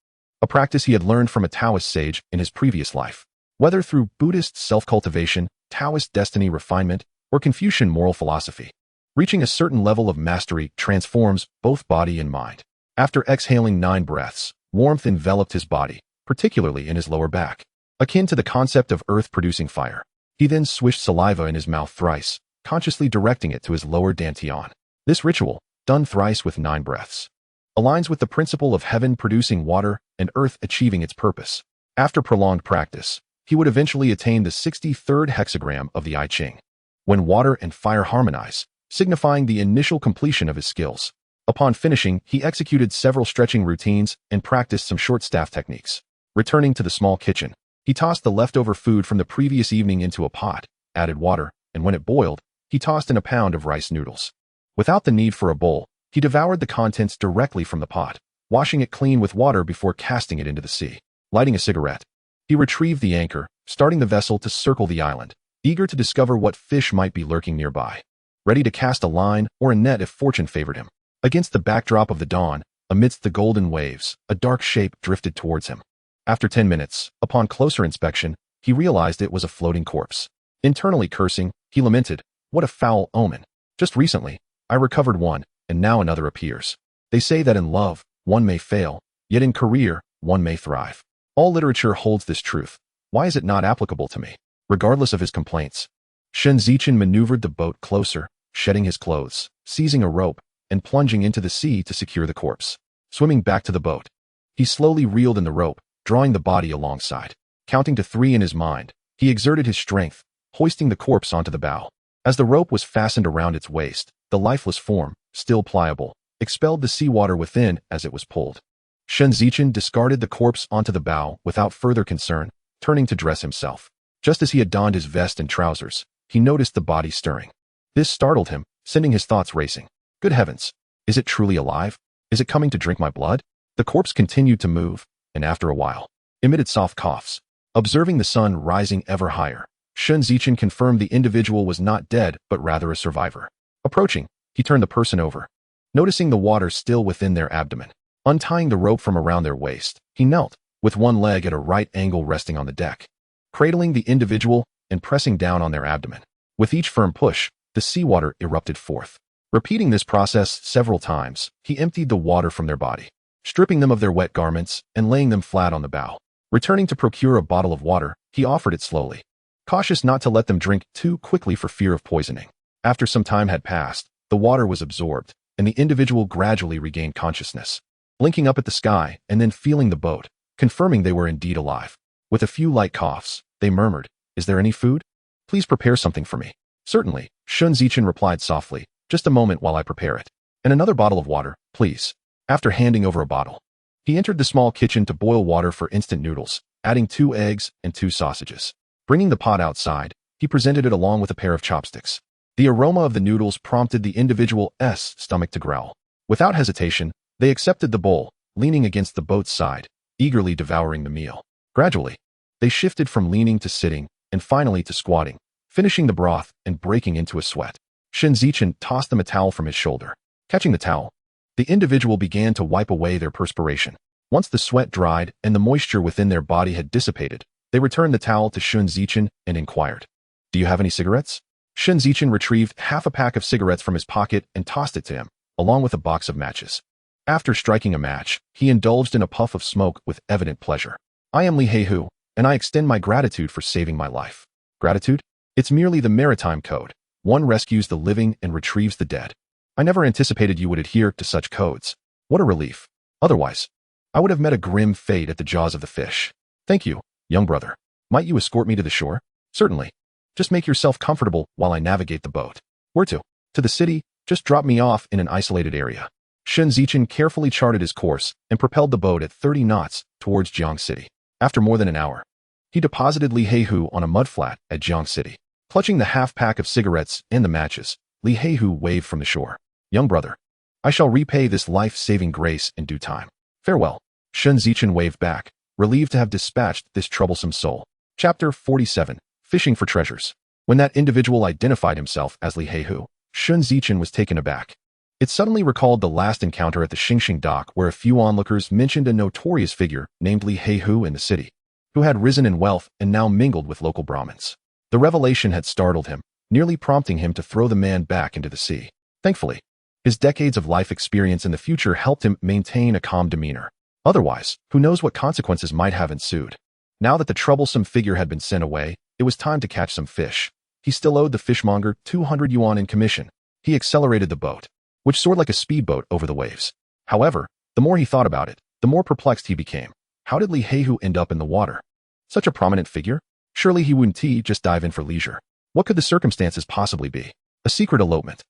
a practice he had learned from a Taoist sage in his previous life. Whether through Buddhist self-cultivation, Taoist destiny refinement, or Confucian moral philosophy, reaching a certain level of mastery transforms both body and mind. After exhaling 9 breaths, warmth enveloped his body, particularly in his lower back, akin to the concept of earth producing fire. He then swished saliva in his mouth thrice, consciously directing it to his lower dantian. This ritual, done thrice with 9 breaths, aligns with the principle of heaven producing water and earth achieving its purpose. After prolonged practice, he would eventually attain the 63rd hexagram of the I Ching, when water and fire harmonize, signifying the initial completion of his skills. Upon finishing, he executed several stretching routines and practiced some short staff techniques. Returning to the small kitchen, he tossed the leftover food from the previous evening into a pot, added water, and when it boiled, he tossed in a pound of rice noodles. Without the need for a bowl, he devoured the contents directly from the pot, washing it clean with water before casting it into the sea. Lighting a cigarette, he retrieved the anchor, starting the vessel to circle the island, eager to discover what fish might be lurking nearby, ready to cast a line or a net if fortune favored him. Against the backdrop of the dawn, amidst the golden waves, a dark shape drifted towards him. After 10 minutes, upon closer inspection, he realized it was a floating corpse. Internally cursing, he lamented, "What a foul omen. Just recently, I recovered one, and now another appears. They say that in love, one may fail, yet in career, one may thrive. All literature holds this truth. Why is it not applicable to me?" Regardless of his complaints, Shen Zichen maneuvered the boat closer, shedding his clothes, seizing a rope, and plunging into the sea to secure the corpse. Swimming back to the boat, he slowly reeled in the rope, drawing the body alongside. Counting to 3 in his mind, he exerted his strength, hoisting the corpse onto the bow. As the rope was fastened around its waist, the lifeless form, still pliable, expelled the seawater within as it was pulled. Shen Zichen discarded the corpse onto the bow without further concern, turning to dress himself. Just as he had donned his vest and trousers, he noticed the body stirring. This startled him, sending his thoughts racing. Good heavens! Is it truly alive? Is it coming to drink my blood? The corpse continued to move, and after a while, emitted soft coughs. Observing the sun rising ever higher, Shen Zichen confirmed the individual was not dead but rather a survivor. Approaching, he turned the person over, noticing the water still within their abdomen. Untying the rope from around their waist, he knelt, with one leg at a right angle resting on the deck, cradling the individual and pressing down on their abdomen. With each firm push, the seawater erupted forth. Repeating this process several times, he emptied the water from their body, stripping them of their wet garments and laying them flat on the bow. Returning to procure a bottle of water, he offered it slowly, cautious not to let them drink too quickly for fear of poisoning. After some time had passed, the water was absorbed, and the individual gradually regained consciousness, blinking up at the sky and then feeling the boat, confirming they were indeed alive. With a few light coughs, they murmured, "Is there any food? Please prepare something for me." "Certainly," Shen Zichen replied softly, "just a moment while I prepare it. And another bottle of water, please." After handing over a bottle, he entered the small kitchen to boil water for instant noodles, adding 2 eggs and 2 sausages. Bringing the pot outside, he presented it along with a pair of chopsticks. The aroma of the noodles prompted the individual's stomach to growl. Without hesitation, they accepted the bowl, leaning against the boat's side, eagerly devouring the meal. Gradually, they shifted from leaning to sitting, and finally to squatting, finishing the broth and breaking into a sweat. Shen Zichen tossed them a towel from his shoulder. Catching the towel, The individual began to wipe away their perspiration. Once the sweat dried and the moisture within their body had dissipated, they returned the towel to Shen Zichen and inquired, "Do you have any cigarettes?" Shen Zichen retrieved half a pack of cigarettes from his pocket and tossed it to him, along with a box of matches. After striking a match, he indulged in a puff of smoke with evident pleasure. "I am Li Heihu, and I extend my gratitude for saving my life." Gratitude? It's merely the maritime code. One rescues the living and retrieves the dead. I never anticipated you would adhere to such codes. What a relief. Otherwise, I would have met a grim fate at the jaws of the fish. Thank you, young brother. Might you escort me to the shore? Certainly. Just make yourself comfortable while I navigate the boat. Where to? To the city? Just drop me off in an isolated area. Shen Zichen carefully charted his course and propelled the boat at 30 knots towards Jiang City. After more than an hour, he deposited Li Heihu on a mudflat at Jiang City. Clutching the half-pack of cigarettes and the matches, Li Heihu waved from the shore. "Young brother, I shall repay this life-saving grace in due time. Farewell." Shen Zichen waved back, relieved to have dispatched this troublesome soul. Chapter 47. Fishing for Treasures. When that individual identified himself as Li Heihu, Shen Zichen was taken aback. It suddenly recalled the last encounter at the Xingxing dock where a few onlookers mentioned a notorious figure named Li Heihu in the city, who had risen in wealth and now mingled with local Brahmins. The revelation had startled him, nearly prompting him to throw the man back into the sea. Thankfully, his decades of life experience in the future helped him maintain a calm demeanor. Otherwise, who knows what consequences might have ensued. Now that the troublesome figure had been sent away, it was time to catch some fish. He still owed the fishmonger 200 yuan in commission. He accelerated the boat, which soared like a speedboat over the waves. However, the more he thought about it, the more perplexed he became. How did Li Heihu end up in the water? Such a prominent figure? Surely he wouldn't just dive in for leisure. What could the circumstances possibly be? A secret elopement?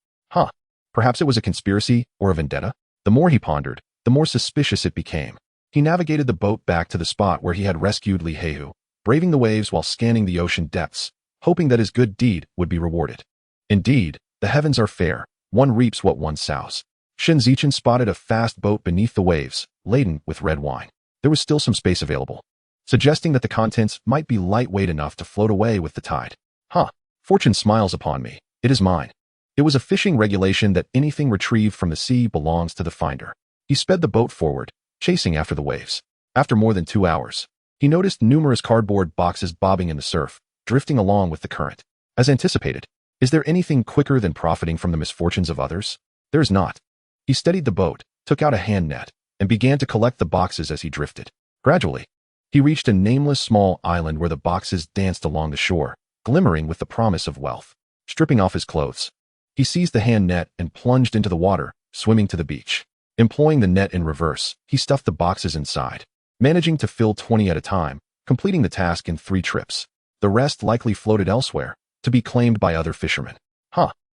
Perhaps it was a conspiracy or a vendetta? The more he pondered, the more suspicious it became. He navigated the boat back to the spot where he had rescued Li Heihu, braving the waves while scanning the ocean depths, hoping that his good deed would be rewarded. Indeed, the heavens are fair. One reaps what one sows. Shen Zichen spotted a fast boat beneath the waves, laden with red wine. There was still some space available, suggesting that the contents might be lightweight enough to float away with the tide. Fortune smiles upon me. It is mine. It was a fishing regulation that anything retrieved from the sea belongs to the finder. He sped the boat forward, chasing after the waves. After more than 2 hours, he noticed numerous cardboard boxes bobbing in the surf, drifting along with the current. As anticipated, is there anything quicker than profiting from the misfortunes of others? There is not. He steadied the boat, took out a hand net, and began to collect the boxes as he drifted. Gradually, he reached a nameless small island where the boxes danced along the shore, glimmering with the promise of wealth. Stripping off his clothes, he seized the hand net and plunged into the water, swimming to the beach. Employing the net in reverse, he stuffed the boxes inside, managing to fill 20 at a time, completing the task in 3 trips. The rest likely floated elsewhere, to be claimed by other fishermen.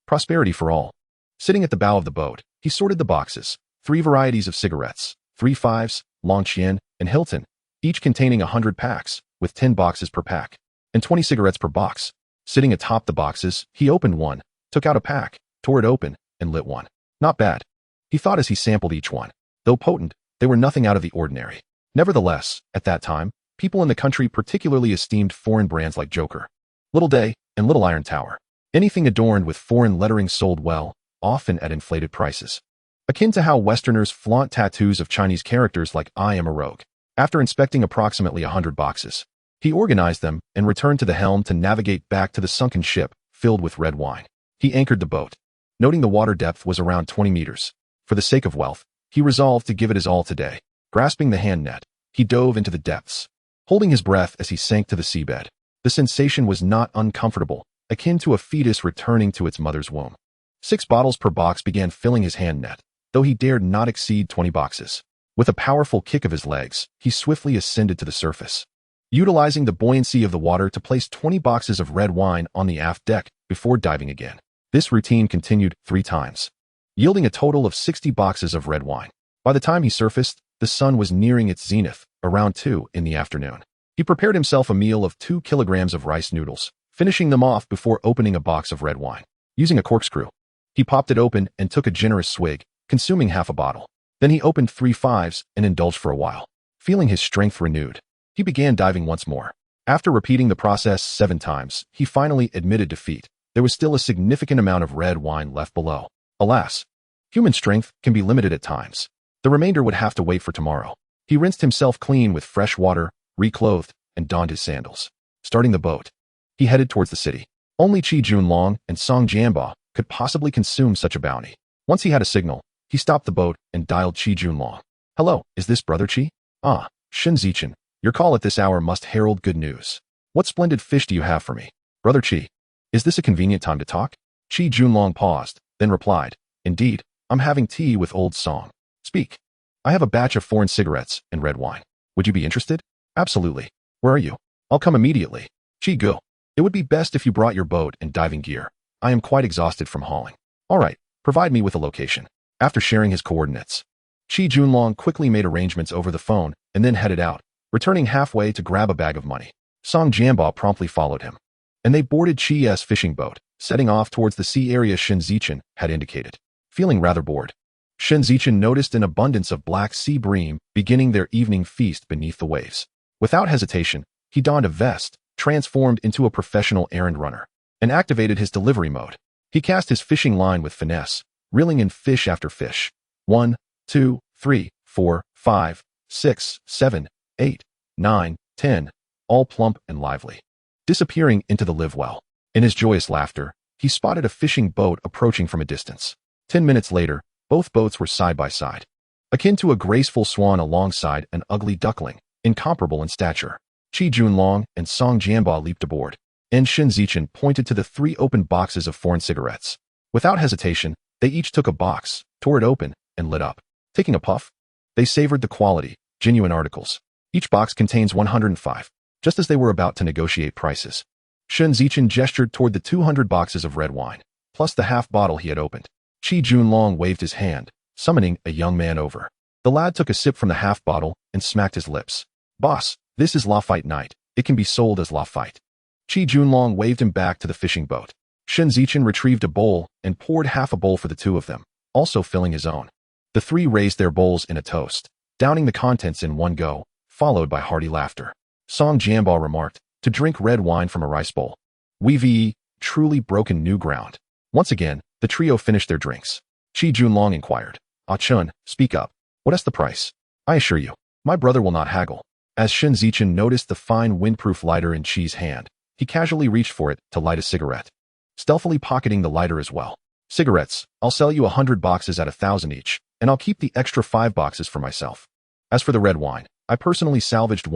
Prosperity for all. Sitting at the bow of the boat, he sorted the boxes, 3 varieties of cigarettes, 3 fives, Longqian, and Hilton, each containing 100 packs, with 10 boxes per pack, and 20 cigarettes per box. Sitting atop the boxes, he opened one, took out a pack, tore it open, and lit one. Not bad, he thought as he sampled each one. Though potent, they were nothing out of the ordinary. Nevertheless, at that time, people in the country particularly esteemed foreign brands like Joker, Little Day, and Little Iron Tower. Anything adorned with foreign lettering sold well, often at inflated prices. Akin to how Westerners flaunt tattoos of Chinese characters like "I am a rogue." After inspecting approximately 100 boxes, he organized them and returned to the helm to navigate back to the sunken ship filled with red wine. He anchored the boat, noting the water depth was around 20 meters. For the sake of wealth, he resolved to give it his all today. Grasping the hand net, he dove into the depths, holding his breath as he sank to the seabed. The sensation was not uncomfortable, akin to a fetus returning to its mother's womb. 6 bottles per box began filling his hand net, though he dared not exceed 20 boxes. With a powerful kick of his legs, he swiftly ascended to the surface, utilizing the buoyancy of the water to place 20 boxes of red wine on the aft deck before diving again. This routine continued 3 times, yielding a total of 60 boxes of red wine. By the time he surfaced, the sun was nearing its zenith, around 2 in the afternoon. He prepared himself a meal of 2 kilograms of rice noodles, finishing them off before opening a box of red wine. Using a corkscrew, he popped it open and took a generous swig, consuming half a bottle. Then he opened 3 fives and indulged for a while. Feeling his strength renewed, he began diving once more. After repeating the process 7 times, he finally admitted defeat. There was still a significant amount of red wine left below. Alas, Human strength can be limited at times. The remainder would have to wait for tomorrow. He rinsed himself clean with fresh water, reclothed, and donned his sandals. Starting the boat, he headed towards the city. Only Qi Junlong and Song Jianba could possibly consume such a bounty. Once he had a signal, he stopped the boat and dialed Qi Junlong. Hello, is this Brother Qi? Ah, Shen Zichen, your call at this hour must herald good news. What splendid fish do you have for me? Brother Qi, is this a convenient time to talk? Qi Junlong paused, then replied, Indeed, I'm having tea with old Song. Speak. I have a batch of foreign cigarettes and red wine. Would you be interested? Absolutely. Where are you? I'll come immediately. Qi Gu. It would be best if you brought your boat and diving gear. I am quite exhausted from hauling. All right, provide me with a location. After sharing his coordinates, Qi Junlong quickly made arrangements over the phone and then headed out, returning halfway to grab a bag of money. Song Jianba promptly followed him, and they boarded Qi's fishing boat, setting off towards the sea area Shen Zichen had indicated. Feeling rather bored, Shen Zichen noticed an abundance of black sea bream beginning their evening feast beneath the waves. Without hesitation, he donned a vest, transformed into a professional errand runner, and activated his delivery mode. He cast his fishing line with finesse, reeling in fish after fish. 1, 2, 3, 4, 5, 6, 7, 8, 9, 10, all plump and lively, disappearing into the live well. In his joyous laughter, he spotted a fishing boat approaching from a distance. 10 minutes later, both boats were side by side, akin to a graceful swan alongside an ugly duckling, incomparable in stature. Qi Junlong and Song Jianba leaped aboard, and Shen Zichen pointed to the 3 open boxes of foreign cigarettes. Without hesitation, they each took a box, tore it open, and lit up. Taking a puff, they savored the quality, genuine articles. Each box contains 105, just as they were about to negotiate prices. Shen Zichen gestured toward the 200 boxes of red wine, plus the half bottle he had opened. Qi Junlong waved his hand, summoning a young man over. The lad took a sip from the half bottle and smacked his lips. Boss, this is Lafite night. It can be sold as Lafite. Qi Junlong waved him back to the fishing boat. Shen Zichen retrieved a bowl and poured half a bowl for the 2 of them, also filling his own. The 3 raised their bowls in a toast, downing the contents in one go, followed by hearty laughter. Song Jianba remarked, to drink red wine from a rice bowl. We've truly broken new ground. Once again, the trio finished their drinks. Qi Junlong inquired, Ah Chun, speak up. What is the price? I assure you, my brother will not haggle. As Shen Zichen noticed the fine windproof lighter in Qi's hand, he casually reached for it to light a cigarette, stealthily pocketing the lighter as well. Cigarettes, I'll sell you 100 boxes at 1,000 each, and I'll keep the extra 5 boxes for myself. As for the red wine, I personally salvaged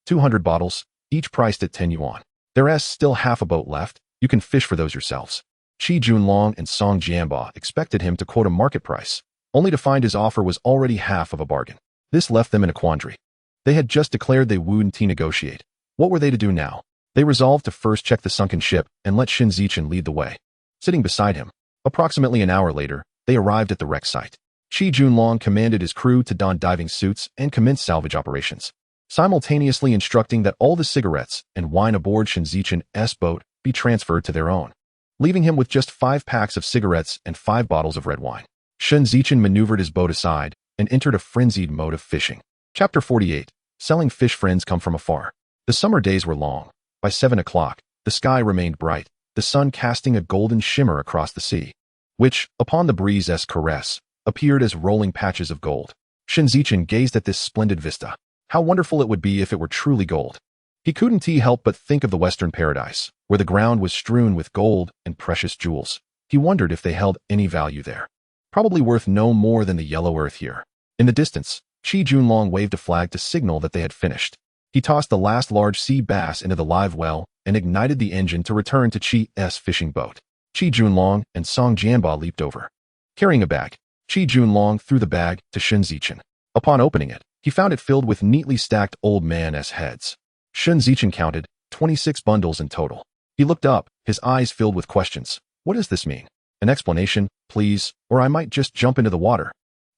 200 bottles, each priced at 10 yuan. There's still half a boat left. You can fish for those yourselves. Qi Junlong and Song Jianba expected him to quote a market price, only to find his offer was already half of a bargain. This left them in a quandary. They had just declared they wouldn't negotiate. What were they to do now? They resolved to first check the sunken ship and let Shen Zichen lead the way. Sitting beside him, approximately an hour later, they arrived at the wreck site. Qi Junlong commanded his crew to don diving suits and commence salvage operations, simultaneously instructing that all the cigarettes and wine aboard Shen Zichen's boat be transferred to their own, leaving him with just 5 packs of cigarettes and 5 bottles of red wine. Shen Zichen maneuvered his boat aside and entered a frenzied mode of fishing. Chapter 48. Selling fish friends come from afar. The summer days were long. By 7 o'clock, the sky remained bright, the sun casting a golden shimmer across the sea, which, upon the breeze's caress, appeared as rolling patches of gold. Shen Zichen gazed at this splendid vista. How wonderful it would be if it were truly gold. He couldn't help but think of the Western paradise, where the ground was strewn with gold and precious jewels. He wondered if they held any value there. Probably worth no more than the yellow earth here. In the distance, Qi Junlong waved a flag to signal that they had finished. He tossed the last large sea bass into the live well and ignited the engine to return to Qi's fishing boat. Qi Junlong and Song Jianba leaped over. Carrying a bag, Qi Junlong threw the bag to Shen Zichen. Upon opening it, he found it filled with neatly stacked old man's heads. Shen Zichen counted 26 bundles in total. He looked up, his eyes filled with questions. What does this mean? An explanation, please, or I might just jump into the water.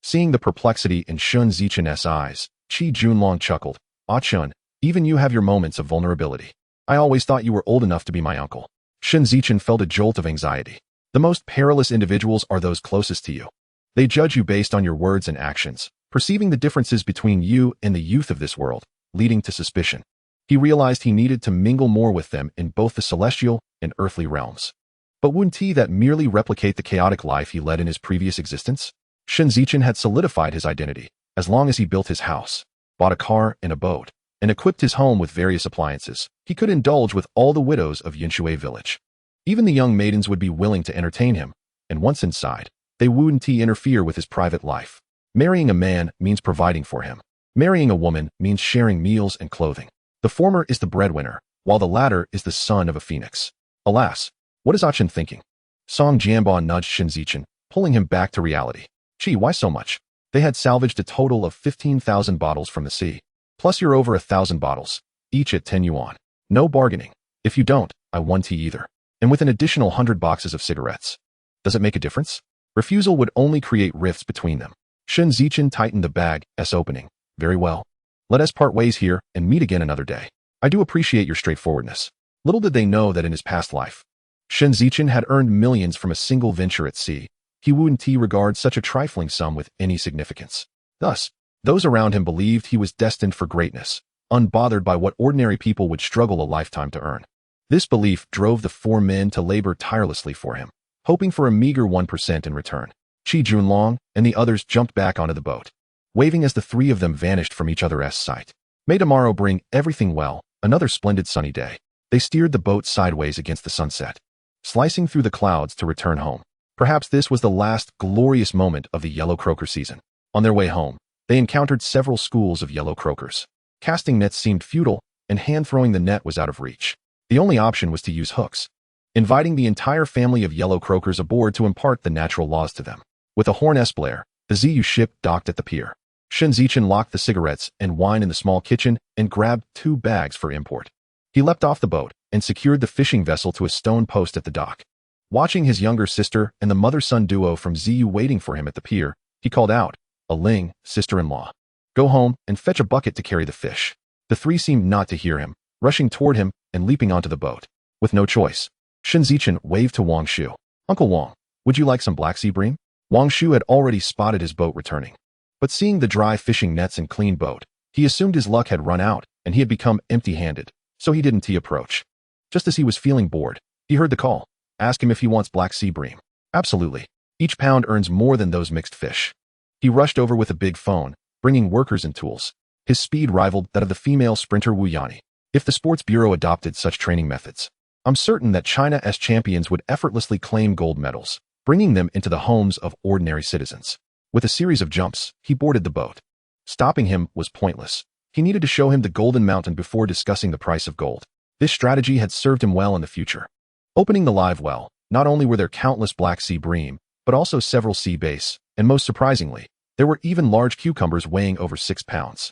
Seeing the perplexity in Shen Zichen's eyes, Qi Junlong chuckled. Ah Chun, even you have your moments of vulnerability. I always thought you were old enough to be my uncle. Shen Zichen felt a jolt of anxiety. The most perilous individuals are those closest to you. They judge you based on your words and actions, perceiving the differences between you and the youth of this world, leading to suspicion. He realized he needed to mingle more with them in both the celestial and earthly realms. But wouldn't that merely replicate the chaotic life he led in his previous existence? Shen Zichen had solidified his identity as long as he built his house, bought a car and a boat, and equipped his home with various appliances. He could indulge with all the widows of Yunshui village. Even the young maidens would be willing to entertain him, and once inside, they wouldn't interfere with his private life. Marrying a man means providing for him. Marrying a woman means sharing meals and clothing. The former is the breadwinner, while the latter is the son of a phoenix. Alas, what is Achin thinking? Song Jianbao nudged Shen Zichen, pulling him back to reality. Gee, why so much? They had salvaged a total of 15,000 bottles from the sea. Plus you're over 1,000 bottles, each at 10 yuan. No bargaining. If you don't, I won't tea either. And with an additional 100 boxes of cigarettes. Does it make a difference? Refusal would only create rifts between them. Shen Zichen tightened the bag's opening. Very well. Let us part ways here and meet again another day. I do appreciate your straightforwardness. Little did they know that in his past life, Shen Zichen had earned millions from a single venture at sea. He wouldn't regard such a trifling sum with any significance. Thus, those around him believed he was destined for greatness, unbothered by what ordinary people would struggle a lifetime to earn. This belief drove the four men to labor tirelessly for him, hoping for a meager 1% in return. Qi Junlong and the others jumped back onto the boat, waving as the three of them vanished from each other's sight. May tomorrow bring everything well, another splendid sunny day. They steered the boat sideways against the sunset, slicing through the clouds to return home. Perhaps this was the last glorious moment of the yellow croaker season. On their way home, they encountered several schools of yellow croakers. Casting nets seemed futile, and hand-throwing the net was out of reach. The only option was to use hooks, inviting the entire family of yellow croakers aboard to impart the natural laws to them. With a horn blare, the ZU ship docked at the pier. Shen Zichen locked the cigarettes and wine in the small kitchen and grabbed 2 bags for import. He leapt off the boat and secured the fishing vessel to a stone post at the dock. Watching his younger sister and the mother-son duo from ZU waiting for him at the pier, he called out, Ling, sister-in-law. Go home and fetch a bucket to carry the fish. The three seemed not to hear him, rushing toward him and leaping onto the boat. With no choice, Shen Zichen waved to Wang Shu. Uncle Wang, would you like some Black Sea bream? Wang Shu had already spotted his boat returning. But seeing the dry fishing nets and clean boat, he assumed his luck had run out and he had become empty-handed, so he didn't approach. Just as he was feeling bored, he heard the call. Ask him if he wants Black Sea bream. Absolutely. Each pound earns more than those mixed fish. He rushed over with a big phone, bringing workers and tools. His speed rivaled that of the female sprinter Wu Yani. If the Sports Bureau adopted such training methods, I'm certain that China's champions would effortlessly claim gold medals, bringing them into the homes of ordinary citizens. With a series of jumps, he boarded the boat. Stopping him was pointless. He needed to show him the Golden Mountain before discussing the price of gold. This strategy had served him well in the future. Opening the live well, not only were there countless Black Sea bream, but also several sea bass, and most surprisingly, there were even large cucumbers weighing over 6 pounds.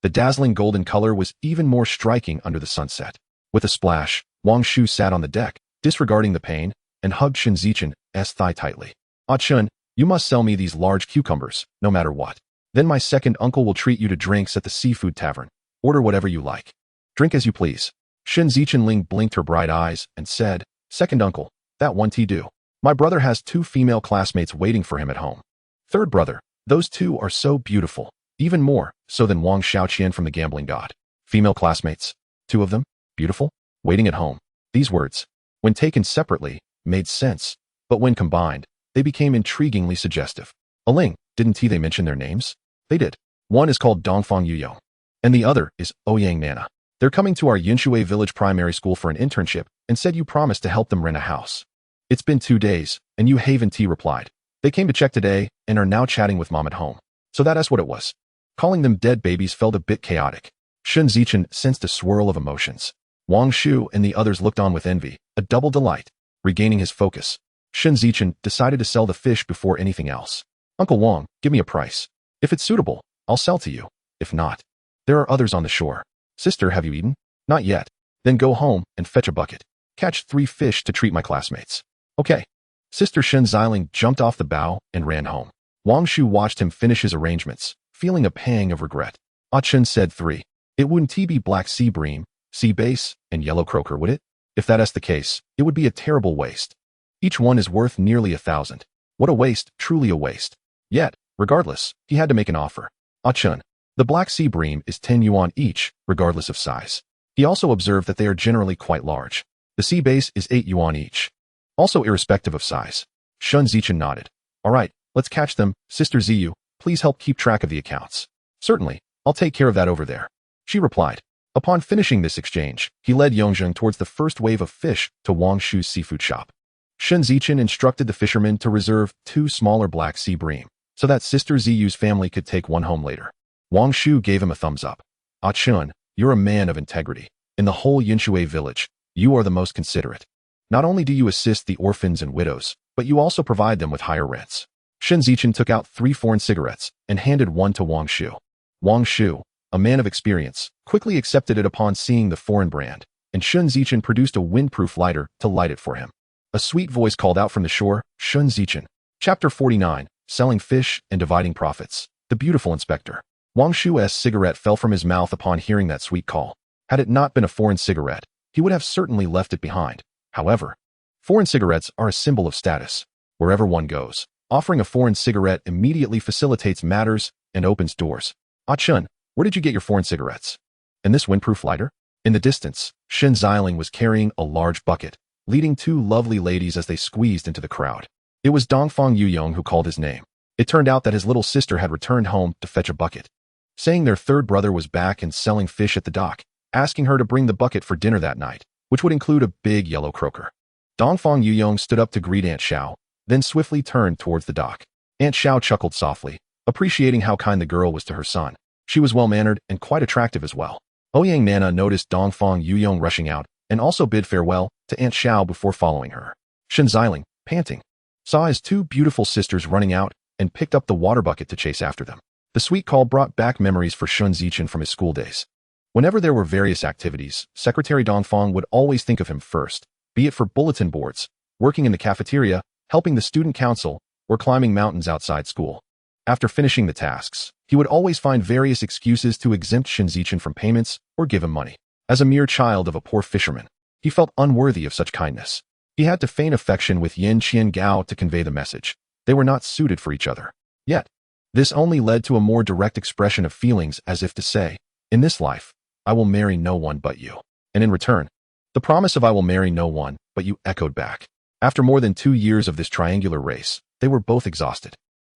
The dazzling golden color was even more striking under the sunset. With a splash, Wang Shu sat on the deck, disregarding the pain, and hugged Shen Zichen's thigh tightly. Ah Chun, you must sell me these large cucumbers, no matter what. Then my second uncle will treat you to drinks at the seafood tavern. Order whatever you like. Drink as you please. Shen Zichen blinked her bright eyes and said, Second uncle, that one tea do. My brother has 2 female classmates waiting for him at home. Third brother, those 2 are so beautiful, even more so than Wang Xiaoqian from the gambling god. Female classmates, 2 of them, beautiful, waiting at home. These words, when taken separately, made sense, but when combined, they became intriguingly suggestive. Ling, didn't they mention their names? They did. One is called Dongfang Yurong, and the other is Ouyang Nana. They're coming to our Yunshui village primary school for an internship and said you promised to help them rent a house. It's been 2 days, and Yu Haven T replied. They came to check today and are now chatting with mom at home. So that's what it was. Calling them dead babies felt a bit chaotic. Shen Zichen sensed a swirl of emotions. Wang Shu and the others looked on with envy, a double delight. Regaining his focus, Shen Zichen decided to sell the fish before anything else. Uncle Wang, give me a price. If it's suitable, I'll sell to you. If not, there are others on the shore. Sister, have you eaten? Not yet. Then go home and fetch a bucket. Catch 3 fish to treat my classmates. Okay. Sister Shen Zichen jumped off the bow and ran home. Wang Shu watched him finish his arrangements, feeling a pang of regret. Ah Chen said 3. It wouldn't be Black Sea bream, sea bass, and yellow croaker, would it? If that's the case, it would be a terrible waste. Each one is worth nearly 1,000. What a waste, truly a waste. Yet, regardless, he had to make an offer. Ah Chen, the Black Sea bream is 10 yuan each, regardless of size. He also observed that they are generally quite large. The sea bass is 8 yuan each. Also irrespective of size. Shen Zichen nodded. All right, Let's catch them. Sister Ziyu, please help keep track of the accounts. Certainly, I'll take care of that over there, she replied. Upon finishing this exchange, he led Yongzheng towards the first wave of fish to Wang Shu's seafood shop. Shen Zichen instructed the fisherman to reserve 2 smaller black sea bream, so that Sister Ziyu's family could take one home later. Wang Shu gave him a thumbs up. Ah Chun, you're a man of integrity. In the whole Yinshui village, you are the most considerate. Not only do you assist the orphans and widows, but you also provide them with higher rents. Shen Zichen took out 3 foreign cigarettes and handed one to Wang Shu. Wang Shu, a man of experience, quickly accepted it upon seeing the foreign brand, and Shen Zichen produced a windproof lighter to light it for him. A sweet voice called out from the shore, Shen Zichen. Chapter 49, Selling Fish and Dividing Profits. The Beautiful Inspector. Wang Shu's cigarette fell from his mouth upon hearing that sweet call. Had it not been a foreign cigarette, he would have certainly left it behind. However, foreign cigarettes are a symbol of status. Wherever one goes, offering a foreign cigarette immediately facilitates matters and opens doors. Ah Chun, where did you get your foreign cigarettes? In this windproof lighter? In the distance, Shen Zichen was carrying a large bucket, leading 2 lovely ladies as they squeezed into the crowd. It was Dongfang Yurong who called his name. It turned out that his little sister had returned home to fetch a bucket, saying their third brother was back and selling fish at the dock, asking her to bring the bucket for dinner that night, which would include a big yellow croaker. Dongfang Yurong stood up to greet Aunt Xiao, then swiftly turned towards the dock. Aunt Xiao chuckled softly, appreciating how kind the girl was to her son. She was well-mannered and quite attractive as well. Ouyang Nana noticed Dongfang Yurong rushing out and also bid farewell to Aunt Xiao before following her. Shen Zichen, panting, saw his 2 beautiful sisters running out and picked up the water bucket to chase after them. The sweet call brought back memories for Shen Zichen from his school days. Whenever there were various activities, Secretary Dongfang would always think of him first, be it for bulletin boards, working in the cafeteria, helping the student council, or climbing mountains outside school. After finishing the tasks, he would always find various excuses to exempt Shen Zichen from payments or give him money. As a mere child of a poor fisherman, he felt unworthy of such kindness. He had to feign affection with Yin Qiangao to convey the message. They were not suited for each other. Yet, this only led to a more direct expression of feelings as if to say, in this life, I will marry no one but you. And in return, the promise of I will marry no one but you echoed back. After more than 2 years of this triangular race, they were both exhausted.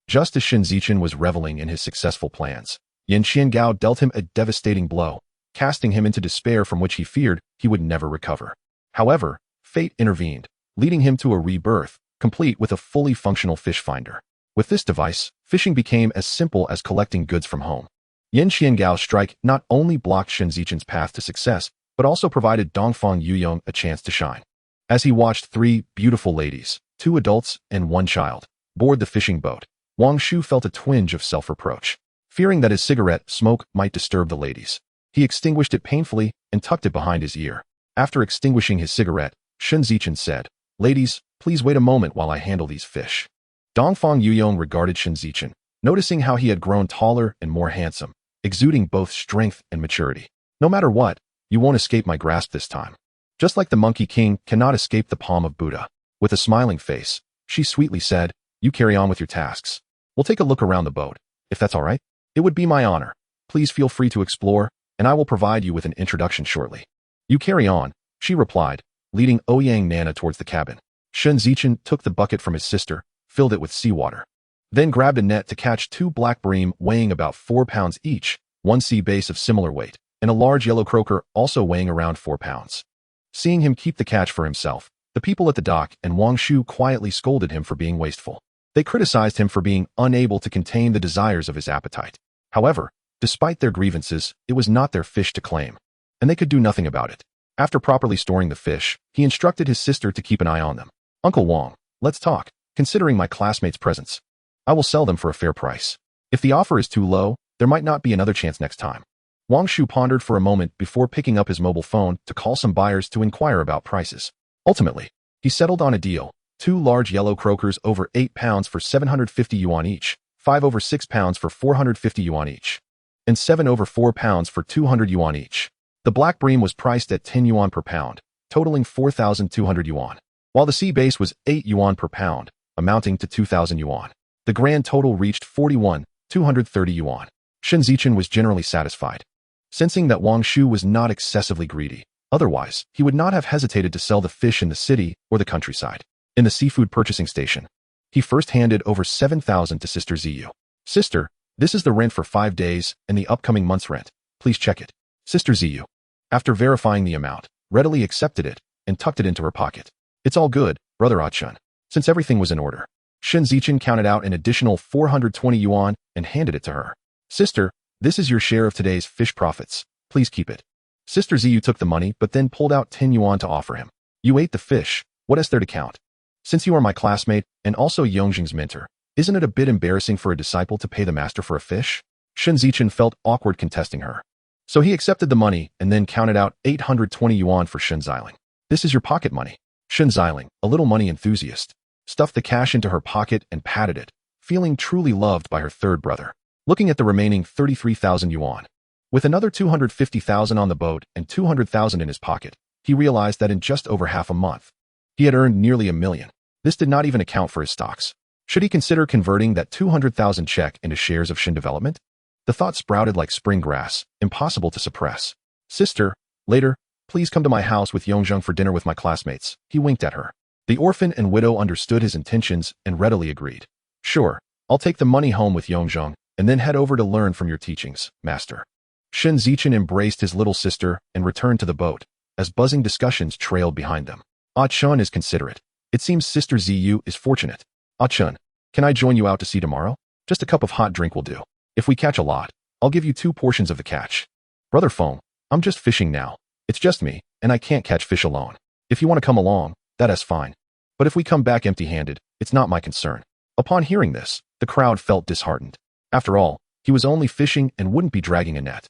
Just as Shen Zichen was reveling in his successful plans, Yin Qiangao dealt him a devastating blow, casting him into despair from which he feared he would never recover. However, fate intervened, leading him to a rebirth, complete with a fully functional fish finder. With this device, fishing became as simple as collecting goods from home. Yin Qiangao's strike not only blocked Shen Zichen's path to success, but also provided Dongfang Yurong a chance to shine. As he watched 3 beautiful ladies, 2 adults and 1 child, board the fishing boat, Wang Shu felt a twinge of self-reproach. Fearing that his cigarette smoke might disturb the ladies, he extinguished it painfully and tucked it behind his ear. After extinguishing his cigarette, Shen Zichen said, "Ladies, please wait a moment while I handle these fish." Dongfang Yurong regarded Shen Zichen, noticing how he had grown taller and more handsome, exuding both strength and maturity. No matter what, you won't escape my grasp this time. Just like the Monkey King cannot escape the palm of Buddha. With a smiling face, she sweetly said, "You carry on with your tasks. We'll take a look around the boat, if that's all right. It would be my honor. Please feel free to explore, and I will provide you with an introduction shortly." "You carry on," she replied, leading Ouyang Nana towards the cabin. Shen Zichen took the bucket from his sister, filled it with seawater, then grabbed a net to catch 2 black bream weighing about 4 pounds each, 1 sea bass of similar weight, and a large yellow croaker also weighing around 4 pounds. Seeing him keep the catch for himself, the people at the dock and Wang Shu quietly scolded him for being wasteful. They criticized him for being unable to contain the desires of his appetite. However, despite their grievances, it was not their fish to claim, and they could do nothing about it. After properly storing the fish, he instructed his sister to keep an eye on them. "Uncle Wang, let's talk. Considering my classmate's presence, I will sell them for a fair price. If the offer is too low, there might not be another chance next time." Wang Shu pondered for a moment before picking up his mobile phone to call some buyers to inquire about prices. Ultimately, he settled on a deal: 2 large yellow croakers over 8 pounds for 750 yuan each, 5 over 6 pounds for 450 yuan each, and 7 over 4 pounds for 200 yuan each. The black bream was priced at 10 yuan per pound, totaling 4,200 yuan, while the sea bass was 8 yuan per pound, amounting to 2,000 yuan. The grand total reached 41,230 yuan. Shen Zichen was generally satisfied, sensing that Wang Shu was not excessively greedy. Otherwise, he would not have hesitated to sell the fish in the city or the countryside. In the seafood purchasing station, He first handed over 7,000 to Sister Ziyu. Sister, this is the rent for 5 days and the upcoming month's rent. Please check it. Sister Ziyu, after verifying the amount, readily accepted it and tucked it into her pocket. It's all good, Brother Achun. Since everything was in order, Shen Zichen counted out an additional 420 yuan and handed it to her. Sister, this is your share of today's fish profits. Please keep it. Sister Ziyu took the money but then pulled out 10 yuan to offer him. You ate the fish. What is there to count? Since you are my classmate and also Yongjing's mentor, isn't it a bit embarrassing for a disciple to pay the master for a fish? Shen Zichen felt awkward contesting her. So he accepted the money and then counted out 820 yuan for Shen Ziling. This is your pocket money. Shen Ziling, a little money enthusiast, stuffed the cash into her pocket and patted it, feeling truly loved by her third brother. Looking at the remaining 33,000 yuan. With another 250,000 on the boat and 200,000 in his pocket, he realized that in just over half a month, he had earned nearly $1 million. This did not even account for his stocks. Should he consider converting that 200,000 check into shares of Shen Development? The thought sprouted like spring grass, impossible to suppress. Sister, later, please come to my house with Yongjing for dinner with my classmates. He winked at her. The orphan and widow understood his intentions and readily agreed. Sure, I'll take the money home with Yongjing and then head over to learn from your teachings, master. Shen Zichen embraced his little sister and returned to the boat, as buzzing discussions trailed behind them. Ah-chun is considerate. It seems Sister Ziyu is fortunate. Ah-chun, can I join you out to sea tomorrow? Just a cup of hot drink will do. If we catch a lot, I'll give you 2 portions of the catch. Brother Feng, I'm just fishing now. It's just me, and I can't catch fish alone. If you want to come along, that is fine. But if we come back empty-handed, it's not my concern. Upon hearing this, the crowd felt disheartened. After all, he was only fishing and wouldn't be dragging a net.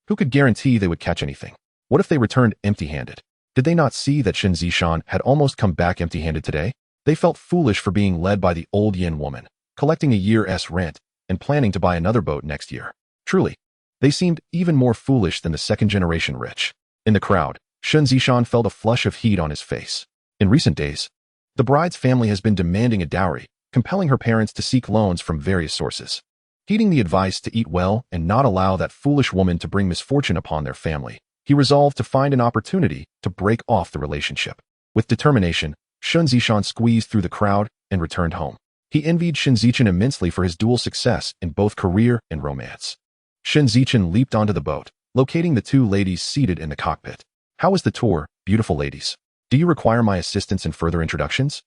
Who could guarantee they would catch anything? What if they returned empty-handed? Did they not see that Shen Zishan had almost come back empty-handed today? They felt foolish for being led by the old yin woman, collecting a year's rent, and planning to buy another boat next year. Truly, they seemed even more foolish than the second-generation rich. In the crowd, Shen Zishan felt a flush of heat on his face. In recent days, the bride's family has been demanding a dowry, compelling her parents to seek loans from various sources. Heeding the advice to eat well and not allow that foolish woman to bring misfortune upon their family, he resolved to find an opportunity to break off the relationship. With determination, Shen Zishan squeezed through the crowd and returned home. He envied Shen Zichen immensely for his dual success in both career and romance. Shen Zichen leaped onto the boat, locating the 2 ladies seated in the cockpit. How was the tour, beautiful ladies? Do you require my assistance in further introductions?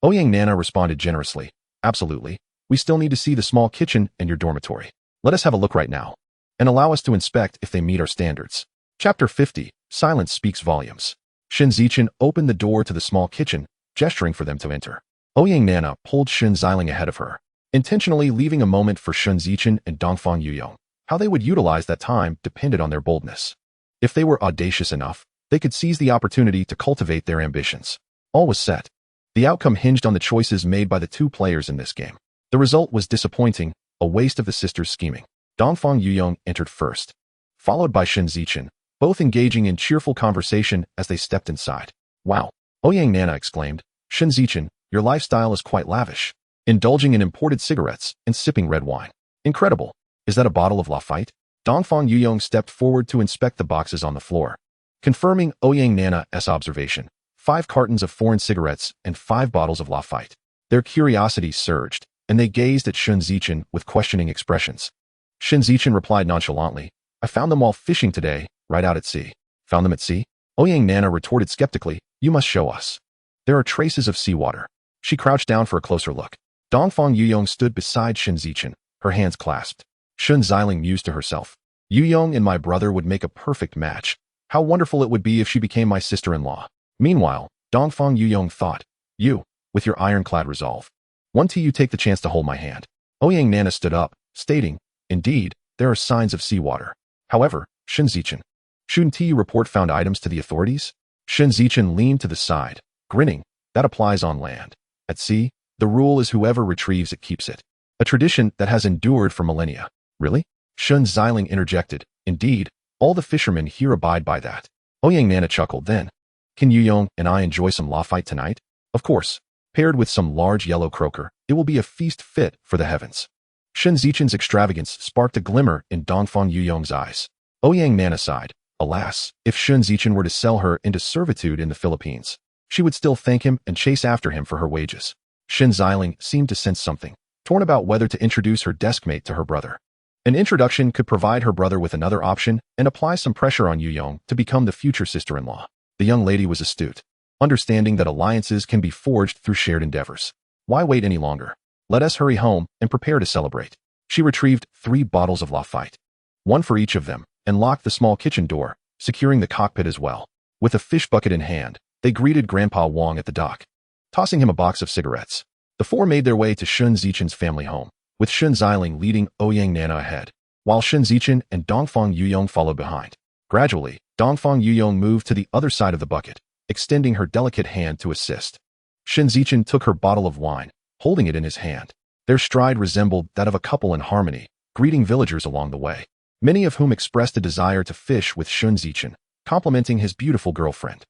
Ouyang Nana responded generously. Absolutely. We still need to see the small kitchen and your dormitory. Let us have a look right now, and allow us to inspect if they meet our standards. Chapter 50, Silence Speaks Volumes. Shen Zichen opened the door to the small kitchen, gesturing for them to enter. Ouyang Nana pulled Shen Ziling ahead of her, intentionally leaving a moment for Shen Zichen and Dongfang Yurong. How they would utilize that time depended on their boldness. If they were audacious enough, they could seize the opportunity to cultivate their ambitions. All was set. The outcome hinged on the choices made by the 2 players in this game. The result was disappointing, a waste of the sisters' scheming. Dongfang Yurong entered first, followed by Shen Zichen, both engaging in cheerful conversation as they stepped inside. Wow! Ouyang Nana exclaimed. Shen Zichen, your lifestyle is quite lavish. Indulging in imported cigarettes and sipping red wine. Incredible. Is that a bottle of Lafite? Dongfang Yurong stepped forward to inspect the boxes on the floor. Confirming Ouyang Nana's observation, 5 cartons of foreign cigarettes and 5 bottles of Lafite. Their curiosity surged, and they gazed at Shen Zichen with questioning expressions. Shen Zichen replied nonchalantly, I found them while fishing today, right out at sea. Found them at sea? Ouyang Nana retorted skeptically, you must show us. There are traces of seawater. She crouched down for a closer look. Dongfang Yurong stood beside Shen Zichen, her hands clasped. Shen Ziling mused to herself. Yurong and my brother would make a perfect match. How wonderful it would be if she became my sister-in-law. Meanwhile, Dongfang Yurong thought, you, with your ironclad resolve. One till you take the chance to hold my hand. Ouyang Nana stood up, stating, indeed, there are signs of seawater. However, Shen Zichen, shouldn't you report found items to the authorities? Shen Zichen leaned to the side, grinning, that applies on land. At sea, the rule is whoever retrieves it keeps it. A tradition that has endured for millennia. Really? Shen Ziling interjected, indeed, all the fishermen here abide by that. Ouyang Nana chuckled then. Can Yurong and I enjoy some Lafite tonight? Of course. Paired with some large yellow croaker, it will be a feast fit for the heavens. Shen Zichen's extravagance sparked a glimmer in Dongfang Yurong's eyes. Ouyang Nana sighed. Alas, if Shen Zichen were to sell her into servitude in the Philippines, she would still thank him and chase after him for her wages. Shen Zichen seemed to sense something, torn about whether to introduce her deskmate to her brother. An introduction could provide her brother with another option and apply some pressure on Yurong to become the future sister-in-law. The young lady was astute, understanding that alliances can be forged through shared endeavors. Why wait any longer? Let us hurry home and prepare to celebrate. She retrieved 3 bottles of Lafite, one for each of them, and locked the small kitchen door, securing the cockpit as well. With a fish bucket in hand, they greeted Grandpa Wang at the dock, tossing him a box of cigarettes. The 4 made their way to Shen Zichen's family home, with Shen Zichen leading Ouyang Nana ahead, while Shen Zichen and Dongfang Yurong followed behind. Gradually, Dongfang Yurong moved to the other side of the bucket, extending her delicate hand to assist. Shen Zichen took her bottle of wine, holding it in his hand. Their stride resembled that of a couple in harmony, greeting villagers along the way, many of whom expressed a desire to fish with Shen Zichen, complimenting his beautiful girlfriend.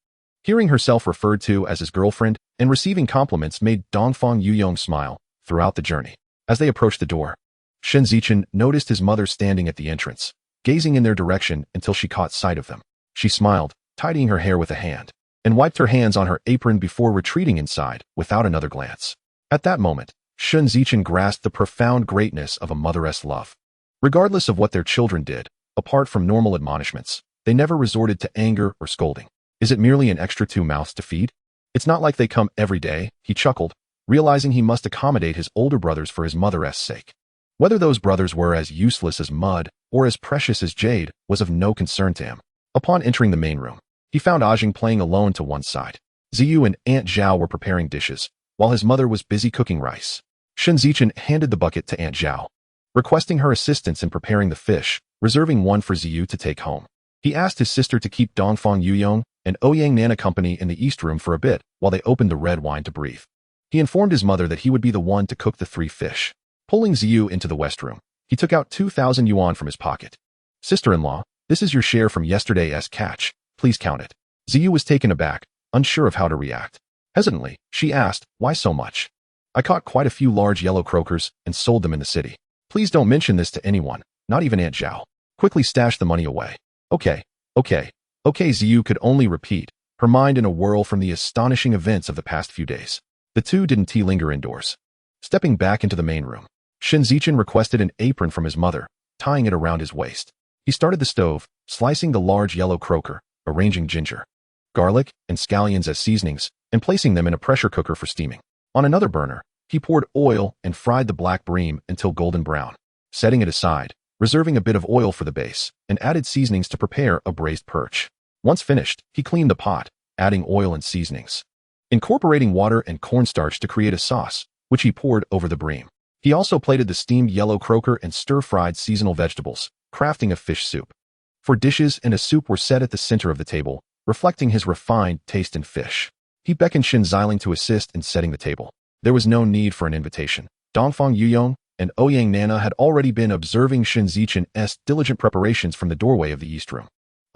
Hearing herself referred to as his girlfriend and receiving compliments made Dongfang Yurong smile throughout the journey. As they approached the door, Shen Zichen noticed his mother standing at the entrance, gazing in their direction until she caught sight of them. She smiled, tidying her hair with a hand, and wiped her hands on her apron before retreating inside without another glance. At that moment, Shen Zichen grasped the profound greatness of a mother's love. Regardless of what their children did, apart from normal admonishments, they never resorted to anger or scolding. Is it merely an extra 2 mouths to feed? It's not like they come every day, he chuckled, realizing he must accommodate his older brothers for his mother's sake. Whether those brothers were as useless as mud or as precious as jade was of no concern to him. Upon entering the main room, he found Ajing playing alone to one side. Ziyu and Aunt Zhao were preparing dishes, while his mother was busy cooking rice. Shen Zichen handed the bucket to Aunt Zhao, requesting her assistance in preparing the fish, reserving one for Ziyu to take home. He asked his sister to keep Dongfang Yurong and Ouyang Nana company in the east room for a bit while they opened the red wine to breathe. He informed his mother that he would be the one to cook the 3 fish. Pulling Ziyu into the west room, he took out 2,000 yuan from his pocket. Sister-in-law, this is your share from yesterday's catch. Please count it. Ziyu was taken aback, unsure of how to react. Hesitantly, she asked, why so much? I caught quite a few large yellow croakers and sold them in the city. Please don't mention this to anyone, not even Aunt Zhao. Quickly stash the money away. Okay. Ziyu could only repeat, her mind in a whirl from the astonishing events of the past few days. The two didn't linger indoors. Stepping back into the main room, Shen Zichen requested an apron from his mother, tying it around his waist. He started the stove, slicing the large yellow croaker, arranging ginger, garlic, and scallions as seasonings, and placing them in a pressure cooker for steaming. On another burner, he poured oil and fried the black bream until golden brown, setting it aside, reserving a bit of oil for the base, and added seasonings to prepare a braised perch. Once finished, he cleaned the pot, adding oil and seasonings, incorporating water and cornstarch to create a sauce, which he poured over the bream. He also plated the steamed yellow croaker and stir-fried seasonal vegetables, crafting a fish soup. 4 dishes and a soup were set at the center of the table, reflecting his refined taste in fish. He beckoned Shen Zichen to assist in setting the table. There was no need for an invitation. Dongfang Yurong and Ouyang Nana had already been observing Shen Zichen's diligent preparations from the doorway of the east room.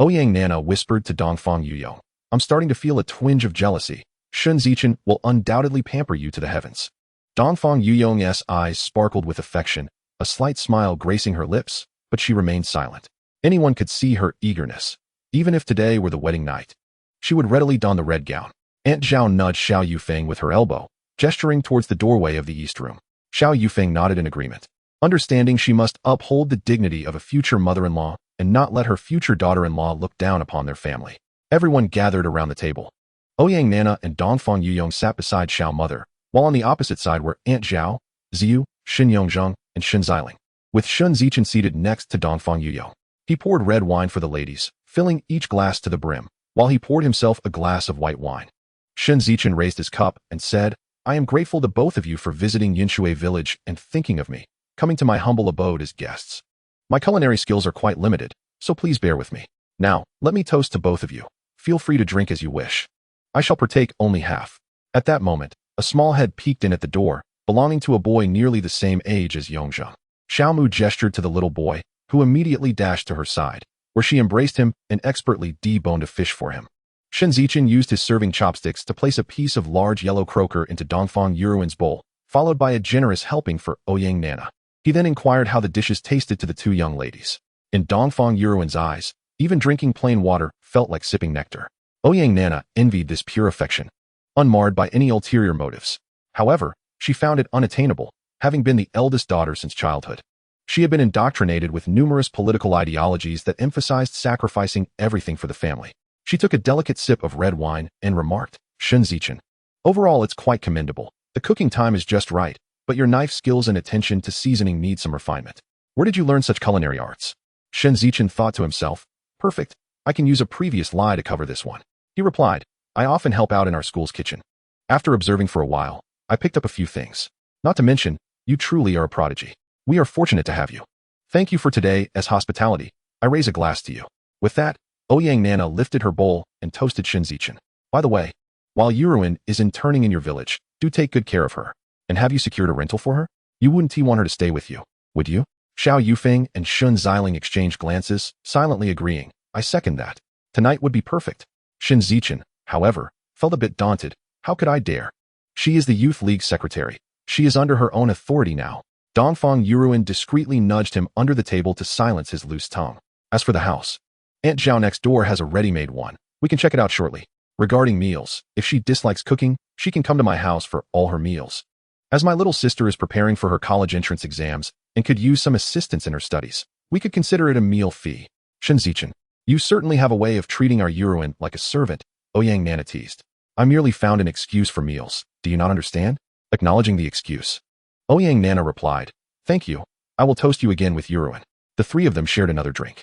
Ouyang Nana whispered to Dongfang Yurong, I'm starting to feel a twinge of jealousy. Shen Zichen will undoubtedly pamper you to the heavens. Dongfang Yurong's eyes sparkled with affection, a slight smile gracing her lips, but she remained silent. Anyone could see her eagerness. Even if today were the wedding night, she would readily don the red gown. Aunt Zhao nudged Xiao Yufeng with her elbow, gesturing towards the doorway of the east room. Xiao Yufeng nodded in agreement, understanding she must uphold the dignity of a future mother-in-law and not let her future daughter-in-law look down upon their family. Everyone gathered around the table. Ouyang Nana and Dongfang Yurong sat beside Xiao Mother, while on the opposite side were Aunt Zhao, Ziyu, Shen Yongzheng, and Shen Zichen, with Shen Zichen seated next to Dongfang Yurong. He poured red wine for the ladies, filling each glass to the brim, while he poured himself a glass of white wine. Shen Zichen raised his cup and said, I am grateful to both of you for visiting Yinshui village and thinking of me, coming to my humble abode as guests. My culinary skills are quite limited, so please bear with me. Now, let me toast to both of you. Feel free to drink as you wish. I shall partake only half. At that moment, a small head peeked in at the door, belonging to a boy nearly the same age as Yongzheng. Xiaomu gestured to the little boy, who immediately dashed to her side, where she embraced him and expertly deboned a fish for him. Shen Zichen used his serving chopsticks to place a piece of large yellow croaker into Dongfang Yurong's bowl, followed by a generous helping for Ouyang Nana. He then inquired how the dishes tasted to the 2 young ladies. In Dongfang Yurong's eyes, even drinking plain water felt like sipping nectar. Ouyang Nana envied this pure affection, unmarred by any ulterior motives. However, She found it unattainable, having been the eldest daughter since childhood. She had been indoctrinated with numerous political ideologies that emphasized sacrificing everything for the family. She took a delicate sip of red wine and remarked, Shen Zichen. Overall, it's quite commendable. The cooking time is just right, but your knife skills and attention to seasoning need some refinement. Where did you learn such culinary arts? Shen Zichen thought to himself, perfect, I can use a previous lie to cover this one. He replied, I often help out in our school's kitchen. After observing for a while, I picked up a few things. Not to mention, you truly are a prodigy. We are fortunate to have you. Thank you for today as hospitality. I raise a glass to you. With that, Ouyang Nana lifted her bowl and toasted Shen Zichen. By the way, while Yuruin is interning in your village, do take good care of her. And have you secured a rental for her? You wouldn't want her to stay with you, would you? Xiao Yufeng and Shen Ziling exchanged glances, silently agreeing. I second that. Tonight would be perfect. Shen Zichen, however, felt a bit daunted. How could I dare? She is the Youth League secretary. She is under her own authority now. Dongfang Yurong discreetly nudged him under the table to silence his loose tongue. As for the house, Aunt Zhao next door has a ready-made one. We can check it out shortly. Regarding meals, if she dislikes cooking, she can come to my house for all her meals. As my little sister is preparing for her college entrance exams and could use some assistance in her studies, we could consider it a meal fee. Shen Zichen, you certainly have a way of treating our Yuruin like a servant, Ouyang Nana teased. I merely found an excuse for meals. Do you not understand? Acknowledging the excuse, Ouyang Nana replied, thank you. I will toast you again with Yuruin. The three of them shared another drink.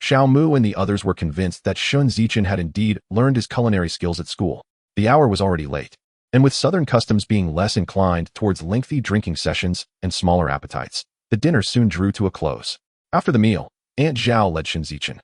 Xiao Mu and the others were convinced that Shen Zichen had indeed learned his culinary skills at school. The hour was already late, and with southern customs being less inclined towards lengthy drinking sessions and smaller appetites, the dinner soon drew to a close. After the meal, Aunt Zhao led Shen Zichen,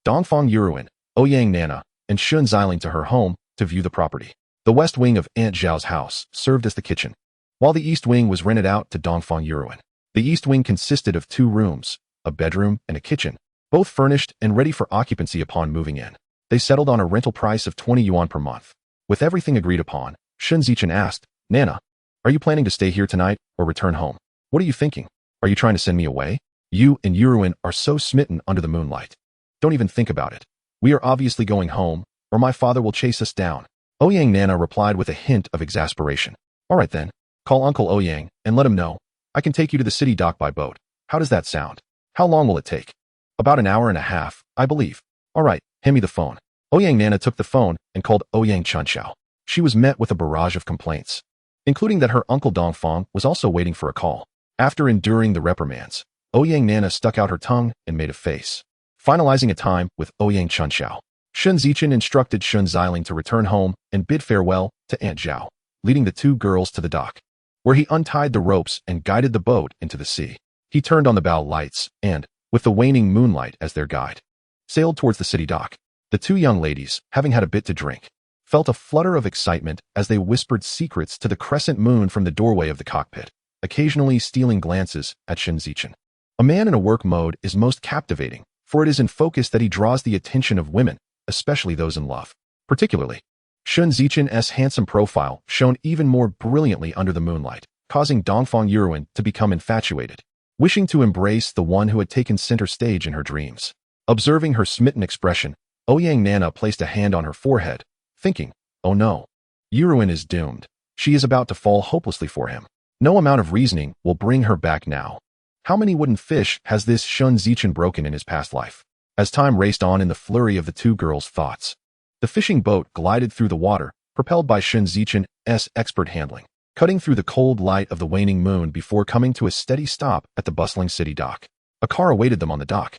Dongfang Yurong, Ouyang Nana, and Shen Ziling to her home to view the property. The west wing of Aunt Zhao's house served as the kitchen, while the east wing was rented out to Dongfang Yurong. The east wing consisted of 2 rooms, a bedroom and a kitchen, both furnished and ready for occupancy upon moving in. They settled on a rental price of 20 yuan per month. With everything agreed upon, Shen Zichen asked, Nana, are you planning to stay here tonight or return home? What are you thinking? Are you trying to send me away? You and Yuruin are so smitten under the moonlight. Don't even think about it. We are obviously going home, or my father will chase us down. Ouyang Nana replied with a hint of exasperation. All right then, call Uncle Ouyang and let him know. I can take you to the city dock by boat. How does that sound? How long will it take? About an hour and a half, I believe. All right, hand me the phone. Ouyang Nana took the phone and called Ouyang Chunxiao. She was met with a barrage of complaints, including that her uncle Dongfang was also waiting for a call. After enduring the reprimands, Ouyang Nana stuck out her tongue and made a face. Finalizing a time with Ouyang Chunxiao, Shen Zichen instructed Shen Ziling to return home and bid farewell to Aunt Zhao, leading the 2 girls to the dock, where he untied the ropes and guided the boat into the sea. He turned on the bow lights and, with the waning moonlight as their guide, sailed towards the city dock. The 2 young ladies, having had a bit to drink, felt a flutter of excitement as they whispered secrets to the crescent moon from the doorway of the cockpit, occasionally stealing glances at Shen Zichen. A man in a work mode is most captivating, for it is in focus that he draws the attention of women, especially those in love. Particularly, Shen Zichen's handsome profile shone even more brilliantly under the moonlight, causing Dongfang Yurong to become infatuated, wishing to embrace the one who had taken center stage in her dreams. Observing her smitten expression, Ouyang Nana placed a hand on her forehead, thinking, oh no, Yurong is doomed. She is about to fall hopelessly for him. No amount of reasoning will bring her back now. How many wooden fish has this Shen Zichen broken in his past life? As time raced on in the flurry of the 2 girls' thoughts, the fishing boat glided through the water, propelled by Shen Zichen's expert handling, cutting through the cold light of the waning moon before coming to a steady stop at the bustling city dock. A car awaited them on the dock,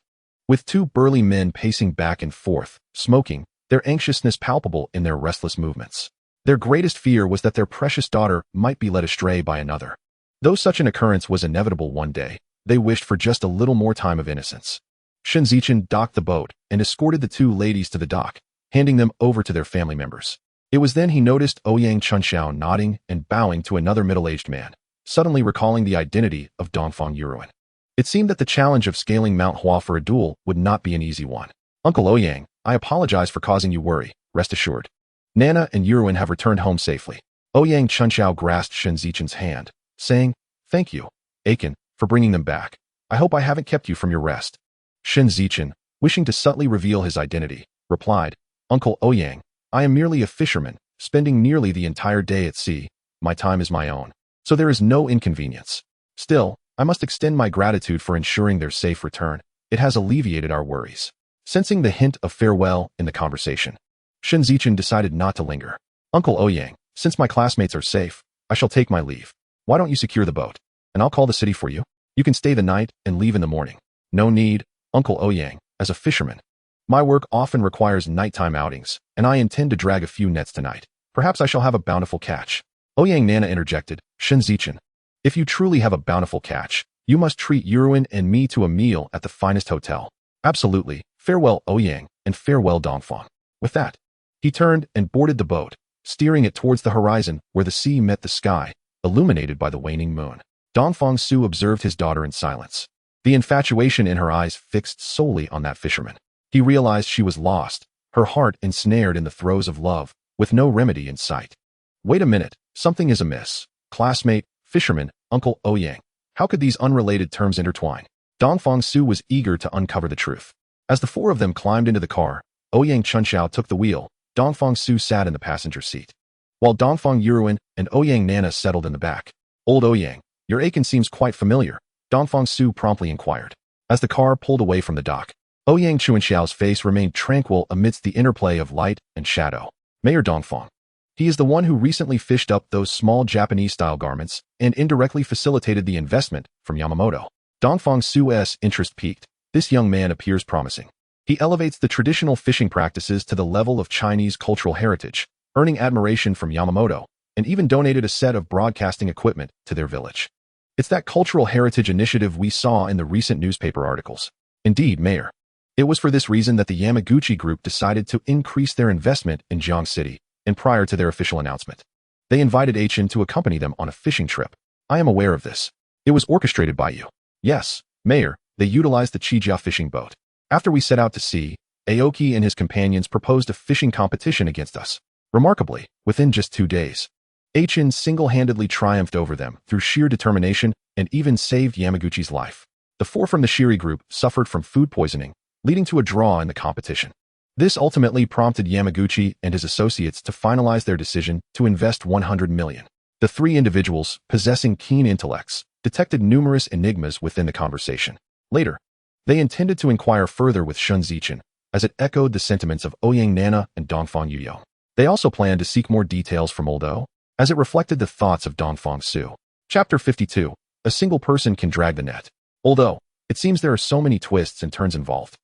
with 2 burly men pacing back and forth, smoking, their anxiousness palpable in their restless movements. Their greatest fear was that their precious daughter might be led astray by another. Though such an occurrence was inevitable one day, they wished for just a little more time of innocence. Shen Zichen docked the boat and escorted the 2 ladies to the dock, handing them over to their family members. It was then he noticed Ouyang Chunxiao nodding and bowing to another middle-aged man, suddenly recalling the identity of Dongfang Yurong. It seemed that the challenge of scaling Mount Hua for a duel would not be an easy one. Uncle Ouyang, I apologize for causing you worry, rest assured. Nana and Yurong have returned home safely. Ouyang Chunxiao grasped Shen Zichen's hand, saying, thank you, Aiken, for bringing them back. I hope I haven't kept you from your rest. Shen Zichen, wishing to subtly reveal his identity, replied, Uncle Ouyang, I am merely a fisherman, spending nearly the entire day at sea. My time is my own. so there is no inconvenience. Still, I must extend my gratitude for ensuring their safe return. It has alleviated our worries. Sensing the hint of farewell in the conversation, Shen Zichen decided not to linger. Uncle Ouyang, since my classmates are safe, I shall take my leave. Why don't you secure the boat, and I'll call the city for you? You can stay the night and leave in the morning. No need, Uncle Ouyang, as a fisherman. My work often requires nighttime outings, and I intend to drag a few nets tonight. Perhaps I shall have a bountiful catch. Ouyang Nana interjected, Shen Zichen. If you truly have a bountiful catch, you must treat Yurong and me to a meal at the finest hotel. Absolutely. Farewell Ouyang, and farewell Dongfang. With that, he turned and boarded the boat, steering it towards the horizon where the sea met the sky, illuminated by the waning moon. Dongfang Su observed his daughter in silence, the infatuation in her eyes fixed solely on that fisherman. He realized she was lost, her heart ensnared in the throes of love, with no remedy in sight. Wait a minute, something is amiss. Classmate, fisherman, Uncle Ouyang. How could these unrelated terms intertwine? Dongfang Su was eager to uncover the truth. As the four of them climbed into the car, Ouyang Chunxiao took the wheel, Dongfang Su sat in the passenger seat, while Dongfang Yurong and Ouyang Nana settled in the back. Old Ouyang, your Aiken seems quite familiar, Dongfang Su promptly inquired. As the car pulled away from the dock, Ouyang Chunxiao's face remained tranquil amidst the interplay of light and shadow. Mayor Dongfang. He is the one who recently fished up those small Japanese-style garments and indirectly facilitated the investment from Yamamoto. Dongfang Su's interest piqued. This young man appears promising. He elevates the traditional fishing practices to the level of Chinese cultural heritage, earning admiration from Yamamoto, and even donated a set of broadcasting equipment to their village. It's that cultural heritage initiative we saw in the recent newspaper articles. Indeed, Mayor. It was for this reason that the Yamaguchi group decided to increase their investment in Jiang City, and prior to their official announcement, they invited Aichen to accompany them on a fishing trip. I am aware of this. It was orchestrated by you. Yes, Mayor, they utilized the Qijia fishing boat. After we set out to sea, Aoki and his companions proposed a fishing competition against us. Remarkably, within just 2 days, Aichen single-handedly triumphed over them through sheer determination and even saved Yamaguchi's life. The 4 from the Shiri group suffered from food poisoning, leading to a draw in the competition. This ultimately prompted Yamaguchi and his associates to finalize their decision to invest 100 million. The 3 individuals, possessing keen intellects, detected numerous enigmas within the conversation. Later, they intended to inquire further with Shen Zichen, as it echoed the sentiments of Ouyang Nana and Dongfang Yurong. They also planned to seek more details from Oldo, as it reflected the thoughts of Dongfang Su. Chapter 52. A single person can drag the net. Although, it seems there are so many twists and turns involved.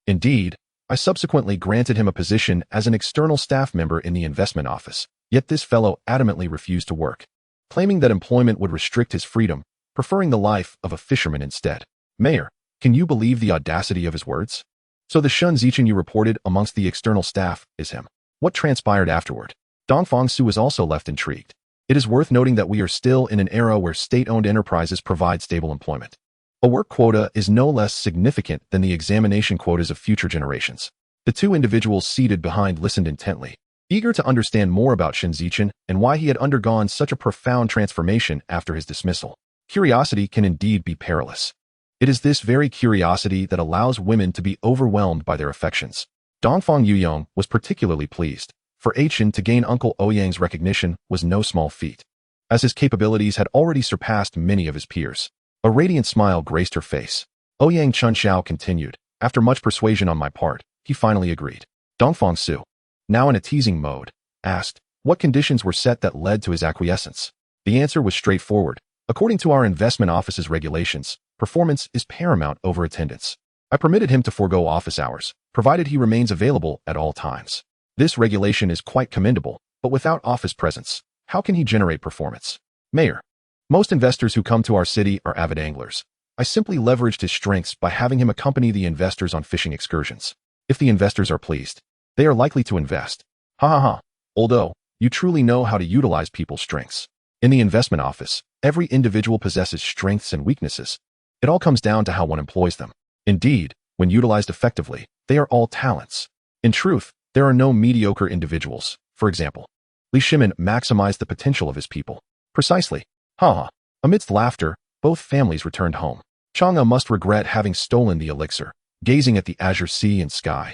Indeed, I subsequently granted him a position as an external staff member in the investment office, yet this fellow adamantly refused to work, claiming that employment would restrict his freedom, preferring the life of a fisherman instead. Mayor, can you believe the audacity of his words? So the Shen Zichen you reported amongst the external staff is him. What transpired afterward? Dongfang Su was also left intrigued. It is worth noting that we are still in an era where state-owned enterprises provide stable employment. A work quota is no less significant than the examination quotas of future generations. The 2 individuals seated behind listened intently, eager to understand more about Shen Zichen and why he had undergone such a profound transformation after his dismissal. Curiosity can indeed be perilous. It is this very curiosity that allows women to be overwhelmed by their affections. Dongfang Yurong was particularly pleased, for Aichen to gain Uncle Ouyang's recognition was no small feat, as his capabilities had already surpassed many of his peers. A radiant smile graced her face. Ouyang Chunxiao continued. After much persuasion on my part, he finally agreed. Dongfang Su, now in a teasing mode, asked what conditions were set that led to his acquiescence. The answer was straightforward. According to our investment office's regulations, performance is paramount over attendance. I permitted him to forego office hours, provided he remains available at all times. This regulation is quite commendable, but without office presence, how can he generate performance? Mayor, most investors who come to our city are avid anglers. I simply leveraged his strengths by having him accompany the investors on fishing excursions. If the investors are pleased, they are likely to invest. Ha ha ha. Although, you truly know how to utilize people's strengths. In the investment office, every individual possesses strengths and weaknesses. It all comes down to how one employs them. Indeed, when utilized effectively, they are all talents. In truth, there are no mediocre individuals. For example, Li Shimin maximized the potential of his people. Precisely. Ha ha. Amidst laughter, both families returned home. Chang'e must regret having stolen the elixir, gazing at the azure sea and sky,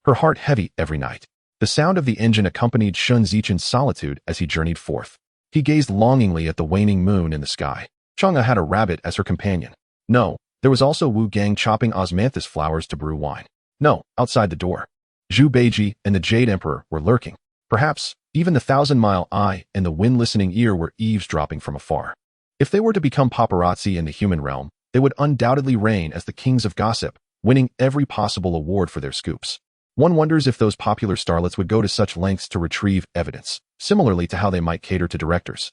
her heart heavy every night. The sound of the engine accompanied Shen Zichen's solitude as he journeyed forth. He gazed longingly at the waning moon in the sky. Chang'e had a rabbit as her companion. No, there was also Wu Gang chopping osmanthus flowers to brew wine. No, outside the door, Zhu Beiji and the Jade Emperor were lurking. Perhaps even the 1,000-mile eye and the wind-listening ear were eavesdropping from afar. If they were to become paparazzi in the human realm, they would undoubtedly reign as the kings of gossip, winning every possible award for their scoops. One wonders if those popular starlets would go to such lengths to retrieve evidence, similarly to how they might cater to directors.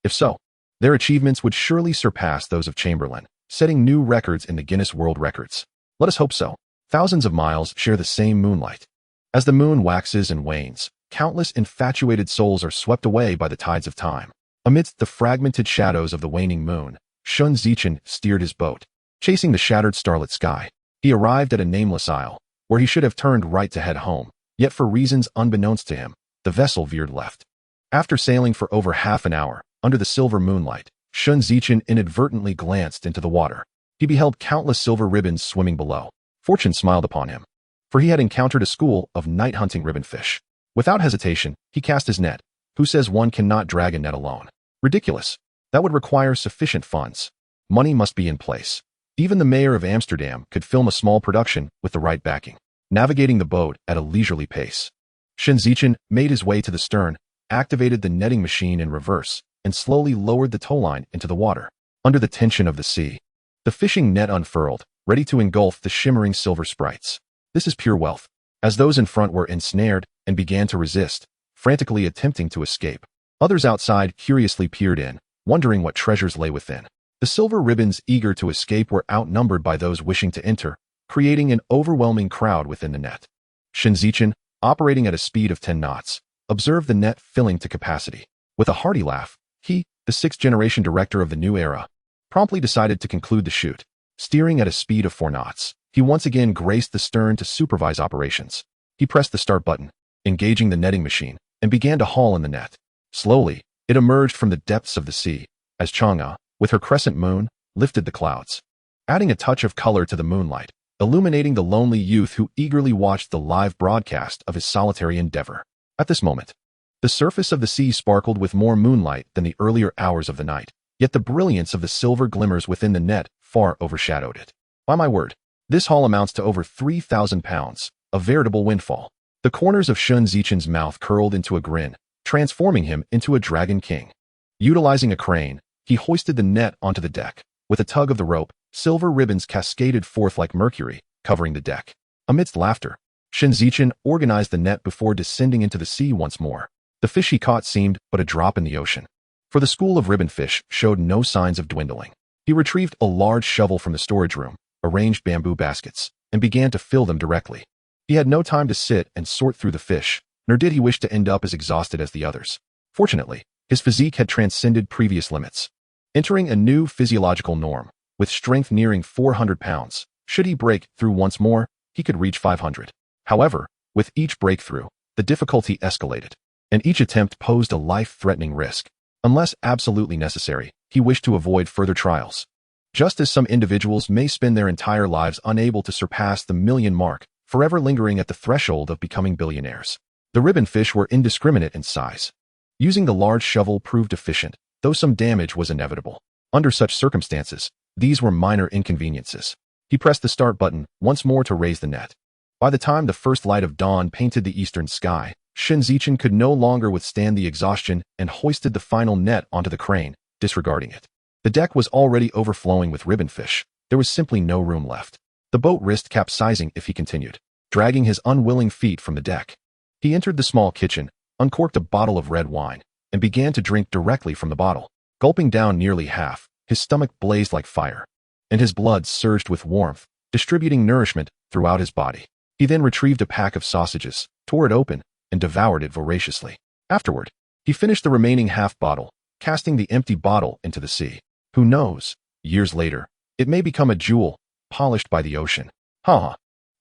If so, their achievements would surely surpass those of Chamberlain, setting new records in the Guinness World Records. Let us hope so. Thousands of miles share the same moonlight. As the moon waxes and wanes, countless infatuated souls are swept away by the tides of time. Amidst the fragmented shadows of the waning moon, Shen Zichen steered his boat. Chasing the shattered starlit sky, he arrived at a nameless isle, where he should have turned right to head home, yet for reasons unbeknownst to him, the vessel veered left. After sailing for over half an hour, under the silver moonlight, Shen Zichen inadvertently glanced into the water. He beheld countless silver ribbons swimming below. Fortune smiled upon him, for he had encountered a school of night-hunting ribbonfish. Without hesitation, he cast his net. Who says one cannot drag a net alone? Ridiculous. That would require sufficient funds. Money must be in place. Even the mayor of Amsterdam could film a small production with the right backing. Navigating the boat at a leisurely pace, Shen Zichen made his way to the stern, activated the netting machine in reverse, and slowly lowered the towline into the water. Under the tension of the sea, the fishing net unfurled, ready to engulf the shimmering silver sprites. This is pure wealth, as those in front were ensnared and began to resist, frantically attempting to escape. Others outside curiously peered in, wondering what treasures lay within. The silver ribbons eager to escape were outnumbered by those wishing to enter, creating an overwhelming crowd within the net. Shen Zichen, operating at a speed of 10 knots, observed the net filling to capacity. With a hearty laugh, he, the sixth-generation director of the new era, promptly decided to conclude the shoot. Steering at a speed of 4 knots, he once again graced the stern to supervise operations. He pressed the start button, engaging the netting machine, and began to haul in the net. Slowly, it emerged from the depths of the sea, as Chang'e, with her crescent moon, lifted the clouds, adding a touch of color to the moonlight, illuminating the lonely youth who eagerly watched the live broadcast of his solitary endeavor. At this moment, the surface of the sea sparkled with more moonlight than the earlier hours of the night, yet the brilliance of the silver glimmers within the net far overshadowed it. By my word, this haul amounts to over 3,000 pounds, a veritable windfall. The corners of Shen Zichen's mouth curled into a grin, transforming him into a dragon king. Utilizing a crane, he hoisted the net onto the deck. With a tug of the rope, silver ribbons cascaded forth like mercury, covering the deck. Amidst laughter, Shen Zichen organized the net before descending into the sea once more. The fish he caught seemed but a drop in the ocean, for the school of ribbonfish showed no signs of dwindling. He retrieved a large shovel from the storage room, arranged bamboo baskets, and began to fill them directly. He had no time to sit and sort through the fish, nor did he wish to end up as exhausted as the others. Fortunately, his physique had transcended previous limits, entering a new physiological norm. With strength nearing 400 pounds, should he break through once more, he could reach 500. However, with each breakthrough, the difficulty escalated, and each attempt posed a life-threatening risk. Unless absolutely necessary, he wished to avoid further trials. Just as some individuals may spend their entire lives unable to surpass the million mark, forever lingering at the threshold of becoming billionaires. The ribbonfish were indiscriminate in size. Using the large shovel proved efficient, though some damage was inevitable. Under such circumstances, these were minor inconveniences. He pressed the start button once more to raise the net. By the time the first light of dawn painted the eastern sky, Shen Zichen could no longer withstand the exhaustion and hoisted the final net onto the crane, disregarding it. The deck was already overflowing with ribbonfish. There was simply no room left. The boat risked capsizing if he continued, dragging his unwilling feet from the deck. He entered the small kitchen, uncorked a bottle of red wine, and began to drink directly from the bottle. Gulping down nearly half, his stomach blazed like fire, and his blood surged with warmth, distributing nourishment throughout his body. He then retrieved a pack of sausages, tore it open, and devoured it voraciously. Afterward, he finished the remaining half bottle, casting the empty bottle into the sea. Who knows, years later, it may become a jewel, polished by the ocean.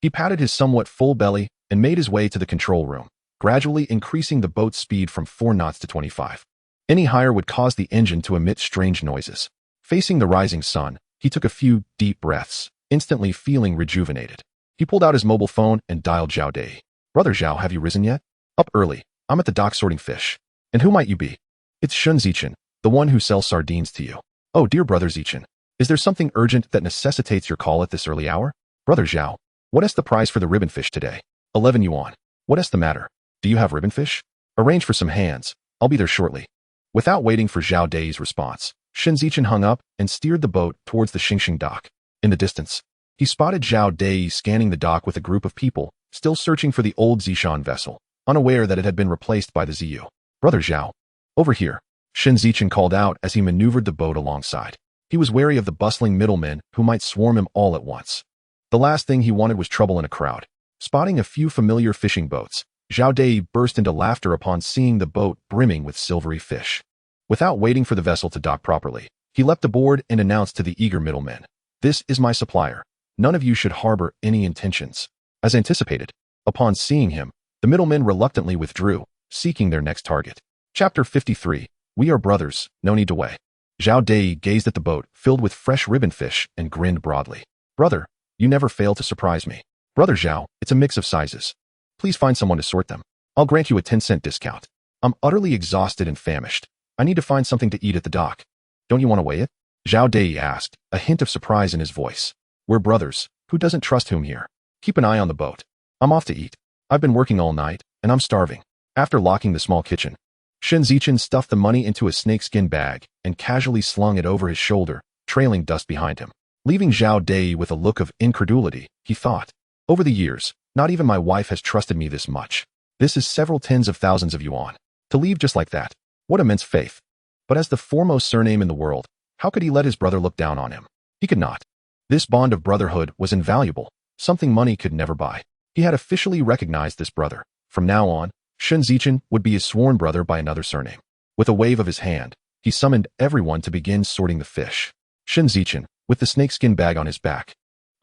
He patted his somewhat full belly and made his way to the control room, gradually increasing the boat's speed from 4 knots to 25. Any higher would cause the engine to emit strange noises. Facing the rising sun, he took a few deep breaths, instantly feeling rejuvenated. He pulled out his mobile phone and dialed Zhao Dei. "Brother Zhao, have you risen yet?" "Up early. I'm at the dock sorting fish." "And who might you be?" It's Shen Zichen, the one who sells sardines to you. Oh, dear brother Zichen. Is there something urgent that necessitates your call at this early hour? Brother Zhao, what is the price for the ribbon fish today? 11 yuan. What is the matter? Do you have ribbon fish? Arrange for some hands. I'll be there shortly. Without waiting for Zhao Dai's response, Shen Zichen hung up and steered the boat towards the Xingxing dock. In the distance, he spotted Zhao Dai scanning the dock with a group of people, still searching for the old Zishan vessel, unaware that it had been replaced by the Ziyu. Brother Zhao. Over here, Shen Zichen called out as he maneuvered the boat alongside. He was wary of the bustling middlemen who might swarm him all at once. The last thing he wanted was trouble in a crowd. Spotting a few familiar fishing boats, Zhao Dai burst into laughter upon seeing the boat brimming with silvery fish. Without waiting for the vessel to dock properly, he leapt aboard and announced to the eager middlemen, "This is my supplier. None of you should harbor any intentions." As anticipated, upon seeing him, the middlemen reluctantly withdrew, seeking their next target. Chapter 53. We are brothers, no need to weigh. Zhao Dai gazed at the boat, filled with fresh ribbon fish, and grinned broadly. Brother, you never fail to surprise me. Brother Zhao, it's a mix of sizes. Please find someone to sort them. I'll grant you a 10-cent discount. I'm utterly exhausted and famished. I need to find something to eat at the dock. Don't you want to weigh it? Zhao Dai asked, a hint of surprise in his voice. We're brothers. Who doesn't trust whom here? Keep an eye on the boat. I'm off to eat. I've been working all night, and I'm starving. After locking the small kitchen, Shen Zichen stuffed the money into a snakeskin bag and casually slung it over his shoulder, trailing dust behind him. Leaving Zhao Dai with a look of incredulity, he thought, over the years, not even my wife has trusted me this much. This is several tens of thousands of yuan. To leave just like that. What immense faith. But as the foremost surname in the world, how could he let his brother look down on him? He could not. This bond of brotherhood was invaluable, something money could never buy. He had officially recognized this brother. From now on, Shen Zichen would be his sworn brother by another surname. With a wave of his hand, he summoned everyone to begin sorting the fish. Shen Zichen, with the snakeskin bag on his back,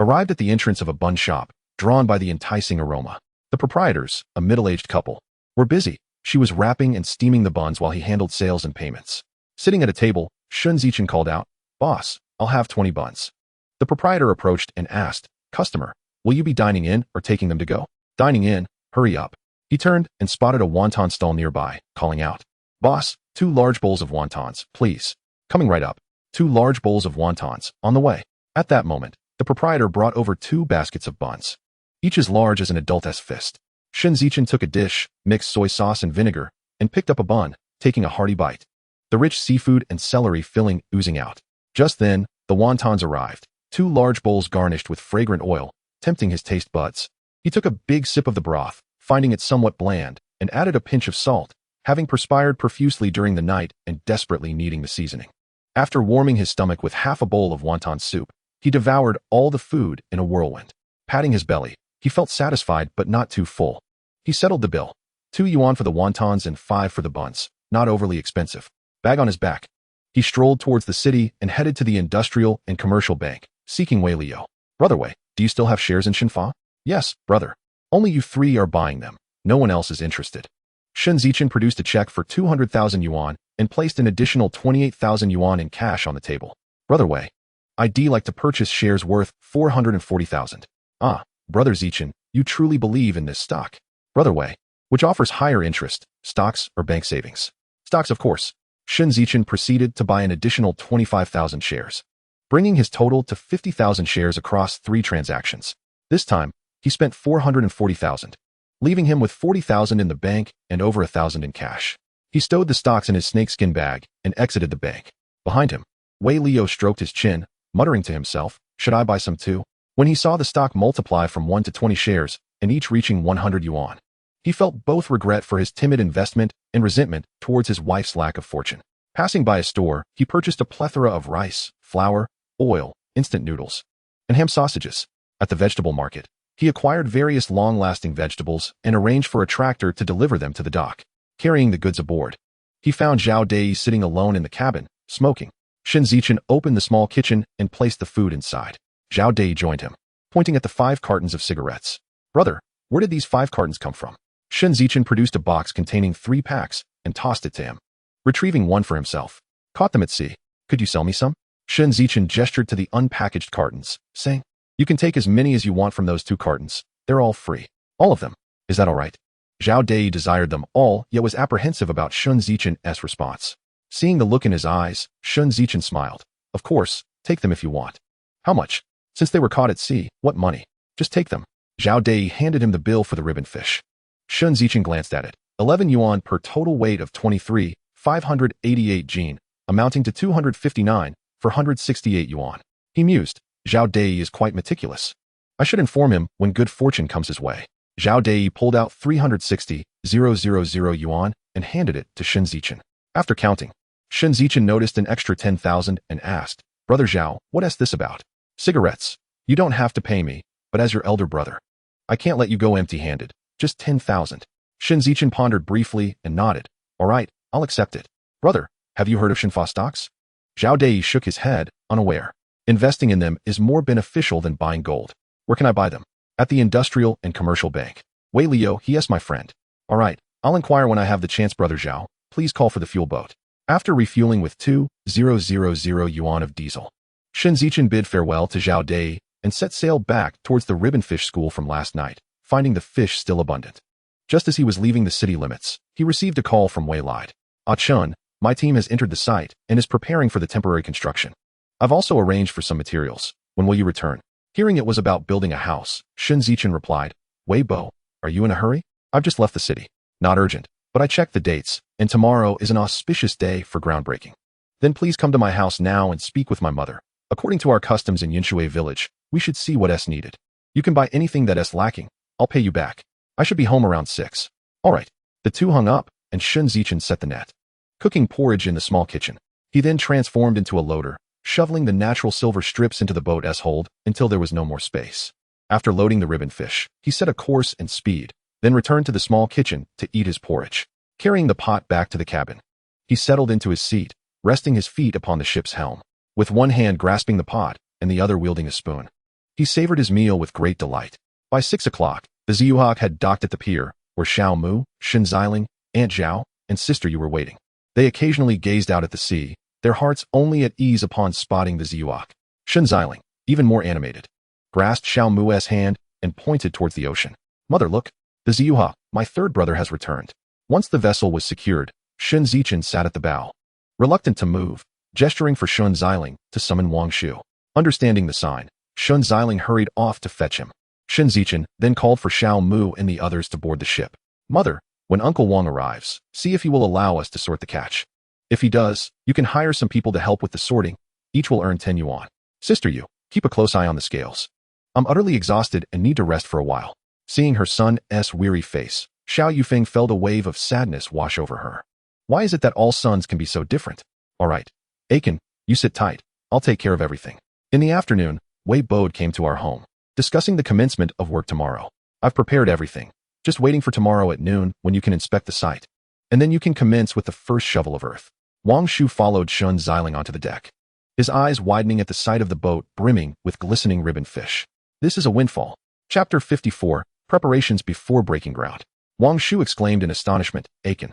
arrived at the entrance of a bun shop, drawn by the enticing aroma. The proprietors, a middle-aged couple, were busy. She was wrapping and steaming the buns while he handled sales and payments. Sitting at a table, Shen Zichen called out, "Boss, I'll have 20 buns." The proprietor approached and asked, "Customer, will you be dining in or taking them to go?" "Dining in, hurry up." He turned and spotted a wonton stall nearby, calling out, "Boss, 2 large bowls of wontons, please." "Coming right up." 2 large bowls of wontons, on the way. At that moment, the proprietor brought over 2 baskets of buns, each as large as an adult's fist. Shen Zichen took a dish, mixed soy sauce and vinegar, and picked up a bun, taking a hearty bite. The rich seafood and celery filling oozing out. Just then, the wontons arrived, 2 large bowls garnished with fragrant oil, tempting his taste buds. He took a big sip of the broth, finding it somewhat bland, and added a pinch of salt, having perspired profusely during the night and desperately needing the seasoning. After warming his stomach with half a bowl of wonton soup, he devoured all the food in a whirlwind. Patting his belly, he felt satisfied but not too full. He settled the bill. 2 yuan for the wontons and 5 for the buns, not overly expensive. Bag on his back, he strolled towards the city and headed to the industrial and commercial bank, seeking Wei Liu. "Brother Wei, do you still have shares in Shinfa?" "Yes, brother. Only you 3 are buying them. No one else is interested." Shen Zichen produced a check for 200,000 yuan and placed an additional 28,000 yuan in cash on the table. "Brother Wei, I'd like to purchase shares worth 440,000. "Ah, brother Zichen, you truly believe in this stock." "Brother Wei, which offers higher interest, stocks or bank savings?" "Stocks, of course." Shen Zichen proceeded to buy an additional 25,000 shares, bringing his total to 50,000 shares across 3 transactions. This time, he spent 440,000, leaving him with 40,000 in the bank and over 1,000 in cash. He stowed the stocks in his snakeskin bag and exited the bank. Behind him, Wei Liu stroked his chin, muttering to himself, "Should I buy some too?" When he saw the stock multiply from 1 to 20 shares, and each reaching 100 yuan, he felt both regret for his timid investment and resentment towards his wife's lack of fortune. Passing by a store, he purchased a plethora of rice, flour, oil, instant noodles, and ham sausages. At the vegetable market, he acquired various long-lasting vegetables and arranged for a tractor to deliver them to the dock. Carrying the goods aboard, he found Zhao Dai sitting alone in the cabin, smoking. Shen Zichen opened the small kitchen and placed the food inside. Zhao Dai joined him, pointing at the 5 cartons of cigarettes. "Brother, where did these 5 cartons come from?" Shen Zichen produced a box containing 3 packs and tossed it to him, retrieving one for himself. "Caught them at sea. Could you sell me some?" Shen Zichen gestured to the unpackaged cartons, saying, "You can take as many as you want from those 2 cartons. They're all free. All of them. Is that all right?" Zhao Dai desired them all, yet was apprehensive about Shen Zichen's response. Seeing the look in his eyes, Shen Zichen smiled. Of course, take them if you want. How much? Since they were caught at sea, what money? Just take them. Zhao Dei handed him the bill for the ribbon fish. Shen Zichen glanced at it. 11 yuan per total weight of 23,588 jin, amounting to 259 for 168 yuan. He mused. Zhao Dei is quite meticulous. I should inform him when good fortune comes his way. Zhao Dei pulled out 360,000 yuan and handed it to Shen Zichen. After counting, Shen Zichen noticed an extra 10,000 and asked, Brother Zhao, what is this about? Cigarettes. You don't have to pay me, but as your elder brother, I can't let you go empty-handed. Just 10,000. Shen Zichen pondered briefly and nodded. All right, I'll accept it. Brother, have you heard of Shenfa stocks? Zhao Dei shook his head, unaware. Investing in them is more beneficial than buying gold. Where can I buy them? At the Industrial and Commercial Bank. Wei Liu, yes, my friend. All right, I'll inquire when I have the chance, Brother Zhao. Please call for the fuel boat. After refueling with 2,000 yuan of diesel, Shen Zichen bid farewell to Zhao Dei and set sail back towards the ribbon fish school from last night, finding the fish still abundant. Just as he was leaving the city limits, he received a call from Wei Lied. Chun, my team has entered the site and is preparing for the temporary construction. I've also arranged for some materials. When will you return? Hearing it was about building a house, Shen Zichen replied, Wei Bo, are you in a hurry? I've just left the city. Not urgent, but I checked the dates, and tomorrow is an auspicious day for groundbreaking. Then please come to my house now and speak with my mother. According to our customs in Yinshui village, we should see what is needed. You can buy anything that is lacking. I'll pay you back. I should be home around 6. All right. The two hung up, and Shen Zichen set the net. Cooking porridge in the small kitchen. He then transformed into a loader, shoveling the natural silver strips into the boat's hold until there was no more space. After loading the ribbon fish, he set a course and speed, then returned to the small kitchen to eat his porridge. Carrying the pot back to the cabin, he settled into his seat, resting his feet upon the ship's helm, with one hand grasping the pot and the other wielding a spoon. He savored his meal with great delight. By 6 o'clock, the Ziyuhawk had docked at the pier, where Xiao Mu, Shen Ziling, Aunt Zhao, and Sister Yu were waiting. They occasionally gazed out at the sea, their hearts only at ease upon spotting the Ziyuhawk. Shen Ziling, even more animated, grasped Xiao Mu's hand and pointed towards the ocean. Mother, look, the Ziyuhawk, my third brother, has returned. Once the vessel was secured, Shen Zichen sat at the bow, reluctant to move, gesturing for Shen Ziling to summon Wang Shu. Understanding the sign, Shen Ziling hurried off to fetch him. Shen Zichen then called for Xiao Mu and the others to board the ship. Mother, when Uncle Wang arrives, see if he will allow us to sort the catch. If he does, you can hire some people to help with the sorting. Each will earn 10 yuan. Sister Yu, keep a close eye on the scales. I'm utterly exhausted and need to rest for a while. Seeing her son's weary face, Xiao Yufeng felt a wave of sadness wash over her. Why is it that all sons can be so different? All right. Aiken, you sit tight. I'll take care of everything. In the afternoon, Wei Bod came to our home, discussing the commencement of work tomorrow. I've prepared everything. Just waiting for tomorrow at noon when you can inspect the site. And then you can commence with the first shovel of earth. Wang Shu followed Shen Ziling onto the deck, his eyes widening at the sight of the boat brimming with glistening ribbon fish. This is a windfall. Chapter 54, Preparations Before Breaking Ground. Wang Shu exclaimed in astonishment, Aiken.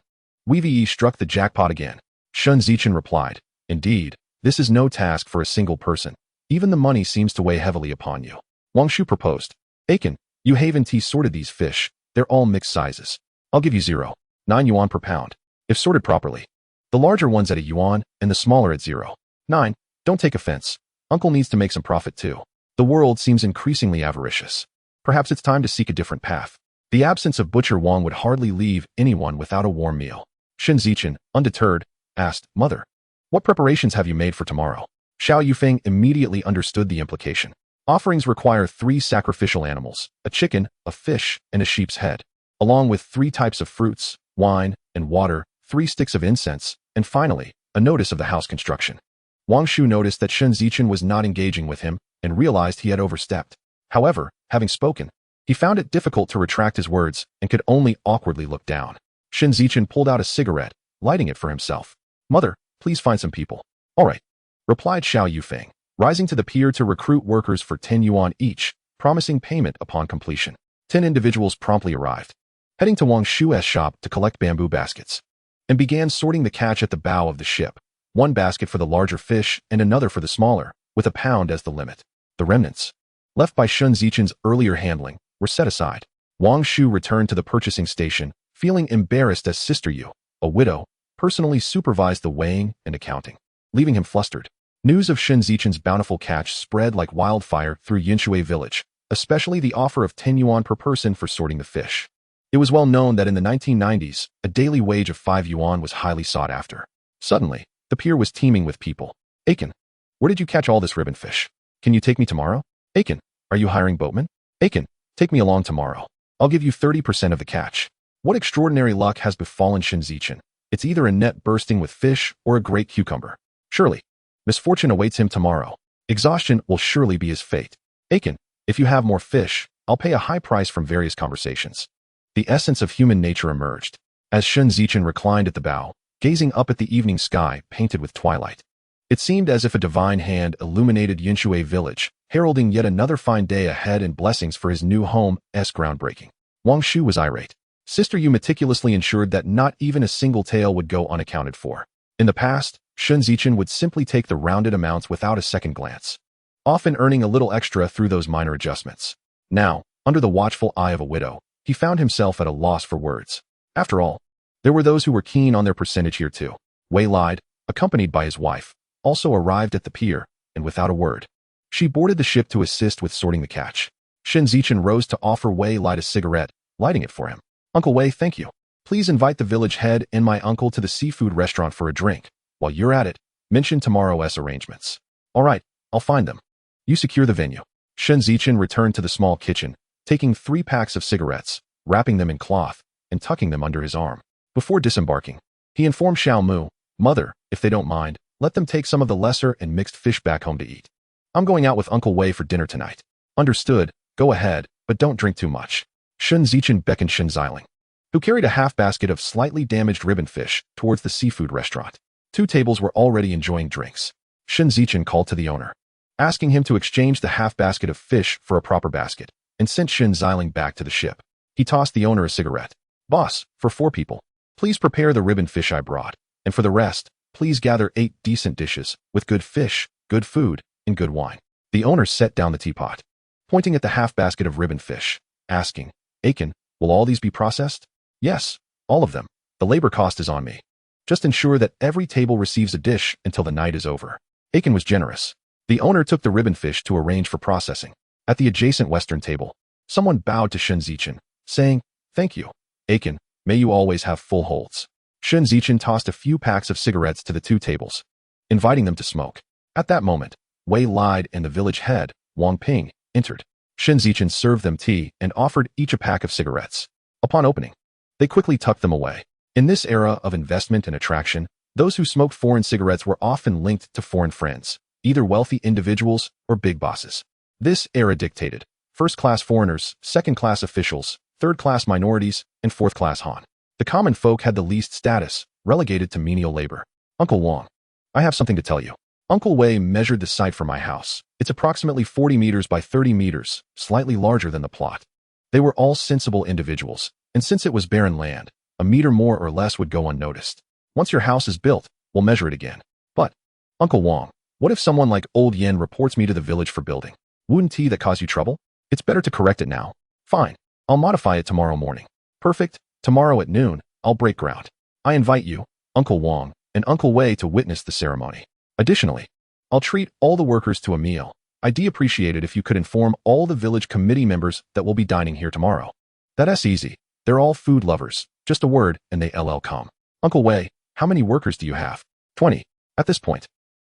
Weevee struck the jackpot again. Shen Zichen replied, Indeed, this is no task for a single person. Even the money seems to weigh heavily upon you. Wang Shu proposed, Aiken, you haven't sorted these fish. They're all mixed sizes. I'll give you 0.9 yuan per pound, if sorted properly. The larger ones at a yuan and the smaller at 0.9. Don't take offense. Uncle needs to make some profit too. The world seems increasingly avaricious. Perhaps it's time to seek a different path. The absence of Butcher Wang would hardly leave anyone without a warm meal. Shen Zichen, undeterred, asked, Mother, what preparations have you made for tomorrow? Xiao Yufeng immediately understood the implication. Offerings require 3 sacrificial animals, a chicken, a fish, and a sheep's head, along with 3 types of fruits, wine, and water, 3 sticks of incense, and finally, a notice of the house construction. Wang Shu noticed that Shen Zichen was not engaging with him and realized he had overstepped. However, having spoken, he found it difficult to retract his words and could only awkwardly look down. Shen Zichen pulled out a cigarette, lighting it for himself. Mother, please find some people. All right, replied Xiao Yufeng, rising to the pier to recruit workers for 10 yuan each, promising payment upon completion. 10 individuals promptly arrived, heading to Wang Shu's shop to collect bamboo baskets, and began sorting the catch at the bow of the ship, 1 basket for the larger fish and another for the smaller, with a pound as the limit. The remnants, left by Shen Zichen's earlier handling, were set aside. Wang Shu returned to the purchasing station, feeling embarrassed as Sister Yu, a widow, personally supervised the weighing and accounting, leaving him flustered. News of Shen Zichen's bountiful catch spread like wildfire through Yinshui village, especially the offer of 10 yuan per person for sorting the fish. It was well known that in the 1990s, a daily wage of 5 yuan was highly sought after. Suddenly, the pier was teeming with people. Aiken, where did you catch all this ribbon fish? Can you take me tomorrow? Aiken, are you hiring boatmen? Aiken, take me along tomorrow. I'll give you 30% of the catch. What extraordinary luck has befallen Shen Zichen? It's either a net bursting with fish or a great cucumber. Surely, misfortune awaits him tomorrow. Exhaustion will surely be his fate. Aiken, if you have more fish, I'll pay a high price from various conversations. The essence of human nature emerged, as Shen Zichen reclined at the bow, gazing up at the evening sky painted with twilight. It seemed as if a divine hand illuminated Yinshui village, heralding yet another fine day ahead and blessings for his new home's groundbreaking. Wang Shu was irate. Sister Yu meticulously ensured that not even a single tael would go unaccounted for. In the past, Shen Zichen would simply take the rounded amounts without a second glance, often earning a little extra through those minor adjustments. Now, under the watchful eye of a widow, he found himself at a loss for words. After all, there were those who were keen on their percentage here too. Wei lied, accompanied by his wife, also arrived at the pier, and without a word, she boarded the ship to assist with sorting the catch. Shen Zichen rose to offer Wei light a cigarette, lighting it for him. Uncle Wei, thank you. Please invite the village head and my uncle to the seafood restaurant for a drink. While you're at it, mention tomorrow's arrangements. All right, I'll find them. You secure the venue. Shen Zichen returned to the small kitchen, taking 3 packs of cigarettes, wrapping them in cloth, and tucking them under his arm. Before disembarking, he informed Xiao Mu, "Mother, if they don't mind, let them take some of the lesser and mixed fish back home to eat. I'm going out with Uncle Wei for dinner tonight." "Understood, go ahead, but don't drink too much." Shen Zichen beckoned Shen Zichen, who carried a half basket of slightly damaged ribbon fish, towards the seafood restaurant. 2 tables were already enjoying drinks. Shen Zichen called to the owner, asking him to exchange the half basket of fish for a proper basket, and sent Shen Zichen back to the ship. He tossed the owner a cigarette. "Boss, for 4 people, please prepare the ribbon fish I brought, and for the rest, please gather 8 decent dishes, with good fish, good food, and good wine." The owner set down the teapot, pointing at the half basket of ribbon fish, asking, "Aiken, will all these be processed?" "Yes, all of them. The labor cost is on me. Just ensure that every table receives a dish until the night is over." Aiken was generous. The owner took the ribbon fish to arrange for processing. At the adjacent western table, someone bowed to Shen Zichen, saying, "Thank you, Aiken, may you always have full holds." Shen Zichen tossed a few packs of cigarettes to the 2 tables, inviting them to smoke. At that moment, Wei lied and the village head, Wang Ping, entered. Shen Zichen served them tea and offered each a pack of cigarettes. Upon opening, they quickly tucked them away. In this era of investment and attraction, those who smoked foreign cigarettes were often linked to foreign friends, either wealthy individuals or big bosses. This era dictated first-class foreigners, second-class officials, third-class minorities, and fourth-class Han. The common folk had the least status, relegated to menial labor. "Uncle Wang, I have something to tell you." Uncle Wei measured the site for my house. It's approximately 40 meters by 30 meters, slightly larger than the plot. They were all sensible individuals, and since it was barren land, a meter more or less would go unnoticed. Once your house is built, we'll measure it again. But, Uncle Wang, what if someone like Old Yen reports me to the village for building? Wouldn't that cause you trouble? It's better to correct it now. Fine, I'll modify it tomorrow morning. Perfect, tomorrow at noon, I'll break ground. I invite you, Uncle Wang, and Uncle Wei to witness the ceremony. Additionally, I'll treat all the workers to a meal. I'd appreciate it if you could inform all the village committee members that will be dining here tomorrow. That's easy. They're all food lovers. Just a word, and they come. Uncle Wei, how many workers do you have? 20. At this point,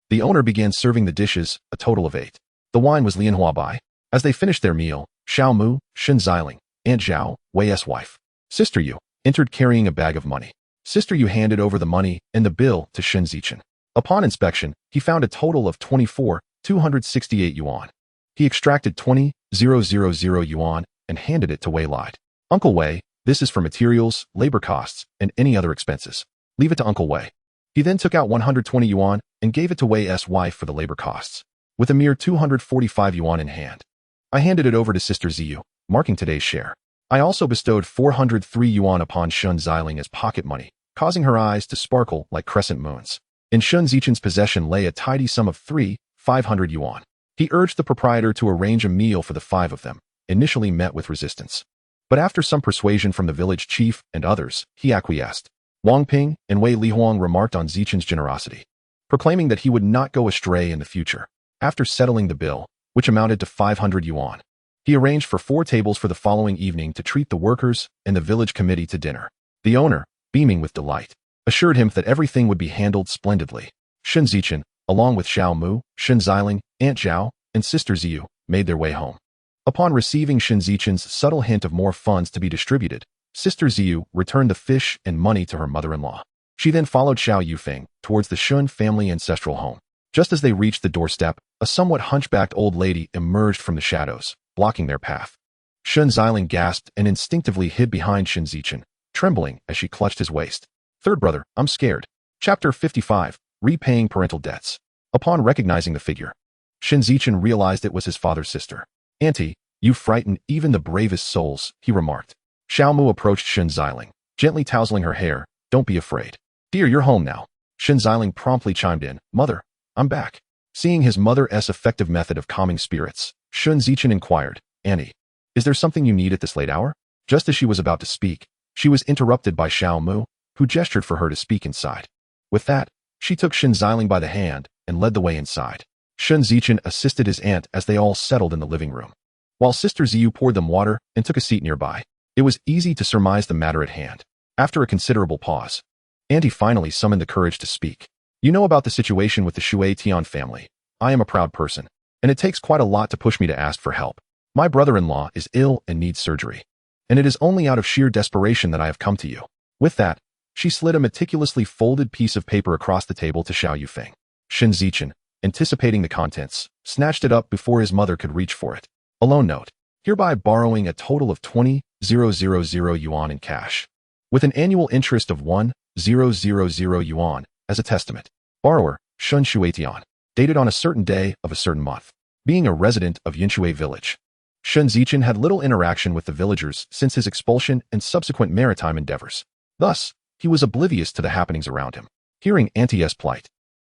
the owner began serving the dishes, a total of 8. The wine was Lianhua Bai. As they finished their meal, Xiao Mu, Shen Zichen, Aunt Zhao, Wei's wife, Sister Yu, entered carrying a bag of money. Sister Yu handed over the money and the bill to Shen Zichen. Upon inspection, he found a total of 24,268 yuan. He extracted 20,000 yuan and handed it to Wei Lied. "Uncle Wei, this is for materials, labor costs, and any other expenses. Leave it to Uncle Wei." He then took out 120 yuan and gave it to Wei's wife for the labor costs, with a mere 245 yuan in hand. I handed it over to Sister Ziyu, marking today's share. I also bestowed 403 yuan upon Shen Zichen as pocket money, causing her eyes to sparkle like crescent moons. In Shen Zichen's possession lay a tidy sum of 500 yuan. He urged the proprietor to arrange a meal for the 5 of them, initially met with resistance. But after some persuasion from the village chief and others, he acquiesced. Wang Ping and Wei Lihuang remarked on Zichen's generosity, proclaiming that he would not go astray in the future. After settling the bill, which amounted to 500 yuan, he arranged for 4 tables for the following evening to treat the workers and the village committee to dinner. The owner, beaming with delight, assured him that everything would be handled splendidly. Shen Zichen, along with Xiao Mu, Shen Ziling, Aunt Zhao, and Sister Ziyu, made their way home. Upon receiving Shen Zichen's subtle hint of more funds to be distributed, Sister Ziyu returned the fish and money to her mother-in-law. She then followed Xiao Yufeng towards the Shun family ancestral home. Just as they reached the doorstep, a somewhat hunchbacked old lady emerged from the shadows, blocking their path. Shen Ziling gasped and instinctively hid behind Shen Zichen, trembling as she clutched his waist. Third brother, I'm scared. Chapter 55, Repaying Parental Debts. Upon recognizing the figure, Shen Zichen realized it was his father's sister. Auntie, you frighten even the bravest souls, he remarked. Xiao Mu approached Shen Ziling, gently tousling her hair. Don't be afraid. Dear, you're home now. Shen Ziling promptly chimed in. Mother, I'm back. Seeing his mother's effective method of calming spirits, Shen Zichen inquired, Annie, is there something you need at this late hour? Just as she was about to speak, she was interrupted by Xiao Mu, who gestured for her to speak inside. With that, she took Shen Ziling by the hand and led the way inside. Shen Zichen assisted his aunt as they all settled in the living room, while Sister Ziyu poured them water and took a seat nearby. It was easy to surmise the matter at hand. After a considerable pause, Auntie finally summoned the courage to speak. You know about the situation with the Shui Tian family. I am a proud person, and it takes quite a lot to push me to ask for help. My brother-in-law is ill and needs surgery, and it is only out of sheer desperation that I have come to you. With that, she slid a meticulously folded piece of paper across the table to Xiao Yufeng. Shen Zichen, anticipating the contents, snatched it up before his mother could reach for it. A loan note, hereby borrowing a total of 20,000 yuan in cash, with an annual interest of 1,000 yuan as a testament. Borrower, Shun Shuetian, dated on a certain day of a certain month. Being a resident of Yinshui village, Shen Zichen had little interaction with the villagers since his expulsion and subsequent maritime endeavors. Thus, he was oblivious to the happenings around him. Hearing Auntie's plight,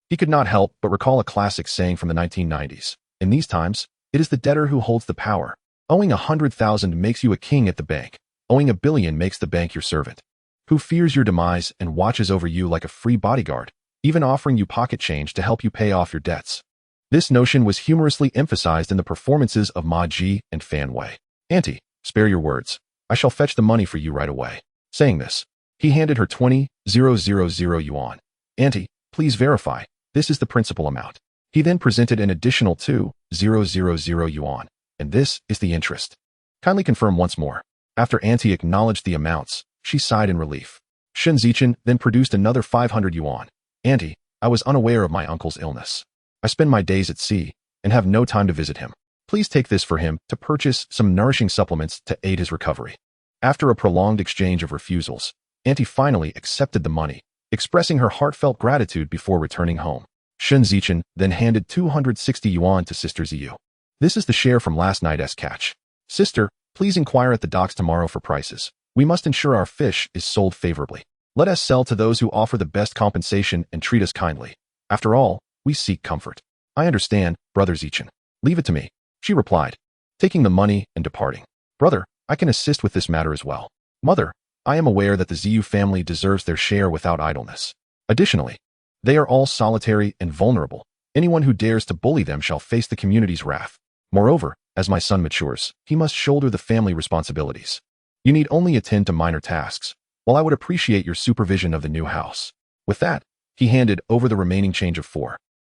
he could not help but recall a classic saying from the 1990s. In these times, it is the debtor who holds the power. Owing 100,000 makes you a king at the bank. Owing 1 billion makes the bank your servant, who fears your demise and watches over you like a free bodyguard, even offering you pocket change to help you pay off your debts. This notion was humorously emphasized in the performances of Ma Ji and Fan Wei. Auntie, spare your words. I shall fetch the money for you right away. Saying this, he handed her 20,000 yuan. Auntie, please verify. This is the principal amount. He then presented an additional 2,000 yuan, and this is the interest. Kindly confirm once more. After Auntie acknowledged the amounts, she sighed in relief. Shen Zichen then produced another 500 yuan. Auntie, I was unaware of my uncle's illness. I spend my days at sea and have no time to visit him. Please take this for him to purchase some nourishing supplements to aid his recovery. After a prolonged exchange of refusals, Auntie finally accepted the money, expressing her heartfelt gratitude before returning home. Shen Zichen then handed 260 yuan to Sister Ziyu. This is the share from last night's catch. Sister, please inquire at the docks tomorrow for prices. We must ensure our fish is sold favorably. Let us sell to those who offer the best compensation and treat us kindly. After all, we seek comfort. I understand, Brother Zichen. Leave it to me, she replied, taking the money and departing. Brother, I can assist with this matter as well. Mother, I am aware that the Ziyu family deserves their share without idleness. Additionally, they are all solitary and vulnerable. Anyone who dares to bully them shall face the community's wrath. Moreover, as my son matures, he must shoulder the family responsibilities. You need only attend to minor tasks, while I would appreciate your supervision of the new house. With that, he handed over the remaining change of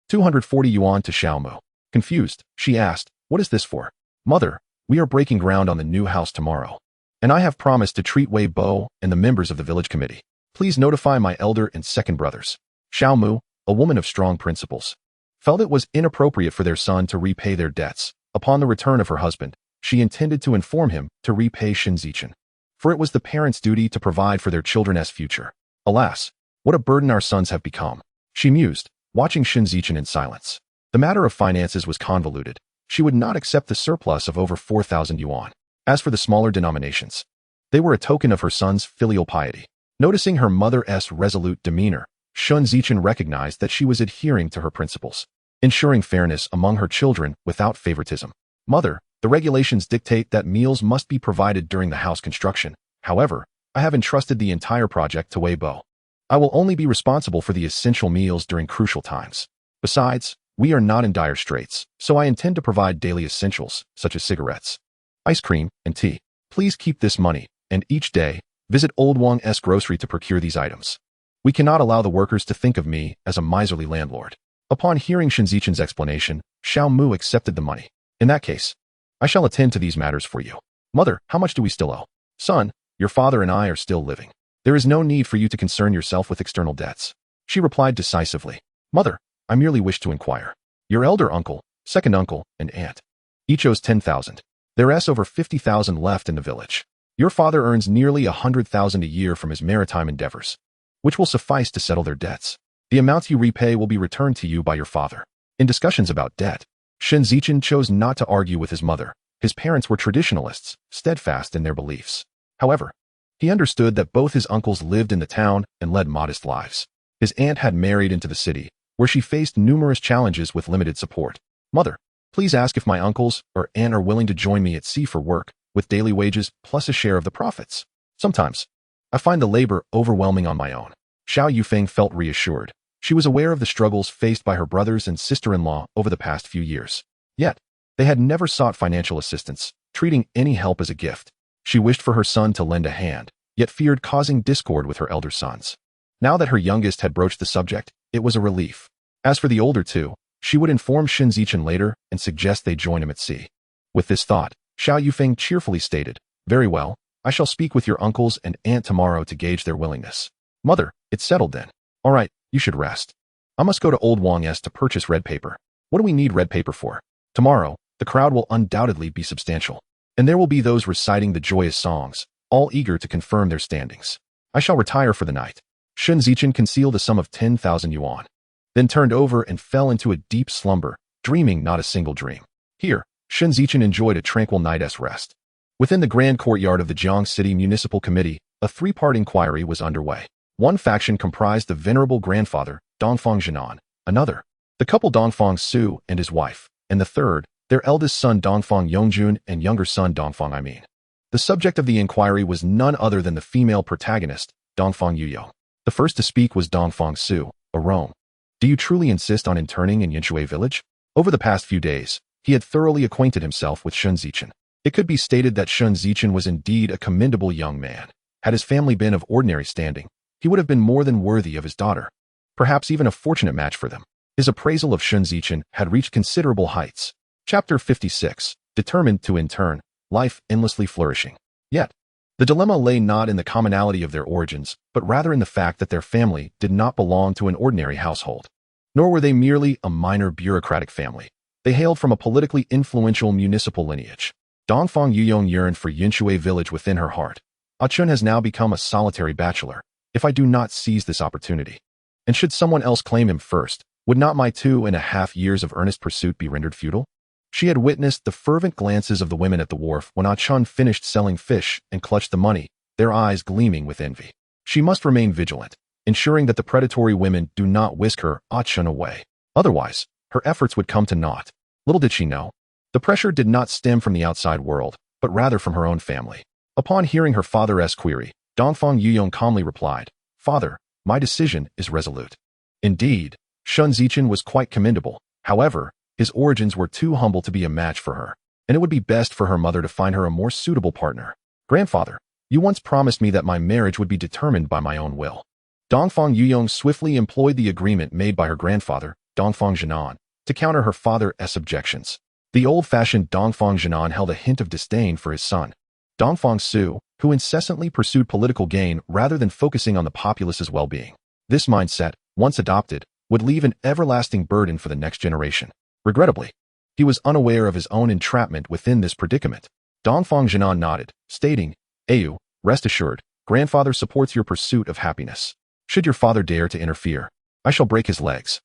240 yuan to Xiaomu. Confused, she asked, what is this for? Mother, we are breaking ground on the new house tomorrow, and I have promised to treat Wei Bo and the members of the village committee. Please notify my elder and second brothers. Xiaomu, a woman of strong principles, felt it was inappropriate for their son to repay their debts. Upon the return of her husband, she intended to inform him to repay Shen Zichen, for it was the parents' duty to provide for their children's future. Alas, what a burden our sons have become, she mused, watching Shen Zichen in silence. The matter of finances was convoluted. She would not accept the surplus of over 4,000 yuan. As for the smaller denominations, they were a token of her son's filial piety. Noticing her mother's resolute demeanor, Shen Zichen recognized that she was adhering to her principles, ensuring fairness among her children without favoritism. Mother, the regulations dictate that meals must be provided during the house construction. However, I have entrusted the entire project to Wei Bo. I will only be responsible for the essential meals during crucial times. Besides, we are not in dire straits, so I intend to provide daily essentials, such as cigarettes, ice cream, and tea. Please keep this money, and each day, visit Old Wang's grocery to procure these items. We cannot allow the workers to think of me as a miserly landlord. Upon hearing Shen Zichen's explanation, Xiao Mu accepted the money. In that case, I shall attend to these matters for you. Mother, how much do we still owe? Son, your father and I are still living. There is no need for you to concern yourself with external debts. She replied decisively. Mother, I merely wish to inquire. Your elder uncle, second uncle, and aunt each owes 10,000. There is over 50,000 left in the village. Your father earns nearly 100,000 a year from his maritime endeavors, which will suffice to settle their debts. The amounts you repay will be returned to you by your father. In discussions about debt, Shen Zichen chose not to argue with his mother. His parents were traditionalists, steadfast in their beliefs. However, he understood that both his uncles lived in the town and led modest lives. His aunt had married into the city, where she faced numerous challenges with limited support. Mother, please ask if my uncles or aunt are willing to join me at sea for work, with daily wages plus a share of the profits. Sometimes, I find the labor overwhelming on my own. Xiao Yufeng felt reassured. She was aware of the struggles faced by her brothers and sister-in-law over the past few years. Yet, they had never sought financial assistance, treating any help as a gift. She wished for her son to lend a hand, yet feared causing discord with her elder sons. Now that her youngest had broached the subject, it was a relief. As for the older two, she would inform Shen Zichen later and suggest they join him at sea. With this thought, Xiao Yufeng cheerfully stated, "Very well, I shall speak with your uncles and aunt tomorrow to gauge their willingness." Mother, it's settled then. All right, you should rest. I must go to Old Wang's to purchase red paper. What do we need red paper for? Tomorrow, the crowd will undoubtedly be substantial, and there will be those reciting the joyous songs, all eager to confirm their standings. I shall retire for the night. Shen Zichen concealed a sum of 10,000 yuan, then turned over and fell into a deep slumber, dreaming not a single dream. Here, Shen Zichen enjoyed a tranquil night's rest. Within the grand courtyard of the Jiang City Municipal Committee, a three-part inquiry was underway. One faction comprised the venerable grandfather, Dongfang Yurong, another, the couple Dongfang Su and his wife, and the third, their eldest son Dongfang Yongjun and younger son Dongfang Imin. The subject of the inquiry was none other than the female protagonist, Dongfang Yurong. The first to speak was Dongfang Su, a Rome. Do you truly insist on interning in Yinshui village? Over the past few days, he had thoroughly acquainted himself with Shen Zichen. It could be stated that Shen Zichen was indeed a commendable young man. Had his family been of ordinary standing, he would have been more than worthy of his daughter, perhaps even a fortunate match for them. His appraisal of Shen Zichen had reached considerable heights. Chapter 56, determined to intern, life endlessly flourishing. Yet, the dilemma lay not in the commonality of their origins, but rather in the fact that their family did not belong to an ordinary household. Nor were they merely a minor bureaucratic family. They hailed from a politically influential municipal lineage. Dongfang Yurong yearned for Yinshui village within her heart. Chun has now become a solitary bachelor. If I do not seize this opportunity, and should someone else claim him first, would not my 2.5 years of earnest pursuit be rendered futile? She had witnessed the fervent glances of the women at the wharf when Chun finished selling fish and clutched the money, their eyes gleaming with envy. She must remain vigilant, ensuring that the predatory women do not whisk her Chun away. Otherwise, her efforts would come to naught. Little did she know, the pressure did not stem from the outside world, but rather from her own family. Upon hearing her father's query, Dongfang Yurong calmly replied, "Father, my decision is resolute." Indeed, Shen Zichen was quite commendable. However, his origins were too humble to be a match for her, and it would be best for her mother to find her a more suitable partner. "Grandfather, you once promised me that my marriage would be determined by my own will." Dongfang Yurong swiftly employed the agreement made by her grandfather, Dongfang Zhenan, to counter her father's objections. The old-fashioned Dongfang Zhenan held a hint of disdain for his son, Dongfang Su, who incessantly pursued political gain rather than focusing on the populace's well-being. This mindset, once adopted, would leave an everlasting burden for the next generation. Regrettably, he was unaware of his own entrapment within this predicament. Dongfang Zhenan nodded, stating, "Ayu, rest assured, grandfather supports your pursuit of happiness. Should your father dare to interfere, I shall break his legs.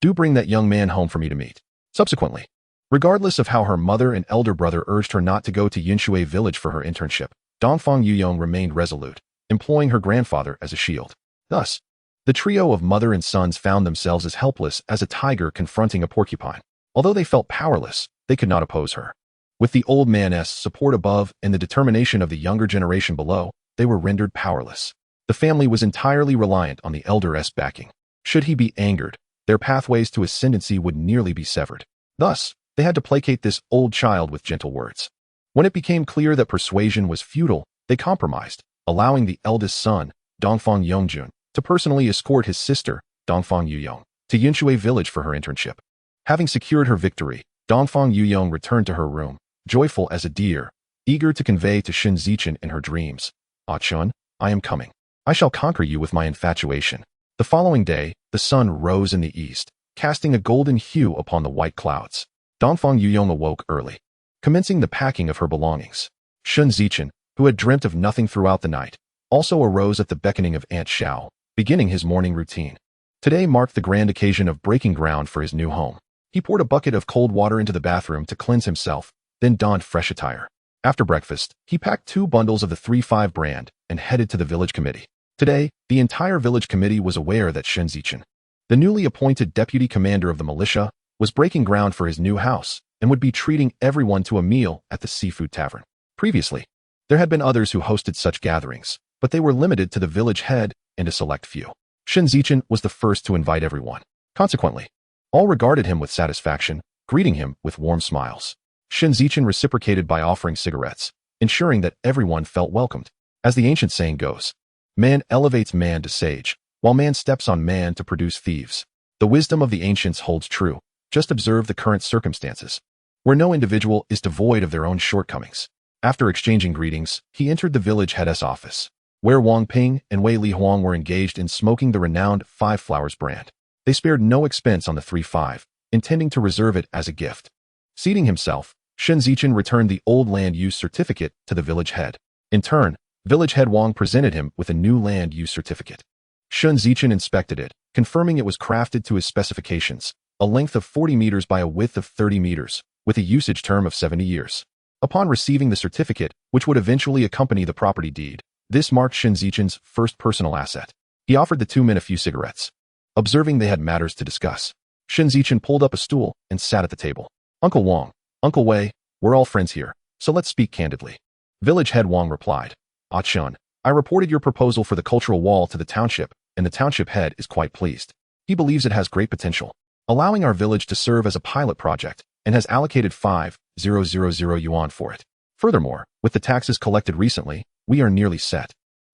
Do bring that young man home for me to meet." Subsequently, regardless of how her mother and elder brother urged her not to go to Yinshui village for her internship, Dongfang Yurong remained resolute, employing her grandfather as a shield. Thus, the trio of mother and sons found themselves as helpless as a tiger confronting a porcupine. Although they felt powerless, they could not oppose her. With the old man's support above and the determination of the younger generation below, they were rendered powerless. The family was entirely reliant on the elder's backing. Should he be angered, their pathways to ascendancy would nearly be severed. Thus, they had to placate this old child with gentle words. When it became clear that persuasion was futile, they compromised, allowing the eldest son, Dongfang Yurong, to personally escort his sister, Dongfang Yurong, to Yunshui village for her internship. Having secured her victory, Dongfang Yurong returned to her room, joyful as a deer, eager to convey to Shen Zichen in her dreams, "Ah Chun, I am coming. I shall conquer you with my infatuation." The following day, the sun rose in the east, casting a golden hue upon the white clouds. Dongfang Yurong awoke early, commencing the packing of her belongings. Shen Zichen, who had dreamt of nothing throughout the night, also arose at the beckoning of Aunt Xiao, beginning his morning routine. Today marked the grand occasion of breaking ground for his new home. He poured a bucket of cold water into the bathroom to cleanse himself, then donned fresh attire. After breakfast, he packed 2 bundles of the 3-5 brand and headed to the village committee. Today, the entire village committee was aware that Shen Zichen, the newly appointed deputy commander of the militia, was breaking ground for his new house and would be treating everyone to a meal at the seafood tavern. Previously, there had been others who hosted such gatherings, but they were limited to the village head and a select few. Shen Zichen was the first to invite everyone. Consequently, all regarded him with satisfaction, greeting him with warm smiles. Shen Zichen reciprocated by offering cigarettes, ensuring that everyone felt welcomed. As the ancient saying goes, man elevates man to sage, while man steps on man to produce thieves. The wisdom of the ancients holds true. Just observe the current circumstances, where no individual is devoid of their own shortcomings. After exchanging greetings, he entered the village head's office, where Wang Ping and Wei Li Huang were engaged in smoking the renowned 5 Flowers brand. They spared no expense on the 3-5, intending to reserve it as a gift. Seating himself, Shen Zichen returned the old land use certificate to the village head. In turn, village head Wang presented him with a new land use certificate. Shen Zichen inspected it, confirming it was crafted to his specifications, a length of 40 meters by a width of 30 meters, with a usage term of 70 years. Upon receiving the certificate, which would eventually accompany the property deed, this marked Shen Zichen's first personal asset. He offered the 2 men a few cigarettes. Observing they had matters to discuss, Shen Zichen pulled up a stool and sat at the table. "Uncle Wang, Uncle Wei, we're all friends here, so let's speak candidly." Village head Wang replied, "Ah Chun, I reported your proposal for the cultural wall to the township, and the township head is quite pleased. He believes it has great potential, allowing our village to serve as a pilot project, and has allocated 5,000 yuan for it. Furthermore, with the taxes collected recently, we are nearly set.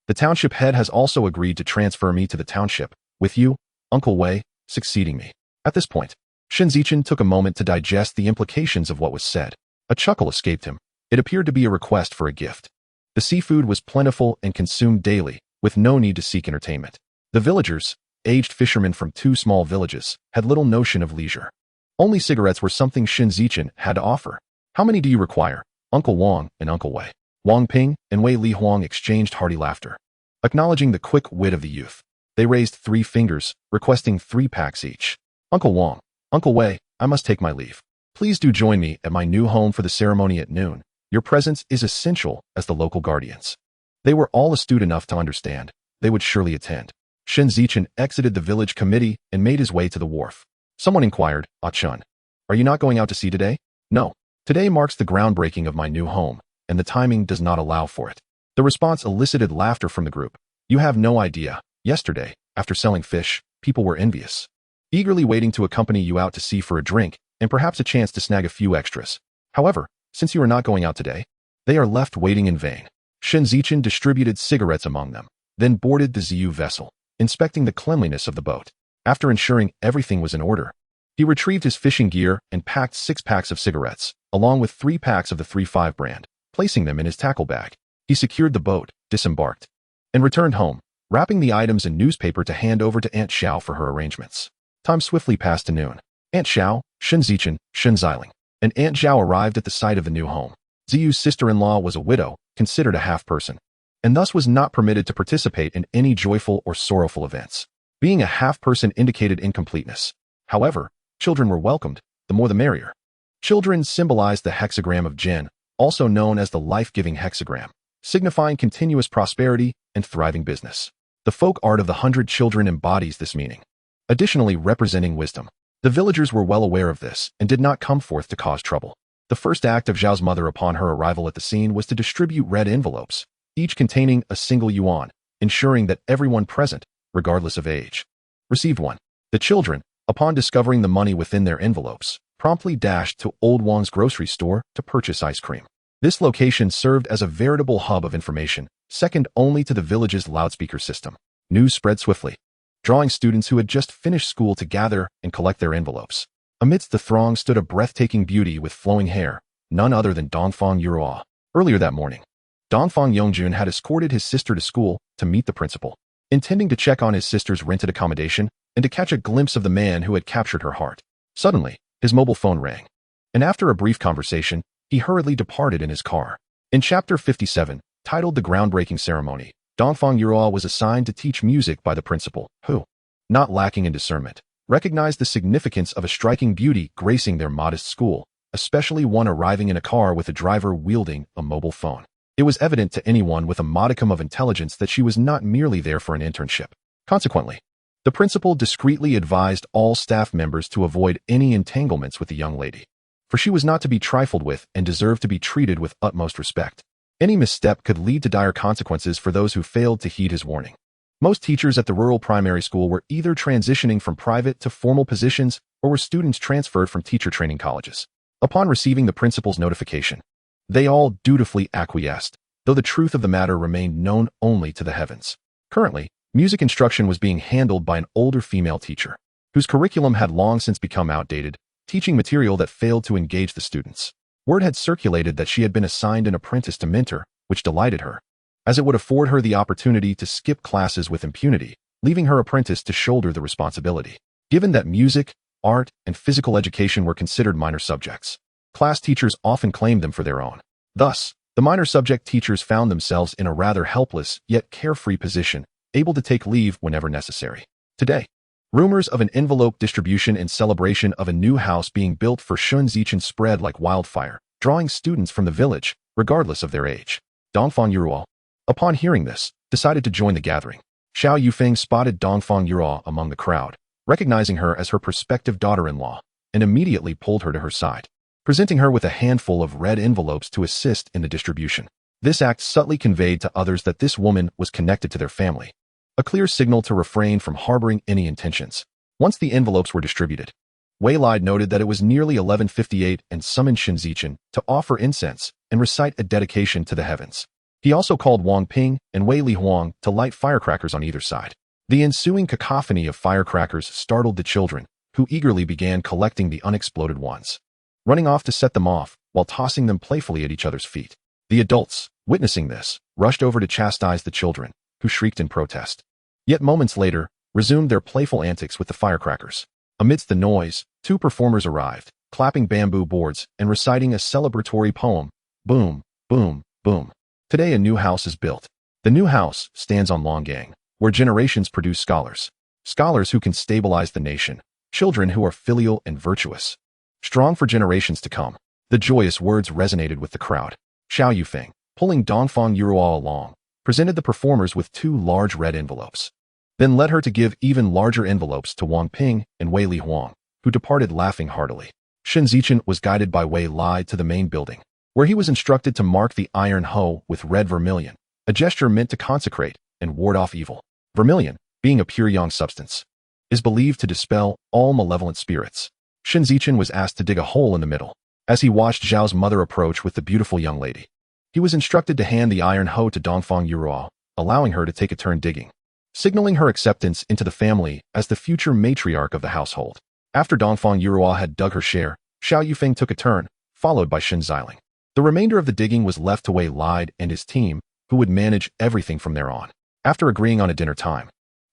The township head has also agreed to transfer me to the township, with you, Uncle Wei, succeeding me." At this point, Shen Zichen took a moment to digest the implications of what was said. A chuckle escaped him. It appeared to be a request for a gift. The seafood was plentiful and consumed daily, with no need to seek entertainment. The villagers, aged fishermen from 2 small villages, had little notion of leisure. Only cigarettes were something Shen Zichen had to offer. "How many do you require, Uncle Wang and Uncle Wei?" Wang Ping and Wei Li Huang exchanged hearty laughter. Acknowledging the quick wit of the youth, they raised 3 fingers, requesting 3 packs each. "Uncle Wang, Uncle Wei, I must take my leave. Please do join me at my new home for the ceremony at noon. Your presence is essential as the local guardians." They were all astute enough to understand. They would surely attend. Shen Zichen exited the village committee and made his way to the wharf. Someone inquired, "Ah Chun, are you not going out to sea today?" "No. Today marks the groundbreaking of my new home, and the timing does not allow for it." The response elicited laughter from the group. "You have no idea. Yesterday, after selling fish, people were envious, eagerly waiting to accompany you out to sea for a drink and perhaps a chance to snag a few extras. However, since you are not going out today, they are left waiting in vain." Shen Zichen distributed cigarettes among them, then boarded the Ziyu vessel, inspecting the cleanliness of the boat. After ensuring everything was in order, he retrieved his fishing gear and packed 6 packs of cigarettes, along with 3 packs of the 3-5 brand, placing them in his tackle bag. He secured the boat, disembarked, and returned home, wrapping the items in newspaper to hand over to Aunt Xiao for her arrangements. Time swiftly passed to noon. Aunt Xiao, Shen Zichen, Shen Ziling, and Aunt Xiao arrived at the site of the new home. Ziyu's sister-in-law was a widow, considered a half-person, and thus was not permitted to participate in any joyful or sorrowful events. Being a half-person indicated incompleteness. However, children were welcomed, the more the merrier. Children symbolized the hexagram of Jin, also known as the life-giving hexagram, signifying continuous prosperity and thriving business. The folk art of the 100 children embodies this meaning, additionally representing wisdom. The villagers were well aware of this and did not come forth to cause trouble. The first act of Zhao's mother upon her arrival at the scene was to distribute red envelopes, each containing a single yuan, ensuring that everyone present, regardless of age, received one. The children, upon discovering the money within their envelopes, promptly dashed to Old Wang's grocery store to purchase ice cream. This location served as a veritable hub of information, second only to the village's loudspeaker system. News spread swiftly, drawing students who had just finished school to gather and collect their envelopes. Amidst the throng stood a breathtaking beauty with flowing hair, none other than Dongfang Yurong. Earlier that morning, Dongfang Yongjun had escorted his sister to school to meet the principal, intending to check on his sister's rented accommodation and to catch a glimpse of the man who had captured her heart. Suddenly, his mobile phone rang, and after a brief conversation, he hurriedly departed in his car. In Chapter 57, titled The Groundbreaking Ceremony, Dongfang Yurong was assigned to teach music by the principal, who, not lacking in discernment, recognized the significance of a striking beauty gracing their modest school, especially one arriving in a car with a driver wielding a mobile phone. It was evident to anyone with a modicum of intelligence that she was not merely there for an internship. Consequently, the principal discreetly advised all staff members to avoid any entanglements with the young lady, for she was not to be trifled with and deserved to be treated with utmost respect. Any misstep could lead to dire consequences for those who failed to heed his warning. Most teachers at the rural primary school were either transitioning from private to formal positions or were students transferred from teacher training colleges. Upon receiving the principal's notification, they all dutifully acquiesced, though the truth of the matter remained known only to the heavens. Currently, music instruction was being handled by an older female teacher, whose curriculum had long since become outdated, teaching material that failed to engage the students. Word had circulated that she had been assigned an apprentice to mentor, which delighted her, as it would afford her the opportunity to skip classes with impunity, leaving her apprentice to shoulder the responsibility. Given that music, art, and physical education were considered minor subjects, class teachers often claimed them for their own. Thus, the minor subject teachers found themselves in a rather helpless yet carefree position, able to take leave whenever necessary. Today, rumors of an envelope distribution in celebration of a new house being built for Shen Zichen spread like wildfire, drawing students from the village, regardless of their age. Dongfang Yurong, upon hearing this, decided to join the gathering. Xiao Yufeng spotted Dongfang Yurong among the crowd, recognizing her as her prospective daughter-in-law, and immediately pulled her to her side, presenting her with a handful of red envelopes to assist in the distribution. This act subtly conveyed to others that this woman was connected to their family, a clear signal to refrain from harboring any intentions. Once the envelopes were distributed, Wei Li noted that it was nearly 11:58 and summoned Shen Zichen to offer incense and recite a dedication to the heavens. He also called Wang Ping and Wei Li Huang to light firecrackers on either side. The ensuing cacophony of firecrackers startled the children, who eagerly began collecting the unexploded ones, running off to set them off while tossing them playfully at each other's feet. The adults, witnessing this, rushed over to chastise the children, who shrieked in protest. Yet moments later, resumed their playful antics with the firecrackers. Amidst the noise, two performers arrived, clapping bamboo boards and reciting a celebratory poem. Boom, boom, boom. Today a new house is built. The new house stands on Longgang, where generations produce scholars. Scholars who can stabilize the nation. Children who are filial and virtuous, strong for generations to come. The joyous words resonated with the crowd. Xiao Yufeng, pulling Dongfang Yurong along, presented the performers with two large red envelopes, then led her to give even larger envelopes to Wang Ping and Wei Li Huang, who departed laughing heartily. Shen Zichen was guided by Wei Li to the main building, where he was instructed to mark the iron hoe with red vermilion, a gesture meant to consecrate and ward off evil. Vermilion, being a pure yang substance, is believed to dispel all malevolent spirits. Shen Zichen was asked to dig a hole in the middle. As he watched Zhao's mother approach with the beautiful young lady, he was instructed to hand the iron hoe to Dongfang Yurong, allowing her to take a turn digging, signaling her acceptance into the family as the future matriarch of the household. After Dongfang Yurong had dug her share, Xiao Yufeng took a turn, followed by Shen Zichen. The remainder of the digging was left to Wei Li and his team, who would manage everything from there on. After agreeing on a dinner time,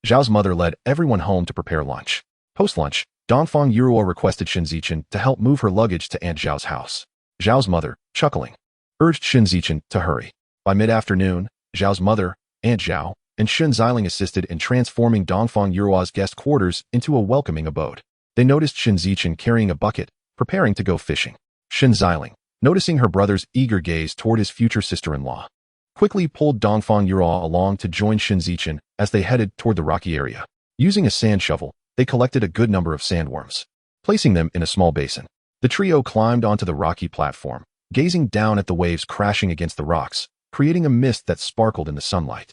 Zhao's mother led everyone home to prepare lunch. Post-lunch, Dongfang Yurong requested Shen Zichen to help move her luggage to Aunt Zhao's house. Zhao's mother, chuckling, urged Shen Zichen to hurry. By mid-afternoon, Zhao's mother, Aunt Zhao, and Shen Zichen assisted in transforming Dongfang Yurong's guest quarters into a welcoming abode. They noticed Shen Zichen carrying a bucket, preparing to go fishing. Shen Zichen, noticing her brother's eager gaze toward his future sister-in-law, quickly pulled Dongfang Yurong along to join Shen Zichen as they headed toward the rocky area. Using a sand shovel, they collected a good number of sandworms, placing them in a small basin. The trio climbed onto the rocky platform, gazing down at the waves crashing against the rocks, creating a mist that sparkled in the sunlight.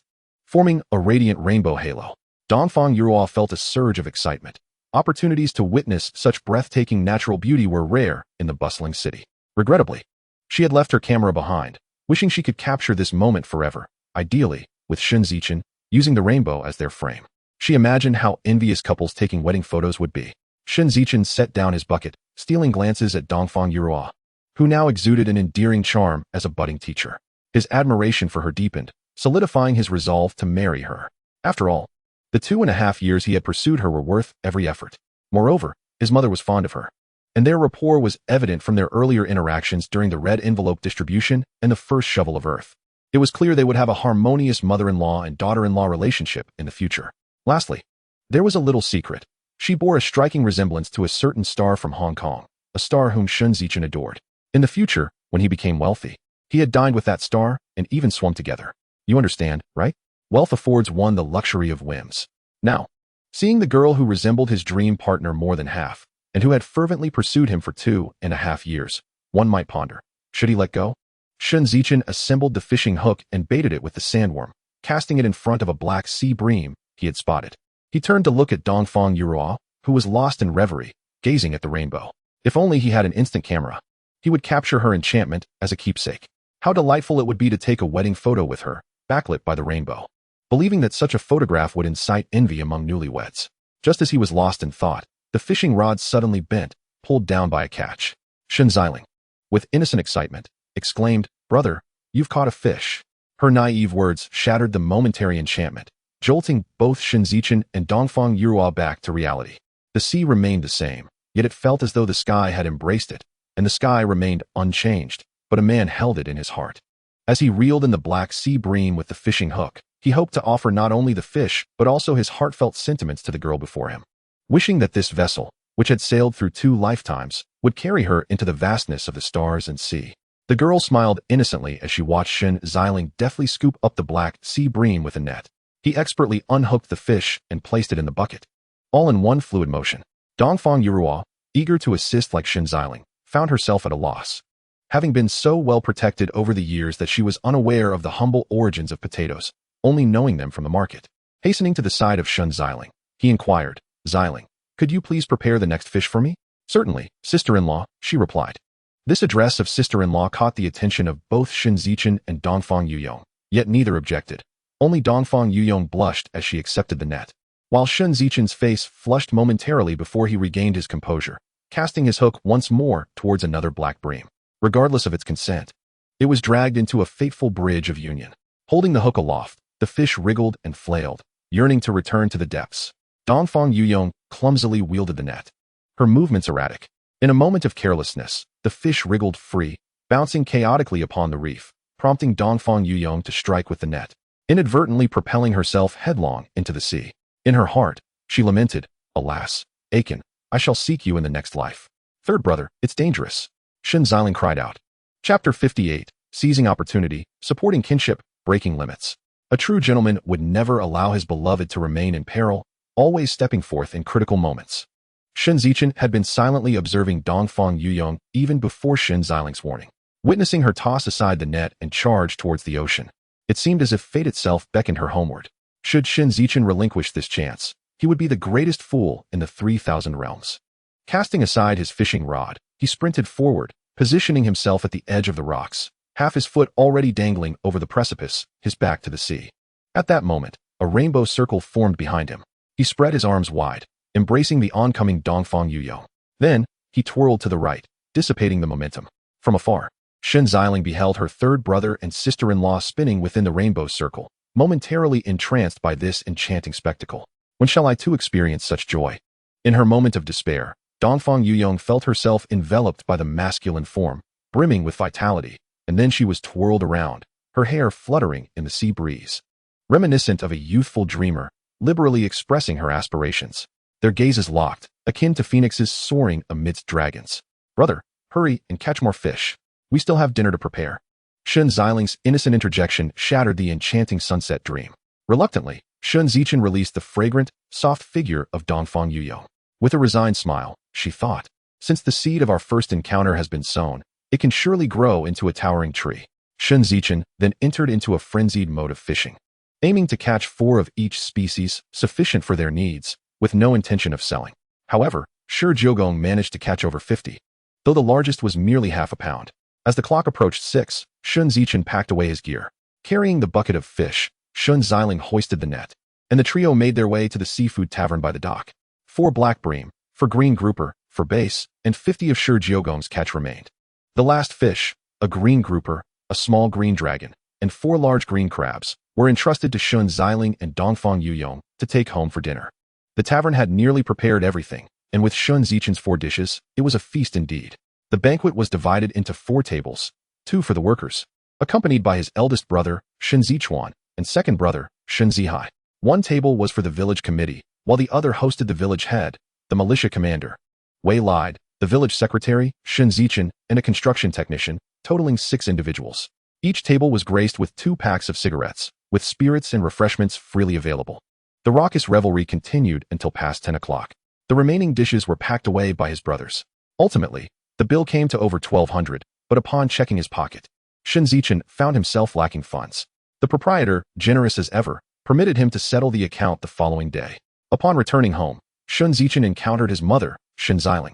forming a radiant rainbow halo. Dongfang Yurong felt a surge of excitement. Opportunities to witness such breathtaking natural beauty were rare in the bustling city. Regrettably, she had left her camera behind, wishing she could capture this moment forever, ideally, with Shen Zichen, using the rainbow as their frame. She imagined how envious couples taking wedding photos would be. Shen Zichen set down his bucket, stealing glances at Dongfang Yurong, who now exuded an endearing charm as a budding teacher. His admiration for her deepened, solidifying his resolve to marry her. After all, the 2.5 years he had pursued her were worth every effort. Moreover, his mother was fond of her, and their rapport was evident from their earlier interactions during the red envelope distribution and the first shovel of earth. It was clear they would have a harmonious mother-in-law and daughter-in-law relationship in the future. Lastly, there was a little secret. She bore a striking resemblance to a certain star from Hong Kong, a star whom Shen Zichen adored. In the future, when he became wealthy, he had dined with that star and even swum together. You understand, right? Wealth affords one the luxury of whims. Now, seeing the girl who resembled his dream partner more than half, and who had fervently pursued him for 2.5 years, one might ponder, should he let go? Shen Zichen assembled the fishing hook and baited it with the sandworm, casting it in front of a black sea bream he had spotted. He turned to look at Dongfang Yurong, who was lost in reverie, gazing at the rainbow. If only he had an instant camera, he would capture her enchantment as a keepsake. How delightful it would be to take a wedding photo with her, backlit by the rainbow. Believing that such a photograph would incite envy among newlyweds. Just as he was lost in thought, the fishing rod suddenly bent, pulled down by a catch. Shen Zichen, with innocent excitement, exclaimed, "Brother, you've caught a fish." Her naive words shattered the momentary enchantment, jolting both Shen Zichen and Dongfang Yurong back to reality. The sea remained the same, yet it felt as though the sky had embraced it, and the sky remained unchanged, but a man held it in his heart. As he reeled in the black sea bream with the fishing hook, he hoped to offer not only the fish, but also his heartfelt sentiments to the girl before him. Wishing that this vessel, which had sailed through 2 lifetimes, would carry her into the vastness of the stars and sea. The girl smiled innocently as she watched Shen Zichen deftly scoop up the black sea bream with a net. He expertly unhooked the fish and placed it in the bucket, all in one fluid motion. Dongfang Yurong, eager to assist like Shen Zichen, found herself at a loss. Having been so well protected over the years that she was unaware of the humble origins of potatoes, only knowing them from the market. Hastening to the side of Shen Zichen, he inquired, "Zichen, could you please prepare the next fish for me?" "Certainly, sister-in-law," she replied. This address of sister-in-law caught the attention of both Shen Zichen and Dongfang Yurong, yet neither objected. Only Dongfang Yurong blushed as she accepted the net, while Shen Zichen's face flushed momentarily before he regained his composure, casting his hook once more towards another black bream. Regardless of its consent, it was dragged into a fateful bridge of union. Holding the hook aloft, the fish wriggled and flailed, yearning to return to the depths. Dongfang Yurong clumsily wielded the net, her movements erratic. In a moment of carelessness, the fish wriggled free, bouncing chaotically upon the reef, prompting Dongfang Yurong to strike with the net, inadvertently propelling herself headlong into the sea. In her heart, she lamented, "Alas, Aiken, I shall seek you in the next life." "Third brother, it's dangerous," Shen Zichen cried out. Chapter 58, Seizing Opportunity, Supporting Kinship, Breaking Limits. A true gentleman would never allow his beloved to remain in peril, always stepping forth in critical moments. Shen Zichen had been silently observing Dongfang Yurong even before Shen Zichen's warning. Witnessing her toss aside the net and charge towards the ocean, it seemed as if fate itself beckoned her homeward. Should Shen Zichen relinquish this chance, he would be the greatest fool in the 3,000 realms. Casting aside his fishing rod, he sprinted forward, positioning himself at the edge of the rocks, half his foot already dangling over the precipice, his back to the sea. At that moment, a rainbow circle formed behind him. He spread his arms wide, embracing the oncoming Dongfang Yurong. Then, he twirled to the right, dissipating the momentum. From afar, Shen Zichen beheld her third brother and sister-in-law spinning within the rainbow circle, momentarily entranced by this enchanting spectacle. When shall I too experience such joy? In her moment of despair, Dongfang Yurong felt herself enveloped by the masculine form, brimming with vitality, and then she was twirled around, her hair fluttering in the sea breeze. Reminiscent of a youthful dreamer, liberally expressing her aspirations. Their gazes locked, akin to phoenixes soaring amidst dragons. "Brother, hurry and catch more fish. We still have dinner to prepare." Shen Zichen's innocent interjection shattered the enchanting sunset dream. Reluctantly, Shen Zichen released the fragrant, soft figure of Dongfang Yurong. With a resigned smile, she thought, "Since the seed of our first encounter has been sown, it can surely grow into a towering tree." Shen Zichen then entered into a frenzied mode of fishing. aiming to catch 4 of each species, sufficient for their needs, with no intention of selling. However, Shi Jiogong managed to catch over 50, though the largest was merely half a pound. As the clock approached 6, Shen Zichen packed away his gear. Carrying the bucket of fish, Shen Zichen hoisted the net, and the trio made their way to the seafood tavern by the dock. 4 black bream, for green grouper, for base, and 50 of Shi Jiogong's catch remained. The last fish, a green grouper, a small green dragon, and 4 large green crabs, were entrusted to Shen Zichen and Dongfang Yurong to take home for dinner. The tavern had nearly prepared everything, and with Shen Zichen's 4 dishes, it was a feast indeed. The banquet was divided into 4 tables, 2 for the workers, accompanied by his eldest brother, Shen Zichuan, and second brother, Shen Zihai. 1 table was for the village committee, while the other hosted the village head, the militia commander, Wei Lide, the village secretary, Shen Zichen, and a construction technician, totaling 6 individuals. Each table was graced with 2 packs of cigarettes, with spirits and refreshments freely available. The raucous revelry continued until past 10 o'clock. The remaining dishes were packed away by his brothers. Ultimately, the bill came to over 1,200, but upon checking his pocket, Shen Zichen found himself lacking funds. The proprietor, generous as ever, permitted him to settle the account the following day. Upon returning home, Shen Zichen encountered his mother, Shen Zichen,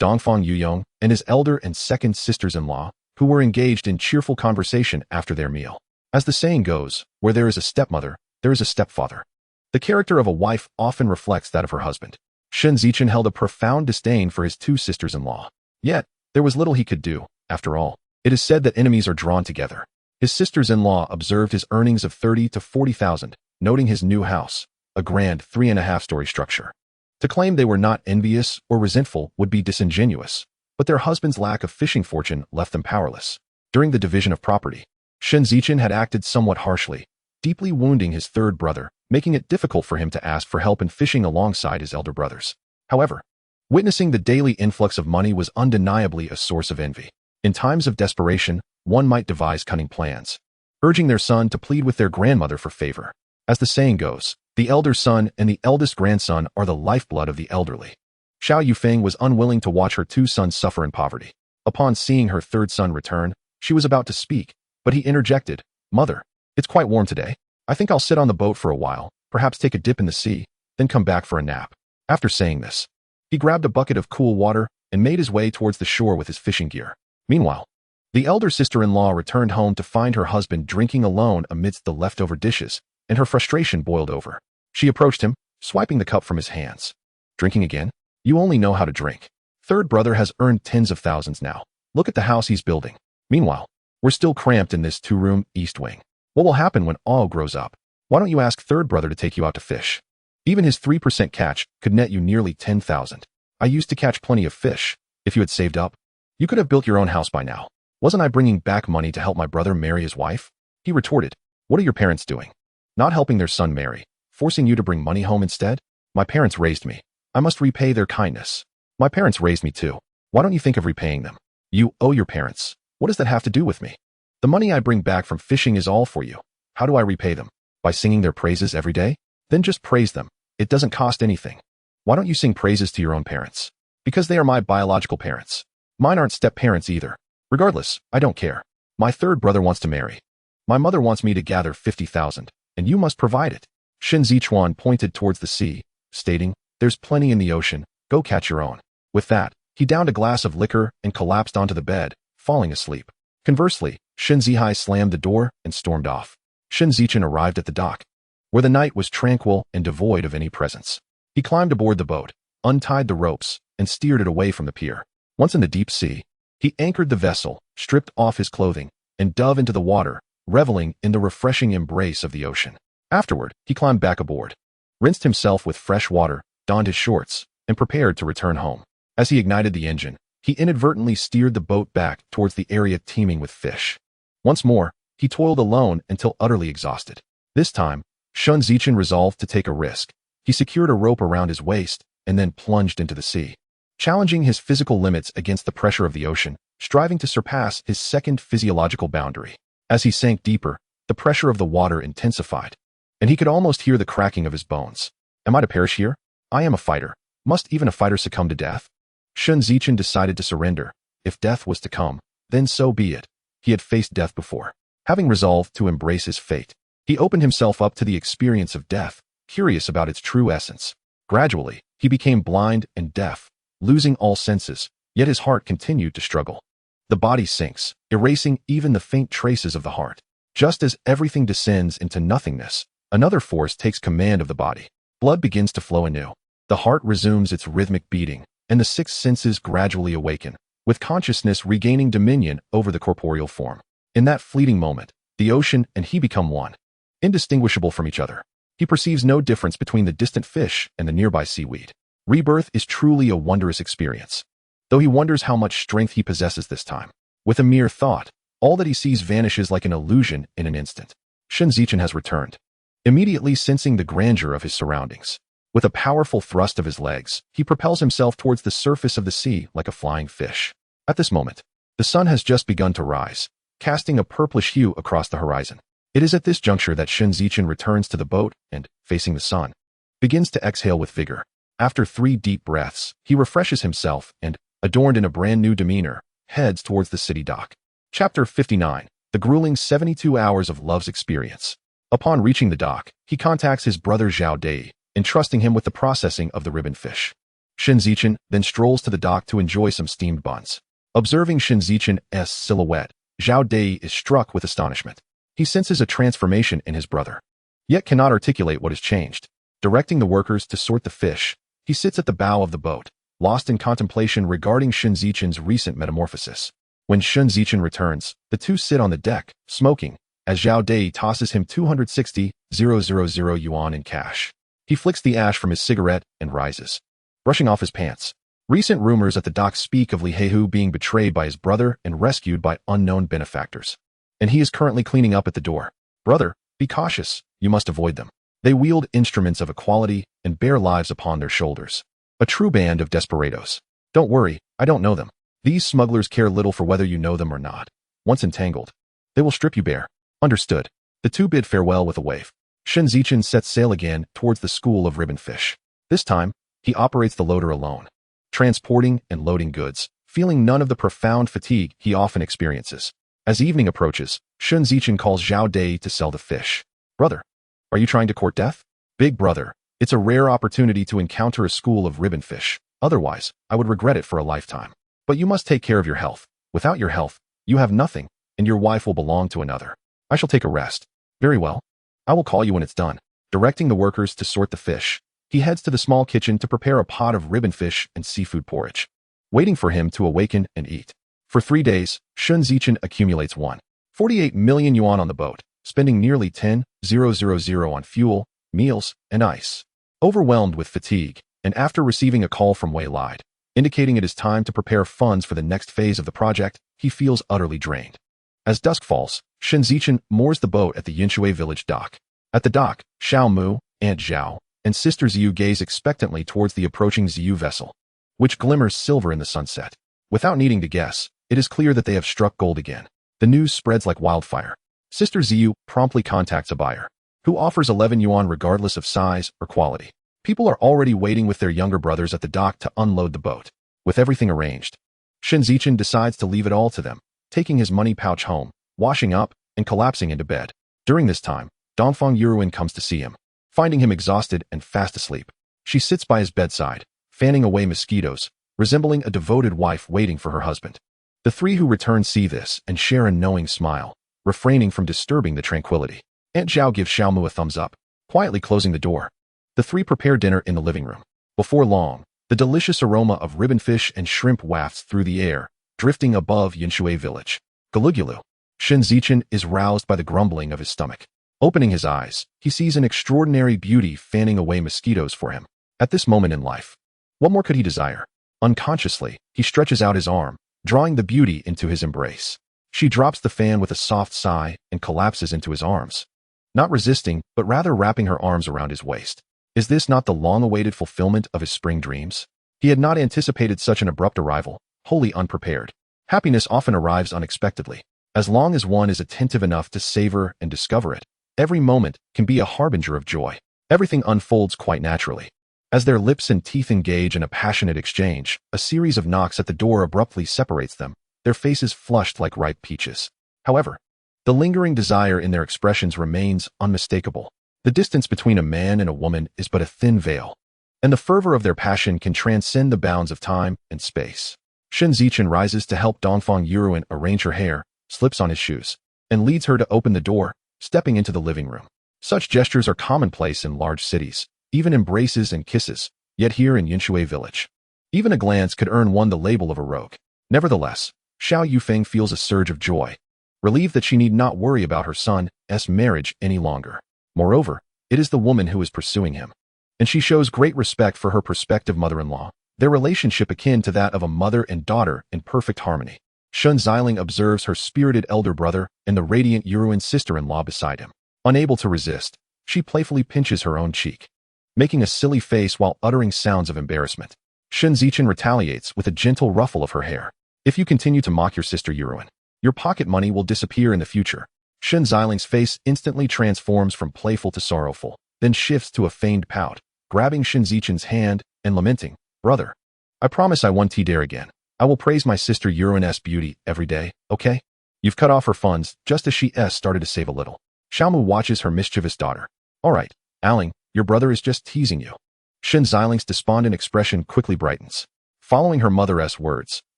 Dongfang Yurong, and his elder and second sisters-in-law, who were engaged in cheerful conversation after their meal. As the saying goes, where there is a stepmother, there is a stepfather. The character of a wife often reflects that of her husband. Shen Zichen held a profound disdain for his 2 sisters-in-law. Yet, there was little he could do. After all, it is said that enemies are drawn together. His sisters-in-law observed his earnings of 30 to 40,000, noting his new house, a grand 3.5-story structure. To claim they were not envious or resentful would be disingenuous, but their husband's lack of fishing fortune left them powerless. During the division of property, Shen Zichen had acted somewhat harshly, deeply wounding his third brother, making it difficult for him to ask for help in fishing alongside his elder brothers. However, witnessing the daily influx of money was undeniably a source of envy. In times of desperation, one might devise cunning plans, urging their son to plead with their grandmother for favor. As the saying goes, the elder son and the eldest grandson are the lifeblood of the elderly. Xiao Yufeng was unwilling to watch her 2 sons suffer in poverty. Upon seeing her third son return, she was about to speak, but he interjected, "Mother, it's quite warm today. I think I'll sit on the boat for a while, perhaps take a dip in the sea, then come back for a nap." After saying this, he grabbed a bucket of cool water and made his way towards the shore with his fishing gear. Meanwhile, the elder sister-in-law returned home to find her husband drinking alone amidst the leftover dishes, and her frustration boiled over. She approached him, swiping the cup from his hands. "Drinking again? You only know how to drink. Third brother has earned tens of thousands now. Look at the house he's building. Meanwhile, we're still cramped in this 2-room east wing. What will happen when all grows up? Why don't you ask third brother to take you out to fish? Even his 3% catch could net you nearly 10,000. I used to catch plenty of fish. If you had saved up, you could have built your own house by now. Wasn't I bringing back money to help my brother marry his wife?" He retorted, "What are your parents doing? Not helping their son marry, forcing you to bring money home instead? My parents raised me. I must repay their kindness. My parents raised me too. Why don't you think of repaying them? You owe your parents. What does that have to do with me? The money I bring back from fishing is all for you. How do I repay them? By singing their praises every day? Then just praise them. It doesn't cost anything. Why don't you sing praises to your own parents? Because they are my biological parents. Mine aren't step-parents either. Regardless, I don't care. My third brother wants to marry. My mother wants me to gather 50,000, and you must provide it." Shen Zichuan pointed towards the sea, stating, "There's plenty in the ocean. Go catch your own." With that, he downed a glass of liquor and collapsed onto the bed, falling asleep. Conversely, Shen Zihai slammed the door and stormed off. Shen Zichen arrived at the dock, where the night was tranquil and devoid of any presence. He climbed aboard the boat, untied the ropes, and steered it away from the pier. Once in the deep sea, he anchored the vessel, stripped off his clothing, and dove into the water, reveling in the refreshing embrace of the ocean. Afterward, he climbed back aboard, rinsed himself with fresh water, donned his shorts, and prepared to return home. As he ignited the engine, he inadvertently steered the boat back towards the area teeming with fish. Once more, he toiled alone until utterly exhausted. This time, Shen Zichen resolved to take a risk. He secured a rope around his waist and then plunged into the sea, challenging his physical limits against the pressure of the ocean, striving to surpass his second physiological boundary. As he sank deeper, the pressure of the water intensified, and he could almost hear the cracking of his bones. Am I to perish here? I am a fighter. Must even a fighter succumb to death? Shen Zichen decided to surrender. If death was to come, then so be it. He had faced death before. Having resolved to embrace his fate, He opened himself up to the experience of death, curious about its true essence. Gradually, he became blind and deaf, losing all senses, yet his heart continued to struggle. The body sinks, erasing even the faint traces of the heart. Just as everything descends into nothingness, another force takes command of the body. Blood begins to flow anew. The heart resumes its rhythmic beating, and the six senses gradually awaken, with consciousness regaining dominion over the corporeal form. In that fleeting moment, the ocean and he become one, indistinguishable from each other. He perceives no difference between the distant fish and the nearby seaweed. Rebirth is truly a wondrous experience. Though he wonders how much strength he possesses this time. With a mere thought, all that he sees vanishes like an illusion in an instant. Shen Zichen has returned, immediately sensing the grandeur of his surroundings. With a powerful thrust of his legs, he propels himself towards the surface of the sea like a flying fish. At this moment, the sun has just begun to rise, casting a purplish hue across the horizon. It is at this juncture that Shen Zichen returns to the boat and, facing the sun, begins to exhale with vigor. After 3 deep breaths, he refreshes himself and, adorned in a brand new demeanor, heads towards the city dock. Chapter 59. The grueling 72 hours of love's experience. Upon reaching the dock, he contacts his brother Zhao Dai, entrusting him with the processing of the ribbon fish. Shen Zichen then strolls to the dock to enjoy some steamed buns. Observing Shen Zichen's silhouette, Zhao Dai is struck with astonishment. He senses a transformation in his brother, yet cannot articulate what has changed. Directing the workers to sort the fish, he sits at the bow of the boat, lost in contemplation regarding Shen Zichen's recent metamorphosis. When Shen Zichen returns, the two sit on the deck, smoking, as Zhao Dai tosses him 260,000 yuan in cash. He flicks the ash from his cigarette and rises, brushing off his pants. Recent rumors at the dock speak of Li Heihu being betrayed by his brother and rescued by unknown benefactors. And he is currently cleaning up at the door. Brother, be cautious, you must avoid them. They wield instruments of equality and bear lives upon their shoulders. A true band of desperados. Don't worry, I don't know them. These smugglers care little for whether you know them or not. Once entangled, they will strip you bare. Understood. The two bid farewell with a wave. Shen Zichen sets sail again towards the school of ribbon fish. This time, he operates the loader alone, transporting and loading goods, feeling none of the profound fatigue he often experiences. As evening approaches, Shen Zichen calls Zhao Dai to sell the fish. Brother, are you trying to court death? Big brother, it's a rare opportunity to encounter a school of ribbon fish. Otherwise, I would regret it for a lifetime. But you must take care of your health. Without your health, you have nothing, and your wife will belong to another. I shall take a rest. Very well. I will call you when it's done. Directing the workers to sort the fish, he heads to the small kitchen to prepare a pot of ribbon fish and seafood porridge, waiting for him to awaken and eat. For 3 days, Shen Zichen accumulates 1.48 million yuan on the boat, spending nearly 10,000 on fuel, meals, and ice. Overwhelmed with fatigue, and after receiving a call from Wei Lide, indicating it is time to prepare funds for the next phase of the project, he feels utterly drained. As dusk falls, Shen Zichen moors the boat at the Yinshui village dock. At the dock, Xiao Mu, Aunt Zhao, and Sister Ziyu gaze expectantly towards the approaching Ziyu vessel, which glimmers silver in the sunset. Without needing to guess, it is clear that they have struck gold again. The news spreads like wildfire. Sister Ziyu promptly contacts a buyer, who offers 11 yuan regardless of size or quality. People are already waiting with their younger brothers at the dock to unload the boat. With everything arranged, Shen Zichen decides to leave it all to them, taking his money pouch home, washing up, and collapsing into bed. During this time, Dongfang Yurong comes to see him, finding him exhausted and fast asleep. She sits by his bedside, fanning away mosquitoes, resembling a devoted wife waiting for her husband. The three who return see this and share a knowing smile, refraining from disturbing the tranquility. Aunt Zhao gives Xiaomu a thumbs up, quietly closing the door. The three prepare dinner in the living room. Before long, the delicious aroma of ribbon fish and shrimp wafts through the air, drifting above Yinshui village. Galugulu. Shen Zichen is roused by the grumbling of his stomach. Opening his eyes, he sees an extraordinary beauty fanning away mosquitoes for him. At this moment in life, what more could he desire? Unconsciously, he stretches out his arm, drawing the beauty into his embrace. She drops the fan with a soft sigh and collapses into his arms, not resisting, but rather wrapping her arms around his waist. Is this not the long-awaited fulfillment of his spring dreams? He had not anticipated such an abrupt arrival, wholly unprepared. Happiness often arrives unexpectedly. As long as one is attentive enough to savor and discover it, every moment can be a harbinger of joy. Everything unfolds quite naturally. As their lips and teeth engage in a passionate exchange, a series of knocks at the door abruptly separates them, their faces flushed like ripe peaches. However, The lingering desire in their expressions remains unmistakable. The distance between a man and a woman is but a thin veil, and the fervor of their passion can transcend the bounds of time and space. Shen Zichen rises to help Dongfang Yurong arrange her hair, slips on his shoes, and leads her to open the door, stepping into the living room. Such gestures are commonplace in large cities, even embraces and kisses, yet here in Yinshui village, even a glance could earn one the label of a rogue. Nevertheless, Xiao Yufeng feels a surge of joy, relieved that she need not worry about her son's marriage any longer. Moreover, it is the woman who is pursuing him, and she shows great respect for her prospective mother-in-law, their relationship akin to that of a mother and daughter in perfect harmony. Shen Zichen observes her spirited elder brother and the radiant Yurong sister-in-law beside him. Unable to resist, she playfully pinches her own cheek, making a silly face while uttering sounds of embarrassment. Shen Zichen retaliates with a gentle ruffle of her hair. If you continue to mock your sister Yurong, your pocket money will disappear in the future. Shen Ziling's face instantly transforms from playful to sorrowful, then shifts to a feigned pout, grabbing Shen Zichen's hand and lamenting, "Brother, I promise I won't dare again. I will praise my sister Yurong's beauty every day, okay? You've cut off her funds just as she started to save a little." Xiaomu watches her mischievous daughter. "All right, Aling, your brother is just teasing you." Shen Ziling's despondent expression quickly brightens. Following her mother's words,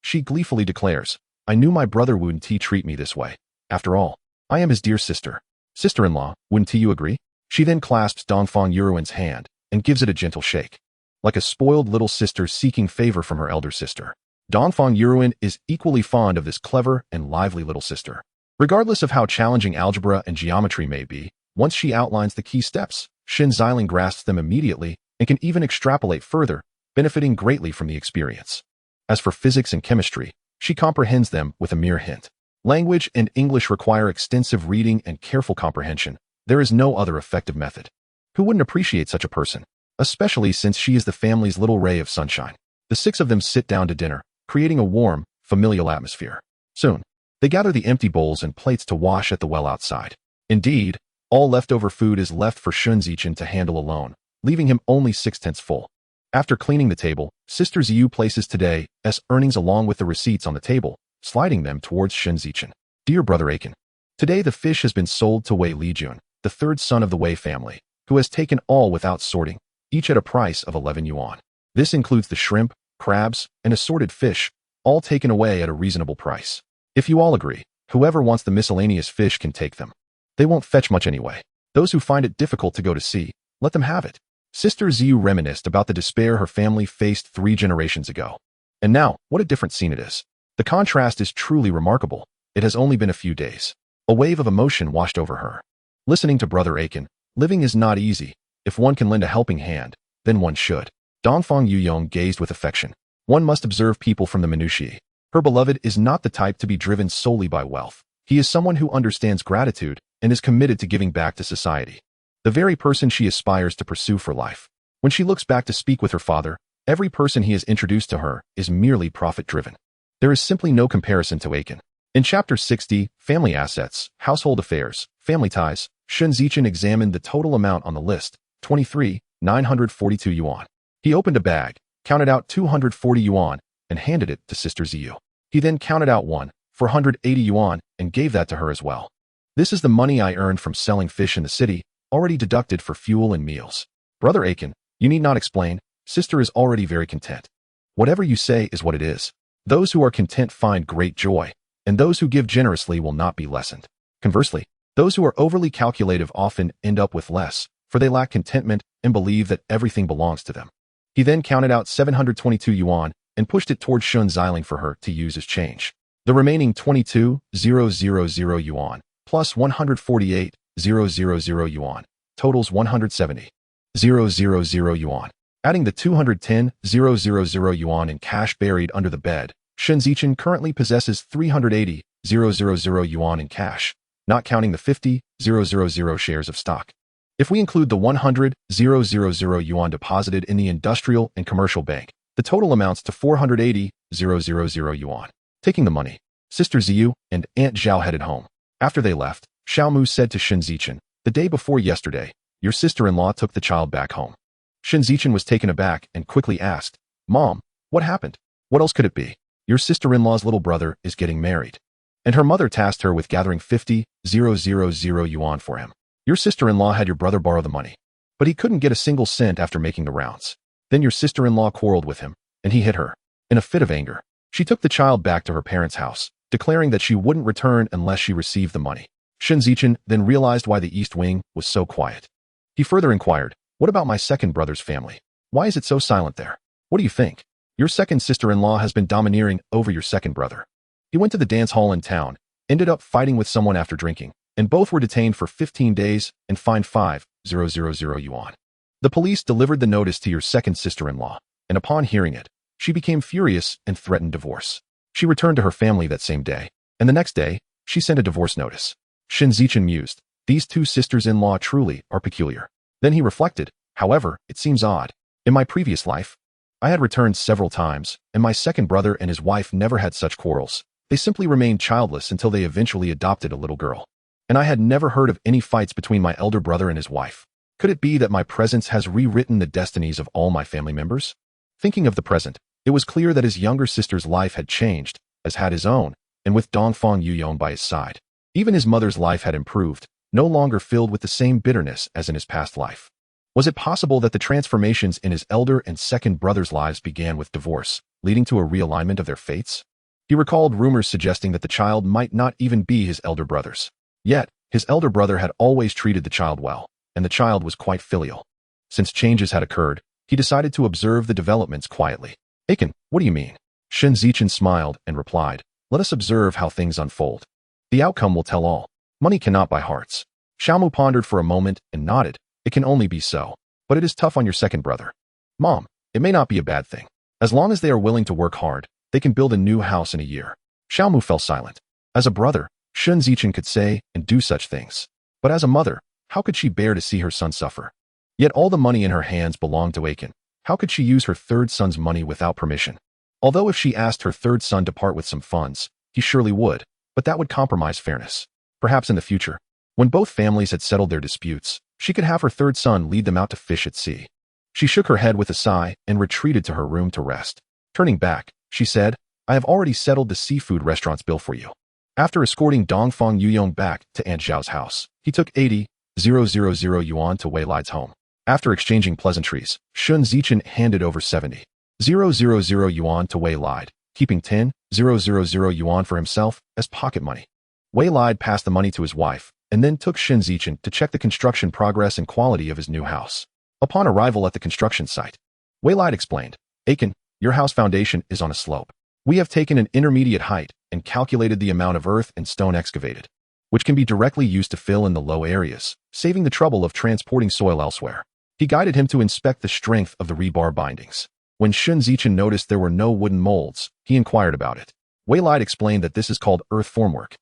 she gleefully declares, "I knew my brother wouldn't treat me this way. After all, I am his dear sister. Sister-in-law, wouldn't you agree?" She then clasps Dongfang Yurong's hand and gives it a gentle shake, like a spoiled little sister seeking favor from her elder sister. Dongfang Yurong is equally fond of this clever and lively little sister. Regardless of how challenging algebra and geometry may be, once she outlines the key steps, Shen Ziling grasps them immediately and can even extrapolate further, benefiting greatly from the experience. As for physics and chemistry, she comprehends them with a mere hint. Language and English require extensive reading and careful comprehension. There is no other effective method. Who wouldn't appreciate such a person? Especially since she is the family's little ray of sunshine. The six of them sit down to dinner, creating a warm, familial atmosphere. Soon, they gather the empty bowls and plates to wash at the well outside. Indeed, all leftover food is left for Shen Zichen to handle alone, leaving him only 6/10 full. After cleaning the table, Sister Ziyu places today's earnings along with the receipts on the table, sliding them towards Shen Zichen. "Dear Brother Aiken, today the fish has been sold to Wei Lijun, the third son of the Wei family, who has taken all without sorting, each at a price of 11 yuan. This includes the shrimp, crabs, and assorted fish, all taken away at a reasonable price. If you all agree, whoever wants the miscellaneous fish can take them. They won't fetch much anyway. Those who find it difficult to go to sea, let them have it." Sister Ziyu reminisced about the despair her family faced 3 generations ago. And now, what a different scene it is. The contrast is truly remarkable. It has only been a few days. A wave of emotion washed over her. Listening to Brother Aiken, living is not easy. If one can lend a helping hand, then one should. Dongfang Yurong gazed with affection. One must observe people from the minutiae. Her beloved is not the type to be driven solely by wealth. He is someone who understands gratitude and is committed to giving back to society. The very person she aspires to pursue for life. When she looks back to speak with her father, every person he has introduced to her is merely profit-driven. There is simply no comparison to Aiken. In Chapter 60, Family Assets, Household Affairs, Family Ties, Shen Zichen examined the total amount on the list, 23,942 yuan. He opened a bag, counted out 240 yuan, and handed it to Sister Ziyu. He then counted out 480 yuan and gave that to her as well. "This is the money I earned from selling fish in the city, already deducted for fuel and meals. Brother Aiken, you need not explain, sister is already very content. Whatever you say is what it is. Those who are content find great joy, and those who give generously will not be lessened. Conversely, those who are overly calculative often end up with less, for they lack contentment and believe that everything belongs to them." He then counted out 722 yuan and pushed it towards Shen Ziling for her to use as change. The remaining 22,000 yuan, plus 148,000 yuan, totals 170,000 yuan. Adding the 210,000 yuan in cash buried under the bed, Shen Zichen currently possesses 380,000 yuan in cash, not counting the 50,000 shares of stock. If we include the 100,000 yuan deposited in the Industrial and Commercial Bank, the total amounts to 480,000 yuan. Taking the money, Sister Ziyu and Aunt Zhao headed home. After they left, Xiaomu said to Shen Zichen, "The day before yesterday, your sister-in-law took the child back home." Shen Zichen was taken aback and quickly asked, "Mom, what happened? What else could it be? Your sister-in-law's little brother is getting married." and her mother tasked her with gathering 50,000 yuan for him. Your sister-in-law had your brother borrow the money, but he couldn't get a single cent after making the rounds. Then your sister-in-law quarreled with him, and he hit her. In a fit of anger, she took the child back to her parents' house, declaring that she wouldn't return unless she received the money. Shen Zichen then realized why the East Wing was so quiet. He further inquired, "What about my second brother's family? Why is it so silent there? What do you think? Your second sister-in-law has been domineering over your second brother." He went to the dance hall in town, ended up fighting with someone after drinking, and both were detained for 15 days and fined 5,000 yuan. The police delivered the notice to your second sister-in-law, and upon hearing it, she became furious and threatened divorce. She returned to her family that same day, and the next day, she sent a divorce notice. Shen Zichen mused, "These two sisters-in-law truly are peculiar." Then he reflected, "However, it seems odd. In my previous life, I had returned several times, and my second brother and his wife never had such quarrels. They simply remained childless until they eventually adopted a little girl. And I had never heard of any fights between my elder brother and his wife. Could it be that my presence has rewritten the destinies of all my family members?" Thinking of the present, it was clear that his younger sister's life had changed, as had his own, and with Dongfang Yurong by his side. Even his mother's life had improved, no longer filled with the same bitterness as in his past life. Was it possible that the transformations in his elder and second brother's lives began with divorce, leading to a realignment of their fates? He recalled rumors suggesting that the child might not even be his elder brother's. Yet, his elder brother had always treated the child well, and the child was quite filial. Since changes had occurred, he decided to observe the developments quietly. "Aiken, what do you mean?" Shen Zichen smiled and replied, "Let us observe how things unfold. The outcome will tell all. Money cannot buy hearts." Xiaomu pondered for a moment and nodded. "It can only be so. But it is tough on your second brother." "Mom, it may not be a bad thing. As long as they are willing to work hard, they can build a new house in a year." Xiaomu fell silent. As a brother, Shen Zichen could say and do such things. But as a mother, how could she bear to see her son suffer? Yet all the money in her hands belonged to Aiken. How could she use her third son's money without permission? Although if she asked her third son to part with some funds, he surely would, but that would compromise fairness. Perhaps in the future, when both families had settled their disputes, she could have her third son lead them out to fish at sea. She shook her head with a sigh and retreated to her room to rest. Turning back, she said, "I have already settled the seafood restaurant's bill for you." After escorting Dongfang Yurong back to Aunt Zhao's house, he took 80,000 yuan to Wei Lide's home. After exchanging pleasantries, Shen Zichen handed over 70,000 yuan to Wei Lide, keeping 10,000 yuan for himself as pocket money. Wei Lide passed the money to his wife, and then took Shen Zichen to check the construction progress and quality of his new house. Upon arrival at the construction site, Wei Lide explained, "Aiken, your house foundation is on a slope. We have taken an intermediate height and calculated the amount of earth and stone excavated, which can be directly used to fill in the low areas, saving the trouble of transporting soil elsewhere." He guided him to inspect the strength of the rebar bindings. When Shen Zichen noticed there were no wooden molds, he inquired about it. Wei Lide explained that this is called earth formwork,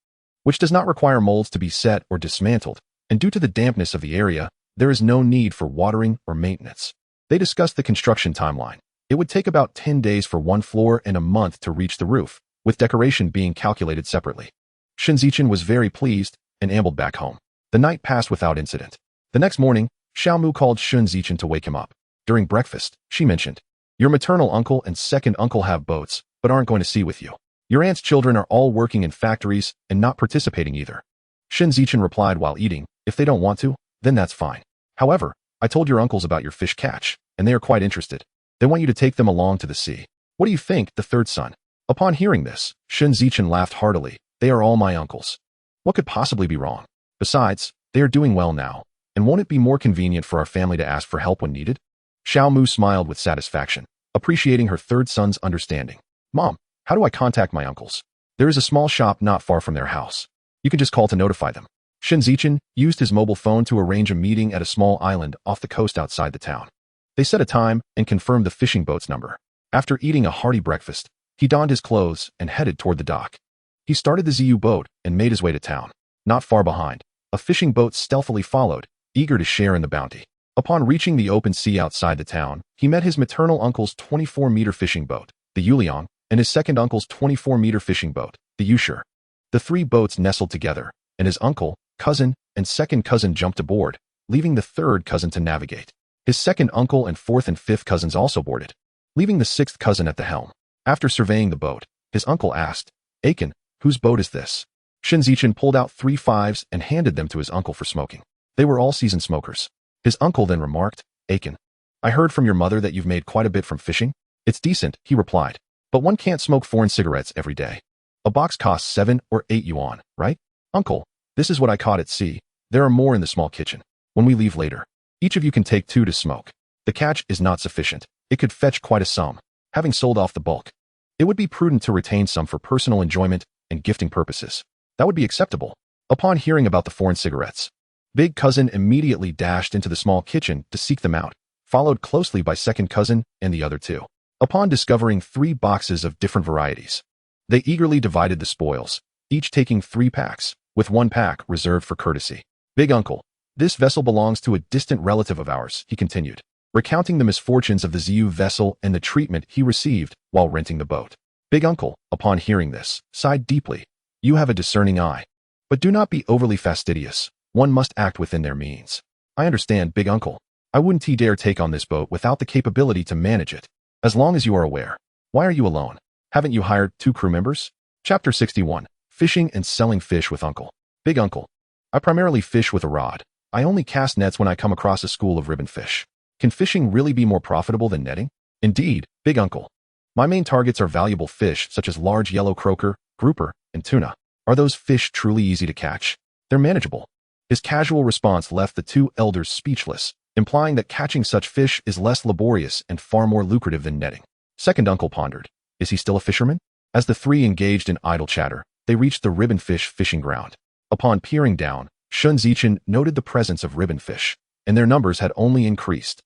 which does not require molds to be set or dismantled, and due to the dampness of the area, there is no need for watering or maintenance. They discussed the construction timeline. It would take about 10 days for one floor and a month to reach the roof, with decoration being calculated separately. Shen Zichen was very pleased and ambled back home. The night passed without incident. The next morning, Xiaomu called Shen Zichen to wake him up. During breakfast, she mentioned, "Your maternal uncle and second uncle have boats, but aren't going to sea with you. Your aunt's children are all working in factories and not participating either." Shen Zichen replied while eating, "If they don't want to, then that's fine. However, I told your uncles about your fish catch, and they are quite interested. They want you to take them along to the sea. What do you think, the third son?" Upon hearing this, Shen Zichen laughed heartily. "They are all my uncles. What could possibly be wrong? Besides, they are doing well now, and won't it be more convenient for our family to ask for help when needed?" Xiaomu smiled with satisfaction, appreciating her third son's understanding. "Mom, how do I contact my uncles?" "There is a small shop not far from their house. You can just call to notify them." Shen Zichen used his mobile phone to arrange a meeting at a small island off the coast outside the town. They set a time and confirmed the fishing boat's number. After eating a hearty breakfast, he donned his clothes and headed toward the dock. He started the ZU boat and made his way to town. Not far behind, a fishing boat stealthily followed, eager to share in the bounty. Upon reaching the open sea outside the town, he met his maternal uncle's 24-meter fishing boat, the Yuliang, and his second uncle's 24-meter fishing boat, the Yusher. The three boats nestled together, and his uncle, cousin, and second cousin jumped aboard, leaving the third cousin to navigate. His second uncle and fourth and fifth cousins also boarded, leaving the sixth cousin at the helm. After surveying the boat, his uncle asked, "Aiken, Whose boat is this? Shen Zichen pulled out 3 fives and handed them to his uncle for smoking. They were all seasoned smokers. His uncle then remarked, Aiken, I heard from your mother that you've made quite a bit from fishing. It's decent, he replied. But one can't smoke foreign cigarettes every day. A box costs 7 or 8 yuan, right? Uncle, this is what I caught at sea. There are more in the small kitchen. When we leave later, each of you can take 2 to smoke. The catch is not sufficient. It could fetch quite a sum. Having sold off the bulk, it would be prudent to retain some for personal enjoyment and gifting purposes. That would be acceptable. Upon hearing about the foreign cigarettes, Big Cousin immediately dashed into the small kitchen to seek them out, followed closely by Second Cousin and the other 2. Upon discovering 3 boxes of different varieties, they eagerly divided the spoils, each taking 3 packs, with 1 pack reserved for courtesy. Big Uncle, this vessel belongs to a distant relative of ours, he continued, recounting the misfortunes of the Ziyu vessel and the treatment he received while renting the boat. Big Uncle, upon hearing this, sighed deeply. You have a discerning eye. But do not be overly fastidious. One must act within their means. I understand, Big Uncle. I wouldn't dare take on this boat without the capability to manage it. As long as you are aware. Why are you alone? Haven't you hired 2 crew members? Chapter 61. Fishing and selling fish with Uncle. Big Uncle, I primarily fish with a rod. I only cast nets when I come across a school of ribbon fish. Can fishing really be more profitable than netting? Indeed, Big Uncle. My main targets are valuable fish such as large yellow croaker, grouper, and tuna. Are those fish truly easy to catch? They're manageable. His casual response left the 2 elders speechless, implying that catching such fish is less laborious and far more lucrative than netting. Second Uncle pondered. Is he still a fisherman? As the 3 engaged in idle chatter, they reached the ribbonfish fishing ground. Upon peering down, Shen Zichen noted the presence of ribbonfish, and their numbers had only increased.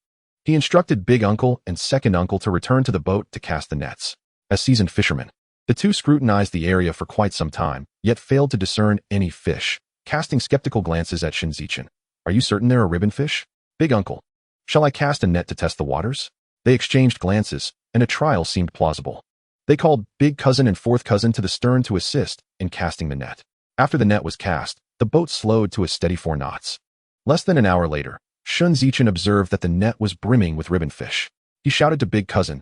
He instructed Big Uncle and Second Uncle to return to the boat to cast the nets. As seasoned fishermen, the 2 scrutinized the area for quite some time, yet failed to discern any fish, casting skeptical glances at Shen Zichen. Are you certain there are ribbonfish? Big Uncle, shall I cast a net to test the waters? They exchanged glances, and a trial seemed plausible. They called Big Cousin and Fourth Cousin to the stern to assist in casting the net. After the net was cast, the boat slowed to a steady 4 knots. Less than an hour later, Shen Zichen observed that the net was brimming with ribbonfish. He shouted to Big Cousin,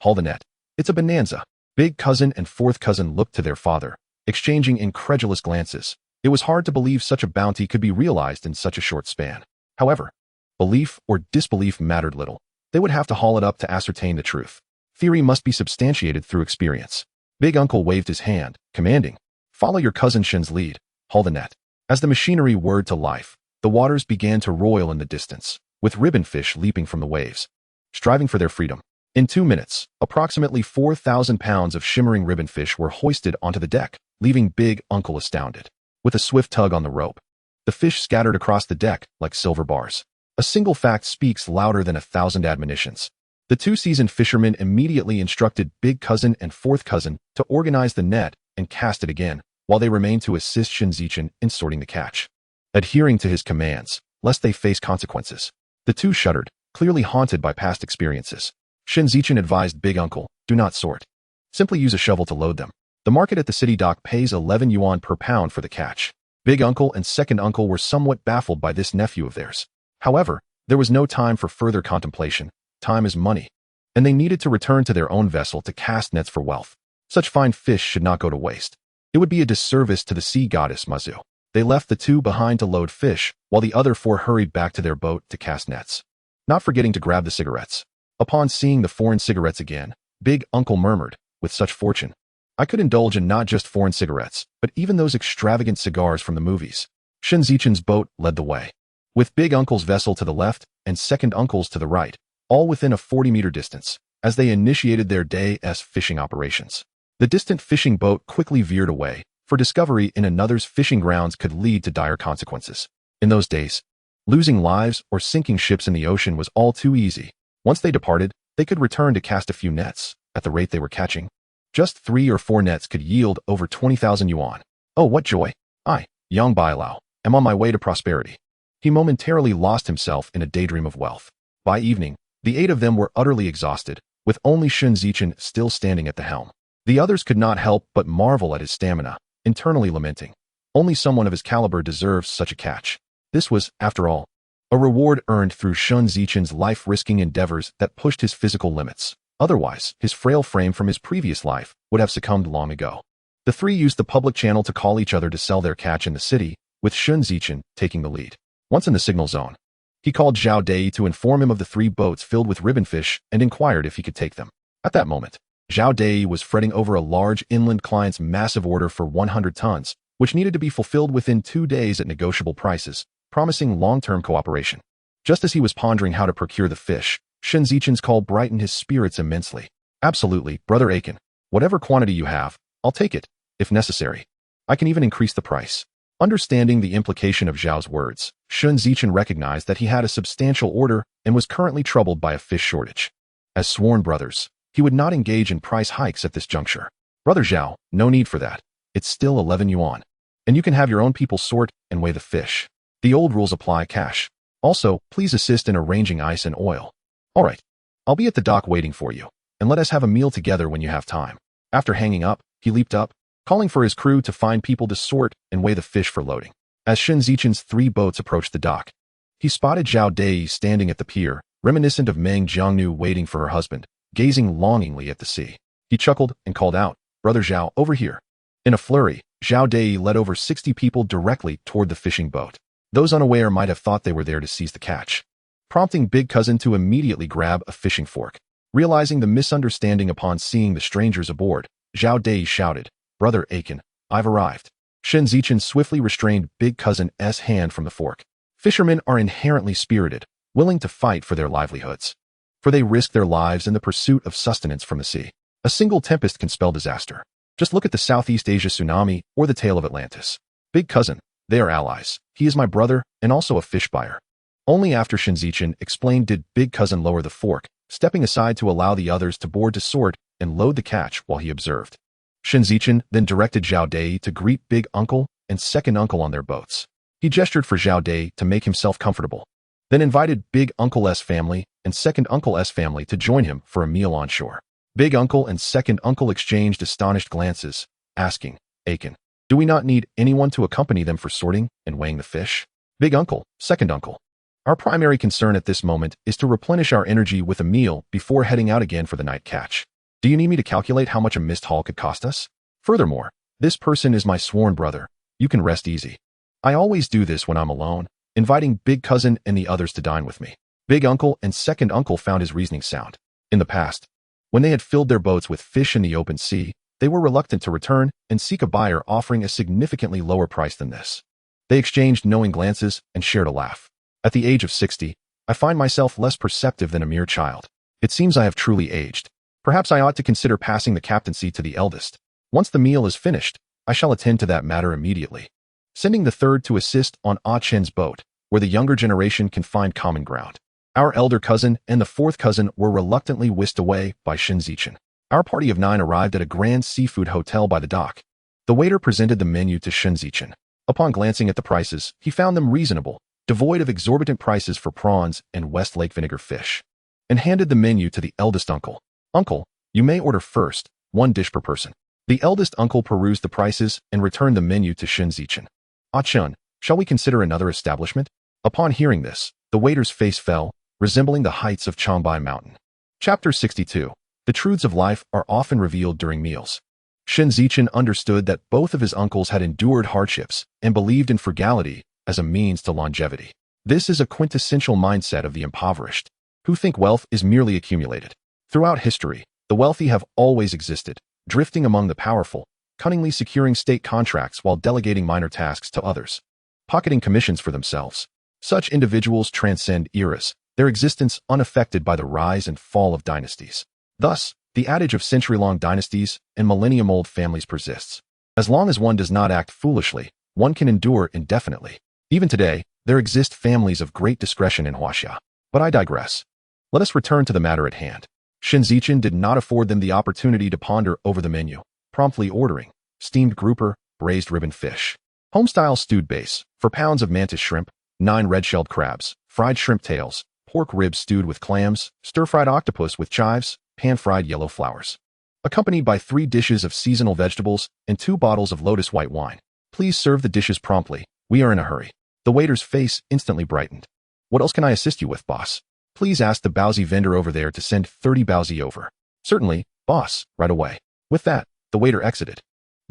haul the net. It's a bonanza. Big Cousin and Fourth Cousin looked to their father, exchanging incredulous glances. It was hard to believe such a bounty could be realized in such a short span. However, belief or disbelief mattered little. They would have to haul it up to ascertain the truth. Theory must be substantiated through experience. Big Uncle waved his hand, commanding, follow your cousin Shen's lead, haul the net. As the machinery whirred to life, the waters began to roil in the distance, with ribbonfish leaping from the waves, striving for their freedom. In 2 minutes, approximately 4,000 pounds of shimmering ribbonfish were hoisted onto the deck, leaving Big Uncle astounded. With a swift tug on the rope, the fish scattered across the deck like silver bars. A single fact speaks louder than 1,000 admonitions. The 2 seasoned fishermen immediately instructed Big Cousin and Fourth Cousin to organize the net and cast it again, while they remained to assist Shen Zichen in sorting the catch. Adhering to his commands, lest they face consequences. The 2 shuddered, clearly haunted by past experiences. Shen Zichen advised Big Uncle, do not sort. Simply use a shovel to load them. The market at the city dock pays 11 yuan per pound for the catch. Big Uncle and Second Uncle were somewhat baffled by this nephew of theirs. However, there was no time for further contemplation. Time is money, and they needed to return to their own vessel to cast nets for wealth. Such fine fish should not go to waste. It would be a disservice to the sea goddess Mazu. They left the 2 behind to load fish, while the other 4 hurried back to their boat to cast nets, not forgetting to grab the cigarettes. Upon seeing the foreign cigarettes again, Big Uncle murmured, with such fortune, I could indulge in not just foreign cigarettes, but even those extravagant cigars from the movies. Shen Zichen's boat led the way, with Big Uncle's vessel to the left and Second Uncle's to the right, all within a 40-meter distance, as they initiated their day's fishing operations. The distant fishing boat quickly veered away, for discovery in another's fishing grounds could lead to dire consequences. In those days, losing lives or sinking ships in the ocean was all too easy. Once they departed, they could return to cast a few nets. At the rate they were catching, just 3 or 4 nets could yield over 20,000 yuan. Oh, what joy! I, Yang Bailao, am on my way to prosperity. He momentarily lost himself in a daydream of wealth. By evening, the 8 of them were utterly exhausted, with only Shen Zichen still standing at the helm. The others could not help but marvel at his stamina, internally lamenting. Only someone of his caliber deserves such a catch. This was, after all, a reward earned through Shen Zichen's life-risking endeavors that pushed his physical limits. Otherwise, his frail frame from his previous life would have succumbed long ago. The three used the public channel to call each other to sell their catch in the city, with Shen Zichen taking the lead. Once in the signal zone, he called Zhao Dei to inform him of the 3 boats filled with ribbonfish and inquired if he could take them. At that moment, Zhao Dei was fretting over a large inland client's massive order for 100 tons, which needed to be fulfilled within 2 days at negotiable prices, promising long-term cooperation. Just as he was pondering how to procure the fish, Shen Zichen's call brightened his spirits immensely. Absolutely, Brother Aiken. Whatever quantity you have, I'll take it, if necessary. I can even increase the price. Understanding the implication of Zhao's words, Shen Zichen recognized that he had a substantial order and was currently troubled by a fish shortage. As sworn brothers, he would not engage in price hikes at this juncture. Brother Zhao, no need for that. It's still 11 yuan. And you can have your own people sort and weigh the fish. The old rules apply cash. Also, please assist in arranging ice and oil. All right. I'll be at the dock waiting for you, and let us have a meal together when you have time. After hanging up, he leaped up, calling for his crew to find people to sort and weigh the fish for loading. As Shen Zichen's 3 boats approached the dock, he spotted Zhao Dei standing at the pier, reminiscent of Meng Jiangnu waiting for her husband, gazing longingly at the sea. He chuckled and called out, "Brother Zhao, over here." In a flurry, Zhao Dei led over 60 people directly toward the fishing boat. Those unaware might have thought they were there to seize the catch, prompting Big Cousin to immediately grab a fishing fork. Realizing the misunderstanding upon seeing the strangers aboard, Zhao Dei shouted, "Brother Aiken, I've arrived." Shen Zichen swiftly restrained Big Cousin's hand from the fork. Fishermen are inherently spirited, willing to fight for their livelihoods, for they risk their lives in the pursuit of sustenance from the sea. A single tempest can spell disaster. Just look at the Southeast Asia tsunami or the tale of Atlantis. Big Cousin, they are allies. He is my brother and also a fish buyer. Only after Shen Zichen explained did Big Cousin lower the fork, stepping aside to allow the others to board to sort and load the catch while he observed. Shen Zichen then directed Zhao Dei to greet Big Uncle and Second Uncle on their boats. He gestured for Zhao Dei to make himself comfortable, then invited Big Uncle's family and Second Uncle's family to join him for a meal on shore. Big Uncle and Second Uncle exchanged astonished glances, asking, "Aiken, do we not need anyone to accompany them for sorting and weighing the fish?" Big Uncle, Second Uncle, our primary concern at this moment is to replenish our energy with a meal before heading out again for the night catch. Do you need me to calculate how much a mist haul could cost us? Furthermore, this person is my sworn brother. You can rest easy. I always do this when I'm alone, inviting Big Cousin and the others to dine with me. Big Uncle and Second Uncle found his reasoning sound. In the past, when they had filled their boats with fish in the open sea, they were reluctant to return and seek a buyer offering a significantly lower price than this. They exchanged knowing glances and shared a laugh. At the age of 60, I find myself less perceptive than a mere child. It seems I have truly aged. Perhaps I ought to consider passing the captaincy to the eldest. Once the meal is finished, I shall attend to that matter immediately, sending the third to assist on Ah Chen's boat, where the younger generation can find common ground. Our elder cousin and the 4th cousin were reluctantly whisked away by Shen Zichen. Our party of 9 arrived at a grand seafood hotel by the dock. The waiter presented the menu to Shen Zichen. Upon glancing at the prices, he found them reasonable, devoid of exorbitant prices for prawns and West Lake vinegar fish, and handed the menu to the eldest uncle. "Uncle, you may order first, 1 dish per person." The eldest uncle perused the prices and returned the menu to Shen Zichen. "Ah Chen, shall we consider another establishment?" Upon hearing this, the waiter's face fell, resembling the heights of Changbai Mountain. Chapter 62. The truths of life are often revealed during meals. Shen Zichen understood that both of his uncles had endured hardships and believed in frugality as a means to longevity. This is a quintessential mindset of the impoverished, who think wealth is merely accumulated. Throughout history, the wealthy have always existed, drifting among the powerful, cunningly securing state contracts while delegating minor tasks to others, pocketing commissions for themselves. Such individuals transcend eras, their existence unaffected by the rise and fall of dynasties. Thus, the adage of century-long dynasties and millennium-old families persists. As long as one does not act foolishly, one can endure indefinitely. Even today, there exist families of great discretion in Huaxia. But I digress. Let us return to the matter at hand. Shen Zichen did not afford them the opportunity to ponder over the menu, promptly ordering steamed grouper, braised ribbon fish, home-style stewed base, for pounds of mantis shrimp, 9 red-shelled crabs, fried shrimp tails, pork ribs stewed with clams, stir-fried octopus with chives, pan-fried yellow flowers, accompanied by 3 dishes of seasonal vegetables and 2 bottles of lotus white wine. Please serve the dishes promptly. We are in a hurry. The waiter's face instantly brightened. What else can I assist you with, boss? Please ask the Baozi vendor over there to send 30 Baozi over. Certainly, boss, right away. With that, the waiter exited.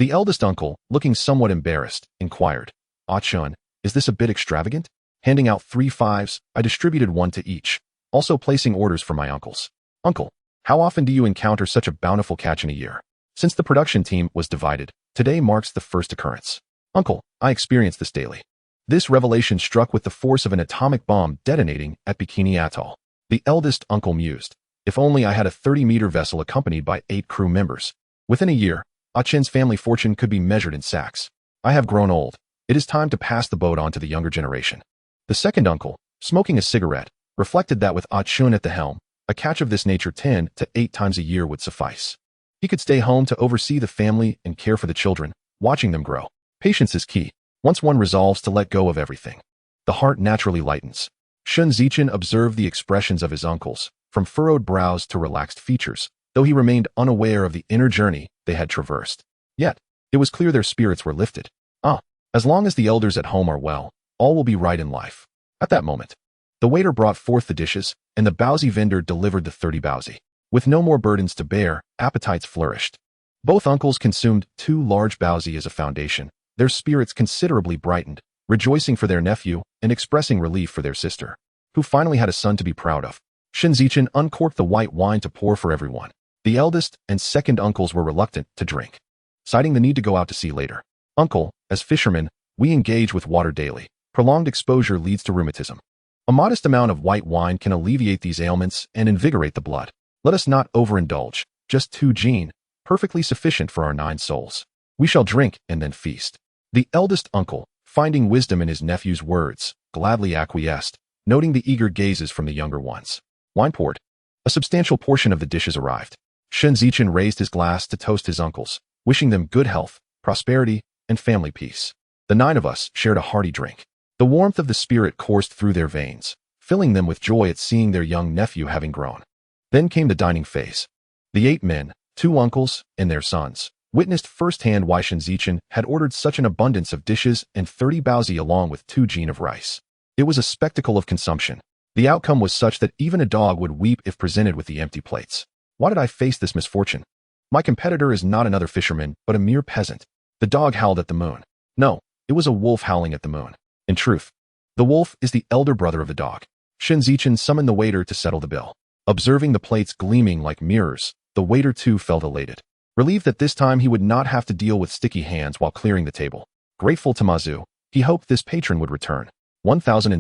The eldest uncle, looking somewhat embarrassed, inquired, "Ah Chun, is this a bit extravagant?" Handing out 3 fives, I distributed one to each, also placing orders for my uncles. "Uncle, how often do you encounter such a bountiful catch in a year?" Since the production team was divided, today marks the first occurrence. "Uncle, I experience this daily." This revelation struck with the force of an atomic bomb detonating at Bikini Atoll. The eldest uncle mused, "If only I had a 30-meter vessel accompanied by 8 crew members. Within a year, Ah Chin's family fortune could be measured in sacks. I have grown old. It is time to pass the boat on to the younger generation." The second uncle, smoking a cigarette, reflected that with Ah Chun at the helm, a catch of this nature 10 to 8 times a year would suffice. He could stay home to oversee the family and care for the children, watching them grow. Patience is key. Once one resolves to let go of everything, the heart naturally lightens. Shen Zichen observed the expressions of his uncles, from furrowed brows to relaxed features, though he remained unaware of the inner journey they had traversed. Yet, it was clear their spirits were lifted. As long as the elders at home are well, all will be right in life. At that moment, the waiter brought forth the dishes, and the baozi vendor delivered the 30 baozi. With no more burdens to bear, appetites flourished. Both uncles consumed 2 large baozi as a foundation, their spirits considerably brightened, rejoicing for their nephew and expressing relief for their sister, who finally had a son to be proud of. Shen Zichen uncorked the white wine to pour for everyone. The eldest and second uncles were reluctant to drink, citing the need to go out to sea later. "Uncle, as fishermen, we engage with water daily. Prolonged exposure leads to rheumatism. A modest amount of white wine can alleviate these ailments and invigorate the blood. Let us not overindulge, just 2 jin, perfectly sufficient for our 9 souls. We shall drink and then feast." The eldest uncle, finding wisdom in his nephew's words, gladly acquiesced, noting the eager gazes from the younger ones. Wine poured. A substantial portion of the dishes arrived. Shen Zichen raised his glass to toast his uncles, wishing them good health, prosperity, and family peace. The 9 of us shared a hearty drink. The warmth of the spirit coursed through their veins, filling them with joy at seeing their young nephew having grown. Then came the dining phase. The 8 men, 2 uncles, and their sons, witnessed firsthand why Shen Zichen had ordered such an abundance of dishes and 30 baozi along with 2 jin of rice. It was a spectacle of consumption. The outcome was such that even a dog would weep if presented with the empty plates. Why did I face this misfortune? My competitor is not another fisherman, but a mere peasant. The dog howled at the moon. No, it was a wolf howling at the moon. In truth, the wolf is the elder brother of the dog. Shen Zichen summoned the waiter to settle the bill. Observing the plates gleaming like mirrors, the waiter too felt elated. Relieved that this time he would not have to deal with sticky hands while clearing the table. Grateful to Mazu, he hoped this patron would return. 1,000.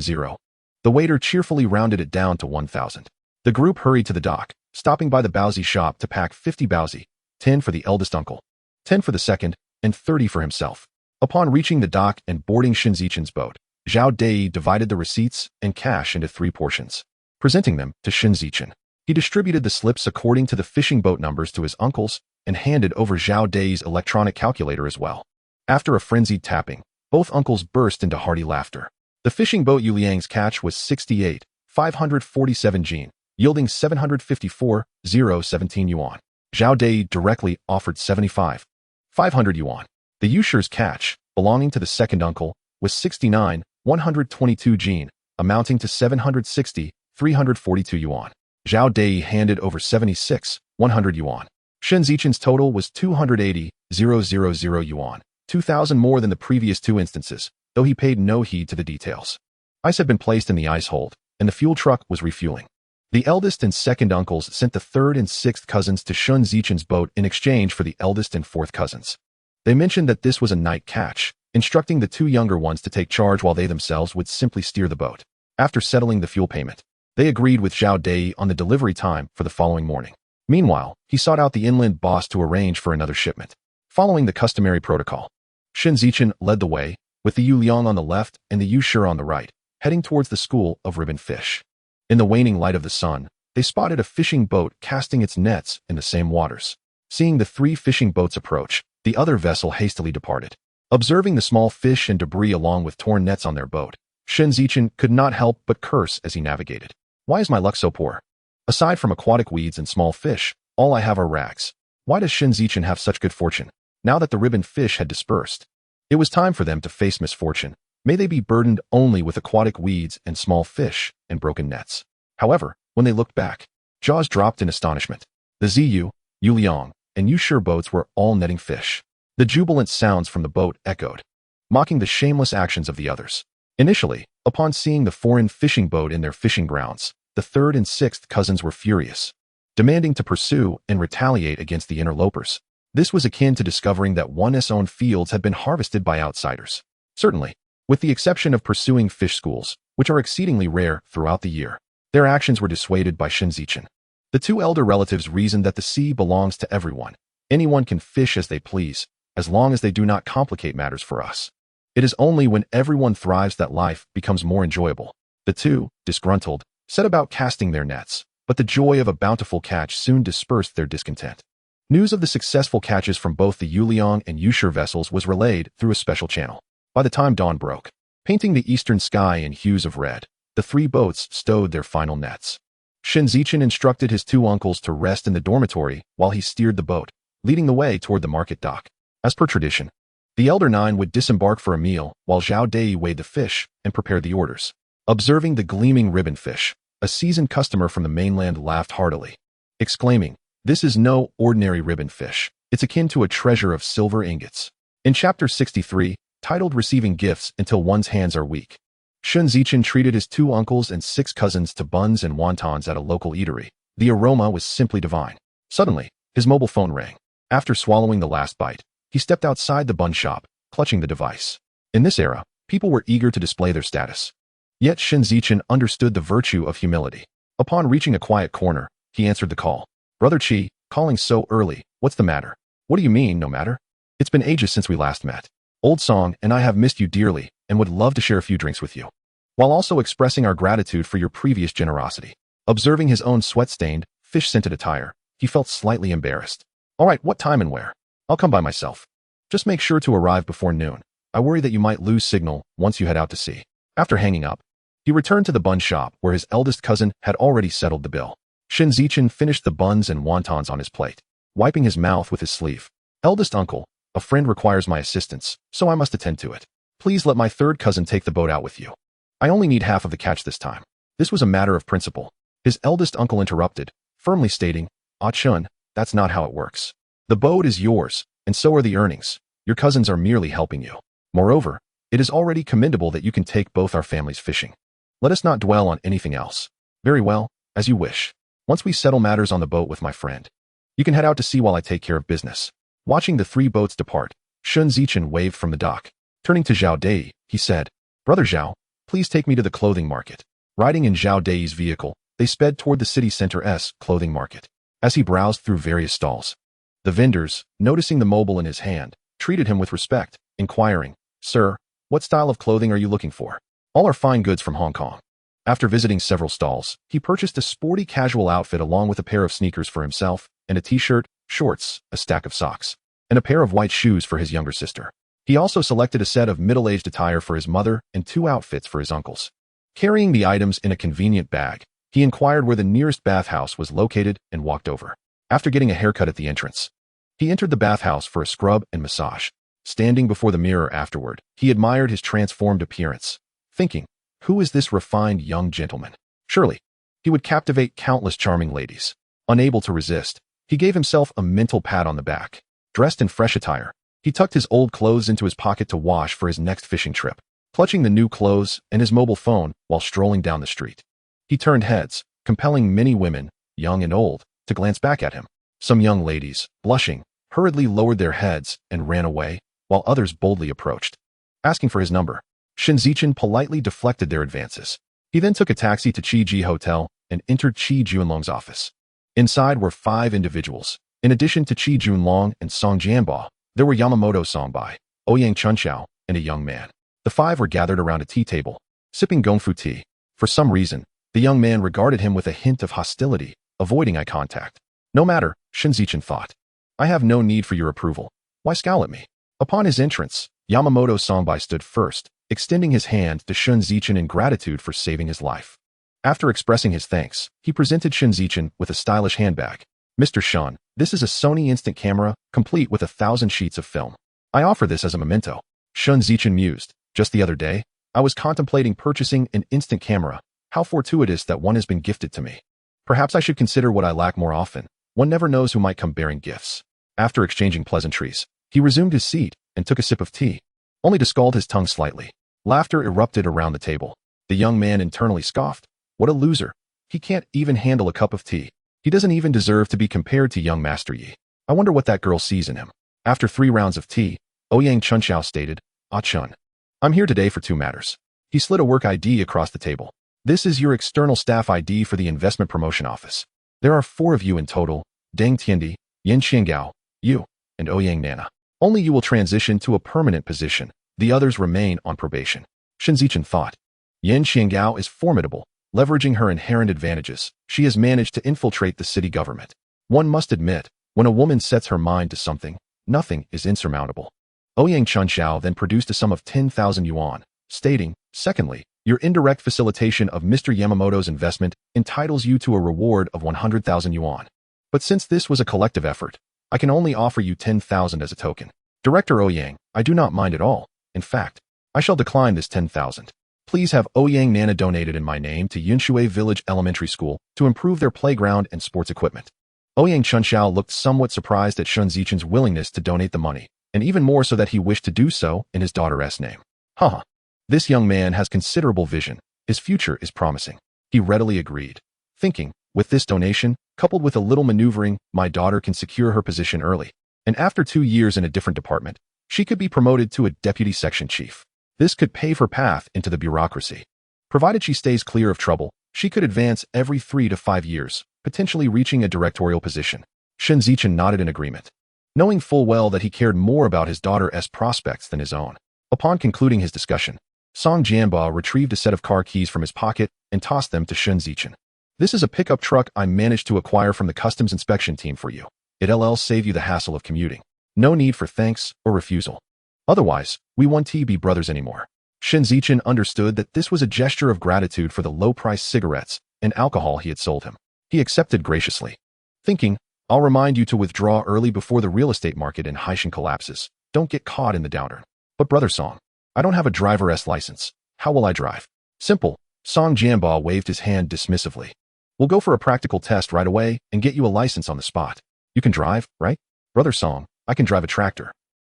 The waiter cheerfully rounded it down to 1,000. The group hurried to the dock, stopping by the baozi shop to pack 50 baozi, 10 for the eldest uncle, 10 for the second, and 30 for himself. Upon reaching the dock and boarding Shen Zichen's boat, Zhao Dei divided the receipts and cash into 3 portions. Presenting them to Shen Zichen, he distributed the slips according to the fishing boat numbers to his uncles and handed over Zhao Dei's electronic calculator as well. After a frenzied tapping, both uncles burst into hearty laughter. The fishing boat Yuliang's catch was 68,547 jin, yielding 754,017 yuan. Zhao Dei directly offered 75,500 yuan. The Yusher's catch, belonging to the second uncle, was 69,122 jin, amounting to 760,342 yuan. Zhao Dei handed over 76,100 yuan. Shen Zichen's total was 280,000 yuan, 2,000 more than the previous 2 instances, though he paid no heed to the details. Ice had been placed in the ice hold, and the fuel truck was refueling. The eldest and second uncles sent the third and sixth cousins to Shen Zichen's boat in exchange for the eldest and fourth cousins. They mentioned that this was a night catch, instructing the 2 younger ones to take charge while they themselves would simply steer the boat. After settling the fuel payment, they agreed with Zhao Dei on the delivery time for the following morning. Meanwhile, he sought out the inland boss to arrange for another shipment. Following the customary protocol, Shen Zichen led the way, with the Yuliang on the left and the Yusher on the right, heading towards the school of ribbon fish. In the waning light of the sun, they spotted a fishing boat casting its nets in the same waters. Seeing the 3 fishing boats approach, the other vessel hastily departed. Observing the small fish and debris along with torn nets on their boat, Shen Zichen could not help but curse as he navigated. Why is my luck so poor? Aside from aquatic weeds and small fish, all I have are rags. Why does Shen Zichen have such good fortune? Now that the ribbon fish had dispersed, it was time for them to face misfortune. May they be burdened only with aquatic weeds and small fish and broken nets. However, when they looked back, jaws dropped in astonishment. The Ziyu, Yuliang, and Yusher boats were all netting fish. The jubilant sounds from the boat echoed, mocking the shameless actions of the others. Initially, upon seeing the foreign fishing boat in their fishing grounds, the third and sixth cousins were furious, demanding to pursue and retaliate against the interlopers. This was akin to discovering that one's own fields had been harvested by outsiders. Certainly, with the exception of pursuing fish schools, which are exceedingly rare throughout the year, their actions were dissuaded by Shen Zichen. The two elder relatives reasoned that the sea belongs to everyone. Anyone can fish as they please, as long as they do not complicate matters for us. It is only when everyone thrives that life becomes more enjoyable. The two, disgruntled, set about casting their nets, but the joy of a bountiful catch soon dispersed their discontent. News of the successful catches from both the Yuliang and Yushur vessels was relayed through a special channel. By the time dawn broke, painting the eastern sky in hues of red, the three boats stowed their final nets. Shen Zichen instructed his two uncles to rest in the dormitory while he steered the boat, leading the way toward the market dock. As per tradition, the elder nine would disembark for a meal while Zhao Dei weighed the fish and prepared the orders. Observing the gleaming ribbon fish, a seasoned customer from the mainland laughed heartily, exclaiming, "This is no ordinary ribbon fish. It's akin to a treasure of silver ingots." In chapter 63, titled Receiving Gifts Until One's Hands Are Weak, Shen Zichen treated his two uncles and six cousins to buns and wontons at a local eatery. The aroma was simply divine. Suddenly, his mobile phone rang. After swallowing the last bite, he stepped outside the bun shop, clutching the device. In this era, people were eager to display their status. Yet Shen Zichen understood the virtue of humility. Upon reaching a quiet corner, he answered the call. "Brother Qi, calling so early, what's the matter?" "What do you mean, no matter? It's been ages since we last met. Old song, and I have missed you dearly and would love to share a few drinks with you, while also expressing our gratitude for your previous generosity." Observing his own sweat-stained, fish-scented attire, he felt slightly embarrassed. "All right, what time and where? I'll come by myself. Just make sure to arrive before noon. I worry that you might lose signal once you head out to sea." After hanging up, he returned to the bun shop where his eldest cousin had already settled the bill. Shen Zichen finished the buns and wontons on his plate, wiping his mouth with his sleeve. "Eldest uncle, a friend requires my assistance, so I must attend to it. Please let my third cousin take the boat out with you. I only need half of the catch this time." This was a matter of principle. His eldest uncle interrupted, firmly stating, "Ah Chun, that's not how it works. The boat is yours, and so are the earnings. Your cousins are merely helping you. Moreover, it is already commendable that you can take both our families fishing. Let us not dwell on anything else." "Very well, as you wish. Once we settle matters on the boat with my friend, you can head out to sea while I take care of business." Watching the three boats depart, Shen Zichen waved from the dock. Turning to Zhao Dei, he said, "Brother Zhao, please take me to the clothing market." Riding in Zhao Dei's vehicle, they sped toward the city center's clothing market. As he browsed through various stalls, the vendors, noticing the mobile in his hand, treated him with respect, inquiring, "Sir, what style of clothing are you looking for?" "All are fine goods from Hong Kong." After visiting several stalls, he purchased a sporty casual outfit along with a pair of sneakers for himself, and a t-shirt, shorts, a stack of socks, and a pair of white shoes for his younger sister. He also selected a set of middle-aged attire for his mother and two outfits for his uncles. Carrying the items in a convenient bag, he inquired where the nearest bathhouse was located and walked over. After getting a haircut at the entrance, he entered the bathhouse for a scrub and massage. Standing before the mirror afterward, he admired his transformed appearance, thinking, "Who is this refined young gentleman? Surely, he would captivate countless charming ladies." Unable to resist, he gave himself a mental pat on the back. Dressed in fresh attire, he tucked his old clothes into his pocket to wash for his next fishing trip. Clutching the new clothes and his mobile phone while strolling down the street, he turned heads, compelling many women, young and old, to glance back at him. Some young ladies, blushing, hurriedly lowered their heads and ran away, while others boldly approached, asking for his number. Shen Zichen politely deflected their advances. He then took a taxi to Qiji Hotel and entered Qi Junlong's office. Inside were 5 individuals. In addition to Qi Junlong and Song Jianbao, there were Yamamoto Songbai, Ouyang Chunqiao, and a young man. The 5 were gathered around a tea table, sipping gongfu tea. For some reason, the young man regarded him with a hint of hostility, avoiding eye contact. "No matter," Shen Zichen thought. "I have no need for your approval. Why scowl at me?" Upon his entrance, Yamamoto Songbai stood first, extending his hand to Shen Zichen in gratitude for saving his life. After expressing his thanks, he presented Shen Zichen with a stylish handbag. "Mr. Shen, this is a Sony instant camera, complete with 1,000 sheets of film. I offer this as a memento." Shen Zichen mused. "Just the other day, I was contemplating purchasing an instant camera. How fortuitous that one has been gifted to me. Perhaps I should consider what I lack more often. One never knows who might come bearing gifts." After exchanging pleasantries, He resumed his seat and took a sip of tea, only to scald his tongue slightly. Laughter erupted around the table. The young man internally scoffed. What a loser. He can't even handle a cup of tea. He doesn't even deserve to be compared to young Master Yi. I wonder what that girl sees in him. After 3 rounds of tea, Ouyang Chunxiao stated, Ah Chun. I'm here today for 2 matters. He slid a work ID across the table. This is your external staff ID for the investment promotion office. There are 4 of you in total, Deng Tiandi, Yin Qiangao, you, and Ouyang Nana. Only you will transition to a permanent position. The others remain on probation. Shen Zichen thought. Yin Qiangao is formidable. Leveraging her inherent advantages, she has managed to infiltrate the city government. One must admit, when a woman sets her mind to something, nothing is insurmountable. Ouyang Chunxiao then produced a sum of 10,000 yuan, stating, secondly, your indirect facilitation of Mr. Yamamoto's investment entitles you to a reward of 100,000 yuan. But since this was a collective effort, I can only offer you 10,000 as a token. Director Ouyang, I do not mind at all. In fact, I shall decline this 10,000. Please have Ouyang Nana donated in my name to Yunshui Village Elementary School to improve their playground and sports equipment. Ouyang Chunxiao looked somewhat surprised at Shen Zichen's willingness to donate the money, and even more so that he wished to do so in his daughter's name. Haha. This young man has considerable vision. His future is promising. He readily agreed, thinking, with this donation, coupled with a little maneuvering, my daughter can secure her position early. And after 2 years in a different department, she could be promoted to a deputy section chief. This could pave her path into the bureaucracy. Provided she stays clear of trouble, she could advance every 3 to 5 years, potentially reaching a directorial position. Shen Zichen nodded in agreement, knowing full well that he cared more about his daughter's prospects than his own. Upon concluding his discussion, Song Jianba retrieved a set of car keys from his pocket and tossed them to Shen Zichen. This is a pickup truck I managed to acquire from the customs inspection team for you. It'll save you the hassle of commuting. No need for thanks or refusal. Otherwise, we won't be brothers anymore. Shen Zichen understood that this was a gesture of gratitude for the low-priced cigarettes and alcohol he had sold him. He accepted graciously, thinking, I'll remind you to withdraw early before the real estate market in Hainan collapses. Don't get caught in the downturn. But brother Song, I don't have a driver's license. How will I drive? Simple. Song Jianba waved his hand dismissively. We'll go for a practical test right away and get you a license on the spot. You can drive, right? Brother Song, I can drive a tractor.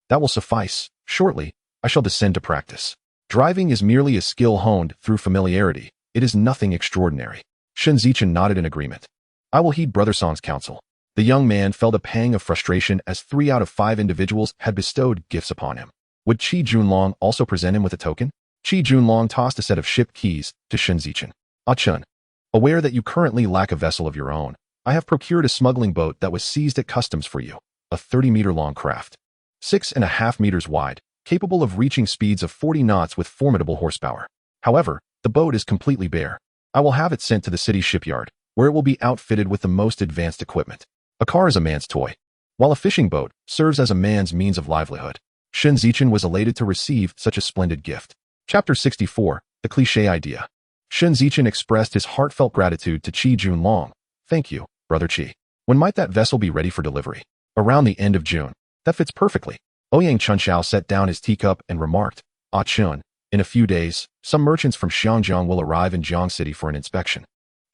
That will suffice. Shortly, I shall descend to practice. Driving is merely a skill honed through familiarity. It is nothing extraordinary. Shen Zichen nodded in agreement. I will heed Brother Song's counsel. The young man felt a pang of frustration as 3 out of 5 individuals had bestowed gifts upon him. Would Qi Junlong also present him with a token? Qi Junlong tossed a set of ship keys to Shen Zichen. Ah Chun, aware that you currently lack a vessel of your own, I have procured a smuggling boat that was seized at customs for you. A 30-meter-long craft. 6.5 meters wide, capable of reaching speeds of 40 knots with formidable horsepower. However, the boat is completely bare. I will have it sent to the city shipyard, where it will be outfitted with the most advanced equipment. A car is a man's toy, while a fishing boat serves as a man's means of livelihood. Shen Zichen was elated to receive such a splendid gift. Chapter 64, The Cliché Idea. Shen Zichen expressed his heartfelt gratitude to Qi Junlong. Thank you, Brother Qi. When might that vessel be ready for delivery? Around the end of June. That fits perfectly. Ouyang Chunxiao set down his teacup and remarked, Ah Chun, in a few days, some merchants from Xiangjiang will arrive in Jiang City for an inspection.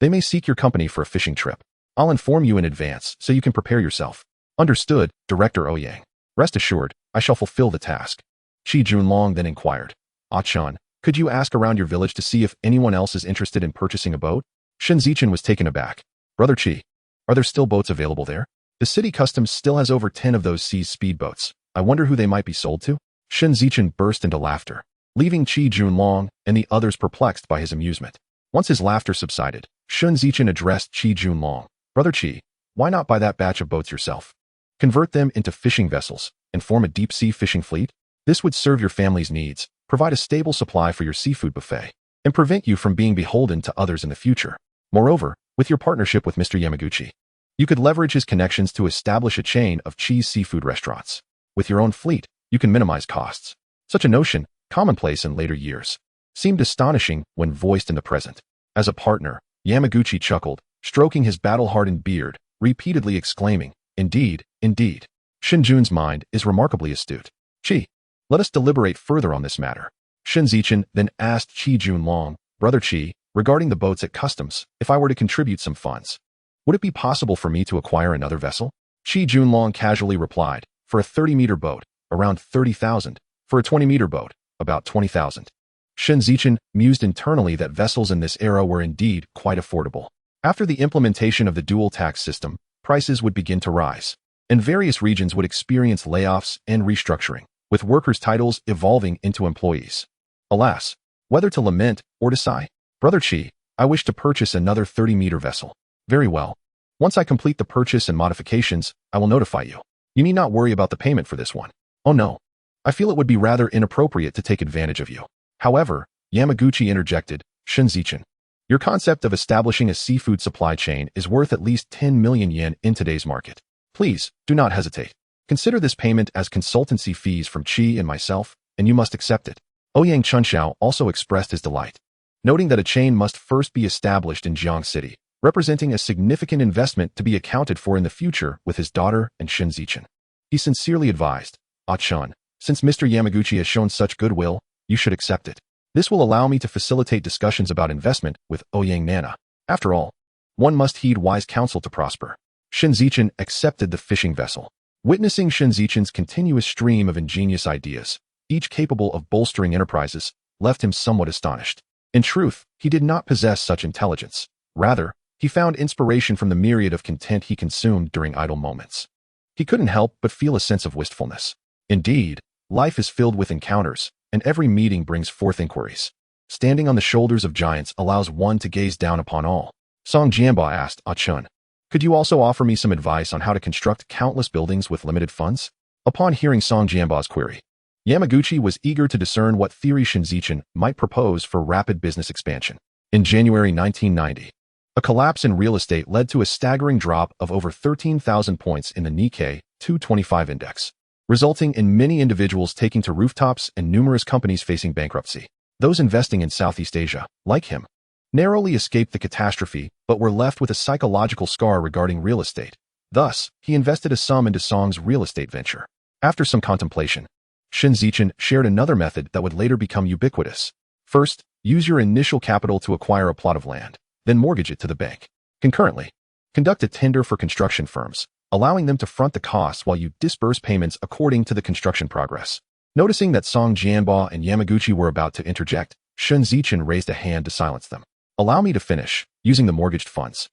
They may seek your company for a fishing trip. I'll inform you in advance so you can prepare yourself. Understood, Director Ouyang. Rest assured, I shall fulfill the task. Qi Junlong then inquired, Ah Chun, could you ask around your village to see if anyone else is interested in purchasing a boat? Shen Zichen was taken aback. Brother Qi, are there still boats available there? The city customs still has over 10 of those seized speedboats. I wonder who they might be sold to? Shen Zichen burst into laughter, leaving Qi Junlong and the others perplexed by his amusement. Once his laughter subsided, Shen Zichen addressed Qi Junlong. Brother Qi, why not buy that batch of boats yourself? Convert them into fishing vessels and form a deep-sea fishing fleet? This would serve your family's needs, provide a stable supply for your seafood buffet, and prevent you from being beholden to others in the future. Moreover, with your partnership with Mr. Yamaguchi, you could leverage his connections to establish a chain of cheese seafood restaurants. With your own fleet, you can minimize costs. Such a notion, commonplace in later years, seemed astonishing when voiced in the present. As a partner, Yamaguchi chuckled, stroking his battle-hardened beard, repeatedly exclaiming, Indeed, indeed. Shinjun's mind is remarkably astute. Qi, let us deliberate further on this matter. Shen Zichen then asked Qi Junlong, Brother Qi, regarding the boats at customs, if I were to contribute some funds, would it be possible for me to acquire another vessel? Qi Junlong casually replied, For a 30-meter boat, around 30,000. For a 20-meter boat, about 20,000. Shen Zichen mused internally that vessels in this era were indeed quite affordable. After the implementation of the dual tax system, prices would begin to rise, and various regions would experience layoffs and restructuring, with workers' titles evolving into employees. Alas, whether to lament or to sigh. Brother Qi, I wish to purchase another 30-meter vessel. Very well. Once I complete the purchase and modifications, I will notify you. You need not worry about the payment for this one. Oh no. I feel it would be rather inappropriate to take advantage of you. However, Yamaguchi interjected, Shen Zichen, your concept of establishing a seafood supply chain is worth at least 10 million yen in today's market. Please, do not hesitate. Consider this payment as consultancy fees from Qi and myself, and you must accept it. Ouyang Chunxiao also expressed his delight, noting that a chain must first be established in Jiang City, representing a significant investment to be accounted for in the future with his daughter and Shen Zichen. He sincerely advised, Ah-chun, since Mr. Yamaguchi has shown such goodwill, you should accept it. This will allow me to facilitate discussions about investment with Ouyang Nana. After all, one must heed wise counsel to prosper. Shen Zichen accepted the fishing vessel. Witnessing Shen Zichen's continuous stream of ingenious ideas, each capable of bolstering enterprises, left him somewhat astonished. In truth, he did not possess such intelligence. Rather, he found inspiration from the myriad of content he consumed during idle moments. He couldn't help but feel a sense of wistfulness. Indeed, life is filled with encounters, and every meeting brings forth inquiries. Standing on the shoulders of giants allows one to gaze down upon all. Song Jianba asked Ah-chun, could you also offer me some advice on how to construct countless buildings with limited funds? Upon hearing Song Jianba's query, Yamaguchi was eager to discern what theory Shen Zichen might propose for rapid business expansion. In January 1990, a collapse in real estate led to a staggering drop of over 13,000 points in the Nikkei 225 index, resulting in many individuals taking to rooftops and numerous companies facing bankruptcy. Those investing in Southeast Asia, like him, narrowly escaped the catastrophe but were left with a psychological scar regarding real estate. Thus, he invested a sum into Song's real estate venture. After some contemplation, Shen Zichen shared another method that would later become ubiquitous. First, use your initial capital to acquire a plot of land, then mortgage it to the bank. Concurrently, conduct a tender for construction firms, allowing them to front the costs while you disburse payments according to the construction progress. Noticing that Song Jianba and Yamaguchi were about to interject, Shen Zichen raised a hand to silence them. Allow me to finish, using the mortgaged funds.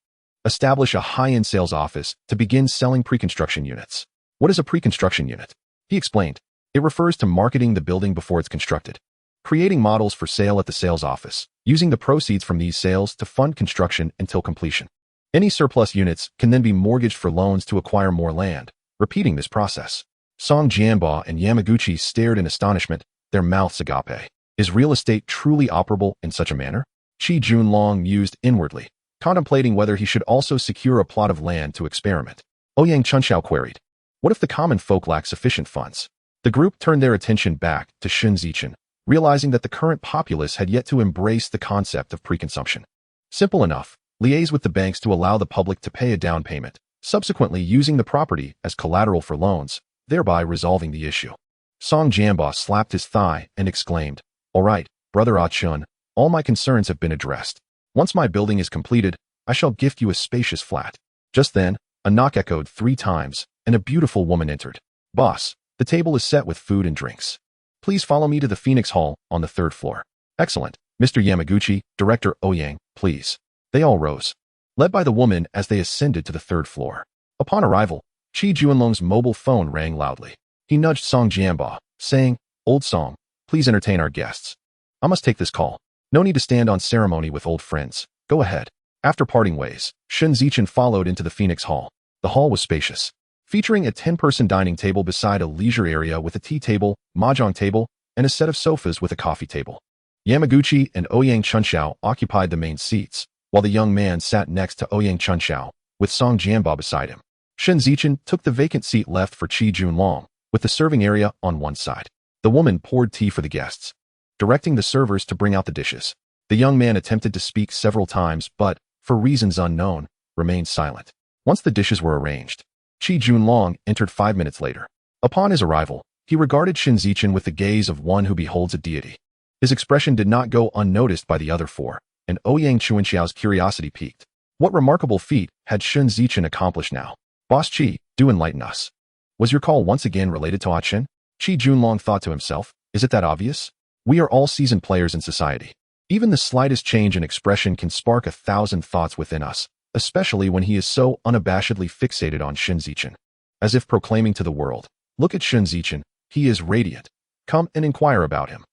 Establish a high-end sales office to begin selling pre-construction units. What is a pre-construction unit? He explained. It refers to marketing the building before it's constructed, creating models for sale at the sales office, using the proceeds from these sales to fund construction until completion. Any surplus units can then be mortgaged for loans to acquire more land, repeating this process. Song Jianba and Yamaguchi stared in astonishment, their mouths agape. Is real estate truly operable in such a manner? Qi Junlong mused inwardly, contemplating whether he should also secure a plot of land to experiment. Ouyang Chunxiao queried, what if the common folk lack sufficient funds? The group turned their attention back to Shen Zichen, realizing that the current populace had yet to embrace the concept of pre-consumption. Simple enough, liaise with the banks to allow the public to pay a down payment, subsequently using the property as collateral for loans, thereby resolving the issue. Song Jianba slapped his thigh and exclaimed, all right, brother Ah-chun, all my concerns have been addressed. Once my building is completed, I shall gift you a spacious flat. Just then, a knock echoed 3 times, and a beautiful woman entered. Boss, the table is set with food and drinks. Please follow me to the Phoenix Hall on the 3rd floor. Excellent. Mr. Yamaguchi, Director Ouyang, please. They all rose, led by the woman as they ascended to the 3rd floor. Upon arrival, Qi Junlong's mobile phone rang loudly. He nudged Song Jianba, saying, Old Song, please entertain our guests. I must take this call. No need to stand on ceremony with old friends. Go ahead. After parting ways, Shen Zichen followed into the Phoenix Hall. The hall was spacious, featuring a 10-person dining table beside a leisure area with a tea table, mahjong table, and a set of sofas with a coffee table. Yamaguchi and Ouyang Chunxiao occupied the main seats, while the young man sat next to Ouyang Chunxiao, with Song Jianba beside him. Shen Zichen took the vacant seat left for Qi Junlong, with the serving area on one side. The woman poured tea for the guests, directing the servers to bring out the dishes. The young man attempted to speak several times, but, for reasons unknown, remained silent. Once the dishes were arranged, Qi Junlong entered 5 minutes later. Upon his arrival, he regarded Shen Zichen with the gaze of one who beholds a deity. His expression did not go unnoticed by the other 4, and Ouyang Chunxiao's curiosity piqued. What remarkable feat had Shen Zichen accomplished now? Boss Qi, do enlighten us. Was your call once again related to Chen? Qi Junlong thought to himself, is it that obvious? We are all seasoned players in society. Even the slightest change in expression can spark 1,000 thoughts within us, especially when he is so unabashedly fixated on Shen Zichen. As if proclaiming to the world, look at Shen Zichen, he is radiant. Come and inquire about him.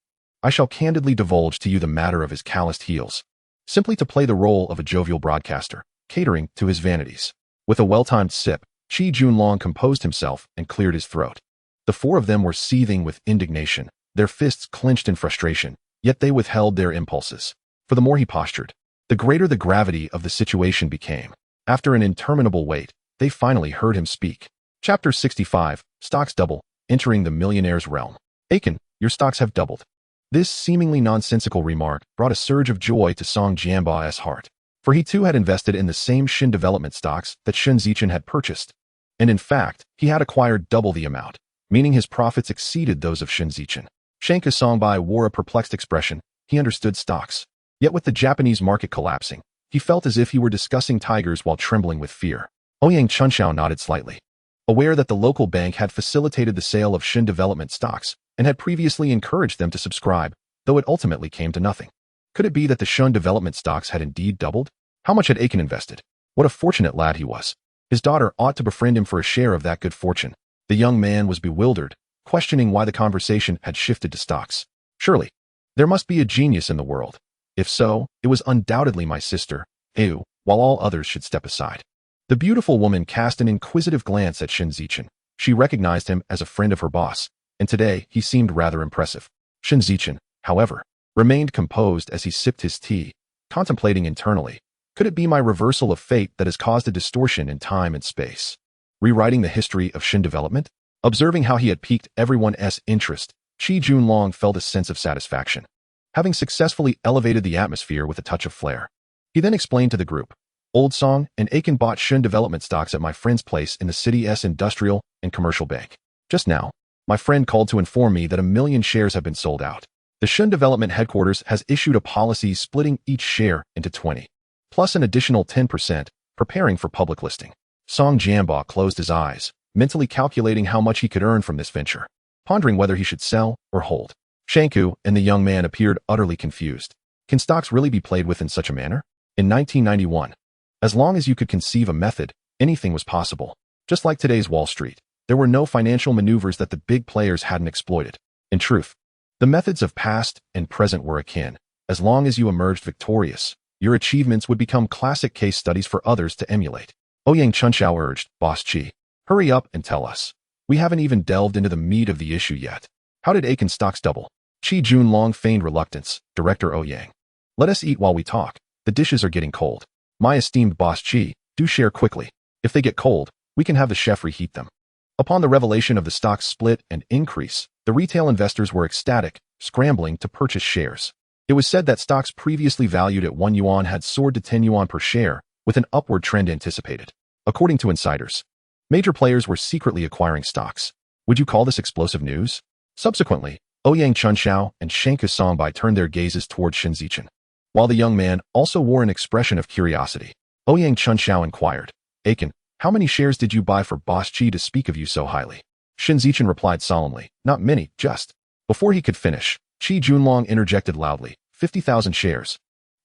I shall candidly divulge to you the matter of his calloused heels, simply to play the role of a jovial broadcaster, catering to his vanities. With a well-timed sip, Qi Junlong composed himself and cleared his throat. The four of them were seething with indignation, their fists clenched in frustration, yet they withheld their impulses. For the more he postured, the greater the gravity of the situation became. After an interminable wait, they finally heard him speak. Chapter 65, Stocks Double, Entering the Millionaire's Realm. Aiken, your stocks have doubled. This seemingly nonsensical remark brought a surge of joy to Song Jianba's heart, for he too had invested in the same Shen development stocks that Shen Zichen had purchased. And in fact, he had acquired double the amount, meaning his profits exceeded those of Shen Zichen. Shanka Songbai wore a perplexed expression. He understood stocks. Yet with the Japanese market collapsing, he felt as if he were discussing tigers while trembling with fear. Ouyang Chunxiao nodded slightly. Aware that the local bank had facilitated the sale of Shen development stocks and had previously encouraged them to subscribe, though it ultimately came to nothing. Could it be that the Shen development stocks had indeed doubled? How much had Aiken invested? What a fortunate lad he was. His daughter ought to befriend him for a share of that good fortune. The young man was bewildered, questioning why the conversation had shifted to stocks. Surely, there must be a genius in the world. If so, it was undoubtedly my sister, Eu, while all others should step aside. The beautiful woman cast an inquisitive glance at Shen Zichen. She recognized him as a friend of her boss, and today he seemed rather impressive. Shen Zichen, however, remained composed as he sipped his tea, contemplating internally. Could it be my reversal of fate that has caused a distortion in time and space? Rewriting the history of Shen development? Observing how he had piqued everyone's interest, Qi Junlong felt a sense of satisfaction, having successfully elevated the atmosphere with a touch of flair. He then explained to the group, Old Song and Aiken bought Shen development stocks at my friend's place in the city's industrial and commercial bank. Just now, my friend called to inform me that 1 million shares have been sold out. The Shen development headquarters has issued a policy splitting each share into 20, plus an additional 10%, preparing for public listing. Song Jianba closed his eyes, mentally calculating how much he could earn from this venture, pondering whether he should sell or hold. Shanku and the young man appeared utterly confused. Can stocks really be played with in such a manner? In 1991, as long as you could conceive a method, anything was possible. Just like today's Wall Street, there were no financial maneuvers that the big players hadn't exploited. In truth, the methods of past and present were akin. As long as you emerged victorious, your achievements would become classic case studies for others to emulate. Ouyang Chunxiao urged, Boss Qi, hurry up and tell us. We haven't even delved into the meat of the issue yet. How did Aiken stocks double? Qi Junlong feigned reluctance. Director Ouyang, let us eat while we talk. The dishes are getting cold. My esteemed Boss Qi, do share quickly. If they get cold, we can have the chef reheat them. Upon the revelation of the stock's split and increase, the retail investors were ecstatic, scrambling to purchase shares. It was said that stocks previously valued at 1 yuan had soared to 10 yuan per share, with an upward trend anticipated. According to insiders, major players were secretly acquiring stocks. Would you call this explosive news? Subsequently, Ouyang Chunxiao and Shanku Songbai turned their gazes toward Shen Zichen, while the young man also wore an expression of curiosity. Ouyang Chunxiao inquired, Aiken, how many shares did you buy for Boss Qi to speak of you so highly? Shen Zichen replied solemnly, not many, just. Before he could finish, Qi Junlong interjected loudly, 50,000 shares.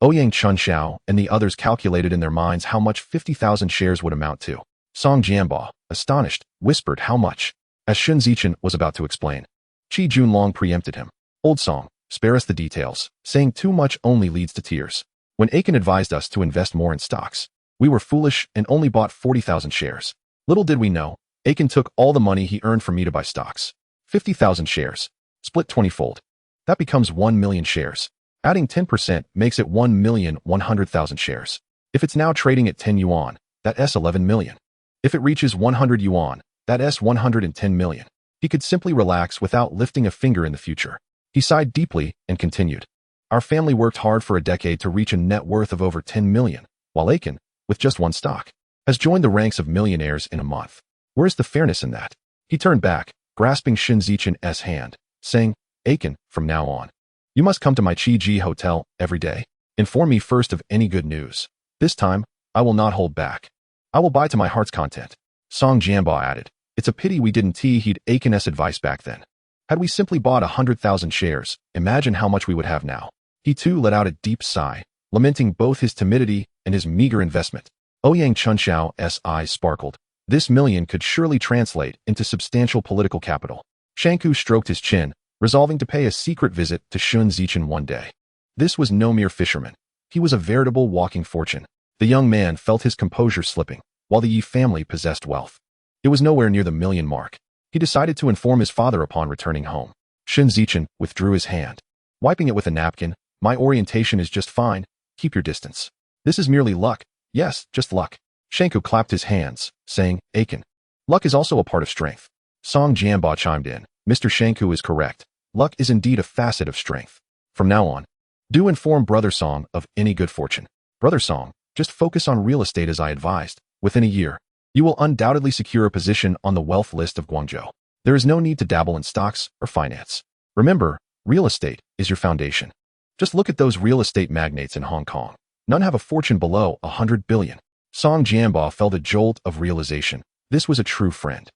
Ouyang Chunxiao and the others calculated in their minds how much 50,000 shares would amount to. Song Jianba, astonished, whispered how much. As Shen Zichen was about to explain, Qi Junlong preempted him. Old Song, spare us the details. Saying too much only leads to tears. When Aiken advised us to invest more in stocks, we were foolish and only bought 40,000 shares. Little did we know, Aiken took all the money he earned from me to buy stocks. 50,000 shares, split 20-fold. That becomes 1 million shares. Adding 10% makes it 1,100,000 shares. If it's now trading at 10 yuan, that's 11 million. If it reaches 100 yuan, that's 110 million. He could simply relax without lifting a finger in the future. He sighed deeply and continued. Our family worked hard for a decade to reach a net worth of over 10 million, while Aiken, with just one stock, has joined the ranks of millionaires in a month. Where's the fairness in that? He turned back, grasping Shen Zichen's hand, saying, Aiken, from now on, you must come to my Qi Ji hotel every day. Inform me first of any good news. This time, I will not hold back. I will buy to my heart's content. Song Jianba added, It's a pity we didn't heed Aiken's advice back then. Had we simply bought 100,000 shares, imagine how much we would have now. He too let out a deep sigh, lamenting both his timidity and his meager investment. Ouyang Chunxiao's eyes sparkled. This million could surely translate into substantial political capital. Shanku stroked his chin, resolving to pay a secret visit to Shen Zichen one day. This was no mere fisherman. He was a veritable walking fortune. The young man felt his composure slipping, while the Yi family possessed wealth. It was nowhere near the million mark. He decided to inform his father upon returning home. Shen Zichen withdrew his hand, wiping it with a napkin. My orientation is just fine. Keep your distance. This is merely luck. Yes, just luck. Shanku clapped his hands, saying, Aiken. Luck is also a part of strength. Song Jianba chimed in. Mr. Shanku is correct. Luck is indeed a facet of strength. From now on, do inform Brother Song of any good fortune. Brother Song, just focus on real estate as I advised. Within a year, you will undoubtedly secure a position on the wealth list of Guangzhou. There is no need to dabble in stocks or finance. Remember, real estate is your foundation. Just look at those real estate magnates in Hong Kong. None have a fortune below 100 billion. Song Jianba felt a jolt of realization. This was a true friend.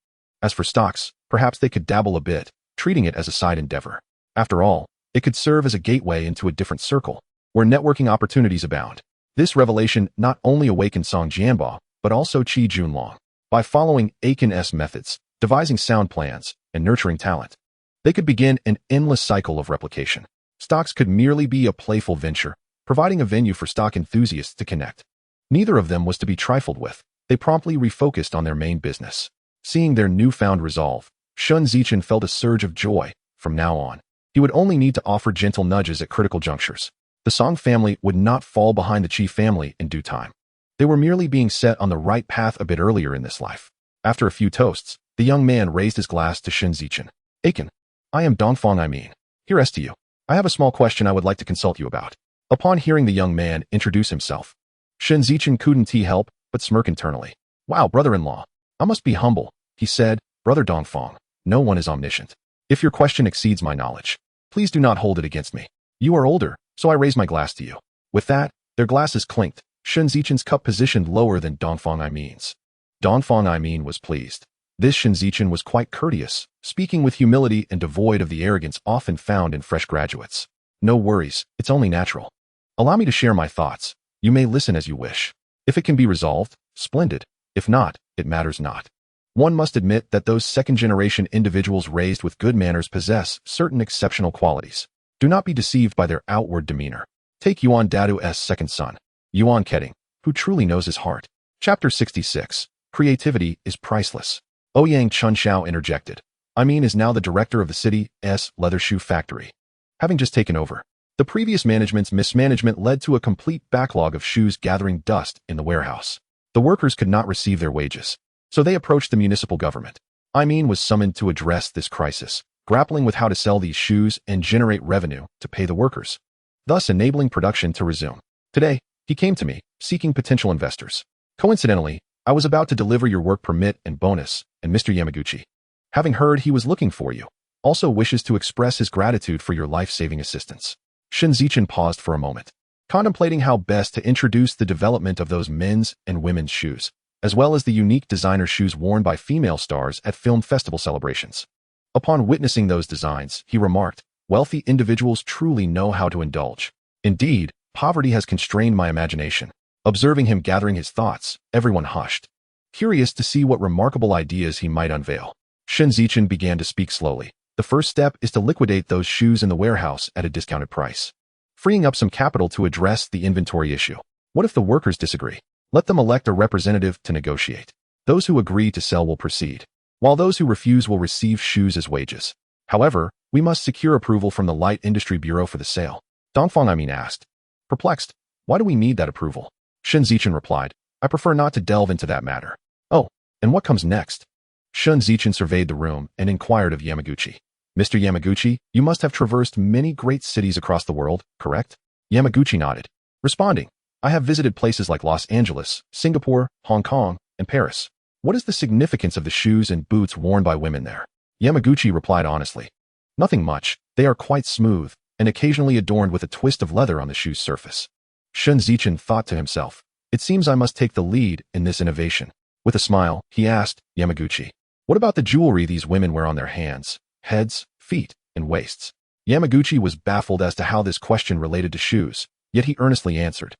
As for stocks, perhaps they could dabble a bit, treating it as a side endeavor. After all, it could serve as a gateway into a different circle, where networking opportunities abound. This revelation not only awakened Song Jianba, but also Qi Junlong. By following Aiken's methods, devising sound plans, and nurturing talent, they could begin an endless cycle of replication. Stocks could merely be a playful venture, providing a venue for stock enthusiasts to connect. Neither of them was to be trifled with. They promptly refocused on their main business. Seeing their newfound resolve, Shen Zichen felt a surge of joy. From now on, he would only need to offer gentle nudges at critical junctures. The Song family would not fall behind the Qi family in due time. They were merely being set on the right path a bit earlier in this life. After a few toasts, the young man raised his glass to Shen Zichen. Aiken, I am Dongfang. Here's to you. I have a small question I would like to consult you about. Upon hearing the young man introduce himself, Shen Zichen couldn't help but smirk internally. Wow, brother-in-law. I must be humble, he said. Brother Dongfang, no one is omniscient. If your question exceeds my knowledge, please do not hold it against me. You are older, so I raise my glass to you. With that, their glasses clinked, Shen Zichen's cup positioned lower than Dongfang. Dongfang was pleased. This Shen Zichen was quite courteous, speaking with humility and devoid of the arrogance often found in fresh graduates. No worries, it's only natural. Allow me to share my thoughts. You may listen as you wish. If it can be resolved, splendid. If not, it matters not. One must admit that those second-generation individuals raised with good manners possess certain exceptional qualities. Do not be deceived by their outward demeanor. Take Yuan Dadu's second son, Yuan Ketting, who truly knows his heart. Chapter 66. Creativity is priceless. Ouyang Chunxiao interjected. Is now the director of the city's leather shoe factory. Having just taken over, the previous management's mismanagement led to a complete backlog of shoes gathering dust in the warehouse. The workers could not receive their wages, so they approached the municipal government. Was summoned to address this crisis, grappling with how to sell these shoes and generate revenue to pay the workers, thus enabling production to resume. Today, he came to me, seeking potential investors. Coincidentally, I was about to deliver your work permit and bonus, and Mr. Yamaguchi, having heard he was looking for you, also wishes to express his gratitude for your life-saving assistance. Shen Zichen paused for a moment, contemplating how best to introduce the development of those men's and women's shoes, as well as the unique designer shoes worn by female stars at film festival celebrations. Upon witnessing those designs, he remarked, wealthy individuals truly know how to indulge. Indeed, poverty has constrained my imagination. Observing him gathering his thoughts, everyone hushed, curious to see what remarkable ideas he might unveil. Shen Zichen began to speak slowly. The first step is to liquidate those shoes in the warehouse at a discounted price, freeing up some capital to address the inventory issue. What if the workers disagree? Let them elect a representative to negotiate. Those who agree to sell will proceed, while those who refuse will receive shoes as wages. However, we must secure approval from the Light Industry Bureau for the sale. Dongfang asked. Perplexed, why do we need that approval? Shen Zichen replied, I prefer not to delve into that matter. Oh, and what comes next? Shen Zichen surveyed the room and inquired of Yamaguchi. Mr. Yamaguchi, you must have traversed many great cities across the world, correct? Yamaguchi nodded, responding, I have visited places like Los Angeles, Singapore, Hong Kong, and Paris. What is the significance of the shoes and boots worn by women there? Yamaguchi replied honestly. Nothing much. They are quite smooth, and occasionally adorned with a twist of leather on the shoe's surface. Shen Zichen thought to himself, it seems I must take the lead in this innovation. With a smile, he asked, Yamaguchi, What about the jewelry these women wear on their hands, heads, feet, and waists? Yamaguchi was baffled as to how this question related to shoes, yet he earnestly answered,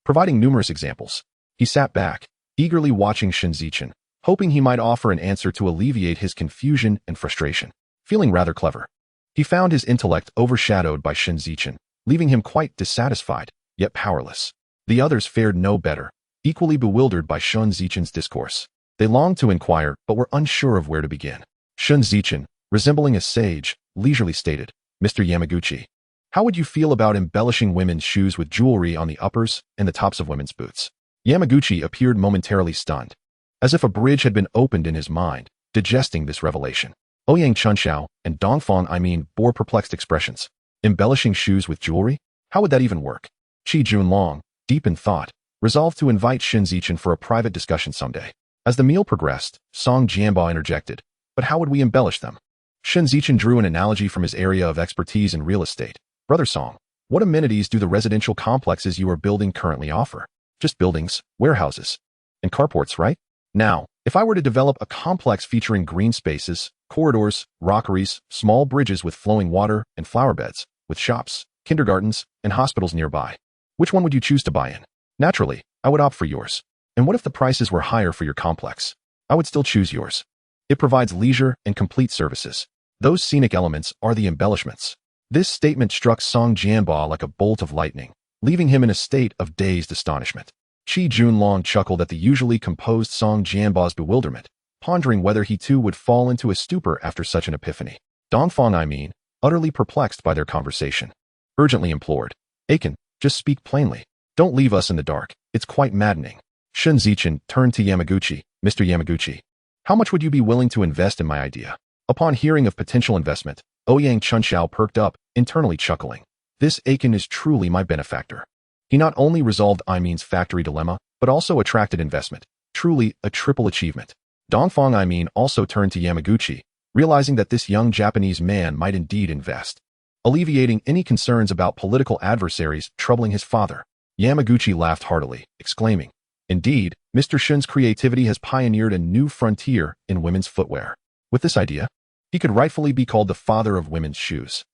providing numerous examples. He sat back, eagerly watching Shen Zichen, hoping he might offer an answer to alleviate his confusion and frustration. Feeling rather clever, he found his intellect overshadowed by Shen Zichen, leaving him quite dissatisfied, yet powerless. The others fared no better, equally bewildered by Shen Zichen's discourse. They longed to inquire, but were unsure of where to begin. Shen Zichen, resembling a sage, leisurely stated, Mr. Yamaguchi, how would you feel about embellishing women's shoes with jewelry on the uppers and the tops of women's boots? Yamaguchi appeared momentarily stunned, as if a bridge had been opened in his mind, digesting this revelation. Ouyang Chunxiao and Dongfang bore perplexed expressions. Embellishing shoes with jewelry? How would that even work? Qi Junlong, deep in thought, resolved to invite Shen Zichen for a private discussion someday. As the meal progressed, Song Jianba interjected, but how would we embellish them? Shen Zichen drew an analogy from his area of expertise in real estate. Brother Song, what amenities do the residential complexes you are building currently offer? Just buildings, warehouses, and carports, right? Now, if I were to develop a complex featuring green spaces, corridors, rockeries, small bridges with flowing water, and flower beds, with shops, kindergartens, and hospitals nearby, which one would you choose to buy in? Naturally, I would opt for yours. And what if the prices were higher for your complex? I would still choose yours. It provides leisure and complete services. Those scenic elements are the embellishments. This statement struck Song Jianba like a bolt of lightning, leaving him in a state of dazed astonishment. Qi Junlong chuckled at the usually composed Song Jianba's bewilderment, pondering whether he too would fall into a stupor after such an epiphany. Dongfang utterly perplexed by their conversation, urgently implored, Aiken, just speak plainly. Don't leave us in the dark. It's quite maddening. Shen Zichen turned to Yamaguchi. Mr. Yamaguchi, how much would you be willing to invest in my idea? Upon hearing of potential investment, Ouyang Chunxiao perked up, internally chuckling. This Aiken is truly my benefactor. He not only resolved factory dilemma, but also attracted investment. Truly a triple achievement. Dongfang also turned to Yamaguchi, realizing that this young Japanese man might indeed invest, alleviating any concerns about political adversaries troubling his father. Yamaguchi laughed heartily, exclaiming, indeed, Mr. Shen's creativity has pioneered a new frontier in women's footwear. With this idea, he could rightfully be called the father of women's shoes.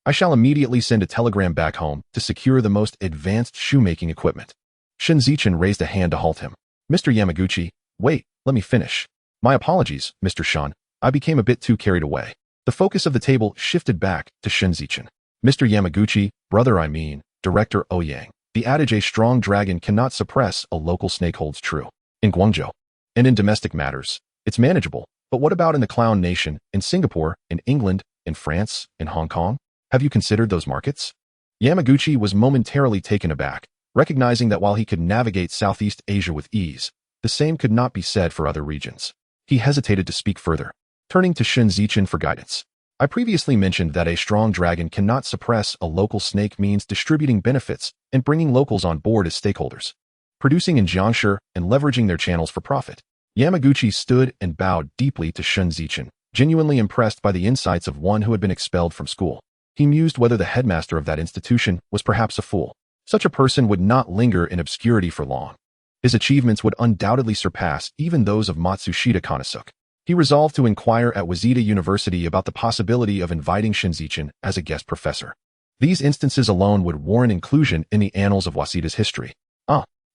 I shall immediately send a telegram back home to secure the most advanced shoemaking equipment. Shen Zichen raised a hand to halt him. Mr. Yamaguchi, wait, let me finish. My apologies, Mr. Shen. I became a bit too carried away. The focus of the table shifted back to Shen Zichen. Mr. Yamaguchi, Director Ouyang. The adage a strong dragon cannot suppress a local snake holds true. In Guangzhou, and in domestic matters, it's manageable. But what about in the Clown Nation, in Singapore, in England, in France, in Hong Kong? Have you considered those markets? Yamaguchi was momentarily taken aback, recognizing that while he could navigate Southeast Asia with ease, the same could not be said for other regions. He hesitated to speak further, turning to Shen Zichen for guidance. I previously mentioned that a strong dragon cannot suppress a local snake means distributing benefits and bringing locals on board as stakeholders, producing in Jiangshi and leveraging their channels for profit. Yamaguchi stood and bowed deeply to Shen Zichen, genuinely impressed by the insights of one who had been expelled from school. He mused whether the headmaster of that institution was perhaps a fool. Such a person would not linger in obscurity for long. His achievements would undoubtedly surpass even those of Matsushita Konosuke. He resolved to inquire at Waseda University about the possibility of inviting Shen Zichen as a guest professor. These instances alone would warrant inclusion in the annals of Waseda's history.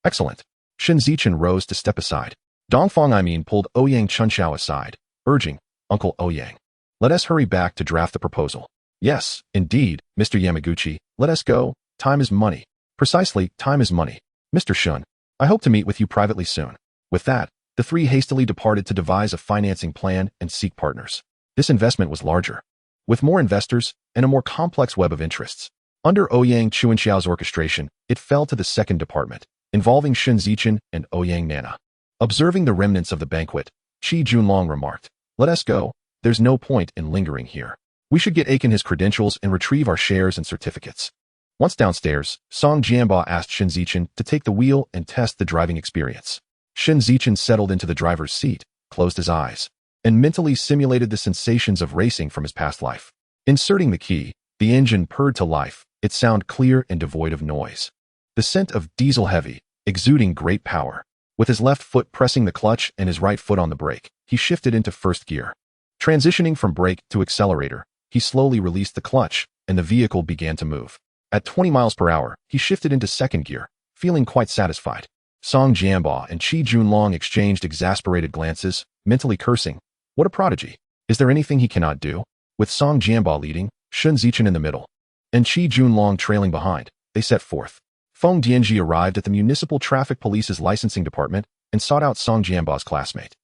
Excellent. Shen Zichen rose to step aside. Dongfang pulled Ouyang Chunxiao aside, urging, Uncle Ouyang, let us hurry back to draft the proposal. Yes, indeed, Mr. Yamaguchi, let us go. Time is money. Precisely, time is money. Mr. Shen, I hope to meet with you privately soon. With that, the three hastily departed to devise a financing plan and seek partners. This investment was larger, with more investors and a more complex web of interests. Under Ouyang Chunxiao's orchestration, it fell to the second department, involving Shen Zichen and Ouyang Nana. Observing the remnants of the banquet, Qi Junlong remarked, let us go. There's no point in lingering here. We should get Aiken his credentials and retrieve our shares and certificates. Once downstairs, Song Jianba asked Shen Zichen to take the wheel and test the driving experience. Shen Zichen settled into the driver's seat, closed his eyes, and mentally simulated the sensations of racing from his past life. Inserting the key, the engine purred to life, its sound clear and devoid of noise. The scent of diesel heavy, exuding great power. With his left foot pressing the clutch and his right foot on the brake, he he shifted into first gear. Transitioning from brake to accelerator, he slowly released the clutch, and the vehicle began to move. At 20 miles per hour, he shifted into second gear, feeling quite satisfied. Song Jianbo and Qi Junlong exchanged exasperated glances, mentally cursing. What a prodigy. Is there anything he cannot do? With Song Jianbo leading, Shen Zichen in the middle, and Qi Junlong trailing behind, they set forth. Feng Dianji arrived at the Municipal Traffic Police's licensing department and sought out Song Jianbo's classmate.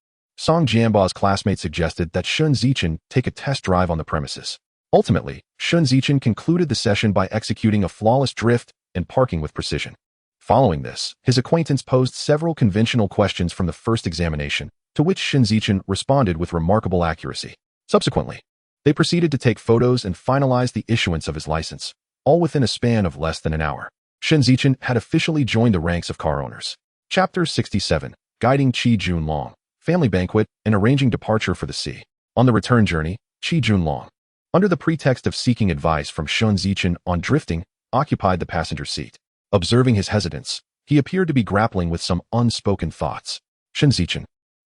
Song Jianbo's classmate suggested that Shen Zichen take a test drive on the premises. Ultimately, Shen Zichen concluded the session by executing a flawless drift and parking with precision. Following this, his acquaintance posed several conventional questions from the first examination, to which Shen Zichen responded with remarkable accuracy. Subsequently, they proceeded to take photos and finalize the issuance of his license, all within a span of less than an hour. Shen Zichen had officially joined the ranks of car owners. Chapter 67, Guiding Qi Junlong, Family Banquet, and Arranging Departure for the Sea. On the return journey, Qi Junlong, under the pretext of seeking advice from Shen Zichen on drifting, occupied the passenger seat. Observing his hesitance, he appeared to be grappling with some unspoken thoughts. Shen Zichen,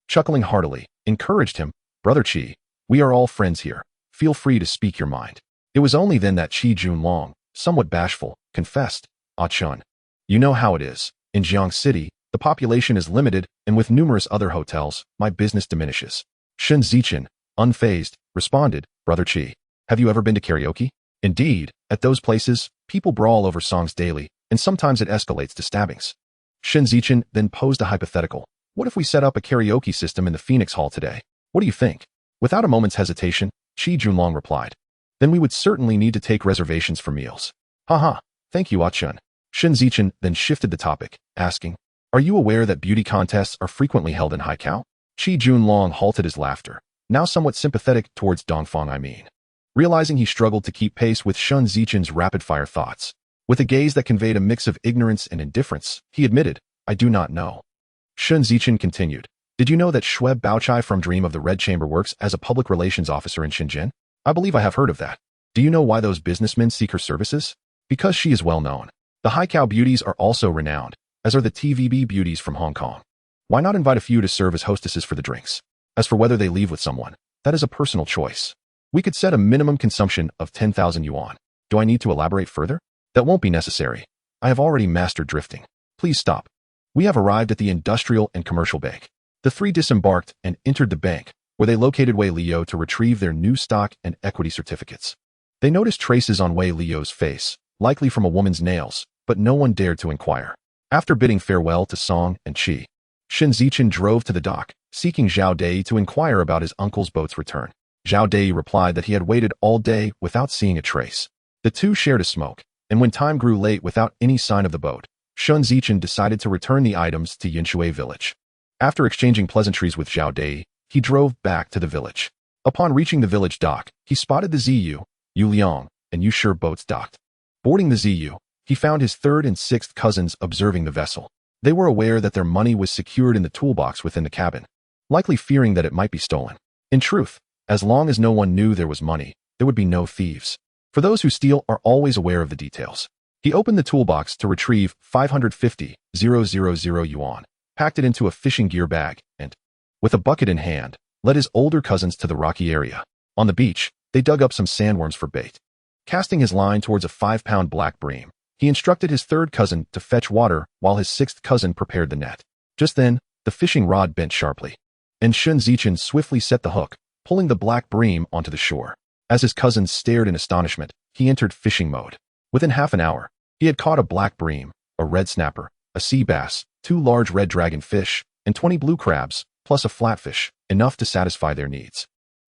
chuckling heartily, encouraged him, "Brother Qi, we are all friends here. Feel free to speak your mind." It was only then that Qi Junlong, somewhat bashful, confessed, "Ah Chun, you know how it is. In Jiang City, the population is limited, and with numerous other hotels, my business diminishes." Shen Zichen, unfazed, responded, "Brother Qi, have you ever been to karaoke? Indeed, at those places, people brawl over songs daily, and sometimes it escalates to stabbings." Shen Zichen then posed a hypothetical. "What if we set up a karaoke system in the Phoenix Hall today? What do you think?" Without a moment's hesitation, Qi Junlong replied, "Then we would certainly need to take reservations for meals." "Haha, thank you, Ah Chun." Shen Zichen then shifted the topic, asking, "Are you aware that beauty contests are frequently held in Haikou?" Qi Junlong halted his laughter, now somewhat sympathetic towards Dongfang. Realizing he struggled to keep pace with Shen Zichen's rapid-fire thoughts, with a gaze that conveyed a mix of ignorance and indifference, he admitted, "I do not know." Shen Zichen continued, "Did you know that Schweb Baochai from Dream of the Red Chamber works as a public relations officer in Shenzhen? I believe I have heard of that. Do you know why those businessmen seek her services? Because she is well known. The Haikou beauties are also renowned, as are the TVB beauties from Hong Kong. Why not invite a few to serve as hostesses for the drinks? As for whether they leave with someone, that is a personal choice. We could set a minimum consumption of 10,000 yuan. Do I need to elaborate further? That won't be necessary. I have already mastered drifting. Please stop." We have arrived at the Industrial and Commercial Bank. The three disembarked and entered the bank, where they located Wei Liu to retrieve their new stock and equity certificates. They noticed traces on Wei Liu's face, likely from a woman's nails, but no one dared to inquire. After bidding farewell to Song and Qi, Shen Zichen drove to the dock, seeking Zhao Dei to inquire about his uncle's boat's return. Zhao Dei replied that he had waited all day without seeing a trace. The two shared a smoke, and when time grew late without any sign of the boat, Shen Zichen decided to return the items to Yinshui village. After exchanging pleasantries with Zhao Dei, he drove back to the village. Upon reaching the village dock, he spotted the Ziyu, Yu Liang, and Yu Shi boats docked. Boarding the Ziyu, he found his third and sixth cousins observing the vessel. They were aware that their money was secured in the toolbox within the cabin, likely fearing that it might be stolen. In truth, as long as no one knew there was money, there would be no thieves. For those who steal are always aware of the details. He opened the toolbox to retrieve 550,000 yuan, packed it into a fishing gear bag, and, with a bucket in hand, led his older cousins to the rocky area. On the beach, they dug up some sandworms for bait. Casting his line towards a 5-pound black bream, he instructed his third cousin to fetch water while his sixth cousin prepared the net. Just then, the fishing rod bent sharply, and Shen Zichen swiftly set the hook, pulling the black bream onto the shore. As his cousins stared in astonishment, he entered fishing mode. Within half an hour, he had caught a black bream, a red snapper, a sea bass, 2 large red dragon fish, and 20 blue crabs, plus a flatfish, enough to satisfy their needs.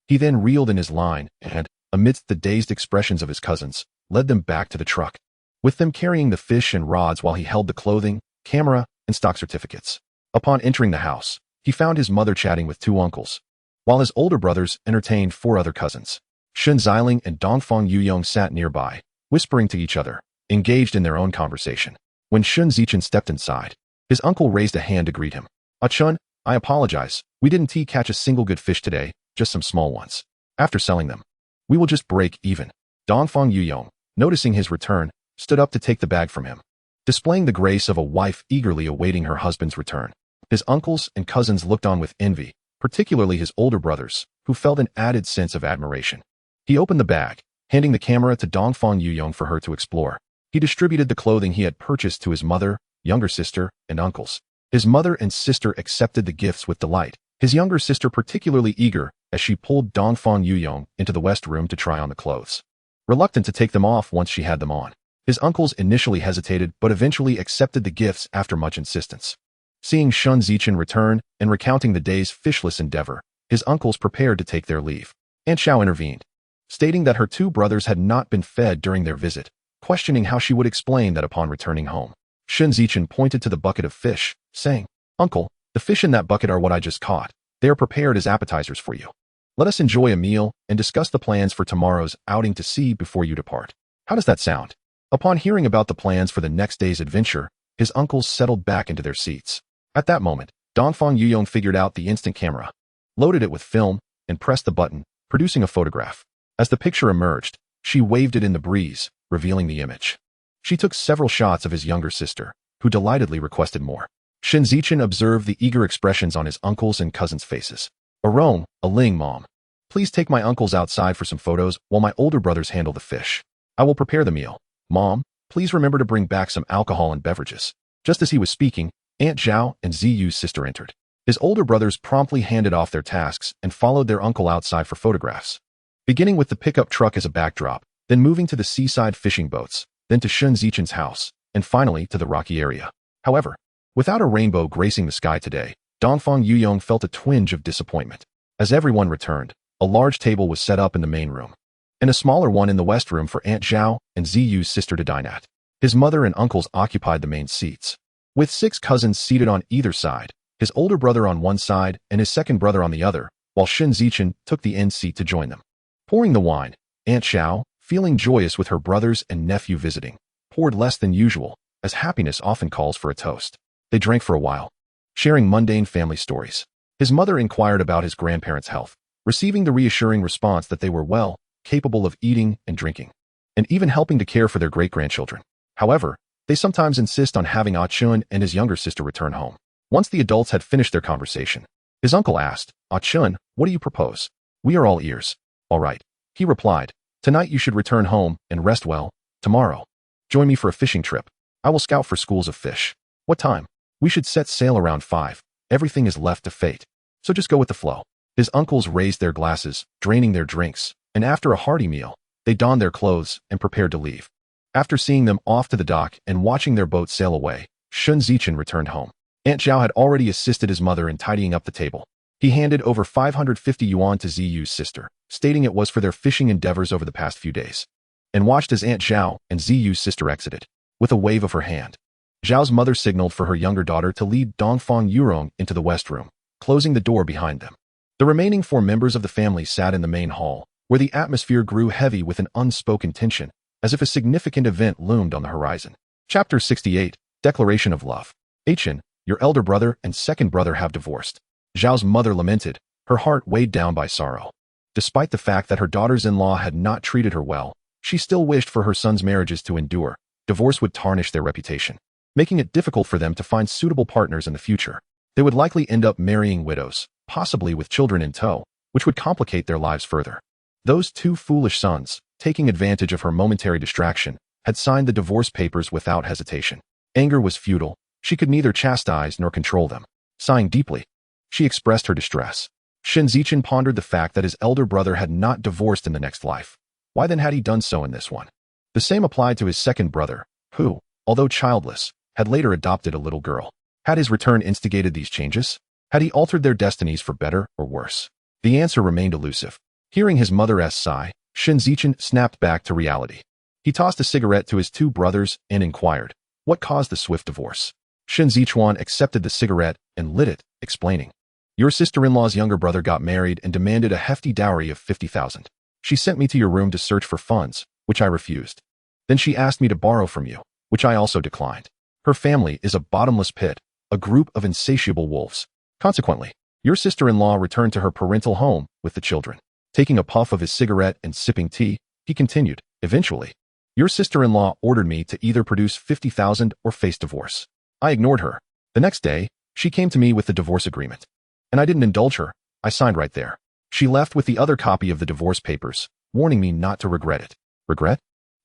He then reeled in his line and, amidst the dazed expressions of his cousins, led them back to the truck, with them carrying the fish and rods while he held the clothing, camera, and stock certificates. Upon entering the house, he found his mother chatting with 2 uncles, while his older brothers entertained 4 other cousins. Shen Zichen and Dongfang Yurong sat nearby, whispering to each other, engaged in their own conversation. When Shen Zichen stepped inside, his uncle raised a hand to greet him. "Ah Chun, I apologize. We didn't catch a single good fish today, just some small ones. After selling them, we will just break even." Dongfang Yurong, noticing his return, stood up to take the bag from him, displaying the grace of a wife eagerly awaiting her husband's return. His uncles and cousins looked on with envy, particularly his older brothers, who felt an added sense of admiration. He opened the bag, handing the camera to Dongfang Yurong for her to explore. He distributed the clothing he had purchased to his mother, younger sister, and uncles. His mother and sister accepted the gifts with delight, his younger sister particularly eager as she pulled Dongfang Yurong into the west room to try on the clothes. Reluctant to take them off once she had them on, his uncles initially hesitated but eventually accepted the gifts after much insistence. Seeing Shen Zichen return and recounting the day's fishless endeavor, his uncles prepared to take their leave. Aunt Xiao intervened, stating that her two brothers had not been fed during their visit, questioning how she would explain that upon returning home. Shen Zichen pointed to the bucket of fish, saying, "Uncle, the fish in that bucket are what I just caught. They are prepared as appetizers for you. Let us enjoy a meal and discuss the plans for tomorrow's outing to sea before you depart." How does that sound? Upon hearing about the plans for the next day's adventure, his uncles settled back into their seats. At that moment, Dongfang Yurong figured out the instant camera, loaded it with film, and pressed the button, producing a photograph. As the picture emerged, she waved it in the breeze, revealing the image. She took several shots of his younger sister, who delightedly requested more. Shen Zichen observed the eager expressions on his uncles' and cousins' faces. "Arong, Aling, Mom. Please take my uncles outside for some photos while my older brothers handle the fish. I will prepare the meal. Mom, please remember to bring back some alcohol and beverages." Just as he was speaking, Aunt Zhao and Ziyu's sister entered. His older brothers promptly handed off their tasks and followed their uncle outside for photographs. Beginning with the pickup truck as a backdrop, then moving to the seaside fishing boats, then to Shen Zichen's house, and finally to the rocky area. However, without a rainbow gracing the sky today, Dongfang Yurong felt a twinge of disappointment. As everyone returned, a large table was set up in the main room, and a smaller one in the west room for Aunt Zhao and Ziyu's sister to dine at. His mother and uncles occupied the main seats, with 6 cousins seated on either side, his older brother on one side and his second brother on the other, while Shen Zichen took the end seat to join them. Pouring the wine, Aunt Xiao, feeling joyous with her brothers and nephew visiting, poured less than usual, as happiness often calls for a toast. They drank for a while, sharing mundane family stories. His mother inquired about his grandparents' health, receiving the reassuring response that they were well, capable of eating and drinking, and even helping to care for their great-grandchildren. However, they sometimes insist on having Ah Chun and his younger sister return home. Once the adults had finished their conversation, his uncle asked, "Ah Chun, what do you propose?" "We are all ears." "All right," he replied. "Tonight you should return home and rest well. Tomorrow, join me for a fishing trip. I will scout for schools of fish." "What time?" "We should set sail around 5. Everything is left to fate. So just go with the flow." His uncles raised their glasses, draining their drinks, and after a hearty meal, they donned their clothes and prepared to leave. After seeing them off to the dock and watching their boat sail away, Shen Zichen returned home. Aunt Zhao had already assisted his mother in tidying up the table. He handed over 550 yuan to Ziyu's sister, stating it was for their fishing endeavors over the past few days, and watched as Aunt Zhao and Ziyu's sister exited. With a wave of her hand, Zhao's mother signaled for her younger daughter to lead Dongfang Yurong into the west room, closing the door behind them. The remaining 4 members of the family sat in the main hall, where the atmosphere grew heavy with an unspoken tension, as if a significant event loomed on the horizon. Chapter 68, Declaration of Love. "Achin, your elder brother and second brother have divorced." Zhao's mother lamented, her heart weighed down by sorrow. Despite the fact that her daughters-in-law had not treated her well, she still wished for her sons' marriages to endure. Divorce would tarnish their reputation, making it difficult for them to find suitable partners in the future. They would likely end up marrying widows, possibly with children in tow, which would complicate their lives further. Those 2 foolish sons, taking advantage of her momentary distraction, had signed the divorce papers without hesitation. Anger was futile. She could neither chastise nor control them. Sighing deeply, she expressed her distress. Shen Zichen pondered the fact that his elder brother had not divorced in the next life. Why then had he done so in this one? The same applied to his second brother, who, although childless, had later adopted a little girl. Had his return instigated these changes? Had he altered their destinies for better or worse? The answer remained elusive. Hearing his mother's sigh, Shen Zichen snapped back to reality. He tossed a cigarette to his 2 brothers and inquired, what caused the swift divorce? Shen Zichuan accepted the cigarette and lit it, explaining, "Your sister-in-law's younger brother got married and demanded a hefty dowry of 50,000. She sent me to your room to search for funds, which I refused. Then she asked me to borrow from you, which I also declined. Her family is a bottomless pit, a group of insatiable wolves. Consequently, your sister-in-law returned to her parental home with the children." Taking a puff of his cigarette and sipping tea, he continued, "Eventually, your sister-in-law ordered me to either produce 50,000 or face divorce. I ignored her. The next day, she came to me with the divorce agreement. And I didn't indulge her. I signed right there. She left with the other copy of the divorce papers, warning me not to regret it. Regret?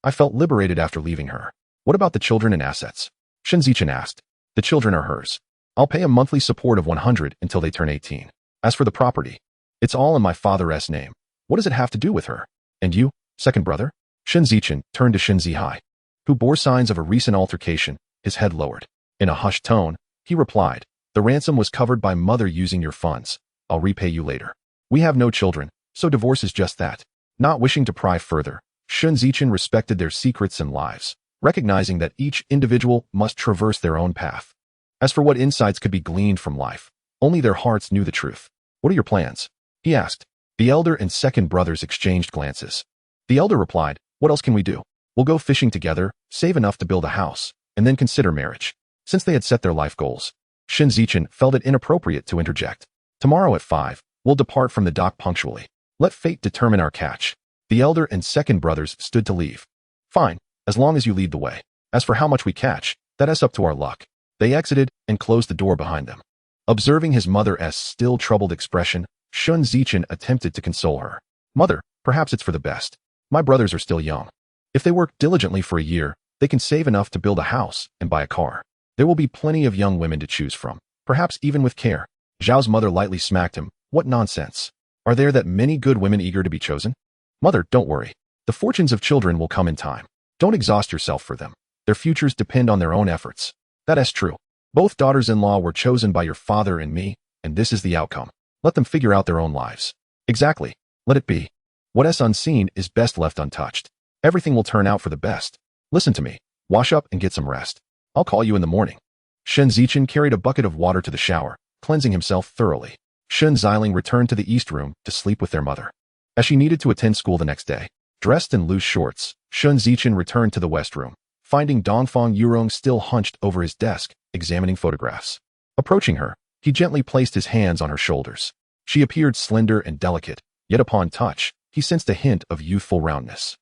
I felt liberated after leaving her. What about the children and assets? Shen Zichen asked. The children are hers. I'll pay a monthly support of 100 until they turn 18. As for the property, it's all in my father's name. What does it have to do with her? And you, second brother? Shen Zichen turned to Shen Zichen, who bore signs of a recent altercation, his head lowered. In a hushed tone, he replied, the ransom was covered by mother using your funds. I'll repay you later. We have no children, so divorce is just that. Not wishing to pry further, Shen Zichen respected their secrets and lives, recognizing that each individual must traverse their own path. As for what insights could be gleaned from life, only their hearts knew the truth. What are your plans? He asked. The elder and second brothers exchanged glances. The elder replied, what else can we do? We'll go fishing together, save enough to build a house, and then consider marriage. Since they had set their life goals, Shen Zichen felt it inappropriate to interject. Tomorrow at 5, we'll depart from the dock punctually. Let fate determine our catch. The elder and second brothers stood to leave. Fine, as long as you lead the way. As for how much we catch, that's up to our luck. They exited and closed the door behind them. Observing his mother's still troubled expression, Shen Zichen attempted to console her. Mother, perhaps it's for the best. My brothers are still young. If they work diligently for a year, they can save enough to build a house and buy a car. There will be plenty of young women to choose from, perhaps even with care. Zhao's mother lightly smacked him. What nonsense. Are there that many good women eager to be chosen? Mother, don't worry. The fortunes of children will come in time. Don't exhaust yourself for them. Their futures depend on their own efforts. That's true. Both daughters-in-law were chosen by your father and me, and this is the outcome. Let them figure out their own lives. Exactly. Let it be. What is unseen is best left untouched. Everything will turn out for the best. Listen to me. Wash up and get some rest. I'll call you in the morning. Shen Zichen carried a bucket of water to the shower, cleansing himself thoroughly. Shen Zichen returned to the east room to sleep with their mother. As she needed to attend school the next day, dressed in loose shorts, Shen Zichen returned to the west room, finding Dongfang Yurong still hunched over his desk, examining photographs. Approaching her, he gently placed his hands on her shoulders. She appeared slender and delicate, yet upon touch, he sensed a hint of youthful roundness.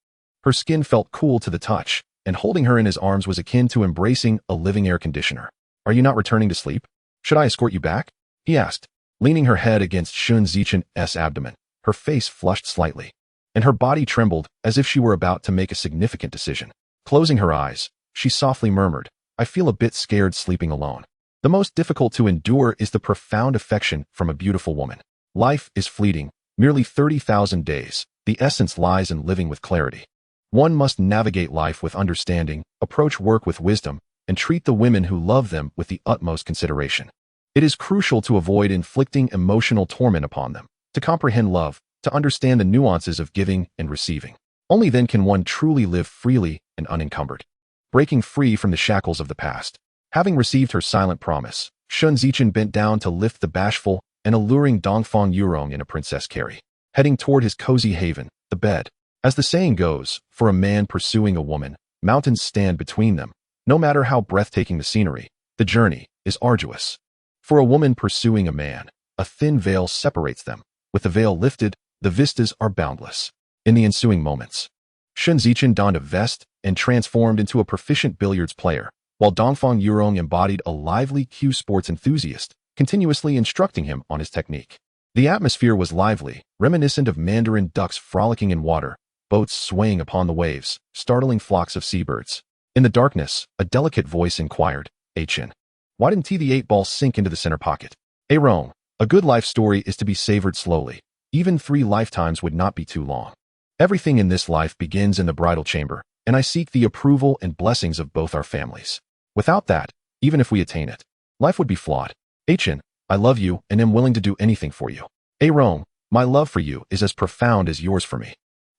Her skin felt cool to the touch, and holding her in his arms was akin to embracing a living air conditioner. Are you not returning to sleep? Should I escort you back? He asked, leaning her head against Shen Zichen's abdomen. Her face flushed slightly, and her body trembled as if she were about to make a significant decision. Closing her eyes, she softly murmured, I feel a bit scared sleeping alone. The most difficult to endure is the profound affection from a beautiful woman. Life is fleeting, merely 30,000 days. The essence lies in living with clarity. One must navigate life with understanding, approach work with wisdom, and treat the women who love them with the utmost consideration. It is crucial to avoid inflicting emotional torment upon them, to comprehend love, to understand the nuances of giving and receiving. Only then can one truly live freely and unencumbered. Breaking free from the shackles of the past. Having received her silent promise, Shen Zichen bent down to lift the bashful and alluring Dongfang Yurong in a princess carry, heading toward his cozy haven, the bed. As the saying goes, for a man pursuing a woman, mountains stand between them. No matter how breathtaking the scenery, the journey is arduous. For a woman pursuing a man, a thin veil separates them. With the veil lifted, the vistas are boundless. In the ensuing moments, Shen Zichen donned a vest and transformed into a proficient billiards player, while Dongfang Yurong embodied a lively cue sports enthusiast, continuously instructing him on his technique. The atmosphere was lively, reminiscent of mandarin ducks frolicking in water, boats swaying upon the waves, startling flocks of seabirds. In the darkness, a delicate voice inquired, Chen, why didn't the 8-ball sink into the center pocket? Rong, a good life story is to be savored slowly. Even 3 lifetimes would not be too long. Everything in this life begins in the bridal chamber, and I seek the approval and blessings of both our families. Without that, even if we attain it, life would be flawed. Chen, I love you and am willing to do anything for you. Rong, my love for you is as profound as yours for me.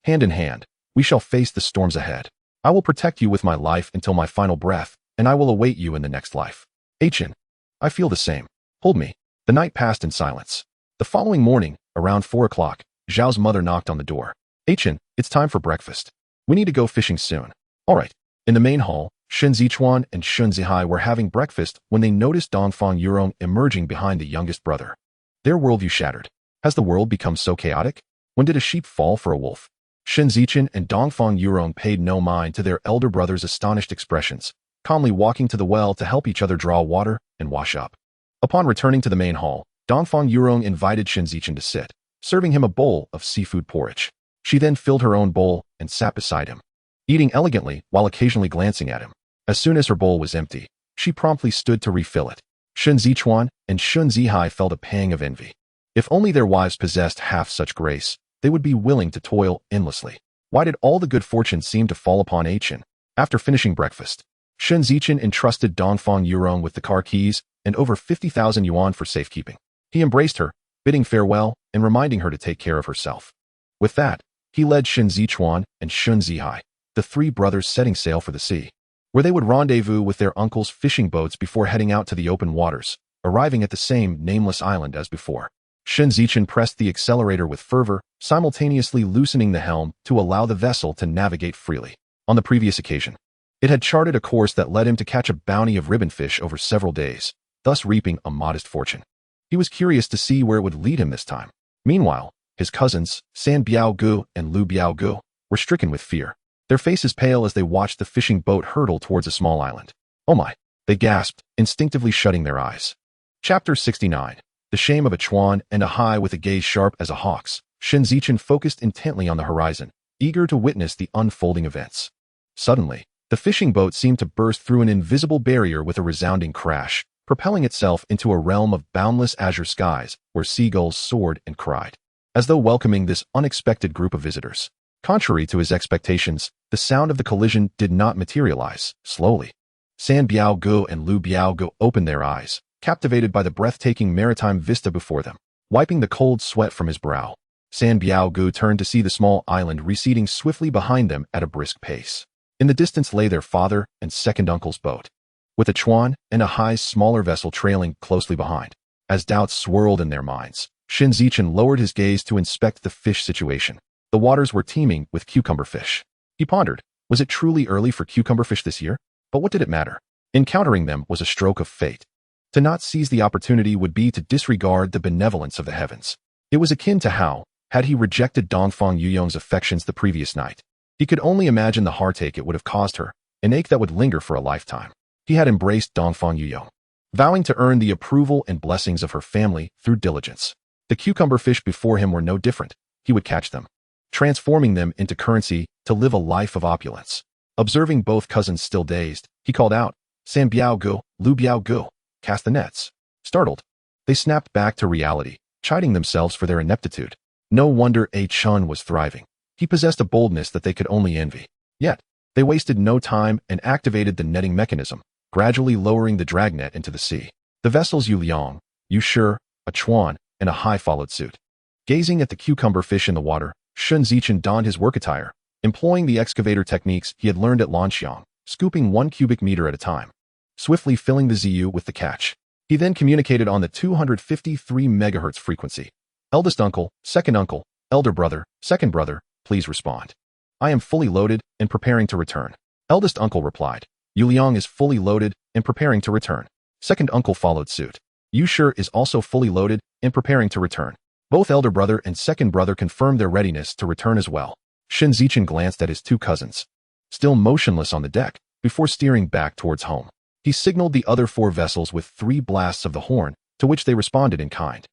Hand in hand, we shall face the storms ahead. I will protect you with my life until my final breath, and I will await you in the next life. Chen, I feel the same. Hold me. The night passed in silence. The following morning, around 4 o'clock, Zhao's mother knocked on the door. Chen, it's time for breakfast. We need to go fishing soon. All right. In the main hall, Shen Zichen and Shen Zichen were having breakfast when they noticed Dongfang Yurong emerging behind the youngest brother. Their worldview shattered. Has the world become so chaotic? When did a sheep fall for a wolf? Shen Zichen and Dongfang Yurong paid no mind to their elder brother's astonished expressions, calmly walking to the well to help each other draw water and wash up. Upon returning to the main hall, Dongfang Yurong invited Shen Zichen to sit, serving him a bowl of seafood porridge. She then filled her own bowl and sat beside him, eating elegantly while occasionally glancing at him. As soon as her bowl was empty, she promptly stood to refill it. Shen Zichen and Shen Zichen felt a pang of envy. If only their wives possessed half such grace, they would be willing to toil endlessly. Why did all the good fortune seem to fall upon Chen? After finishing breakfast, Shen Zichen entrusted Dongfang Yurong with the car keys and over 50,000 yuan for safekeeping. He embraced her, bidding farewell and reminding her to take care of herself. With that, he led Shen Zichen and Shen Zichen, the three brothers, setting sail for the sea, where they would rendezvous with their uncle's fishing boats before heading out to the open waters, arriving at the same nameless island as before. Shen Zichen pressed the accelerator with fervor, simultaneously loosening the helm to allow the vessel to navigate freely. On the previous occasion, it had charted a course that led him to catch a bounty of ribbonfish over several days, thus reaping a modest fortune. He was curious to see where it would lead him this time. Meanwhile, his cousins, San Biaogu and Lu Biaogu, were stricken with fear, their faces pale as they watched the fishing boat hurtle towards a small island. "Oh my," they gasped, instinctively shutting their eyes. Chapter 69. The shame of a chuan and a hai with a gaze sharp as a hawk's. Shen Zichen focused intently on the horizon, eager to witness the unfolding events. Suddenly, the fishing boat seemed to burst through an invisible barrier with a resounding crash, propelling itself into a realm of boundless azure skies where seagulls soared and cried, as though welcoming this unexpected group of visitors. Contrary to his expectations, the sound of the collision did not materialize. Slowly, San Biaogu and Lu Biaogu opened their eyes, captivated by the breathtaking maritime vista before them. Wiping the cold sweat from his brow, San Biaogu turned to see the small island receding swiftly behind them at a brisk pace. In the distance lay their father and second uncle's boat, with a chuan and a hai's smaller vessel trailing closely behind. As doubts swirled in their minds, Shen Zichen lowered his gaze to inspect the fish situation. The waters were teeming with cucumber fish. He pondered, was it truly early for cucumber fish this year? But what did it matter? Encountering them was a stroke of fate. To not seize the opportunity would be to disregard the benevolence of the heavens. It was akin to how, had he rejected Dongfang Yurong's affections the previous night, he could only imagine the heartache it would have caused her, an ache that would linger for a lifetime. He had embraced Dongfang Yurong, vowing to earn the approval and blessings of her family through diligence. The cucumber fish before him were no different. He would catch them, transforming them into currency to live a life of opulence. Observing both cousins still dazed, he called out, "San Biaogu, Lu Biaogu, cast the nets." Startled, they snapped back to reality, chiding themselves for their ineptitude. No wonder Chen was thriving. He possessed a boldness that they could only envy. Yet, they wasted no time and activated the netting mechanism, gradually lowering the dragnet into the sea. The vessels Yu Liang, Yu Shi, a chuan, and a hai followed suit. Gazing at the cucumber fish in the water, Shen Zichen donned his work attire, employing the excavator techniques he had learned at Lanxiang, scooping 1 cubic meter at a time, swiftly filling the ZU with the catch. He then communicated on the 253 MHz frequency. "Eldest uncle, second uncle, elder brother, second brother, please respond. I am fully loaded and preparing to return." Eldest uncle replied. "Yu Liang is fully loaded and preparing to return." Second uncle followed suit. "Yu Shi is also fully loaded and preparing to return." Both elder brother and second brother confirmed their readiness to return as well. Shen Zichen glanced at his two cousins, still motionless on the deck, before steering back towards home. He signaled the other 4 vessels with 3 blasts of the horn, to which they responded in kind,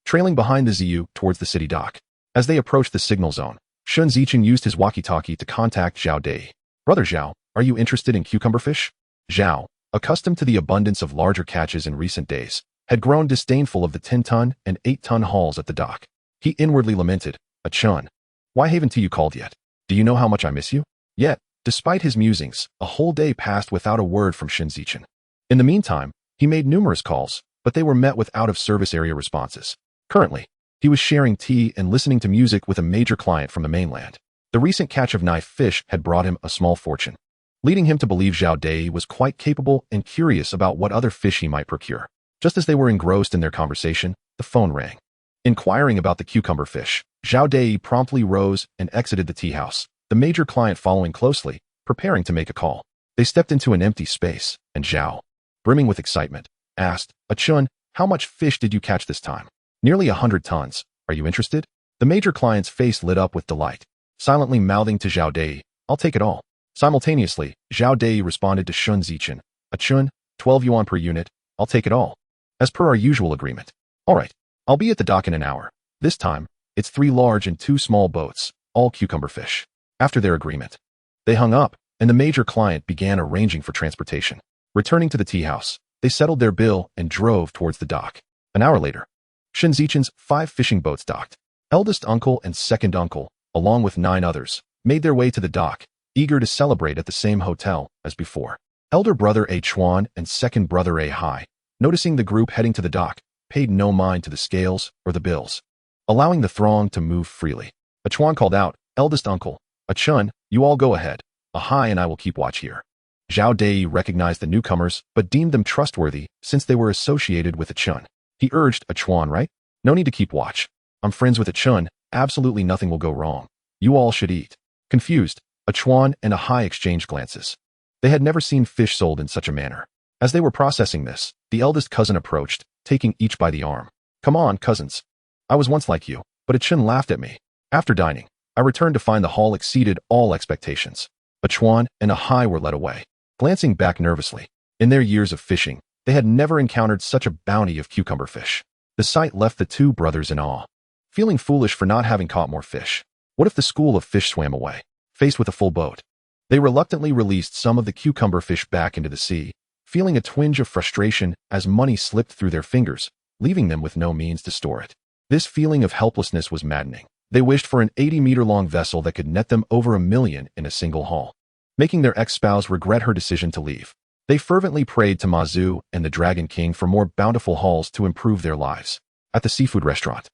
trailing behind the ZU towards the city dock. As they approached the signal zone, Shen Zichen used his walkie-talkie to contact Zhao Dei. "Brother Zhao, are you interested in cucumber fish?" Zhao, accustomed to the abundance of larger catches in recent days, had grown disdainful of the 10-ton and 8-ton hauls at the dock. He inwardly lamented, "Chun, why haven't you called yet? Do you know how much I miss you?" Yet, despite his musings, a whole day passed without a word from Shen Zichen. In the meantime, he made numerous calls, but they were met with out-of-service area responses. Currently, he was sharing tea and listening to music with a major client from the mainland. The recent catch of knife fish had brought him a small fortune, leading him to believe Zhao Dei was quite capable and curious about what other fish he might procure. Just as they were engrossed in their conversation, the phone rang. Inquiring about the cucumber fish, Zhao Dei promptly rose and exited the tea house, the major client following closely, preparing to make a call. They stepped into an empty space, and Zhao, brimming with excitement, asked, "Chun, how much fish did you catch this time?" "Nearly 100 tons. Are you interested?" The major client's face lit up with delight, silently mouthing to Zhao Dei, "I'll take it all." Simultaneously, Zhao Dei responded to Shen Zichen, "Chun, 12 yuan per unit, I'll take it all. As per our usual agreement." "All right, I'll be at the dock in an hour. This time, it's 3 large and 2 small boats, all cucumber fish. After their agreement, they hung up, and the major client began arranging for transportation. Returning to the tea house, they settled their bill and drove towards the dock. An hour later, Shen Zichen's 5 fishing boats docked. Eldest uncle and second uncle, along with 9 others, made their way to the dock, eager to celebrate at the same hotel as before. Elder brother A Chuan and second brother A Hai, noticing the group heading to the dock, paid no mind to the scales or the bills, allowing the throng to move freely. A Chuan called out, "Eldest uncle, A Chun, you all go ahead. A Hai and I will keep watch here." Zhao Dei recognized the newcomers but deemed them trustworthy since they were associated with A Chun. He urged, "A Chuan, right? No need to keep watch. I'm friends with A Chun, absolutely nothing will go wrong. You all should eat." Confused, A Chuan and A Hai exchanged glances. They had never seen fish sold in such a manner. As they were processing this, the eldest cousin approached, taking each by the arm. "Come on, cousins. I was once like you, but A Chun laughed at me. After dining, I returned to find the haul exceeded all expectations." A Chuan and A Hai were led away. Glancing back nervously, in their years of fishing, they had never encountered such a bounty of cucumber fish. The sight left the 2 brothers in awe, feeling foolish for not having caught more fish. What if the school of fish swam away? Faced with a full boat, they reluctantly released some of the cucumber fish back into the sea, feeling a twinge of frustration as money slipped through their fingers, leaving them with no means to store it. This feeling of helplessness was maddening. They wished for an 80-meter-long vessel that could net them over $1 million in a single haul, making their ex-spouse regret her decision to leave. They fervently prayed to Mazu and the Dragon King for more bountiful hauls to improve their lives. At the seafood restaurant,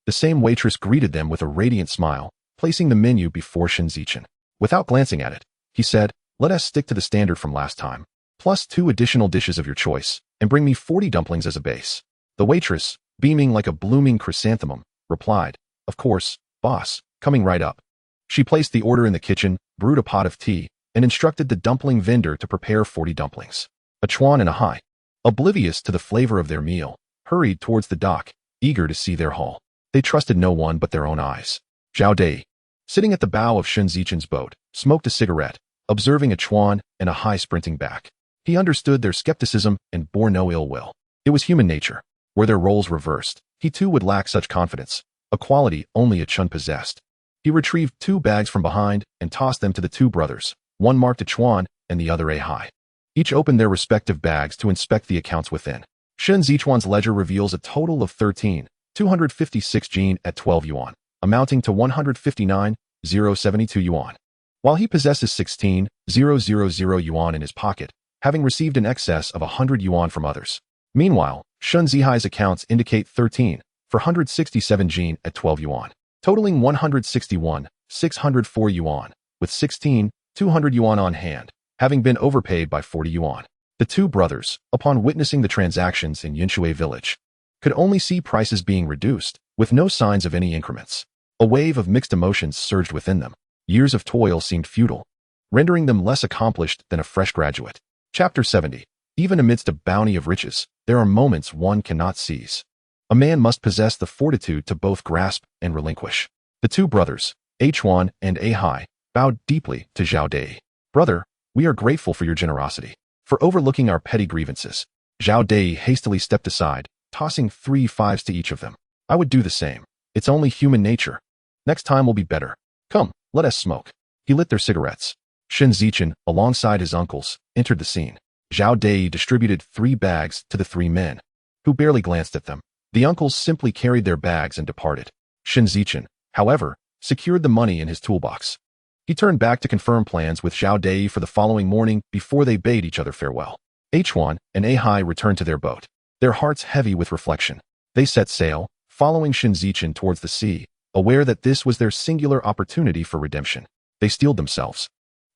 the same waitress greeted them with a radiant smile, placing the menu before Shen Zichen. Without glancing at it, he said, "Let us stick to the standard from last time, plus 2 additional dishes of your choice, and bring me 40 dumplings as a base." The waitress, beaming like a blooming chrysanthemum, replied, "Of course, boss, coming right up." She placed the order in the kitchen, brewed a pot of tea, and instructed the dumpling vendor to prepare 40 dumplings. A Chuan and A Hai, oblivious to the flavor of their meal, hurried towards the dock, eager to see their haul. They trusted no one but their own eyes. Zhao Dei, sitting at the bow of Shen Zichen's boat, smoked a cigarette, observing A Chuan and A Hai sprinting back. He understood their skepticism and bore no ill will. It was human nature. Were their roles reversed, he too would lack such confidence, a quality only A Chun possessed. He retrieved 2 bags from behind and tossed them to the 2 brothers, one marked A Chuan and the other A Hai. Each opened their respective bags to inspect the accounts within. Shen Zichuan's ledger reveals a total of 13,256 jin at 12 yuan, amounting to 159,072 yuan. While he possesses 16,000 yuan in his pocket, having received an excess of 100 yuan from others. Meanwhile, Shen Zihai's accounts indicate 13,467 jin at 12 yuan, totaling 161,604 yuan, with 16,200 yuan on hand, having been overpaid by 40 yuan. The 2 brothers, upon witnessing the transactions in Yinshui village, could only see prices being reduced, with no signs of any increments. A wave of mixed emotions surged within them. Years of toil seemed futile, rendering them less accomplished than a fresh graduate. Chapter 70. Even amidst a bounty of riches, there are moments one cannot seize. A man must possess the fortitude to both grasp and relinquish. The 2 brothers, A Chuan and A Hai, bowed deeply to Zhao Dei. "Brother, we are grateful for your generosity, for overlooking our petty grievances." Zhao Dei hastily stepped aside, tossing 3 fives to each of them. "I would do the same. It's only human nature. Next time will be better. Come, let us smoke." He lit their cigarettes. Shen Zichen, alongside his uncles, entered the scene. Zhao Dei distributed 3 bags to the 3 men, who barely glanced at them. The uncles simply carried their bags and departed. Shen Zichen, however, secured the money in his toolbox. He turned back to confirm plans with Zhao Dei for the following morning before they bade each other farewell. A Chuan and A Hai returned to their boat, their hearts heavy with reflection. They set sail, following Shen Zichen towards the sea, aware that this was their singular opportunity for redemption. They steeled themselves,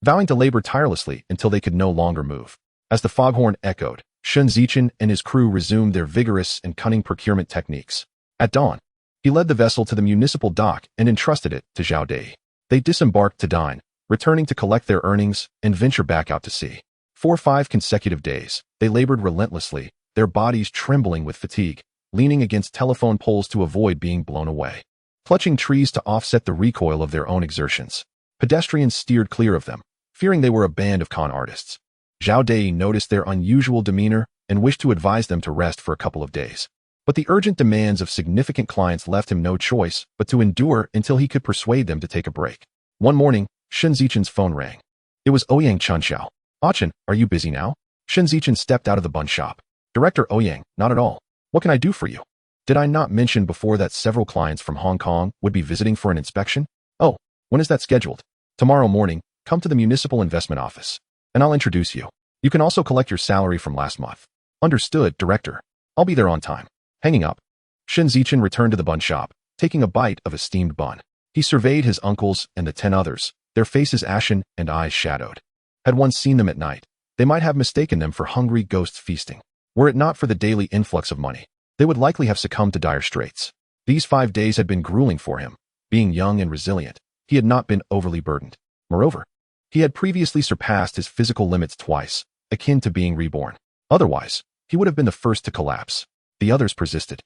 vowing to labor tirelessly until they could no longer move. As the foghorn echoed, Shen Zichen and his crew resumed their vigorous and cunning procurement techniques. At dawn, he led the vessel to the municipal dock and entrusted it to Zhao Dei. They disembarked to dine, returning to collect their earnings and venture back out to sea. For 5 consecutive days, they labored relentlessly, their bodies trembling with fatigue, leaning against telephone poles to avoid being blown away, clutching trees to offset the recoil of their own exertions. Pedestrians steered clear of them, fearing they were a band of con artists. Zhao Dei noticed their unusual demeanor and wished to advise them to rest for a couple of days. But the urgent demands of significant clients left him no choice but to endure until he could persuade them to take a break. One morning, Shen Zichen's phone rang. It was Ouyang Chunxiao. "Chen, are you busy now?" Shen Zichen stepped out of the bun shop. "Director Ouyang, not at all. What can I do for you? Did I not mention before that several clients from Hong Kong would be visiting for an inspection? Oh, when is that scheduled?" "Tomorrow morning, come to the Municipal Investment Office, and I'll introduce you. You can also collect your salary from last month." "Understood, Director. I'll be there on time." Hanging up, Shen Zichen returned to the bun shop, taking a bite of a steamed bun. He surveyed his uncles and the 10 others, their faces ashen and eyes shadowed. Had one seen them at night, they might have mistaken them for hungry ghosts feasting. Were it not for the daily influx of money, they would likely have succumbed to dire straits. These 5 days had been grueling for him. Being young and resilient, he had not been overly burdened. Moreover, he had previously surpassed his physical limits twice, akin to being reborn. Otherwise, he would have been the first to collapse. The others persisted,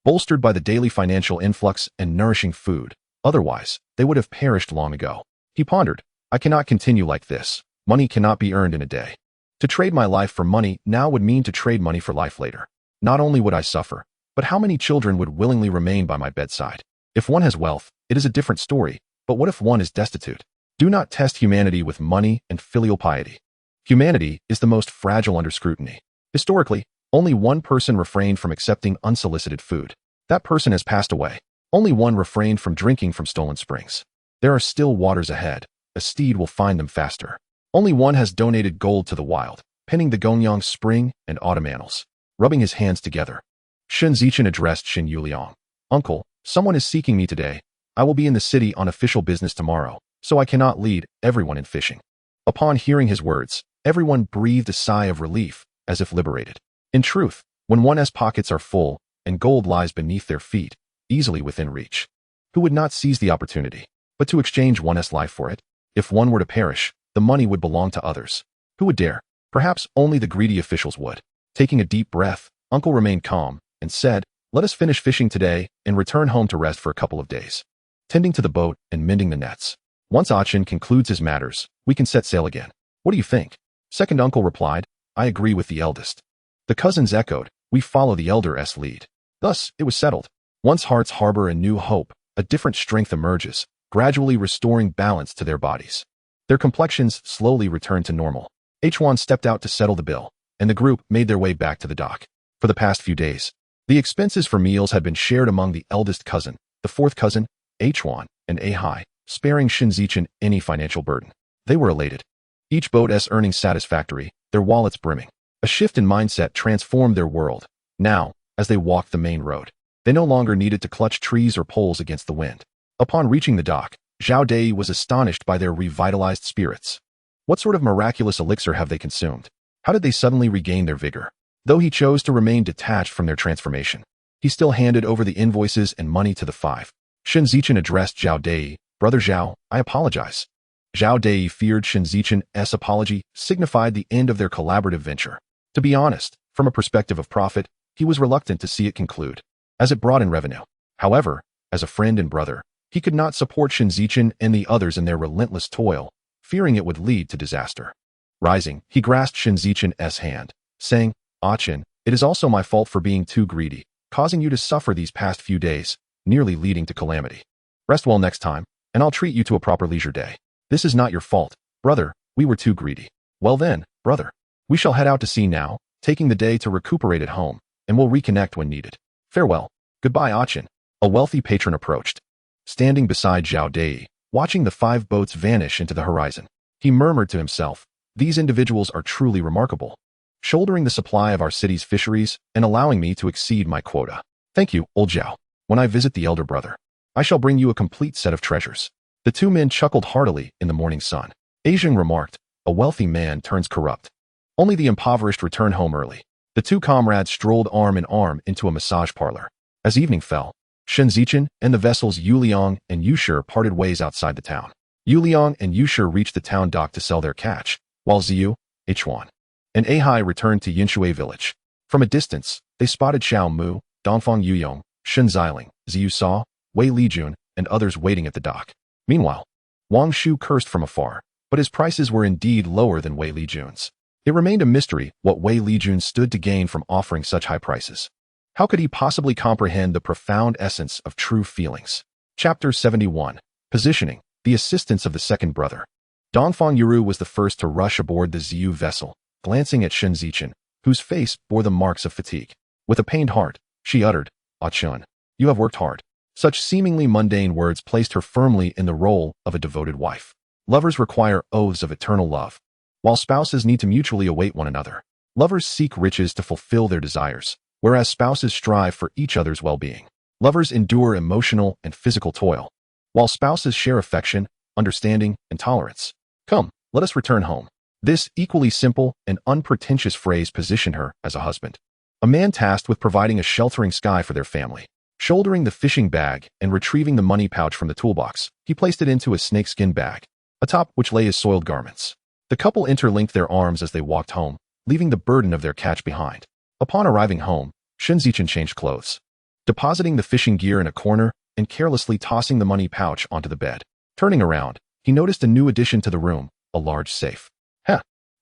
bolstered by the daily financial influx and nourishing food. Otherwise, they would have perished long ago. He pondered, "I cannot continue like this. Money cannot be earned in a day. To trade my life for money now would mean to trade money for life later. Not only would I suffer, but how many children would willingly remain by my bedside? If one has wealth, it is a different story, but what if one is destitute? Do not test humanity with money and filial piety. Humanity is the most fragile under scrutiny. Historically, only one person refrained from accepting unsolicited food. That person has passed away. Only one refrained from drinking from stolen springs. There are still waters ahead. A steed will find them faster. Only one has donated gold to the wild, penning the Gonyang spring and autumn annals." Rubbing his hands together, Shen Zichen addressed Shen Yuliang. "Uncle, someone is seeking me today. I will be in the city on official business tomorrow, so I cannot lead everyone in fishing." Upon hearing his words, everyone breathed a sigh of relief, as if liberated. In truth, when one's pockets are full and gold lies beneath their feet, easily within reach, who would not seize the opportunity? But to exchange one's life for it? If one were to perish, the money would belong to others. Who would dare? Perhaps only the greedy officials would. Taking a deep breath, Uncle remained calm and said, "Let us finish fishing today and return home to rest for a couple of days, tending to the boat and mending the nets. Once Chen concludes his matters, we can set sail again. What do you think?" Second uncle replied, "I agree with the eldest." The cousins echoed, "We follow the elder's lead." Thus, it was settled. Once hearts harbor a new hope, a different strength emerges, gradually restoring balance to their bodies. Their complexions slowly returned to normal. Huan stepped out to settle the bill, and the group made their way back to the dock. For the past few days, the expenses for meals had been shared among the eldest cousin, the fourth cousin, Huan, and Hai, sparing Shen Zichen any financial burden. They were elated. Each boat's earnings satisfactory, their wallets brimming. A shift in mindset transformed their world. Now, as they walked the main road, they no longer needed to clutch trees or poles against the wind. Upon reaching the dock, Zhao Dei was astonished by their revitalized spirits. What sort of miraculous elixir have they consumed? How did they suddenly regain their vigor? Though he chose to remain detached from their transformation, he still handed over the invoices and money to the 5. Shen Zichen addressed Zhao Dei, "Brother Zhao, I apologize." Zhao Dei feared Shen Zichen's apology signified the end of their collaborative venture. To be honest, from a perspective of profit, he was reluctant to see it conclude, as it brought in revenue. However, as a friend and brother, he could not support Shen Zichen and the others in their relentless toil, fearing it would lead to disaster. Rising, he grasped Shen Zichen's hand, saying, "Chen, it is also my fault for being too greedy, causing you to suffer these past few days, nearly leading to calamity. Rest well next time, and I'll treat you to a proper leisure day. This is not your fault, brother, we were too greedy. Well then, brother, we shall head out to sea now, taking the day to recuperate at home, and we'll reconnect when needed. Farewell. Goodbye, Chen." A wealthy patron approached. Standing beside Zhao Dei, watching the 5 boats vanish into the horizon, he murmured to himself, "These individuals are truly remarkable, shouldering the supply of our city's fisheries and allowing me to exceed my quota. Thank you, old Zhao. When I visit the elder brother, I shall bring you a complete set of treasures." The 2 men chuckled heartily in the morning sun. Asian remarked, "A wealthy man turns corrupt. Only the impoverished return home early." The 2 comrades strolled arm in arm into a massage parlor. As evening fell, Shen Zichen and the vessels Yuliang and Yushe parted ways outside the town. Yuliang and Yushe reached the town dock to sell their catch, while Ziyu, Huan, and Hai returned to Yinshui village. From a distance, they spotted Xiao Mu, Dongfang Yurong, Shen Zichen, Ziyu Sa, Wei Lijun, and others waiting at the dock. Meanwhile, Wang Shu cursed from afar, but his prices were indeed lower than Wei Lijun's. It remained a mystery what Wei Lijun stood to gain from offering such high prices. How could he possibly comprehend the profound essence of true feelings? Chapter 71. Positioning, the assistance of the second brother. Dongfang Yurong was the first to rush aboard the Ziyu vessel, glancing at Shen Zichen, whose face bore the marks of fatigue. With a pained heart, she uttered, "Ah Chun, you have worked hard." Such seemingly mundane words placed her firmly in the role of a devoted wife. Lovers require oaths of eternal love, while spouses need to mutually await one another. Lovers seek riches to fulfill their desires, whereas spouses strive for each other's well-being. Lovers endure emotional and physical toil, while spouses share affection, understanding, and tolerance. Come, let us return home. This equally simple and unpretentious phrase positioned her as a husband, a man tasked with providing a sheltering sky for their family. Shouldering the fishing bag and retrieving the money pouch from the toolbox, he placed it into a snakeskin bag, atop which lay his soiled garments. The couple interlinked their arms as they walked home, leaving the burden of their catch behind. Upon arriving home, Shen Zichen changed clothes, depositing the fishing gear in a corner and carelessly tossing the money pouch onto the bed. Turning around, he noticed a new addition to the room, a large safe.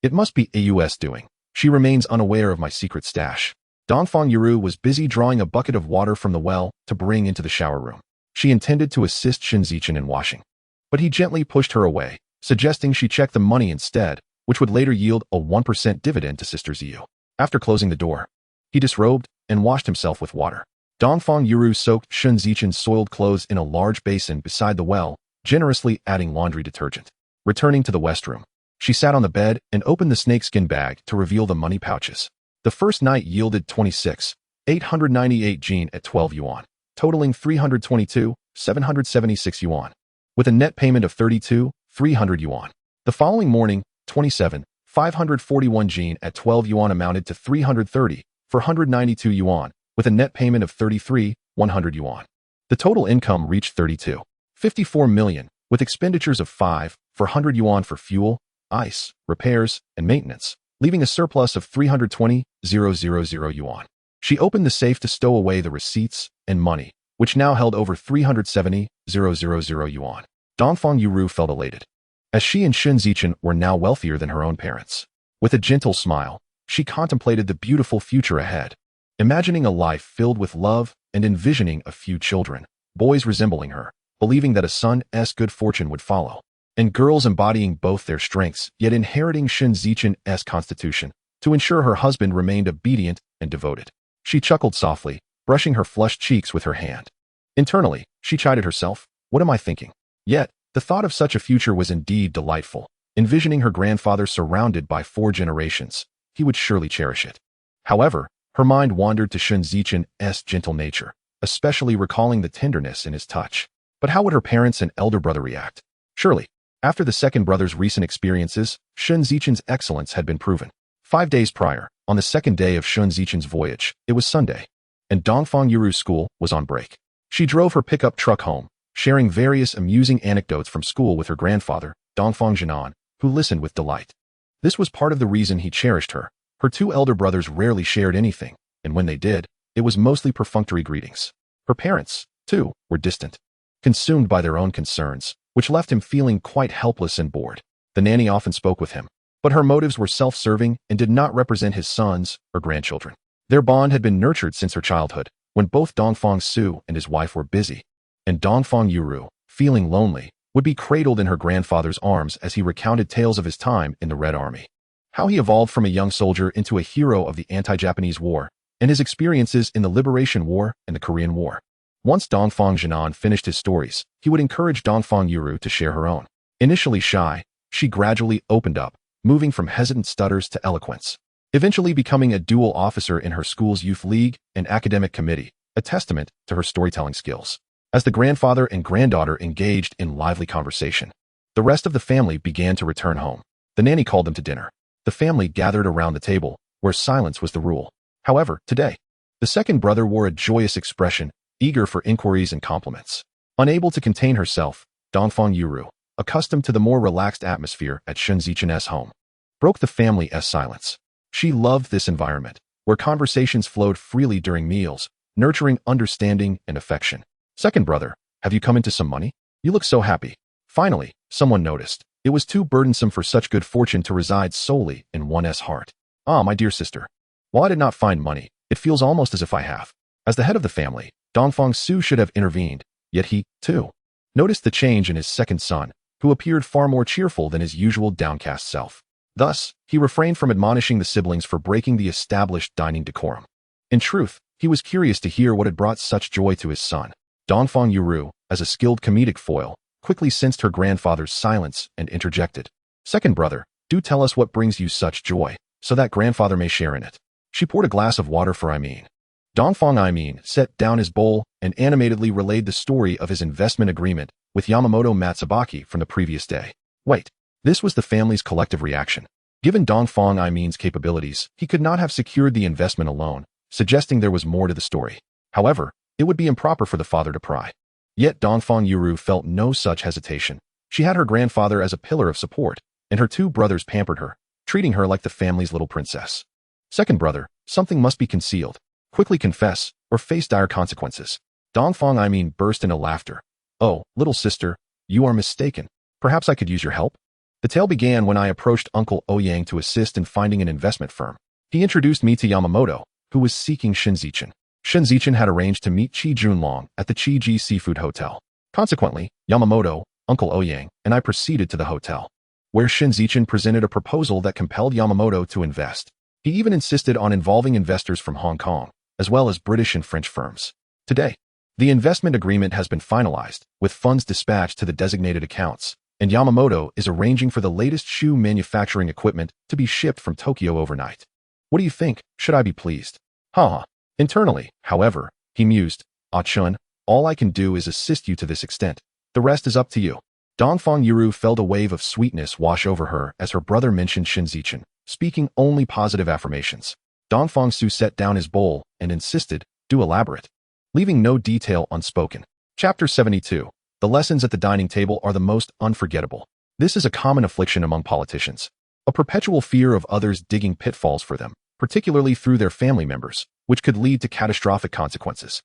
It must be AUS doing. She remains unaware of my secret stash. Dongfang Yurong was busy drawing a bucket of water from the well to bring into the shower room. She intended to assist Shen Zichen in washing, but he gently pushed her away, suggesting she check the money instead, which would later yield a 1% dividend to Sister Ziyu. After closing the door, he disrobed and washed himself with water. Dongfang Yurong soaked Shen Zichen's soiled clothes in a large basin beside the well, generously adding laundry detergent. Returning to the west room, she sat on the bed and opened the snakeskin bag to reveal the money pouches. The first night yielded 26,898 jin at 12 yuan, totaling 322,776 yuan, with a net payment of 32,300 yuan. The following morning, 27,541 jin at 12 yuan amounted to 330,492 yuan, with a net payment of 33,100 yuan. The total income reached 32,54 million, with expenditures of 5,400 yuan for fuel, ice, repairs, and maintenance, leaving a surplus of 320,000 yuan. She opened the safe to stow away the receipts and money, which now held over 370,000 yuan. Dongfang Yurong felt elated, as she and Shen Zichen were now wealthier than her own parents. With a gentle smile, she contemplated the beautiful future ahead, imagining a life filled with love and envisioning a few children, boys resembling her, believing that a son's good fortune would follow, and girls embodying both their strengths yet inheriting Shen Zichen's constitution to ensure her husband remained obedient and devoted. She chuckled softly, brushing her flushed cheeks with her hand. Internally, she chided herself, "What am I thinking?" Yet, the thought of such a future was indeed delightful. Envisioning her grandfather surrounded by 4 generations, he would surely cherish it. However, her mind wandered to Shen Zichen's gentle nature, especially recalling the tenderness in his touch. But how would her parents and elder brother react? Surely, after the second brother's recent experiences, Shen Zichen's excellence had been proven. 5 days prior, on the second day of Shen Zichen's voyage, it was Sunday, and Dongfang Yurong's school was on break. She drove her pickup truck home, sharing various amusing anecdotes from school with her grandfather, Dongfang Yurong, who listened with delight. This was part of the reason he cherished her. Her 2 elder brothers rarely shared anything, and when they did, it was mostly perfunctory greetings. Her parents, too, were distant, consumed by their own concerns, which left him feeling quite helpless and bored. The nanny often spoke with him, but her motives were self-serving and did not represent his sons or grandchildren. Their bond had been nurtured since her childhood, when both Dongfang Su and his wife were busy, and Dongfang Yurong, feeling lonely, would be cradled in her grandfather's arms as he recounted tales of his time in the Red Army, how he evolved from a young soldier into a hero of the anti-Japanese war, and his experiences in the Liberation War and the Korean War. Once Dongfang Yurong finished his stories, he would encourage Dongfang Yurong to share her own. Initially shy, she gradually opened up, moving from hesitant stutters to eloquence, eventually becoming a dual officer in her school's youth league and academic committee, a testament to her storytelling skills. As the grandfather and granddaughter engaged in lively conversation, the rest of the family began to return home. The nanny called them to dinner. The family gathered around the table, where silence was the rule. However, today, the second brother wore a joyous expression, eager for inquiries and compliments. Unable to contain herself, Dongfang Yurong, accustomed to the more relaxed atmosphere at Shen Zichen's home, broke the family's silence. She loved this environment, where conversations flowed freely during meals, nurturing understanding and affection. "Second brother, have you come into some money? You look so happy." Finally, someone noticed. It was too burdensome for such good fortune to reside solely in one's heart. "Ah, my dear sister, while I did not find money, it feels almost as if I have." As the head of the family, Dongfang Su should have intervened, yet he, too, noticed the change in his second son, who appeared far more cheerful than his usual downcast self. Thus, he refrained from admonishing the siblings for breaking the established dining decorum. In truth, he was curious to hear what had brought such joy to his son. Dongfang Yurong, as a skilled comedic foil, quickly sensed her grandfather's silence and interjected. "Second brother, do tell us what brings you such joy, so that grandfather may share in it." She poured a glass of water for Imean. Dongfang Imean set down his bowl and animatedly relayed the story of his investment agreement with Yamamoto Matsubaki from the previous day. Wait, this was the family's collective reaction. Given Dongfang Imean's capabilities, he could not have secured the investment alone, suggesting there was more to the story. However, it would be improper for the father to pry. Yet Dongfang Yurong felt no such hesitation. She had her grandfather as a pillar of support, and her two brothers pampered her, treating her like the family's little princess. Second brother, something must be concealed. Quickly confess, or face dire consequences. Dongfang Imean burst into laughter. "Oh, little sister, you are mistaken. Perhaps I could use your help?" The tale began when I approached Uncle Ouyang to assist in finding an investment firm. He introduced me to Yamamoto, who was seeking Shen Zichen. Shen Zichen had arranged to meet Qi Junlong at the Qiji Seafood Hotel. Consequently, Yamamoto, Uncle Ouyang, and I proceeded to the hotel, where Shen Zichen presented a proposal that compelled Yamamoto to invest. He even insisted on involving investors from Hong Kong, as well as British and French firms. Today, the investment agreement has been finalized, with funds dispatched to the designated accounts, and Yamamoto is arranging for the latest shoe manufacturing equipment to be shipped from Tokyo overnight. What do you think? Should I be pleased? Haha. Internally, however, he mused, "Ah-chun, all I can do is assist you to this extent. The rest is up to you." Dongfang Yurong felt a wave of sweetness wash over her as her brother mentioned Shen Zichen, speaking only positive affirmations. Dongfang Su set down his bowl and insisted, "Do elaborate," leaving no detail unspoken. Chapter 72. The lessons at the dining table are the most unforgettable. This is a common affliction among politicians. A perpetual fear of others digging pitfalls for them, particularly through their family members, which could lead to catastrophic consequences.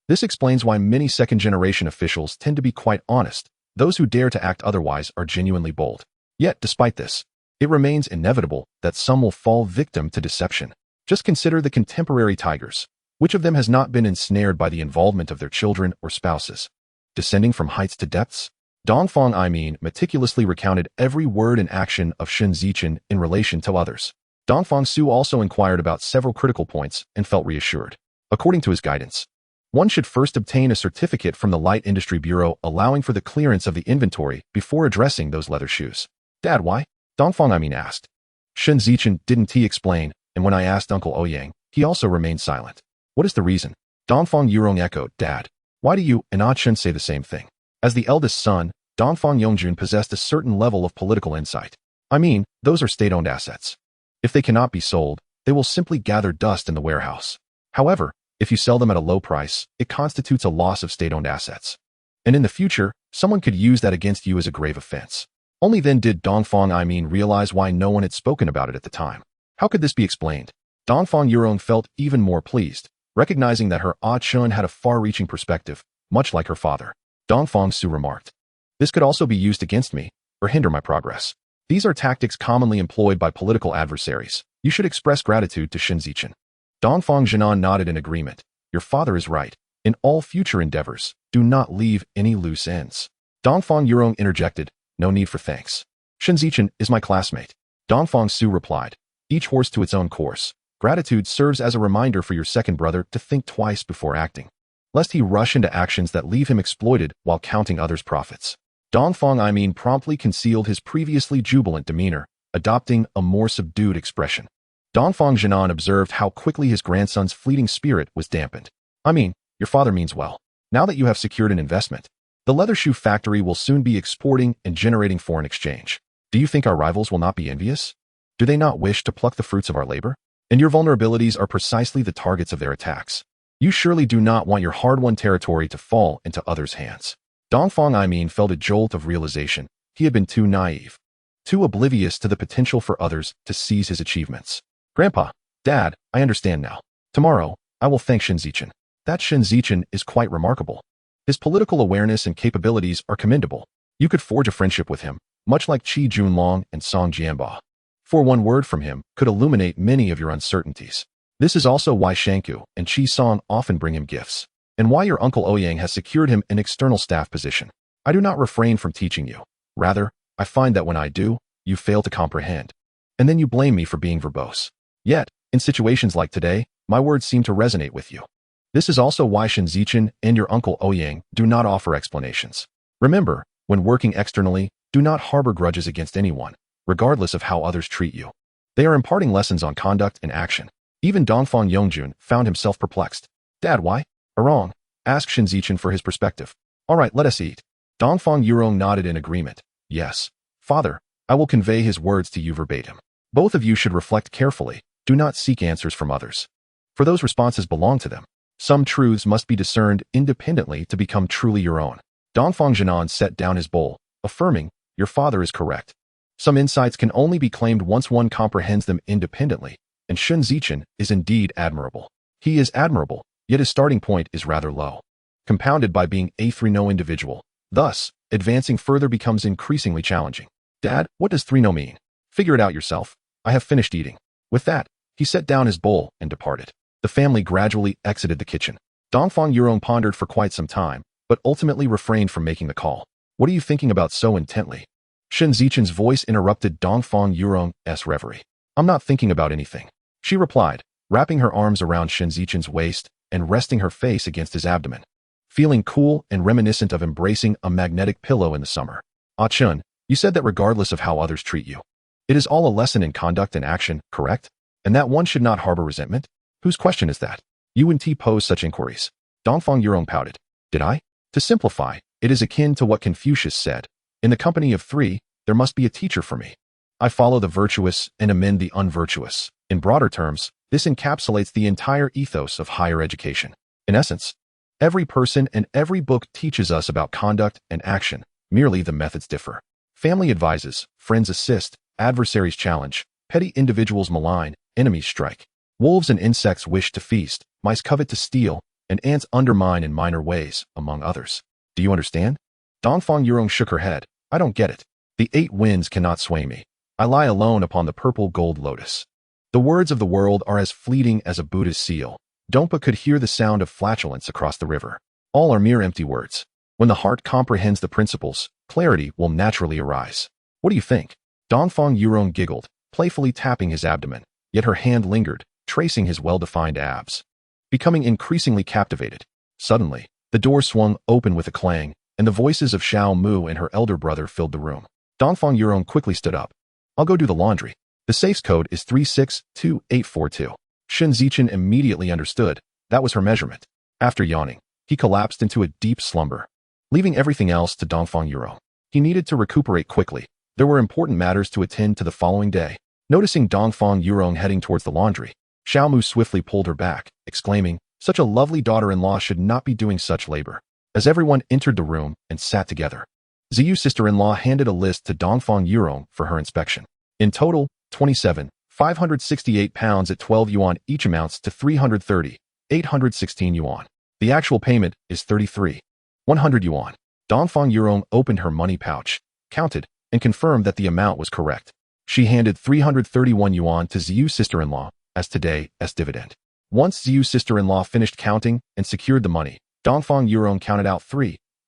This explains why many second-generation officials tend to be quite honest. Those who dare to act otherwise are genuinely bold. Yet, despite this, it remains inevitable that some will fall victim to deception. Just consider the contemporary tigers. Which of them has not been ensnared by the involvement of their children or spouses? Descending from heights to depths? Dongfang Imean meticulously recounted every word and action of Shen Zichen in relation to others. Dongfang Su also inquired about several critical points and felt reassured. According to his guidance, one should first obtain a certificate from the Light Industry Bureau allowing for the clearance of the inventory before addressing those leather shoes. "Dad, why?" Dongfang Imean asked. Shen Zichen didn't he explain, and when I asked Uncle Ouyang, he also remained silent. "What is the reason?" Dongfang Yurong echoed, "Dad, why do you and Ah-chun say the same thing?" As the eldest son, Dongfang Yongjun possessed a certain level of political insight. I mean, those are state-owned assets. If they cannot be sold, they will simply gather dust in the warehouse. However, if you sell them at a low price, it constitutes a loss of state-owned assets. And in the future, someone could use that against you as a grave offense. Only then did Dongfang Imean realize why no one had spoken about it at the time. How could this be explained? Dongfang Yurong felt even more pleased, recognizing that her Ah-chun had a far-reaching perspective, much like her father. Dongfang Su remarked, "This could also be used against me, or hinder my progress. These are tactics commonly employed by political adversaries. You should express gratitude to Shen Zichen." Dongfang Jinan nodded in agreement. "Your father is right. In all future endeavors, do not leave any loose ends." Dongfang Yurong interjected, "No need for thanks. Shen Zichen is my classmate." Dongfang Su replied, "Each horse to its own course. Gratitude serves as a reminder for your second brother to think twice before acting, lest he rush into actions that leave him exploited while counting others' profits." Dongfang Imean promptly concealed his previously jubilant demeanor, adopting a more subdued expression. Dongfang Jinan observed how quickly his grandson's fleeting spirit was dampened. "I mean, your father means well. Now that you have secured an investment, the leather shoe factory will soon be exporting and generating foreign exchange. Do you think our rivals will not be envious? Do they not wish to pluck the fruits of our labor? And your vulnerabilities are precisely the targets of their attacks. You surely do not want your hard-won territory to fall into others' hands." Dongfang Imean felt a jolt of realization. He had been too naive, too oblivious to the potential for others to seize his achievements. "Grandpa, Dad, I understand now. Tomorrow, I will thank Shen Zichen. That Shen Zichen is quite remarkable. His political awareness and capabilities are commendable. You could forge a friendship with him, much like Qi Junlong and Song Jianba. For one word from him could illuminate many of your uncertainties." This is also why Shanku and Chi Song often bring him gifts, and why your uncle Ouyang has secured him an external staff position. I do not refrain from teaching you. Rather, I find that when I do, you fail to comprehend. And then you blame me for being verbose. Yet, in situations like today, my words seem to resonate with you. This is also why Shen Zichen and your uncle Ouyang do not offer explanations. Remember, when working externally, do not harbor grudges against anyone, regardless of how others treat you. They are imparting lessons on conduct and action. Even Dongfang Yurong found himself perplexed. Dad, why? Wrong. Asked Shen Zichen for his perspective. All right, let us eat. Dongfang Yurong nodded in agreement. Yes. Father, I will convey his words to you verbatim. Both of you should reflect carefully. Do not seek answers from others, for those responses belong to them. Some truths must be discerned independently to become truly your own. Dongfang Yurong set down his bowl, affirming, your father is correct. Some insights can only be claimed once one comprehends them independently, and Shen Zichen is indeed admirable. He is admirable, yet his starting point is rather low, compounded by being a 3-no individual. Thus, advancing further becomes increasingly challenging. Dad, what does 3-no mean? Figure it out yourself. I have finished eating. With that, he set down his bowl and departed. The family gradually exited the kitchen. Dongfang Yurong pondered for quite some time, but ultimately refrained from making the call. What are you thinking about so intently? Shen Zichen's voice interrupted Dongfang Yurong's reverie. I'm not thinking about anything, she replied, wrapping her arms around Shen Zichen's waist and resting her face against his abdomen, feeling cool and reminiscent of embracing a magnetic pillow in the summer. Ah Chun, you said that regardless of how others treat you, it is all a lesson in conduct and action, correct? And that one should not harbor resentment? Whose question is that? You and T pose such inquiries. Dongfang Yurong pouted. Did I? To simplify, it is akin to what Confucius said. In the company of 3, there must be a teacher for me. I follow the virtuous and amend the unvirtuous. In broader terms, this encapsulates the entire ethos of higher education. In essence, every person and every book teaches us about conduct and action, merely the methods differ. Family advises, friends assist, adversaries challenge, petty individuals malign, enemies strike. Wolves and insects wish to feast, mice covet to steal, and ants undermine in minor ways, among others. Do you understand? Dongfang Yurong shook her head. I don't get it. The 8 winds cannot sway me. I lie alone upon the purple gold lotus. The words of the world are as fleeting as a Buddha's seal. Dompa could hear the sound of flatulence across the river. All are mere empty words. When the heart comprehends the principles, clarity will naturally arise. What do you think? Dongfang Yurong giggled, playfully tapping his abdomen, yet her hand lingered, tracing his well-defined abs. Becoming increasingly captivated. Suddenly, the door swung open with a clang, and the voices of Xiao Mu and her elder brother filled the room. Dongfang Yurong quickly stood up. I'll go do the laundry. The safe's code is 362842. Shen Zichen immediately understood. That was her measurement. After yawning, he collapsed into a deep slumber, leaving everything else to Dongfang Yurong. He needed to recuperate quickly. There were important matters to attend to the following day. Noticing Dongfang Yurong heading towards the laundry, Xiao Mu swiftly pulled her back, exclaiming, such a lovely daughter-in-law should not be doing such labor. As everyone entered the room and sat together, Ziyu's sister-in-law handed a list to Dongfang Yurong for her inspection. In total, 568 pounds at 12 yuan each amounts to 816 yuan. The actual payment is 100 yuan. Dongfang Yurong opened her money pouch, counted, and confirmed that the amount was correct. She handed 331 yuan to Ziyu's sister-in-law as today's dividend. Once Ziyu's sister-in-law finished counting and secured the money, Dongfang Yurong counted out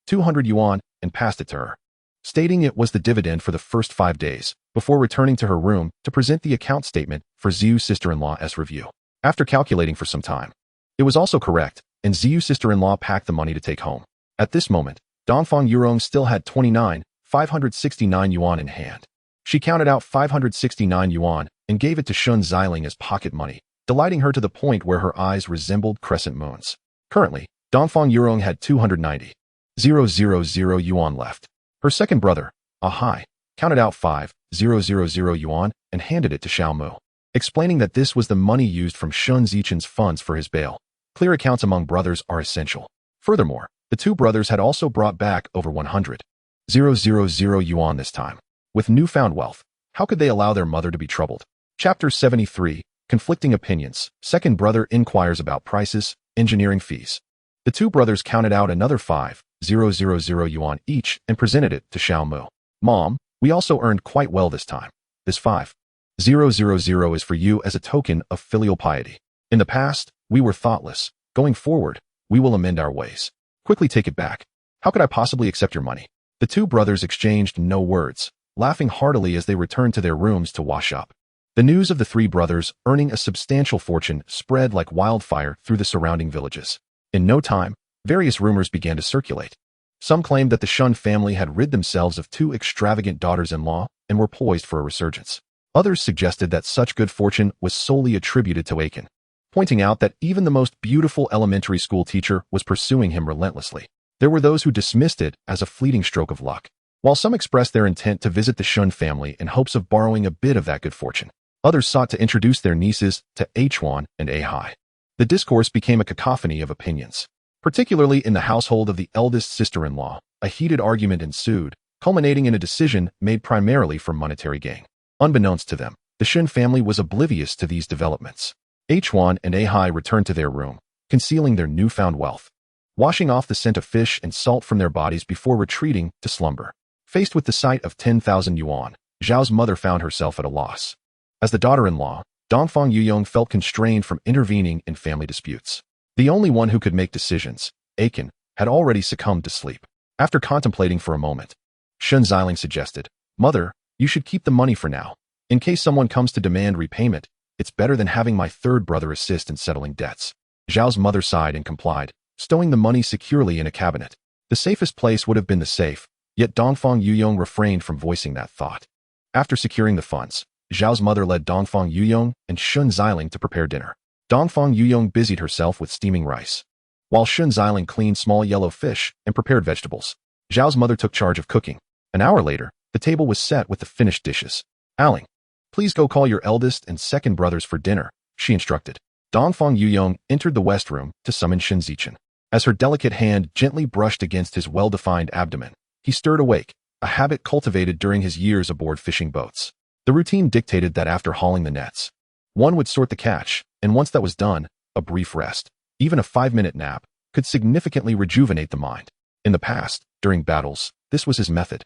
200 yuan and passed it to her, stating it was the dividend for the first 5 days, before returning to her room to present the account statement for Ziyu's sister-in-law's review. After calculating for some time, it was also correct, and Ziyu's sister-in-law packed the money to take home. At this moment, Dongfang Yurong still had 569 yuan in hand. She counted out 569 yuan and gave it to Shen Zichen as pocket money, delighting her to the point where her eyes resembled crescent moons. Currently, Dongfang Yurong had 290,000 yuan left. Her second brother, Ahai, counted out 5,000 yuan and handed it to Xiao Mu, explaining that this was the money used from Shen Zichen's funds for his bail. Clear accounts among brothers are essential. Furthermore, the 2 brothers had also brought back over 100,000 yuan this time. With newfound wealth, how could they allow their mother to be troubled? Chapter 73, Conflicting Opinions. Second brother inquires about prices, engineering fees. The 2 brothers counted out another 5,000 yuan each and presented it to Xiao Mu. Mom, we also earned quite well this time. This 5,000 is for you as a token of filial piety. In the past, we were thoughtless. Going forward, we will amend our ways. Quickly take it back. How could I possibly accept your money? The two brothers exchanged no words, laughing heartily as they returned to their rooms to wash up. The news of the three brothers earning a substantial fortune spread like wildfire through the surrounding villages. In no time, various rumors began to circulate. Some claimed that the Shen family had rid themselves of two extravagant daughters-in-law and were poised for a resurgence. Others suggested that such good fortune was solely attributed to Aiken, pointing out that even the most beautiful elementary school teacher was pursuing him relentlessly. There were those who dismissed it as a fleeting stroke of luck, while some expressed their intent to visit the Shen family in hopes of borrowing a bit of that good fortune. Others sought to introduce their nieces to Hainan and Ahai. The discourse became a cacophony of opinions. Particularly in the household of the eldest sister-in-law, a heated argument ensued, culminating in a decision made primarily for monetary gain. Unbeknownst to them, the Shen family was oblivious to these developments. Hainan and Ahai returned to their room, concealing their newfound wealth, washing off the scent of fish and salt from their bodies before retreating to slumber. Faced with the sight of 10,000 yuan, Zhao's mother found herself at a loss. As the daughter-in-law, Dongfang Yurong felt constrained from intervening in family disputes. The only one who could make decisions, Aiken, had already succumbed to sleep. After contemplating for a moment, Shen Zichen suggested, "Mother, you should keep the money for now. In case someone comes to demand repayment, it's better than having my third brother assist in settling debts." Zhao's mother sighed and complied, stowing the money securely in a cabinet. The safest place would have been the safe, yet Dongfang Yurong refrained from voicing that thought. After securing the funds, Zhao's mother led Dongfang Yurong and Shen Zichen to prepare dinner. Dongfang Yurong busied herself with steaming rice, while Shen Zichen cleaned small yellow fish and prepared vegetables. Zhao's mother took charge of cooking. An hour later, the table was set with the finished dishes. "Aling, please go call your eldest and second brothers for dinner," she instructed. Dongfang Yurong entered the west room to summon Shen Zichen. As her delicate hand gently brushed against his well-defined abdomen, he stirred awake, a habit cultivated during his years aboard fishing boats. The routine dictated that after hauling the nets, one would sort the catch, and once that was done, a brief rest, even a 5-minute nap, could significantly rejuvenate the mind. In the past, during battles, this was his method.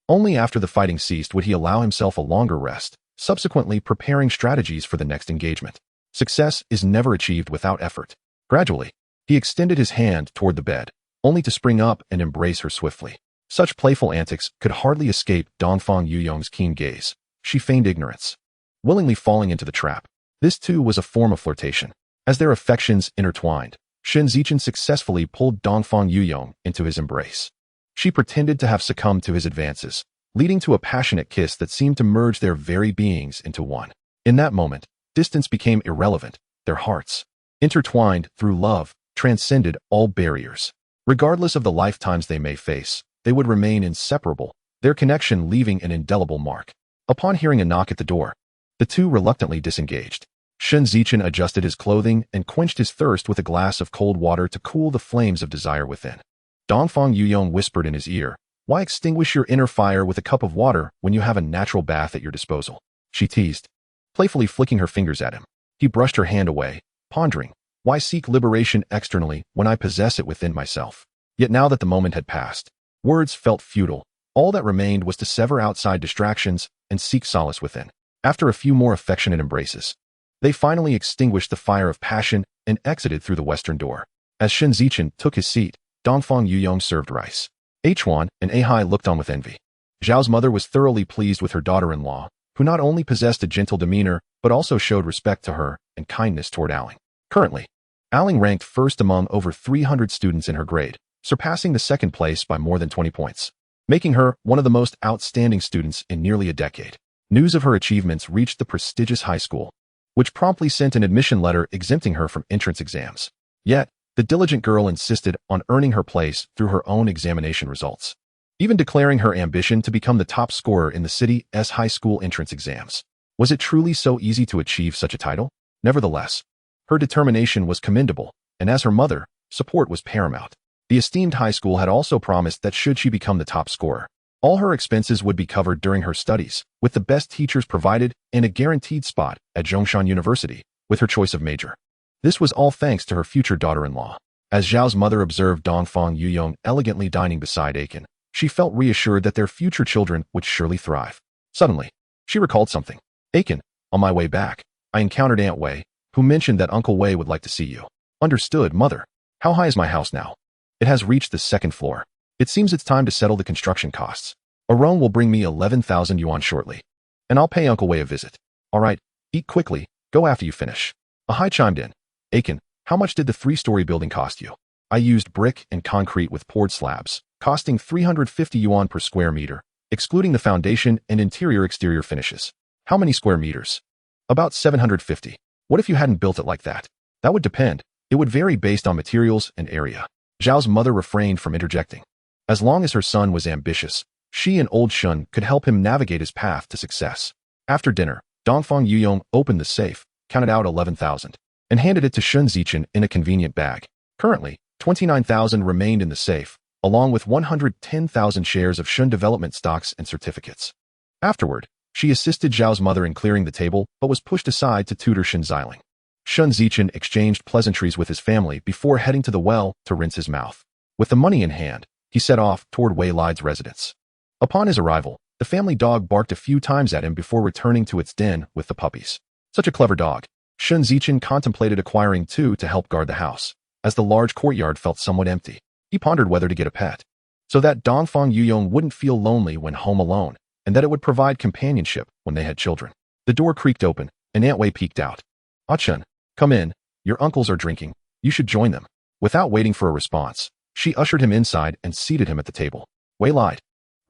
Only after the fighting ceased would he allow himself a longer rest, subsequently preparing strategies for the next engagement. Success is never achieved without effort. Gradually, he extended his hand toward the bed, only to spring up and embrace her swiftly. Such playful antics could hardly escape Dongfang Yurong's keen gaze. She feigned ignorance, willingly falling into the trap. This too was a form of flirtation. As their affections intertwined, Shen Zichen successfully pulled Dongfang Yurong into his embrace. She pretended to have succumbed to his advances, leading to a passionate kiss that seemed to merge their very beings into one. In that moment, distance became irrelevant. Their hearts, intertwined through love, transcended all barriers. Regardless of the lifetimes they may face, they would remain inseparable, their connection leaving an indelible mark. Upon hearing a knock at the door, the two reluctantly disengaged. Shen Zichen adjusted his clothing and quenched his thirst with a glass of cold water to cool the flames of desire within. Dongfang Yurong whispered in his ear, "Why extinguish your inner fire with a cup of water when you have a natural bath at your disposal?" She teased, playfully flicking her fingers at him. He brushed her hand away, pondering, "Why seek liberation externally when I possess it within myself?" Yet now that the moment had passed, words felt futile. All that remained was to sever outside distractions and seek solace within. After a few more affectionate embraces, they finally extinguished the fire of passion and exited through the western door. As Shen Zichen took his seat, Dongfang Yurong served rice. Hainan and Ahai looked on with envy. Zhao's mother was thoroughly pleased with her daughter-in-law, who not only possessed a gentle demeanor, but also showed respect to her and kindness toward Aling. Currently, Aling ranked first among over 300 students in her grade, surpassing the second place by more than 20 points, making her one of the most outstanding students in nearly a decade. News of her achievements reached the prestigious high school, which promptly sent an admission letter exempting her from entrance exams. Yet, the diligent girl insisted on earning her place through her own examination results, even declaring her ambition to become the top scorer in the city's high school entrance exams. Was it truly so easy to achieve such a title? Nevertheless, her determination was commendable, and as her mother, support was paramount. The esteemed high school had also promised that should she become the top scorer, all her expenses would be covered during her studies, with the best teachers provided and a guaranteed spot at Zhongshan University, with her choice of major. This was all thanks to her future daughter-in-law. As Zhao's mother observed Dongfang Yurong elegantly dining beside Aiken, she felt reassured that their future children would surely thrive. Suddenly, she recalled something. "Aiken, on my way back, I encountered Aunt Wei, who mentioned that Uncle Wei would like to see you. Understood, mother. How high is my house now? It has reached the second floor. It seems it's time to settle the construction costs. Yurong will bring me 11,000 yuan shortly. And I'll pay Uncle Wei a visit. All right, eat quickly, go after you finish. A Hai chimed in. Aiken, how much did the 3-story building cost you? I used brick and concrete with poured slabs, costing 350 yuan per square meter, excluding the foundation and interior-exterior finishes. How many square meters? About 750. What if you hadn't built it like that? That would depend. It would vary based on materials and area. Zhao's mother refrained from interjecting. As long as her son was ambitious, she and old Shen could help him navigate his path to success. After dinner, Dongfang Yurong opened the safe, counted out 11,000, and handed it to Shen Zichen in a convenient bag. Currently, 29,000 remained in the safe, along with 110,000 shares of Shen development stocks and certificates. Afterward, she assisted Zhao's mother in clearing the table but was pushed aside to tutor Shen Zichen. Shen Zichen exchanged pleasantries with his family before heading to the well to rinse his mouth. With the money in hand, he set off toward Wei Li's residence. Upon his arrival, the family dog barked a few times at him before returning to its den with the puppies. Such a clever dog. Shen Zichen contemplated acquiring 2 to help guard the house, as the large courtyard felt somewhat empty. He pondered whether to get a pet, so that Dongfang Yurong wouldn't feel lonely when home alone, and that it would provide companionship when they had children. The door creaked open, and Aunt Wei peeked out. Ah Chen, come in. Your uncles are drinking. You should join them. Without waiting for a response, she ushered him inside and seated him at the table. Wei Li,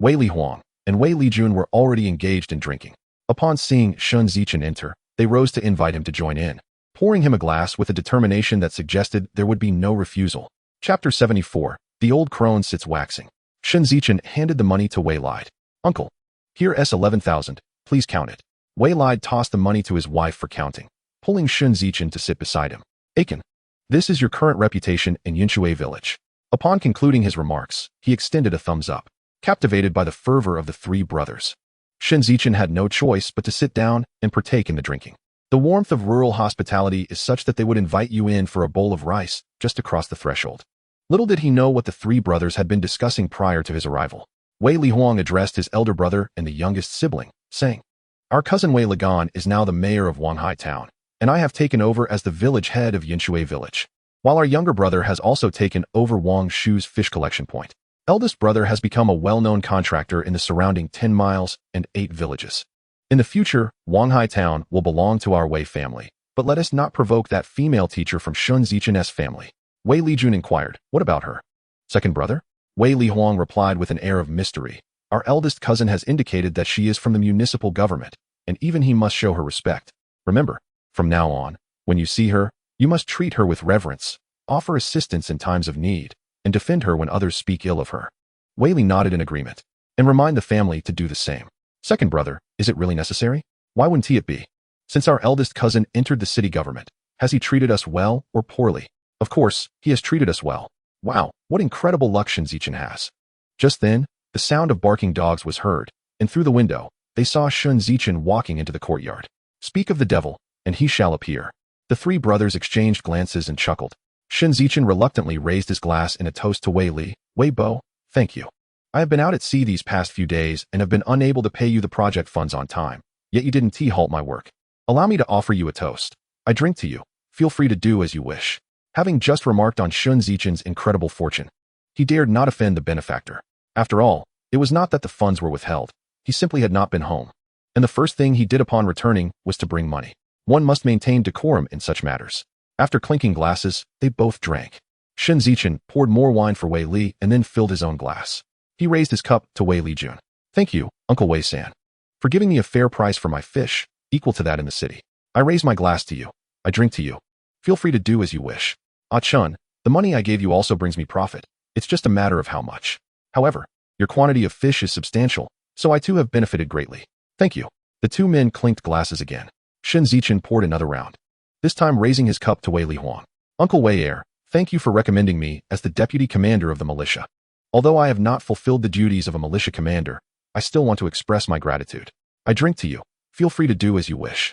Wei Li Huang, and Wei Li Jun were already engaged in drinking. Upon seeing Shen Zichen enter, they rose to invite him to join in, pouring him a glass with a determination that suggested there would be no refusal. Chapter 74. The old crone sits waxing. Shen Zichen handed the money to Wei Li. Uncle, here's 11,000, please count it. Wei Li tossed the money to his wife for counting, pulling Shen Zichen to sit beside him. Aiken, this is your current reputation in Yunshui village. Upon concluding his remarks, he extended a thumbs up, captivated by the fervor of the 3 brothers. Shen Zichen had no choice but to sit down and partake in the drinking. The warmth of rural hospitality is such that they would invite you in for a bowl of rice just across the threshold. Little did he know what the 3 brothers had been discussing prior to his arrival. Wei Li Huang addressed his elder brother and the youngest sibling, saying, Our cousin Wei Ligan is now the mayor of Wanghai town, and I have taken over as the village head of Yunshui village, while our younger brother has also taken over Wang Shu's fish collection point. Eldest brother has become a well-known contractor in the surrounding 10 miles and 8 villages. In the future, Wanghai town will belong to our Wei family, but let us not provoke that female teacher from Shen Zichen's family. Wei Li Jun inquired, What about her? Second brother? Wei Li Huang replied with an air of mystery. Our eldest cousin has indicated that she is from the municipal government, and even he must show her respect. Remember, from now on, when you see her, you must treat her with reverence, offer assistance in times of need, and defend her when others speak ill of her. Wei Li nodded in agreement, and remind the family to do the same. Second brother, is it really necessary? Why wouldn't it be? Since our eldest cousin entered the city government, has he treated us well or poorly? Of course, he has treated us well. Wow, what incredible luck Shen Zichen has. Just then, the sound of barking dogs was heard, and through the window, they saw Shen Zichen walking into the courtyard. Speak of the devil, and he shall appear. The 3 brothers exchanged glances and chuckled. Shen Zichen reluctantly raised his glass in a toast to Wei Li. Wei Bo, thank you. I have been out at sea these past few days and have been unable to pay you the project funds on time, yet you didn't halt my work. Allow me to offer you a toast. I drink to you. Feel free to do as you wish. Having just remarked on Shen Zichen's incredible fortune, he dared not offend the benefactor. After all, it was not that the funds were withheld. He simply had not been home. And the first thing he did upon returning was to bring money. One must maintain decorum in such matters. After clinking glasses, they both drank. Shen Zichen poured more wine for Wei Li and then filled his own glass. He raised his cup to Wei Li Jun. Thank you, Uncle Wei-san, for giving me a fair price for my fish, equal to that in the city. I raise my glass to you. I drink to you. Feel free to do as you wish. Ah Chun, the money I gave you also brings me profit. It's just a matter of how much. However, your quantity of fish is substantial, so I too have benefited greatly. Thank you. The 2 men clinked glasses again. Shen Zichen poured another round, this time raising his cup to Wei Li Huang. Uncle Wei, thank you for recommending me as the deputy commander of the militia. Although I have not fulfilled the duties of a militia commander, I still want to express my gratitude. I drink to you. Feel free to do as you wish.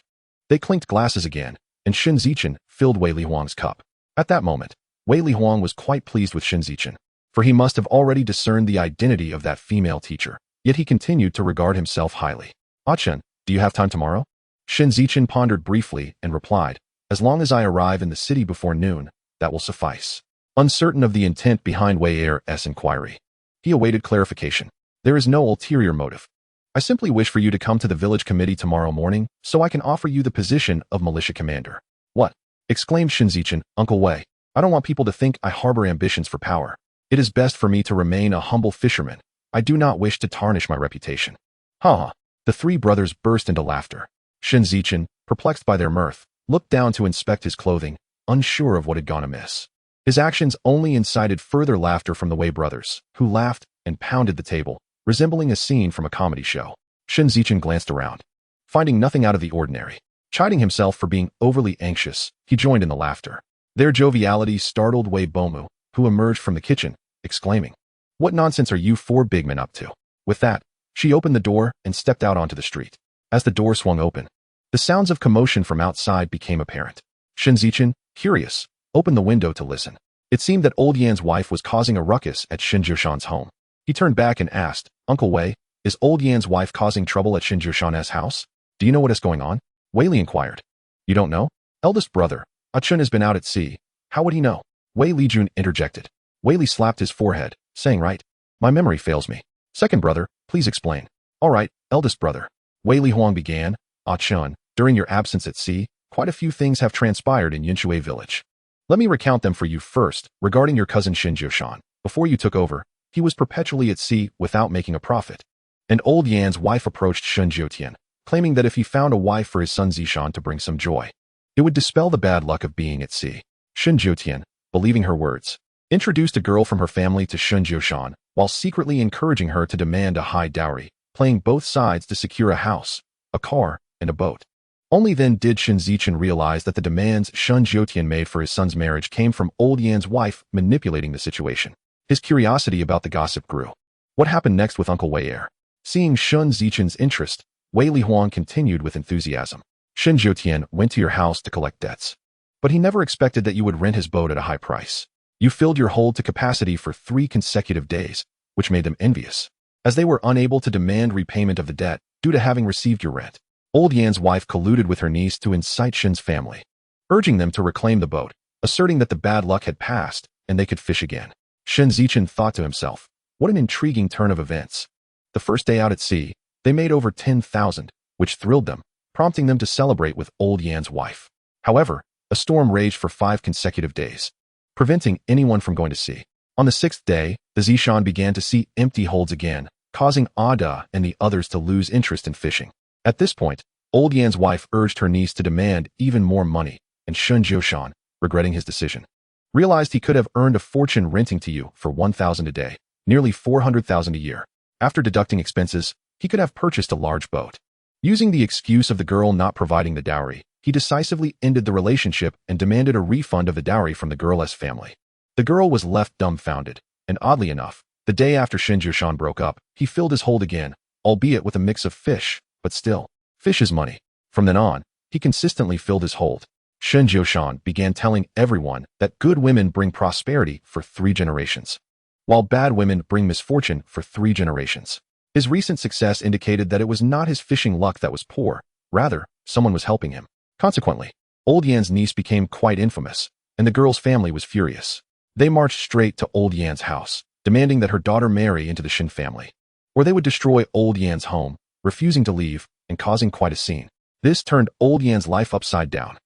They clinked glasses again, and Shen Zichen filled Wei Li Huang's cup. At that moment, Wei Li Huang was quite pleased with Shen Zichen, for he must have already discerned the identity of that female teacher, yet he continued to regard himself highly. Ah Chen, do you have time tomorrow? Shen Zichen pondered briefly and replied, As long as I arrive in the city before noon, that will suffice. Uncertain of the intent behind Wei Er's inquiry, he awaited clarification. There is no ulterior motive. I simply wish for you to come to the village committee tomorrow morning so I can offer you the position of militia commander. What? Exclaimed Shen Zichen. Uncle Wei, I don't want people to think I harbor ambitions for power. It is best for me to remain a humble fisherman. I do not wish to tarnish my reputation. Ha ha. The three brothers burst into laughter. Shen Zichen, perplexed by their mirth, looked down to inspect his clothing, unsure of what had gone amiss. His actions only incited further laughter from the Wei brothers, who laughed and pounded the table, resembling a scene from a comedy show. Shen Zichen glanced around, finding nothing out of the ordinary. Chiding himself for being overly anxious, he joined in the laughter. Their joviality startled Wei Bomu, who emerged from the kitchen, exclaiming, "What nonsense are you four big men up to?" With that, she opened the door and stepped out onto the street. As the door swung open, the sounds of commotion from outside became apparent. Shen Zichen, curious, opened the window to listen. It seemed that old Yan's wife was causing a ruckus at Shen Zicheng's home. He turned back and asked, "Uncle Wei, is old Yan's wife causing trouble at Shen Zicheng's house? Do you know what is going on?" Wei Li inquired. "You don't know? Eldest brother, Chun has been out at sea. How would he know?" Wei Lijun interjected. Wei Li slapped his forehead, saying, "Right. My memory fails me. Second brother, please explain." "All right, eldest brother." Wei Li Huang began. "Chun, during your absence at sea, quite a few things have transpired in Yinshui village. Let me recount them for you first. Regarding your cousin Shen Zichen, before you took over, he was perpetually at sea without making a profit. And old Yan's wife approached Shen Zichen, claiming that if he found a wife for his son Zichen to bring some joy, it would dispel the bad luck of being at sea. Shen Zichen, believing her words, introduced a girl from her family to Shen Zichen, while secretly encouraging her to demand a high dowry, playing both sides to secure a house, a car, and a boat. Only then did Shen Zichen realize that the demands Shen Zichen made for his son's marriage came from old Yan's wife manipulating the situation. His curiosity about the gossip grew. What happened next with Uncle Wei? Seeing Shen Zichen's interest, Wei Li Huang continued with enthusiasm. "Shen Zichen went to your house to collect debts. But he never expected that you would rent his boat at a high price. You filled your hold to capacity for 3 consecutive days, which made them envious, as they were unable to demand repayment of the debt due to having received your rent. Old Yan's wife colluded with her niece to incite Shen's family, urging them to reclaim the boat, asserting that the bad luck had passed and they could fish again." Shen Zichen thought to himself, what an intriguing turn of events. The first day out at sea, they made over 10,000, which thrilled them, prompting them to celebrate with old Yan's wife. However, a storm raged for 5 consecutive days, preventing anyone from going to sea. On the 6th day, the Zichen began to see empty holds again, causing Ada and the others to lose interest in fishing. At this point, old Yan's wife urged her niece to demand even more money, and Shen Zichen, regretting his decision, realized he could have earned a fortune renting to you for 1,000 a day, nearly 400,000 a year. After deducting expenses, he could have purchased a large boat. Using the excuse of the girl not providing the dowry, he decisively ended the relationship and demanded a refund of the dowry from the girl's family. The girl was left dumbfounded, and oddly enough, the day after Shen Zichen broke up, he filled his hold again, albeit with a mix of fish, but still, fish is money. From then on, he consistently filled his hold. Shen Zichen began telling everyone that good women bring prosperity for 3 generations, while bad women bring misfortune for 3 generations. His recent success indicated that it was not his fishing luck that was poor, rather, someone was helping him. Consequently, old Yan's niece became quite infamous, and the girl's family was furious. They marched straight to old Yan's house, demanding that her daughter marry into the Shen family, or they would destroy old Yan's home, refusing to leave, and causing quite a scene. This turned old Yan's life upside down.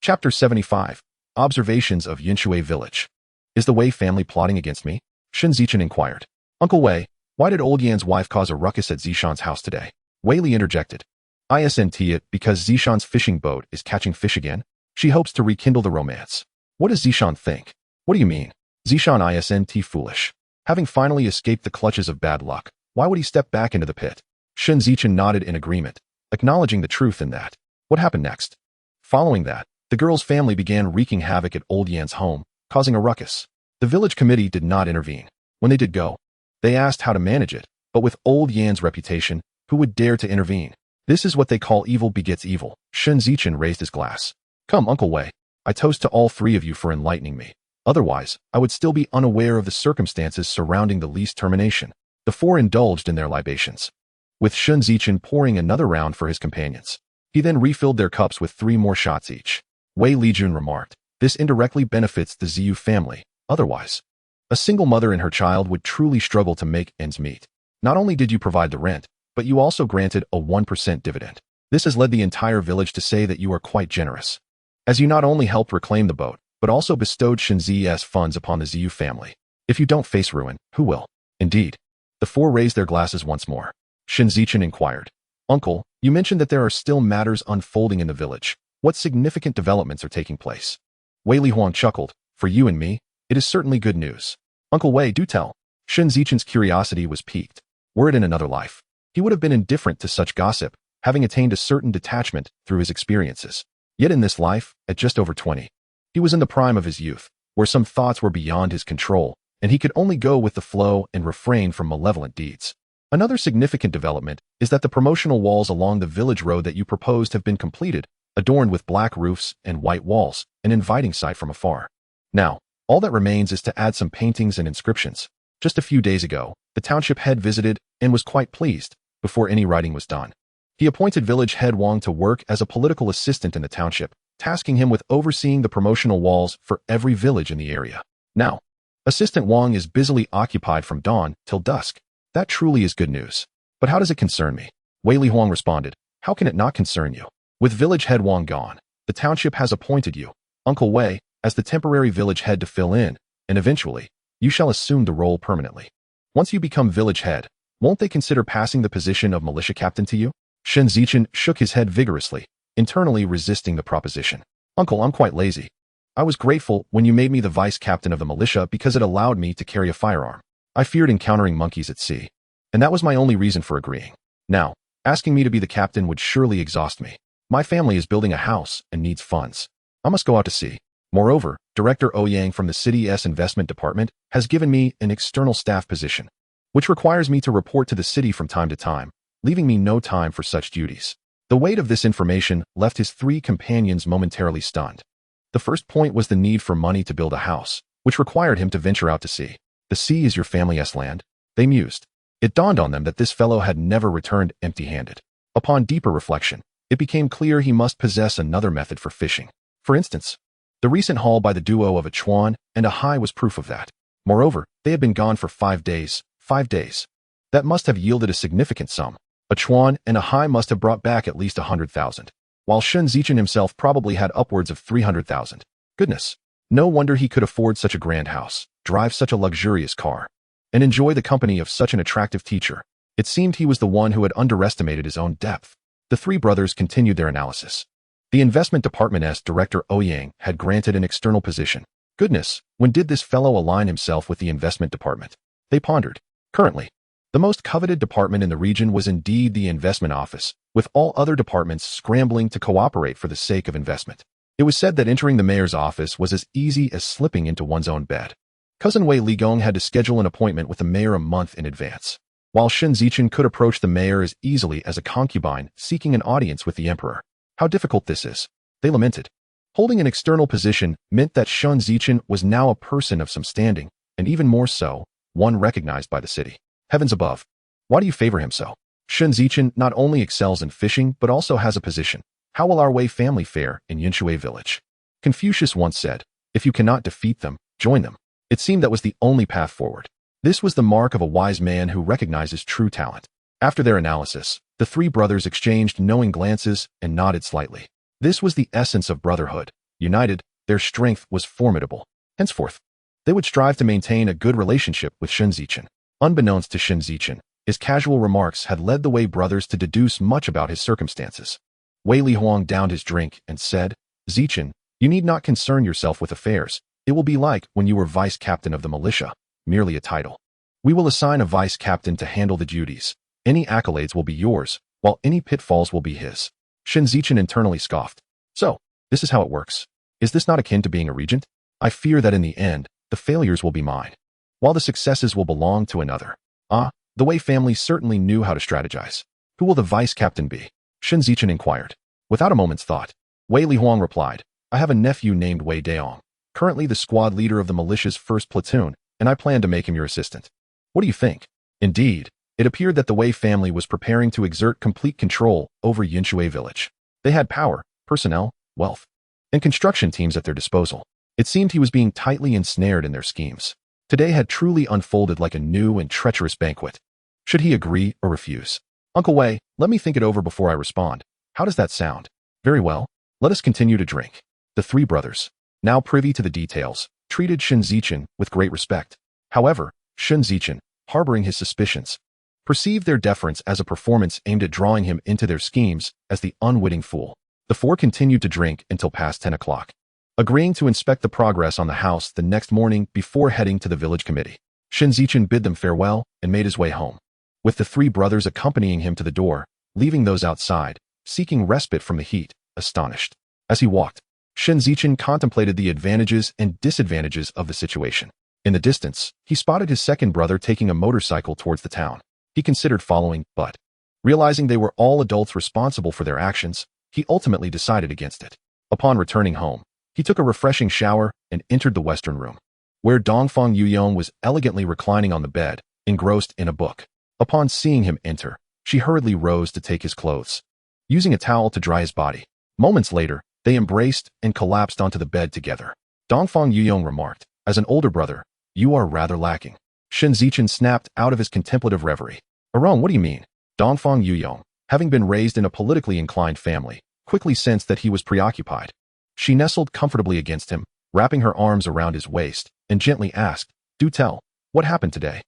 Chapter 75. Observations of Yinshui village. Is the Wei family plotting against me? Shen Zichen inquired. "Uncle Wei, why did old Yan's wife cause a ruckus at Zichen's house today?" Wei Li interjected. "Isn't it because Zichen's fishing boat is catching fish again? She hopes to rekindle the romance." "What does Zichen think?" "What do you mean? Zichen isn't foolish. Having finally escaped the clutches of bad luck, why would he step back into the pit?" Shen Zichen nodded in agreement, acknowledging the truth in that. What happened next? Following that, the girl's family began wreaking havoc at old Yan's home, causing a ruckus. The village committee did not intervene. When they did go, they asked how to manage it, but with old Yan's reputation, who would dare to intervene? This is what they call evil begets evil. Shen Zichen raised his glass. "Come, Uncle Wei, I toast to all 3 of you for enlightening me. Otherwise, I would still be unaware of the circumstances surrounding the lease termination." The 4 indulged in their libations, with Shen Zichen pouring another round for his companions. He then refilled their cups with 3 more shots each. Wei Lijun remarked. This indirectly benefits the Ziyu family. Otherwise, a single mother and her child would truly struggle to make ends meet. Not only did you provide the rent, but you also granted a 1% dividend. This has led the entire village to say that you are quite generous, as you not only helped reclaim the boat, but also bestowed Shen Zi's funds upon the Ziyu family. If you don't face ruin, who will? Indeed. The four raised their glasses once more. Shen Zichen inquired. Uncle, you mentioned that there are still matters unfolding in the village. What significant developments are taking place? Wei Lihuang chuckled. For you and me, it is certainly good news. Uncle Wei, do tell. Shen Zichen's curiosity was piqued. Were it in another life, he would have been indifferent to such gossip, having attained a certain detachment through his experiences. Yet in this life, at just over 20, he was in the prime of his youth, where some thoughts were beyond his control, and he could only go with the flow and refrain from malevolent deeds. Another significant development is that the promotional walls along the village road that you proposed have been completed, adorned with black roofs and white walls, an inviting sight from afar. Now, all that remains is to add some paintings and inscriptions. Just a few days ago, the township head visited and was quite pleased before any writing was done. He appointed village head Wang to work as a political assistant in the township, tasking him with overseeing the promotional walls for every village in the area. Now, Assistant Wang is busily occupied from dawn till dusk. That truly is good news. But how does it concern me? Wei Lihuang responded. How can it not concern you? With village head Wang gone, the township has appointed you, Uncle Wei, as the temporary village head to fill in, and eventually, you shall assume the role permanently. Once you become village head, won't they consider passing the position of militia captain to you? Shen Zichen shook his head vigorously, internally resisting the proposition. Uncle, I'm quite lazy. I was grateful when you made me the vice captain of the militia because it allowed me to carry a firearm. I feared encountering monkeys at sea, and that was my only reason for agreeing. Now, asking me to be the captain would surely exhaust me. My family is building a house and needs funds. I must go out to sea. Moreover, Director Ouyang from the city's investment department has given me an external staff position, which requires me to report to the city from time to time, leaving me no time for such duties. The weight of this information left his three companions momentarily stunned. The first point was the need for money to build a house, which required him to venture out to sea. The sea is your family's land, they mused. It dawned on them that this fellow had never returned empty-handed. Upon deeper reflection, it became clear he must possess another method for fishing. For instance, the recent haul by the duo of a chuan and a hai was proof of that. Moreover, they had been gone for 5 days. 5 days. That must have yielded a significant sum. A chuan and a hai must have brought back at least 100,000, while Shen Zichen himself probably had upwards of 300,000. Goodness. No wonder he could afford such a grand house, drive such a luxurious car, and enjoy the company of such an attractive teacher. It seemed he was the one who had underestimated his own depth. The three brothers continued their analysis. The investment department's director Ouyang had granted an external position. Goodness, when did this fellow align himself with the investment department? They pondered. Currently, the most coveted department in the region was indeed the investment office, with all other departments scrambling to cooperate for the sake of investment. It was said that entering the mayor's office was as easy as slipping into one's own bed. Cousin Wei Ligong had to schedule an appointment with the mayor a month in advance, while Shen Zichen could approach the mayor as easily as a concubine seeking an audience with the emperor. How difficult this is, they lamented. Holding an external position meant that Shen Zichen was now a person of some standing, and even more so, one recognized by the city. Heavens above, why do you favor him so? Shen Zichen not only excels in fishing but also has a position. How will our Wei family fare in Yinshui village? Confucius once said, if you cannot defeat them, join them. It seemed that was the only path forward. This was the mark of a wise man who recognizes true talent. After their analysis, the three brothers exchanged knowing glances and nodded slightly. This was the essence of brotherhood. United, their strength was formidable. Henceforth, they would strive to maintain a good relationship with Shen Zichen. Unbeknownst to Shen Zichen, his casual remarks had led the Wei brothers to deduce much about his circumstances. Wei Lihuang downed his drink and said, Zichen, you need not concern yourself with affairs. It will be like when you were vice captain of the militia, merely a title. We will assign a vice captain to handle the duties. Any accolades will be yours, while any pitfalls will be his. Shen Zichen internally scoffed. So, this is how it works. Is this not akin to being a regent? I fear that in the end, the failures will be mine, while the successes will belong to another. The Wei family certainly knew how to strategize. Who will the vice captain be? Shen Zichen inquired. Without a moment's thought, Wei Lihuang replied, I have a nephew named Wei Daong, currently the squad leader of the militia's first platoon, and I plan to make him your assistant. What do you think? Indeed, it appeared that the Wei family was preparing to exert complete control over Yinshui village. They had power, personnel, wealth. and construction teams at their disposal. It seemed he was being tightly ensnared in their schemes. Today had truly unfolded like a new and treacherous banquet. Should he agree or refuse? Uncle Wei, let me think it over before I respond. How does that sound? Very well. Let us continue to drink. The three brothers, now privy to the details, treated Shen Zichen with great respect. However, Shen Zichen, harboring his suspicions, perceived their deference as a performance aimed at drawing him into their schemes as the unwitting fool. The four continued to drink until past 10 o'clock, agreeing to inspect the progress on the house the next morning before heading to the village committee. Shen Zichen bid them farewell and made his way home, with the three brothers accompanying him to the door, leaving those outside, seeking respite from the heat, astonished. As he walked, Shen Zichen contemplated the advantages and disadvantages of the situation. In the distance, he spotted his second brother taking a motorcycle towards the town. He considered following, but, realizing they were all adults responsible for their actions, he ultimately decided against it. Upon returning home, he took a refreshing shower and entered the western room, where Dongfang Yurong was elegantly reclining on the bed, engrossed in a book. Upon seeing him enter, she hurriedly rose to take his clothes, using a towel to dry his body. Moments later, they embraced and collapsed onto the bed together. Dongfang Yurong remarked, as an older brother, "You are rather lacking." Shen Zichen snapped out of his contemplative reverie. "Yurong, what do you mean?" Dongfang Yurong, having been raised in a politically inclined family, quickly sensed that he was preoccupied. She nestled comfortably against him, wrapping her arms around his waist, and gently asked, "Do tell, what happened today?"